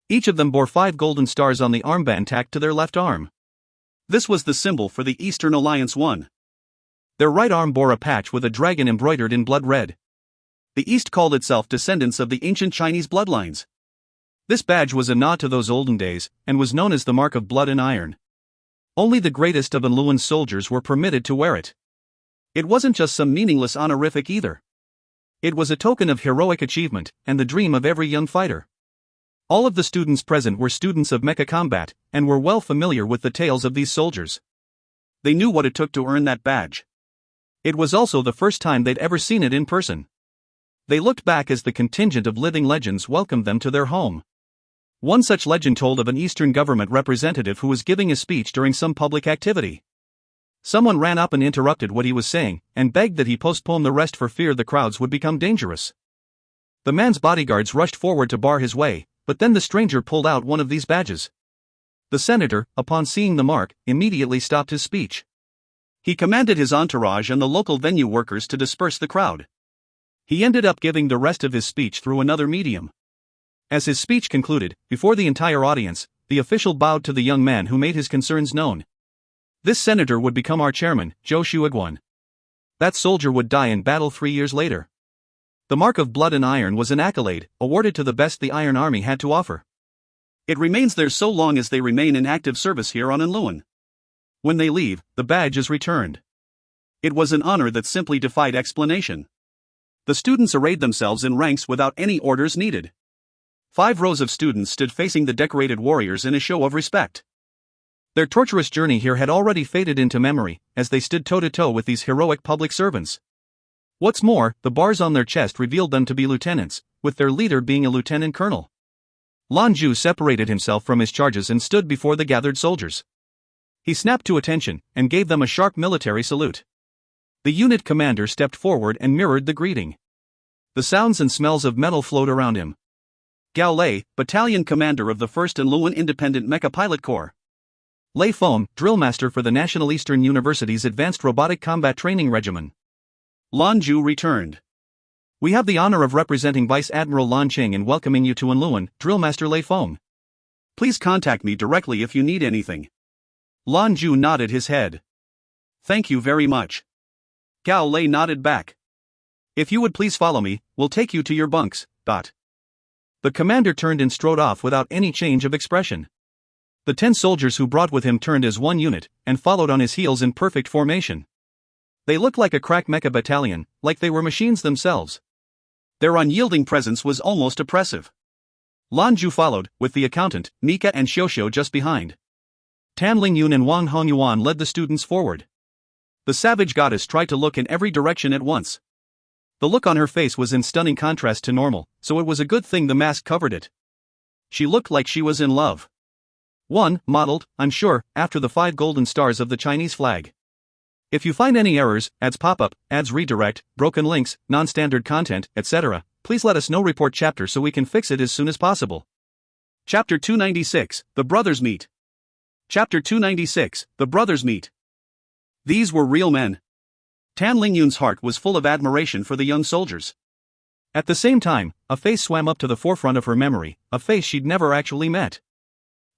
Each of them bore 5 golden stars on the armband tacked to their left arm. This was the symbol for the Eastern Alliance 1. Their right arm bore a patch with a dragon embroidered in blood red. The East called itself descendants of the ancient Chinese bloodlines. This badge was a nod to those olden days, and was known as the mark of blood and iron. Only the greatest of Luan's soldiers were permitted to wear it. It wasn't just some meaningless honorific either. It was a token of heroic achievement, and the dream of every young fighter. All of the students present were students of mecha combat, and were well familiar with the tales of these soldiers. They knew what it took to earn that badge. It was also the first time they'd ever seen it in person. They looked back as the contingent of living legends welcomed them to their home. One such legend told of an Eastern government representative who was giving a speech during some public activity. Someone ran up and interrupted what he was saying, and begged that he postpone the rest for fear the crowds would become dangerous. The man's bodyguards rushed forward to bar his way, but then the stranger pulled out one of these badges. The senator, upon seeing the mark, immediately stopped his speech. He commanded his entourage and the local venue workers to disperse the crowd. He ended up giving the rest of his speech through another medium. As his speech concluded, before the entire audience, the official bowed to the young man who made his concerns known. This senator would become our chairman, Zhou Qianlin. That soldier would die in battle 3 years later. The mark of blood and iron was an accolade, awarded to the best the Iron Army had to offer. It remains there so long as they remain in active service here on Enluan. When they leave, the badge is returned. It was an honor that simply defied explanation. The students arrayed themselves in ranks without any orders needed. 5 rows of students stood facing the decorated warriors in a show of respect. Their torturous journey here had already faded into memory, as they stood toe-to-toe with these heroic public servants. What's more, the bars on their chest revealed them to be lieutenants, with their leader being a lieutenant colonel. Lan Jue separated himself from his charges and stood before the gathered soldiers. He snapped to attention, and gave them a sharp military salute. The unit commander stepped forward and mirrored the greeting. The sounds and smells of metal flowed around him. Gao Lei, battalion commander of the 1st Enluan Independent Mecha Pilot Corps. Lei Feng, drillmaster for the National Eastern University's Advanced Robotic Combat Training Regimen. Lan Jue returned. We have the honor of representing Vice Admiral Lan Qing in welcoming you to Enluan, Drillmaster Lei Feng. Please contact me directly if you need anything. Lan Jue nodded his head. Thank you very much. Gao Lei nodded back. If you would please follow me, we'll take you to your bunks. The commander turned and strode off without any change of expression. The 10 soldiers who brought with him turned as one unit, and followed on his heels in perfect formation. They looked like a crack mecha battalion, like they were machines themselves. Their unyielding presence was almost oppressive. Lan Jue followed, with the accountant, Nika and Xiuxiu just behind. Tan Lingyun and Wang Hongyuan led the students forward. The savage goddess tried to look in every direction at once. The look on her face was in stunning contrast to normal, so it was a good thing the mask covered it. She looked like she was in love. One, modeled, I'm sure, after the 5 golden stars of the Chinese flag. If you find any errors, ads pop up, ads redirect, broken links, non-standard content, etc., please let us know. Report chapter so we can fix it as soon as possible. Chapter 296, The Brothers Meet. Chapter 296, The Brothers Meet. These were real men. Tan Lingyun's heart was full of admiration for the young soldiers. At the same time, a face swam up to the forefront of her memory, a face she'd never actually met.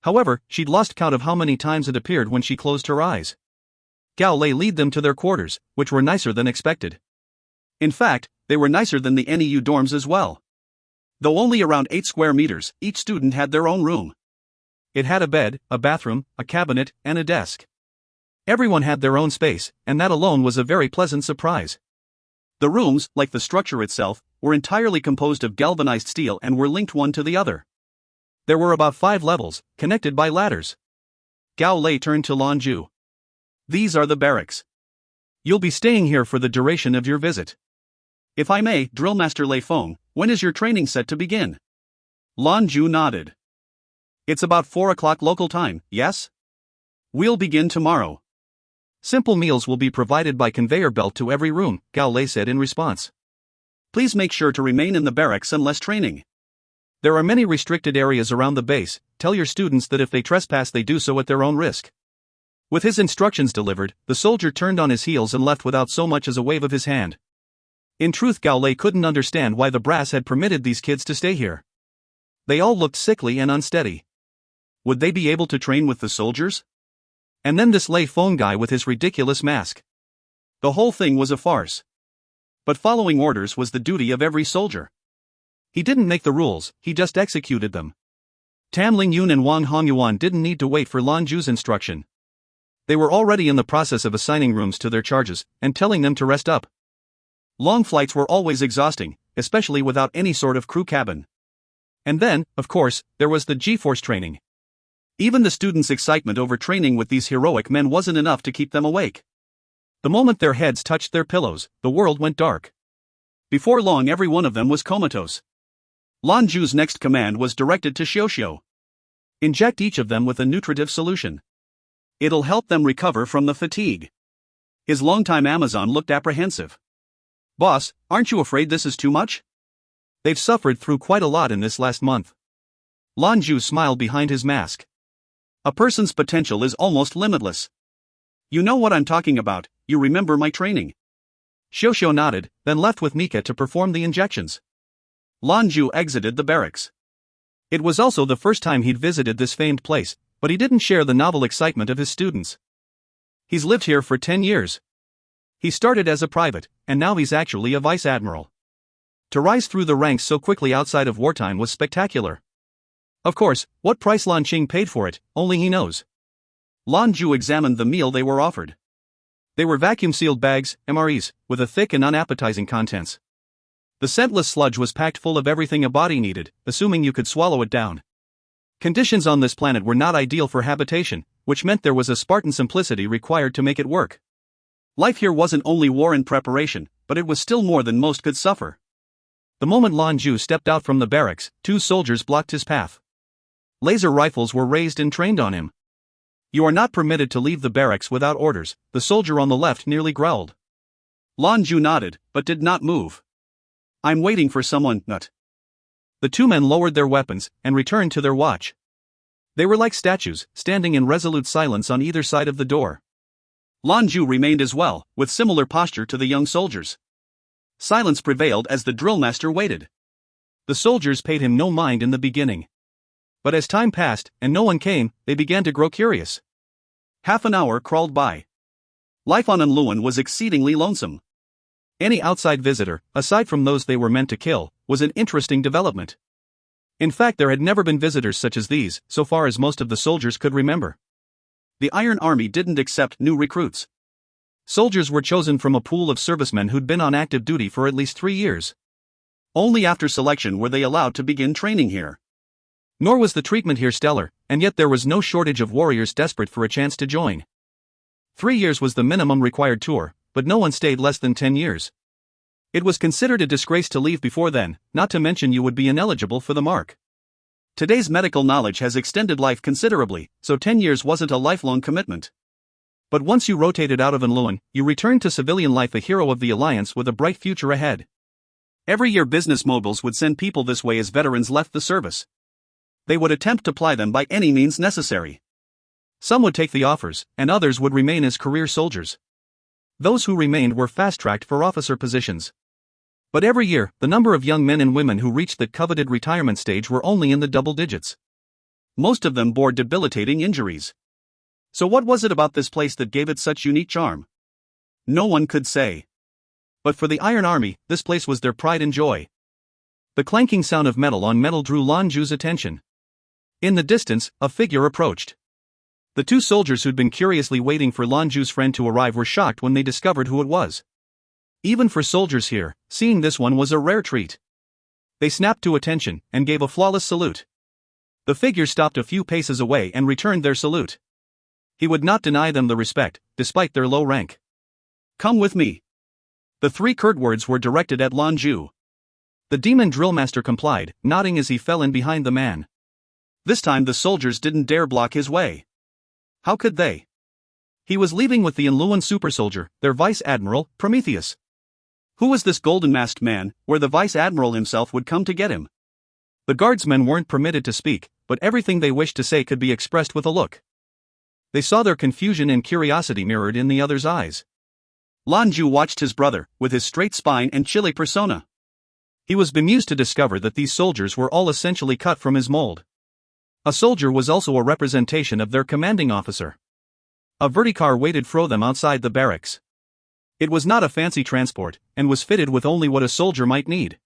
However, she'd lost count of how many times it appeared when she closed her eyes. Gao Lei led them to their quarters, which were nicer than expected. In fact, they were nicer than the NEU dorms as well. Though only around 8 square meters, each student had their own room. It had a bed, a bathroom, a cabinet, and a desk. Everyone had their own space, and that alone was a very pleasant surprise. The rooms, like the structure itself, were entirely composed of galvanized steel and were linked one to the other. There were about 5 levels, connected by ladders. Gao Lei turned to Lan Jue. These are the barracks. You'll be staying here for the duration of your visit. If I may, Drillmaster Lei Feng, when is your training set to begin? Lan Jue nodded. It's about 4 o'clock local time, yes? We'll begin tomorrow. Simple meals will be provided by conveyor belt to every room, Gao Lei said in response. Please make sure to remain in the barracks unless training. There are many restricted areas around the base. Tell your students that if they trespass they do so at their own risk. With his instructions delivered, the soldier turned on his heels and left without so much as a wave of his hand. In truth, Gao Lei couldn't understand why the brass had permitted these kids to stay here. They all looked sickly and unsteady. Would they be able to train with the soldiers? And then this Lei Feng guy with his ridiculous mask. The whole thing was a farce. But following orders was the duty of every soldier. He didn't make the rules, he just executed them. Tan Lingyun and Wang Hongyuan didn't need to wait for Lan Jue's instruction. They were already in the process of assigning rooms to their charges, and telling them to rest up. Long flights were always exhausting, especially without any sort of crew cabin. And then, of course, there was the G-Force training. Even the students' excitement over training with these heroic men wasn't enough to keep them awake. The moment their heads touched their pillows, the world went dark. Before long every one of them was comatose. Lan Jue's next command was directed to Xiao. Inject each of them with a nutritive solution. It'll help them recover from the fatigue. His longtime Amazon looked apprehensive. Boss, aren't you afraid this is too much? They've suffered through quite a lot in this last month. Lan Jue smiled behind his mask. A person's potential is almost limitless. You know what I'm talking about, you remember my training. Xiao nodded, then left with Mika to perform the injections. Lan Jue exited the barracks. It was also the first time he'd visited this famed place, but he didn't share the novel excitement of his students. He's lived here for 10 years. He started as a private, and now he's actually a vice admiral. To rise through the ranks so quickly outside of wartime was spectacular. Of course, what price Lan Qing paid for it, only he knows. Lan Jue examined the meal they were offered. They were vacuum-sealed bags, MREs, with a thick and unappetizing contents. The scentless sludge was packed full of everything a body needed, assuming you could swallow it down. Conditions on this planet were not ideal for habitation, which meant there was a Spartan simplicity required to make it work. Life here wasn't only war and preparation, but it was still more than most could suffer. The moment Lan Jue stepped out from the barracks, 2 soldiers blocked his path. Laser rifles were raised and trained on him. You are not permitted to leave the barracks without orders, the soldier on the left nearly growled. Lan Jue nodded, but did not move. I'm waiting for someone, nut. The 2 men lowered their weapons, and returned to their watch. They were like statues, standing in resolute silence on either side of the door. Lan Jue remained as well, with similar posture to the young soldiers. Silence prevailed as the drill master waited. The soldiers paid him no mind in the beginning. But as time passed, and no one came, they began to grow curious. Half an hour crawled by. Life on Enluan was exceedingly lonesome. Any outside visitor, aside from those they were meant to kill, was an interesting development. In fact, there had never been visitors such as these, so far as most of the soldiers could remember. The Iron Army didn't accept new recruits. Soldiers were chosen from a pool of servicemen who'd been on active duty for at least 3 years. Only after selection were they allowed to begin training here. Nor was the treatment here stellar, and yet there was no shortage of warriors desperate for a chance to join. 3 years was the minimum required tour, but no one stayed less than 10 years. It was considered a disgrace to leave before then, not to mention you would be ineligible for the mark. Today's medical knowledge has extended life considerably, so 10 years wasn't a lifelong commitment. But once you rotated out of Enluan, you returned to civilian life a hero of the Alliance with a bright future ahead. Every year business moguls would send people this way as veterans left the service. They would attempt to ply them by any means necessary. Some would take the offers, and others would remain as career soldiers. Those who remained were fast-tracked for officer positions. But every year, the number of young men and women who reached that coveted retirement stage were only in the double digits. Most of them bore debilitating injuries. So what was it about this place that gave it such unique charm? No one could say. But for the Iron Army, this place was their pride and joy. The clanking sound of metal on metal drew Lan Jue's attention. In the distance, a figure approached. The 2 soldiers who'd been curiously waiting for Lan Jue's friend to arrive were shocked when they discovered who it was. Even for soldiers here, seeing this one was a rare treat. They snapped to attention, and gave a flawless salute. The figure stopped a few paces away and returned their salute. He would not deny them the respect, despite their low rank. Come with me. The 3 curt words were directed at Lan Jue. The demon drill master complied, nodding as he fell in behind the man. This time the soldiers didn't dare block his way. How could they? He was leaving with the Enluan super soldier, their vice admiral, Prometheus. Who was this golden-masked man, where the vice admiral himself would come to get him? The guardsmen weren't permitted to speak, but everything they wished to say could be expressed with a look. They saw their confusion and curiosity mirrored in the other's eyes. Lan Jue watched his brother, with his straight spine and chilly persona. He was bemused to discover that these soldiers were all essentially cut from his mold. A soldier was also a representation of their commanding officer. A verticar waited for them outside the barracks. It was not a fancy transport, and was fitted with only what a soldier might need.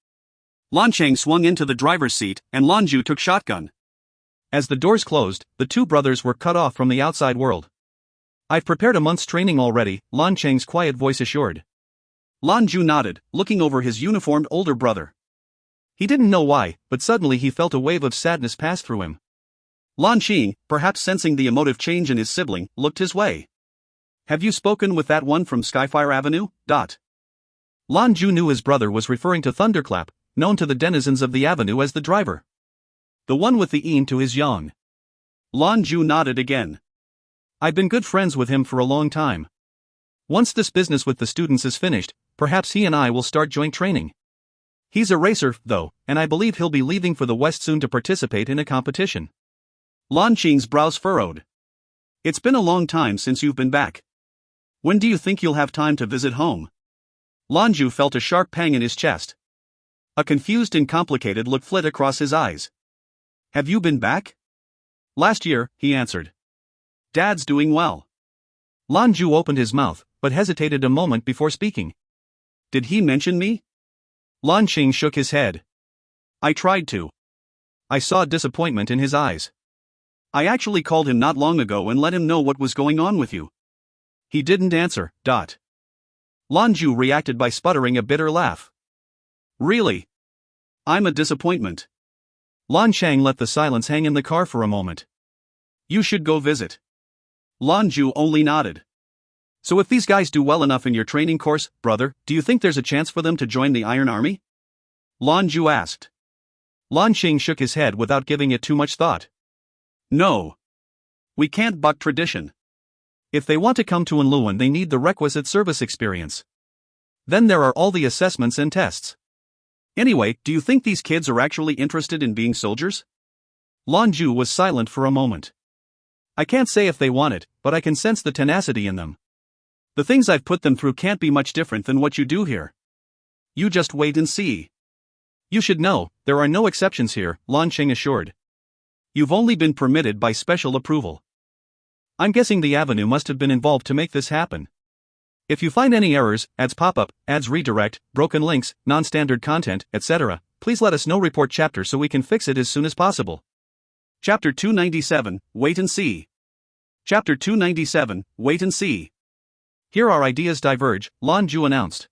Lan Cheng swung into the driver's seat, and Lan Jue took shotgun. As the doors closed, the 2 brothers were cut off from the outside world. I've prepared a month's training already, Lan Cheng's quiet voice assured. Lan Jue nodded, looking over his uniformed older brother. He didn't know why, but suddenly he felt a wave of sadness pass through him. Lan Qing, perhaps sensing the emotive change in his sibling, looked his way. Have you spoken with that one from Skyfire Avenue? Lan Jue knew his brother was referring to Thunderclap, known to the denizens of the avenue as the driver. The one with the een to his yang. Lan Jue nodded again. I've been good friends with him for a long time. Once this business with the students is finished, perhaps he and I will start joint training. He's a racer, though, and I believe he'll be leaving for the West soon to participate in a competition. Lan Qing's brows furrowed. It's been a long time since you've been back. When do you think you'll have time to visit home? Lan Jue felt a sharp pang in his chest. A confused and complicated look flit across his eyes. Have you been back? Last year, he answered. Dad's doing well. Lan Jue opened his mouth, but hesitated a moment before speaking. Did he mention me? Lan Qing shook his head. I tried to. I saw disappointment in his eyes. I actually called him not long ago and let him know what was going on with you. He didn't answer. Lan Jue reacted by sputtering a bitter laugh. Really? I'm a disappointment. Lan Chang let the silence hang in the car for a moment. You should go visit. Lan Jue only nodded. So if these guys do well enough in your training course, brother, do you think there's a chance for them to join the Iron Army? Lan Jue asked. Lan Qing shook his head without giving it too much thought. No. We can't buck tradition. If they want to come to Enluan, they need the requisite service experience. Then there are all the assessments and tests. Anyway, do you think these kids are actually interested in being soldiers? Lan Jue was silent for a moment. I can't say if they want it, but I can sense the tenacity in them. The things I've put them through can't be much different than what you do here. You just wait and see. You should know, there are no exceptions here, Lan Qing assured. You've only been permitted by special approval. I'm guessing the Avenue must have been involved to make this happen. If you find any errors, ads pop up, ads redirect, broken links, non-standard content, etc., please let us know. Report chapter so we can fix it as soon as possible. Chapter 297, Wait and See. Chapter 297, Wait and See. Here our ideas diverge, Lan Jue announced.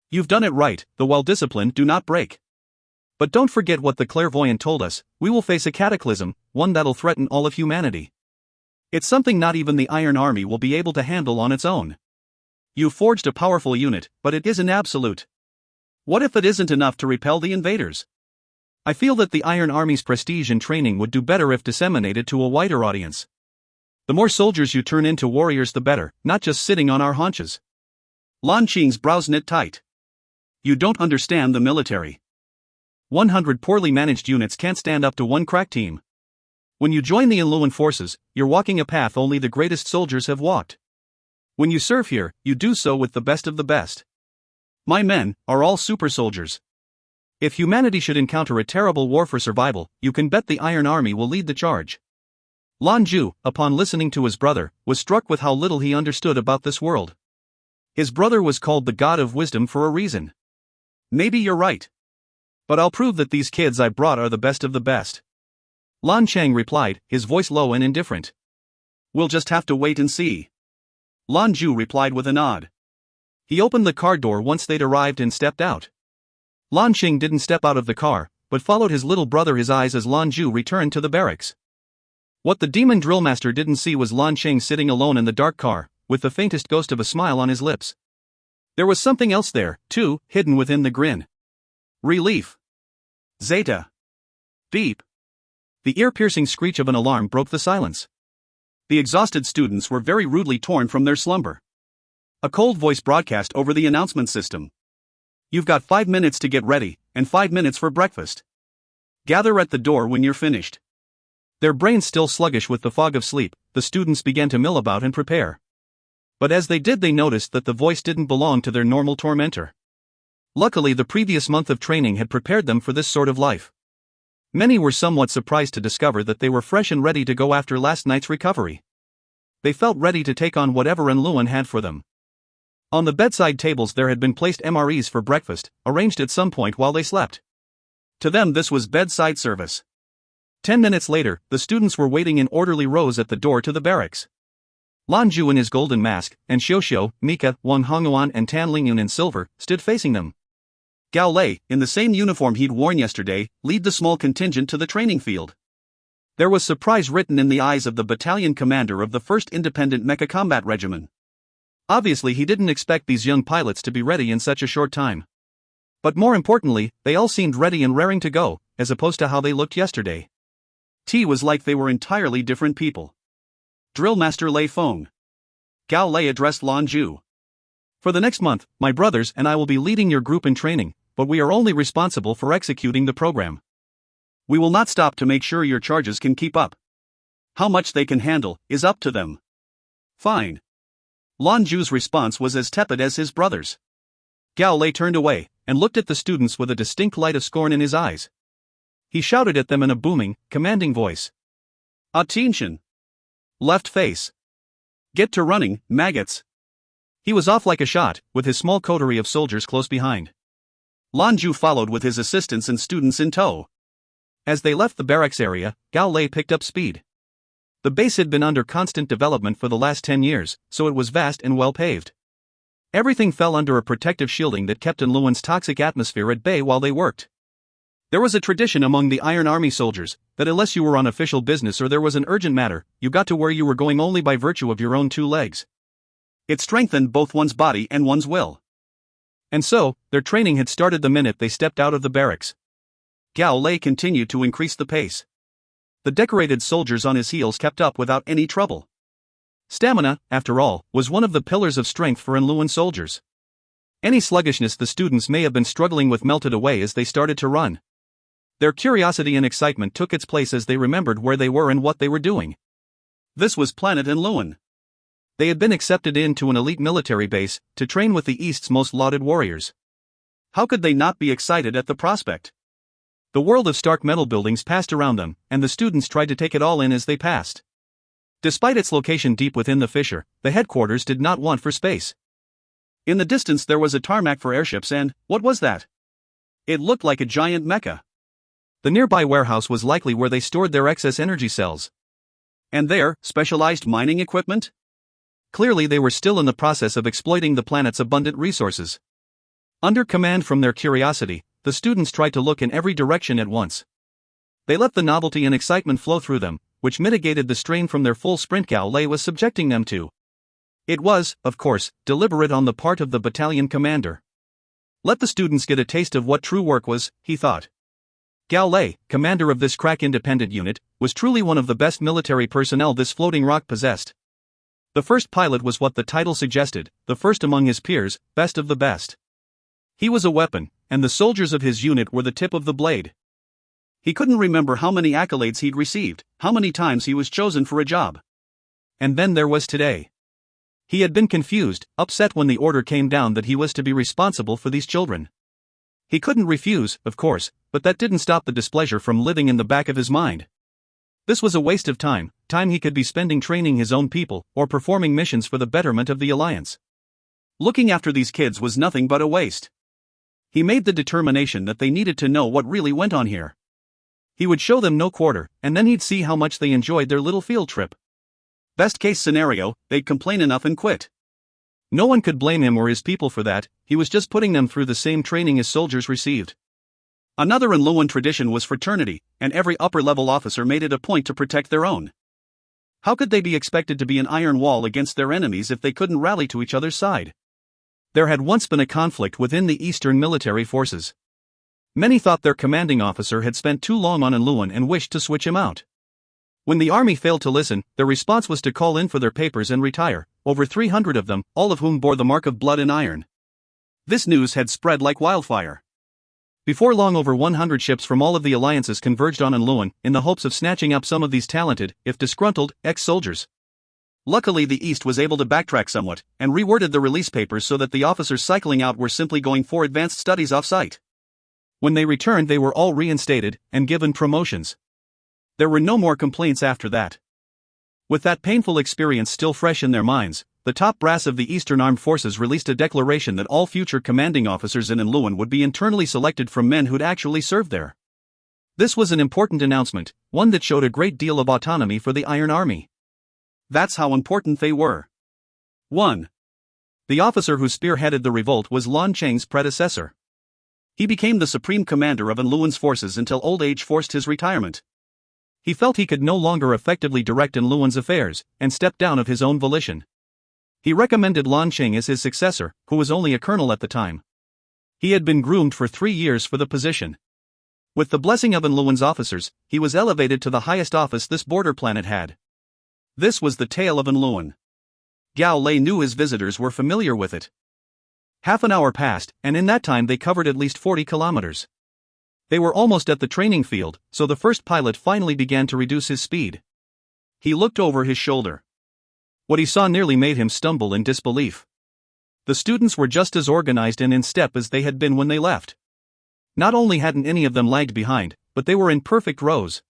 You've done it right, the well-disciplined do not break. But don't forget what the clairvoyant told us, we will face a cataclysm, one that'll threaten all of humanity. It's something not even the Iron Army will be able to handle on its own. You forged a powerful unit, but it isn't absolute. What if it isn't enough to repel the invaders? I feel that the Iron Army's prestige and training would do better if disseminated to a wider audience. The more soldiers you turn into warriors the better, not just sitting on our haunches. Lan Qing's brows knit tight. You don't understand the military. 100 poorly managed units can't stand up to one crack team. When you join the Enluan forces, you're walking a path only the greatest soldiers have walked. When you serve here, you do so with the best of the best. My men are all super soldiers. If humanity should encounter a terrible war for survival, you can bet the Iron Army will lead the charge. Lan Jue, upon listening to his brother, was struck with how little he understood about this world. His brother was called the God of Wisdom for a reason. Maybe you're right. But I'll prove that these kids I brought are the best of the best. Lan Chang replied, his voice low and indifferent. We'll just have to wait and see. Lan Jue replied with a nod. He opened the car door once they'd arrived and stepped out. Lan Qing didn't step out of the car, but followed his little brother his eyes as Lan Jue returned to the barracks. What the demon drillmaster didn't see was Lan Qing sitting alone in the dark car, with the faintest ghost of a smile on his lips. There was something else there, too, hidden within the grin. Relief. Zeta. Beep. The ear-piercing screech of an alarm broke the silence. The exhausted students were very rudely torn from their slumber. A cold voice broadcast over the announcement system. You've got 5 minutes to get ready, and 5 minutes for breakfast. Gather at the door when you're finished. Their brains still sluggish with the fog of sleep, the students began to mill about and prepare. But as they did, they noticed that the voice didn't belong to their normal tormentor. Luckily, the previous month of training had prepared them for this sort of life. Many were somewhat surprised to discover that they were fresh and ready to go after last night's recovery. They felt ready to take on whatever Enluan had for them. On the bedside tables there had been placed MREs for breakfast, arranged at some point while they slept. To them this was bedside service. 10 minutes later, the students were waiting in orderly rows at the door to the barracks. Lan Jue in his golden mask, and Xiuxiu, Mika, Wang Hongyuan and Tan Lingyun in silver, stood facing them. Gao Lei, in the same uniform he'd worn yesterday, led the small contingent to the training field. There was surprise written in the eyes of the battalion commander of the 1st Independent Mecha Combat Regiment. Obviously he didn't expect these young pilots to be ready in such a short time. But more importantly, they all seemed ready and raring to go, as opposed to how they looked yesterday. T was like they were entirely different people. Drill Master Lei Feng. Gao Lei addressed Lan Jue. For the next month, my brothers and I will be leading your group in training, but we are only responsible for executing the program. We will not stop to make sure your charges can keep up. How much they can handle is up to them. Fine. Lan Jue's response was as tepid as his brother's. Gao Lei turned away and looked at the students with a distinct light of scorn in his eyes. He shouted at them in a booming, commanding voice. Attention! Left face! Get to running, maggots! He was off like a shot, with his small coterie of soldiers close behind. Lan Jue followed with his assistants and students in tow. As they left the barracks area, Gao Lei picked up speed. The base had been under constant development for the last 10 years, so it was vast and well paved. Everything fell under a protective shielding that kept Enluan's toxic atmosphere at bay while they worked. There was a tradition among the Iron Army soldiers that unless you were on official business or there was an urgent matter, you got to where you were going only by virtue of your own 2 legs. It strengthened both one's body and one's will. And so, their training had started the minute they stepped out of the barracks. Gao Lei continued to increase the pace. The decorated soldiers on his heels kept up without any trouble. Stamina, after all, was one of the pillars of strength for Enluan soldiers. Any sluggishness the students may have been struggling with melted away as they started to run. Their curiosity and excitement took its place as they remembered where they were and what they were doing. This was planet Enluan. They had been accepted into an elite military base to train with the East's most lauded warriors. How could they not be excited at the prospect? The world of stark metal buildings passed around them, and the students tried to take it all in as they passed. Despite its location deep within the fissure, the headquarters did not want for space. In the distance there was a tarmac for airships and, what was that? It looked like a giant mecha. The nearby warehouse was likely where they stored their excess energy cells. And there, specialized mining equipment? Clearly they were still in the process of exploiting the planet's abundant resources. Under command from their curiosity, the students tried to look in every direction at once. They let the novelty and excitement flow through them, which mitigated the strain from their full sprint Gao Lei was subjecting them to. It was, of course, deliberate on the part of the battalion commander. Let the students get a taste of what true work was, he thought. Gao Lei, commander of this crack independent unit, was truly one of the best military personnel this floating rock possessed. The first pilot was what the title suggested, the first among his peers, best of the best. He was a weapon, and the soldiers of his unit were the tip of the blade. He couldn't remember how many accolades he'd received, how many times he was chosen for a job. And then there was today. He had been confused, upset when the order came down that he was to be responsible for these children. He couldn't refuse, of course, but that didn't stop the displeasure from living in the back of his mind. This was a waste of time he could be spending training his own people or performing missions for the betterment of the Alliance. Looking after these kids was nothing but a waste. He made the determination that they needed to know what really went on here. He would show them no quarter, and then he'd see how much they enjoyed their little field trip. Best case scenario, they'd complain enough and quit. No one could blame him or his people for that, he was just putting them through the same training as soldiers received. Another Enluan tradition was fraternity, and every upper-level officer made it a point to protect their own. How could they be expected to be an iron wall against their enemies if they couldn't rally to each other's side? There had once been a conflict within the Eastern military forces. Many thought their commanding officer had spent too long on Enluan and wished to switch him out. When the army failed to listen, their response was to call in for their papers and retire, over 300 of them, all of whom bore the mark of blood and iron. This news had spread like wildfire. Before long, over 100 ships from all of the alliances converged on Enluan in the hopes of snatching up some of these talented, if disgruntled, ex-soldiers. Luckily the East was able to backtrack somewhat, and reworded the release papers so that the officers cycling out were simply going for advanced studies off-site. When they returned they were all reinstated, and given promotions. There were no more complaints after that. With that painful experience still fresh in their minds, the top brass of the Eastern Armed Forces released a declaration that all future commanding officers in Enluan would be internally selected from men who'd actually served there. This was an important announcement, one that showed a great deal of autonomy for the Iron Army. That's how important they were. 1. The officer who spearheaded the revolt was Lan Cheng's predecessor. He became the supreme commander of Enluan's forces until old age forced his retirement. He felt he could no longer effectively direct Enluan's affairs, and stepped down of his own volition. He recommended Lan Jue as his successor, who was only a colonel at the time. He had been groomed for 3 years for the position. With the blessing of Enluan's officers, he was elevated to the highest office this border planet had. This was the tale of Enluan. Gao Lei knew his visitors were familiar with it. Half an hour passed, and in that time they covered at least 40 kilometers. They were almost at the training field, so the first pilot finally began to reduce his speed. He looked over his shoulder. What he saw nearly made him stumble in disbelief. The students were just as organized and in step as they had been when they left. Not only hadn't any of them lagged behind, but they were in perfect rows.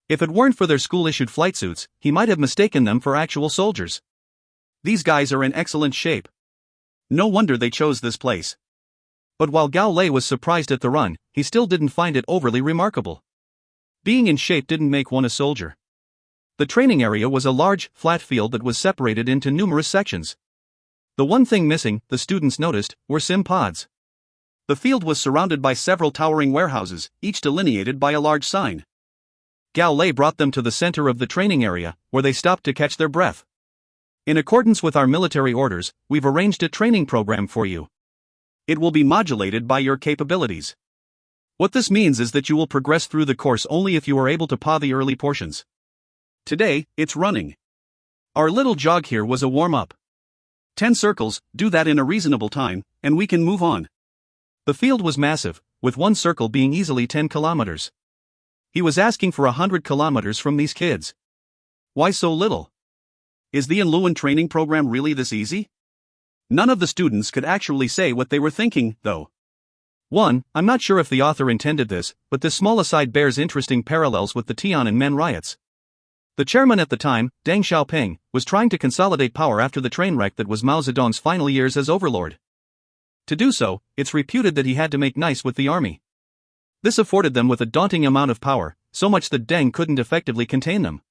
If it weren't for their school-issued flight suits, he might have mistaken them for actual soldiers. These guys are in excellent shape. No wonder they chose this place. But while Gao Lei was surprised at the run, he still didn't find it overly remarkable. Being in shape didn't make one a soldier. The training area was a large, flat field that was separated into numerous sections. The one thing missing, the students noticed, were sim pods. The field was surrounded by several towering warehouses, each delineated by a large sign. Gao Lei brought them to the center of the training area, where they stopped to catch their breath. In accordance with our military orders, we've arranged a training program for you. It will be modulated by your capabilities. What this means is that you will progress through the course only if you are able to paw the early portions. Today, it's running. Our little jog here was a warm-up. 10 circles, do that in a reasonable time, and we can move on. The field was massive, with one circle being easily 10 kilometers. He was asking for 100 kilometers from these kids. Why so little? Is the Enluan training program really this easy? None of the students could actually say what they were thinking, though. 1. I'm not sure if the author intended this, but this small aside bears interesting parallels with the Tiananmen riots. The chairman at the time, Deng Xiaoping, was trying to consolidate power after the train wreck that was Mao Zedong's final years as overlord. To do so, it's reputed that he had to make nice with the army. This afforded them with a daunting amount of power, so much that Deng couldn't effectively contain them.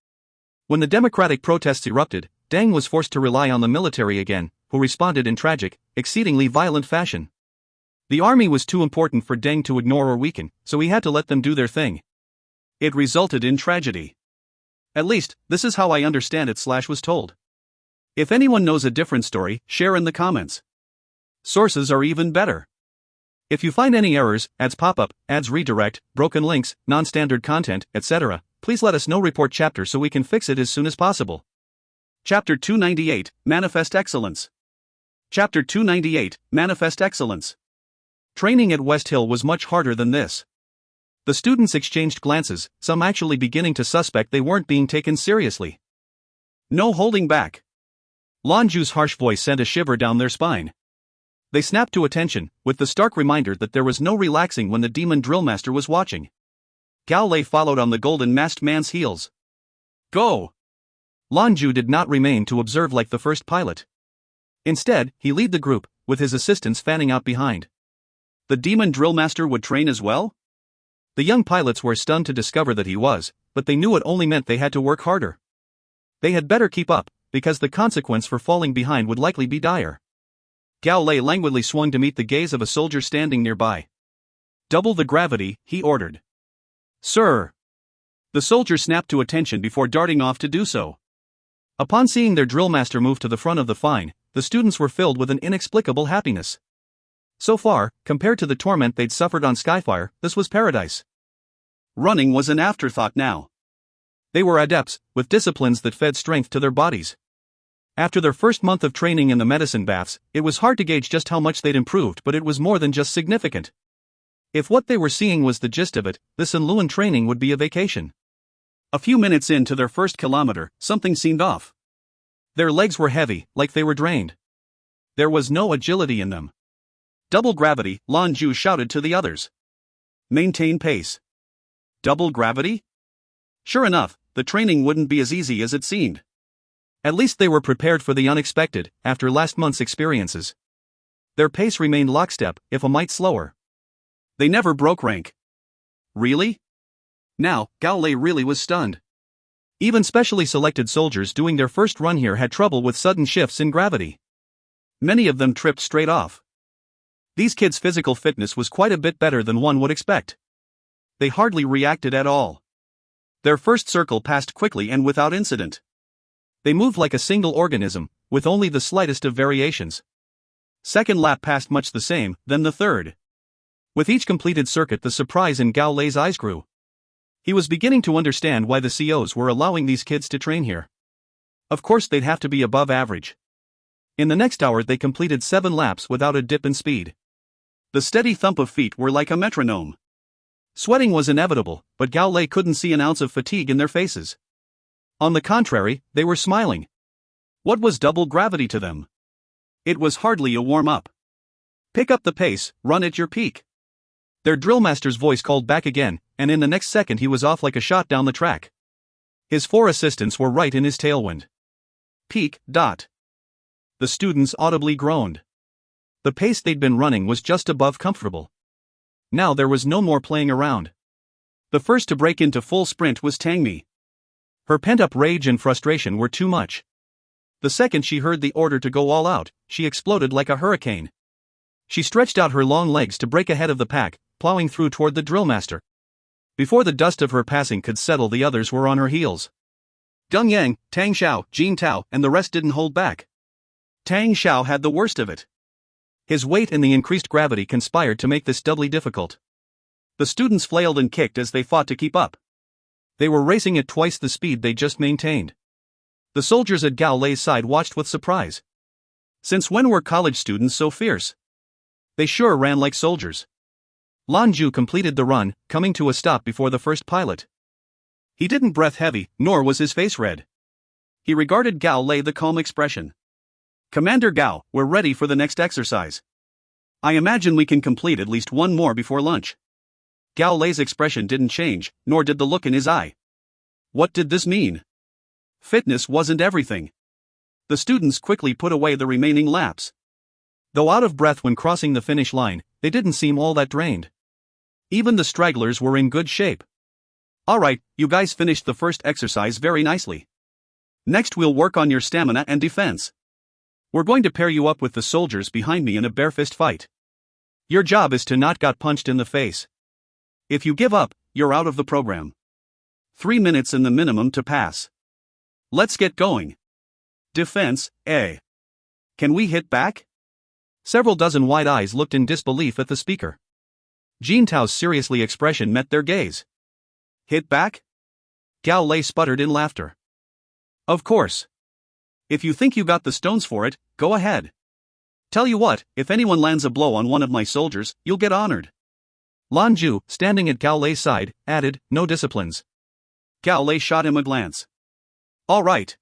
When the democratic protests erupted, Deng was forced to rely on the military again, who responded in tragic, exceedingly violent fashion. The army was too important for Deng to ignore or weaken, so he had to let them do their thing. It resulted in tragedy. At least, this is how I understand it / was told. If anyone knows a different story, share in the comments. Sources are even better. If you find any errors, ads pop up, ads redirect, broken links, non-standard content, etc., please let us know. Report chapter so we can fix it as soon as possible. Chapter 298, Manifest Excellence. Chapter 298, Manifest Excellence. Training at West Hill was much harder than this. The students exchanged glances, some actually beginning to suspect they weren't being taken seriously. No holding back. Lan Jue's harsh voice sent a shiver down their spine. They snapped to attention, with the stark reminder that there was no relaxing when the demon drillmaster was watching. Gao Lei followed on the golden masked man's heels. Go! Lan Jue did not remain to observe like the first pilot. Instead, he led the group, with his assistants fanning out behind. The demon drillmaster would train as well? The young pilots were stunned to discover that he was, but they knew it only meant they had to work harder. They had better keep up, because the consequence for falling behind would likely be dire. Gao Lei languidly swung to meet the gaze of a soldier standing nearby. Double the gravity, he ordered. Sir! The soldier snapped to attention before darting off to do so. Upon seeing their drillmaster move to the front of the fine, the students were filled with an inexplicable happiness. So far, compared to the torment they'd suffered on Skyfire, this was paradise. Running was an afterthought now. They were adepts, with disciplines that fed strength to their bodies. After their first month of training in the medicine baths, it was hard to gauge just how much they'd improved, but it was more than just significant. If what they were seeing was the gist of it, this Enluan training would be a vacation. A few minutes into their first kilometer, something seemed off. Their legs were heavy, like they were drained. There was no agility in them. Double gravity, Lan Jue shouted to the others. Maintain pace. Double gravity? Sure enough, the training wouldn't be as easy as it seemed. At least they were prepared for the unexpected, after last month's experiences. Their pace remained lockstep, if a mite slower. They never broke rank. Really? Now, Gao Lei really was stunned. Even specially selected soldiers doing their first run here had trouble with sudden shifts in gravity. Many of them tripped straight off. These kids' physical fitness was quite a bit better than one would expect. They hardly reacted at all. Their first circle passed quickly and without incident. They moved like a single organism, with only the slightest of variations. Second lap passed much the same, then the third. With each completed circuit, the surprise in Gao Lei's eyes grew. He was beginning to understand why the COs were allowing these kids to train here. Of course, they'd have to be above average. In the next hour, they completed 7 laps without a dip in speed. The steady thump of feet were like a metronome. Sweating was inevitable, but Gao Lei couldn't see an ounce of fatigue in their faces. On the contrary, they were smiling. What was double gravity to them? It was hardly a warm-up. Pick up the pace, run at your peak. Their drillmaster's voice called back again, and in the next second he was off like a shot down the track. His 4 assistants were right in his tailwind. Peak. The students audibly groaned. The pace they'd been running was just above comfortable. Now there was no more playing around. The first to break into full sprint was Tang Mi. Her pent-up rage and frustration were too much. The second she heard the order to go all out, she exploded like a hurricane. She stretched out her long legs to break ahead of the pack, plowing through toward the drillmaster. Before the dust of her passing could settle, the others were on her heels. Deng Yang, Tang Xiao, Jin Tao, and the rest didn't hold back. Tang Xiao had the worst of it. His weight and the increased gravity conspired to make this doubly difficult. The students flailed and kicked as they fought to keep up. They were racing at twice the speed they just maintained. The soldiers at Gao Lei's side watched with surprise. Since when were college students so fierce? They sure ran like soldiers. Lan Jue completed the run, coming to a stop before the first pilot. He didn't breath heavy, nor was his face red. He regarded Gao Lei with a calm expression. Commander Gao, we're ready for the next exercise. I imagine we can complete at least one more before lunch. Gao Lei's expression didn't change, nor did the look in his eye. What did this mean? Fitness wasn't everything. The students quickly put away the remaining laps. Though out of breath when crossing the finish line, they didn't seem all that drained. Even the stragglers were in good shape. Alright, you guys finished the first exercise very nicely. Next we'll work on your stamina and defense. We're going to pair you up with the soldiers behind me in a bare fist fight. Your job is to not get punched in the face. If you give up, you're out of the program. 3 minutes in the minimum to pass. Let's get going. Defense, A. Can we hit back? Several dozen wide eyes looked in disbelief at the speaker. Jin Tao's seriously expression met their gaze. Hit back? Gao Lei sputtered in laughter. Of course. If you think you got the stones for it, go ahead. Tell you what, if anyone lands a blow on one of my soldiers, you'll get honored. Lan Jue, standing at Gao Lei's side, added, no disciplines. Gao Lei shot him a glance. All right.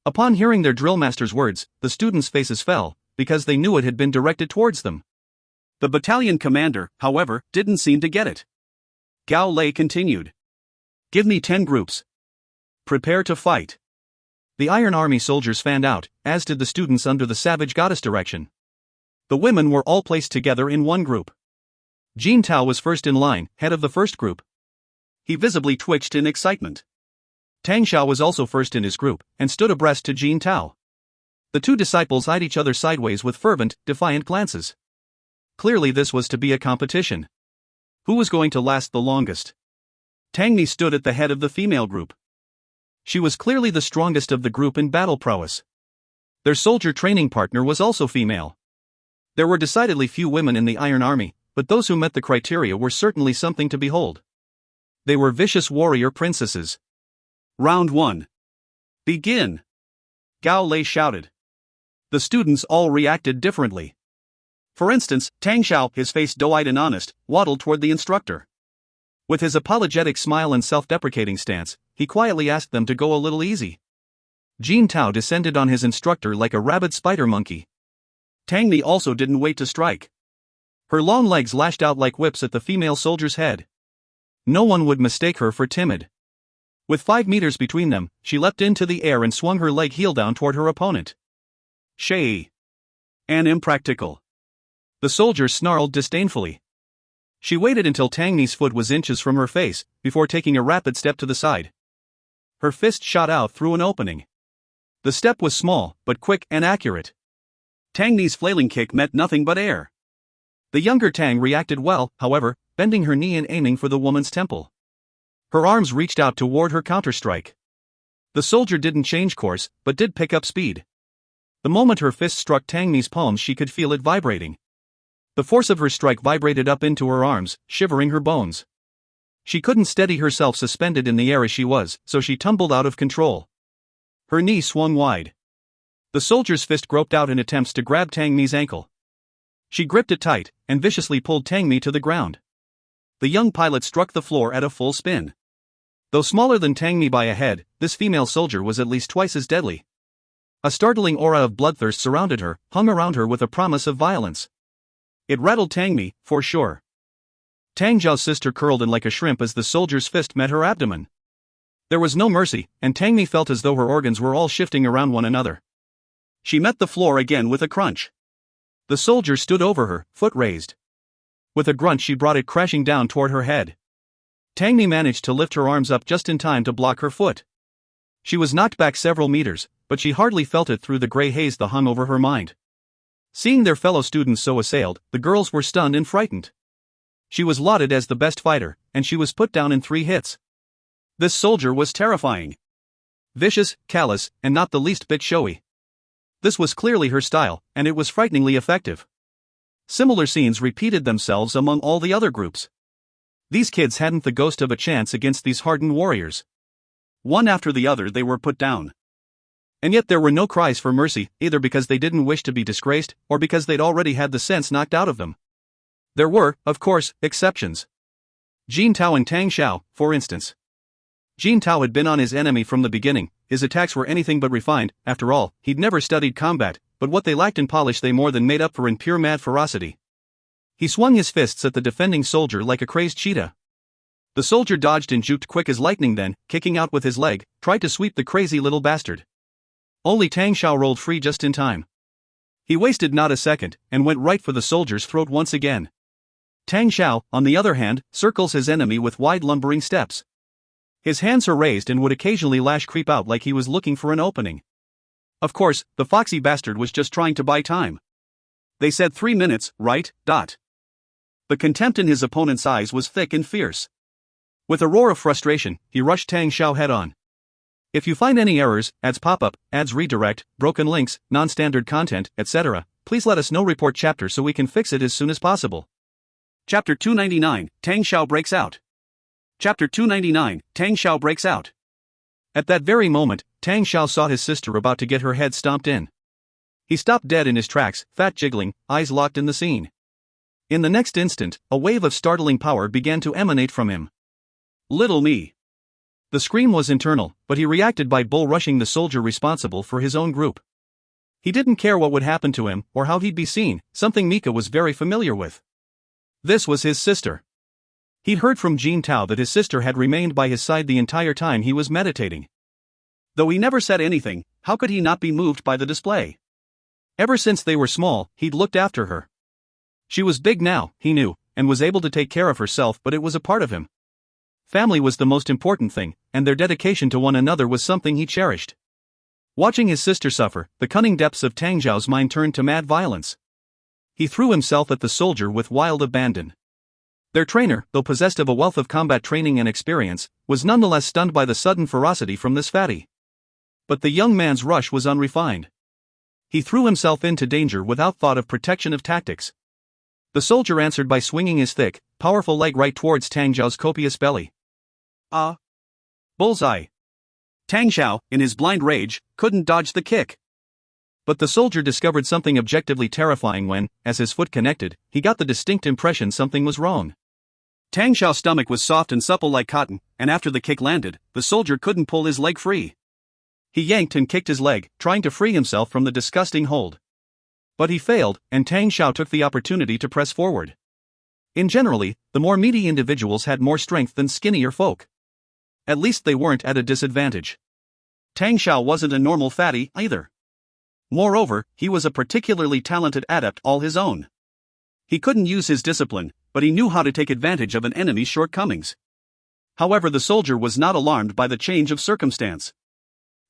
Upon hearing their drillmaster's words, the students' faces fell, because they knew it had been directed towards them. The battalion commander, however, didn't seem to get it. Gao Lei continued. Give me 10 groups. Prepare to fight. The Iron Army soldiers fanned out, as did the students under the Savage Goddess direction. The women were all placed together in one group. Jin Tao was first in line, head of the first group. He visibly twitched in excitement. Tang Xiao was also first in his group, and stood abreast to Jin Tao. The two disciples eyed each other sideways with fervent, defiant glances. Clearly this was to be a competition. Who was going to last the longest? Tang Mi stood at the head of the female group. She was clearly the strongest of the group in battle prowess. Their soldier training partner was also female. There were decidedly few women in the Iron Army, but those who met the criteria were certainly something to behold. They were vicious warrior princesses. Round 1. Begin! Gao Lei shouted. The students all reacted differently. For instance, Tang Xiao, his face doe-eyed and honest, waddled toward the instructor. With his apologetic smile and self-deprecating stance, he quietly asked them to go a little easy. Jin Tao descended on his instructor like a rabid spider monkey. Tang Mi also didn't wait to strike. Her long legs lashed out like whips at the female soldier's head. No one would mistake her for timid. With 5 meters between them, she leapt into the air and swung her leg heel down toward her opponent. Shay. An impractical. The soldier snarled disdainfully. She waited until Tang Mi's foot was inches from her face, before taking a rapid step to the side. Her fist shot out through an opening. The step was small, but quick and accurate. Tang Mi's flailing kick met nothing but air. The younger Tang reacted well, however, bending her knee and aiming for the woman's temple. Her arms reached out toward her counterstrike. The soldier didn't change course, but did pick up speed. The moment her fist struck Tang Mi's palms, she could feel it vibrating. The force of her strike vibrated up into her arms, shivering her bones. She couldn't steady herself suspended in the air as she was, so she tumbled out of control. Her knee swung wide. The soldier's fist groped out in attempts to grab Tang Mi's ankle. She gripped it tight, and viciously pulled Tang Mi to the ground. The young pilot struck the floor at a full spin. Though smaller than Tang Mi by a head, this female soldier was at least twice as deadly. A startling aura of bloodthirst surrounded her, hung around her with a promise of violence. It rattled Tang Mi, for sure. Tang Zhao's sister curled in like a shrimp as the soldier's fist met her abdomen. There was no mercy, and Tang Mi felt as though her organs were all shifting around one another. She met the floor again with a crunch. The soldier stood over her, foot raised. With a grunt, she brought it crashing down toward her head. Tang Mi managed to lift her arms up just in time to block her foot. She was knocked back several meters, but she hardly felt it through the gray haze that hung over her mind. Seeing their fellow students so assailed, the girls were stunned and frightened. She was lauded as the best fighter, and she was put down in 3 hits. This soldier was terrifying. Vicious, callous, and not the least bit showy. This was clearly her style, and it was frighteningly effective. Similar scenes repeated themselves among all the other groups. These kids hadn't the ghost of a chance against these hardened warriors. One after the other they were put down. And yet there were no cries for mercy, either because they didn't wish to be disgraced, or because they'd already had the sense knocked out of them. There were, of course, exceptions. Jin Tao and Tang Xiao, for instance. Jin Tao had been on his enemy from the beginning. His attacks were anything but refined. After all, he'd never studied combat, but what they lacked in polish they more than made up for in pure mad ferocity. He swung his fists at the defending soldier like a crazed cheetah. The soldier dodged and juked quick as lightning, then, kicking out with his leg, tried to sweep the crazy little bastard. Only Tang Xiao rolled free just in time. He wasted not a second, and went right for the soldier's throat once again. Tang Xiao, on the other hand, circles his enemy with wide lumbering steps. His hands are raised and would occasionally lash creep out like he was looking for an opening. Of course, the foxy bastard was just trying to buy time. They said 3 minutes, right? The contempt in his opponent's eyes was thick and fierce. With a roar of frustration, he rushed Tang Xiao head on. If you find any errors, ads pop up, ads redirect, broken links, non-standard content, etc., please let us know. Report chapter so we can fix it as soon as possible. Chapter 299, Tang Xiao breaks out. Chapter 299, Tang Xiao breaks out. At that very moment, Tang Xiao saw his sister about to get her head stomped in. He stopped dead in his tracks, fat jiggling, eyes locked in the scene. In the next instant, a wave of startling power began to emanate from him. Little me. The scream was internal, but he reacted by bull-rushing the soldier responsible for his own group. He didn't care what would happen to him, or how he'd be seen, something Mika was very familiar with. This was his sister. He'd heard from Jin Tao that his sister had remained by his side the entire time he was meditating. Though he never said anything, how could he not be moved by the display? Ever since they were small, he'd looked after her. She was big now, he knew, and was able to take care of herself, but it was a part of him. Family was the most important thing, and their dedication to one another was something he cherished. Watching his sister suffer, the cunning depths of Tang Zhao's mind turned to mad violence. He threw himself at the soldier with wild abandon. Their trainer, though possessed of a wealth of combat training and experience, was nonetheless stunned by the sudden ferocity from this fatty. But the young man's rush was unrefined. He threw himself into danger without thought of protection of tactics. The soldier answered by swinging his thick, powerful leg right towards Tang Zhao's copious belly. Bullseye. Tang Xiao, in his blind rage, couldn't dodge the kick. But the soldier discovered something objectively terrifying when, as his foot connected, he got the distinct impression something was wrong. Tang Xiao's stomach was soft and supple like cotton, and after the kick landed, the soldier couldn't pull his leg free. He yanked and kicked his leg, trying to free himself from the disgusting hold. But he failed, and Tang Xiao took the opportunity to press forward. In generally, the more meaty individuals had more strength than skinnier folk. At least they weren't at a disadvantage. Tang Xiao wasn't a normal fatty, either. Moreover, he was a particularly talented adept all his own. He couldn't use his discipline, but he knew how to take advantage of an enemy's shortcomings. However, the soldier was not alarmed by the change of circumstance.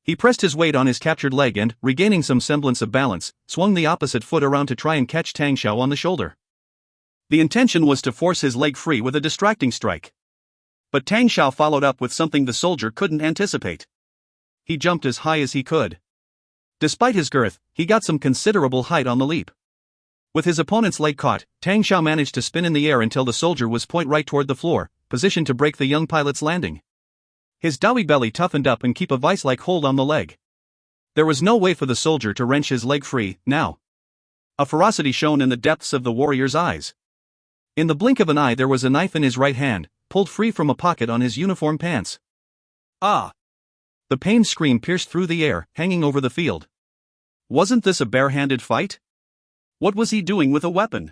He pressed his weight on his captured leg and, regaining some semblance of balance, swung the opposite foot around to try and catch Tang Xiao on the shoulder. The intention was to force his leg free with a distracting strike. But Tang Xiao followed up with something the soldier couldn't anticipate. He jumped as high as he could. Despite his girth, he got some considerable height on the leap. With his opponent's leg caught, Tang Xiao managed to spin in the air until the soldier was point right toward the floor, positioned to break the young pilot's landing. His doughy belly toughened up and keep a vice-like hold on the leg. There was no way for the soldier to wrench his leg free, now. A ferocity shone in the depths of the warrior's eyes. In the blink of an eye there was a knife in his right hand, pulled free from a pocket on his uniform pants. Ah! The pained scream pierced through the air, hanging over the field. Wasn't this a bare-handed fight? What was he doing with a weapon?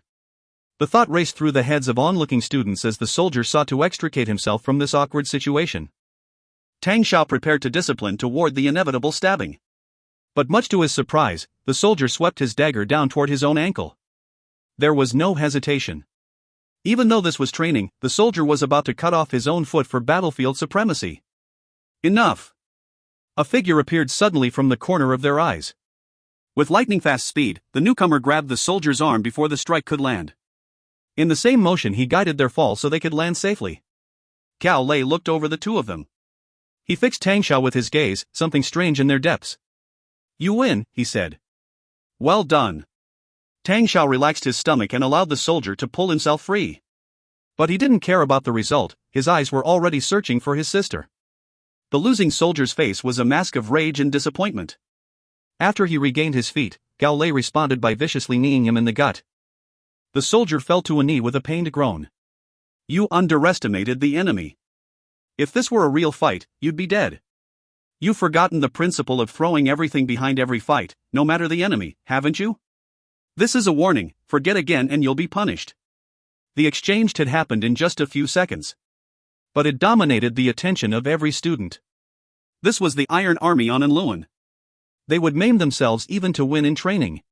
The thought raced through the heads of onlooking students as the soldier sought to extricate himself from this awkward situation. Tang Xiao prepared to discipline toward the inevitable stabbing. But much to his surprise, the soldier swept his dagger down toward his own ankle. There was no hesitation. Even though this was training, the soldier was about to cut off his own foot for battlefield supremacy. Enough! A figure appeared suddenly from the corner of their eyes. With lightning-fast speed, the newcomer grabbed the soldier's arm before the strike could land. In the same motion he guided their fall so they could land safely. Gao Lei looked over the two of them. He fixed Tang Xiao with his gaze, something strange in their depths. "You win," he said. "Well done." Tang Xiao relaxed his stomach and allowed the soldier to pull himself free. But he didn't care about the result, his eyes were already searching for his sister. The losing soldier's face was a mask of rage and disappointment. After he regained his feet, Gao Lei responded by viciously kneeing him in the gut. The soldier fell to a knee with a pained groan. "You underestimated the enemy. If this were a real fight, you'd be dead. You've forgotten the principle of throwing everything behind every fight, no matter the enemy, haven't you? This is a warning, forget again and you'll be punished." The exchange had happened in just a few seconds. But it dominated the attention of every student. This was the Iron Army on Enluan. They would maim themselves even to win in training.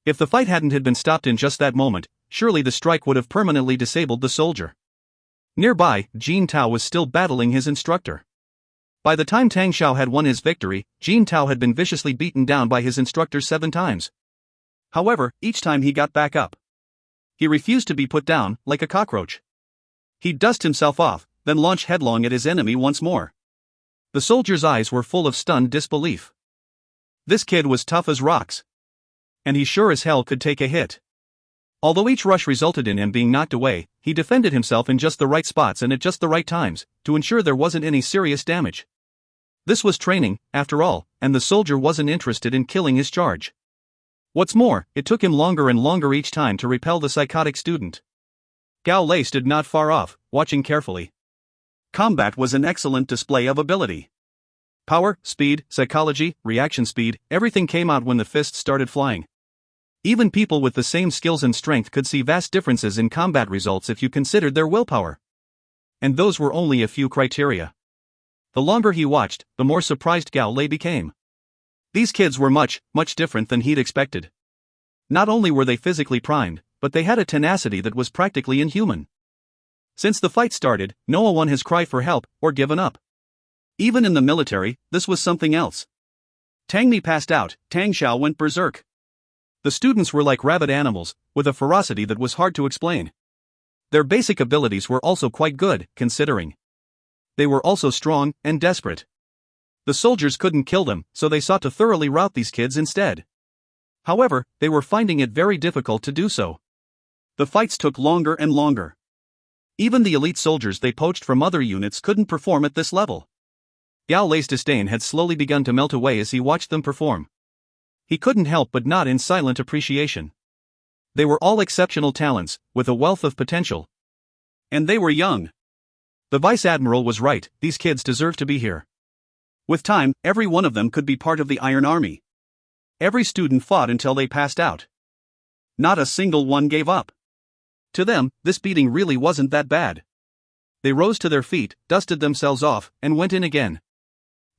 If the fight hadn't been stopped in just that moment, surely the strike would have permanently disabled the soldier. Nearby, Jin Tao was still battling his instructor. By the time Tang Xiao had won his victory, Jin Tao had been viciously beaten down by his instructor 7 times. However, each time he got back up. He refused to be put down, like a cockroach. He'd dust himself off, then launch headlong at his enemy once more. The soldier's eyes were full of stunned disbelief. This kid was tough as rocks. And he sure as hell could take a hit. Although each rush resulted in him being knocked away, he defended himself in just the right spots and at just the right times, to ensure there wasn't any serious damage. This was training, after all, and the soldier wasn't interested in killing his charge. What's more, it took him longer and longer each time to repel the psychotic student. Gao Lei stood not far off, watching carefully. Combat was an excellent display of ability. Power, speed, psychology, reaction speed, everything came out when the fists started flying. Even people with the same skills and strength could see vast differences in combat results if you considered their willpower. And those were only a few criteria. The longer he watched, the more surprised Gao Lei became. These kids were much, much different than he'd expected. Not only were they physically primed, but they had a tenacity that was practically inhuman. Since the fight started, no one has cried for help, or given up. Even in the military, this was something else. Tang Mi passed out, Tang Xiao went berserk. The students were like rabid animals, with a ferocity that was hard to explain. Their basic abilities were also quite good, considering. They were also strong and desperate. The soldiers couldn't kill them, so they sought to thoroughly rout these kids instead. However, they were finding it very difficult to do so. The fights took longer and longer. Even the elite soldiers they poached from other units couldn't perform at this level. Gao Lei's disdain had slowly begun to melt away as he watched them perform. He couldn't help but nod in silent appreciation. They were all exceptional talents, with a wealth of potential. And they were young. The Vice Admiral was right, these kids deserved to be here. With time, every one of them could be part of the Iron Army. Every student fought until they passed out. Not a single one gave up. To them, this beating really wasn't that bad. They rose to their feet, dusted themselves off, and went in again.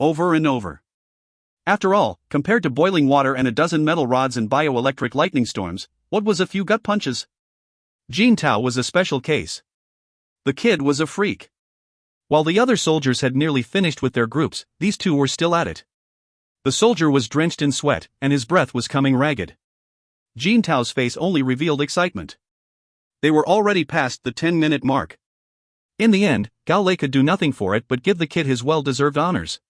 Over and over. After all, compared to boiling water and a dozen metal rods and bioelectric lightning storms, what was a few gut punches? Jin Tao was a special case. The kid was a freak. While the other soldiers had nearly finished with their groups, these two were still at it. The soldier was drenched in sweat, and his breath was coming ragged. Jin Tao's face only revealed excitement. They were already past the 10-minute mark. In the end, Gao Lei could do nothing for it but give the kid his well-deserved honors.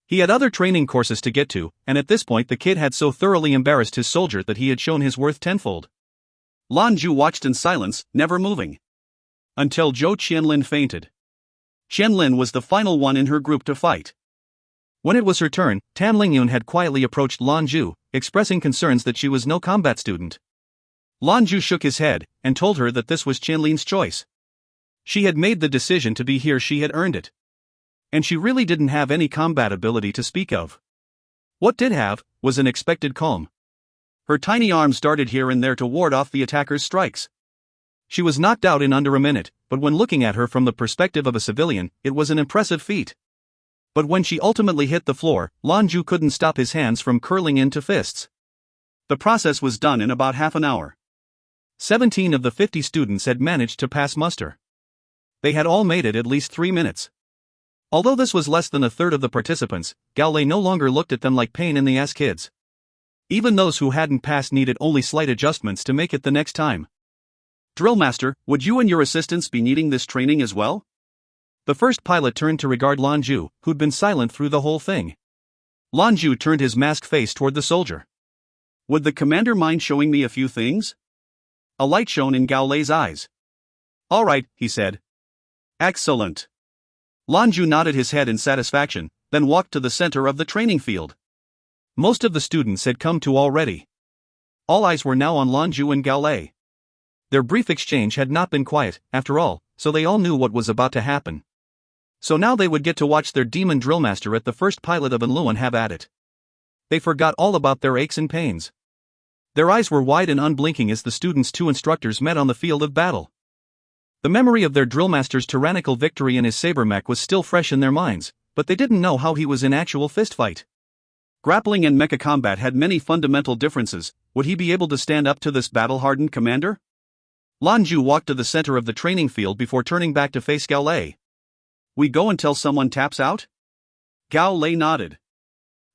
He had other training courses to get to, and at this point the kid had so thoroughly embarrassed his soldier that he had shown his worth tenfold. Lan Jue watched in silence, never moving. Until Zhou Qianlin fainted. Qianlin was the final one in her group to fight. When it was her turn, Tan Lingyun had quietly approached Lan Jue, expressing concerns that she was no combat student. Lan Jue shook his head, and told her that this was Qianlin's choice. She had made the decision to be here, she had earned it. And she really didn't have any combat ability to speak of. What did have, was an expected calm. Her tiny arms darted here and there to ward off the attacker's strikes. She was knocked out in under a minute, but when looking at her from the perspective of a civilian, it was an impressive feat. But when she ultimately hit the floor, Lan Jue couldn't stop his hands from curling into fists. The process was done in about half an hour. 17 of the 50 students had managed to pass muster. They had all made it at least 3 minutes. Although this was less than a third of the participants, Gao Lei no longer looked at them like pain-in-the-ass kids. Even those who hadn't passed needed only slight adjustments to make it the next time. Drillmaster, would you and your assistants be needing this training as well? The first pilot turned to regard Lan Jue, who'd been silent through the whole thing. Lan Jue turned his masked face toward the soldier. Would the commander mind showing me a few things? A light shone in Gao Lei's eyes. All right, he said. Excellent. Lan Jue nodded his head in satisfaction, then walked to the center of the training field. Most of the students had come to already. All eyes were now on Lan Jue and Gao Lei. Their brief exchange had not been quiet, after all, so they all knew what was about to happen. So now they would get to watch their demon drillmaster at the first pilot of Enluan have at it. They forgot all about their aches and pains. Their eyes were wide and unblinking as the students' 2 instructors met on the field of battle. The memory of their drillmaster's tyrannical victory in his saber mech was still fresh in their minds, but they didn't know how he was in actual fistfight. Grappling and mecha combat had many fundamental differences. Would he be able to stand up to this battle-hardened commander? Lan Jue walked to the center of the training field before turning back to face Gao Lei. We go until someone taps out? Gao Lei nodded.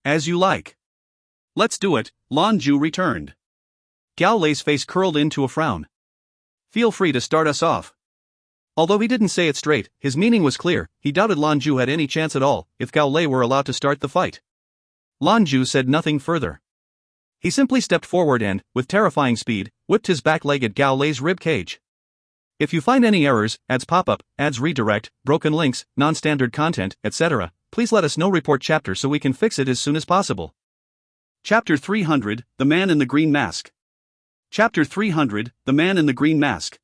As you like. Let's do it, Lan Jue returned. Gao Lei's face curled into a frown. Feel free to start us off. Although he didn't say it straight, his meaning was clear. He doubted Lan Jue had any chance at all if Gao Lei were allowed to start the fight. Lan Jue said nothing further. He simply stepped forward and, with terrifying speed, whipped his back leg at Gao Lei's rib cage. If you find any errors, ads pop up, ads redirect, broken links, non-standard content, etc., please let us know. Report chapter so we can fix it as soon as possible. Chapter 300, The Man in the Green Mask. Chapter 300, The Man in the Green Mask.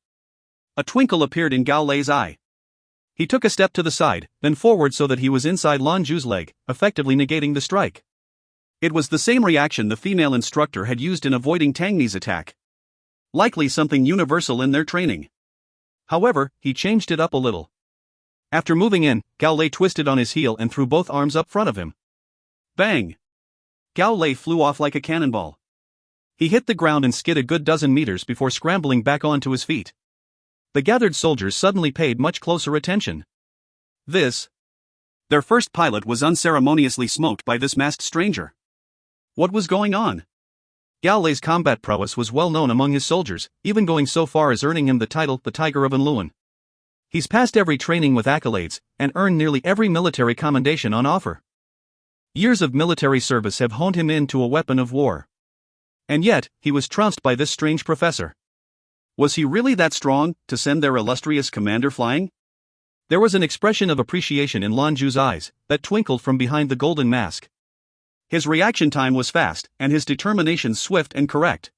A twinkle appeared in Gao Lei's eye. He took a step to the side, then forward so that he was inside Lan Jue's leg, effectively negating the strike. It was the same reaction the female instructor had used in avoiding Tangni's attack. Likely something universal in their training. However, he changed it up a little. After moving in, Gao Lei twisted on his heel and threw both arms up front of him. Bang! Gao Lei flew off like a cannonball. He hit the ground and skid a good dozen meters before scrambling back onto his feet. The gathered soldiers suddenly paid much closer attention. Their first pilot was unceremoniously smoked by this masked stranger. What was going on? Gao Lei's combat prowess was well known among his soldiers, even going so far as earning him the title, the Tiger of Enluan. He's passed every training with accolades, and earned nearly every military commendation on offer. Years of military service have honed him into a weapon of war. And yet, he was trounced by this strange professor. Was he really that strong, to send their illustrious commander flying? There was an expression of appreciation in Lan Jue's eyes, that twinkled from behind the golden mask. His reaction time was fast, and his determination swift and correct.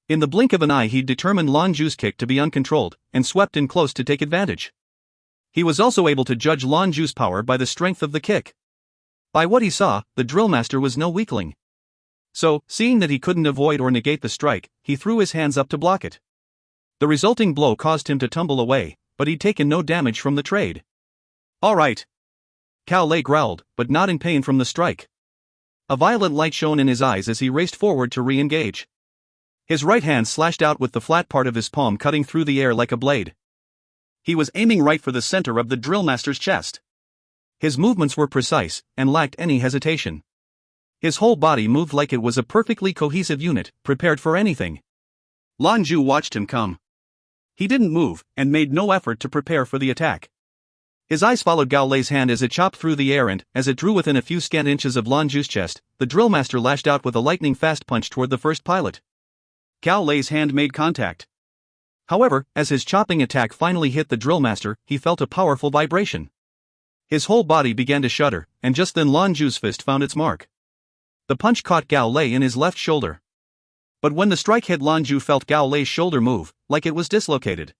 In the blink of an eye he'd determined Lan Jue's kick to be uncontrolled, and swept in close to take advantage. He was also able to judge Lan Jue's power by the strength of the kick. By what he saw, the drillmaster was no weakling. So, seeing that he couldn't avoid or negate the strike, he threw his hands up to block it. The resulting blow caused him to tumble away, but he'd taken no damage from the trade. All right. Gao Lei growled, but not in pain from the strike. A violet light shone in his eyes as he raced forward to re-engage. His right hand slashed out with the flat part of his palm cutting through the air like a blade. He was aiming right for the center of the drillmaster's chest. His movements were precise, and lacked any hesitation. His whole body moved like it was a perfectly cohesive unit, prepared for anything. Lan Jue watched him come. He didn't move, and made no effort to prepare for the attack. His eyes followed Gao Lei's hand as it chopped through the air and, as it drew within a few scant inches of Lan Jue's chest, the drill master lashed out with a lightning-fast punch toward the first pilot. Gao Lei's hand made contact. However, as his chopping attack finally hit the drill master, he felt a powerful vibration. His whole body began to shudder, and just then Lan Jue's fist found its mark. The punch caught Gao Lei in his left shoulder. But when the strike hit, Lan Jue felt Gao Lei's shoulder move, like it was dislocated.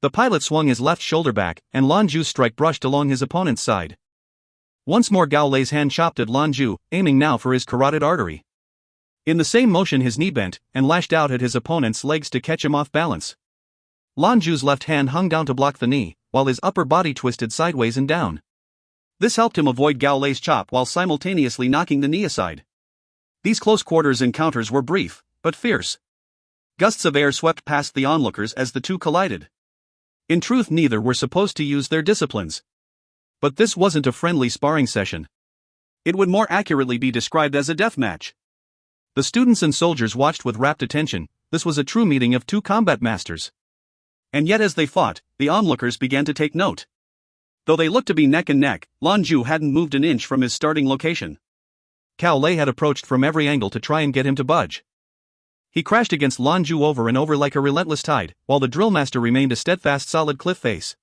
The pilot swung his left shoulder back, and Lan Jue's strike brushed along his opponent's side. Once more Gao Lei's hand chopped at Lan Jue, aiming now for his carotid artery. In the same motion his knee bent, and lashed out at his opponent's legs to catch him off balance. Lan Jue's left hand hung down to block the knee, while his upper body twisted sideways and down. This helped him avoid Gao Lei's chop while simultaneously knocking the knee aside. These close-quarters encounters were brief, but fierce. Gusts of air swept past the onlookers as the two collided. In truth, neither were supposed to use their disciplines. But this wasn't a friendly sparring session. It would more accurately be described as a deathmatch. The students and soldiers watched with rapt attention. This was a true meeting of two combat masters. And yet as they fought, the onlookers began to take note. Though they looked to be neck and neck, Lan Jue hadn't moved an inch from his starting location. Gao Lei had approached from every angle to try and get him to budge. He crashed against Lan Jue over and over like a relentless tide, while the drill master remained a steadfast solid cliff face.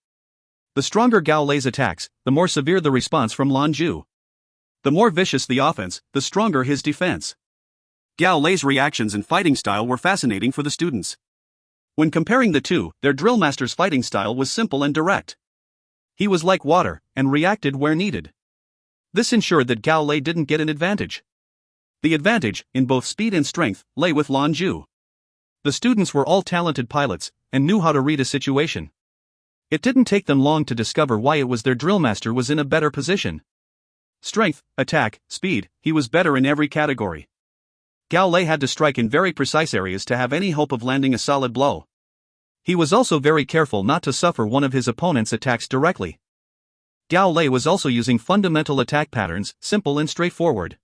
The stronger Gao Lei's attacks, the more severe the response from Lan Jue. The more vicious the offense, the stronger his defense. Gao Lei's reactions and fighting style were fascinating for the students. When comparing the two, their drill master's fighting style was simple and direct. He was like water, and reacted where needed. This ensured that Gao Lei didn't get an advantage. The advantage, in both speed and strength, lay with Lan Jue. The students were all talented pilots, and knew how to read a situation. It didn't take them long to discover why it was their drill master was in a better position. Strength, attack, speed, he was better in every category. Gao Lei had to strike in very precise areas to have any hope of landing a solid blow. He was also very careful not to suffer one of his opponent's attacks directly. Gao Lei was also using fundamental attack patterns, simple and straightforward.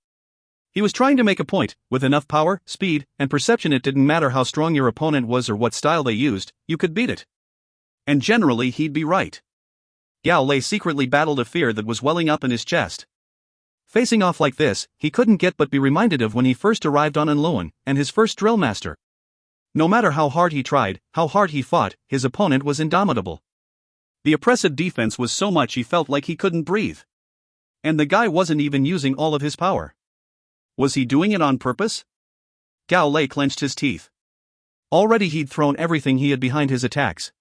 He was trying to make a point. With enough power, speed, and perception, it didn't matter how strong your opponent was or what style they used, you could beat it. And generally he'd be right. Gao Lei secretly battled a fear that was welling up in his chest. Facing off like this, he couldn't get but be reminded of when he first arrived on Enluan, and his first drill master. No matter how hard he tried, how hard he fought, his opponent was indomitable. The oppressive defense was so much he felt like he couldn't breathe. And the guy wasn't even using all of his power. Was he doing it on purpose? Gao Lei clenched his teeth. Already he'd thrown everything he had behind his attacks.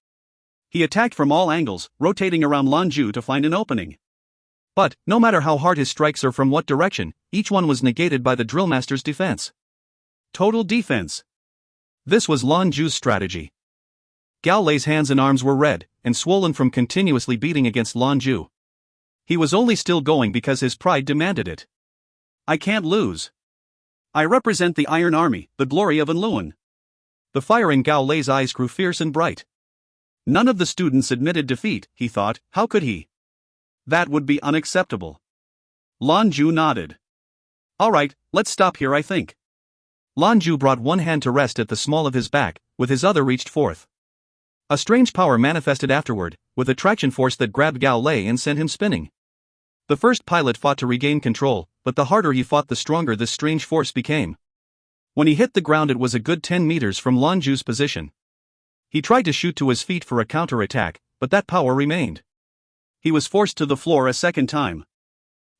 He attacked from all angles, rotating around Lan Jue to find an opening. But, no matter how hard his strikes or from what direction, each one was negated by the drill master's defense. Total defense. This was Lan Jue's strategy. Gao Lei's hands and arms were red, and swollen from continuously beating against Lan Jue. He was only still going because his pride demanded it. I can't lose. I represent the Iron Army, the glory of Enluan. The fire in Gao Lei's eyes grew fierce and bright. None of the students admitted defeat, he thought. How could he? That would be unacceptable. Lan Jue nodded. All right, let's stop here, I think. Lan Jue brought one hand to rest at the small of his back, with his other reached forth. A strange power manifested afterward, with a traction force that grabbed Gao Lei and sent him spinning. The first pilot fought to regain control, but the harder he fought, the stronger this strange force became. When he hit the ground, it was a good 10 meters from Lan Jue's position. He tried to shoot to his feet for a counter-attack, but that power remained. He was forced to the floor a second time.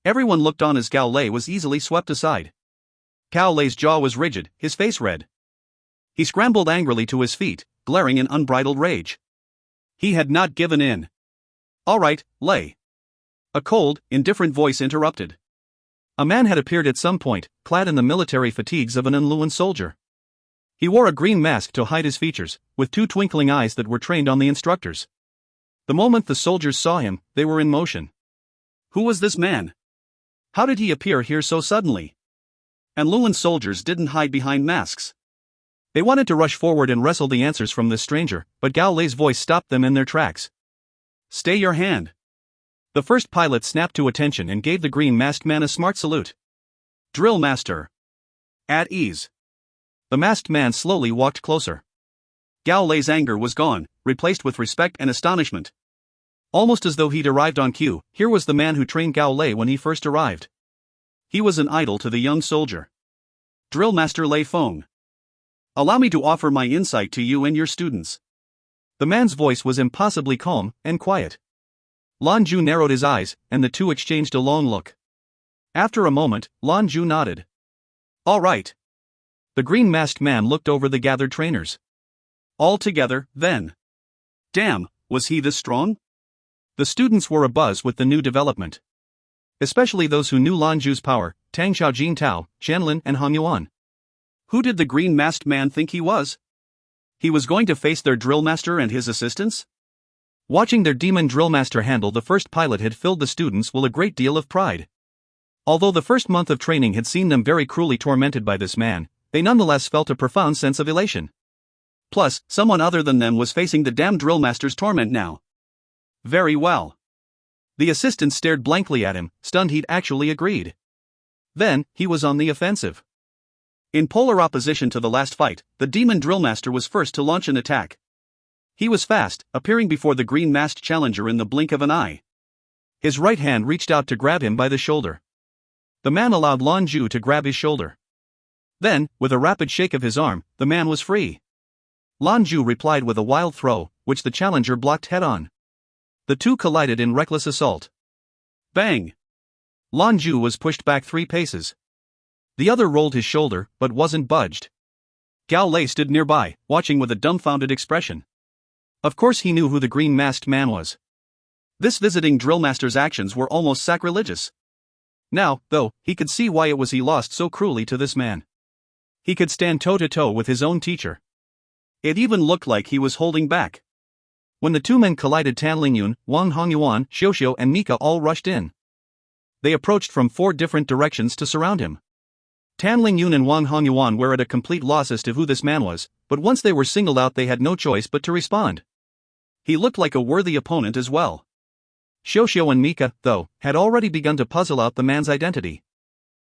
Everyone looked on as Gao Lei was easily swept aside. Gao Lei's jaw was rigid, his face red. He scrambled angrily to his feet, glaring in unbridled rage. He had not given in. All right, Lei. A cold, indifferent voice interrupted. A man had appeared at some point, clad in the military fatigues of an Enluan soldier. He wore a green mask to hide his features, with two twinkling eyes that were trained on the instructors. The moment the soldiers saw him, they were in motion. Who was this man? How did he appear here so suddenly? Enluan soldiers didn't hide behind masks. They wanted to rush forward and wrestle the answers from this stranger, but Gao Lei's voice stopped them in their tracks. Stay your hand. The first pilot snapped to attention and gave the green-masked man a smart salute. Drill master. At ease. The masked man slowly walked closer. Gao Lei's anger was gone, replaced with respect and astonishment. Almost as though he'd arrived on cue, here was the man who trained Gao Lei when he first arrived. He was an idol to the young soldier. Drill Master Lei Feng. Allow me to offer my insight to you and your students. The man's voice was impossibly calm and quiet. Lan Jue narrowed his eyes, and the two exchanged a long look. After a moment, Lan Jue nodded. All right. The green-masked man looked over the gathered trainers. All together, then. Damn, was he this strong? The students were abuzz with the new development. Especially those who knew Lan Jue's power, Tang Xiaojin Tao, Qianlin and Han Yuan. Who did the green-masked man think he was? He was going to face their drill master and his assistants? Watching their demon drill master handle the first pilot had filled the students with a great deal of pride. Although the first month of training had seen them very cruelly tormented by this man, they nonetheless felt a profound sense of elation. Plus, someone other than them was facing the damn drill master's torment now. Very well. The assistant stared blankly at him, stunned he'd actually agreed. Then, he was on the offensive. In polar opposition to the last fight, the demon drill master was first to launch an attack. He was fast, appearing before the green-masked challenger in the blink of an eye. His right hand reached out to grab him by the shoulder. The man allowed Lan Jue to grab his shoulder. Then, with a rapid shake of his arm, the man was free. Lan Jue replied with a wild throw, which the challenger blocked head-on. The two collided in reckless assault. Bang! Lan Jue was pushed back 3 paces. The other rolled his shoulder, but wasn't budged. Gao Lei stood nearby, watching with a dumbfounded expression. Of course he knew who the green-masked man was. This visiting drill master's actions were almost sacrilegious. Now, though, he could see why it was he lost so cruelly to this man. He could stand toe-to-toe with his own teacher. It even looked like he was holding back. When the two men collided, Tan Lingyun, Wang Hongyuan, Xiuxiu and Mika all rushed in. They approached from 4 different directions to surround him. Tan Lingyun and Wang Hongyuan were at a complete loss as to who this man was, but once they were singled out they had no choice but to respond. He looked like a worthy opponent as well. Xiuxiu and Mika, though, had already begun to puzzle out the man's identity.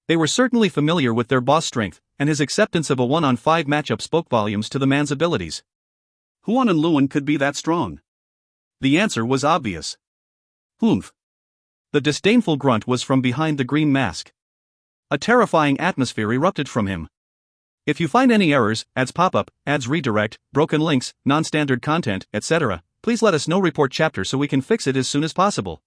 They were certainly familiar with their boss' strength, and his acceptance of a 1-on-5 matchup spoke volumes to the man's abilities. Huan and Luan could be that strong? The answer was obvious. Humph. The disdainful grunt was from behind the green mask. A terrifying atmosphere erupted from him. If you find any errors, ads pop up, ads redirect, broken links, non-standard content, etc., please let us know. Report chapter so we can fix it as soon as possible.